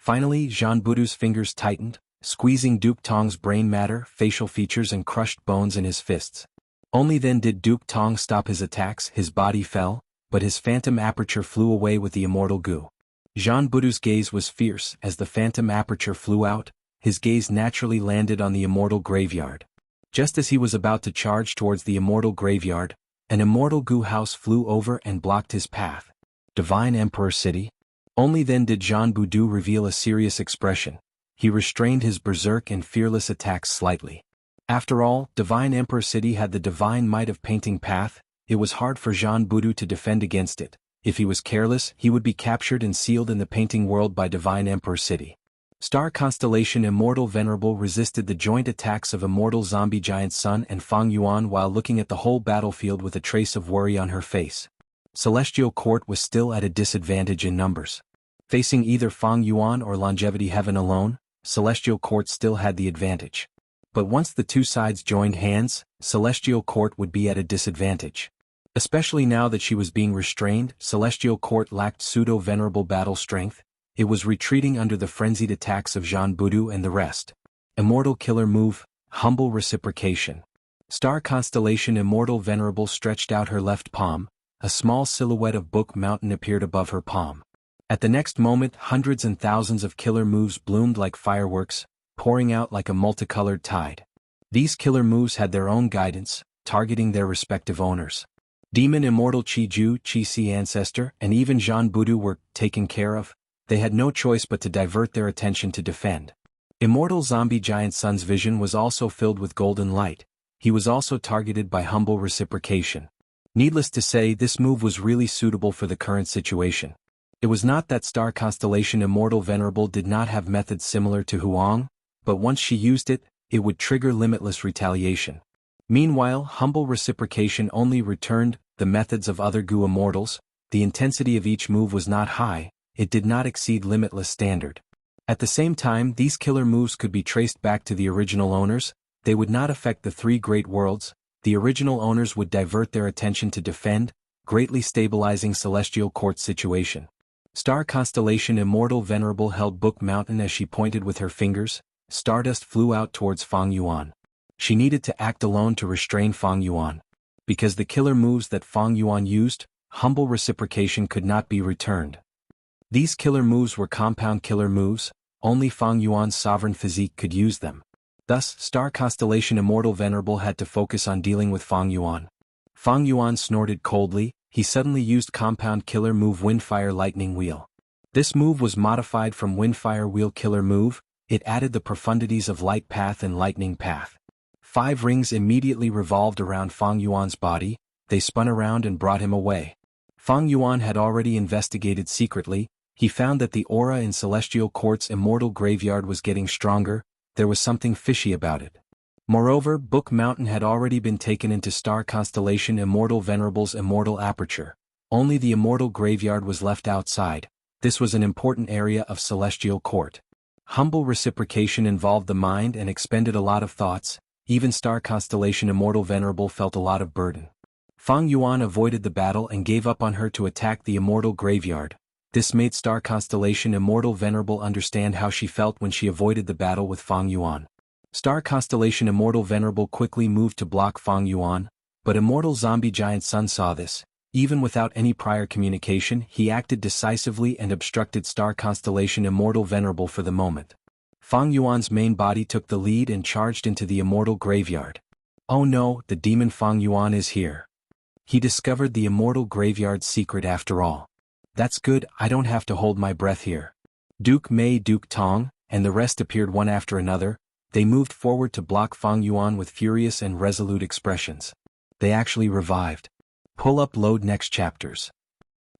Finally, Jean Budu's fingers tightened, squeezing Duke Tong's brain matter, facial features and crushed bones in his fists. Only then did Duke Tong stop his attacks. His body fell, but his phantom aperture flew away with the immortal goo. Jean Budu's gaze was fierce. As the phantom aperture flew out, his gaze naturally landed on the immortal graveyard. Just as he was about to charge towards the immortal graveyard, an immortal goo house flew over and blocked his path. Divine Emperor City? Only then did Jean Budu reveal a serious expression. He restrained his berserk and fearless attacks slightly. After all, Divine Emperor City had the divine might of painting path. It was hard for Jean Budu to defend against it. If he was careless, he would be captured and sealed in the painting world by Divine Emperor City. Star Constellation Immortal Venerable resisted the joint attacks of Immortal Zombie Giant Sun and Fang Yuan while looking at the whole battlefield with a trace of worry on her face. Celestial Court was still at a disadvantage in numbers. Facing either Fang Yuan or Longevity Heaven alone, Celestial Court still had the advantage. But once the two sides joined hands, Celestial Court would be at a disadvantage. Especially now that she was being restrained, Celestial Court lacked pseudo-venerable battle strength. It was retreating under the frenzied attacks of Jean Budu and the rest. Immortal Killer Move, Humble Reciprocation. Star Constellation Immortal Venerable stretched out her left palm. A small silhouette of Book Mountain appeared above her palm. At the next moment, hundreds and thousands of killer moves bloomed like fireworks, pouring out like a multicolored tide. These killer moves had their own guidance, targeting their respective owners. Demon Immortal Chi Ju, Chi Si Ancestor, and even Jean Budu were taken care of. They had no choice but to divert their attention to defend. Immortal Zombie Giant Sun's vision was also filled with golden light. He was also targeted by humble reciprocation. Needless to say, this move was really suitable for the current situation. It was not that Star Constellation Immortal Venerable did not have methods similar to Huang, but once she used it, it would trigger limitless retaliation. Meanwhile, humble reciprocation only returned the methods of other Gu Immortals. The intensity of each move was not high, it did not exceed limitless standard. At the same time, these killer moves could be traced back to the original owners. They would not affect the three great worlds. The original owners would divert their attention to defend, greatly stabilizing Celestial Court's situation. Star Constellation Immortal Venerable held Book Mountain as she pointed with her fingers. Stardust flew out towards Fang Yuan. She needed to act alone to restrain Fang Yuan. Because the killer moves that Fang Yuan used, humble reciprocation could not be returned. These killer moves were compound killer moves, only Fang Yuan's sovereign physique could use them. Thus, Star Constellation Immortal Venerable had to focus on dealing with Fang Yuan. Fang Yuan snorted coldly. He suddenly used compound killer move Windfire Lightning Wheel. This move was modified from Windfire Wheel Killer Move. It added the profundities of Light Path and Lightning Path. 5 rings immediately revolved around Fang Yuan's body. They spun around and brought him away. Fang Yuan had already investigated secretly. He found that the aura in Celestial Court's immortal graveyard was getting stronger. There was something fishy about it. Moreover, Book Mountain had already been taken into Star Constellation Immortal Venerable's immortal aperture. Only the immortal graveyard was left outside. This was an important area of Celestial Court. Humble reciprocation involved the mind and expended a lot of thoughts. Even Star Constellation Immortal Venerable felt a lot of burden. Fang Yuan avoided the battle and gave up on her to attack the immortal graveyard. This made Star Constellation Immortal Venerable understand how she felt when she avoided the battle with Fang Yuan. Star Constellation Immortal Venerable quickly moved to block Fang Yuan, but Immortal Zombie Giant Sun saw this. Even without any prior communication, he acted decisively and obstructed Star Constellation Immortal Venerable for the moment. Fang Yuan's main body took the lead and charged into the immortal graveyard. Oh no, the demon Fang Yuan is here. He discovered the immortal graveyard's secret after all. That's good, I don't have to hold my breath here. Duke Mei, Duke Tong, and the rest appeared one after another. They moved forward to block Fang Yuan with furious and resolute expressions. They actually revived. Pull up load next chapters.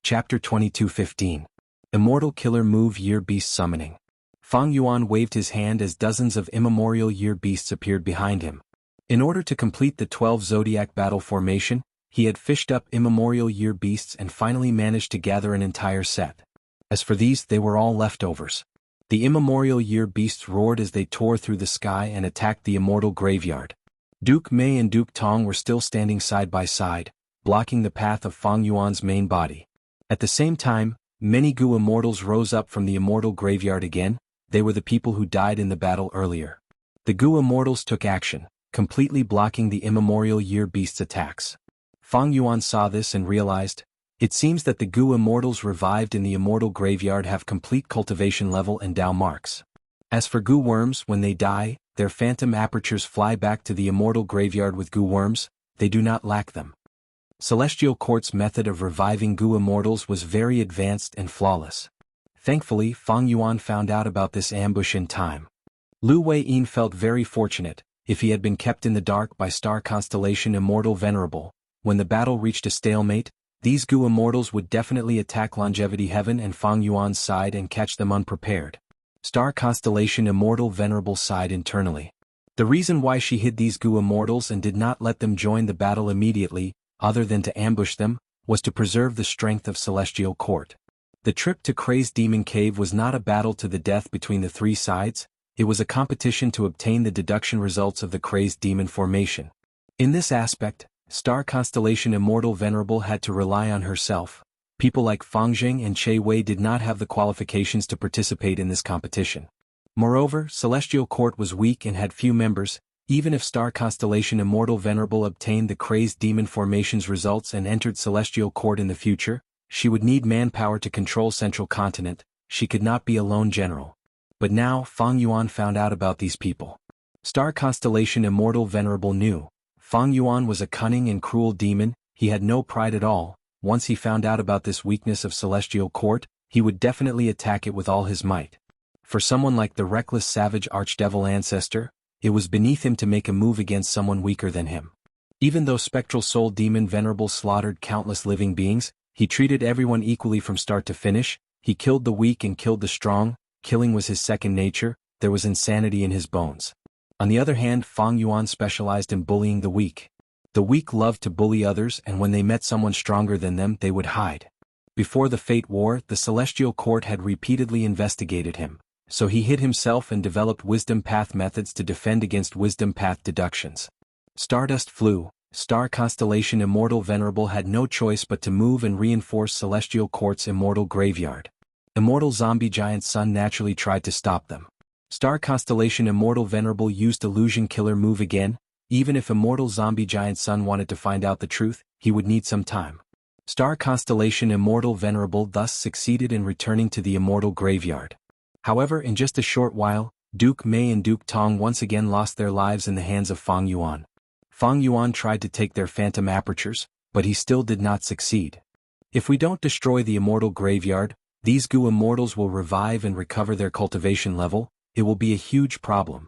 Chapter 22:15. Immortal Killer Move Year Beast Summoning. Fang Yuan waved his hand as dozens of immemorial year beasts appeared behind him. In order to complete the 12 Zodiac battle formation, he had fished up immemorial year beasts and finally managed to gather an entire set. As for these, they were all leftovers. The immemorial year beasts roared as they tore through the sky and attacked the immortal graveyard. Duke Mei and Duke Tong were still standing side by side, blocking the path of Fang Yuan's main body. At the same time, Many Gu immortals rose up from the immortal graveyard again. They were the people who died in the battle earlier. The Gu immortals took action, completely blocking the immemorial year beast's attacks. Fang Yuan saw this and realized, it seems that the Gu immortals revived in the immortal graveyard have complete cultivation level and Dao marks. As for Gu worms, when they die, their phantom apertures fly back to the immortal graveyard with Gu worms. They do not lack them. Celestial Court's method of reviving Gu immortals was very advanced and flawless. Thankfully, Fang Yuan found out about this ambush in time. Lu Weiyin felt very fortunate. If he had been kept in the dark by star constellation Immortal Venerable, when the battle reached a stalemate, these Gu immortals would definitely attack Longevity Heaven and Fang Yuan's side and catch them unprepared. Star constellation Immortal Venerable sighed internally. The reason why she hid these Gu immortals and did not let them join the battle immediately, other than to ambush them, was to preserve the strength of Celestial Court. The trip to Crazed Demon Cave was not a battle to the death between the three sides, it was a competition to obtain the deduction results of the Crazed Demon formation. In this aspect, Star Constellation Immortal Venerable had to rely on herself. People like Fang Jing and Che Wei did not have the qualifications to participate in this competition. Moreover, Celestial Court was weak and had few members. Even if Star Constellation Immortal Venerable obtained the Crazed Demon formation's results and entered Celestial Court in the future, she would need manpower to control Central Continent. She could not be a lone general. But now Fang Yuan found out about these people. Star Constellation Immortal Venerable knew. Fang Yuan was a cunning and cruel demon. He had no pride at all. Once he found out about this weakness of Celestial Court, he would definitely attack it with all his might. For someone like the reckless savage Archdevil Ancestor, it was beneath him to make a move against someone weaker than him. Even though Spectral Soul Demon Venerable slaughtered countless living beings, he treated everyone equally from start to finish. He killed the weak and killed the strong. Killing was his second nature. There was insanity in his bones. On the other hand, Fang Yuan specialized in bullying the weak. The weak loved to bully others, and when they met someone stronger than them, they would hide. Before the Fate War, the Celestial Court had repeatedly investigated him, so he hid himself and developed Wisdom Path methods to defend against Wisdom Path deductions. Stardust flew. Star Constellation Immortal Venerable had no choice but to move and reinforce Celestial Court's immortal graveyard. Immortal Zombie Giant Sun naturally tried to stop them. Star Constellation Immortal Venerable used Illusion Killer move again. Even if Immortal Zombie Giant Sun wanted to find out the truth, he would need some time. Star Constellation Immortal Venerable thus succeeded in returning to the immortal graveyard. However, in just a short while, Duke Mei and Duke Tong once again lost their lives in the hands of Fang Yuan. Fang Yuan tried to take their phantom apertures, but he still did not succeed. If we don't destroy the immortal graveyard, these Gu immortals will revive and recover their cultivation level. It will be a huge problem.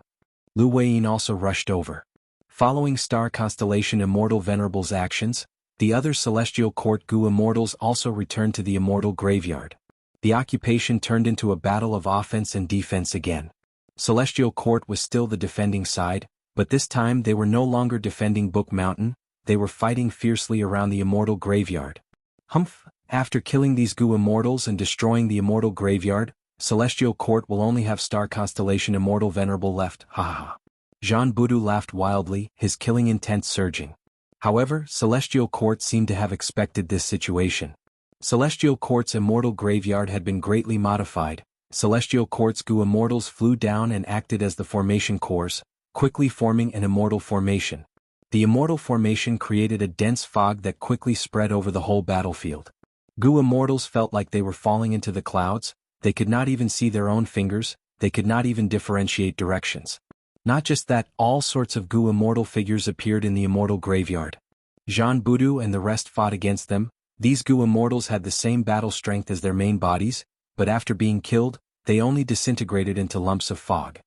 Lu Weiyin also rushed over. Following Star Constellation Immortal Venerable's actions, the other Celestial Court Gu immortals also returned to the immortal graveyard. The occupation turned into a battle of offense and defense again. Celestial Court was still the defending side, but this time they were no longer defending Book Mountain, they were fighting fiercely around the immortal graveyard. Humph! After killing these Gu immortals and destroying the immortal graveyard, Celestial Court will only have Star Constellation Immortal Venerable left, ha ha ha. Jean Budu laughed wildly, his killing intent surging. However, Celestial Court seemed to have expected this situation. Celestial Court's immortal graveyard had been greatly modified. Celestial Court's Gu immortals flew down and acted as the formation cores, quickly forming an immortal formation. The immortal formation created a dense fog that quickly spread over the whole battlefield. Gu immortals felt like they were falling into the clouds. They could not even see their own fingers, they could not even differentiate directions. Not just that, all sorts of Gu immortal figures appeared in the immortal graveyard. Jean Budu and the rest fought against them. These Gu immortals had the same battle strength as their main bodies, but after being killed, they only disintegrated into lumps of fog.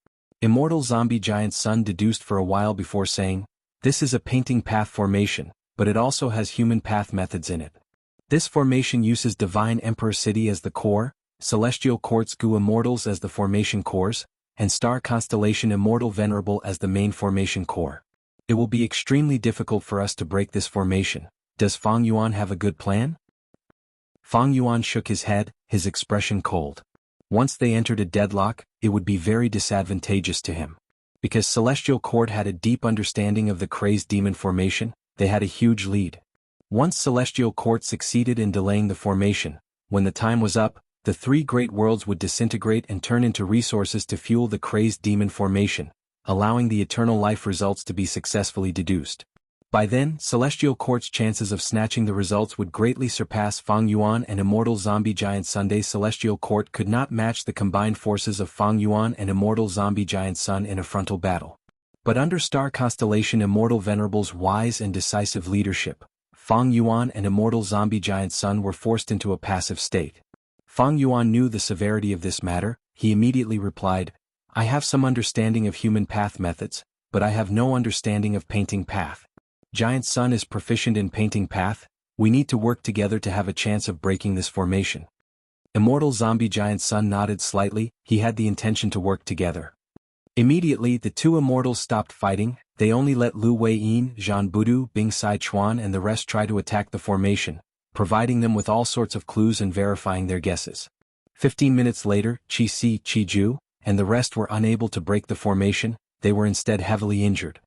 Immortal Zombie Giant Sun deduced for a while before saying, "This is a painting path formation, but it also has human path methods in it. This formation uses Divine Emperor City as the core, Celestial Court's Gu immortals as the formation cores, and Star Constellation Immortal Venerable as the main formation core. It will be extremely difficult for us to break this formation. Does Fang Yuan have a good plan?" Fang Yuan shook his head, his expression cold. Once they entered a deadlock, it would be very disadvantageous to him. Because Celestial Court had a deep understanding of the Crazed Demon formation, they had a huge lead. Once Celestial Court succeeded in delaying the formation, When the time was up, the three great worlds would disintegrate and turn into resources to fuel the crazed demon formation, allowing the eternal life results to be successfully deduced. By then, Celestial Court's chances of snatching the results would greatly surpass Fang Yuan and Immortal Zombie Giant Sun's. Celestial Court could not match the combined forces of Fang Yuan and Immortal Zombie Giant Sun in a frontal battle. But under Star Constellation Immortal Venerable's wise and decisive leadership, Fang Yuan and Immortal Zombie Giant Sun were forced into a passive state. Fang Yuan knew the severity of this matter. He immediately replied, "I have some understanding of human path methods, but I have no understanding of painting path. Giant Sun is proficient in painting path. We need to work together to have a chance of breaking this formation." Immortal Zombie Giant Sun nodded slightly. He had the intention to work together. Immediately, the two immortals stopped fighting. They only let Lu Weiyin, Zhan Budu, Bing Sai Chuan and the rest try to attack the formation, providing them with all sorts of clues and verifying their guesses. 15 minutes later, Qi Si, Qi Ju, and the rest were unable to break the formation. They were instead heavily injured.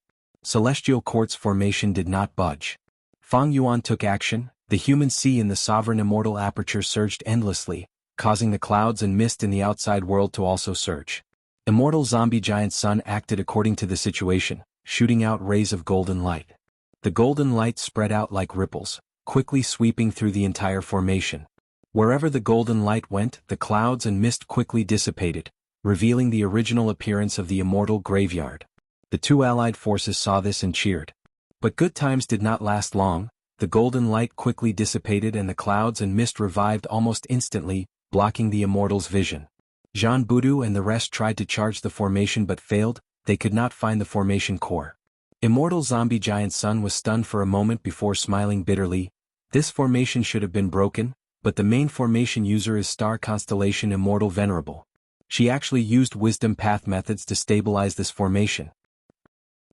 Celestial Court's formation did not budge. Fang Yuan took action. The human sea in the sovereign immortal aperture surged endlessly, causing the clouds and mist in the outside world to also surge. Immortal Zombie Giant Sun acted according to the situation, shooting out rays of golden light. The golden light spread out like ripples, quickly sweeping through the entire formation. Wherever the golden light went, the clouds and mist quickly dissipated, revealing the original appearance of the immortal graveyard. The two allied forces saw this and cheered. But good times did not last long. The golden light quickly dissipated and the clouds and mist revived almost instantly, blocking the immortals' vision. Zhan Budu and the rest tried to charge the formation but failed. They could not find the formation core. Immortal Zombie Giant Sun was stunned for a moment before smiling bitterly. This formation should have been broken, but the main formation user is Star Constellation Immortal Venerable. She actually used wisdom path methods to stabilize this formation.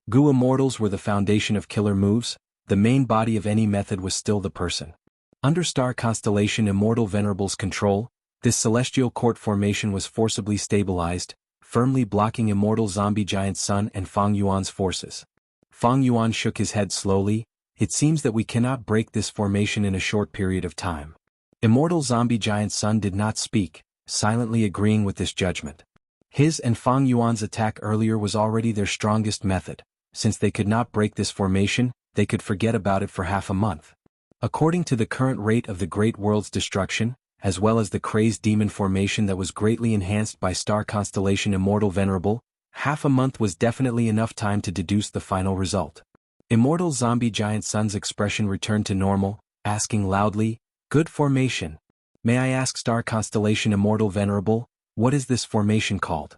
Gu Immortals were the foundation of killer moves. The main body of any method was still the person. Under Star Constellation Immortal Venerable's control, this Celestial Court formation was forcibly stabilized, firmly blocking Immortal Zombie Giant Sun and Fang Yuan's forces. Fang Yuan shook his head slowly. "It seems that we cannot break this formation in a short period of time." Immortal Zombie Giant Sun did not speak, silently agreeing with this judgment. His and Fang Yuan's attack earlier was already their strongest method. Since they could not break this formation, they could forget about it for half a month. According to the current rate of the Great World's destruction, as well as the crazed demon formation that was greatly enhanced by Star Constellation Immortal Venerable, half a month was definitely enough time to deduce the final result. Immortal Zombie Giant Sun's expression returned to normal, asking loudly, "Good formation. May I ask Star Constellation Immortal Venerable, what is this formation called?"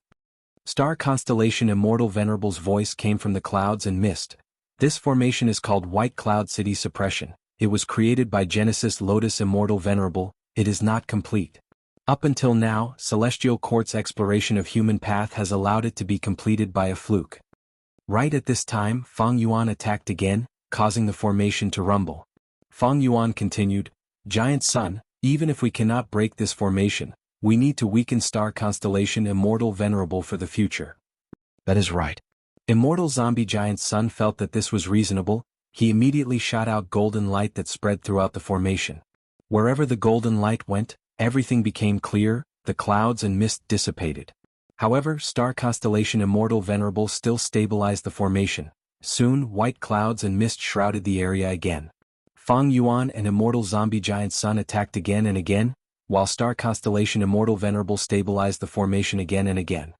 Star Constellation Immortal Venerable's voice came from the clouds and mist. "This formation is called White Cloud City Suppression. It was created by Genesis Lotus Immortal Venerable. It is not complete. Up until now, Celestial Court's exploration of human path has allowed it to be completed by a fluke." Right at this time, Fang Yuan attacked again, causing the formation to rumble. Fang Yuan continued, "Giant Sun, even if we cannot break this formation, we need to weaken Star Constellation Immortal Venerable for the future." "That is right." Immortal Zombie Giant Sun felt that this was reasonable. He immediately shot out golden light that spread throughout the formation. Wherever the golden light went, everything became clear. The clouds and mist dissipated. However, Star Constellation Immortal Venerable still stabilized the formation. Soon, white clouds and mist shrouded the area again. Fang Yuan and Immortal Zombie Giant Sun attacked again and again, while Star Constellation Immortal Venerable stabilized the formation again and again.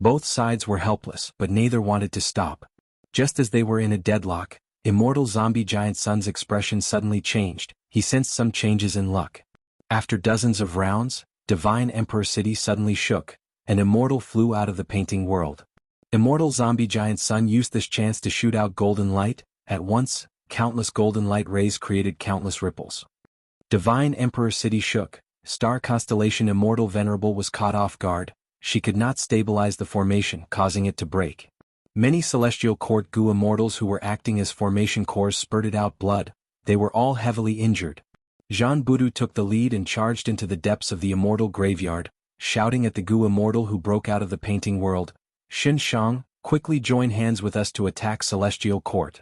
Both sides were helpless, but neither wanted to stop. Just as they were in a deadlock, Immortal Zombie Giant Sun's expression suddenly changed. He sensed some changes in luck. After dozens of rounds, Divine Emperor City suddenly shook. An immortal flew out of the painting world. Immortal Zombie Giant Sun used this chance to shoot out golden light. At once, countless golden light rays created countless ripples. Divine Emperor City shook. Star Constellation Immortal Venerable was caught off guard. She could not stabilize the formation, causing it to break. Many Celestial Court Gu Immortals who were acting as formation cores spurted out blood. They were all heavily injured. Zhan Budu took the lead and charged into the depths of the immortal graveyard, shouting at the Gu Immortal who broke out of the painting world, "Xin Shang, quickly join hands with us to attack Celestial Court."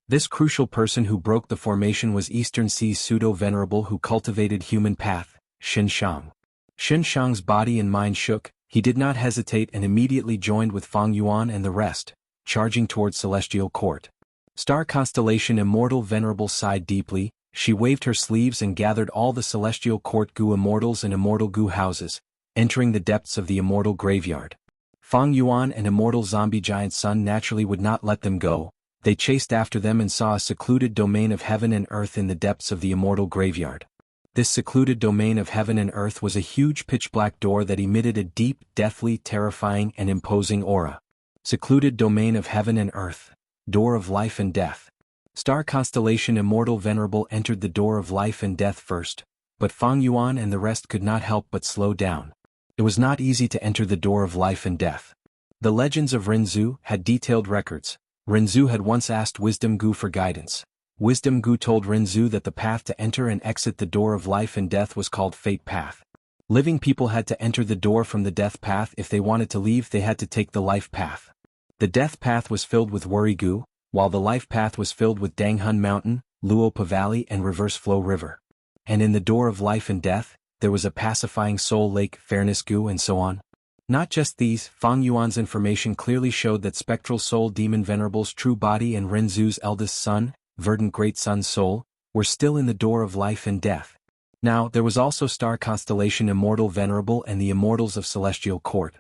This crucial person who broke the formation was Eastern Sea's pseudo-venerable who cultivated human path. Xinshang. Xinshang's body and mind shook. He did not hesitate and immediately joined with Fang Yuan and the rest, charging towards Celestial Court. Star Constellation Immortal Venerable sighed deeply. She waved her sleeves and gathered all the Celestial Court Gu Immortals and Immortal Gu houses, entering the depths of the Immortal Graveyard. Fang Yuan and Immortal Zombie Giant Sun naturally would not let them go. They chased after them and saw a secluded domain of heaven and earth in the depths of the Immortal Graveyard. This secluded domain of heaven and earth was a huge pitch-black door that emitted a deep, deathly, terrifying and imposing aura. Secluded domain of heaven and earth. Door of life and death. Star Constellation Immortal Venerable entered the door of life and death first, but Fang Yuan and the rest could not help but slow down. It was not easy to enter the door of life and death. The legends of Renzu had detailed records. Renzu had once asked Wisdom Gu for guidance. Wisdom Gu told Renzu that the path to enter and exit the door of life and death was called Fate Path. Living people had to enter the door from the death path. If they wanted to leave, they had to take the life path. The death path was filled with Worry Gu, while the life path was filled with Danghun Mountain, Luopa Valley and Reverse Flow River. And in the door of life and death, there was a pacifying soul lake, Fairness Gu and so on. Not just these, Fang Yuan's information clearly showed that Spectral Soul Demon Venerable's true body and Renzu's eldest son, Verdant Great Sun Soul, were still in the door of life and death. Now, there was also Star Constellation Immortal Venerable and the Immortals of Celestial Court.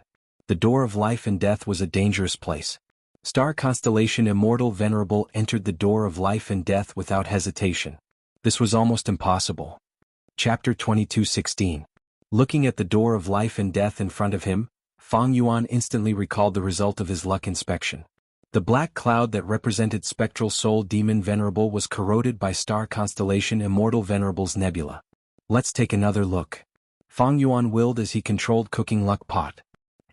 The door of life and death was a dangerous place. Star Constellation Immortal Venerable entered the door of life and death without hesitation. This was almost impossible. Chapter 22:16. Looking at the door of life and death in front of him, Fang Yuan instantly recalled the result of his luck inspection. The black cloud that represented Spectral Soul Demon Venerable was corroded by Star Constellation Immortal Venerable's nebula. Let's take another look. Fang Yuan willed as he controlled Cooking Luck Pot.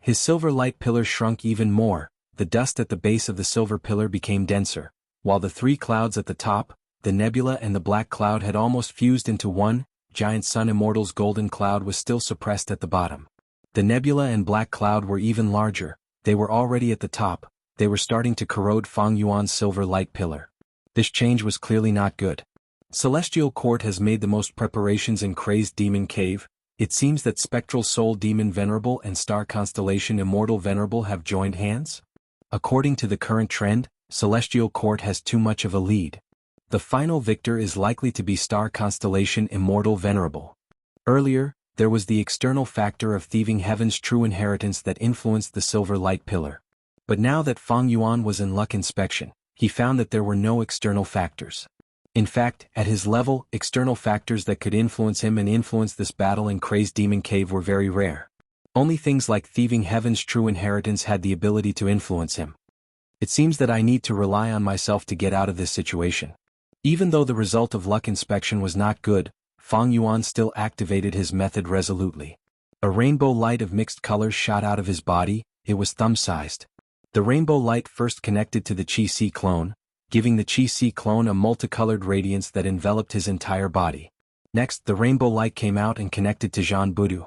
His silver light pillar shrunk even more. The dust at the base of the silver pillar became denser, while the three clouds at the top, the nebula and the black cloud had almost fused into one. Giant Sun Immortal's golden cloud was still suppressed at the bottom. The nebula and black cloud were even larger. They were already at the top. They were starting to corrode Fang Yuan's silver light pillar. This change was clearly not good. Celestial Court has made the most preparations in Crazed Demon Cave. It seems that Spectral Soul Demon Venerable and Star Constellation Immortal Venerable have joined hands? According to the current trend, Celestial Court has too much of a lead. The final victor is likely to be Star Constellation Immortal Venerable. Earlier, there was the external factor of thieving heaven's true inheritance that influenced the silver light pillar. But now that Fang Yuan was in luck inspection, he found that there were no external factors. In fact, at his level, external factors that could influence him and influence this battle in Crazed Demon Cave were very rare. Only things like thieving heaven's true inheritance had the ability to influence him. It seems that I need to rely on myself to get out of this situation. Even though the result of luck inspection was not good, Fang Yuan still activated his method resolutely. A rainbow light of mixed colors shot out of his body. It was thumb-sized. The rainbow light first connected to the Qi-Si clone, giving the Qi-Si clone a multicolored radiance that enveloped his entire body. Next, the rainbow light came out and connected to Zhan Budu.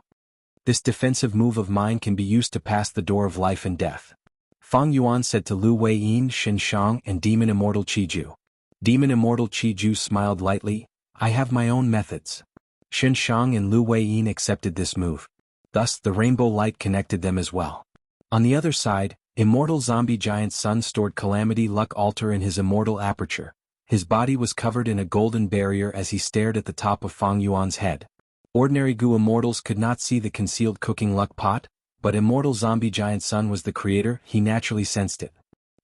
This defensive move of mine can be used to pass the door of life and death. Fang Yuan said to Lu Weiyin, Xinshang and Demon Immortal Qiju. Demon Immortal Qiju smiled lightly. I have my own methods. Xinshang and Lu Weiyin accepted this move. Thus, the rainbow light connected them as well. On the other side, Immortal Zombie Giant Sun stored Calamity Luck Altar in his immortal aperture. His body was covered in a golden barrier as he stared at the top of Fang Yuan's head. Ordinary Gu Immortals could not see the concealed Cooking Luck Pot, but Immortal Zombie Giant Sun was the creator. He naturally sensed it.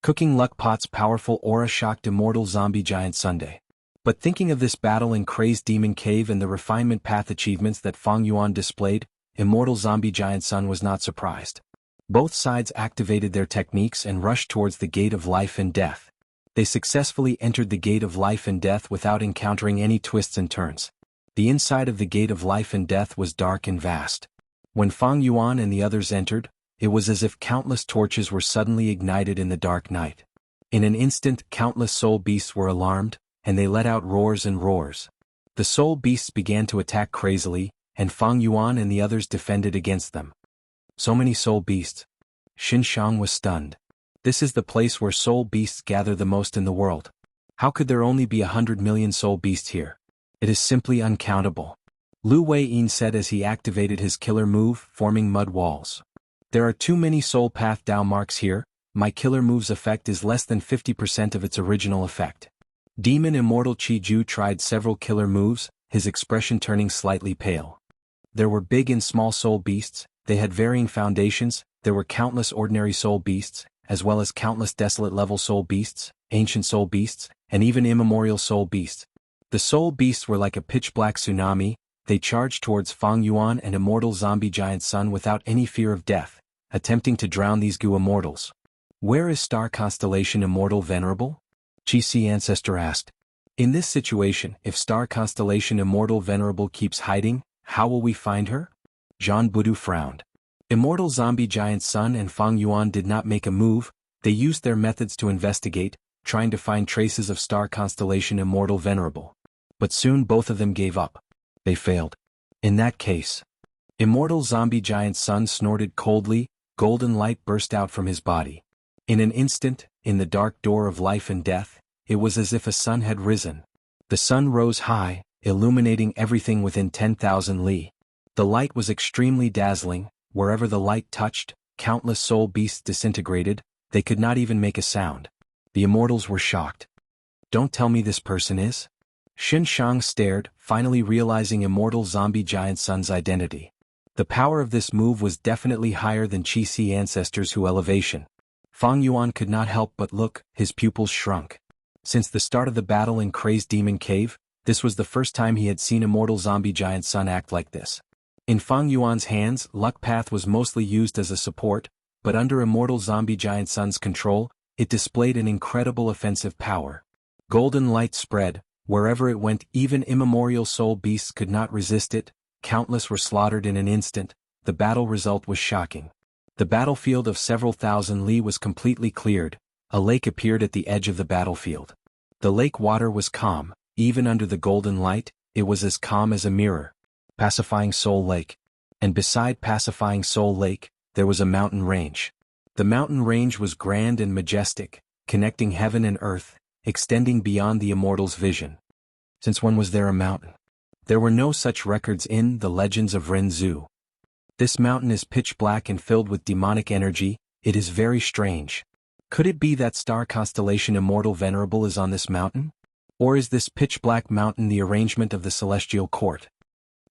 Cooking Luck Pot's powerful aura shocked Immortal Zombie Giant Sunday. But thinking of this battle in Crazed Demon Cave and the refinement path achievements that Fang Yuan displayed, Immortal Zombie Giant Sun was not surprised. Both sides activated their techniques and rushed towards the Gate of Life and Death. They successfully entered the Gate of Life and Death without encountering any twists and turns. The inside of the Gate of Life and Death was dark and vast. When Fang Yuan and the others entered, it was as if countless torches were suddenly ignited in the dark night. In an instant, countless soul beasts were alarmed, and they let out roars and roars. The soul beasts began to attack crazily, and Fang Yuan and the others defended against them. So many soul beasts. Xinshang was stunned. This is the place where soul beasts gather the most in the world. How could there only be 100 million soul beasts here? It is simply uncountable. Lu Wei-yin said as he activated his killer move, forming mud walls. There are too many soul path Dao marks here, my killer move's effect is less than 50% of its original effect. Demon Immortal Qiju tried several killer moves, his expression turning slightly pale. There were big and small soul beasts, they had varying foundations, there were countless ordinary soul beasts, as well as countless desolate level soul beasts, ancient soul beasts, and even immemorial soul beasts. The soul beasts were like a pitch-black tsunami, they charged towards Fang Yuan and immortal zombie giant Sun without any fear of death, attempting to drown these Gu immortals. Where is Star Constellation Immortal Venerable? Qi Si Ancestor asked. In this situation, if Star Constellation Immortal Venerable keeps hiding, how will we find her? Zhan Budu frowned. Immortal zombie giant Sun and Fang Yuan did not make a move, they used their methods to investigate, trying to find traces of Star Constellation Immortal Venerable. But soon both of them gave up. They failed. In that case, immortal zombie giant Sun snorted coldly, golden light burst out from his body. In an instant, in the dark door of life and death, it was as if a sun had risen. The sun rose high, illuminating everything within 10,000 li. The light was extremely dazzling, wherever the light touched, countless soul beasts disintegrated, they could not even make a sound. The immortals were shocked. Don't tell me this person is? Xin Shang stared, finally realizing immortal zombie giant Sun's identity. The power of this move was definitely higher than Qi Si Ancestor's Hu elevation. Fang Yuan could not help but look, his pupils shrunk. Since the start of the battle in Crazed Demon Cave, this was the first time he had seen immortal zombie giant Sun act like this. In Fang Yuan's hands, Luck Path was mostly used as a support, but under immortal zombie giant Sun's control, it displayed an incredible offensive power. Golden light spread, wherever it went, even immemorial soul beasts could not resist it, countless were slaughtered in an instant, the battle result was shocking. The battlefield of several thousand li was completely cleared, a lake appeared at the edge of the battlefield. The lake water was calm, even under the golden light, it was as calm as a mirror. Pacifying Soul Lake. And beside Pacifying Soul Lake, there was a mountain range. The mountain range was grand and majestic, connecting heaven and earth, extending beyond the immortal's vision. Since when was there a mountain? There were no such records in the legends of Renzu. This mountain is pitch black and filled with demonic energy, it is very strange. Could it be that Star Constellation Immortal Venerable is on this mountain? Or is this pitch black mountain the arrangement of the celestial court?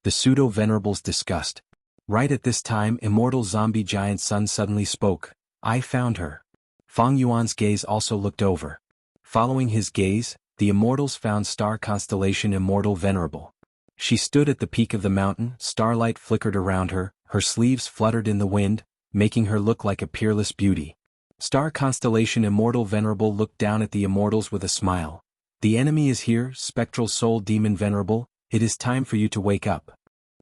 The pseudo-venerables discussed. Right at this time, immortal zombie giant Sun suddenly spoke. I found her. Fang Yuan's gaze also looked over. Following his gaze, the immortals found Star Constellation Immortal Venerable. She stood at the peak of the mountain, starlight flickered around her, her sleeves fluttered in the wind, making her look like a peerless beauty. Star Constellation Immortal Venerable looked down at the immortals with a smile. The enemy is here, Spectral Soul Demon Venerable, it is time for you to wake up.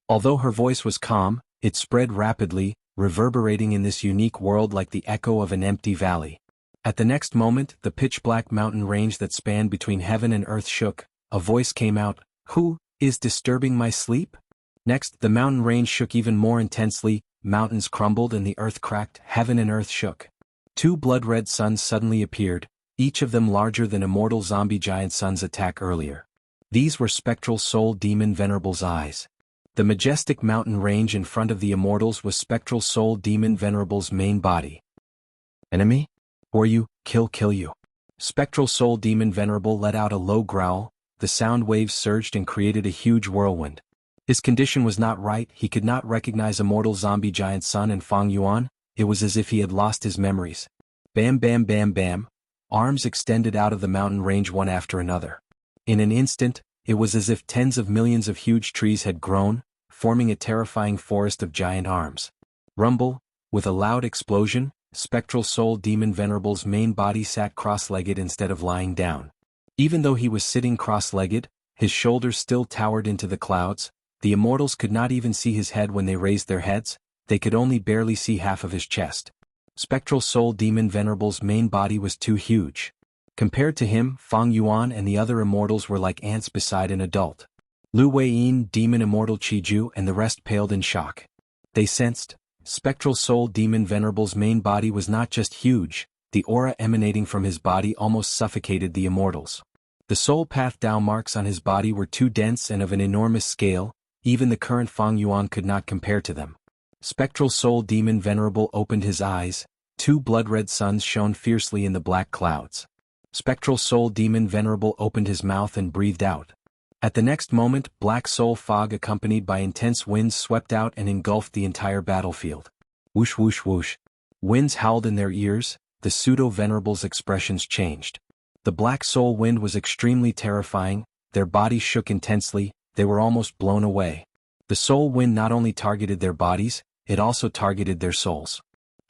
Although her voice was calm, it spread rapidly, reverberating in this unique world like the echo of an empty valley. At the next moment, the pitch-black mountain range that spanned between heaven and earth shook, a voice came out, Who is disturbing my sleep? Next, the mountain range shook even more intensely, mountains crumbled and the earth cracked, heaven and earth shook. Two blood-red suns suddenly appeared, each of them larger than immortal zombie giant Sun's attack earlier. These were Spectral Soul Demon Venerable's eyes. The majestic mountain range in front of the immortals was Spectral Soul Demon Venerable's main body. Enemy? Or you, kill you. Spectral Soul Demon Venerable let out a low growl, the sound waves surged and created a huge whirlwind. His condition was not right, he could not recognize immortal zombie giant Sun and Fang Yuan, it was as if he had lost his memories. Bam bam bam bam, arms extended out of the mountain range one after another. In an instant, it was as if tens of millions of huge trees had grown, forming a terrifying forest of giant arms. Rumble, with a loud explosion, Spectral Soul Demon Venerable's main body sat cross-legged instead of lying down. Even though he was sitting cross-legged, his shoulders still towered into the clouds, the immortals could not even see his head when they raised their heads, they could only barely see half of his chest. Spectral Soul Demon Venerable's main body was too huge. Compared to him, Fang Yuan and the other immortals were like ants beside an adult. Lu Wei-yin, Demon Immortal Qiju and the rest paled in shock. They sensed, Spectral Soul Demon Venerable's main body was not just huge, the aura emanating from his body almost suffocated the immortals. The soul path Dao marks on his body were too dense and of an enormous scale, even the current Fang Yuan could not compare to them. Spectral Soul Demon Venerable opened his eyes, two blood-red suns shone fiercely in the black clouds. Spectral Soul Demon Venerable opened his mouth and breathed out. At the next moment, black soul fog accompanied by intense winds swept out and engulfed the entire battlefield. Whoosh whoosh whoosh. Winds howled in their ears, the pseudo-venerable's expressions changed. The black soul wind was extremely terrifying, their bodies shook intensely, they were almost blown away. The soul wind not only targeted their bodies, it also targeted their souls.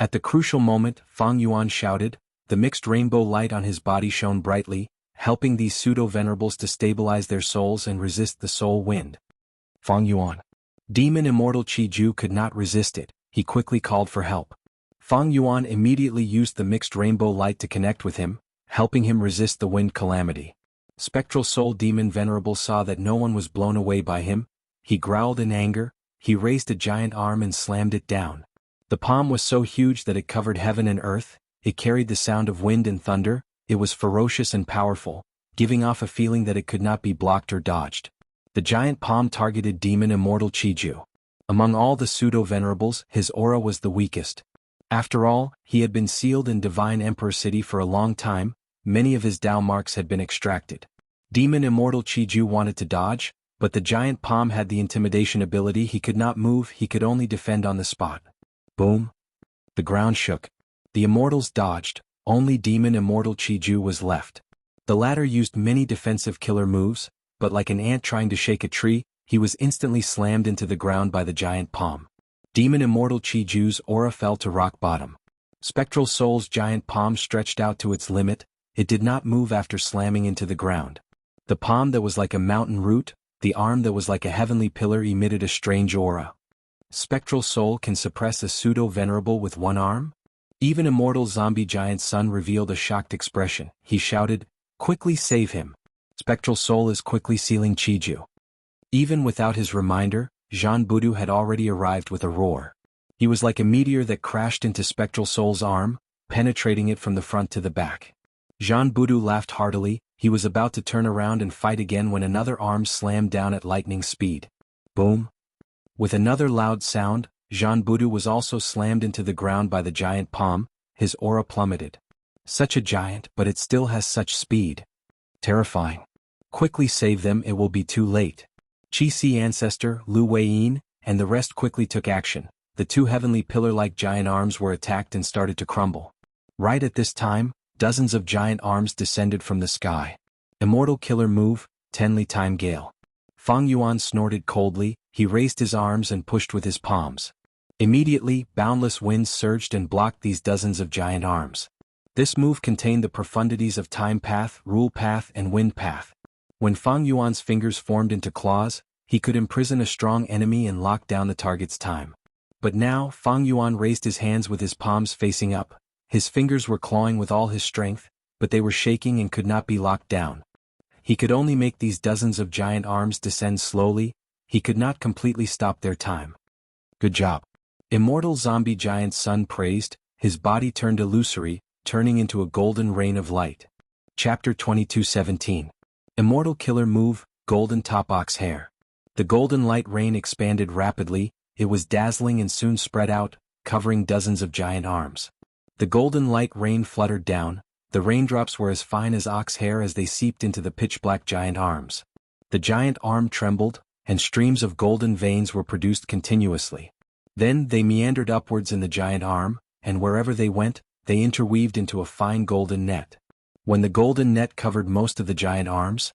At the crucial moment, Fang Yuan shouted, the mixed rainbow light on his body shone brightly, helping these pseudo-venerables to stabilize their souls and resist the soul wind. Fang Yuan. Demon Immortal Qiju could not resist it, he quickly called for help. Fang Yuan immediately used the mixed rainbow light to connect with him, helping him resist the wind calamity. Spectral Soul Demon Venerable saw that no one was blown away by him. He growled in anger, he raised a giant arm and slammed it down. The palm was so huge that it covered heaven and earth, it carried the sound of wind and thunder, it was ferocious and powerful, giving off a feeling that it could not be blocked or dodged. The giant palm targeted Demon Immortal Qiju. Among all the pseudo-venerables, his aura was the weakest. After all, he had been sealed in Divine Emperor City for a long time, many of his Dao marks had been extracted. Demon Immortal Qiju wanted to dodge, but the giant palm had the intimidation ability. He could not move, he could only defend on the spot. Boom! The ground shook. The immortals dodged, only Demon Immortal Qiju was left. The latter used many defensive killer moves, but like an ant trying to shake a tree, he was instantly slammed into the ground by the giant palm. Demon Immortal Qiju's aura fell to rock bottom. Spectral Soul's giant palm stretched out to its limit, it did not move after slamming into the ground. The palm that was like a mountain root, the arm that was like a heavenly pillar emitted a strange aura. Spectral Soul can suppress a pseudo-venerable with one arm? Even Immortal Zombie Giant Sun revealed a shocked expression. He shouted, quickly save him. Spectral Soul is quickly sealing Qiju. Even without his reminder, Jean Budu had already arrived with a roar. He was like a meteor that crashed into Spectral Soul's arm, penetrating it from the front to the back. Jean Budu laughed heartily, he was about to turn around and fight again when another arm slammed down at lightning speed. Boom! With another loud sound, Jean Budu was also slammed into the ground by the giant palm, his aura plummeted. Such a giant, but it still has such speed. Terrifying. Quickly save them, it will be too late. Qi ancestor, Lu Weiyin, and the rest quickly took action. The two heavenly pillar-like giant arms were attacked and started to crumble. Right at this time, dozens of giant arms descended from the sky. Immortal killer move, Tenli Time Gale. Fang Yuan snorted coldly, he raised his arms and pushed with his palms. Immediately, boundless winds surged and blocked these dozens of giant arms. This move contained the profundities of Time Path, Rule Path, and Wind Path. When Fang Yuan's fingers formed into claws, he could imprison a strong enemy and lock down the target's time. But now, Fang Yuan raised his hands with his palms facing up. His fingers were clawing with all his strength, but they were shaking and could not be locked down. He could only make these dozens of giant arms descend slowly, he could not completely stop their time. Good job. Immortal Zombie Giant Sun praised, his body turned illusory, turning into a golden rain of light. Chapter 22:17. Immortal Killer Move, Golden Top Ox Hair. The golden light rain expanded rapidly, it was dazzling and soon spread out, covering dozens of giant arms. The golden light rain fluttered down, the raindrops were as fine as ox hair as they seeped into the pitch-black giant arms. The giant arm trembled, and streams of golden veins were produced continuously. Then they meandered upwards in the giant arm, and wherever they went, they interweaved into a fine golden net. When the golden net covered most of the giant arms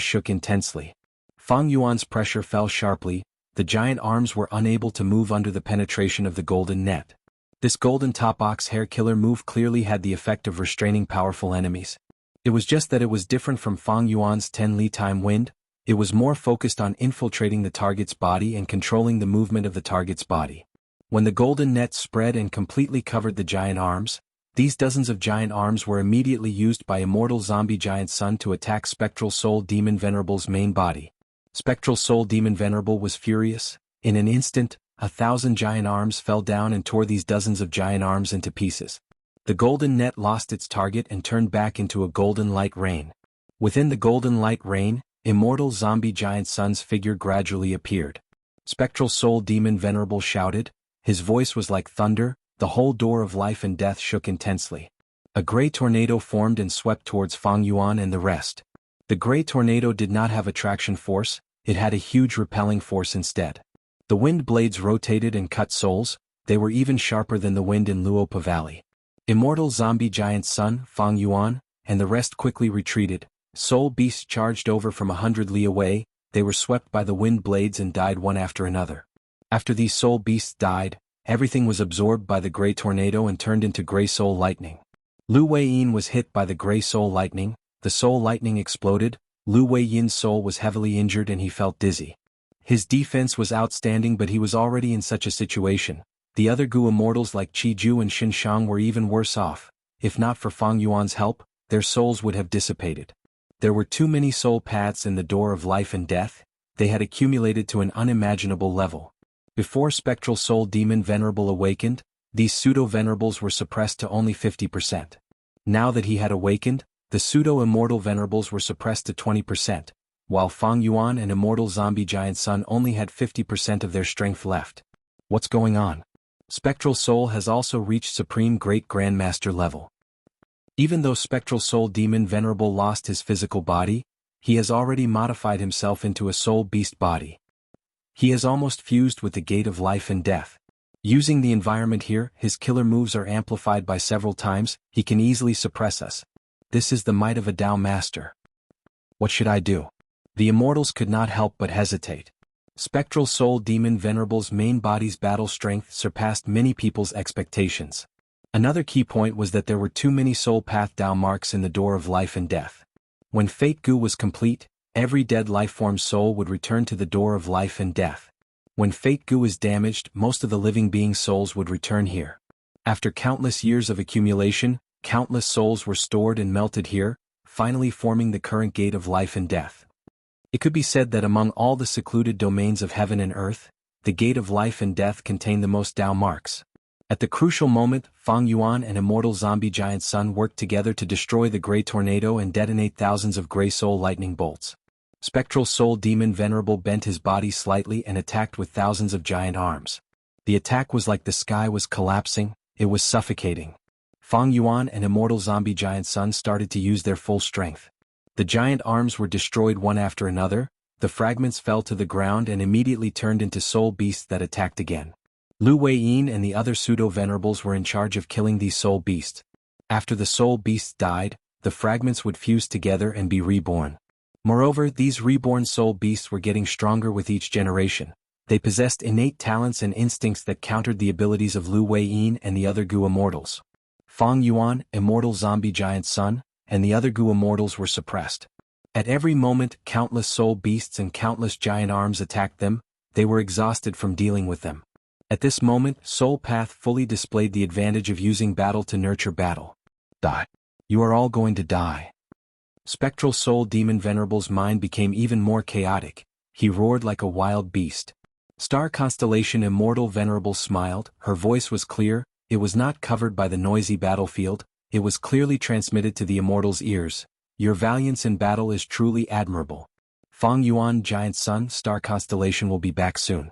shook intensely. Fang Yuan's pressure fell sharply, the giant arms were unable to move under the penetration of the golden net. This golden top ox hair killer move clearly had the effect of restraining powerful enemies. It was just that it was different from Fang Yuan's Tenli Time Wind, it was more focused on infiltrating the target's body and controlling the movement of the target's body. When the golden net spread and completely covered the giant arms, these dozens of giant arms were immediately used by Immortal Zombie Giant Sun to attack Spectral Soul Demon Venerable's main body. Spectral Soul Demon Venerable was furious. In an instant, 1,000 giant arms fell down and tore these dozens of giant arms into pieces. The golden net lost its target and turned back into a golden light rain. Within the golden light rain, immortal zombie giant sun's figure gradually appeared. Spectral soul demon venerable shouted. His voice was like thunder. The whole door of life and death shook intensely. A gray tornado formed and swept towards Fang Yuan and the rest. The gray tornado did not have attraction force, it had a huge repelling force instead. The wind blades rotated and cut souls, they were even sharper than the wind in Luopa Valley. Immortal zombie giant sun, Fang Yuan, and the rest quickly retreated. Soul beasts charged over from 100 li away, they were swept by the wind blades and died one after another. After these soul beasts died, everything was absorbed by the gray tornado and turned into gray soul lightning. Lu Weiyin was hit by the gray soul lightning, the soul lightning exploded. Lu Weiyin's soul was heavily injured and he felt dizzy. His defense was outstanding, but he was already in such a situation. The other Gu immortals like Qi Ju and Xin Shang were even worse off. If not for Fang Yuan's help, their souls would have dissipated. There were too many soul paths in the door of life and death, they had accumulated to an unimaginable level. Before Spectral Soul Demon Venerable awakened, these pseudo-venerables were suppressed to only 50%. Now that he had awakened, the pseudo-immortal venerables were suppressed to 20%, while Fang Yuan and immortal zombie giant sun only had 50% of their strength left. What's going on? Spectral Soul has also reached Supreme Great Grandmaster level. Even though Spectral Soul Demon Venerable lost his physical body, he has already modified himself into a soul beast body. He has almost fused with the gate of life and death. Using the environment here, his killer moves are amplified by several times, he can easily suppress us. This is the might of a Tao Master. What should I do? The immortals could not help but hesitate. Spectral Soul Demon Venerable's main body's battle strength surpassed many people's expectations. Another key point was that there were too many soul path Tao marks in the door of life and death. When Fate Gu was complete, every dead life-form soul would return to the door of life and death. When Fate Gu is damaged, most of the living being souls would return here. After countless years of accumulation, countless souls were stored and melted here, finally forming the current gate of life and death. It could be said that among all the secluded domains of heaven and earth, the gate of life and death contained the most Tao marks. At the crucial moment, Fang Yuan and immortal zombie giant sun worked together to destroy the gray tornado and detonate thousands of gray soul lightning bolts. Spectral Soul Demon Venerable bent his body slightly and attacked with thousands of giant arms. The attack was like the sky was collapsing, it was suffocating. Fang Yuan and immortal zombie giant sun started to use their full strength. The giant arms were destroyed one after another, the fragments fell to the ground and immediately turned into soul beasts that attacked again. Lu Weiyin and the other pseudo-venerables were in charge of killing these soul beasts. After the soul beasts died, the fragments would fuse together and be reborn. Moreover, these reborn soul beasts were getting stronger with each generation. They possessed innate talents and instincts that countered the abilities of Lu Weiyin and the other Gu immortals. Fang Yuan, immortal zombie giant sun, and the other Gu immortals were suppressed. At every moment, countless soul beasts and countless giant arms attacked them, they were exhausted from dealing with them. At this moment, Soul Path fully displayed the advantage of using battle to nurture battle. Die. You are all going to die. Spectral Soul Demon Venerable's mind became even more chaotic, he roared like a wild beast. Star Constellation Immortal Venerable smiled, her voice was clear, it was not covered by the noisy battlefield, it was clearly transmitted to the immortals' ears. Your valiance in battle is truly admirable. Fang Yuan Giant Sun Star Constellation will be back soon.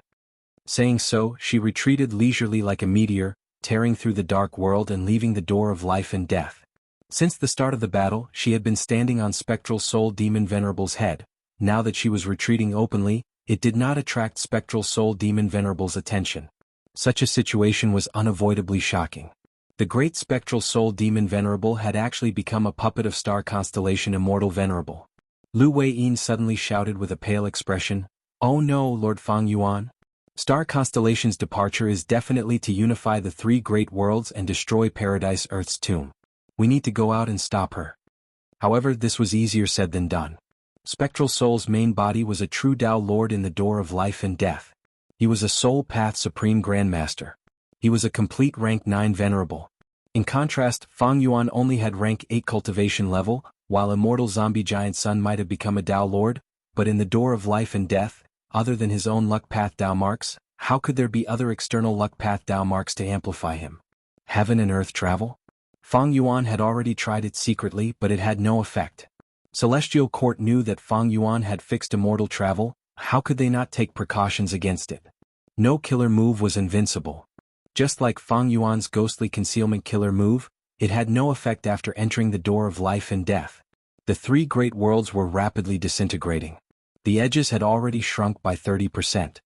Saying so, she retreated leisurely like a meteor, tearing through the dark world and leaving the door of life and death. Since the start of the battle, she had been standing on Spectral Soul Demon Venerable's head. Now that she was retreating openly, it did not attract Spectral Soul Demon Venerable's attention. Such a situation was unavoidably shocking. The great Spectral Soul Demon Venerable had actually become a puppet of Star Constellation Immortal Venerable. Lu Weiyin suddenly shouted with a pale expression, "Oh no, Lord Fang Yuan! Star Constellation's departure is definitely to unify the three great worlds and destroy Paradise Earth's tomb. We need to go out and stop her." However, this was easier said than done. Spectral Soul's main body was a true Tao Lord in the door of life and death. He was a Soul Path Supreme Grandmaster. He was a complete rank 9 Venerable. In contrast, Fang Yuan only had rank 8 cultivation level, while immortal zombie giant sun might have become a Tao Lord, but in the door of life and death, other than his own luck path Tao marks, how could there be other external luck path Tao marks to amplify him? Heaven and earth travel? Fang Yuan had already tried it secretly, but it had no effect. Celestial Court knew that Fang Yuan had fixed immortal travel. How could they not take precautions against it? No killer move was invincible. Just like Fang Yuan's ghostly concealment killer move, it had no effect after entering the door of life and death. The three great worlds were rapidly disintegrating. The edges had already shrunk by 30%.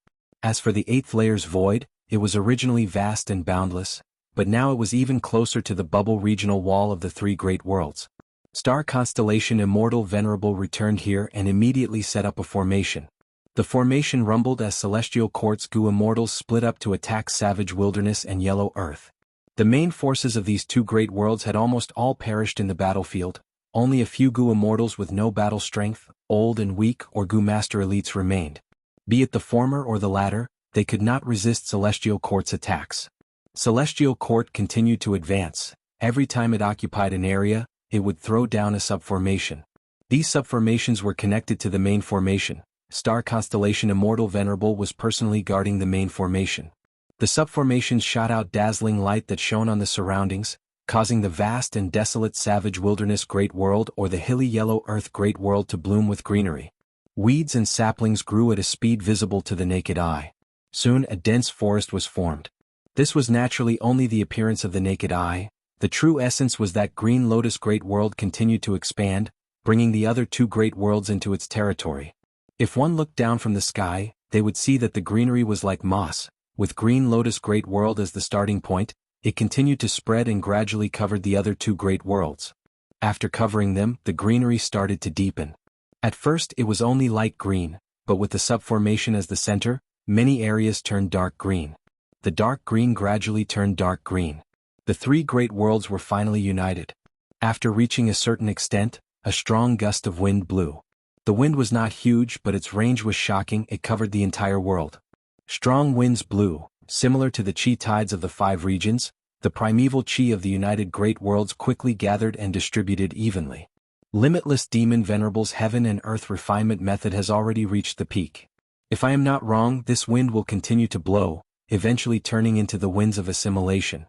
As for the eighth layer's void, it was originally vast and boundless, but now it was even closer to the bubble regional wall of the three great worlds. Star constellation Immortal Venerable returned here and immediately set up a formation. The formation rumbled as Celestial Court's Gu Immortals split up to attack Savage Wilderness and Yellow Earth. The main forces of these two great worlds had almost all perished in the battlefield. Only a few Gu Immortals with no battle strength, old and weak, or Gu Master Elites remained. Be it the former or the latter, they could not resist Celestial Court's attacks. Celestial Court continued to advance. Every time it occupied an area, it would throw down a subformation. These subformations were connected to the main formation. Star constellation Immortal Venerable was personally guarding the main formation. The subformations shot out dazzling light that shone on the surroundings, causing the vast and desolate Savage Wilderness Great World or the hilly Yellow Earth Great World to bloom with greenery. Weeds and saplings grew at a speed visible to the naked eye. Soon a dense forest was formed. This was naturally only the appearance of the naked eye. The true essence was that Green Lotus Great World continued to expand, bringing the other two great worlds into its territory. If one looked down from the sky, they would see that the greenery was like moss. With Green Lotus Great World as the starting point, it continued to spread and gradually covered the other two great worlds. After covering them, the greenery started to deepen. At first it was only light green, but with the subformation as the center, many areas turned dark green. The dark green gradually turned dark green. The three great worlds were finally united. After reaching a certain extent, a strong gust of wind blew. The wind was not huge, but its range was shocking. It covered the entire world. Strong winds blew, similar to the chi tides of the five regions. The primeval chi of the united great worlds quickly gathered and distributed evenly. Limitless Demon Venerable's heaven and earth refinement method has already reached the peak. If I am not wrong, this wind will continue to blow, eventually turning into the winds of assimilation.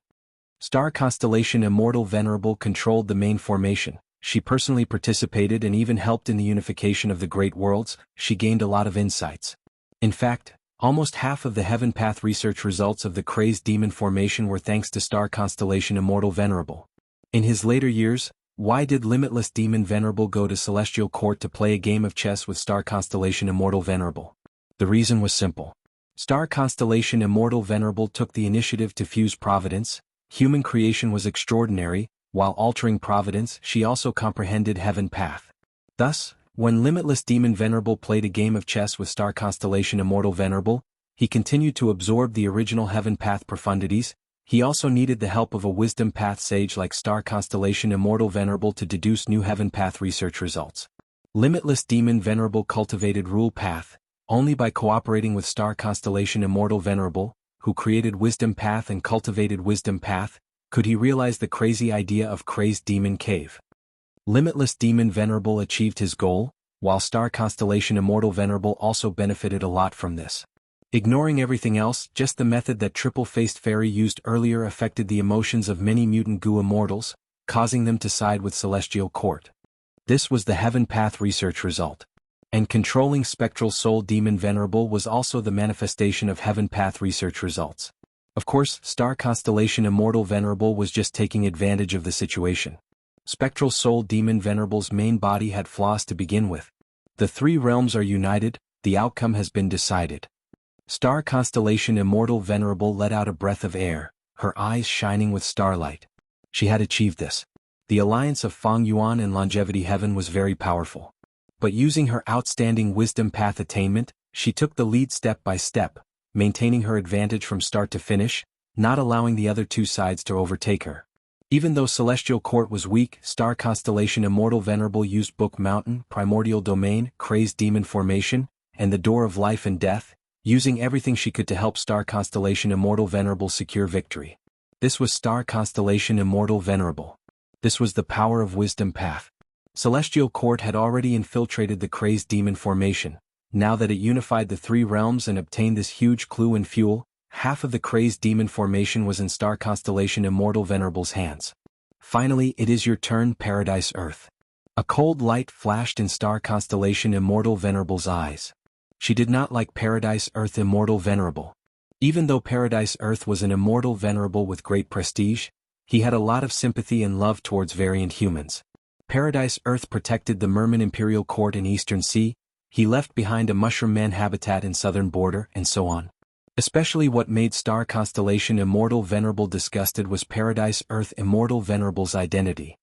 Star constellation Immortal Venerable controlled the main formation. She personally participated and even helped in the unification of the great worlds. She gained a lot of insights. In fact, almost half of the Heaven Path research results of the Crazed Demon formation were thanks to Star constellation Immortal Venerable. In his later years, why did Limitless Demon Venerable go to Celestial Court to play a game of chess with Star constellation Immortal Venerable? The reason was simple. Star constellation Immortal Venerable took the initiative to fuse Providence. Human creation was extraordinary. While altering Providence, she also comprehended Heaven Path. Thus, when Limitless Demon Venerable played a game of chess with Star constellation Immortal Venerable, he continued to absorb the original Heaven Path profundities. He also needed the help of a Wisdom Path sage like Star constellation Immortal Venerable to deduce new Heaven Path research results. Limitless Demon Venerable cultivated Rule Path. Only by cooperating with Star constellation Immortal Venerable, who created Wisdom Path and cultivated Wisdom Path, could he realize the crazy idea of Crazed Demon Cave. Limitless Demon Venerable achieved his goal, while Star constellation Immortal Venerable also benefited a lot from this. Ignoring everything else, just the method that Triple-Faced Fairy used earlier affected the emotions of many mutant Gu Immortals, causing them to side with Celestial Court. This was the Heaven Path research result. And controlling Spectral Soul Demon Venerable was also the manifestation of Heaven Path research results. Of course, Star constellation Immortal Venerable was just taking advantage of the situation. Spectral Soul Demon Venerable's main body had flaws to begin with. The three realms are united, the outcome has been decided. Star constellation Immortal Venerable let out a breath of air, her eyes shining with starlight. She had achieved this. The alliance of Fang Yuan and Longevity Heaven was very powerful. But using her outstanding Wisdom Path attainment, she took the lead step by step, maintaining her advantage from start to finish, not allowing the other two sides to overtake her. Even though Celestial Court was weak, Star constellation Immortal Venerable used Book Mountain, Primordial Domain, Crazed Demon Formation, and the Door of Life and Death, using everything she could to help Star constellation Immortal Venerable secure victory. This was Star constellation Immortal Venerable. This was the power of Wisdom Path. Celestial Court had already infiltrated the Crazed Demon formation. Now that it unified the three realms and obtained this huge clue and fuel, half of the Crazed Demon formation was in Star constellation Immortal Venerable's hands. Finally, it is your turn, Paradise Earth. A cold light flashed in star constellation Immortal Venerable's eyes. She did not like Paradise Earth Immortal Venerable. Even though Paradise Earth was an Immortal Venerable with great prestige, he had a lot of sympathy and love towards variant humans. Paradise Earth protected the Merman Imperial Court in Eastern Sea, he left behind a Mushroom Man habitat in Southern Border, and so on. Especially what made Star Constellation Immortal Venerable disgusted was Paradise Earth Immortal Venerable's identity.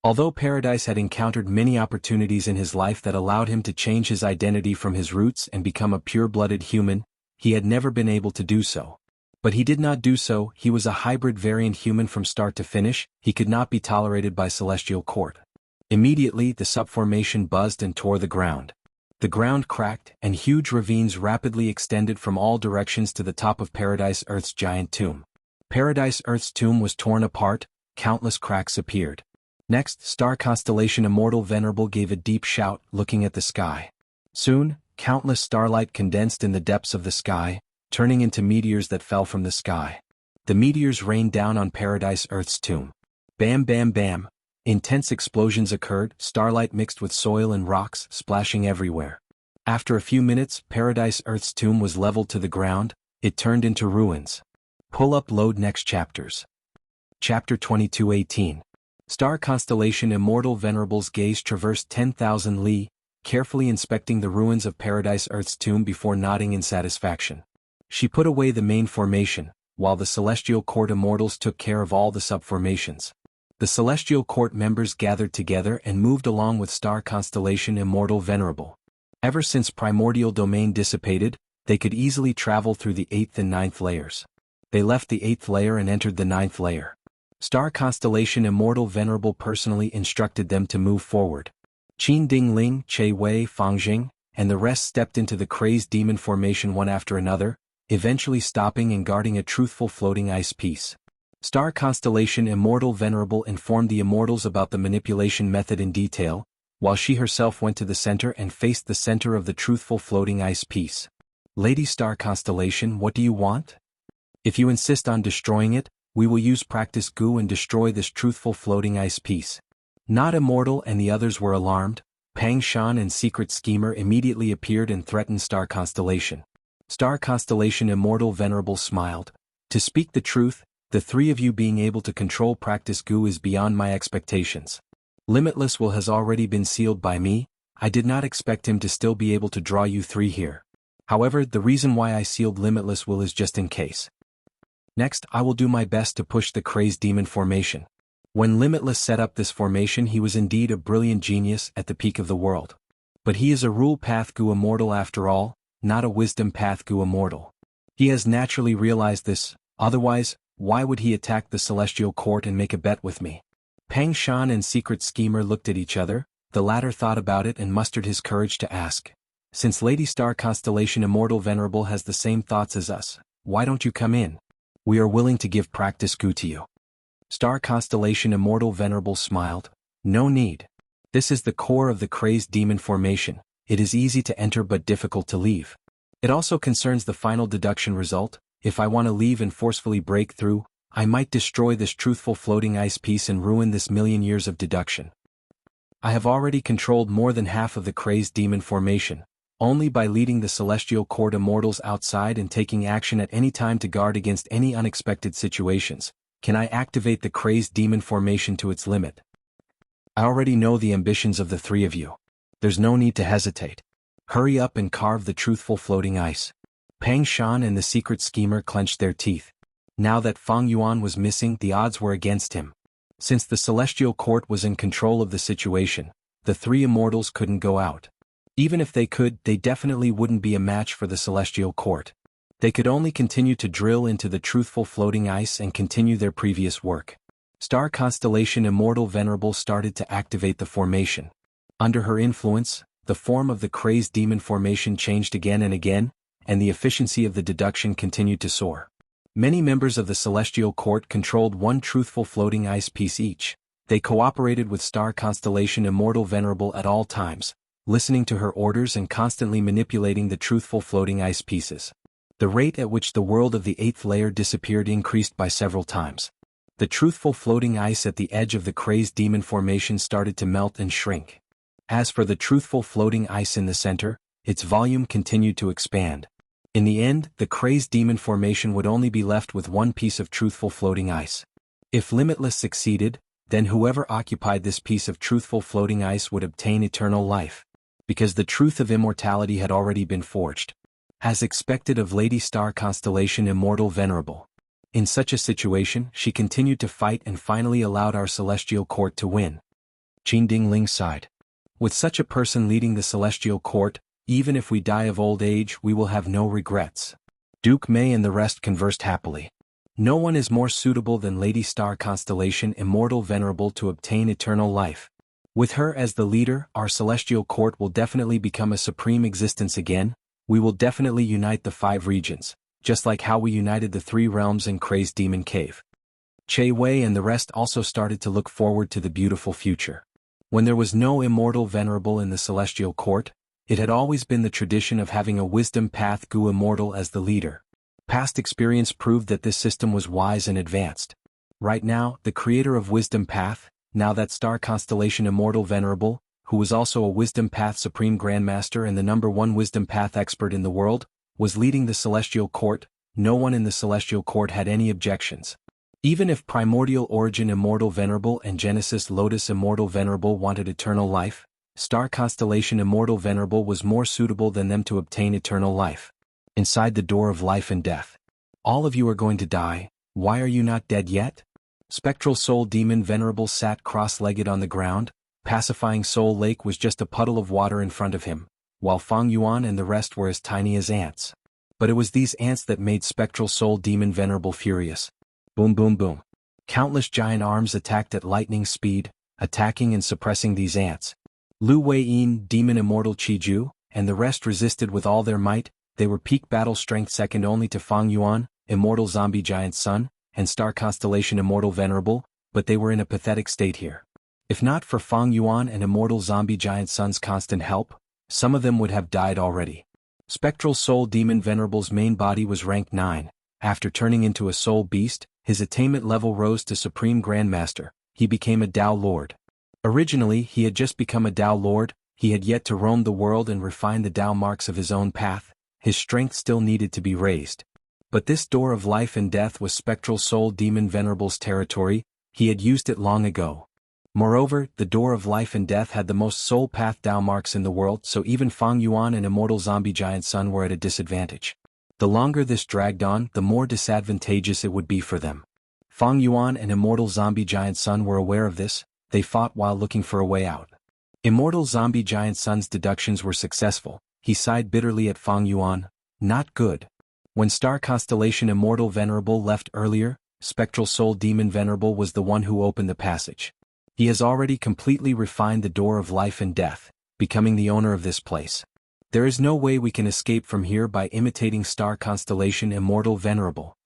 Although Paradise had encountered many opportunities in his life that allowed him to change his identity from his roots and become a pure-blooded human, he had never been able to do so. But he did not do so. He was a hybrid variant human from start to finish. He could not be tolerated by Celestial Court. Immediately the subformation buzzed and tore the ground. The ground cracked, and huge ravines rapidly extended from all directions to the top of Paradise Earth's giant tomb. Paradise Earth's tomb was torn apart, countless cracks appeared. Next, Star Constellation Immortal Venerable gave a deep shout, looking at the sky. Soon, countless starlight condensed in the depths of the sky, turning into meteors that fell from the sky. The meteors rained down on Paradise Earth's tomb. Bam bam bam. Intense explosions occurred, starlight mixed with soil and rocks, splashing everywhere. After a few minutes, Paradise Earth's tomb was leveled to the ground, it turned into ruins. Pull up load next chapters. Chapter 22:18. Star Constellation Immortal Venerable's gaze traversed 10,000 li, carefully inspecting the ruins of Paradise Earth's tomb before nodding in satisfaction. She put away the main formation, while the Celestial Court Immortals took care of all the subformations. The Celestial Court members gathered together and moved along with Star Constellation Immortal Venerable. Ever since Primordial Domain dissipated, they could easily travel through the 8th and 9th layers. They left the 8th layer and entered the 9th layer. Star Constellation Immortal Venerable personally instructed them to move forward. Qin Ding Ling, Che Wei, Fang Jing, and the rest stepped into the crazed demon formation one after another, eventually stopping and guarding a truthful floating ice piece. Star Constellation Immortal Venerable informed the Immortals about the manipulation method in detail, while she herself went to the center and faced the center of the truthful floating ice piece. Lady Star Constellation, what do you want? If you insist on destroying it, we will use practice goo and destroy this truthful floating ice piece. Not Immortal and the others were alarmed. Pang Shan and Secret Schemer immediately appeared and threatened Star Constellation. Star Constellation Immortal Venerable smiled. To speak the truth, the three of you being able to control practice goo is beyond my expectations. Limitless Will has already been sealed by me. I did not expect him to still be able to draw you three here. However, the reason why I sealed Limitless Will is just in case. Next, I will do my best to push the crazed demon formation. When Limitless set up this formation, he was indeed a brilliant genius at the peak of the world. But he is a rule path goo immortal after all, not a wisdom path goo immortal. He has naturally realized this, otherwise, why would he attack the Celestial Court and make a bet with me? Pang Shan and Secret Schemer looked at each other, the latter thought about it and mustered his courage to ask. Since Lady Star Constellation Immortal Venerable has the same thoughts as us, why don't you come in? We are willing to give practice goo to you. Star Constellation Immortal Venerable smiled. No need. This is the core of the crazed demon formation. It is easy to enter but difficult to leave. It also concerns the final deduction result. If I want to leave and forcefully break through, I might destroy this truthful floating ice piece and ruin this million years of deduction. I have already controlled more than half of the crazed demon formation. Only by leading the Celestial Court Immortals outside and taking action at any time to guard against any unexpected situations, can I activate the crazed demon formation to its limit. I already know the ambitions of the three of you. There's no need to hesitate. Hurry up and carve the truthful floating ice. Pang Shan and the Secret Schemer clenched their teeth. Now that Fang Yuan was missing, the odds were against him. Since the Celestial Court was in control of the situation, the three Immortals couldn't go out. Even if they could, they definitely wouldn't be a match for the Celestial Court. They could only continue to drill into the truthful floating ice and continue their previous work. Star Constellation Immortal Venerable started to activate the formation. Under her influence, the form of the crazed demon formation changed again and again, and the efficiency of the deduction continued to soar. Many members of the Celestial Court controlled one truthful floating ice piece each. They cooperated with Star Constellation Immortal Venerable at all times, listening to her orders and constantly manipulating the truthful floating ice pieces. The rate at which the world of the 8th layer disappeared increased by several times. The truthful floating ice at the edge of the crazed demon formation started to melt and shrink. As for the truthful floating ice in the center, its volume continued to expand. In the end, the crazed demon formation would only be left with one piece of truthful floating ice. If Limitless succeeded, then whoever occupied this piece of truthful floating ice would obtain eternal life, because the truth of immortality had already been forged. As expected of Lady Star Constellation Immortal Venerable. In such a situation, she continued to fight and finally allowed our celestial court to win. Qin Dingling sighed. With such a person leading the celestial court, even if we die of old age we will have no regrets. Duke Mei and the rest conversed happily. No one is more suitable than Lady Star Constellation Immortal Venerable to obtain eternal life. With her as the leader, our celestial court will definitely become a supreme existence again. We will definitely unite the 5 regions, just like how we united the 3 realms in Crazed Demon Cave. Che Wei and the rest also started to look forward to the beautiful future. When there was no Immortal Venerable in the celestial court, it had always been the tradition of having a Wisdom Path Gu Immortal as the leader. Past experience proved that this system was wise and advanced. Right now, the creator of Wisdom Path, now that Star Constellation Immortal Venerable, who was also a Wisdom Path Supreme Grandmaster and the #1 Wisdom Path expert in the world, was leading the celestial court. No one in the celestial court had any objections. Even if Primordial Origin Immortal Venerable and Genesis Lotus Immortal Venerable wanted eternal life, Star Constellation Immortal Venerable was more suitable than them to obtain eternal life. Inside the door of life and death. All of you are going to die, why are you not dead yet? Spectral Soul Demon Venerable sat cross-legged on the ground. Pacifying Soul Lake was just a puddle of water in front of him, while Fang Yuan and the rest were as tiny as ants. But it was these ants that made Spectral Soul Demon Venerable furious. Boom boom boom. Countless giant arms attacked at lightning speed, attacking and suppressing these ants. Lu Wei-yin, Demon Immortal Qiju, and the rest resisted with all their might. They were peak battle strength second only to Fang Yuan, Immortal Zombie Giant Sun, and Star Constellation Immortal Venerable, but they were in a pathetic state here. If not for Fang Yuan and Immortal Zombie Giant Sun's constant help, some of them would have died already. Spectral Soul Demon Venerable's main body was rank 9. After turning into a soul beast, his attainment level rose to Supreme Grandmaster. He became a Tao Lord. Originally, he had just become a Tao Lord. He had yet to roam the world and refine the Tao marks of his own path. His strength still needed to be raised. But this door of life and death was Spectral Soul Demon Venerable's territory. He had used it long ago. Moreover, the door of life and death had the most soul path Tao marks in the world, so even Fang Yuan and Immortal Zombie Giant Sun were at a disadvantage. The longer this dragged on, the more disadvantageous it would be for them. Fang Yuan and Immortal Zombie Giant Sun were aware of this. They fought while looking for a way out. Immortal Zombie Giant Sun's deductions were successful. He sighed bitterly at Fang Yuan. Not good. When Star Constellation Immortal Venerable left earlier, Spectral Soul Demon Venerable was the one who opened the passage. He has already completely refined the door of life and death, becoming the owner of this place. There is no way we can escape from here by imitating Star Constellation Immortal Venerable.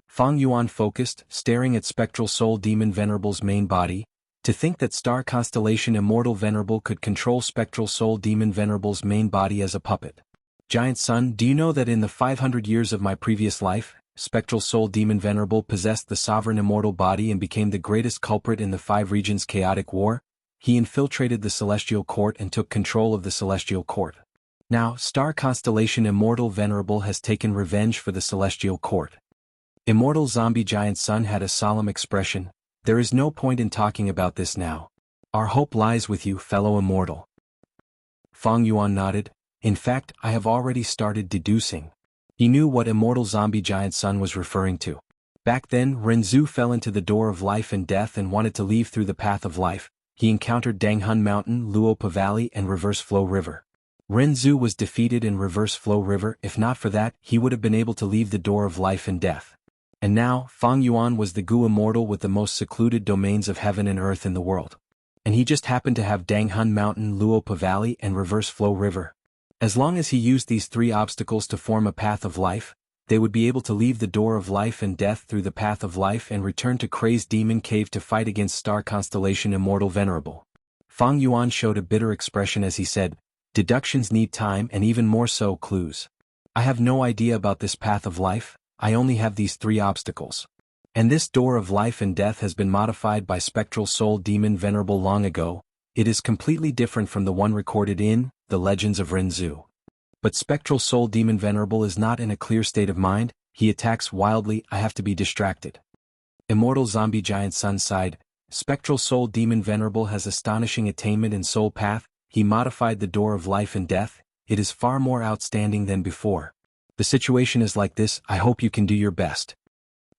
Fang Yuan focused, staring at Spectral Soul Demon Venerable's main body. To think that Star Constellation Immortal Venerable could control Spectral Soul Demon Venerable's main body as a puppet. Giant Sun, do you know that in the 500 years of my previous life, Spectral Soul Demon Venerable possessed the sovereign immortal body and became the greatest culprit in the 5 regions' chaotic war? He infiltrated the Celestial Court and took control of the Celestial Court. Now, Star Constellation Immortal Venerable has taken revenge for the Celestial Court. Immortal Zombie Giant Sun had a solemn expression. There is no point in talking about this now. Our hope lies with you, fellow immortal. Fang Yuan nodded. In fact, I have already started deducing. He knew what Immortal Zombie Giant Sun was referring to. Back then, Renzu fell into the door of life and death and wanted to leave through the path of life. He encountered Danghun Mountain, Luopa Valley, and Reverse Flow River. Renzu was defeated in Reverse Flow River. If not for that, he would have been able to leave the door of life and death. And now, Fang Yuan was the Gu Immortal with the most secluded domains of heaven and earth in the world. And he just happened to have Danghun Mountain, Luopa Valley, and Reverse Flow River. As long as he used these 3 obstacles to form a path of life, they would be able to leave the door of life and death through the path of life and return to Crazed Demon Cave to fight against Star Constellation Immortal Venerable. Fang Yuan showed a bitter expression as he said, deductions need time and even more so clues. I have no idea about this path of life, I only have these 3 obstacles. And this door of life and death has been modified by Spectral Soul Demon Venerable long ago. It is completely different from the one recorded in The Legends of Renzu. But Spectral Soul Demon Venerable is not in a clear state of mind. He attacks wildly. I have to be distracted. Immortal Zombie Giant Sun sighed. Spectral Soul Demon Venerable has astonishing attainment in Soul Path. He modified the door of life and death. It is far more outstanding than before. The situation is like this. I hope you can do your best.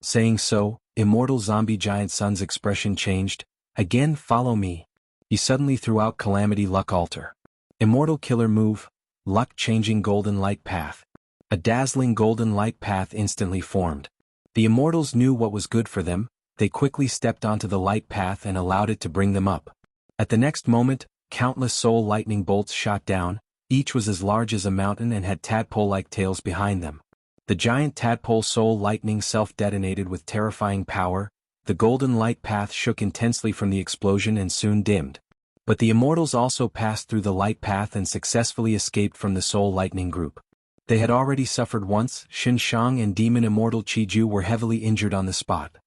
Saying so, Immortal Zombie Giant Sun's expression changed. Again, follow me. He suddenly threw out Calamity Luck Altar. Immortal Killer Move. Luck-changing golden light path. A dazzling golden light path instantly formed. The immortals knew what was good for them. They quickly stepped onto the light path and allowed it to bring them up. At the next moment, countless soul lightning bolts shot down. Each was as large as a mountain and had tadpole-like tails behind them. The giant tadpole soul lightning self-detonated with terrifying power. The golden light path shook intensely from the explosion and soon dimmed. But the immortals also passed through the light path and successfully escaped from the soul lightning group. They had already suffered once. Xinshang and demon immortal Qiju were heavily injured on the spot.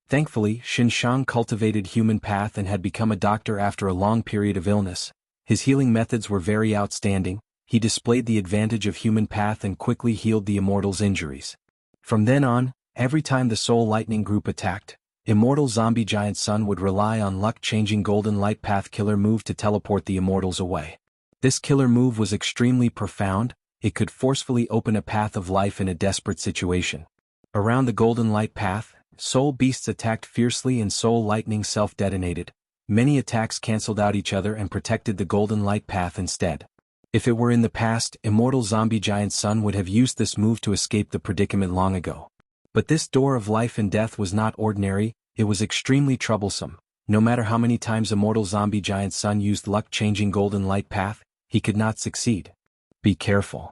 Thankfully, Xinshang cultivated human path and had become a doctor after a long period of illness. His healing methods were very outstanding. He displayed the advantage of human path and quickly healed the immortals' injuries. From then on, every time the soul lightning group attacked, Immortal Zombie Giant Sun would rely on luck-changing golden light path killer move to teleport the immortals away. This killer move was extremely profound. It could forcefully open a path of life in a desperate situation. Around the golden light path, soul beasts attacked fiercely and soul lightning self-detonated. Many attacks cancelled out each other and protected the golden light path instead. If it were in the past, Immortal Zombie Giant Sun would have used this move to escape the predicament long ago. But this door of life and death was not ordinary. It was extremely troublesome. No matter how many times Immortal Zombie Giant Sun used luck-changing golden light path, he could not succeed. Be careful.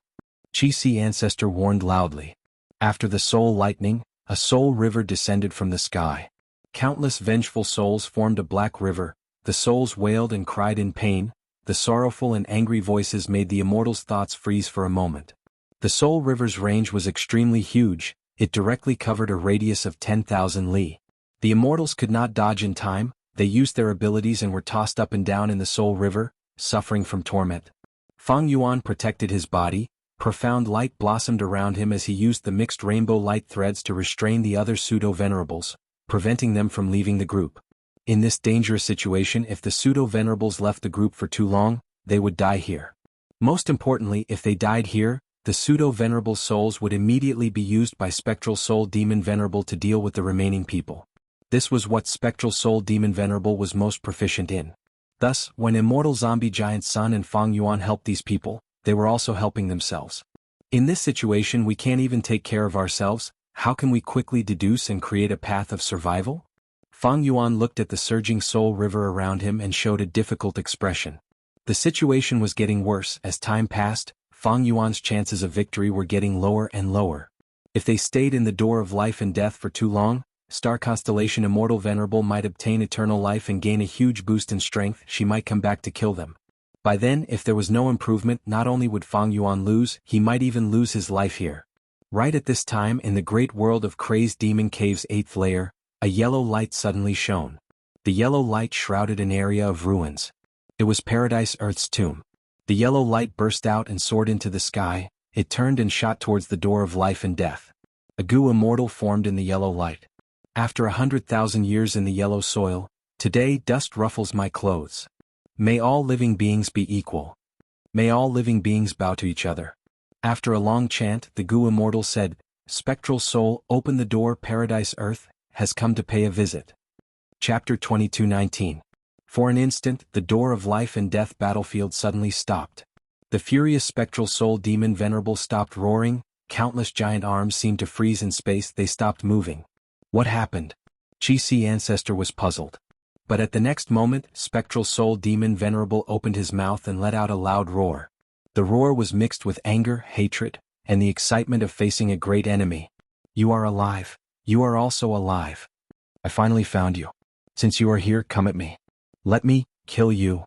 Chi-Si Ancestor warned loudly. After the soul lightning, a soul river descended from the sky. Countless vengeful souls formed a black river. The souls wailed and cried in pain. The sorrowful and angry voices made the immortals' thoughts freeze for a moment. The soul river's range was extremely huge. It directly covered a radius of 10,000 li. The immortals could not dodge in time. They used their abilities and were tossed up and down in the soul river, suffering from torment. Fang Yuan protected his body. Profound light blossomed around him as he used the mixed rainbow light threads to restrain the other pseudo-venerables, preventing them from leaving the group. In this dangerous situation, if the pseudo-venerables left the group for too long, they would die here. Most importantly, if they died here, the pseudo-venerable souls would immediately be used by Spectral Soul Demon Venerable to deal with the remaining people. This was what Spectral Soul Demon Venerable was most proficient in. Thus, when Immortal Zombie Giant Sun and Fang Yuan helped these people, they were also helping themselves. In this situation, we can't even take care of ourselves. How can we quickly deduce and create a path of survival? Fang Yuan looked at the surging soul river around him and showed a difficult expression. The situation was getting worse. As time passed, Fang Yuan's chances of victory were getting lower and lower. If they stayed in the door of life and death for too long, Star Constellation Immortal Venerable might obtain eternal life and gain a huge boost in strength. She might come back to kill them. By then, if there was no improvement, not only would Fang Yuan lose, he might even lose his life here. Right at this time, in the great world of Crazed Demon Cave's 8th layer, a yellow light suddenly shone. The yellow light shrouded an area of ruins. It was Paradise Earth's tomb. The yellow light burst out and soared into the sky. It turned and shot towards the door of life and death. A goo immortal formed in the yellow light. After 100,000 years in the yellow soil, today dust ruffles my clothes. May all living beings be equal. May all living beings bow to each other. After a long chant, the goo immortal said, Spectral Soul, open the door. Paradise Earth has come to pay a visit. Chapter 22:19. For an instant, the door of life and death battlefield suddenly stopped. The furious Spectral Soul Demon Venerable stopped roaring. Countless giant arms seemed to freeze in space. They stopped moving. What happened? Chi-Si Ancestor was puzzled. But at the next moment, Spectral Soul Demon Venerable opened his mouth and let out a loud roar. The roar was mixed with anger, hatred, and the excitement of facing a great enemy. You are alive. You are also alive. I finally found you. Since you are here, come at me. Let me kill you.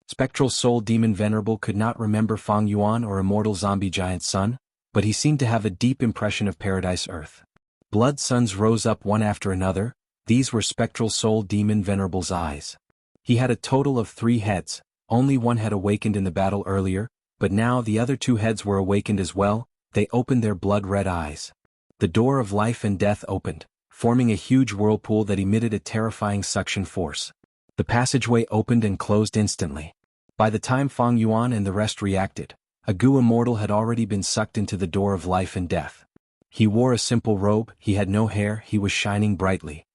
Spectral Soul Demon Venerable could not remember Fang Yuan or Immortal Zombie Giant Sun, but he seemed to have a deep impression of Paradise Earth. Blood suns rose up one after another. These were Spectral Soul Demon Venerable's eyes. He had a total of 3 heads. Only one had awakened in the battle earlier, but now the other 2 heads were awakened as well. They opened their blood-red eyes. The door of life and death opened, forming a huge whirlpool that emitted a terrifying suction force. The passageway opened and closed instantly. By the time Fang Yuan and the rest reacted, a Gu immortal had already been sucked into the door of life and death. He wore a simple robe, he had no hair, he was shining brightly.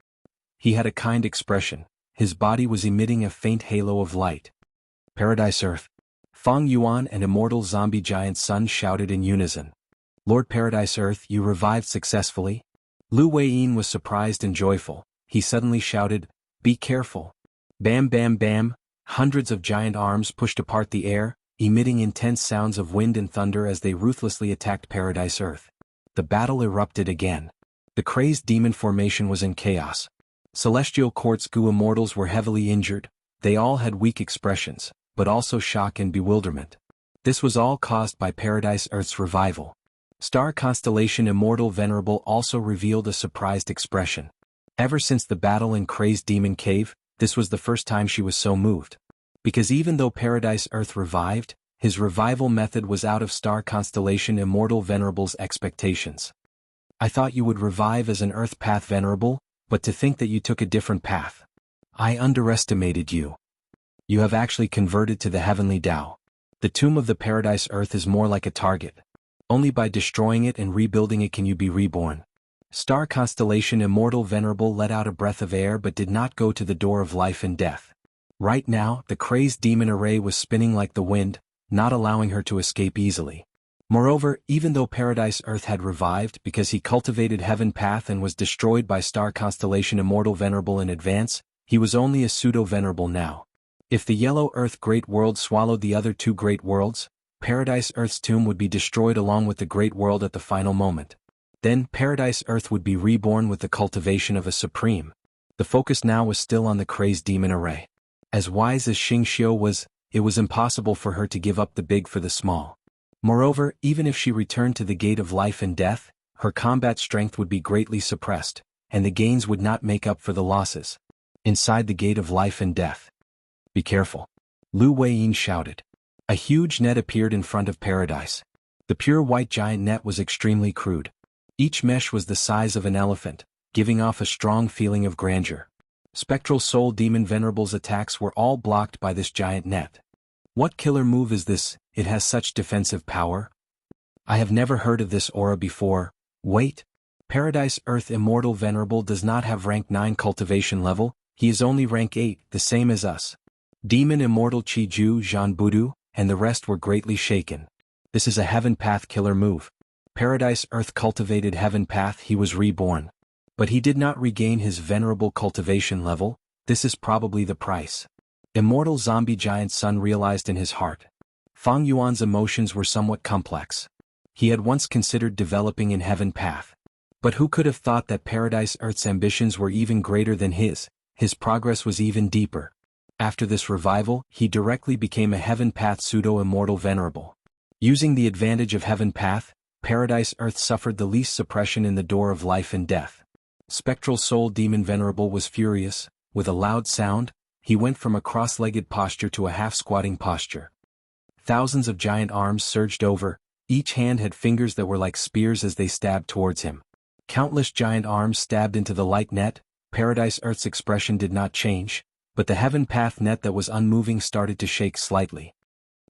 He had a kind expression, his body was emitting a faint halo of light. Paradise Earth. Fang Yuan and immortal zombie giant Sun shouted in unison. Lord Paradise Earth, you revived successfully? Lu Weiyin was surprised and joyful. He suddenly shouted, be careful. Bam bam bam, hundreds of giant arms pushed apart the air, emitting intense sounds of wind and thunder as they ruthlessly attacked Paradise Earth. The battle erupted again. The crazed demon formation was in chaos. Celestial Court's Gu immortals were heavily injured. They all had weak expressions, but also shock and bewilderment. This was all caused by Paradise Earth's revival. Star Constellation Immortal Venerable also revealed a surprised expression. Ever since the battle in Crazed Demon Cave, this was the first time she was so moved. Because even though Paradise Earth revived, his revival method was out of Star Constellation Immortal Venerable's expectations. I thought you would revive as an Earth Path Venerable, but to think that you took a different path. I underestimated you. You have actually converted to the Heavenly Tao. The tomb of the Paradise Earth is more like a target. Only by destroying it and rebuilding it can you be reborn. Star Constellation Immortal Venerable let out a breath of air but did not go to the door of life and death. Right now, the crazed demon array was spinning like the wind, not allowing her to escape easily. Moreover, even though Paradise Earth had revived because he cultivated Heaven Path and was destroyed by Star Constellation Immortal Venerable in advance, he was only a pseudo-venerable now. If the Yellow Earth Great World swallowed the other 2 Great Worlds, Paradise Earth's tomb would be destroyed along with the Great World at the final moment. Then Paradise Earth would be reborn with the cultivation of a Supreme. The focus now was still on the crazed demon array. As wise as Xing Xiu was, it was impossible for her to give up the big for the small. Moreover, even if she returned to the gate of life and death, her combat strength would be greatly suppressed, and the gains would not make up for the losses. Inside the gate of life and death. Be careful. Lu Weiyin shouted. A huge net appeared in front of Paradise. The pure white giant net was extremely crude. Each mesh was the size of an elephant, giving off a strong feeling of grandeur. Spectral Soul Demon Venerable's attacks were all blocked by this giant net. What killer move is this? It has such defensive power? I have never heard of this aura before. Wait. Paradise Earth Immortal Venerable does not have rank 9 cultivation level, he is only rank 8, the same as us. Demon Immortal Chi-Ju Zhan Budu, and the rest were greatly shaken. This is a Heaven Path killer move. Paradise Earth cultivated Heaven Path, he was reborn. But he did not regain his venerable cultivation level, this is probably the price. Immortal Zombie Giant Sun realized in his heart. Fang Yuan's emotions were somewhat complex. He had once considered developing in Heaven Path. But who could have thought that Paradise Earth's ambitions were even greater than his progress was even deeper. After this revival, he directly became a Heaven Path pseudo-immortal venerable. Using the advantage of Heaven Path, Paradise Earth suffered the least suppression in the door of life and death. Spectral Soul Demon Venerable was furious. With a loud sound, he went from a cross-legged posture to a half-squatting posture. Thousands of giant arms surged over, each hand had fingers that were like spears as they stabbed towards him. Countless giant arms stabbed into the light net. Paradise Earth's expression did not change, but the Heaven Path net that was unmoving started to shake slightly.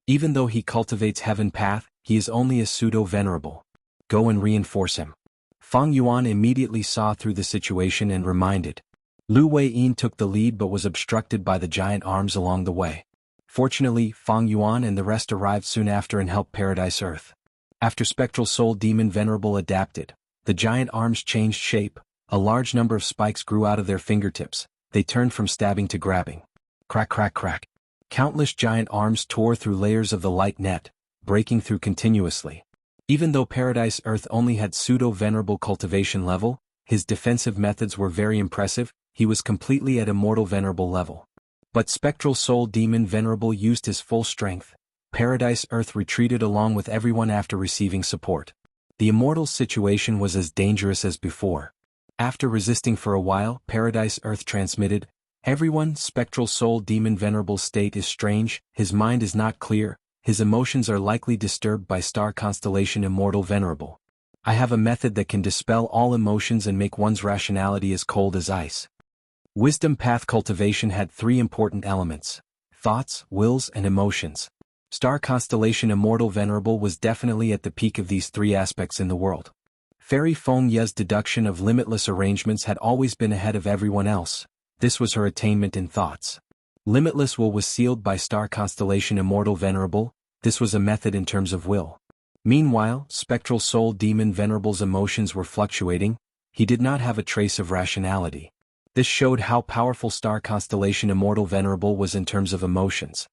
Even though he cultivates Heaven Path, he is only a pseudo-venerable. Go and reinforce him. Fang Yuan immediately saw through the situation and reminded. Lu Weiyin took the lead but was obstructed by the giant arms along the way. Fortunately, Fang Yuan and the rest arrived soon after and helped Paradise Earth. After Spectral Soul Demon Venerable adapted, the giant arms changed shape, a large number of spikes grew out of their fingertips, they turned from stabbing to grabbing. Crack crack crack. Countless giant arms tore through layers of the light net, breaking through continuously. Even though Paradise Earth only had pseudo-venerable cultivation level, his defensive methods were very impressive, he was completely at Immortal Venerable level. But Spectral Soul Demon Venerable used his full strength. Paradise Earth retreated along with everyone after receiving support. The Immortal's situation was as dangerous as before. After resisting for a while, Paradise Earth transmitted, Everyone, spectral soul demon venerable state is strange, his mind is not clear, his emotions are likely disturbed by star constellation immortal venerable. I have a method that can dispel all emotions and make one's rationality as cold as ice. Wisdom path cultivation had three important elements: thoughts, wills, and emotions. Star constellation immortal venerable was definitely at the peak of these three aspects in the world. Fairy Feng Ye's deduction of limitless arrangements had always been ahead of everyone else. This was her attainment in thoughts. Limitless will was sealed by star constellation immortal venerable. This was a method in terms of will. Meanwhile, spectral soul demon venerable's emotions were fluctuating. He did not have a trace of rationality. This showed how powerful star constellation immortal venerable was in terms of emotions.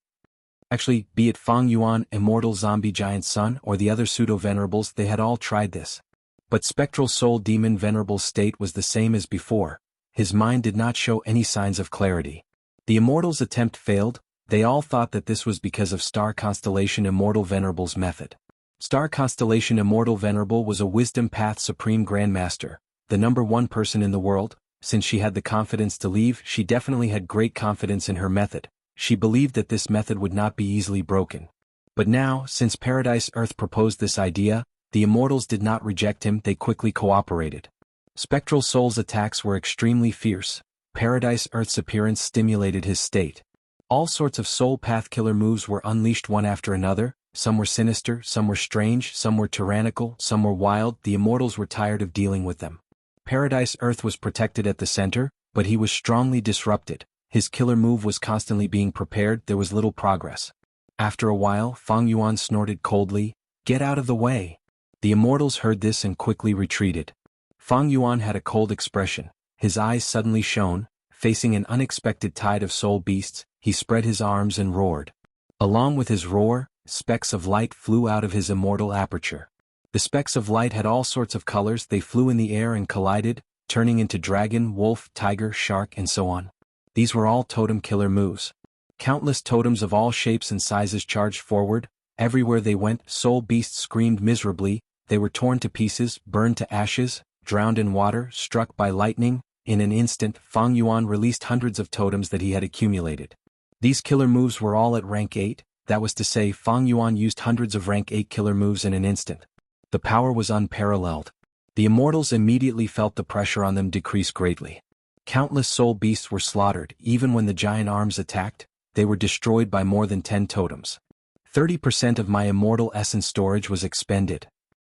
Actually, be it Fang Yuan, immortal zombie giant son, or the other pseudo-venerables, they had all tried this. But spectral soul demon venerable's state was the same as before. His mind did not show any signs of clarity. The immortals' attempt failed. They all thought that this was because of star constellation immortal venerable's method. Star constellation immortal venerable was a wisdom path supreme grandmaster, the #1 person in the world. Since she had the confidence to leave, she definitely had great confidence in her method. She believed that this method would not be easily broken. But now, since Paradise Earth proposed this idea, the immortals did not reject him, they quickly cooperated. Spectral soul's attacks were extremely fierce. Paradise Earth's appearance stimulated his state. All sorts of soul path killer moves were unleashed one after another. Some were sinister, some were strange, some were tyrannical, some were wild. The immortals were tired of dealing with them. Paradise Earth was protected at the center, but he was strongly disrupted. His killer move was constantly being prepared, there was little progress. After a while, Fang Yuan snorted coldly, "Get out of the way." The immortals heard this and quickly retreated. Fang Yuan had a cold expression. His eyes suddenly shone. Facing an unexpected tide of soul beasts, he spread his arms and roared. Along with his roar, specks of light flew out of his immortal aperture. The specks of light had all sorts of colors, they flew in the air and collided, turning into dragon, wolf, tiger, shark, and so on. These were all totem killer moves. Countless totems of all shapes and sizes charged forward. Everywhere they went, soul beasts screamed miserably. They were torn to pieces, burned to ashes, drowned in water, struck by lightning. In an instant, Fang Yuan released hundreds of totems that he had accumulated. These killer moves were all at rank 8, that was to say Fang Yuan used hundreds of rank 8 killer moves in an instant. The power was unparalleled. The immortals immediately felt the pressure on them decrease greatly. Countless soul beasts were slaughtered. Even when the giant arms attacked, they were destroyed by more than 10 totems. 30% of my immortal essence storage was expended.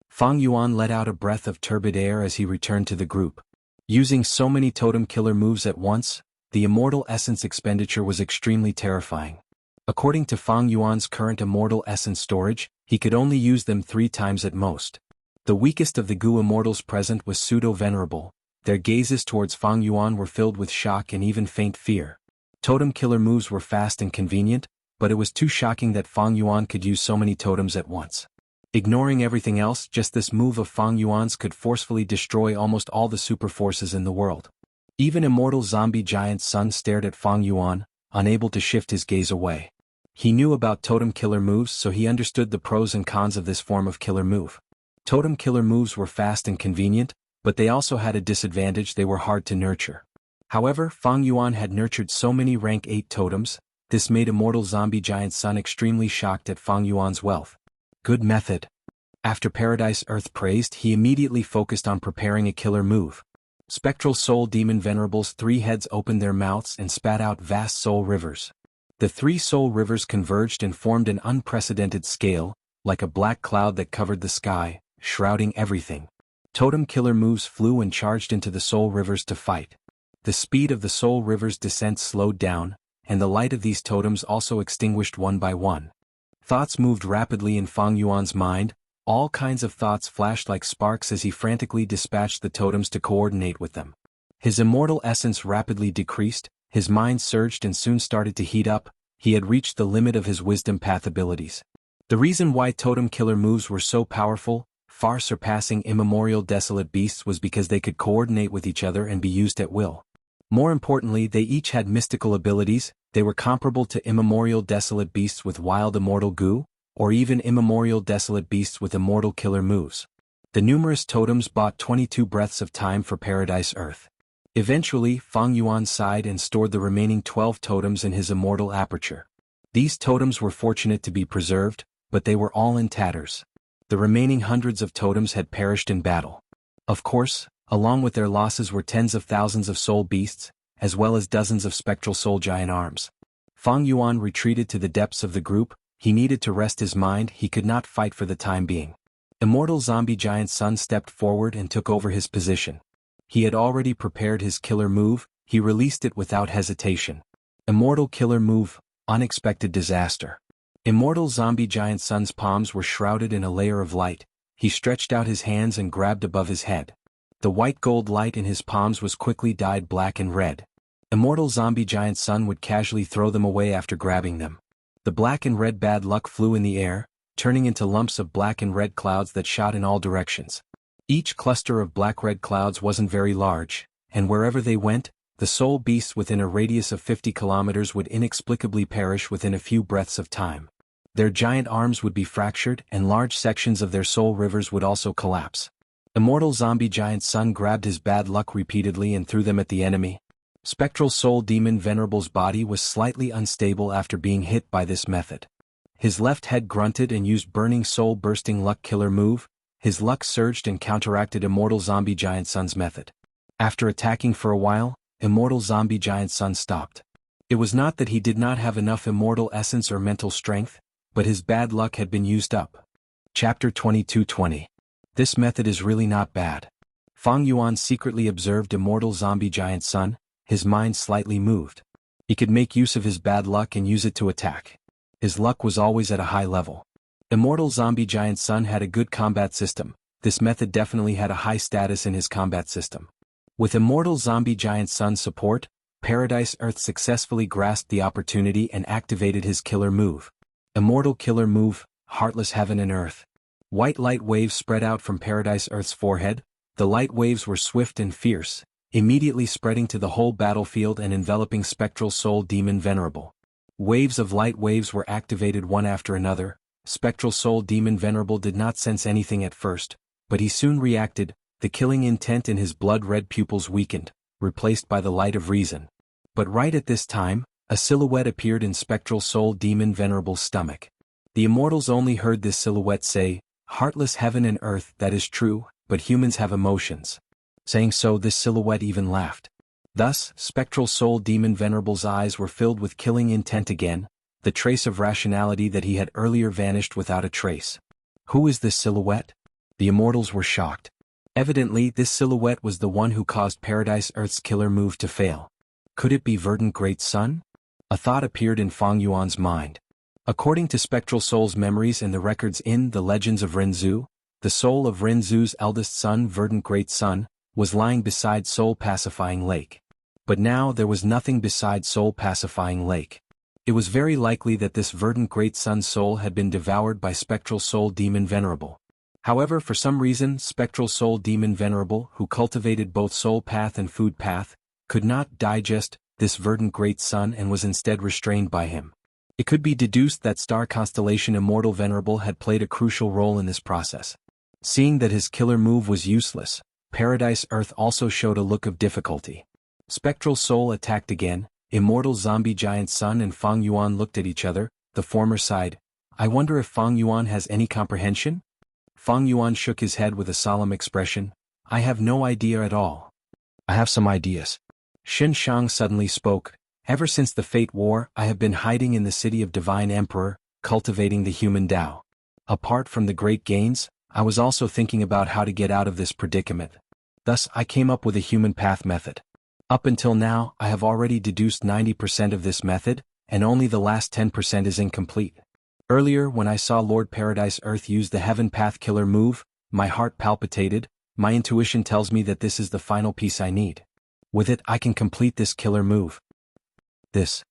Fang Yuan let out a breath of turbid air as he returned to the group. Using so many totem killer moves at once, the immortal essence expenditure was extremely terrifying. According to Fang Yuan's current immortal essence storage, he could only use them 3 times at most. The weakest of the Gu immortals present was pseudo-venerable. Their gazes towards Fang Yuan were filled with shock and even faint fear. Totem killer moves were fast and convenient, but it was too shocking that Fang Yuan could use so many totems at once. Ignoring everything else, just this move of Fang Yuan's could forcefully destroy almost all the super forces in the world. Even immortal zombie giant Sun stared at Fang Yuan, unable to shift his gaze away. He knew about totem killer moves, so he understood the pros and cons of this form of killer move. Totem killer moves were fast and convenient, but they also had a disadvantage: they were hard to nurture. However, Fang Yuan had nurtured so many rank 8 totems, this made immortal zombie giant Sun extremely shocked at Fang Yuan's wealth. Good method. After Paradise Earth praised, he immediately focused on preparing a killer move. Spectral soul demon venerable's 3 heads opened their mouths and spat out vast soul rivers. The 3 soul rivers converged and formed an unprecedented scale, like a black cloud that covered the sky, shrouding everything. Totem killer moves flew and charged into the soul rivers to fight. The speed of the soul rivers' descent slowed down, and the light of these totems also extinguished one by one. Thoughts moved rapidly in Fang Yuan's mind. All kinds of thoughts flashed like sparks as he frantically dispatched the totems to coordinate with them. His immortal essence rapidly decreased, his mind surged and soon started to heat up. He had reached the limit of his wisdom path abilities. The reason why totem killer moves were so powerful, far surpassing immemorial desolate beasts, was because they could coordinate with each other and be used at will. More importantly, they each had mystical abilities. They were comparable to immemorial desolate beasts with wild immortal goo, or even immemorial desolate beasts with immortal killer moves. The numerous totems bought 22 breaths of time for Paradise Earth. Eventually, Fang Yuan sighed and stored the remaining 12 totems in his immortal aperture. These totems were fortunate to be preserved, but they were all in tatters. The remaining hundreds of totems had perished in battle. Of course, along with their losses were tens of thousands of soul beasts, as well as dozens of spectral soul giant arms. Fang Yuan retreated to the depths of the group. He needed to rest his mind. He could not fight for the time being. Immortal Zombie Giant Sun stepped forward and took over his position. He had already prepared his killer move. He released it without hesitation. Immortal Killer Move, Unexpected Disaster. Immortal Zombie Giant Sun's palms were shrouded in a layer of light. He stretched out his hands and grabbed above his head. The white gold light in his palms was quickly dyed black and red. Immortal Zombie Giant Sun would casually throw them away after grabbing them. The black and red bad luck flew in the air, turning into lumps of black and red clouds that shot in all directions. Each cluster of black-red clouds wasn't very large, and wherever they went, the soul beasts within a radius of 50 kilometers would inexplicably perish within a few breaths of time. Their giant arms would be fractured and large sections of their soul rivers would also collapse. Immortal Zombie Giant Sun grabbed his bad luck repeatedly and threw them at the enemy. Spectral Soul Demon Venerable's body was slightly unstable after being hit by this method. His left head grunted and used Burning Soul Bursting Luck Killer Move. His luck surged and counteracted Immortal Zombie Giant Sun's method. After attacking for a while, Immortal Zombie Giant Sun stopped. It was not that he did not have enough immortal essence or mental strength, but his bad luck had been used up. Chapter 2220. This method is really not bad. Fang Yuan secretly observed Immortal Zombie Giant Sun. His mind slightly moved. He could make use of his bad luck and use it to attack. His luck was always at a high level. Immortal Zombie Giant Sun had a good combat system. This method definitely had a high status in his combat system. With Immortal Zombie Giant Sun's support, Paradise Earth successfully grasped the opportunity and activated his killer move. Immortal Killer Move, Heartless Heaven and Earth. White light waves spread out from Paradise Earth's forehead. The light waves were swift and fierce, immediately spreading to the whole battlefield and enveloping Spectral Soul Demon Venerable. Waves of light waves were activated one after another. Spectral Soul Demon Venerable did not sense anything at first, but he soon reacted. The killing intent in his blood-red pupils weakened, replaced by the light of reason. But right at this time, a silhouette appeared in Spectral Soul Demon Venerable's stomach. The immortals only heard this silhouette say, "Heartless Heaven and Earth." That is true, but humans have emotions. Saying so, this silhouette even laughed. Thus, Spectral Soul Demon Venerable's eyes were filled with killing intent again. The trace of rationality that he had earlier vanished without a trace. Who is this silhouette? The immortals were shocked. Evidently, this silhouette was the one who caused Paradise Earth's killer move to fail. Could it be Verdant Great Sun? A thought appeared in Fang Yuan's mind. According to Spectral Soul's memories and the records in The Legends of Renzu, the soul of Renzu's eldest son, Verdant Great Sun, was lying beside Soul Pacifying Lake. But now there was nothing beside Soul Pacifying Lake. It was very likely that this Verdant Great Sun's soul had been devoured by Spectral Soul Demon Venerable. However, for some reason, Spectral Soul Demon Venerable, who cultivated both Soul Path and Food Path, could not digest this Verdant Great Sun and was instead restrained by him. It could be deduced that star constellation Immortal Venerable had played a crucial role in this process. Seeing that his killer move was useless, Paradise Earth also showed a look of difficulty. Spectral Soul attacked again. Immortal Zombie Giant Sun and Fang Yuan looked at each other. The former sighed. "I wonder if Fang Yuan has any comprehension?" Fang Yuan shook his head with a solemn expression. "I have no idea at all." "I have some ideas." Xin Shang suddenly spoke. "Ever since the Fate War, I have been hiding in the city of Divine Emperor, cultivating the human Tao. Apart from the great gains, I was also thinking about how to get out of this predicament. Thus, I came up with a human path method. Up until now, I have already deduced 90% of this method, and only the last 10% is incomplete. Earlier, when I saw Lord Paradise Earth use the Heaven Path Killer move, my heart palpitated. My intuition tells me that this is the final piece I need. With it, I can complete this killer move." This.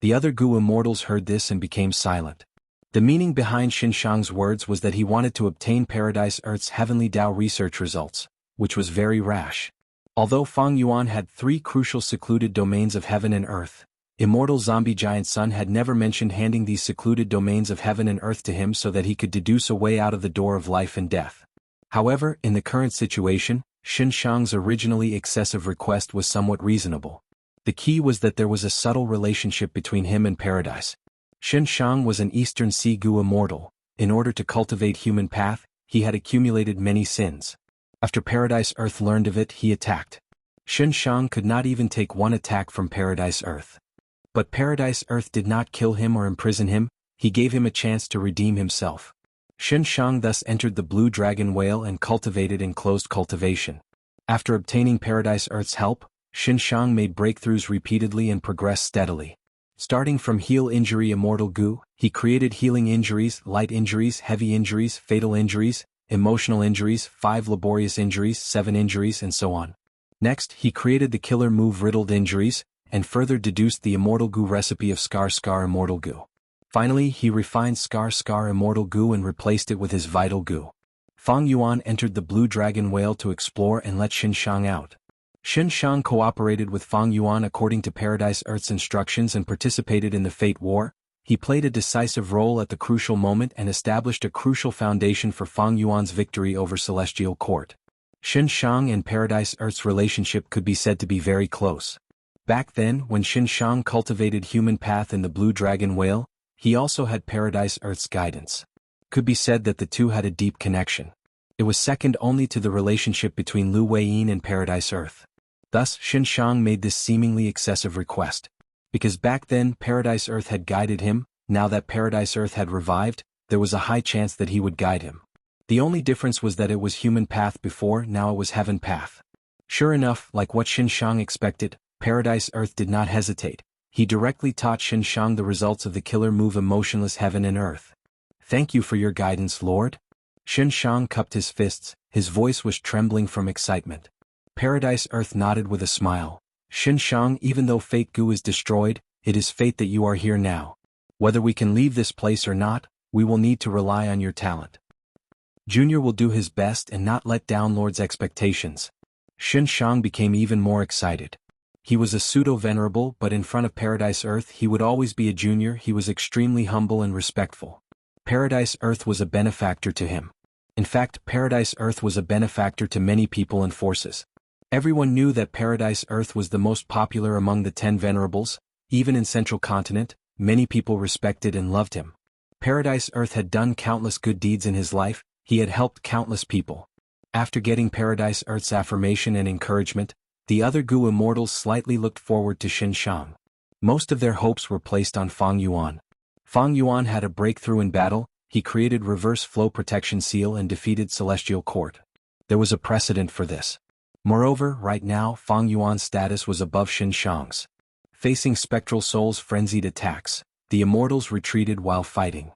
The other Gu immortals heard this and became silent. The meaning behind Xin Shang's words was that he wanted to obtain Paradise Earth's Heavenly Tao research results, which was very rash. Although Fang Yuan had 3 crucial secluded domains of heaven and earth, Immortal Zombie Giant Sun had never mentioned handing these secluded domains of heaven and earth to him so that he could deduce a way out of the door of life and death. However, in the current situation, Shang's originally excessive request was somewhat reasonable. The key was that there was a subtle relationship between him and paradise. Shang was an Eastern Sea Gu immortal. In order to cultivate human path, he had accumulated many sins. After Paradise Earth learned of it, he attacked. Shang could not even take one attack from Paradise Earth. But Paradise Earth did not kill him or imprison him, he gave him a chance to redeem himself. Shang thus entered the Blue Dragon Whale and cultivated enclosed cultivation. After obtaining Paradise Earth's help, Shang made breakthroughs repeatedly and progressed steadily. Starting from Heal Injury Immortal Gu, he created healing injuries, light injuries, heavy injuries, fatal injuries, emotional injuries, 5 laborious injuries, 7 injuries, and so on. Next, he created the killer move Riddled Injuries, and further deduced the Immortal Gu recipe of Scar Immortal Gu. Finally, he refined Scar Immortal Gu and replaced it with his Vital Gu. Fang Yuan entered the Blue Dragon Whale to explore and let Shang out. Shang cooperated with Fang Yuan according to Paradise Earth's instructions and participated in the Fate War. He played a decisive role at the crucial moment and established a crucial foundation for Fang Yuan's victory over Celestial Court. Shang and Paradise Earth's relationship could be said to be very close. Back then, when Shang cultivated human path in the Blue Dragon Whale, he also had Paradise Earth's guidance. Could be said that the two had a deep connection. It was second only to the relationship between Lu Weiyin and Paradise Earth. Thus, Shang made this seemingly excessive request. Because back then Paradise Earth had guided him, now that Paradise Earth had revived, there was a high chance that he would guide him. The only difference was that it was human path before, now it was heaven path. Sure enough, like what Shang expected, Paradise Earth did not hesitate. He directly taught Shang the results of the killer move Emotionless Heaven and Earth. "Thank you for your guidance, Lord." Shang cupped his fists, his voice was trembling from excitement. Paradise Earth nodded with a smile. "Shang, even though Fate Gu is destroyed, it is fate that you are here now. Whether we can leave this place or not, we will need to rely on your talent." Junior will do his best and not let down Lord's expectations. Shang became even more excited. He was a pseudo-venerable, but in front of Paradise Earth he would always be a junior. He was extremely humble and respectful. Paradise Earth was a benefactor to him. In fact, Paradise Earth was a benefactor to many people and forces. Everyone knew that Paradise Earth was the most popular among the 10 venerables. Even in Central Continent, many people respected and loved him. Paradise Earth had done countless good deeds in his life, he had helped countless people. After getting Paradise Earth's affirmation and encouragement, the other Gu immortals slightly looked forward to Shang. Most of their hopes were placed on Fang Yuan. Fang Yuan had a breakthrough in battle, he created Reverse Flow Protection Seal and defeated Celestial Court. There was a precedent for this. Moreover, right now Fang Yuan's status was above Shang's. Facing Spectral Soul's frenzied attacks, the immortals retreated while fighting.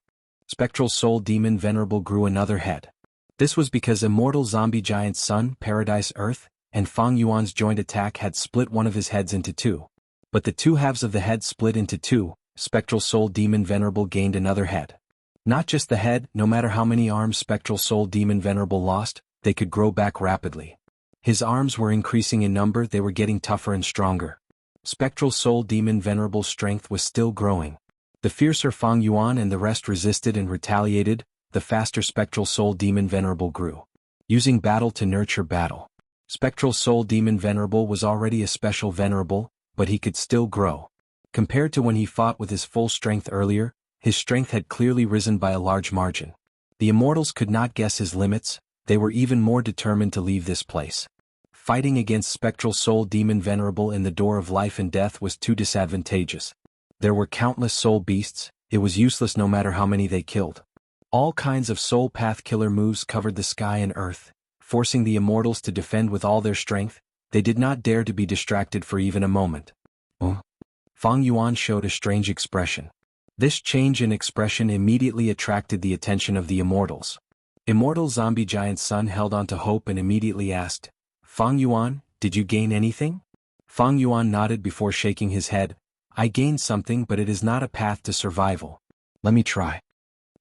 Spectral Soul Demon Venerable grew another head. This was because Immortal Zombie Giant's son, Paradise Earth, and Fang Yuan's joint attack had split one of his heads into two. But the two halves of the head split into two, Spectral Soul Demon Venerable gained another head. Not just the head, no matter how many arms Spectral Soul Demon Venerable lost, they could grow back rapidly. His arms were increasing in number, they were getting tougher and stronger. Spectral Soul Demon Venerable's strength was still growing. The fiercer Fang Yuan and the rest resisted and retaliated, the faster Spectral Soul Demon Venerable grew. Using battle to nurture battle. Spectral Soul Demon Venerable was already a special venerable, but he could still grow. Compared to when he fought with his full strength earlier, his strength had clearly risen by a large margin. The immortals could not guess his limits, they were even more determined to leave this place. Fighting against Spectral Soul Demon Venerable in the door of life and death was too disadvantageous. There were countless soul beasts, it was useless no matter how many they killed. All kinds of soul path killer moves covered the sky and earth, forcing the immortals to defend with all their strength. They did not dare to be distracted for even a moment. Fang Yuan showed a strange expression. This change in expression immediately attracted the attention of the immortals. Immortal Zombie Giant's son held on to hope and immediately asked, "Fang Yuan, did you gain anything?" Fang Yuan nodded before shaking his head. "I gained something, but it is not a path to survival. Let me try."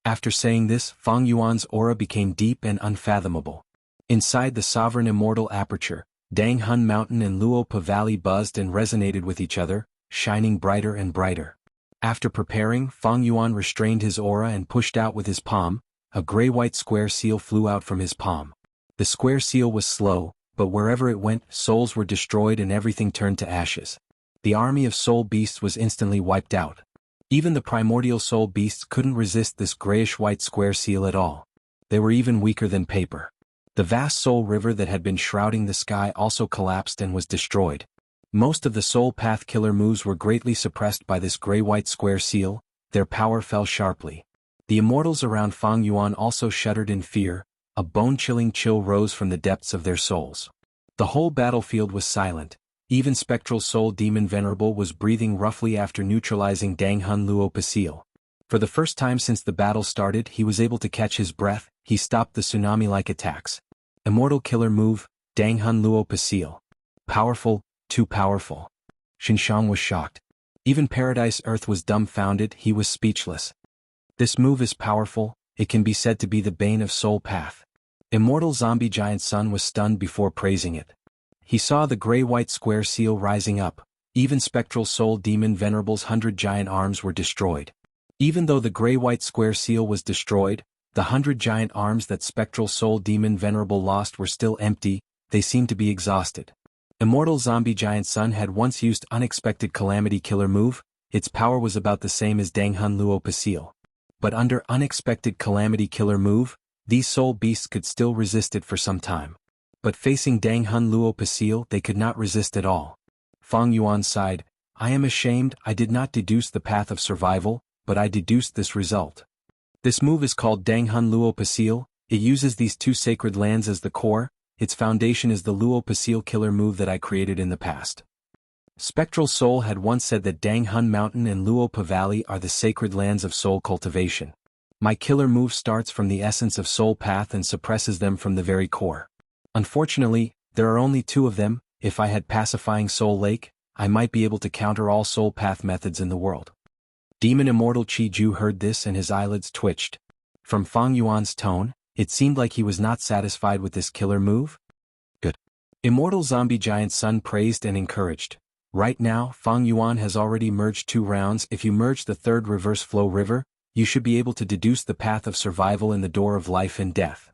After saying this, Fang Yuan's aura became deep and unfathomable. Inside the sovereign immortal aperture, Dang Hun Mountain and Luopa Valley buzzed and resonated with each other, shining brighter and brighter. After preparing, Fang Yuan restrained his aura and pushed out with his palm. A gray-white square seal flew out from his palm. The square seal was slow, but wherever it went, souls were destroyed and everything turned to ashes. The army of soul beasts was instantly wiped out. Even the primordial soul beasts couldn't resist this grayish-white square seal at all. They were even weaker than paper. The vast soul river that had been shrouding the sky also collapsed and was destroyed. Most of the soul path killer moves were greatly suppressed by this gray-white square seal. Their power fell sharply. The immortals around Fang Yuan also shuddered in fear. A bone-chilling chill rose from the depths of their souls. The whole battlefield was silent. Even Spectral Soul Demon Venerable was breathing roughly after neutralizing Dang Hun Luo Pasil. For the first time since the battle started, he was able to catch his breath. He stopped the tsunami-like attacks. Immortal killer move, Dang Hun Luo Pasil. Powerful, too powerful. Xinshang was shocked. Even Paradise Earth was dumbfounded. He was speechless. This move is powerful. It can be said to be the bane of Soul Path. Immortal Zombie Giant Sun was stunned before praising it. He saw the gray-white square seal rising up. Even Spectral Soul Demon Venerable's 100 giant arms were destroyed. Even though the gray-white square seal was destroyed, the 100 giant arms that Spectral Soul Demon Venerable lost were still empty. They seemed to be exhausted. Immortal Zombie Giant Sun had once used Unexpected Calamity Killer move. Its power was about the same as Dang Hun Luo Pasil. But under Unexpected Calamity Killer move, these soul beasts could still resist it for some time. But facing Dang Hun Luo Pasil, they could not resist at all. Fang Yuan sighed, "I am ashamed. I did not deduce the path of survival, but I deduced this result." This move is called Dang Hun Luo Pasil. It uses these two sacred lands as the core. Its foundation is the Luo Pasil killer move that I created in the past. Spectral Soul had once said that Dang Hun Mountain and Luopa Valley are the sacred lands of soul cultivation. My killer move starts from the essence of Soul Path and suppresses them from the very core. Unfortunately, there are only two of them. If I had Pacifying Soul Lake, I might be able to counter all Soul Path methods in the world. Demon Immortal Chi Ju heard this and his eyelids twitched. From Fang Yuan's tone, it seemed like he was not satisfied with this killer move. Good. Immortal Zombie Giant Sun praised and encouraged. Right now, Fang Yuan has already merged 2 rounds. If you merge the third reverse flow river, you should be able to deduce the path of survival in the door of life and death.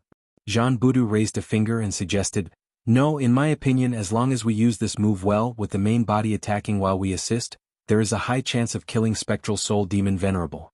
Jean Budu raised a finger and suggested, "No, in my opinion, as long as we use this move well with the main body attacking while we assist, there is a high chance of killing Spectral Soul Demon Venerable."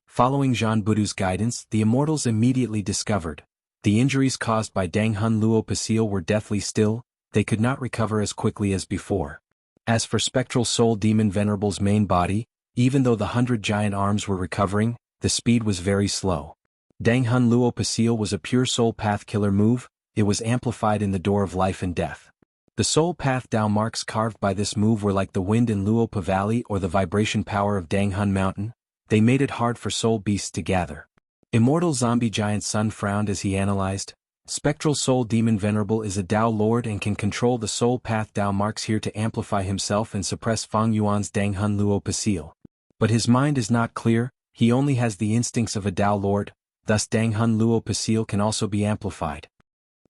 Following Jean Budu's guidance, the immortals immediately discovered. The injuries caused by Dang Hun Luo Pasil were deathly still. They could not recover as quickly as before. As for Spectral Soul Demon Venerable's main body, even though the 100 giant arms were recovering, the speed was very slow. Dang Hun Luo Pasil was a pure Soul Path killer move. It was amplified in the door of life and death. The Soul Path Dao marks carved by this move were like the wind in Luopa Valley or the vibration power of Dang Hun Mountain. They made it hard for soul beasts to gather. Immortal Zombie Giant Sun frowned as he analyzed. Spectral Soul Demon Venerable is a Dao Lord and can control the Soul Path Dao marks here to amplify himself and suppress Fang Yuan's Dang Hun Luo Pasil. But his mind is not clear. He only has the instincts of a Dao Lord, thus Dang Hun Luo Pasil can also be amplified.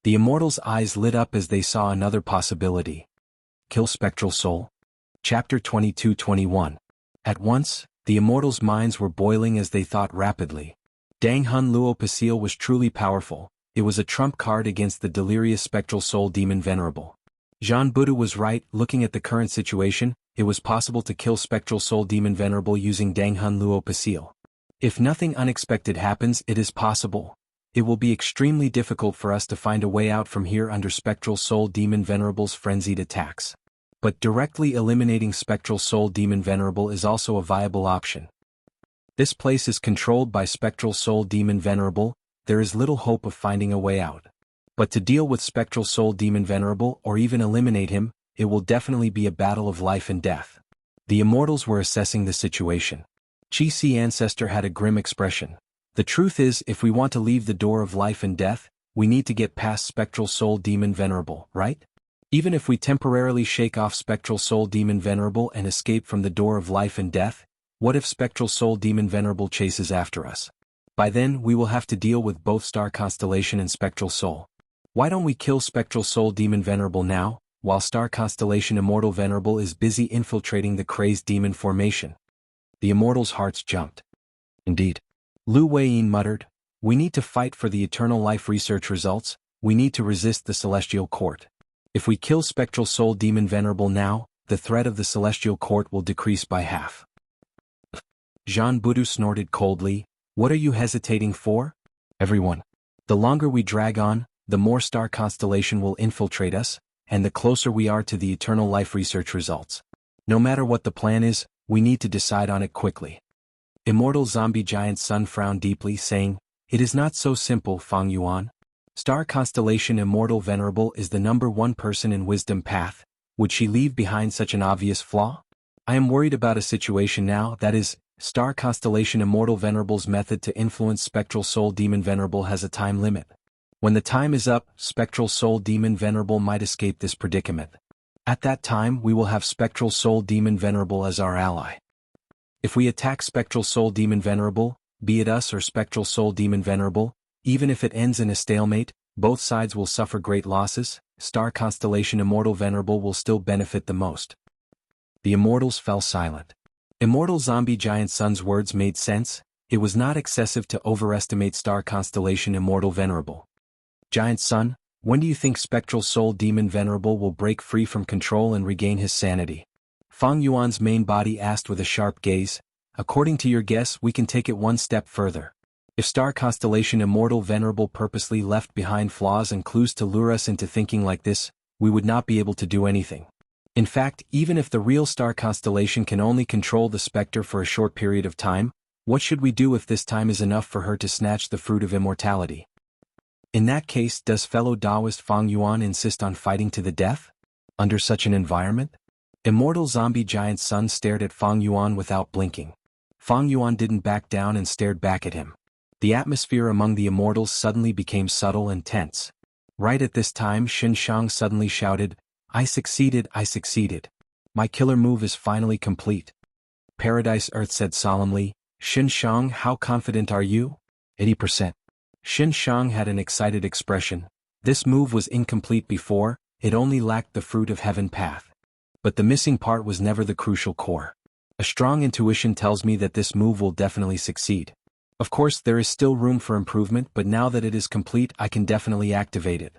The immortals' eyes lit up as they saw another possibility. Kill Spectral Soul? Chapter 22-21. At once, the immortals' minds were boiling as they thought rapidly. Dang Hun Luo Pasil was truly powerful. It was a trump card against the delirious Spectral Soul Demon Venerable. Jean Budu was right. Looking at the current situation, it was possible to kill Spectral Soul Demon Venerable using Dang Hun Luo Pasil. If nothing unexpected happens, it is possible. It will be extremely difficult for us to find a way out from here under Spectral Soul Demon Venerable's frenzied attacks. But directly eliminating Spectral Soul Demon Venerable is also a viable option. This place is controlled by Spectral Soul Demon Venerable. There is little hope of finding a way out. But to deal with Spectral Soul Demon Venerable or even eliminate him, it will definitely be a battle of life and death. The immortals were assessing the situation. Chi Si Ancestor had a grim expression. The truth is, if we want to leave the door of life and death, we need to get past Spectral Soul Demon Venerable, right? Even if we temporarily shake off Spectral Soul Demon Venerable and escape from the door of life and death, what if Spectral Soul Demon Venerable chases after us? By then, we will have to deal with both Star Constellation and Spectral Soul. Why don't we kill Spectral Soul Demon Venerable now, while Star Constellation Immortal Venerable is busy infiltrating the crazed demon formation? The immortals' hearts jumped. Indeed. Lu Weiyin muttered, "We need to fight for the eternal life research results. we need to resist the Celestial Court. If we kill Spectral Soul Demon Venerable now, the threat of the Celestial Court will decrease by half. Jean Budu snorted coldly. What are you hesitating for? Everyone. The longer we drag on, the more star constellation will infiltrate us, and the closer we are to the eternal life research results. No matter what the plan is, we need to decide on it quickly. Immortal Zombie Giant Sun frowned deeply, saying, It is not so simple, Fang Yuan. Star constellation Immortal Venerable is the #1 person in Wisdom Path. Would she leave behind such an obvious flaw? I am worried about a situation now, that is, Star constellation Immortal Venerable's method to influence Spectral Soul Demon Venerable has a time limit. When the time is up, Spectral Soul Demon Venerable might escape this predicament. At that time we will have Spectral Soul Demon Venerable as our ally. If we attack Spectral Soul Demon Venerable, be it us or Spectral Soul Demon Venerable, even if it ends in a stalemate, both sides will suffer great losses. Star constellation Immortal Venerable will still benefit the most. The Immortals fell silent. Immortal Zombie Giant Sun's words made sense. It was not excessive to overestimate Star constellation Immortal Venerable. Giant Sun, when do you think Spectral Soul Demon Venerable will break free from control and regain his sanity? Fang Yuan's main body asked with a sharp gaze. According to your guess, we can take it one step further. If Star constellation Immortal Venerable purposely left behind flaws and clues to lure us into thinking like this, we would not be able to do anything. In fact, even if the real star constellation can only control the specter for a short period of time, what should we do if this time is enough for her to snatch the fruit of immortality? In that case, does fellow Taoist Fang Yuan insist on fighting to the death? Under such an environment? Immortal Zombie Giant Sun stared at Fang Yuan without blinking. Fang Yuan didn't back down and stared back at him. The atmosphere among the immortals suddenly became subtle and tense. Right at this time, Xin Shang suddenly shouted, I succeeded. My killer move is finally complete. Paradise Earth said solemnly, Xin Shang, how confident are you? 80%. Xin Shang had an excited expression. This move was incomplete before, it only lacked the fruit of heaven path. But the missing part was never the crucial core. A strong intuition tells me that this move will definitely succeed. Of course, there is still room for improvement, but now that it is complete, I can definitely activate it.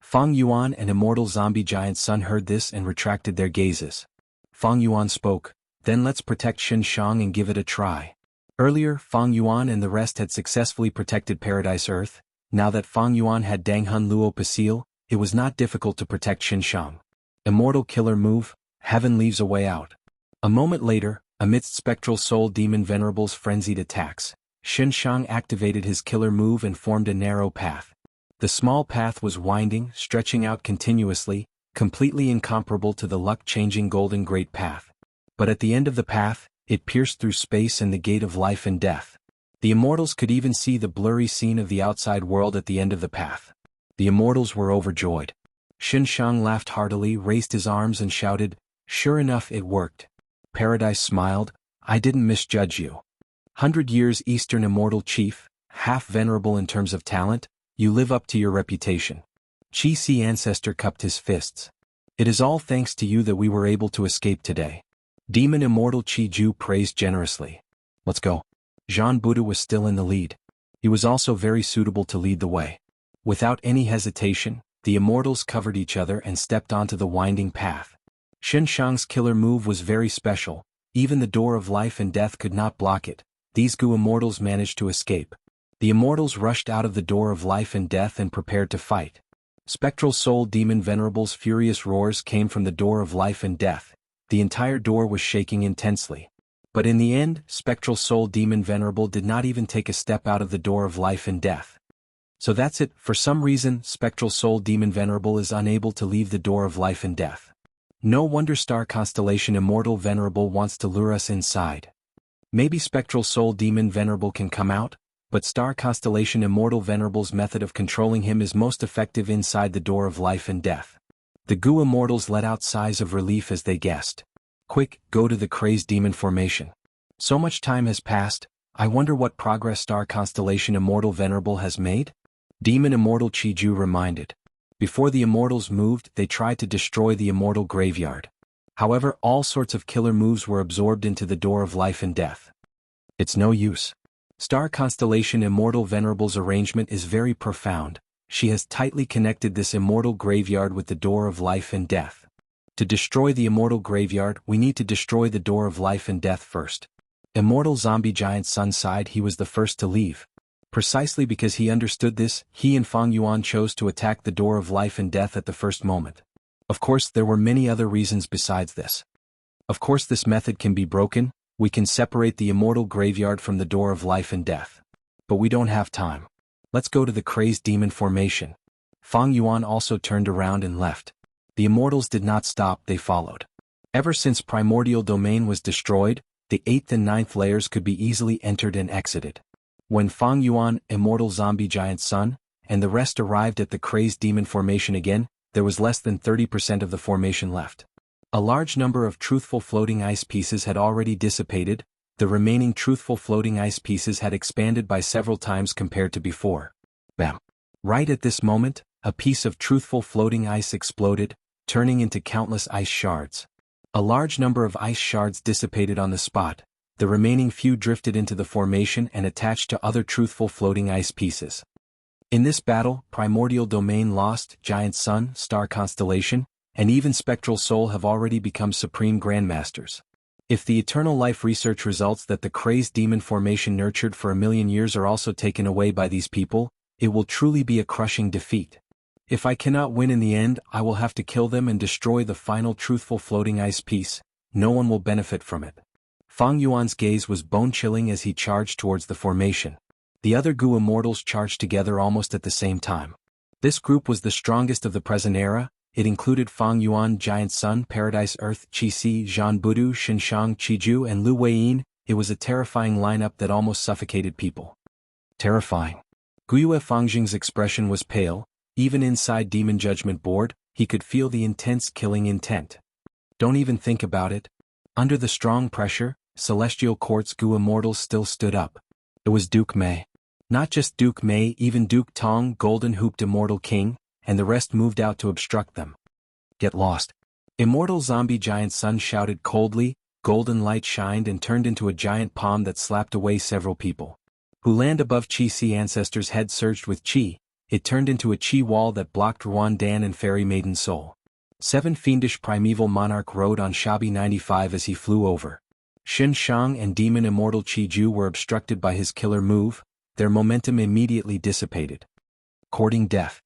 Fang Yuan and Immortal Zombie Giant Sun heard this and retracted their gazes. Fang Yuan spoke, then let's protect Xin Shang and give it a try. Earlier, Fang Yuan and the rest had successfully protected Paradise Earth. Now that Fang Yuan had Danghun Luo Pasil, it was not difficult to protect Xin Shang. Immortal killer move, heaven leaves a way out. A moment later, amidst Spectral Soul Demon Venerable's frenzied attacks, Xin Shang activated his killer move and formed a narrow path. The small path was winding, stretching out continuously, completely incomparable to the luck-changing Golden Great Path. But at the end of the path, it pierced through space and the gate of life and death. The immortals could even see the blurry scene of the outside world at the end of the path. The immortals were overjoyed. Xin Shang laughed heartily, raised his arms and shouted, Sure enough, it worked. Paradise smiled, I didn't misjudge you. 100 years Eastern Immortal Chief, half venerable in terms of talent, you live up to your reputation. Qi Si Ancestor cupped his fists. It is all thanks to you that we were able to escape today. Demon Immortal Qi Ju praised generously. Let's go. Jean Buddha was still in the lead. He was also very suitable to lead the way. Without any hesitation, the immortals covered each other and stepped onto the winding path. Xin Shang's killer move was very special. Even the door of life and death could not block it. These Gu immortals managed to escape. The immortals rushed out of the door of life and death and prepared to fight. Spectral Soul Demon Venerable's furious roars came from the door of life and death. The entire door was shaking intensely. But in the end, Spectral Soul Demon Venerable did not even take a step out of the door of life and death. So that's it. For some reason, Spectral Soul Demon Venerable is unable to leave the door of life and death. No wonder Star Constellation Immortal Venerable wants to lure us inside. Maybe Spectral Soul Demon Venerable can come out, but Star Constellation Immortal Venerable's method of controlling him is most effective inside the door of life and death. The Gu immortals let out sighs of relief as they guessed. Quick, go to the crazed demon formation. So much time has passed, I wonder what progress Star Constellation Immortal Venerable has made? Demon Immortal Qi Ju reminded. Before the immortals moved, they tried to destroy the immortal graveyard. However, all sorts of killer moves were absorbed into the door of life and death. It's no use. Star Constellation Immortal Venerable's arrangement is very profound. She has tightly connected this immortal graveyard with the door of life and death. To destroy the immortal graveyard, we need to destroy the door of life and death first. Immortal zombie giant Sun sighed. He was the first to leave. Precisely because he understood this, he and Fang Yuan chose to attack the door of life and death at the first moment. Of course, there were many other reasons besides this. Of course, this method can be broken. We can separate the immortal graveyard from the door of life and death. But we don't have time. Let's go to the crazed demon formation. Fang Yuan also turned around and left. The immortals did not stop, they followed. Ever since primordial domain was destroyed, the 8th and 9th layers could be easily entered and exited. When Fang Yuan, immortal zombie giant Sun, and the rest arrived at the crazed demon formation again, there was less than 30% of the formation left. A large number of truthful floating ice pieces had already dissipated. The remaining truthful floating ice pieces had expanded by several times compared to before. Bam! Right at this moment, a piece of truthful floating ice exploded, turning into countless ice shards. A large number of ice shards dissipated on the spot. The remaining few drifted into the formation and attached to other truthful floating ice pieces. In this battle, primordial domain lost, giant Sun, star constellation, and even spectral soul have already become supreme grandmasters. If the eternal life research results that the crazed demon formation nurtured for 1,000,000 years are also taken away by these people, it will truly be a crushing defeat. If I cannot win in the end, I will have to kill them and destroy the final truthful floating ice piece. No one will benefit from it. Fang Yuan's gaze was bone-chilling as he charged towards the formation. The other Gu immortals charged together almost at the same time. This group was the strongest of the present era. It included Fang Yuan, Giant Sun, Paradise Earth, Qi Zhan Budu, Xinshang Qiju and Lu Weiyin. It was a terrifying lineup that almost suffocated people. Terrifying. Guyue Fangjing's expression was pale. Even inside Demon Judgment Board, he could feel the intense killing intent. Don't even think about it. Under the strong pressure, Celestial Court's Gu immortals still stood up. It was Duke Mei. Not just Duke Mei, even Duke Tong, Golden Hooped Immortal King, and the rest moved out to obstruct them. Get lost. Immortal Zombie Giant Sun shouted coldly. Golden light shined and turned into a giant palm that slapped away several people. Who land above Qi ancestors' head surged with Qi. It turned into a Qi wall that blocked Ruan Dan and Fairy Maiden Soul. 7 fiendish primeval monarch rode on Shabi 95 as he flew over. Xin Shang and Demon Immortal Qiju were obstructed by his killer move. Their momentum immediately dissipated. Courting death.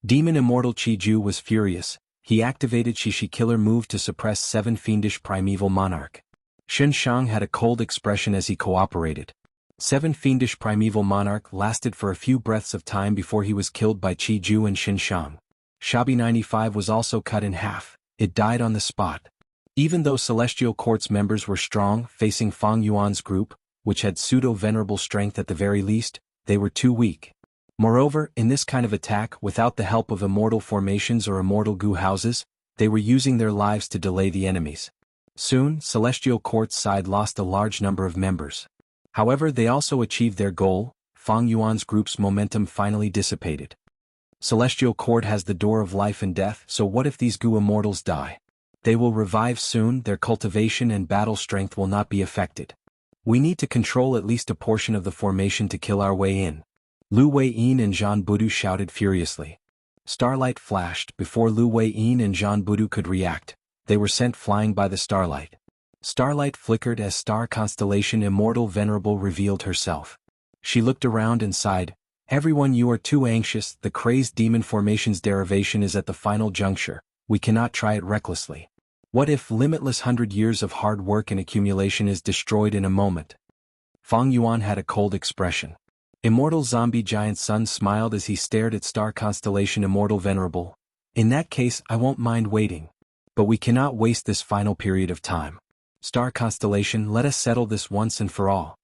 Demon Immortal Qiju was furious. He activated Shishi killer move to suppress 7 fiendish primeval monarch. Xin Shang had a cold expression as he cooperated. 7 fiendish primeval monarch lasted for a few breaths of time before he was killed by Qiju and Xin Shang. Shabi 95 was also cut in half. It died on the spot. Even though Celestial Court's members were strong, facing Fang Yuan's group, which had pseudo-venerable strength at the very least, they were too weak. Moreover, in this kind of attack, without the help of immortal formations or immortal Gu houses, they were using their lives to delay the enemies. Soon, Celestial Court's side lost a large number of members. However, they also achieved their goal. Fang Yuan's group's momentum finally dissipated. Celestial Court has the door of life and death, so what if these Gu immortals die? They will revive soon, their cultivation and battle strength will not be affected. We need to control at least a portion of the formation to kill our way in. Lu Weiyin and Zhan Budu shouted furiously. Starlight flashed. Before Lu Weiyin and Zhan Budu could react, they were sent flying by the starlight. Starlight flickered as Star Constellation Immortal Venerable revealed herself. She looked around and sighed. Everyone, you are too anxious. The crazed demon formation's derivation is at the final juncture. We cannot try it recklessly. What if limitless 100 years of hard work and accumulation is destroyed in a moment? Fang Yuan had a cold expression. Immortal Zombie Giant Sun smiled as he stared at Star Constellation Immortal Venerable. In that case, I won't mind waiting. But we cannot waste this final period of time. Star Constellation, let us settle this once and for all.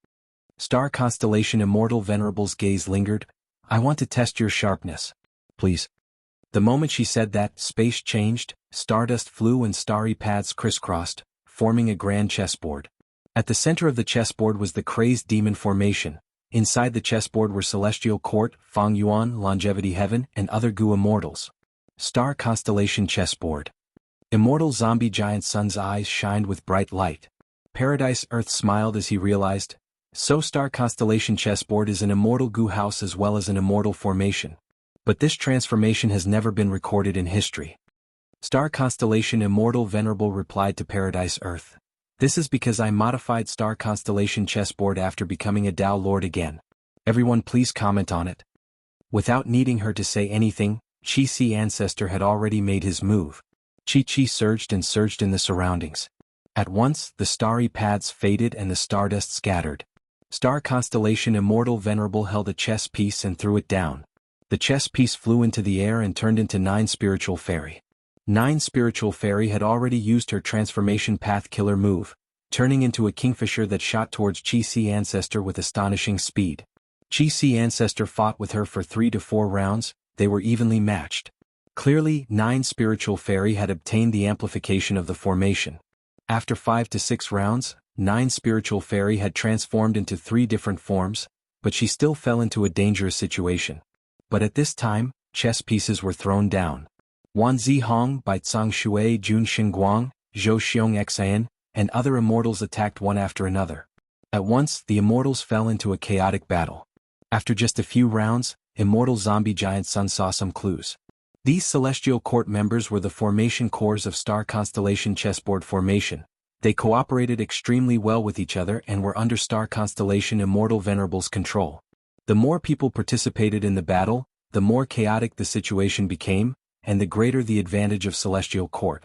Star Constellation Immortal Venerable's gaze lingered. I want to test your sharpness. Please. The moment she said that, space changed, stardust flew and starry paths crisscrossed, forming a grand chessboard. At the center of the chessboard was the crazed demon formation. Inside the chessboard were Celestial Court, Fang Yuan, Longevity Heaven, and other Gu immortals. Star Constellation Chessboard. Immortal Zombie Giant Sun's eyes shined with bright light. Paradise Earth smiled as he realized. So Star Constellation Chessboard is an immortal Gu house as well as an immortal formation. But this transformation has never been recorded in history. Star Constellation Immortal Venerable replied to Paradise Earth. This is because I modified Star Constellation chessboard after becoming a Tao Lord again. Everyone please comment on it. Without needing her to say anything, Qi ancestor had already made his move. Qi surged and surged in the surroundings. At once, the starry paths faded and the stardust scattered. Star Constellation Immortal Venerable held a chess piece and threw it down. The chess piece flew into the air and turned into 9 Spiritual Fairy. 9 Spiritual Fairy had already used her transformation path killer move, turning into a kingfisher that shot towards Qi ancestor with astonishing speed. Qi ancestor fought with her for 3 to 4 rounds. They were evenly matched. Clearly, 9 Spiritual Fairy had obtained the amplification of the formation. After 5 to 6 rounds, 9 Spiritual Fairy had transformed into 3 different forms, but she still fell into a dangerous situation. But at this time, chess pieces were thrown down. Wan Zihong, Bai Tsang Shui, Jun Xinguang, Zhou Xiong Xian, and other immortals attacked one after another. At once, the immortals fell into a chaotic battle. After just a few rounds, Immortal Zombie Giant Sun saw some clues. These Celestial Court members were the formation cores of Star Constellation Chessboard Formation. They cooperated extremely well with each other and were under Star Constellation Immortal Venerable's control. The more people participated in the battle, the more chaotic the situation became, and the greater the advantage of Celestial Court.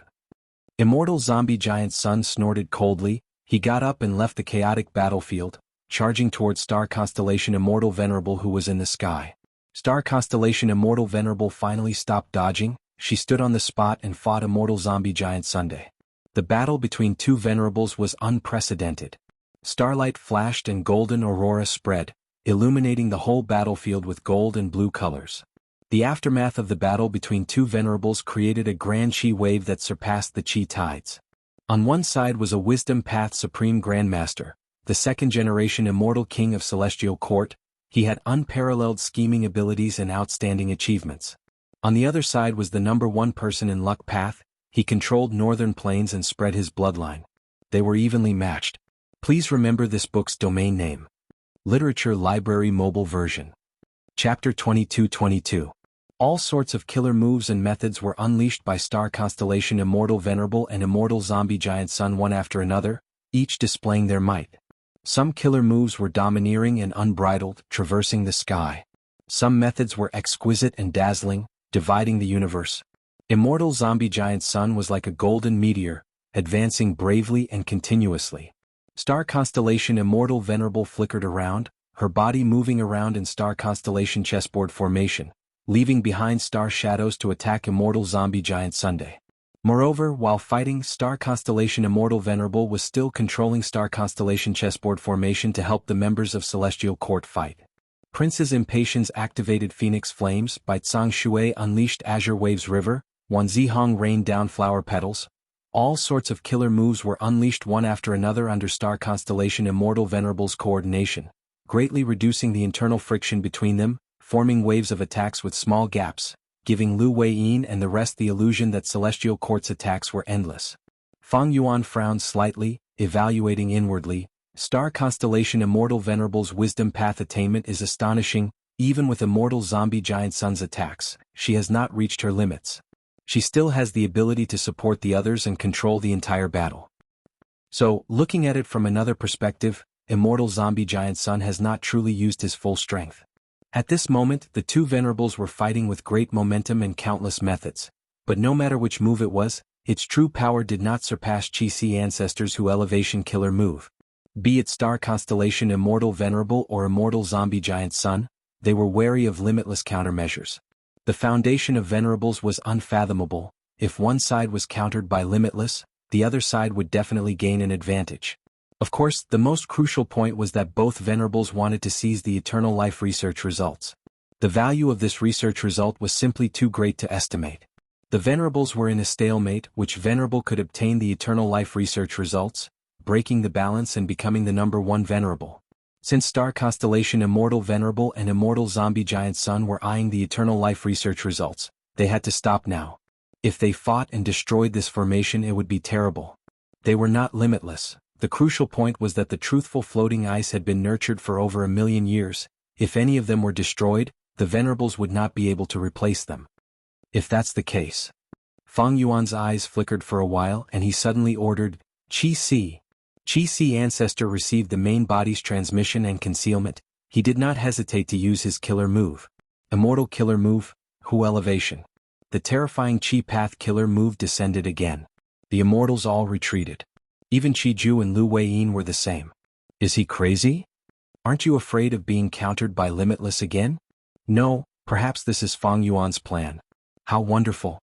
Immortal Zombie Giant Sun snorted coldly. He got up and left the chaotic battlefield, charging towards Star Constellation Immortal Venerable who was in the sky. Star Constellation Immortal Venerable finally stopped dodging. She stood on the spot and fought Immortal Zombie Giant Sunday. The battle between 2 Venerables was unprecedented. Starlight flashed and golden aurora spread, illuminating the whole battlefield with gold and blue colors. The aftermath of the battle between 2 Venerables created a grand Qi wave that surpassed the Qi tides. On one side was a Wisdom Path Supreme Grandmaster, the 2nd generation Immortal King of Celestial Court. He had unparalleled scheming abilities and outstanding achievements. On the other side was the number 1 person in Luck Path. He controlled Northern Plains and spread his bloodline. They were evenly matched. Please remember this book's domain name. Literature Library Mobile Version. Chapter 2222. All sorts of killer moves and methods were unleashed by Star Constellation Immortal Venerable and Immortal Zombie Giant Sun one after another, each displaying their might. Some killer moves were domineering and unbridled, traversing the sky. Some methods were exquisite and dazzling, dividing the universe. Immortal Zombie Giant Sun was like a golden meteor, advancing bravely and continuously. Star Constellation Immortal Venerable flickered around, her body moving around in Star Constellation chessboard formation, leaving behind star shadows to attack Immortal Zombie Giant Sunday. Moreover, while fighting, Star Constellation Immortal Venerable was still controlling Star Constellation chessboard formation to help the members of Celestial Court fight. Prince's Impatience activated Phoenix Flames, Bai Tsang Shui unleashed Azure Waves River, Wan Zihong rained down flower petals. All sorts of killer moves were unleashed one after another under Star Constellation Immortal Venerable's coordination, greatly reducing the internal friction between them, forming waves of attacks with small gaps, giving Lu Weiyin and the rest the illusion that Celestial Court's attacks were endless. Fang Yuan frowned slightly, evaluating inwardly. Star Constellation Immortal Venerable's wisdom path attainment is astonishing. Even with Immortal Zombie Giant Sun's attacks, she has not reached her limits. She still has the ability to support the others and control the entire battle. So, looking at it from another perspective, Immortal Zombie Giant Sun has not truly used his full strength. At this moment, the 2 Venerables were fighting with great momentum and countless methods. But no matter which move it was, its true power did not surpass Qi ancestors who elevation killer move. Be it Star Constellation Immortal Venerable or Immortal Zombie Giant Sun, they were wary of limitless countermeasures. The foundation of Venerables was unfathomable. If one side was countered by limitless, the other side would definitely gain an advantage. Of course, the most crucial point was that both Venerables wanted to seize the eternal life research results. The value of this research result was simply too great to estimate. The Venerables were in a stalemate. Which Venerable could obtain the eternal life research results, breaking the balance and becoming the number 1 Venerable. Since Star Constellation Immortal Venerable and Immortal Zombie Giant Sun were eyeing the eternal life research results, they had to stop now. If they fought and destroyed this formation, it would be terrible. They were not limitless. The crucial point was that the truthful floating ice had been nurtured for over 1,000,000 years. If any of them were destroyed, the venerables would not be able to replace them. If that's the case. Fang Yuan's eyes flickered for a while and he suddenly ordered, Qi-Si. Qi-Si ancestor received the main body's transmission and concealment. He did not hesitate to use his killer move. Immortal killer move, Hu elevation. The terrifying Qi path killer move descended again. The immortals all retreated. Even Qi-Ju and Lu Weiyin were the same. Is he crazy? Aren't you afraid of being countered by Limitless again? No, perhaps this is Fang Yuan's plan. How wonderful.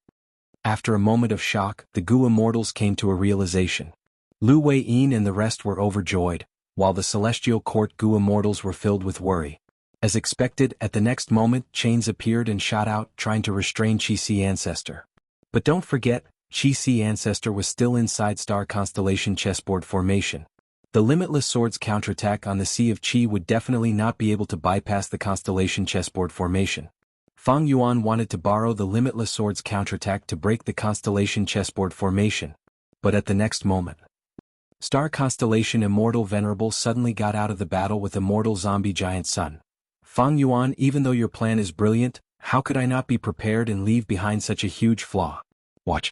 After a moment of shock, the Gu immortals came to a realization. Lu Weiyin and the rest were overjoyed, while the celestial court Gu immortals were filled with worry. As expected, at the next moment, chains appeared and shot out, trying to restrain Qi-Si ancestor. But don't forget, Qi-Si ancestor was still inside star constellation chessboard formation. The Limitless Sword's counterattack on the Sea of Qi would definitely not be able to bypass the constellation chessboard formation. Fang Yuan wanted to borrow the Limitless Sword's counterattack to break the constellation chessboard formation. But at the next moment, Star Constellation Immortal Venerable suddenly got out of the battle with Immortal Zombie Giant Sun. Fang Yuan, even though your plan is brilliant, how could I not be prepared and leave behind such a huge flaw? Watch.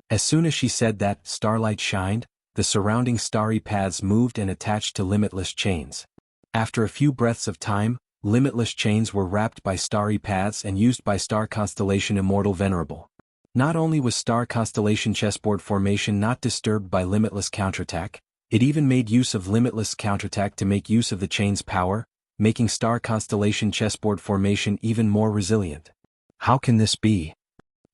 As soon as she said that, starlight shined, the surrounding starry paths moved and attached to limitless chains. After a few breaths of time, limitless chains were wrapped by starry paths and used by Star Constellation Immortal Venerable. Not only was Star Constellation chessboard formation not disturbed by limitless counterattack, it even made use of limitless counterattack to make use of the chain's power, making Star Constellation chessboard formation even more resilient. How can this be?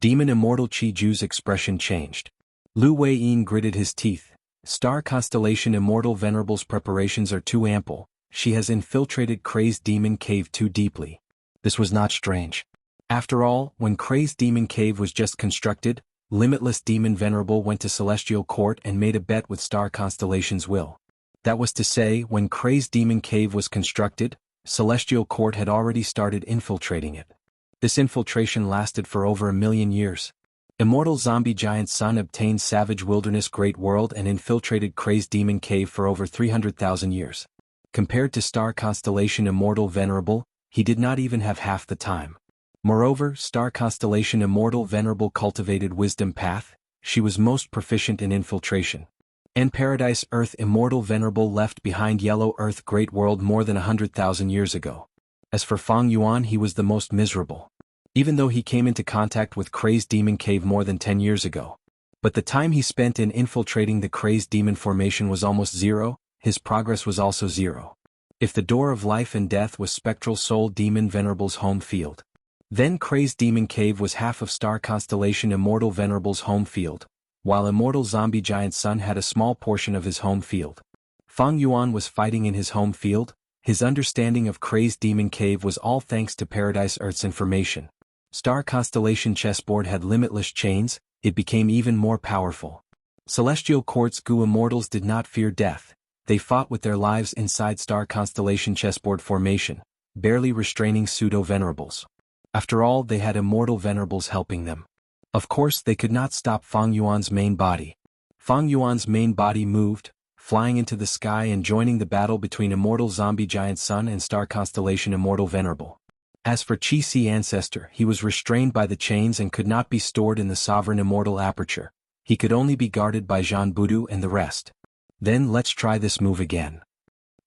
Demon Immortal Qi-Ju's expression changed. Lu Weiyin gritted his teeth. Star Constellation Immortal Venerable's preparations are too ample. She has infiltrated Crazed Demon Cave too deeply. This was not strange. After all, when Crazed Demon Cave was just constructed, Limitless Demon Venerable went to Celestial Court and made a bet with Star Constellation's will. That was to say, when Crazed Demon Cave was constructed, Celestial Court had already started infiltrating it. This infiltration lasted for over 1,000,000 years. Immortal Zombie Giant Sun obtained Savage Wilderness Great World and infiltrated Crazed Demon Cave for over 300,000 years. Compared to Star Constellation Immortal Venerable, he did not even have half the time. Moreover, Star Constellation Immortal Venerable cultivated Wisdom Path. She was most proficient in infiltration. And Paradise Earth Immortal Venerable left behind Yellow Earth Great World more than 100,000 years ago. As for Fang Yuan, he was the most miserable. Even though he came into contact with Crazed Demon Cave more than 10 years ago. But the time he spent in infiltrating the Crazed Demon formation was almost zero. His progress was also zero. If the door of life and death was Spectral Soul Demon Venerable's home field, then Crazed Demon Cave was half of Star Constellation Immortal Venerable's home field, while Immortal Zombie Giant Sun had a small portion of his home field. Fang Yuan was fighting in his home field. His understanding of Crazed Demon Cave was all thanks to Paradise Earth's information. Star Constellation chessboard had limitless chains. It became even more powerful. Celestial Court's Gu Immortals did not fear death. They fought with their lives inside Star Constellation chessboard formation, barely restraining pseudo-venerables. After all, they had immortal venerables helping them. Of course, they could not stop Fang Yuan's main body. Fang Yuan's main body moved, flying into the sky and joining the battle between Immortal Zombie Giant Sun and Star Constellation Immortal Venerable. As for Qi-Si ancestor, he was restrained by the chains and could not be stored in the Sovereign Immortal Aperture. He could only be guarded by Zhan Budu and the rest. Then let's try this move again.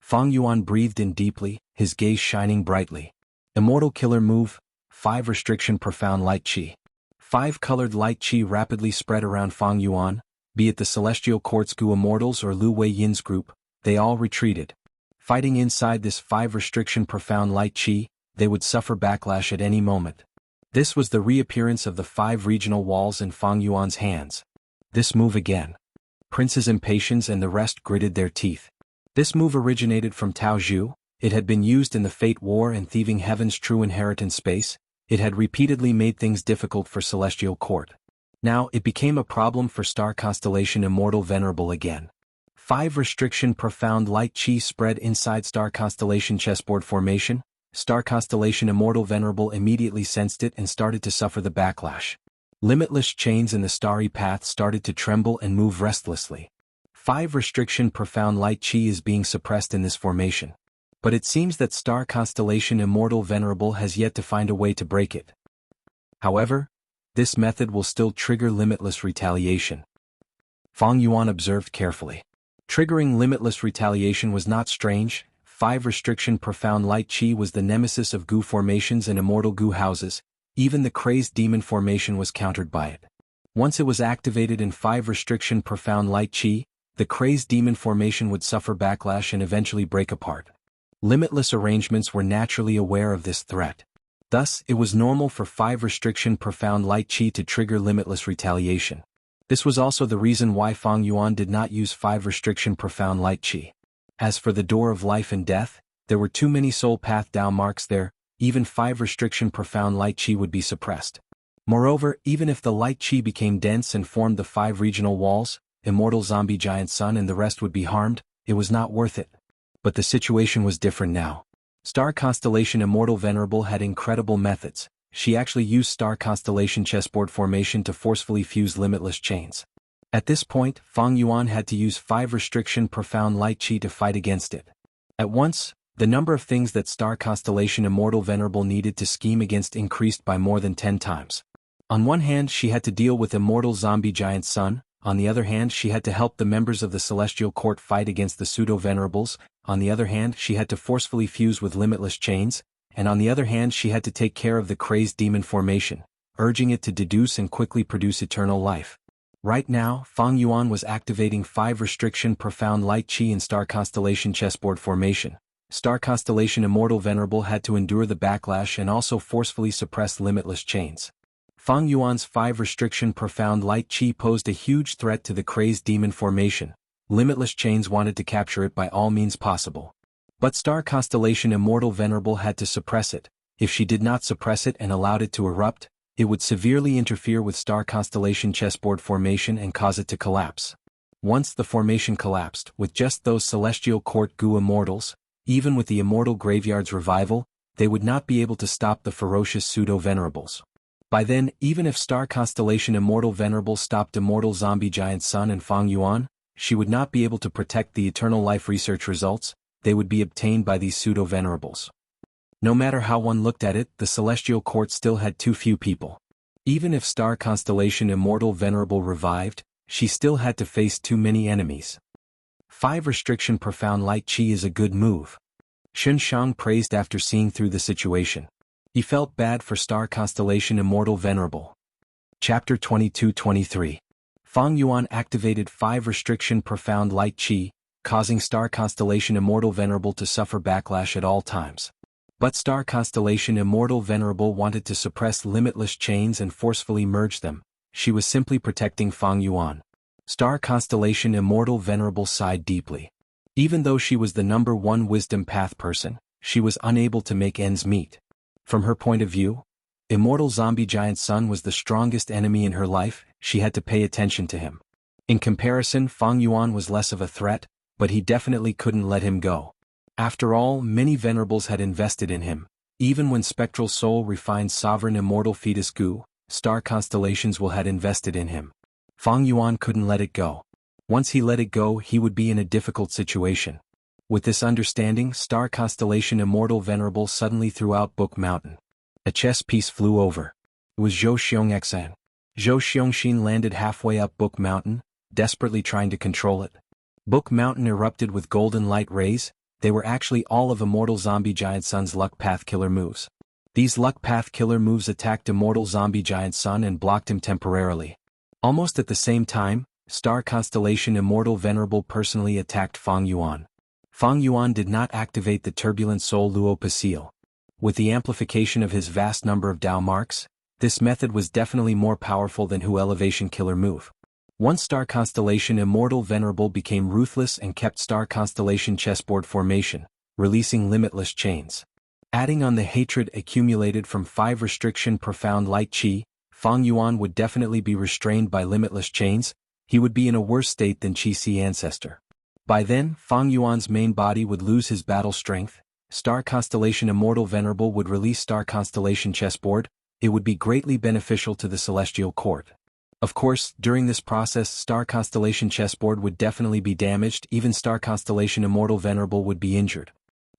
Fang Yuan breathed in deeply, his gaze shining brightly. Immortal Killer Move, 5 Restriction Profound Light Qi. 5 colored light Qi rapidly spread around Fang Yuan, be it the Celestial Court's Gu Immortals or Lu Weiyin's group, they all retreated. Fighting inside this 5 Restriction Profound Light Qi, they would suffer backlash at any moment. This was the reappearance of the 5 regional walls in Fang Yuan's hands. This move again. Prince's Impatience and the rest gritted their teeth. This move originated from Tao Zhu. It had been used in the Fate War and Thieving Heaven's True Inheritance space. It had repeatedly made things difficult for Celestial Court. Now it became a problem for Star Constellation Immortal Venerable again. 5 Restriction Profound Light Qi spread inside Star Constellation chessboard formation. Star Constellation Immortal Venerable immediately sensed it and started to suffer the backlash. Limitless chains in the starry path started to tremble and move restlessly. 5 Restriction Profound Light Qi is being suppressed in this formation. But it seems that Star Constellation Immortal Venerable has yet to find a way to break it. However, this method will still trigger limitless retaliation. Fang Yuan observed carefully. Triggering limitless retaliation was not strange. 5 restriction profound light chi was the nemesis of goo formations and immortal goo houses. Even the crazed demon formation was countered by it. Once it was activated in 5 restriction profound light chi, the crazed demon formation would suffer backlash and eventually break apart. Limitless arrangements were naturally aware of this threat. Thus, it was normal for 5 restriction profound light chi to trigger limitless retaliation. This was also the reason why Fang Yuan did not use 5 restriction profound light chi. As for the door of life and death, there were too many soul path Dao marks there. Even 5 restriction profound light chi would be suppressed. Moreover, even if the light chi became dense and formed the 5 regional walls, immortal zombie giant sun and the rest would be harmed, it was not worth it. But the situation was different now. Star Constellation Immortal Venerable had incredible methods. She actually used Star Constellation chessboard formation to forcefully fuse limitless chains. At this point, Fang Yuan had to use 5 restriction profound light chi to fight against it. At once, the number of things that Star Constellation Immortal Venerable needed to scheme against increased by more than 10 times. On one hand, she had to deal with immortal zombie giant sun. On the other hand, she had to help the members of the Celestial Court fight against the pseudo-venerables. On the other hand, she had to forcefully fuse with limitless chains. And on the other hand, she had to take care of the crazed demon formation, urging it to deduce and quickly produce eternal life. Right now, Fang Yuan was activating 5 restriction profound light chi in Star Constellation chessboard formation. Star Constellation Immortal Venerable had to endure the backlash and also forcefully suppress limitless chains. Fang Yuan's 5 restriction profound light chi posed a huge threat to the crazed demon formation. Limitless chains wanted to capture it by all means possible. But Star Constellation Immortal Venerable had to suppress it. If she did not suppress it and allowed it to erupt, it would severely interfere with Star Constellation chessboard formation and cause it to collapse. Once the formation collapsed, with just those Celestial Court goo immortals, even with the Immortal Graveyard's revival, they would not be able to stop the ferocious pseudo-venerables. By then, even if Star Constellation Immortal Venerable stopped Immortal Zombie Giant Sun and Fang Yuan, she would not be able to protect the eternal life research results. They would be obtained by these pseudo-venerables. No matter how one looked at it, the Celestial Court still had too few people. Even if Star Constellation Immortal Venerable revived, she still had to face too many enemies. 5 restriction profound light chi is a good move. Shun Shang praised after seeing through the situation. He felt bad for Star Constellation Immortal Venerable. Chapter 22-23. Fang Yuan activated 5 restriction profound light chi, causing Star Constellation Immortal Venerable to suffer backlash at all times. But Star Constellation Immortal Venerable wanted to suppress limitless chains and forcefully merge them. She was simply protecting Fang Yuan. Star Constellation Immortal Venerable sighed deeply. Even though she was the number 1 wisdom path person, she was unable to make ends meet. From her point of view, Immortal Zombie Giant Sun was the strongest enemy in her life. She had to pay attention to him. In comparison, Fang Yuan was less of a threat, but he definitely couldn't let him go. After all, many venerables had invested in him. Even when Spectral Soul refined Sovereign Immortal Fetus Goo, Star Constellations will had invested in him. Fang Yuan couldn't let it go. Once he let it go, he would be in a difficult situation. With this understanding, Star Constellation Immortal Venerable suddenly threw out Book Mountain. A chess piece flew over. It was Zhou Xiongxan. Zhou Xiongxin landed halfway up Book Mountain, desperately trying to control it. Book Mountain erupted with golden light rays. They were actually all of Immortal Zombie Giant Sun's Luck Path killer moves. These Luck Path killer moves attacked Immortal Zombie Giant Sun and blocked him temporarily. Almost at the same time, Star Constellation Immortal Venerable personally attacked Fang Yuan. Fang Yuan did not activate the Turbulent Soul Luo Pasil. With the amplification of his vast number of Dao marks, this method was definitely more powerful than Hu Elevation killer move. Once Star Constellation Immortal Venerable became ruthless and kept Star Constellation chessboard formation, releasing limitless chains. Adding on the hatred accumulated from 5 restriction profound light chi, Fang Yuan would definitely be restrained by limitless chains. He would be in a worse state than Qi Si Ancestor. By then, Fang Yuan's main body would lose his battle strength. Star Constellation Immortal Venerable would release Star Constellation chessboard. It would be greatly beneficial to the Celestial Court. Of course, during this process, Star Constellation chessboard would definitely be damaged. Even Star Constellation Immortal Venerable would be injured.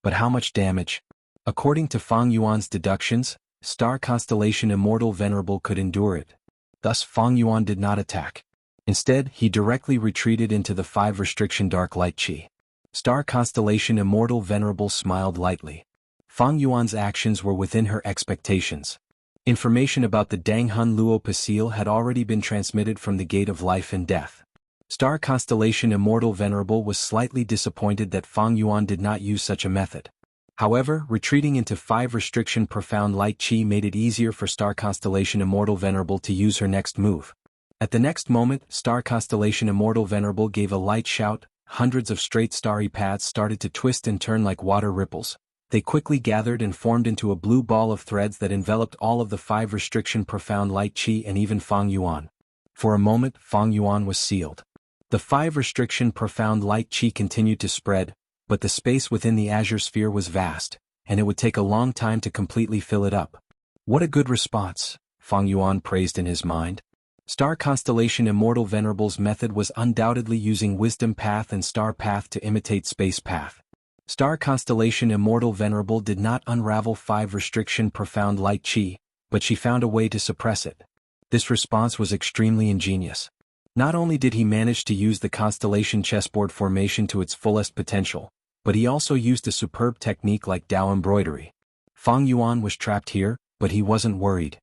But how much damage? According to Fang Yuan's deductions, star constellation Immortal Venerable could endure it. Thus Fang Yuan did not attack. Instead, he directly retreated into the 5 restriction Dark Light Qi. Star constellation Immortal Venerable smiled lightly. Fang Yuan's actions were within her expectations. Information about the Danghun Luo Pasil had already been transmitted from the Gate of Life and Death. Star constellation Immortal Venerable was slightly disappointed that Fang Yuan did not use such a method. However, retreating into 5 restriction Profound Light Qi made it easier for Star constellation Immortal Venerable to use her next move. At the next moment, Star constellation Immortal Venerable gave a light shout. Hundreds of straight starry paths started to twist and turn like water ripples. They quickly gathered and formed into a blue ball of threads that enveloped all of the 5 restriction Profound Light Qi and even Fang Yuan. For a moment, Fang Yuan was sealed. The 5 restriction Profound Light Qi continued to spread, but the space within the azure sphere was vast, and it would take a long time to completely fill it up. What a good response, Fang Yuan praised in his mind. Star constellation Immortal Venerable's method was undoubtedly using Wisdom Path and Star Path to imitate Space Path. Star constellation Immortal Venerable did not unravel 5 restriction Profound Light Qi, but she found a way to suppress it. This response was extremely ingenious. Not only did he manage to use the constellation chessboard formation to its fullest potential, but he also used a superb technique like Dao embroidery. Fang Yuan was trapped here, but he wasn't worried.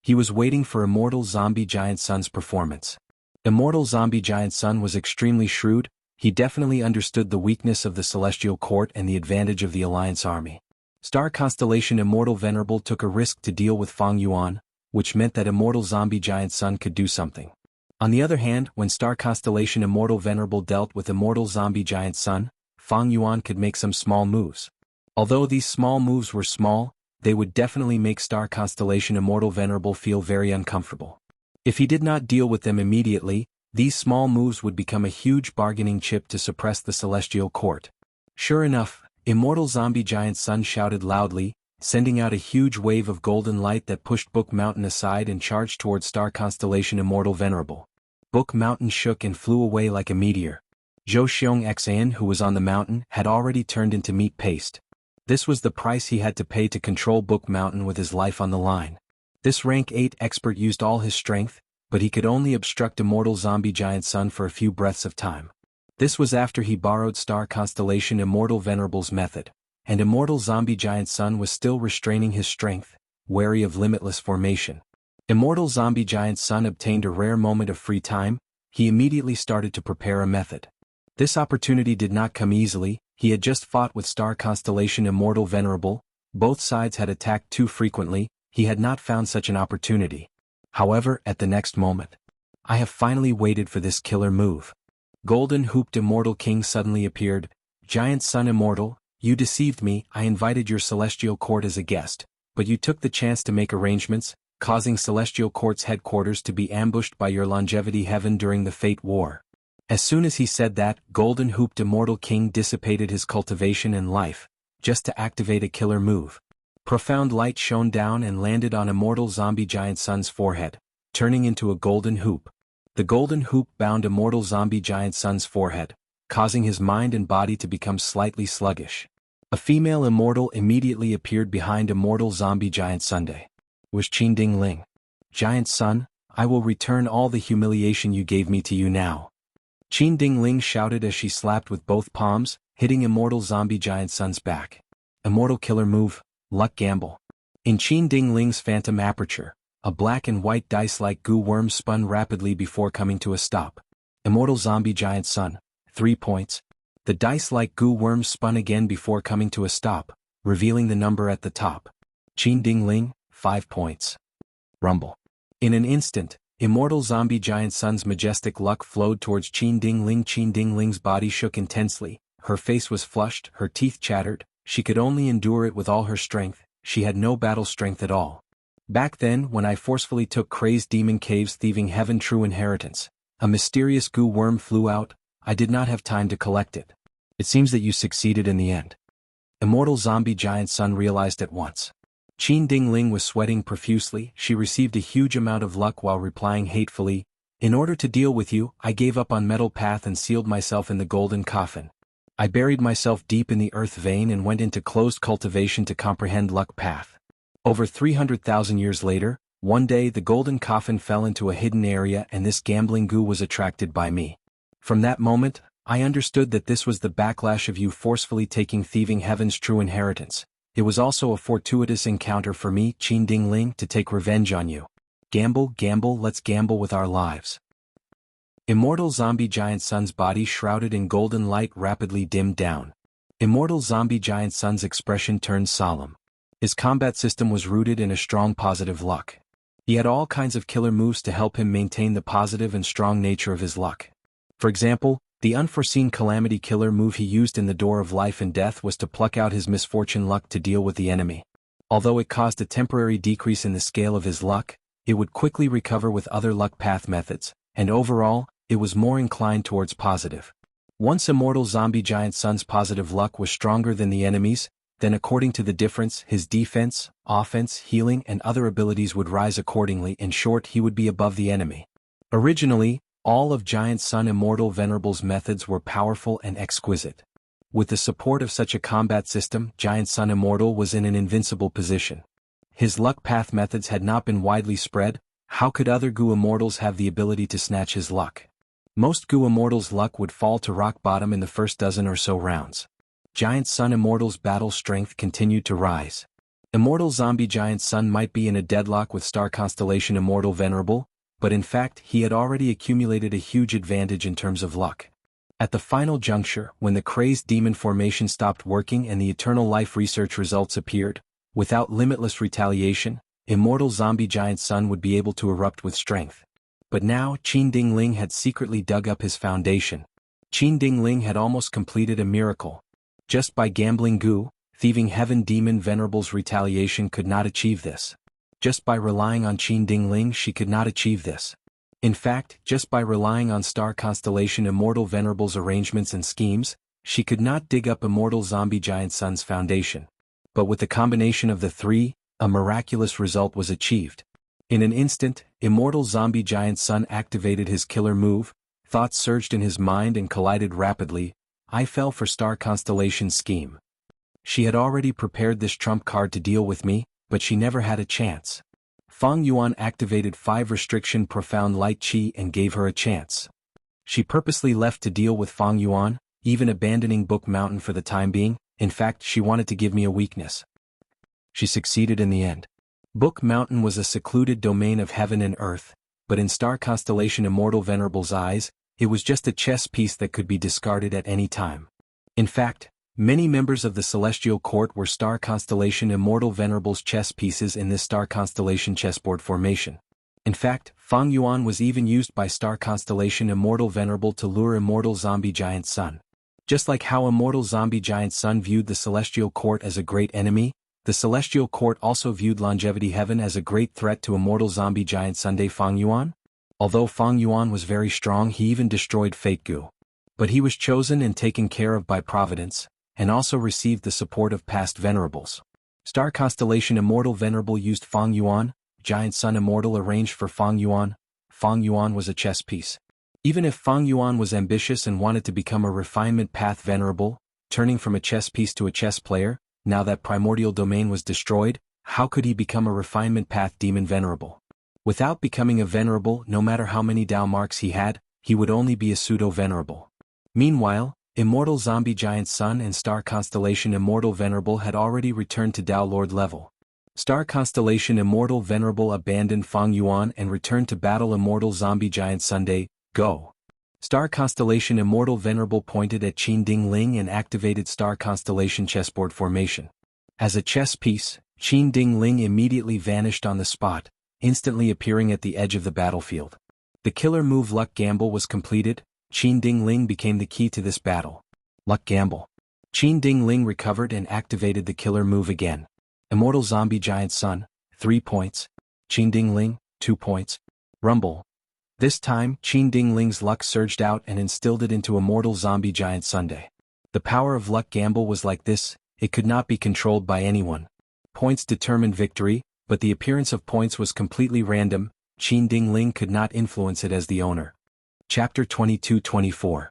He was waiting for Immortal Zombie Giant Sun's performance. Immortal Zombie Giant Sun was extremely shrewd. He definitely understood the weakness of the Celestial Court and the advantage of the Alliance army. Star constellation Immortal Venerable took a risk to deal with Fang Yuan, which meant that Immortal Zombie Giant Sun could do something. On the other hand, when Star constellation Immortal Venerable dealt with Immortal Zombie Giant Sun, Fang Yuan could make some small moves. Although these small moves were small, they would definitely make Star constellation Immortal Venerable feel very uncomfortable. If he did not deal with them immediately, these small moves would become a huge bargaining chip to suppress the Celestial Court. Sure enough, Immortal Zombie Giant Sun shouted loudly, sending out a huge wave of golden light that pushed Book Mountain aside and charged towards Star constellation Immortal Venerable. Book Mountain shook and flew away like a meteor. Zhou Xiong Xan, who was on the mountain, had already turned into meat paste. This was the price he had to pay to control Book Mountain with his life on the line. This rank 8 expert used all his strength, but he could only obstruct Immortal Zombie Giant Sun for a few breaths of time. This was after he borrowed Star constellation Immortal Venerable's method, and Immortal Zombie Giant Sun was still restraining his strength, wary of limitless formation. Immortal Zombie Giant Sun obtained a rare moment of free time. He immediately started to prepare a method. This opportunity did not come easily. He had just fought with Star constellation Immortal Venerable. Both sides had attacked too frequently. He had not found such an opportunity. However, at the next moment, I have finally waited for this killer move. Golden Hooped Immortal King suddenly appeared. Giant Sun Immortal, you deceived me. I invited your Celestial Court as a guest, but you took the chance to make arrangements, causing Celestial Court's headquarters to be ambushed by your Longevity Heaven during the Fate War. As soon as he said that, Golden Hooped Immortal King dissipated his cultivation and life, just to activate a killer move. Profound light shone down and landed on Immortal Zombie Giant Sun's forehead, turning into a golden hoop. The golden hoop bound Immortal Zombie Giant Sun's forehead, causing his mind and body to become slightly sluggish. A female immortal immediately appeared behind Immortal Zombie Giant Sunday. Was Qin Ding Ling. Giant Sun, I will return all the humiliation you gave me to you now. Qin Ding Ling shouted as she slapped with both palms, hitting Immortal Zombie Giant Sun's back. Immortal Killer Move, Luck Gamble. In Qin Ding Ling's Phantom Aperture, a black and white dice-like goo worm spun rapidly before coming to a stop. Immortal Zombie Giant Sun, 3 points. The dice-like goo worm spun again before coming to a stop, revealing the number at the top. Qin Ding Ling, 5 points. Rumble. In an instant, Immortal Zombie Giant Sun's majestic luck flowed towards Qin Ding Ling. Qin Ding Ling's body shook intensely, her face was flushed, her teeth chattered, she could only endure it with all her strength, she had no battle strength at all. Back then, when I forcefully took Crazed Demon Cave's Thieving Heaven True Inheritance, a mysterious goo worm flew out. I did not have time to collect it. It seems that you succeeded in the end. Immortal Zombie Giant Sun realized at once. Qin Ding Ling was sweating profusely. She received a huge amount of luck while replying hatefully, in order to deal with you, I gave up on Metal Path and sealed myself in the golden coffin. I buried myself deep in the earth vein and went into closed cultivation to comprehend luck path. Over 300,000 years later, one day the golden coffin fell into a hidden area and this gambling goo was attracted by me. From that moment, I understood that this was the backlash of you forcefully taking thieving heaven's true inheritance. It was also a fortuitous encounter for me, Qin Ding Ling, to take revenge on you. Gamble, gamble, let's gamble with our lives. Immortal zombie giant sun's body shrouded in golden light rapidly dimmed down. Immortal zombie giant sun's expression turned solemn. His combat system was rooted in a strong positive luck. He had all kinds of killer moves to help him maintain the positive and strong nature of his luck. For example, the unforeseen calamity killer move he used in the Door of Life and Death was to pluck out his misfortune luck to deal with the enemy. Although it caused a temporary decrease in the scale of his luck, it would quickly recover with other luck path methods, and overall, it was more inclined towards positive. Once Immortal Zombie Giant Sun's positive luck was stronger than the enemy's, then according to the difference, his defense, offense, healing and other abilities would rise accordingly. In short, he would be above the enemy. Originally, all of Giant Sun Immortal Venerable's methods were powerful and exquisite. With the support of such a combat system, Giant Sun Immortal was in an invincible position. His luck path methods had not been widely spread. How could other Gu Immortals have the ability to snatch his luck? Most Gu Immortals' luck would fall to rock bottom in the first dozen or so rounds. Giant Sun Immortal's battle strength continued to rise. Immortal Zombie Giant Sun might be in a deadlock with Star Constellation Immortal Venerable, but in fact he had already accumulated a huge advantage in terms of luck. At the final juncture, when the crazed demon formation stopped working and the eternal life research results appeared, without limitless retaliation, Immortal Zombie Giant Sun would be able to erupt with strength. But now Qin Ding Ling had secretly dug up his foundation. Qin Ding Ling had almost completed a miracle. Just by gambling goo, thieving heaven demon Venerable's retaliation could not achieve this. Just by relying on Qin Ding Ling she could not achieve this. In fact, just by relying on Star Constellation Immortal Venerable's arrangements and schemes, she could not dig up Immortal Zombie Giant Sun's foundation. But with the combination of the three, a miraculous result was achieved. In an instant, Immortal Zombie Giant Sun activated his killer move, thoughts surged in his mind and collided rapidly. I fell for Star Constellation's scheme. She had already prepared this trump card to deal with me, but she never had a chance. Fang Yuan activated 5 restriction profound light chi and gave her a chance. She purposely left to deal with Fang Yuan, even abandoning Book Mountain for the time being. In fact, she wanted to give me a weakness. She succeeded in the end. Book Mountain was a secluded domain of heaven and earth, but in Star Constellation Immortal Venerable's eyes, it was just a chess piece that could be discarded at any time. In fact, many members of the Celestial Court were Star Constellation Immortal Venerable's chess pieces in this Star Constellation chessboard formation. In fact, Fang Yuan was even used by Star Constellation Immortal Venerable to lure Immortal Zombie Giant Sun. Just like how Immortal Zombie Giant Sun viewed the Celestial Court as a great enemy, the Celestial Court also viewed Longevity Heaven as a great threat to Immortal Zombie Giant Sunday Fang Yuan. Although Fang Yuan was very strong, he even destroyed Fate Gu. But he was chosen and taken care of by Providence, and also received the support of past Venerables. Star Constellation Immortal Venerable used Fang Yuan, Giant Sun Immortal arranged for Fang Yuan. Fang Yuan was a chess piece. Even if Fang Yuan was ambitious and wanted to become a refinement path Venerable, turning from a chess piece to a chess player, now that primordial domain was destroyed, how could he become a refinement path demon Venerable? Without becoming a Venerable, no matter how many Dao marks he had, he would only be a pseudo-Venerable. Meanwhile, Immortal Zombie Giant Sun and Star Constellation Immortal Venerable had already returned to Dao Lord level. Star Constellation Immortal Venerable abandoned Fang Yuan and returned to battle Immortal Zombie Giant Sunday. Go! Star Constellation Immortal Venerable pointed at Qin Ding Ling and activated Star Constellation chessboard formation. As a chess piece, Qin Ding Ling immediately vanished on the spot, instantly appearing at the edge of the battlefield. The killer move Luck Gamble was completed. Qin Ding Ling became the key to this battle. Luck Gamble. Qin Ding Ling recovered and activated the killer move again. Immortal Zombie Giant Sun, 3 points. Qin Ding Ling, 2 points. Rumble. This time, Qin Ding Ling's luck surged out and instilled it into Immortal Zombie Giant Sunday. The power of Luck Gamble was like this, it could not be controlled by anyone. Points determined victory, but the appearance of points was completely random. Qin Ding Ling could not influence it as the owner. Chapter 22-24.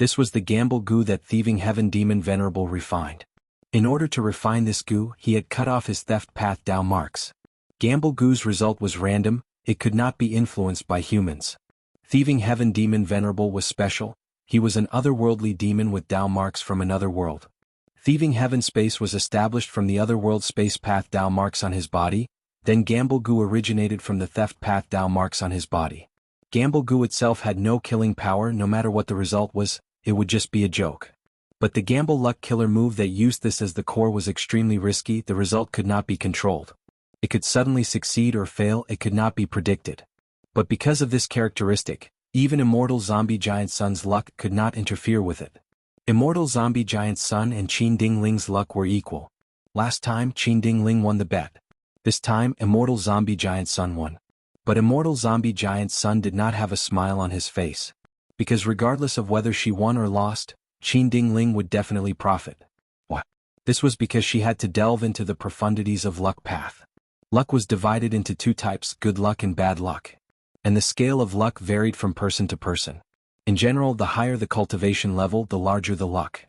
This was the gamble goo that Thieving Heaven Demon Venerable refined. In order to refine this goo, he had cut off his theft path Dao marks. Gamble goo's result was random, it could not be influenced by humans. Thieving Heaven Demon Venerable was special, he was an otherworldly demon with Dao marks from another world. Thieving Heaven Space was established from the otherworld space path Dao marks on his body, then Gamble goo originated from the theft path Dao marks on his body. Gamble goo itself had no killing power. No matter what the result was, it would just be a joke. But the Gamble Luck Killer move that used this as the core was extremely risky. The result could not be controlled. It could suddenly succeed or fail, it could not be predicted. But because of this characteristic, even Immortal Zombie Giant Sun's luck could not interfere with it. Immortal Zombie Giant Sun and Qin Ding Ling's luck were equal. Last time Qin Ding Ling won the bet. This time Immortal Zombie Giant Sun won. But Immortal Zombie Giant Sun did not have a smile on his face. Because regardless of whether she won or lost, Qin Ding Ling would definitely profit. What? This was because she had to delve into the profundities of luck path. Luck was divided into two types, good luck and bad luck. And the scale of luck varied from person to person. In general, the higher the cultivation level, the larger the luck.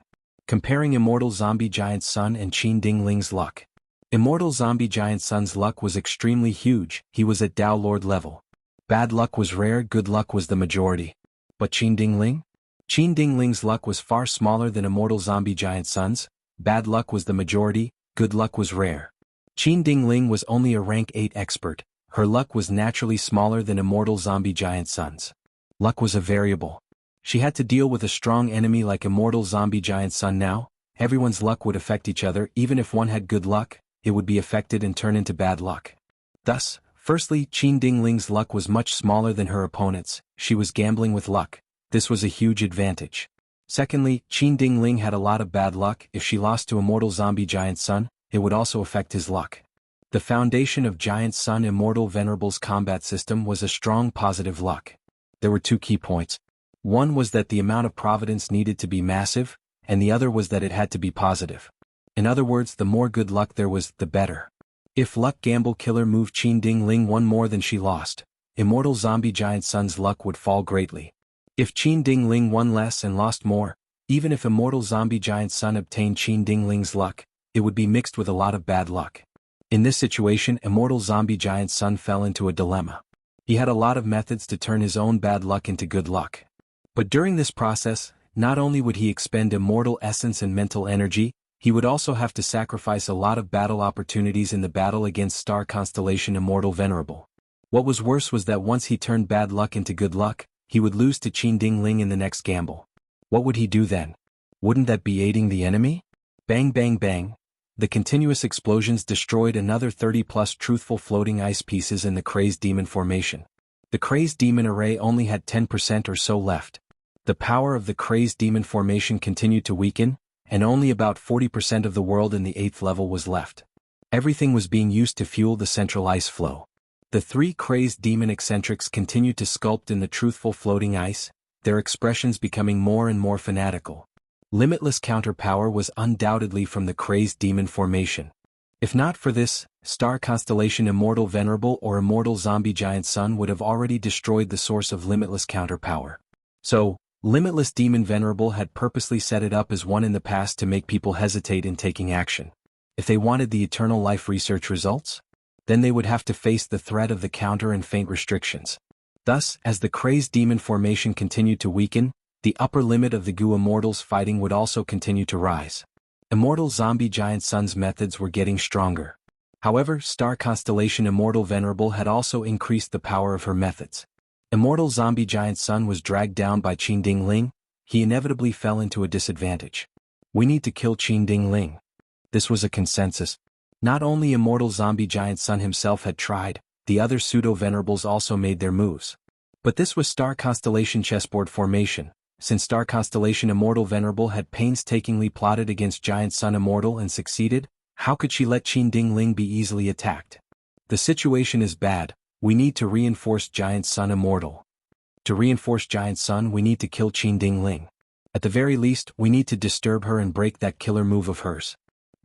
Comparing Immortal Zombie Giant Sun and Qin Ding Ling's luck. Immortal Zombie Giant Sun's luck was extremely huge, he was at Dao Lord level. Bad luck was rare, good luck was the majority. But Qin Ding Ling? Qin Ding Ling's luck was far smaller than Immortal Zombie Giant Sun's, bad luck was the majority, good luck was rare. Qin Ding Ling was only a rank 8 expert, her luck was naturally smaller than Immortal Zombie Giant Sun's. Luck was a variable. She had to deal with a strong enemy like Immortal Zombie Giant Sun now, everyone's luck would affect each other. Even if one had good luck, it would be affected and turn into bad luck. Thus, firstly, Qin Ding Ling's luck was much smaller than her opponent's, she was gambling with luck, this was a huge advantage. Secondly, Qin Ding Ling had a lot of bad luck, if she lost to Immortal Zombie Giant Sun, it would also affect his luck. The foundation of Giant Sun Immortal Venerable's combat system was a strong positive luck. There were two key points. One was that the amount of providence needed to be massive, and the other was that it had to be positive. In other words, the more good luck there was, the better. If Luck Gamble Killer moved Qin Ding Ling won more than she lost, Immortal Zombie Giant Sun's luck would fall greatly. If Qin Ding Ling won less and lost more, even if Immortal Zombie Giant Sun obtained Qin Ding Ling's luck, it would be mixed with a lot of bad luck. In this situation, Immortal Zombie Giant Sun fell into a dilemma. He had a lot of methods to turn his own bad luck into good luck. But during this process, not only would he expend immortal essence and mental energy, he would also have to sacrifice a lot of battle opportunities in the battle against Star Constellation Immortal Venerable. What was worse was that once he turned bad luck into good luck, he would lose to Qin Ding Ling in the next gamble. What would he do then? Wouldn't that be aiding the enemy? Bang bang bang. The continuous explosions destroyed another 30+ truthful floating ice pieces in the Crazed Demon formation. The Crazed Demon array only had 10% or so left. The power of the Crazed Demon formation continued to weaken, and only about 40% of the world in the 8th level was left. Everything was being used to fuel the central ice flow. The 3 Crazed Demon eccentrics continued to sculpt in the truthful floating ice, their expressions becoming more and more fanatical. Limitless counterpower was undoubtedly from the Crazed Demon formation. If not for this, Star Constellation Immortal Venerable or Immortal Zombie Giant Sun would have already destroyed the source of limitless counterpower. So, Limitless Demon Venerable had purposely set it up as one in the past to make people hesitate in taking action. If they wanted the eternal life research results, then they would have to face the threat of the counter and faint restrictions. Thus, as the Crazed Demon formation continued to weaken, the upper limit of the Gu Immortals fighting would also continue to rise. Immortal Zombie Giant Sun's methods were getting stronger. However, Star Constellation Immortal Venerable had also increased the power of her methods. Immortal Zombie Giant Sun was dragged down by Qin Ding Ling, he inevitably fell into a disadvantage. We need to kill Qin Ding Ling. This was a consensus. Not only Immortal Zombie Giant Sun himself had tried, the other pseudo-venerables also made their moves. But this was Star Constellation chessboard formation. Since Star Constellation Immortal Venerable had painstakingly plotted against Giant Sun Immortal and succeeded, how could she let Qin Ding Ling be easily attacked? The situation is bad, we need to reinforce Giant Sun Immortal. To reinforce Giant Sun we need to kill Qin Ding Ling. At the very least, we need to disturb her and break that killer move of hers.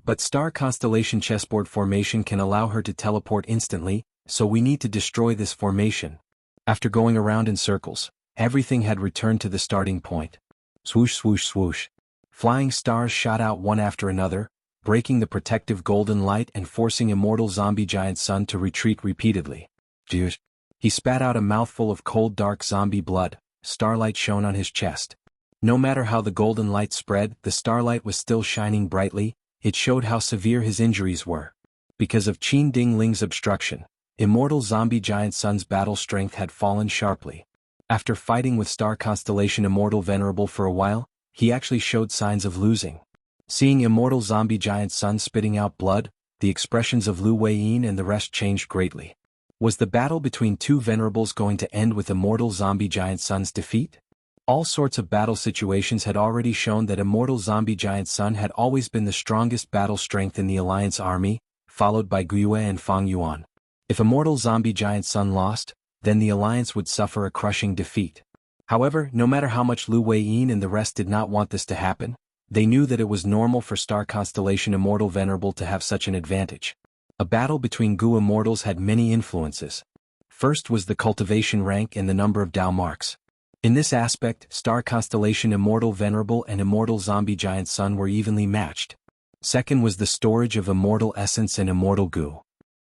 But Star Constellation chessboard formation can allow her to teleport instantly, so we need to destroy this formation. After going around in circles, everything had returned to the starting point. Swoosh swoosh swoosh. Flying stars shot out one after another, breaking the protective golden light and forcing immortal zombie giant Sun to retreat repeatedly. Juice. He spat out a mouthful of cold dark zombie blood. Starlight shone on his chest. No matter how the golden light spread, the starlight was still shining brightly. It showed how severe his injuries were. Because of Qin Ding Ling's obstruction, immortal zombie giant Sun's battle strength had fallen sharply. After fighting with star constellation Immortal Venerable for a while, he actually showed signs of losing. Seeing immortal zombie giant Sun spitting out blood, the expressions of Lu Weiyin and the rest changed greatly. Was the battle between two venerables going to end with immortal zombie giant Sun's defeat? All sorts of battle situations had already shown that immortal zombie giant Sun had always been the strongest battle strength in the Alliance army, followed by Guiyue and Fang Yuan. If immortal zombie giant Sun lost, then the Alliance would suffer a crushing defeat. However, no matter how much Lu Weiyin and the rest did not want this to happen, they knew that it was normal for star constellation Immortal Venerable to have such an advantage. A battle between Gu immortals had many influences. First was the cultivation rank and the number of Dao marks. In this aspect, star constellation Immortal Venerable and immortal zombie giant Sun were evenly matched. Second was the storage of immortal essence and immortal Gu.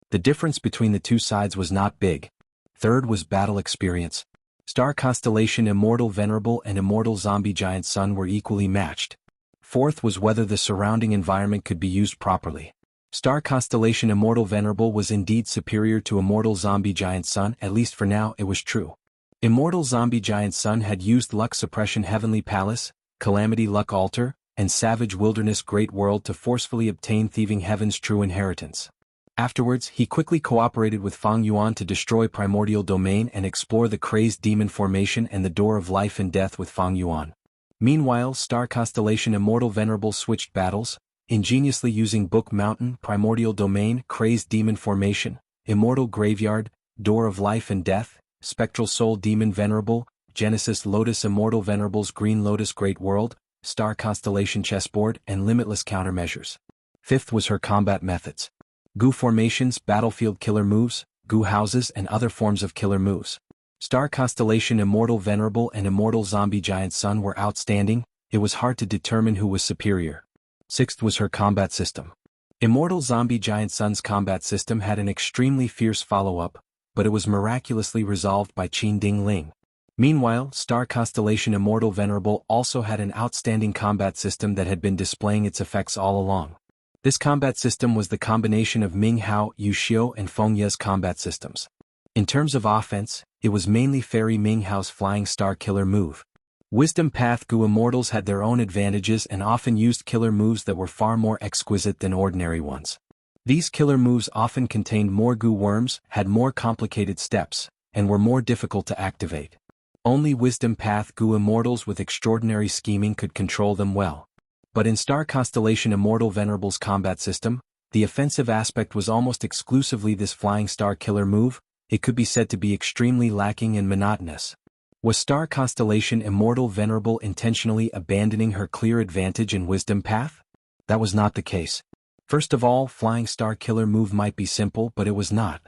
The difference between the two sides was not big. Third was battle experience. Star constellation Immortal Venerable and immortal zombie giant Sun were equally matched. Fourth was whether the surrounding environment could be used properly. Star constellation Immortal Venerable was indeed superior to immortal zombie giant Sun, at least for now it was true. Immortal zombie giant Sun had used Luck Suppression Heavenly Palace, Calamity Luck Altar, and Savage Wilderness Great World to forcefully obtain Thieving Heaven's true inheritance. Afterwards, he quickly cooperated with Fang Yuan to destroy Primordial Domain and explore the Crazed Demon Formation and the Door of Life and Death with Fang Yuan. Meanwhile, Star Constellation Immortal Venerable switched battles, ingeniously using Book Mountain, Primordial Domain, Crazed Demon Formation, Immortal Graveyard, Door of Life and Death, Spectral Soul Demon Venerable, Genesis Lotus Immortal Venerable's Green Lotus Great World, Star Constellation Chessboard, and limitless countermeasures. Fifth was her combat methods. Gu formations, battlefield killer moves, Gu houses and other forms of killer moves. Star Constellation Immortal Venerable and immortal zombie giant Sun were outstanding. It was hard to determine who was superior. Sixth was her combat system. Immortal zombie giant Sun's combat system had an extremely fierce follow-up, but it was miraculously resolved by Qin Ding Ling. Meanwhile, Star Constellation Immortal Venerable also had an outstanding combat system that had been displaying its effects all along. This combat system was the combination of Ming Hao, Yu Xiu and Feng Ye's combat systems. In terms of offense, it was mainly Fairy Ming Hao's Flying Star killer move. Wisdom Path Gu immortals had their own advantages and often used killer moves that were far more exquisite than ordinary ones. These killer moves often contained more Gu worms, had more complicated steps, and were more difficult to activate. Only Wisdom Path Gu immortals with extraordinary scheming could control them well. But in Star Constellation Immortal Venerable's combat system, the offensive aspect was almost exclusively this Flying Star killer move. It could be said to be extremely lacking and monotonous. Was Star Constellation Immortal Venerable intentionally abandoning her clear advantage in Wisdom Path? That was not the case. First of all, Flying Star killer move might be simple, but it was not.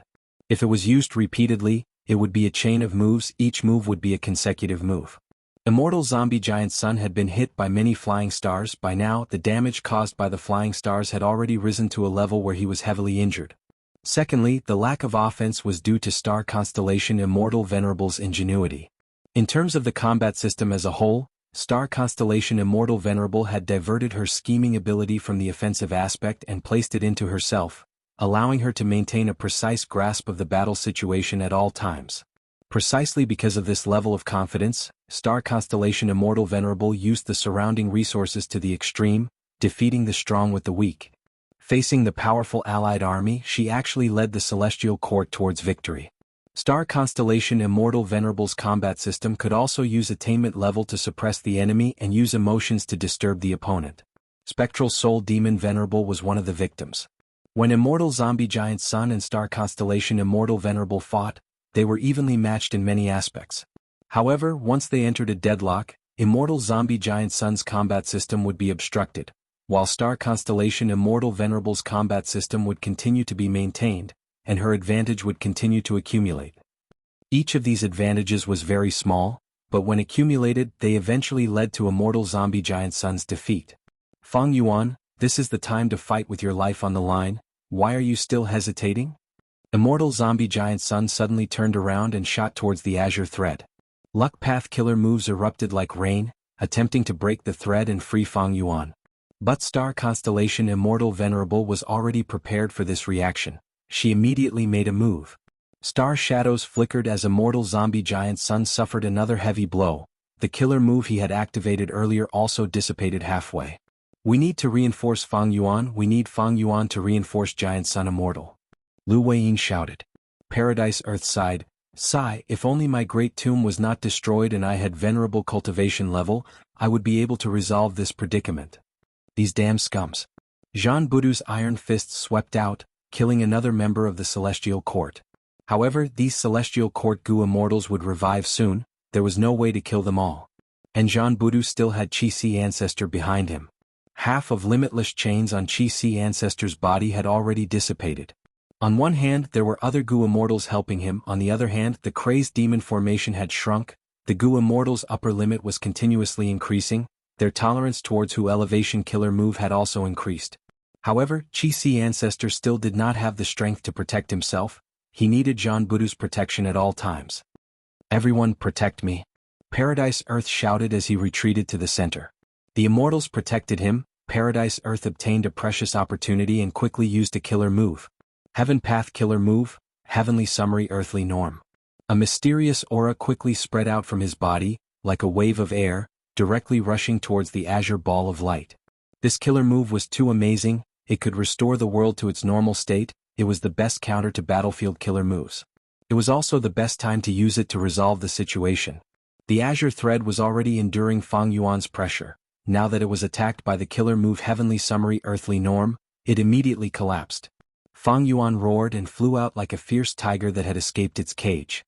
If it was used repeatedly, it would be a chain of moves, each move would be a consecutive move. Immortal zombie giant Sun had been hit by many flying stars. By now, the damage caused by the flying stars had already risen to a level where he was heavily injured. Secondly, the lack of offense was due to Star Constellation Immortal Venerable's ingenuity. In terms of the combat system as a whole, Star Constellation Immortal Venerable had diverted her scheming ability from the offensive aspect and placed it into herself, allowing her to maintain a precise grasp of the battle situation at all times. Precisely because of this level of confidence, Star Constellation Immortal Venerable used the surrounding resources to the extreme, defeating the strong with the weak. Facing the powerful allied army, she actually led the Celestial Court towards victory. Star Constellation Immortal Venerable's combat system could also use attainment level to suppress the enemy and use emotions to disturb the opponent. Spectral Soul Demon Venerable was one of the victims. When Immortal Zombie Giant Sun and Star Constellation Immortal Venerable fought, they were evenly matched in many aspects. However, once they entered a deadlock, Immortal Zombie Giant Sun's combat system would be obstructed, while Star Constellation Immortal Venerable's combat system would continue to be maintained, and her advantage would continue to accumulate. Each of these advantages was very small, but when accumulated they eventually led to Immortal Zombie Giant Sun's defeat. Fang Yuan, this is the time to fight with your life on the line, why are you still hesitating? Immortal Zombie Giant Sun suddenly turned around and shot towards the azure thread. Luck Path Killer moves erupted like rain, attempting to break the thread and free Fang Yuan. But Star Constellation Immortal Venerable was already prepared for this reaction. She immediately made a move. Star shadows flickered as Immortal Zombie Giant Sun suffered another heavy blow. The killer move he had activated earlier also dissipated halfway. We need to reinforce Fang Yuan. We need Fang Yuan to reinforce Giant Sun Immortal. Lu Weiying shouted. Paradise Earth sighed. Sigh, if only my great tomb was not destroyed and I had venerable cultivation level, I would be able to resolve this predicament. These damn scums. Jean Budu's iron fists swept out, killing another member of the Celestial Court. However, these Celestial Court Gu immortals would revive soon, there was no way to kill them all. And Jean Budu still had Qi-Si Ancestor behind him. Half of limitless chains on Qi-Si Ancestor's body had already dissipated. On one hand there were other Gu immortals helping him, on the other hand the crazed demon formation had shrunk, the Gu immortals' upper limit was continuously increasing, their tolerance towards Hu elevation killer move had also increased. However, Qi-Si Ancestor still did not have the strength to protect himself, he needed Jean Budu's protection at all times. Everyone protect me. Paradise Earth shouted as he retreated to the center. The immortals protected him. Paradise Earth obtained a precious opportunity and quickly used a killer move. Heaven Path Killer Move, Heavenly Summary Earthly Norm. A mysterious aura quickly spread out from his body, like a wave of air, directly rushing towards the azure ball of light. This killer move was too amazing, it could restore the world to its normal state, it was the best counter to battlefield killer moves. It was also the best time to use it to resolve the situation. The azure thread was already enduring Fang Yuan's pressure. Now that it was attacked by the killer move Heavenly Summary Earthly Norm, it immediately collapsed. Fang Yuan roared and flew out like a fierce tiger that had escaped its cage.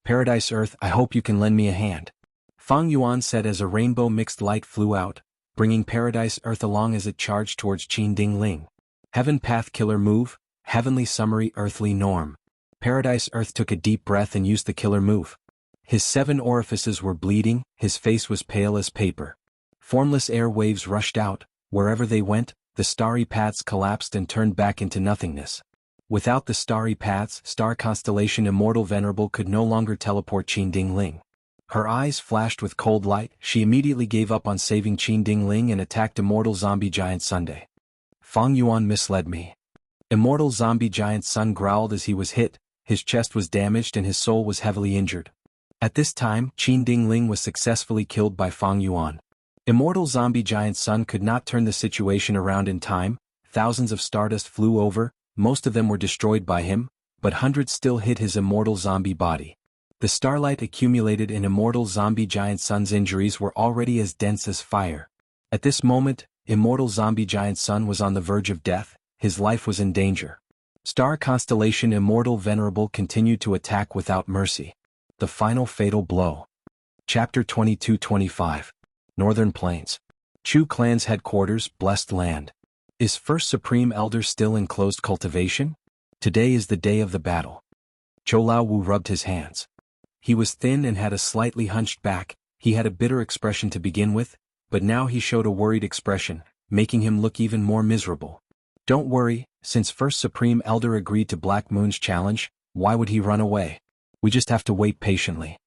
Paradise Earth, I hope you can lend me a hand. Fang Yuan said as a rainbow mixed light flew out, bringing Paradise Earth along as it charged towards Qin Ding Ling. Heaven Path Killer Move, Heavenly Summary Earthly Norm. Paradise Earth took a deep breath and used the killer move. His 7 orifices were bleeding, his face was pale as paper. Formless air waves rushed out, wherever they went, the starry paths collapsed and turned back into nothingness. Without the starry paths, Star Constellation Immortal Venerable could no longer teleport Qin Ding Ling. Her eyes flashed with cold light, she immediately gave up on saving Qin Ding Ling and attacked Immortal Zombie Giant Sunday. Fang Yuan misled me. Immortal Zombie Giant Sun growled as he was hit, his chest was damaged and his soul was heavily injured. At this time, Qin Ding Ling was successfully killed by Fang Yuan. Immortal Zombie Giant Sun could not turn the situation around in time, thousands of stardust flew over, most of them were destroyed by him, but hundreds still hit his immortal zombie body. The starlight accumulated in Immortal Zombie Giant Sun's injuries were already as dense as fire. At this moment, Immortal Zombie Giant Sun was on the verge of death, his life was in danger. Star Constellation Immortal Venerable continued to attack without mercy. The final fatal blow. Chapter 22-25. Northern Plains. Chu Clan's headquarters, Blessed Land. Is First Supreme Elder still in closed cultivation? Today is the day of the battle. Chou Lao Wu rubbed his hands. He was thin and had a slightly hunched back, he had a bitter expression to begin with, but now he showed a worried expression, making him look even more miserable. Don't worry, since First Supreme Elder agreed to Black Moon's challenge, why would he run away? We just have to wait patiently.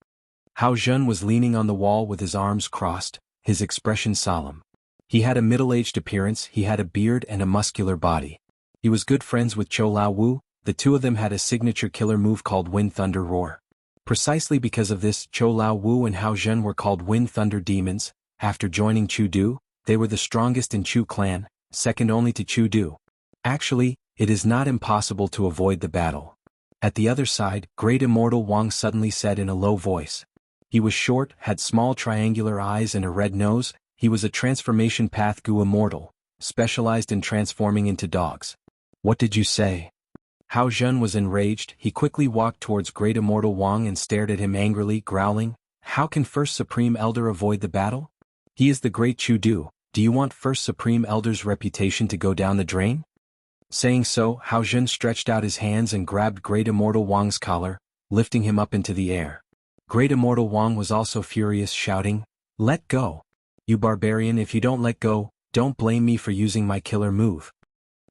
Hao Zhen was leaning on the wall with his arms crossed, his expression solemn. He had a middle-aged appearance, he had a beard and a muscular body. He was good friends with Chou Lao Wu, the two of them had a signature killer move called Wind Thunder Roar. Precisely because of this, Chou Lao Wu and Hao Zhen were called Wind Thunder Demons. After joining Chu Du, they were the strongest in Chu Clan, second only to Chu Du. Actually, it is not impossible to avoid the battle. At the other side, Great Immortal Wang suddenly said in a low voice. He was short, had small triangular eyes and a red nose, he was a transformation path Gu Immortal, specialized in transforming into dogs. What did you say? Hao Zhen was enraged, he quickly walked towards Great Immortal Wang and stared at him angrily, growling, How can First Supreme Elder avoid the battle? He is the great Chu Du, do you want First Supreme Elder's reputation to go down the drain? Saying so, Hao Zhen stretched out his hands and grabbed Great Immortal Wang's collar, lifting him up into the air. Great Immortal Wang was also furious, shouting, "Let go! You barbarian, if you don't let go, don't blame me for using my killer move."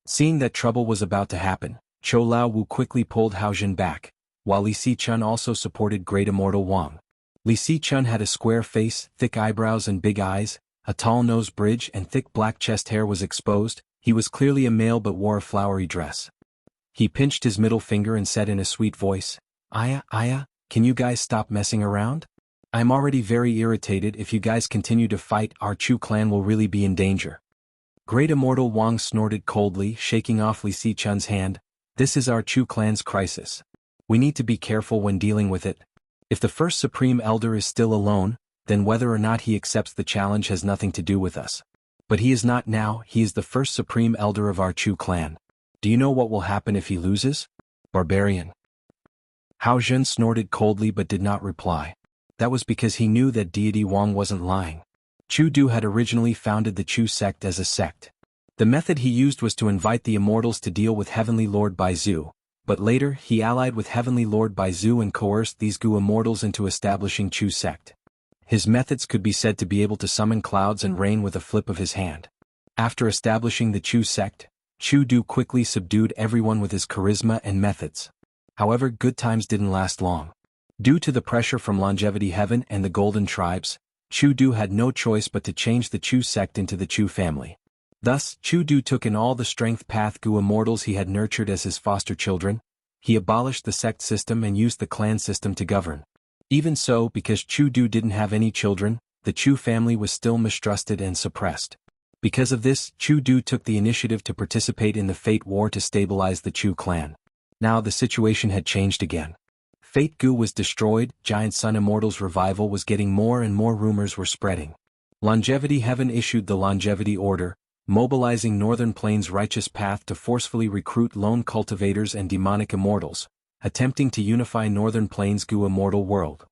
Seeing that trouble was about to happen, Chou Lao Wu quickly pulled Hao Jun back, while Li Sichun also supported Great Immortal Wang. Li Sichun had a square face, thick eyebrows and big eyes, a tall nose bridge and thick black chest hair was exposed. He was clearly a male but wore a flowery dress. He pinched his middle finger and said in a sweet voice, "Aya, can you guys stop messing around? I'm already very irritated. If you guys continue to fight, our Chu clan will really be in danger." Great Immortal Wang snorted coldly, shaking off Li Sichun's hand. "This is our Chu clan's crisis. We need to be careful when dealing with it. If the first Supreme Elder is still alone, then whether or not he accepts the challenge has nothing to do with us. But he is not now. He is the first Supreme Elder of our Chu clan. Do you know what will happen if he loses? Barbarian." Hao Jun snorted coldly but did not reply. That was because he knew that Deity Wang wasn't lying. Chu Du had originally founded the Chu sect as a sect. The method he used was to invite the immortals to deal with Heavenly Lord Baizu, but later he allied with Heavenly Lord Baizu and coerced these Gu immortals into establishing Chu sect. His methods could be said to be able to summon clouds and rain with a flip of his hand. After establishing the Chu sect, Chu Du quickly subdued everyone with his charisma and methods. However, good times didn't last long. Due to the pressure from Longevity Heaven and the Golden Tribes, Chu Du had no choice but to change the Chu sect into the Chu family. Thus, Chu Du took in all the strength path Gu immortals he had nurtured as his foster children. He abolished the sect system and used the clan system to govern. Even so, because Chu Du didn't have any children, the Chu family was still mistrusted and suppressed. Because of this, Chu Du took the initiative to participate in the Fate War to stabilize the Chu clan. Now the situation had changed again. Fate Gu was destroyed, Giant Sun Immortals' revival was getting more and more rumors were spreading. Longevity Heaven issued the Longevity Order, mobilizing Northern Plains' righteous path to forcefully recruit lone cultivators and demonic immortals, attempting to unify Northern Plains' Gu immortal world.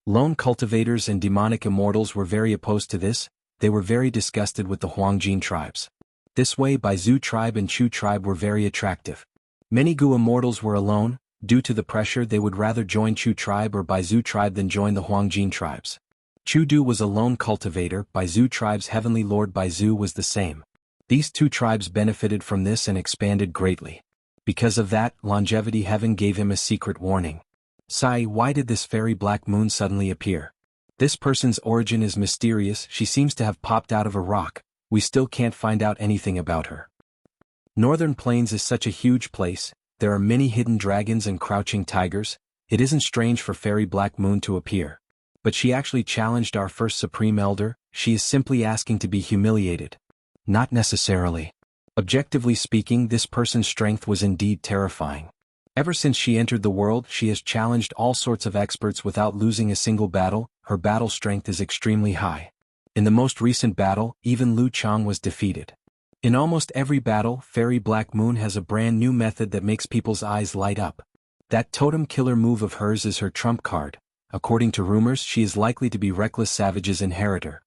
Lone cultivators and demonic immortals were very opposed to this. They were very disgusted with the Huangjin tribes. This way Baizu tribe and Chu tribe were very attractive. Many Gu immortals were alone. Due to the pressure, they would rather join Chu tribe or Baizu tribe than join the Huangjin tribes. Chu Du was a lone cultivator. Baizu tribe's Heavenly Lord Baizu was the same. These two tribes benefited from this and expanded greatly. Because of that, Longevity Heaven gave him a secret warning. "Sai, why did this fairy Black Moon suddenly appear? This person's origin is mysterious. She seems to have popped out of a rock. We still can't find out anything about her. Northern Plains is such a huge place. There are many hidden dragons and crouching tigers. It isn't strange for Fairy Black Moon to appear. But she actually challenged our first Supreme Elder. She is simply asking to be humiliated." Not necessarily. Objectively speaking, this person's strength was indeed terrifying. Ever since she entered the world, she has challenged all sorts of experts without losing a single battle. Her battle strength is extremely high. In the most recent battle, even Lu Chang was defeated. In almost every battle, Fairy Black Moon has a brand new method that makes people's eyes light up. That totem killer move of hers is her trump card. According to rumors, she is likely to be Reckless Savage's inheritor.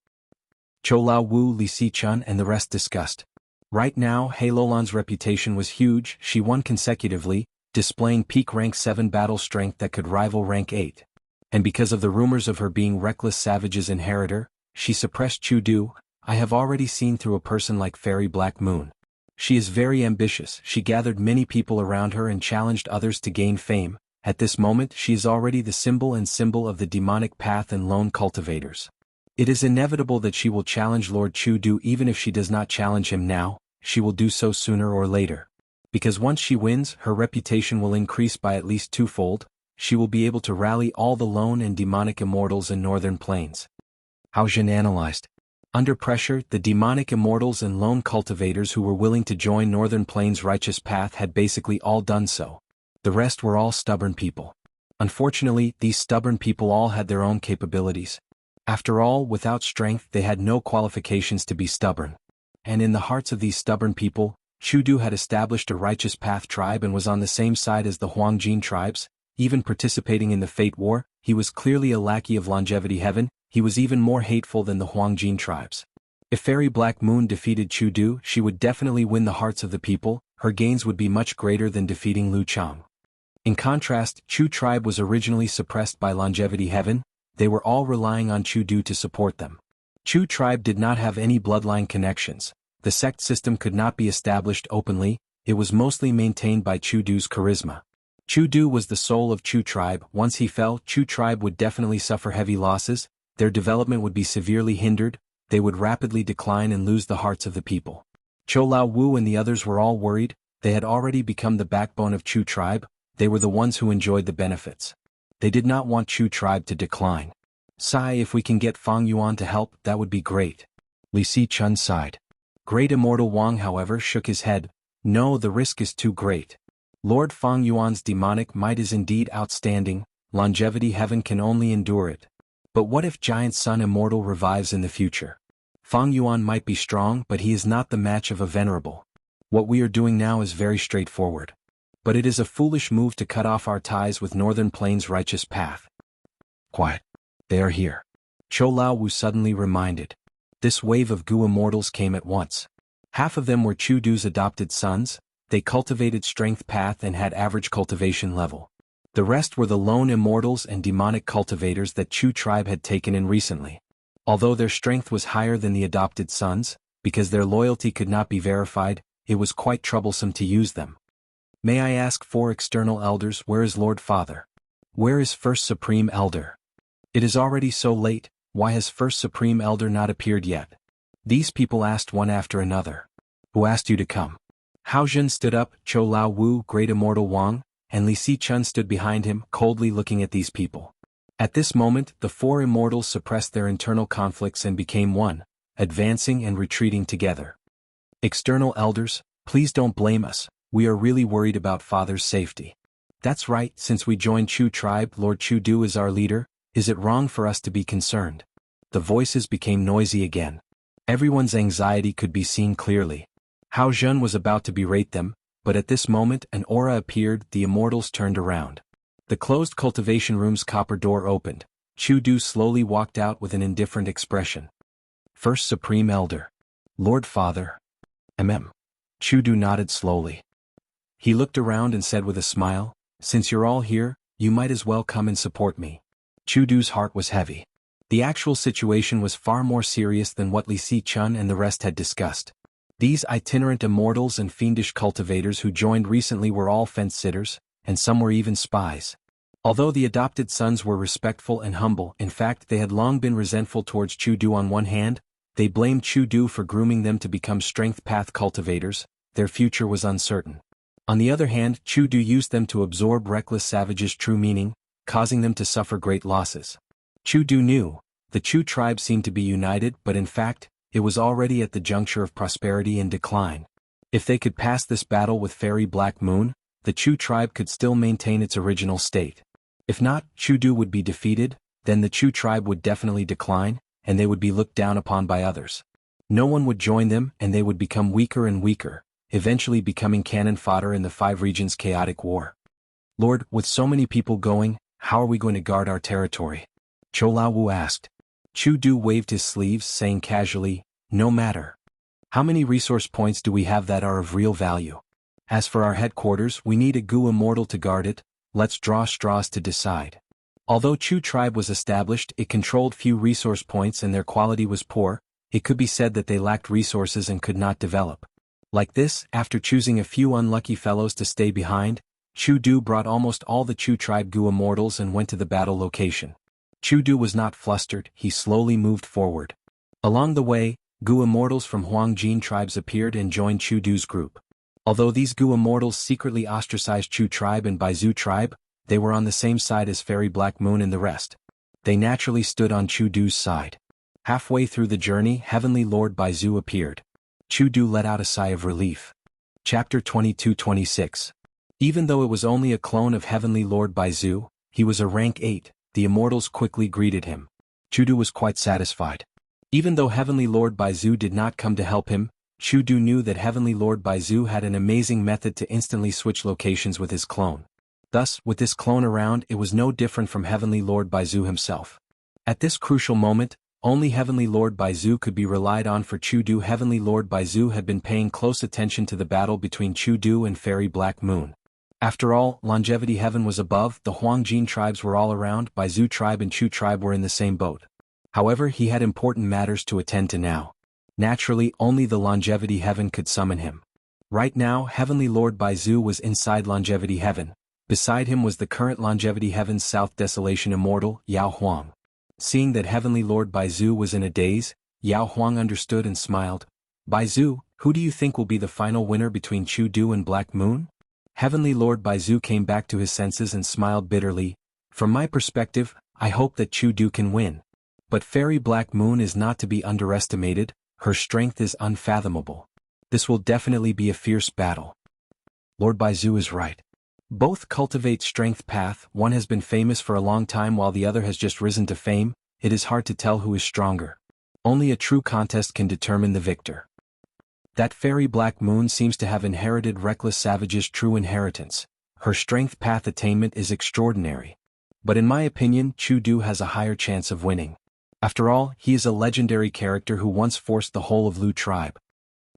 Chou Lao Wu, Li Sichun and the rest discussed. Right now, Heilolan's reputation was huge. She won consecutively, displaying peak rank 7 battle strength that could rival rank 8. And because of the rumors of her being Reckless Savage's inheritor, she suppressed Chu Du. I have already seen through a person like Fairy Black Moon. She is very ambitious. She gathered many people around her and challenged others to gain fame. At this moment, she is already the symbol of the demonic path and lone cultivators. It is inevitable that she will challenge Lord Chu Du. Even if she does not challenge him now, she will do so sooner or later. Because once she wins, her reputation will increase by at least twofold. She will be able to rally all the lone and demonic immortals in Northern Plains. Hao Jun analyzed. Under pressure, the demonic immortals and lone cultivators who were willing to join Northern Plains' righteous path had basically all done so. The rest were all stubborn people. Unfortunately, these stubborn people all had their own capabilities. After all, without strength they had no qualifications to be stubborn. And in the hearts of these stubborn people, Chu Du had established a righteous path tribe and was on the same side as the Huangjin tribes, even participating in the Fate War. He was clearly a lackey of Longevity Heaven. He was even more hateful than the Huangjin tribes. If Fairy Black Moon defeated Chu Du, she would definitely win the hearts of the people. Her gains would be much greater than defeating Lu Chang. In contrast, Chu tribe was originally suppressed by Longevity Heaven. they were all relying on Chu Du to support them. Chu tribe did not have any bloodline connections, the sect system could not be established openly, it was mostly maintained by Chu Du's charisma. Chu Du was the soul of Chu tribe, once he fell, Chu tribe would definitely suffer heavy losses, their development would be severely hindered, they would rapidly decline and lose the hearts of the people. Chou Lao Wu and the others were all worried, they had already become the backbone of Chu tribe, they were the ones who enjoyed the benefits. They did not want Chu tribe to decline. Sigh, if we can get Fang Yuan to help, that would be great. Li Si Chun sighed. Great Immortal Wang however shook his head, no, the risk is too great. Lord Fang Yuan's demonic might is indeed outstanding, longevity heaven can only endure it. But what if Giant Sun Immortal revives in the future? Fang Yuan might be strong but he is not the match of a venerable. What we are doing now is very straightforward. But it is a foolish move to cut off our ties with Northern Plains' righteous path. Quiet. They are here. Chou Lao Wu suddenly reminded. This wave of Gu immortals came at once. Half of them were Chu Du's adopted sons, they cultivated strength path and had average cultivation level. The rest were the lone immortals and demonic cultivators that Chu tribe had taken in recently. Although their strength was higher than the adopted sons, because their loyalty could not be verified, it was quite troublesome to use them. May I ask 4 external elders, where is Lord Father? Where is First Supreme Elder? It is already so late, why has First Supreme Elder not appeared yet? These people asked one after another. Who asked you to come? Hao Zhen stood up, Chou Lao Wu, Great Immortal Wang, and Li Si Chun stood behind him, coldly looking at these people. At this moment, the 4 immortals suppressed their internal conflicts and became one, advancing and retreating together. External elders, please don't blame us, we are really worried about Father's safety. That's right, since we joined Chu tribe, Lord Chu Du is our leader, is it wrong for us to be concerned? The voices became noisy again. Everyone's anxiety could be seen clearly. Hao Zhen was about to berate them, but at this moment an aura appeared, the immortals turned around. The closed cultivation room's copper door opened. Chu Du slowly walked out with an indifferent expression. First Supreme Elder. Lord Father. Chu Du nodded slowly. He looked around and said with a smile, since you're all here, you might as well come and support me. Chu Du's heart was heavy. The actual situation was far more serious than what Li Si Chun and the rest had discussed. These itinerant immortals and fiendish cultivators who joined recently were all fence-sitters, and some were even spies. Although the adopted sons were respectful and humble, in fact they had long been resentful towards Chu Du on one hand, they blamed Chu Du for grooming them to become strength path cultivators, their future was uncertain. On the other hand, Chu Du used them to absorb reckless savages' true meaning, causing them to suffer great losses. Chu Du knew, the Chu tribe seemed to be united but in fact, it was already at the juncture of prosperity and decline. If they could pass this battle with Fairy Black Moon, the Chu tribe could still maintain its original state. If not, Chu Du would be defeated, then the Chu tribe would definitely decline, and they would be looked down upon by others. No one would join them and they would become weaker and weaker, eventually becoming cannon fodder in the 5 regions' chaotic war. Lord, with so many people going, how are we going to guard our territory? Chou Lao Wu asked. Chu Du waved his sleeves, saying casually, no matter. How many resource points do we have that are of real value? As for our headquarters, we need a Gu immortal to guard it, let's draw straws to decide. Although Chu tribe was established, it controlled few resource points and their quality was poor, it could be said that they lacked resources and could not develop. Like this, after choosing a few unlucky fellows to stay behind, Chu Du brought almost all the Chu tribe Gu immortals and went to the battle location. Chu Du was not flustered, he slowly moved forward. Along the way, Gu immortals from Huangjin tribes appeared and joined Chu Du's group. Although these Gu immortals secretly ostracized Chu tribe and Baizu tribe, they were on the same side as Fairy Black Moon and the rest. They naturally stood on Chu Du's side. Halfway through the journey, Heavenly Lord Baizu appeared. Chu Du let out a sigh of relief. Chapter 22-26. Even though it was only a clone of Heavenly Lord Baizu, he was a rank 8. The immortals quickly greeted him. Chu Du was quite satisfied. Even though Heavenly Lord Baizu did not come to help him, Chu Du knew that Heavenly Lord Baizu had an amazing method to instantly switch locations with his clone. Thus, with this clone around, it was no different from Heavenly Lord Baizu himself. At this crucial moment, only Heavenly Lord Baizu could be relied on for Chu Du. Heavenly Lord Baizu had been paying close attention to the battle between Chu Du and Fairy Black Moon. After all, Longevity Heaven was above, the Huangjin tribes were all around, Baizu tribe and Chu tribe were in the same boat. However, he had important matters to attend to now. Naturally, only the Longevity Heaven could summon him. Right now, Heavenly Lord Baizu was inside Longevity Heaven. Beside him was the current Longevity Heaven's South Desolation Immortal, Yao Huang. Seeing that Heavenly Lord Baizu was in a daze, Yao Huang understood and smiled. Baizu, who do you think will be the final winner between Chu Du and Black Moon? Heavenly Lord Baizu came back to his senses and smiled bitterly. From my perspective, I hope that Chu Du can win. But Fairy Black Moon is not to be underestimated, her strength is unfathomable. This will definitely be a fierce battle. Lord Baizu is right. Both cultivate strength path, one has been famous for a long time while the other has just risen to fame, it is hard to tell who is stronger. Only a true contest can determine the victor. That Fairy Black Moon seems to have inherited Reckless Savage's true inheritance. Her strength path attainment is extraordinary. But in my opinion, Chu Du has a higher chance of winning. After all, he is a legendary character who once forced the whole of Lu tribe.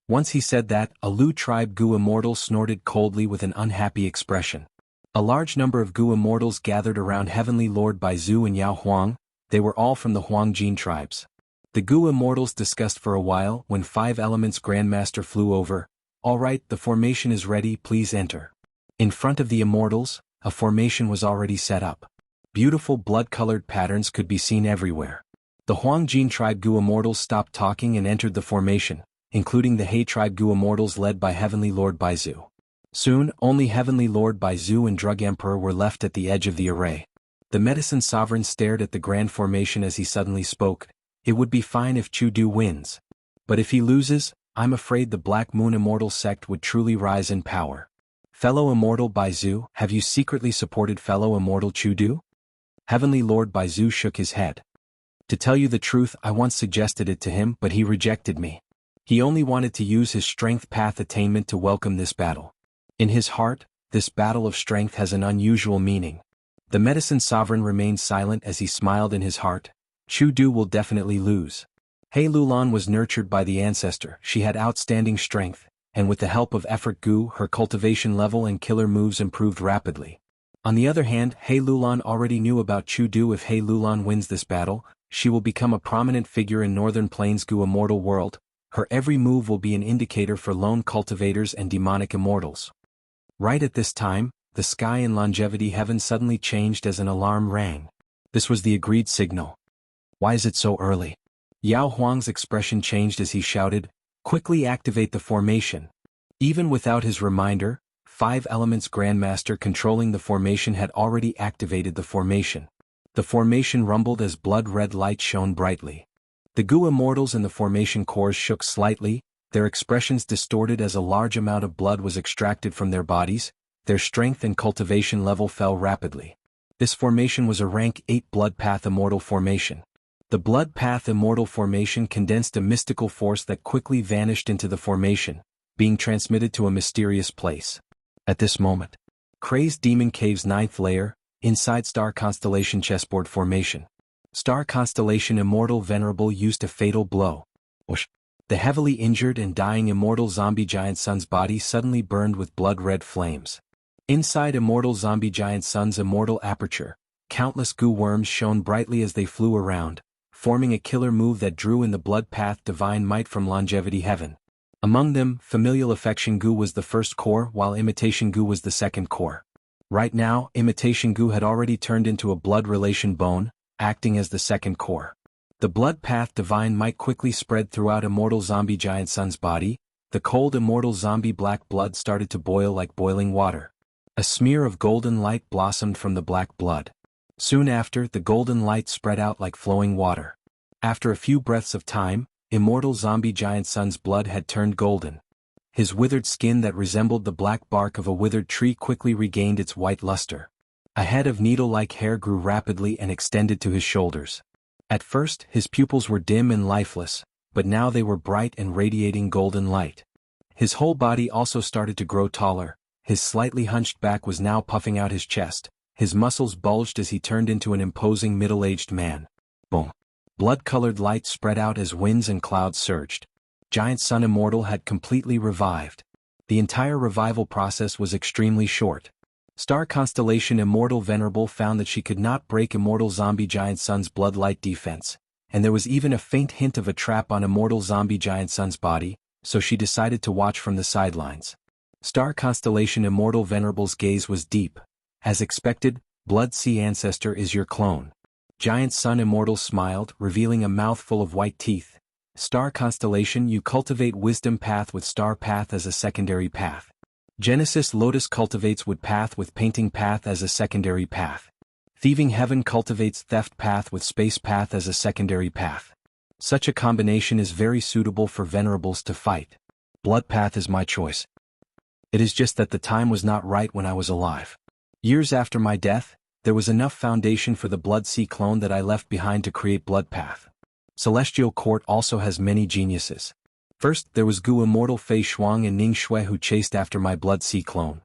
Once he said that, a Lu tribe Gu immortal snorted coldly with an unhappy expression. A large number of Gu immortals gathered around Heavenly Lord Baizu and Yao Huang, they were all from the Huangjin tribes. The Gu immortals discussed for a while when Five Elements Grandmaster flew over. Alright, the formation is ready, please enter. In front of the immortals, a formation was already set up. Beautiful blood-colored patterns could be seen everywhere. The Huangjin tribe Gu immortals stopped talking and entered the formation, including the He tribe Gu immortals led by Heavenly Lord Baizu. Soon, only Heavenly Lord Baizu and Drug Emperor were left at the edge of the array. The Medicine Sovereign stared at the grand formation as he suddenly spoke. It would be fine if Chu Du wins. But if he loses, I'm afraid the Black Moon Immortal sect would truly rise in power. Fellow Immortal Baizu, have you secretly supported fellow Immortal Chu Du? Heavenly Lord Baizu shook his head. To tell you the truth, I once suggested it to him, but he rejected me. He only wanted to use his strength path attainment to welcome this battle. In his heart, this battle of strength has an unusual meaning. The Medicine Sovereign remained silent as he smiled in his heart. Chu Du will definitely lose. He Lulan was nurtured by the ancestor, she had outstanding strength, and with the help of Effort Gu, her cultivation level and killer moves improved rapidly. On the other hand, He Lulan already knew about Chu Du. If He Lulan wins this battle, she will become a prominent figure in Northern Plains Gu immortal world. Her every move will be an indicator for lone cultivators and demonic immortals. Right at this time, the sky in Longevity Heaven suddenly changed as an alarm rang. This was the agreed signal. Why is it so early? Yao Huang's expression changed as he shouted, quickly activate the formation. Even without his reminder, Five Elements Grandmaster controlling the formation had already activated the formation. The formation rumbled as blood-red light shone brightly. The Gu immortals in the formation cores shook slightly, their expressions distorted as a large amount of blood was extracted from their bodies, their strength and cultivation level fell rapidly. This formation was a rank 8 Blood Path Immortal formation. The Blood Path Immortal formation condensed a mystical force that quickly vanished into the formation, being transmitted to a mysterious place. At this moment, Crazed Demon Cave's 9th layer, inside Star Constellation Chessboard formation. Star Constellation Immortal Venerable used a fatal blow. Whoosh. The heavily injured and dying Immortal Zombie Giant Sun's body suddenly burned with blood-red flames. Inside Immortal Zombie Giant Sun's immortal aperture, countless Gu worms shone brightly as they flew around, forming a killer move that drew in the Blood Path Divine Might from Longevity Heaven. Among them, Familial Affection Gu was the first core while Imitation Gu was the second core. Right now, Imitation Gu had already turned into a blood relation bone, acting as the second core. The Blood Path Divine Might quickly spread throughout Immortal Zombie Giant Sun's body. The cold Immortal Zombie Black blood started to boil like boiling water. A smear of golden light blossomed from the black blood. Soon after, the golden light spread out like flowing water. After a few breaths of time, Immortal Zombie Giant Sun's blood had turned golden. His withered skin that resembled the black bark of a withered tree quickly regained its white luster. A head of needle-like hair grew rapidly and extended to his shoulders. At first, his pupils were dim and lifeless, but now they were bright and radiating golden light. His whole body also started to grow taller. His slightly hunched back was now puffing out his chest. His muscles bulged as he turned into an imposing middle-aged man. Boom. Blood-colored light spread out as winds and clouds surged. Giant Sun Immortal had completely revived. The entire revival process was extremely short. Star Constellation Immortal Venerable found that she could not break Immortal Zombie Giant Sun's blood light defense, and there was even a faint hint of a trap on Immortal Zombie Giant Sun's body, so she decided to watch from the sidelines. Star Constellation Immortal Venerable's gaze was deep. As expected, Blood Sea Ancestor is your clone. Giant Sun Immortal smiled, revealing a mouthful of white teeth. Star Constellation, you cultivate Wisdom Path with Star Path as a secondary path. Genesis Lotus cultivates Wood Path with Painting Path as a secondary path. Thieving Heaven cultivates Theft Path with Space Path as a secondary path. Such a combination is very suitable for venerables to fight. Blood Path is my choice. It is just that the time was not right when I was alive. Years after my death, there was enough foundation for the Blood Sea clone that I left behind to create Blood Path. Celestial Court also has many geniuses. First, there was Gu Immortal Fei Shuang and Ning Shui who chased after my Blood Sea clone.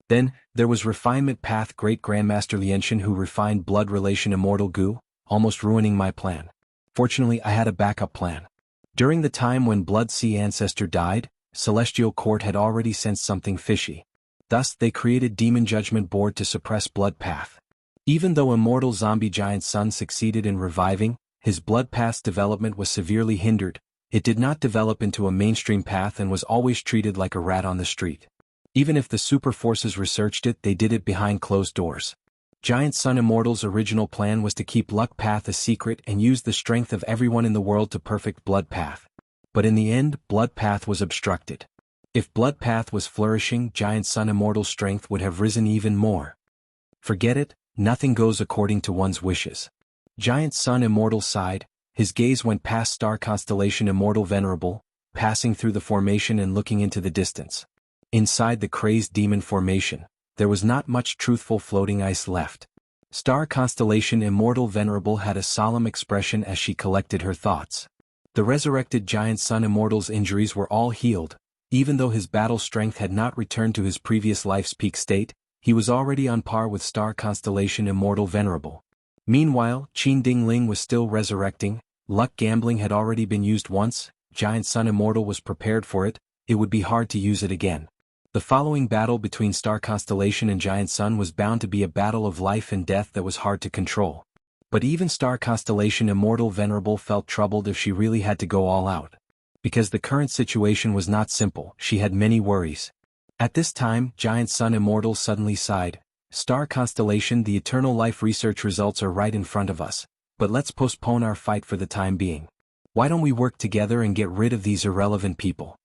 Then, there was Refinement Path Great Grandmaster Lianshan who refined Blood Relation Immortal Gu, almost ruining my plan. Fortunately, I had a backup plan. During the time when Blood Sea Ancestor died, Celestial Court had already sensed something fishy. Thus, they created Demon Judgment Board to suppress Blood Path. Even though Immortal Zombie Giant Sun succeeded in reviving, his Blood Path's development was severely hindered. It did not develop into a mainstream path and was always treated like a rat on the street. Even if the super forces researched it, they did it behind closed doors. Giant Sun Immortal's original plan was to keep Luck Path a secret and use the strength of everyone in the world to perfect Blood Path. But in the end, Blood Path was obstructed. If Blood Path was flourishing, Giant Sun Immortal's strength would have risen even more. Forget it, nothing goes according to one's wishes. Giant Sun Immortal sighed. His gaze went past Star Constellation Immortal Venerable, passing through the formation and looking into the distance. Inside the crazed demon formation, there was not much truthful floating ice left. Star Constellation Immortal Venerable had a solemn expression as she collected her thoughts. The resurrected Giant Sun Immortal's injuries were all healed. Even though his battle strength had not returned to his previous life's peak state, he was already on par with Star Constellation Immortal Venerable. Meanwhile, Qin Ding Ling was still resurrecting. Luck gambling had already been used once. Giant Sun Immortal was prepared for it. It would be hard to use it again. The following battle between Star Constellation and Giant Sun was bound to be a battle of life and death that was hard to control. But even Star Constellation Immortal Venerable felt troubled if she really had to go all out. Because the current situation was not simple, she had many worries. At this time, Giant Sun Immortal suddenly sighed. Star Constellation, the eternal life research results are right in front of us, but let's postpone our fight for the time being. Why don't we work together and get rid of these irrelevant people?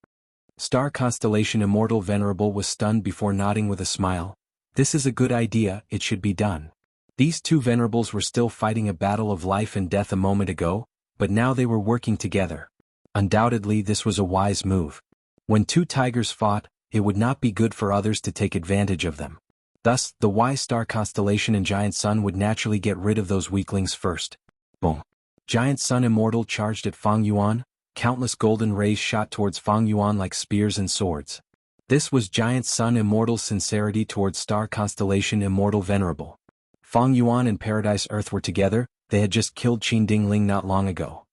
Star Constellation Immortal Venerable was stunned before nodding with a smile. This is a good idea, it should be done. These two venerables were still fighting a battle of life and death a moment ago, but now they were working together. Undoubtedly, this was a wise move. When two tigers fought, it would not be good for others to take advantage of them. Thus, the wise Star Constellation and Giant Sun would naturally get rid of those weaklings first. Boom. Giant Sun Immortal charged at Fang Yuan. Countless golden rays shot towards Fang Yuan like spears and swords. This was Giant Sun Immortal's sincerity towards Star Constellation Immortal Venerable. Fang Yuan and Paradise Earth were together. They had just killed Qin Ding Ling not long ago.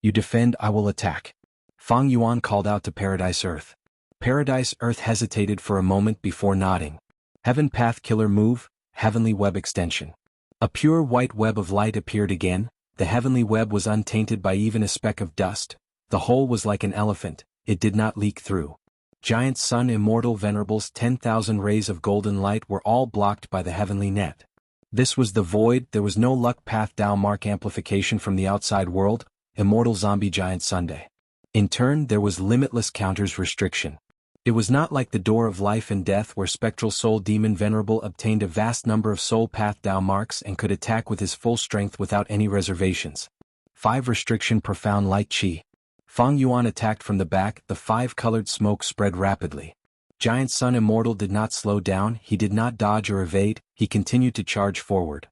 You defend, I will attack. Fang Yuan called out to Paradise Earth. Paradise Earth hesitated for a moment before nodding. Heaven Path Killer Move, Heavenly Web Extension. A pure white web of light appeared again. The heavenly web was untainted by even a speck of dust. The hole was like an elephant, it did not leak through. Giant Sun Immortal Venerable's 10,000 rays of golden light were all blocked by the heavenly net. This was the void. There was no Luck Path Dao Mark amplification from the outside world. Immortal Zombie Giant Sunday. In turn, there was limitless counters restriction. It was not like the Door of Life and Death where Spectral Soul Demon Venerable obtained a vast number of Soul Path Dao marks and could attack with his full strength without any reservations. 5 Restriction Profound Light Chi. Fang Yuan attacked from the back. The 5-colored smoke spread rapidly. Giant Sun Immortal did not slow down. He did not dodge or evade. He continued to charge forward.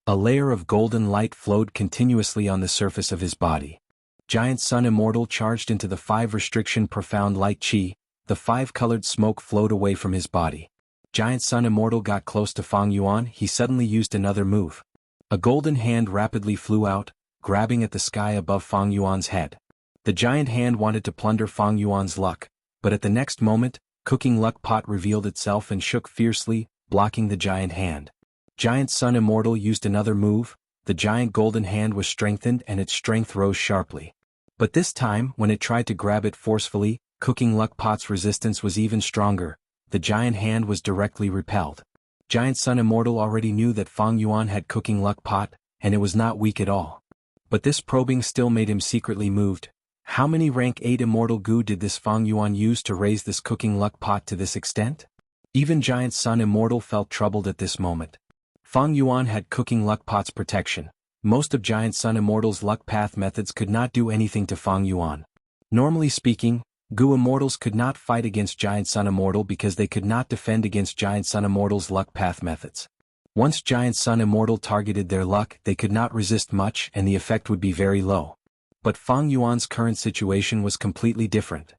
A layer of golden light flowed continuously on the surface of his body. Giant Sun Immortal charged into the 5 Restriction Profound Light Chi. The 5-colored smoke flowed away from his body. Giant Sun Immortal got close to Fang Yuan. He suddenly used another move. A golden hand rapidly flew out, grabbing at the sky above Fang Yuan's head. The giant hand wanted to plunder Fang Yuan's luck, but at the next moment, Cooking Luck Pot revealed itself and shook fiercely. blocking the giant hand. Giant Sun Immortal used another move. The giant golden hand was strengthened and its strength rose sharply. But this time, when it tried to grab it forcefully, Cooking Luck Pot's resistance was even stronger. The giant hand was directly repelled. Giant Sun Immortal already knew that Fang Yuan had Cooking Luck Pot, and it was not weak at all. But this probing still made him secretly moved. How many rank 8 immortal goo did this Fang Yuan use to raise this Cooking Luck Pot to this extent? Even Giant Sun Immortal felt troubled at this moment. Fang Yuan had Cooking Luck Pot's protection. Most of Giant Sun Immortal's luck path methods could not do anything to Fang Yuan. Normally speaking, Goo Immortals could not fight against Giant Sun Immortal because they could not defend against Giant Sun Immortal's luck path methods. Once Giant Sun Immortal targeted their luck, they could not resist much and the effect would be very low. But Fang Yuan's current situation was completely different.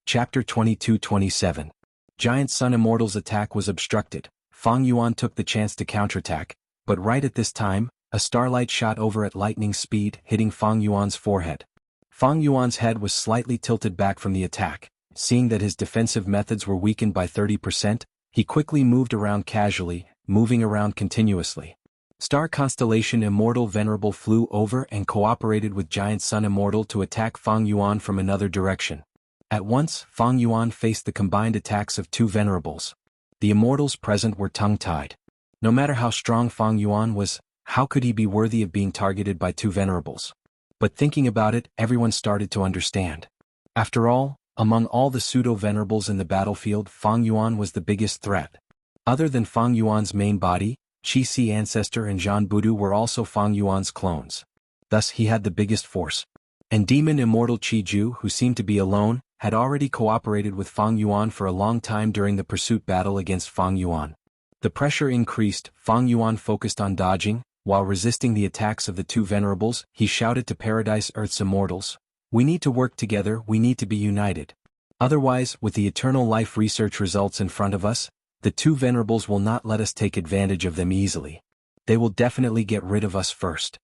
Chapter 22-27. Giant Sun Immortal's attack was obstructed. Fang Yuan took the chance to counterattack, but right at this time, a starlight shot over at lightning speed, hitting Fang Yuan's forehead. Fang Yuan's head was slightly tilted back from the attack. Seeing that his defensive methods were weakened by 30%, he quickly moved around casually, moving around continuously. Star Constellation Immortal Venerable flew over and cooperated with Giant Sun Immortal to attack Fang Yuan from another direction. At once, Fang Yuan faced the combined attacks of two Venerables. The immortals present were tongue-tied. No matter how strong Fang Yuan was, how could he be worthy of being targeted by two Venerables? But thinking about it, everyone started to understand. After all, among all the pseudo-Venerables in the battlefield, Fang Yuan was the biggest threat. Other than Fang Yuan's main body, Qi Si Ancestor and Zhan Budu were also Fang Yuan's clones. Thus he had the biggest force. And Demon Immortal Qi Ju, who seemed to be alone, had already cooperated with Fang Yuan for a long time during the pursuit battle against Fang Yuan. The pressure increased. Fang Yuan focused on dodging. While resisting the attacks of the two Venerables, he shouted to Paradise Earth's immortals, "We need to work together, we need to be united. Otherwise, with the eternal life research results in front of us, the two Venerables will not let us take advantage of them easily. They will definitely get rid of us first."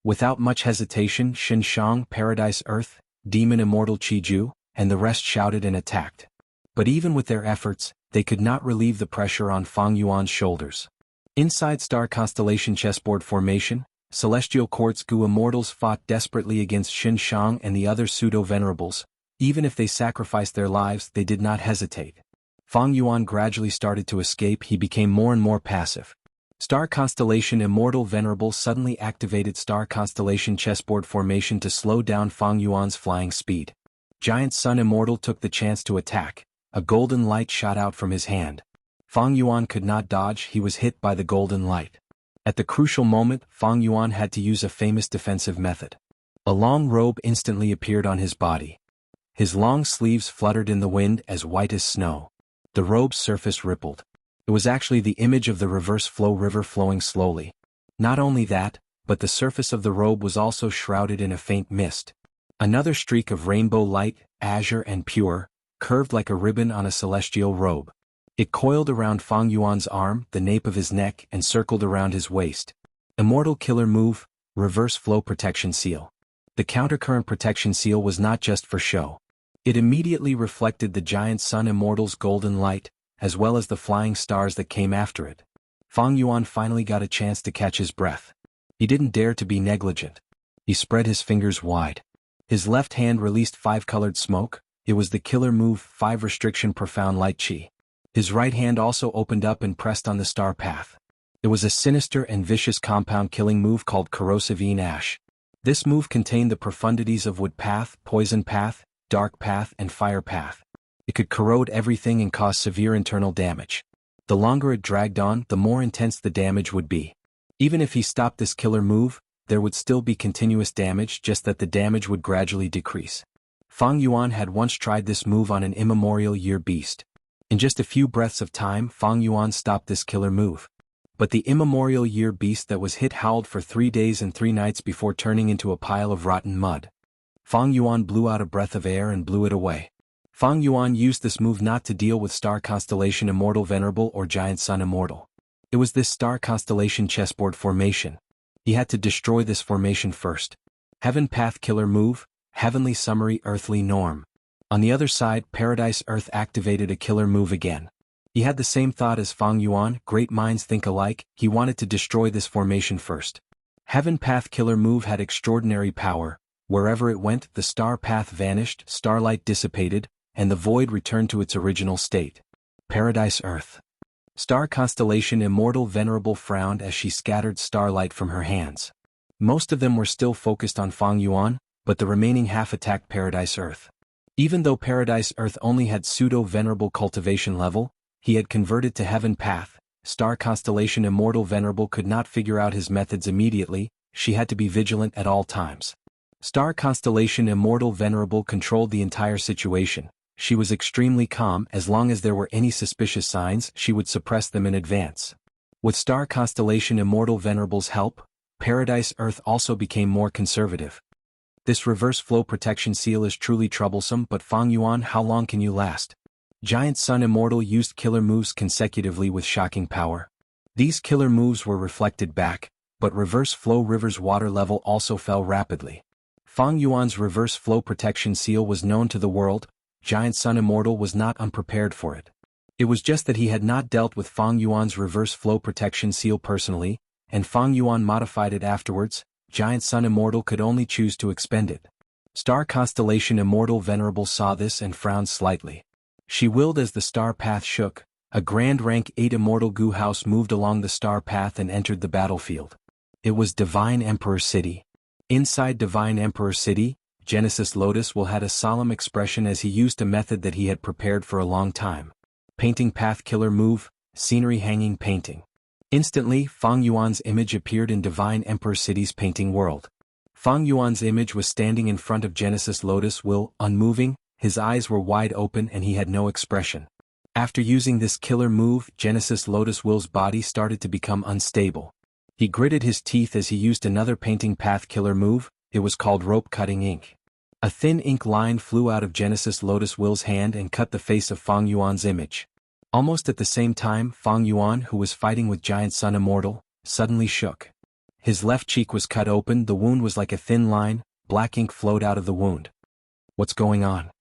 Without much hesitation, Xin Shang, Paradise Earth, Demon Immortal Qi Ju, and the rest shouted and attacked. But even with their efforts, they could not relieve the pressure on Fang Yuan's shoulders. Inside Star Constellation Chessboard Formation, Celestial Quartz Goo Immortals fought desperately against Xin Shang and the other pseudo-Venerables. Even if they sacrificed their lives, they did not hesitate. Fang Yuan gradually started to escape. He became more and more passive. Star Constellation Immortal Venerable suddenly activated Star Constellation Chessboard Formation to slow down Fang Yuan's flying speed. Giant Sun Immortal took the chance to attack. A golden light shot out from his hand. Fang Yuan could not dodge, he was hit by the golden light. At the crucial moment, Fang Yuan had to use a famous defensive method. A long robe instantly appeared on his body. His long sleeves fluttered in the wind as white as snow. The robe's surface rippled. It was actually the image of the reverse flow river flowing slowly. Not only that, but the surface of the robe was also shrouded in a faint mist. Another streak of rainbow light, azure and pure, curved like a ribbon on a celestial robe. It coiled around Fang Yuan's arm, the nape of his neck, and circled around his waist. Immortal Killer Move, Reverse Flow Protection Seal. The Countercurrent Protection Seal was not just for show. It immediately reflected the Giant Sun Immortal's golden light, as well as the flying stars that came after it. Fang Yuan finally got a chance to catch his breath. He didn't dare to be negligent. He spread his fingers wide. His left hand released 5-colored smoke. It was the Killer Move 5 Restriction Profound Light Chi. His right hand also opened up and pressed on the star path. It was a sinister and vicious compound killing move called Corrosive Ash. This move contained the profundities of Wood Path, Poison Path, Dark Path, and Fire Path. It could corrode everything and cause severe internal damage. The longer it dragged on, the more intense the damage would be. Even if he stopped this killer move, there would still be continuous damage, just that the damage would gradually decrease. Fang Yuan had once tried this move on an immemorial year beast. In just a few breaths of time, Fang Yuan stopped this killer move. But the immemorial year beast that was hit howled for 3 days and 3 nights before turning into a pile of rotten mud. Fang Yuan blew out a breath of air and blew it away. Fang Yuan used this move not to deal with Star Constellation Immortal Venerable or Giant Sun Immortal. It was this Star Constellation Chessboard Formation. He had to destroy this formation first. Heaven Path Killer Move, Heavenly Summary Earthly Norm. On the other side, Paradise Earth activated a killer move again. He had the same thought as Fang Yuan, great minds think alike. He wanted to destroy this formation first. Heaven Path Killer Move had extraordinary power. Wherever it went, the star path vanished, starlight dissipated, and the void returned to its original state. Paradise Earth. Star Constellation Immortal Venerable frowned as she scattered starlight from her hands. Most of them were still focused on Fang Yuan, but the remaining half attacked Paradise Earth. Even though Paradise Earth only had pseudo-venerable cultivation level, he had converted to Heaven Path. Star Constellation Immortal Venerable could not figure out his methods immediately. She had to be vigilant at all times. Star Constellation Immortal Venerable controlled the entire situation. She was extremely calm. As long as there were any suspicious signs, she would suppress them in advance. With Star Constellation Immortal Venerable's help, Paradise Earth also became more conservative. This reverse flow protection seal is truly troublesome, but Fang Yuan, how long can you last? Giant Sun Immortal used killer moves consecutively with shocking power. These killer moves were reflected back, but reverse flow river's water level also fell rapidly. Fang Yuan's reverse flow protection seal was known to the world. Giant Sun Immortal was not unprepared for it. It was just that he had not dealt with Fang Yuan's reverse flow protection seal personally, and Fang Yuan modified it afterwards. Giant Sun Immortal could only choose to expend it. Star Constellation Immortal Venerable saw this and frowned slightly. She willed as the star path shook. A Grand Rank 8 Immortal Goo House moved along the star path and entered the battlefield. It was Divine Emperor City. Inside Divine Emperor City, Genesis Lotus Will had a solemn expression as he used a method that he had prepared for a long time. Painting Path Killer Move, Scenery Hanging Painting. Instantly, Fang Yuan's image appeared in Divine Emperor City's painting world. Fang Yuan's image was standing in front of Genesis Lotus Will, unmoving. His eyes were wide open and he had no expression. After using this killer move, Genesis Lotus Will's body started to become unstable. He gritted his teeth as he used another painting path killer move. It was called rope cutting ink. A thin ink line flew out of Genesis Lotus Will's hand and cut the face of Fang Yuan's image. Almost at the same time, Fang Yuan, who was fighting with Giant Sun Immortal, suddenly shook. His left cheek was cut open. The wound was like a thin line. Black ink flowed out of the wound. What's going on?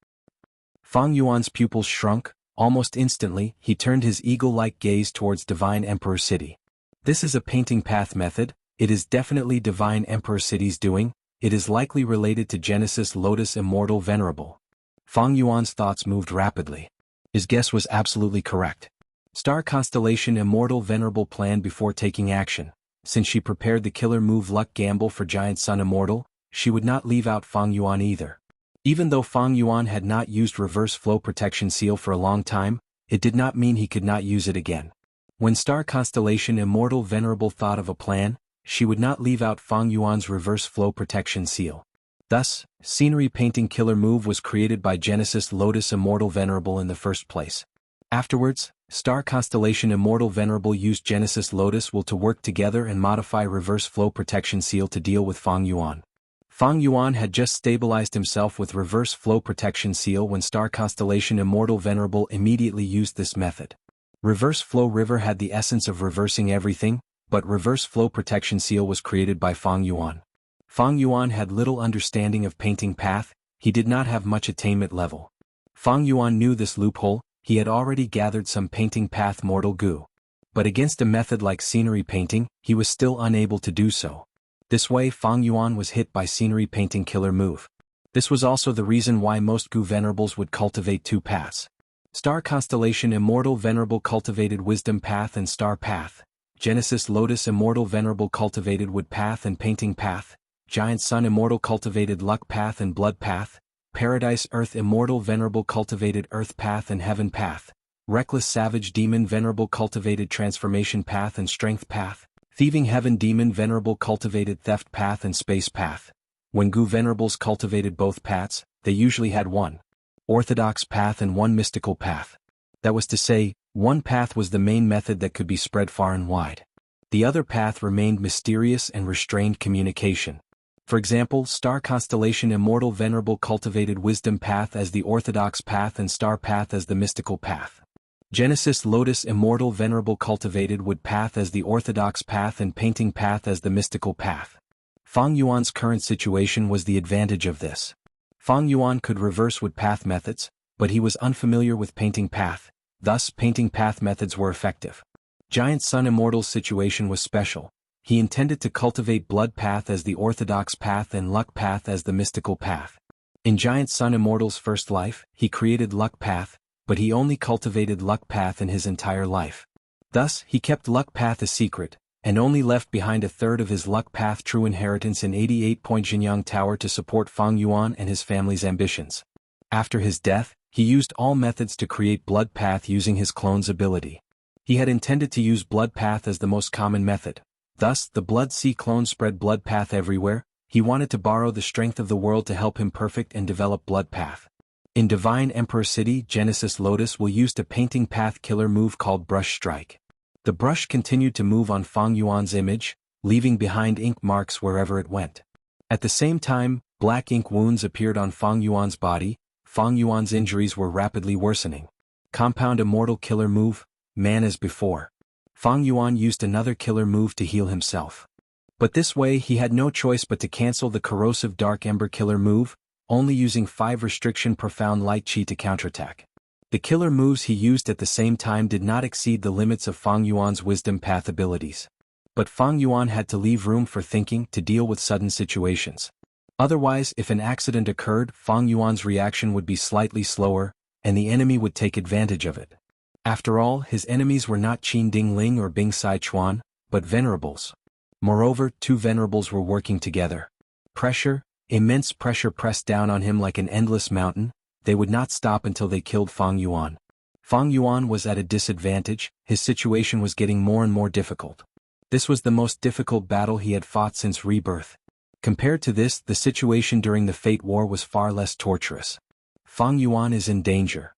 Fang Yuan's pupils shrunk. Almost instantly, he turned his eagle-like gaze towards Divine Emperor City. This is a painting path method. It is definitely Divine Emperor City's doing. It is likely related to Genesis Lotus Immortal Venerable. Fang Yuan's thoughts moved rapidly. His guess was absolutely correct. Star Constellation Immortal Venerable planned before taking action. Since she prepared the killer move Luck Gamble for Giant Sun Immortal, she would not leave out Fang Yuan either. Even though Fang Yuan had not used reverse flow protection seal for a long time, it did not mean he could not use it again. When Star Constellation Immortal Venerable thought of a plan, she would not leave out Fang Yuan's reverse flow protection seal. Thus, Scenery Painting Killer Move was created by Genesis Lotus Immortal Venerable in the first place. Afterwards, Star Constellation Immortal Venerable used Genesis Lotus Will to work together and modify reverse flow protection seal to deal with Fang Yuan. Fang Yuan had just stabilized himself with reverse flow protection seal when Star Constellation Immortal Venerable immediately used this method. Reverse flow river had the essence of reversing everything, but reverse flow protection seal was created by Fang Yuan. Fang Yuan had little understanding of painting path. He did not have much attainment level. Fang Yuan knew this loophole. He had already gathered some painting path mortal goo. But against a method like scenery painting, he was still unable to do so. This way Fang Yuan was hit by Scenery Painting Killer Move. This was also the reason why most Gu Venerables would cultivate two paths. Star Constellation Immortal Venerable cultivated Wisdom Path and Star Path. Genesis Lotus Immortal Venerable cultivated Wood Path and Painting Path. Giant Sun Immortal cultivated Luck Path and Blood Path. Paradise Earth Immortal Venerable cultivated Earth Path and Heaven Path. Reckless Savage Demon Venerable cultivated Transformation Path and Strength Path. Thieving Heaven Demon Venerable cultivated Theft Path and Space Path. When Gu Venerables cultivated both paths, they usually had one orthodox path and one mystical path. That was to say, one path was the main method that could be spread far and wide. The other path remained mysterious and restrained communication. For example, Star Constellation Immortal Venerable cultivated Wisdom Path as the orthodox path and Star Path as the mystical path. Genesis Lotus Immortal Venerable cultivated Wood Path as the orthodox path and Painting Path as the mystical path. Fang Yuan's current situation was the advantage of this. Fang Yuan could reverse Wood Path methods, but he was unfamiliar with Painting Path. Thus, painting path methods were effective. Giant Sun Immortal's situation was special. He intended to cultivate Blood Path as the orthodox path and Luck Path as the mystical path. In Giant Sun Immortal's first life, he created Luck Path, but he only cultivated Luck Path in his entire life. Thus, he kept Luck Path a secret, and only left behind a third of his Luck Path true inheritance in 88-point Jinyang Tower to support Fang Yuan and his family's ambitions. After his death, he used all methods to create Blood Path using his clone's ability. He had intended to use Blood Path as the most common method. Thus, the Blood Sea clone spread Blood Path everywhere. He wanted to borrow the strength of the world to help him perfect and develop Blood Path. In Divine Emperor City, Genesis Lotus will use a painting path killer move called Brush Strike. The brush continued to move on Fang Yuan's image, leaving behind ink marks wherever it went. At the same time, black ink wounds appeared on Fang Yuan's body. Fang Yuan's injuries were rapidly worsening. Compound Immortal Killer Move, Man as before. Fang Yuan used another killer move to heal himself. But this way he had no choice but to cancel the corrosive Dark Ember killer move, only using 5 restriction Profound Light Chi to counterattack. The killer moves he used at the same time did not exceed the limits of Fang Yuan's Wisdom Path abilities. But Fang Yuan had to leave room for thinking to deal with sudden situations. Otherwise, if an accident occurred, Fang Yuan's reaction would be slightly slower, and the enemy would take advantage of it. After all, his enemies were not Qin Ding Ling or Bing Sai Chuan, but venerables. Moreover, 2 venerables were working together. Pressure, immense pressure pressed down on him like an endless mountain. They would not stop until they killed Fang Yuan. Fang Yuan was at a disadvantage. His situation was getting more and more difficult. This was the most difficult battle he had fought since rebirth. Compared to this, the situation during the Fate War was far less torturous. Fang Yuan is in danger.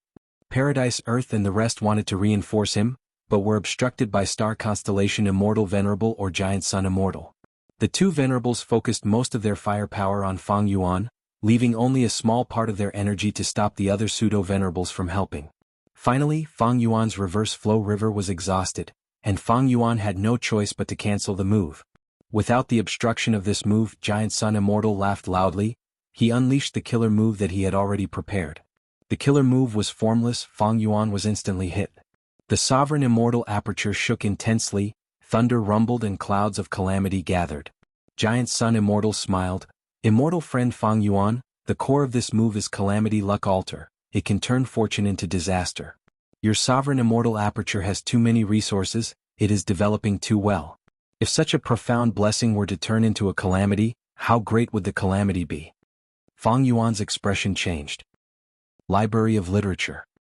Paradise Earth and the rest wanted to reinforce him, but were obstructed by Star Constellation Immortal Venerable or Giant Sun Immortal. The 2 venerables focused most of their firepower on Fang Yuan, leaving only a small part of their energy to stop the other pseudo-venerables from helping. Finally, Fang Yuan's reverse flow river was exhausted, and Fang Yuan had no choice but to cancel the move. Without the obstruction of this move, Giant Sun Immortal laughed loudly. He unleashed the killer move that he had already prepared. The killer move was formless. Fang Yuan was instantly hit. The Sovereign Immortal Aperture shook intensely, thunder rumbled and clouds of calamity gathered. Giant Sun Immortal smiled. Immortal friend Fang Yuan, the core of this move is Calamity Luck Altar. It can turn fortune into disaster. Your Sovereign Immortal Aperture has too many resources, it is developing too well. If such a profound blessing were to turn into a calamity, how great would the calamity be? Fang Yuan's expression changed. Library of Literature.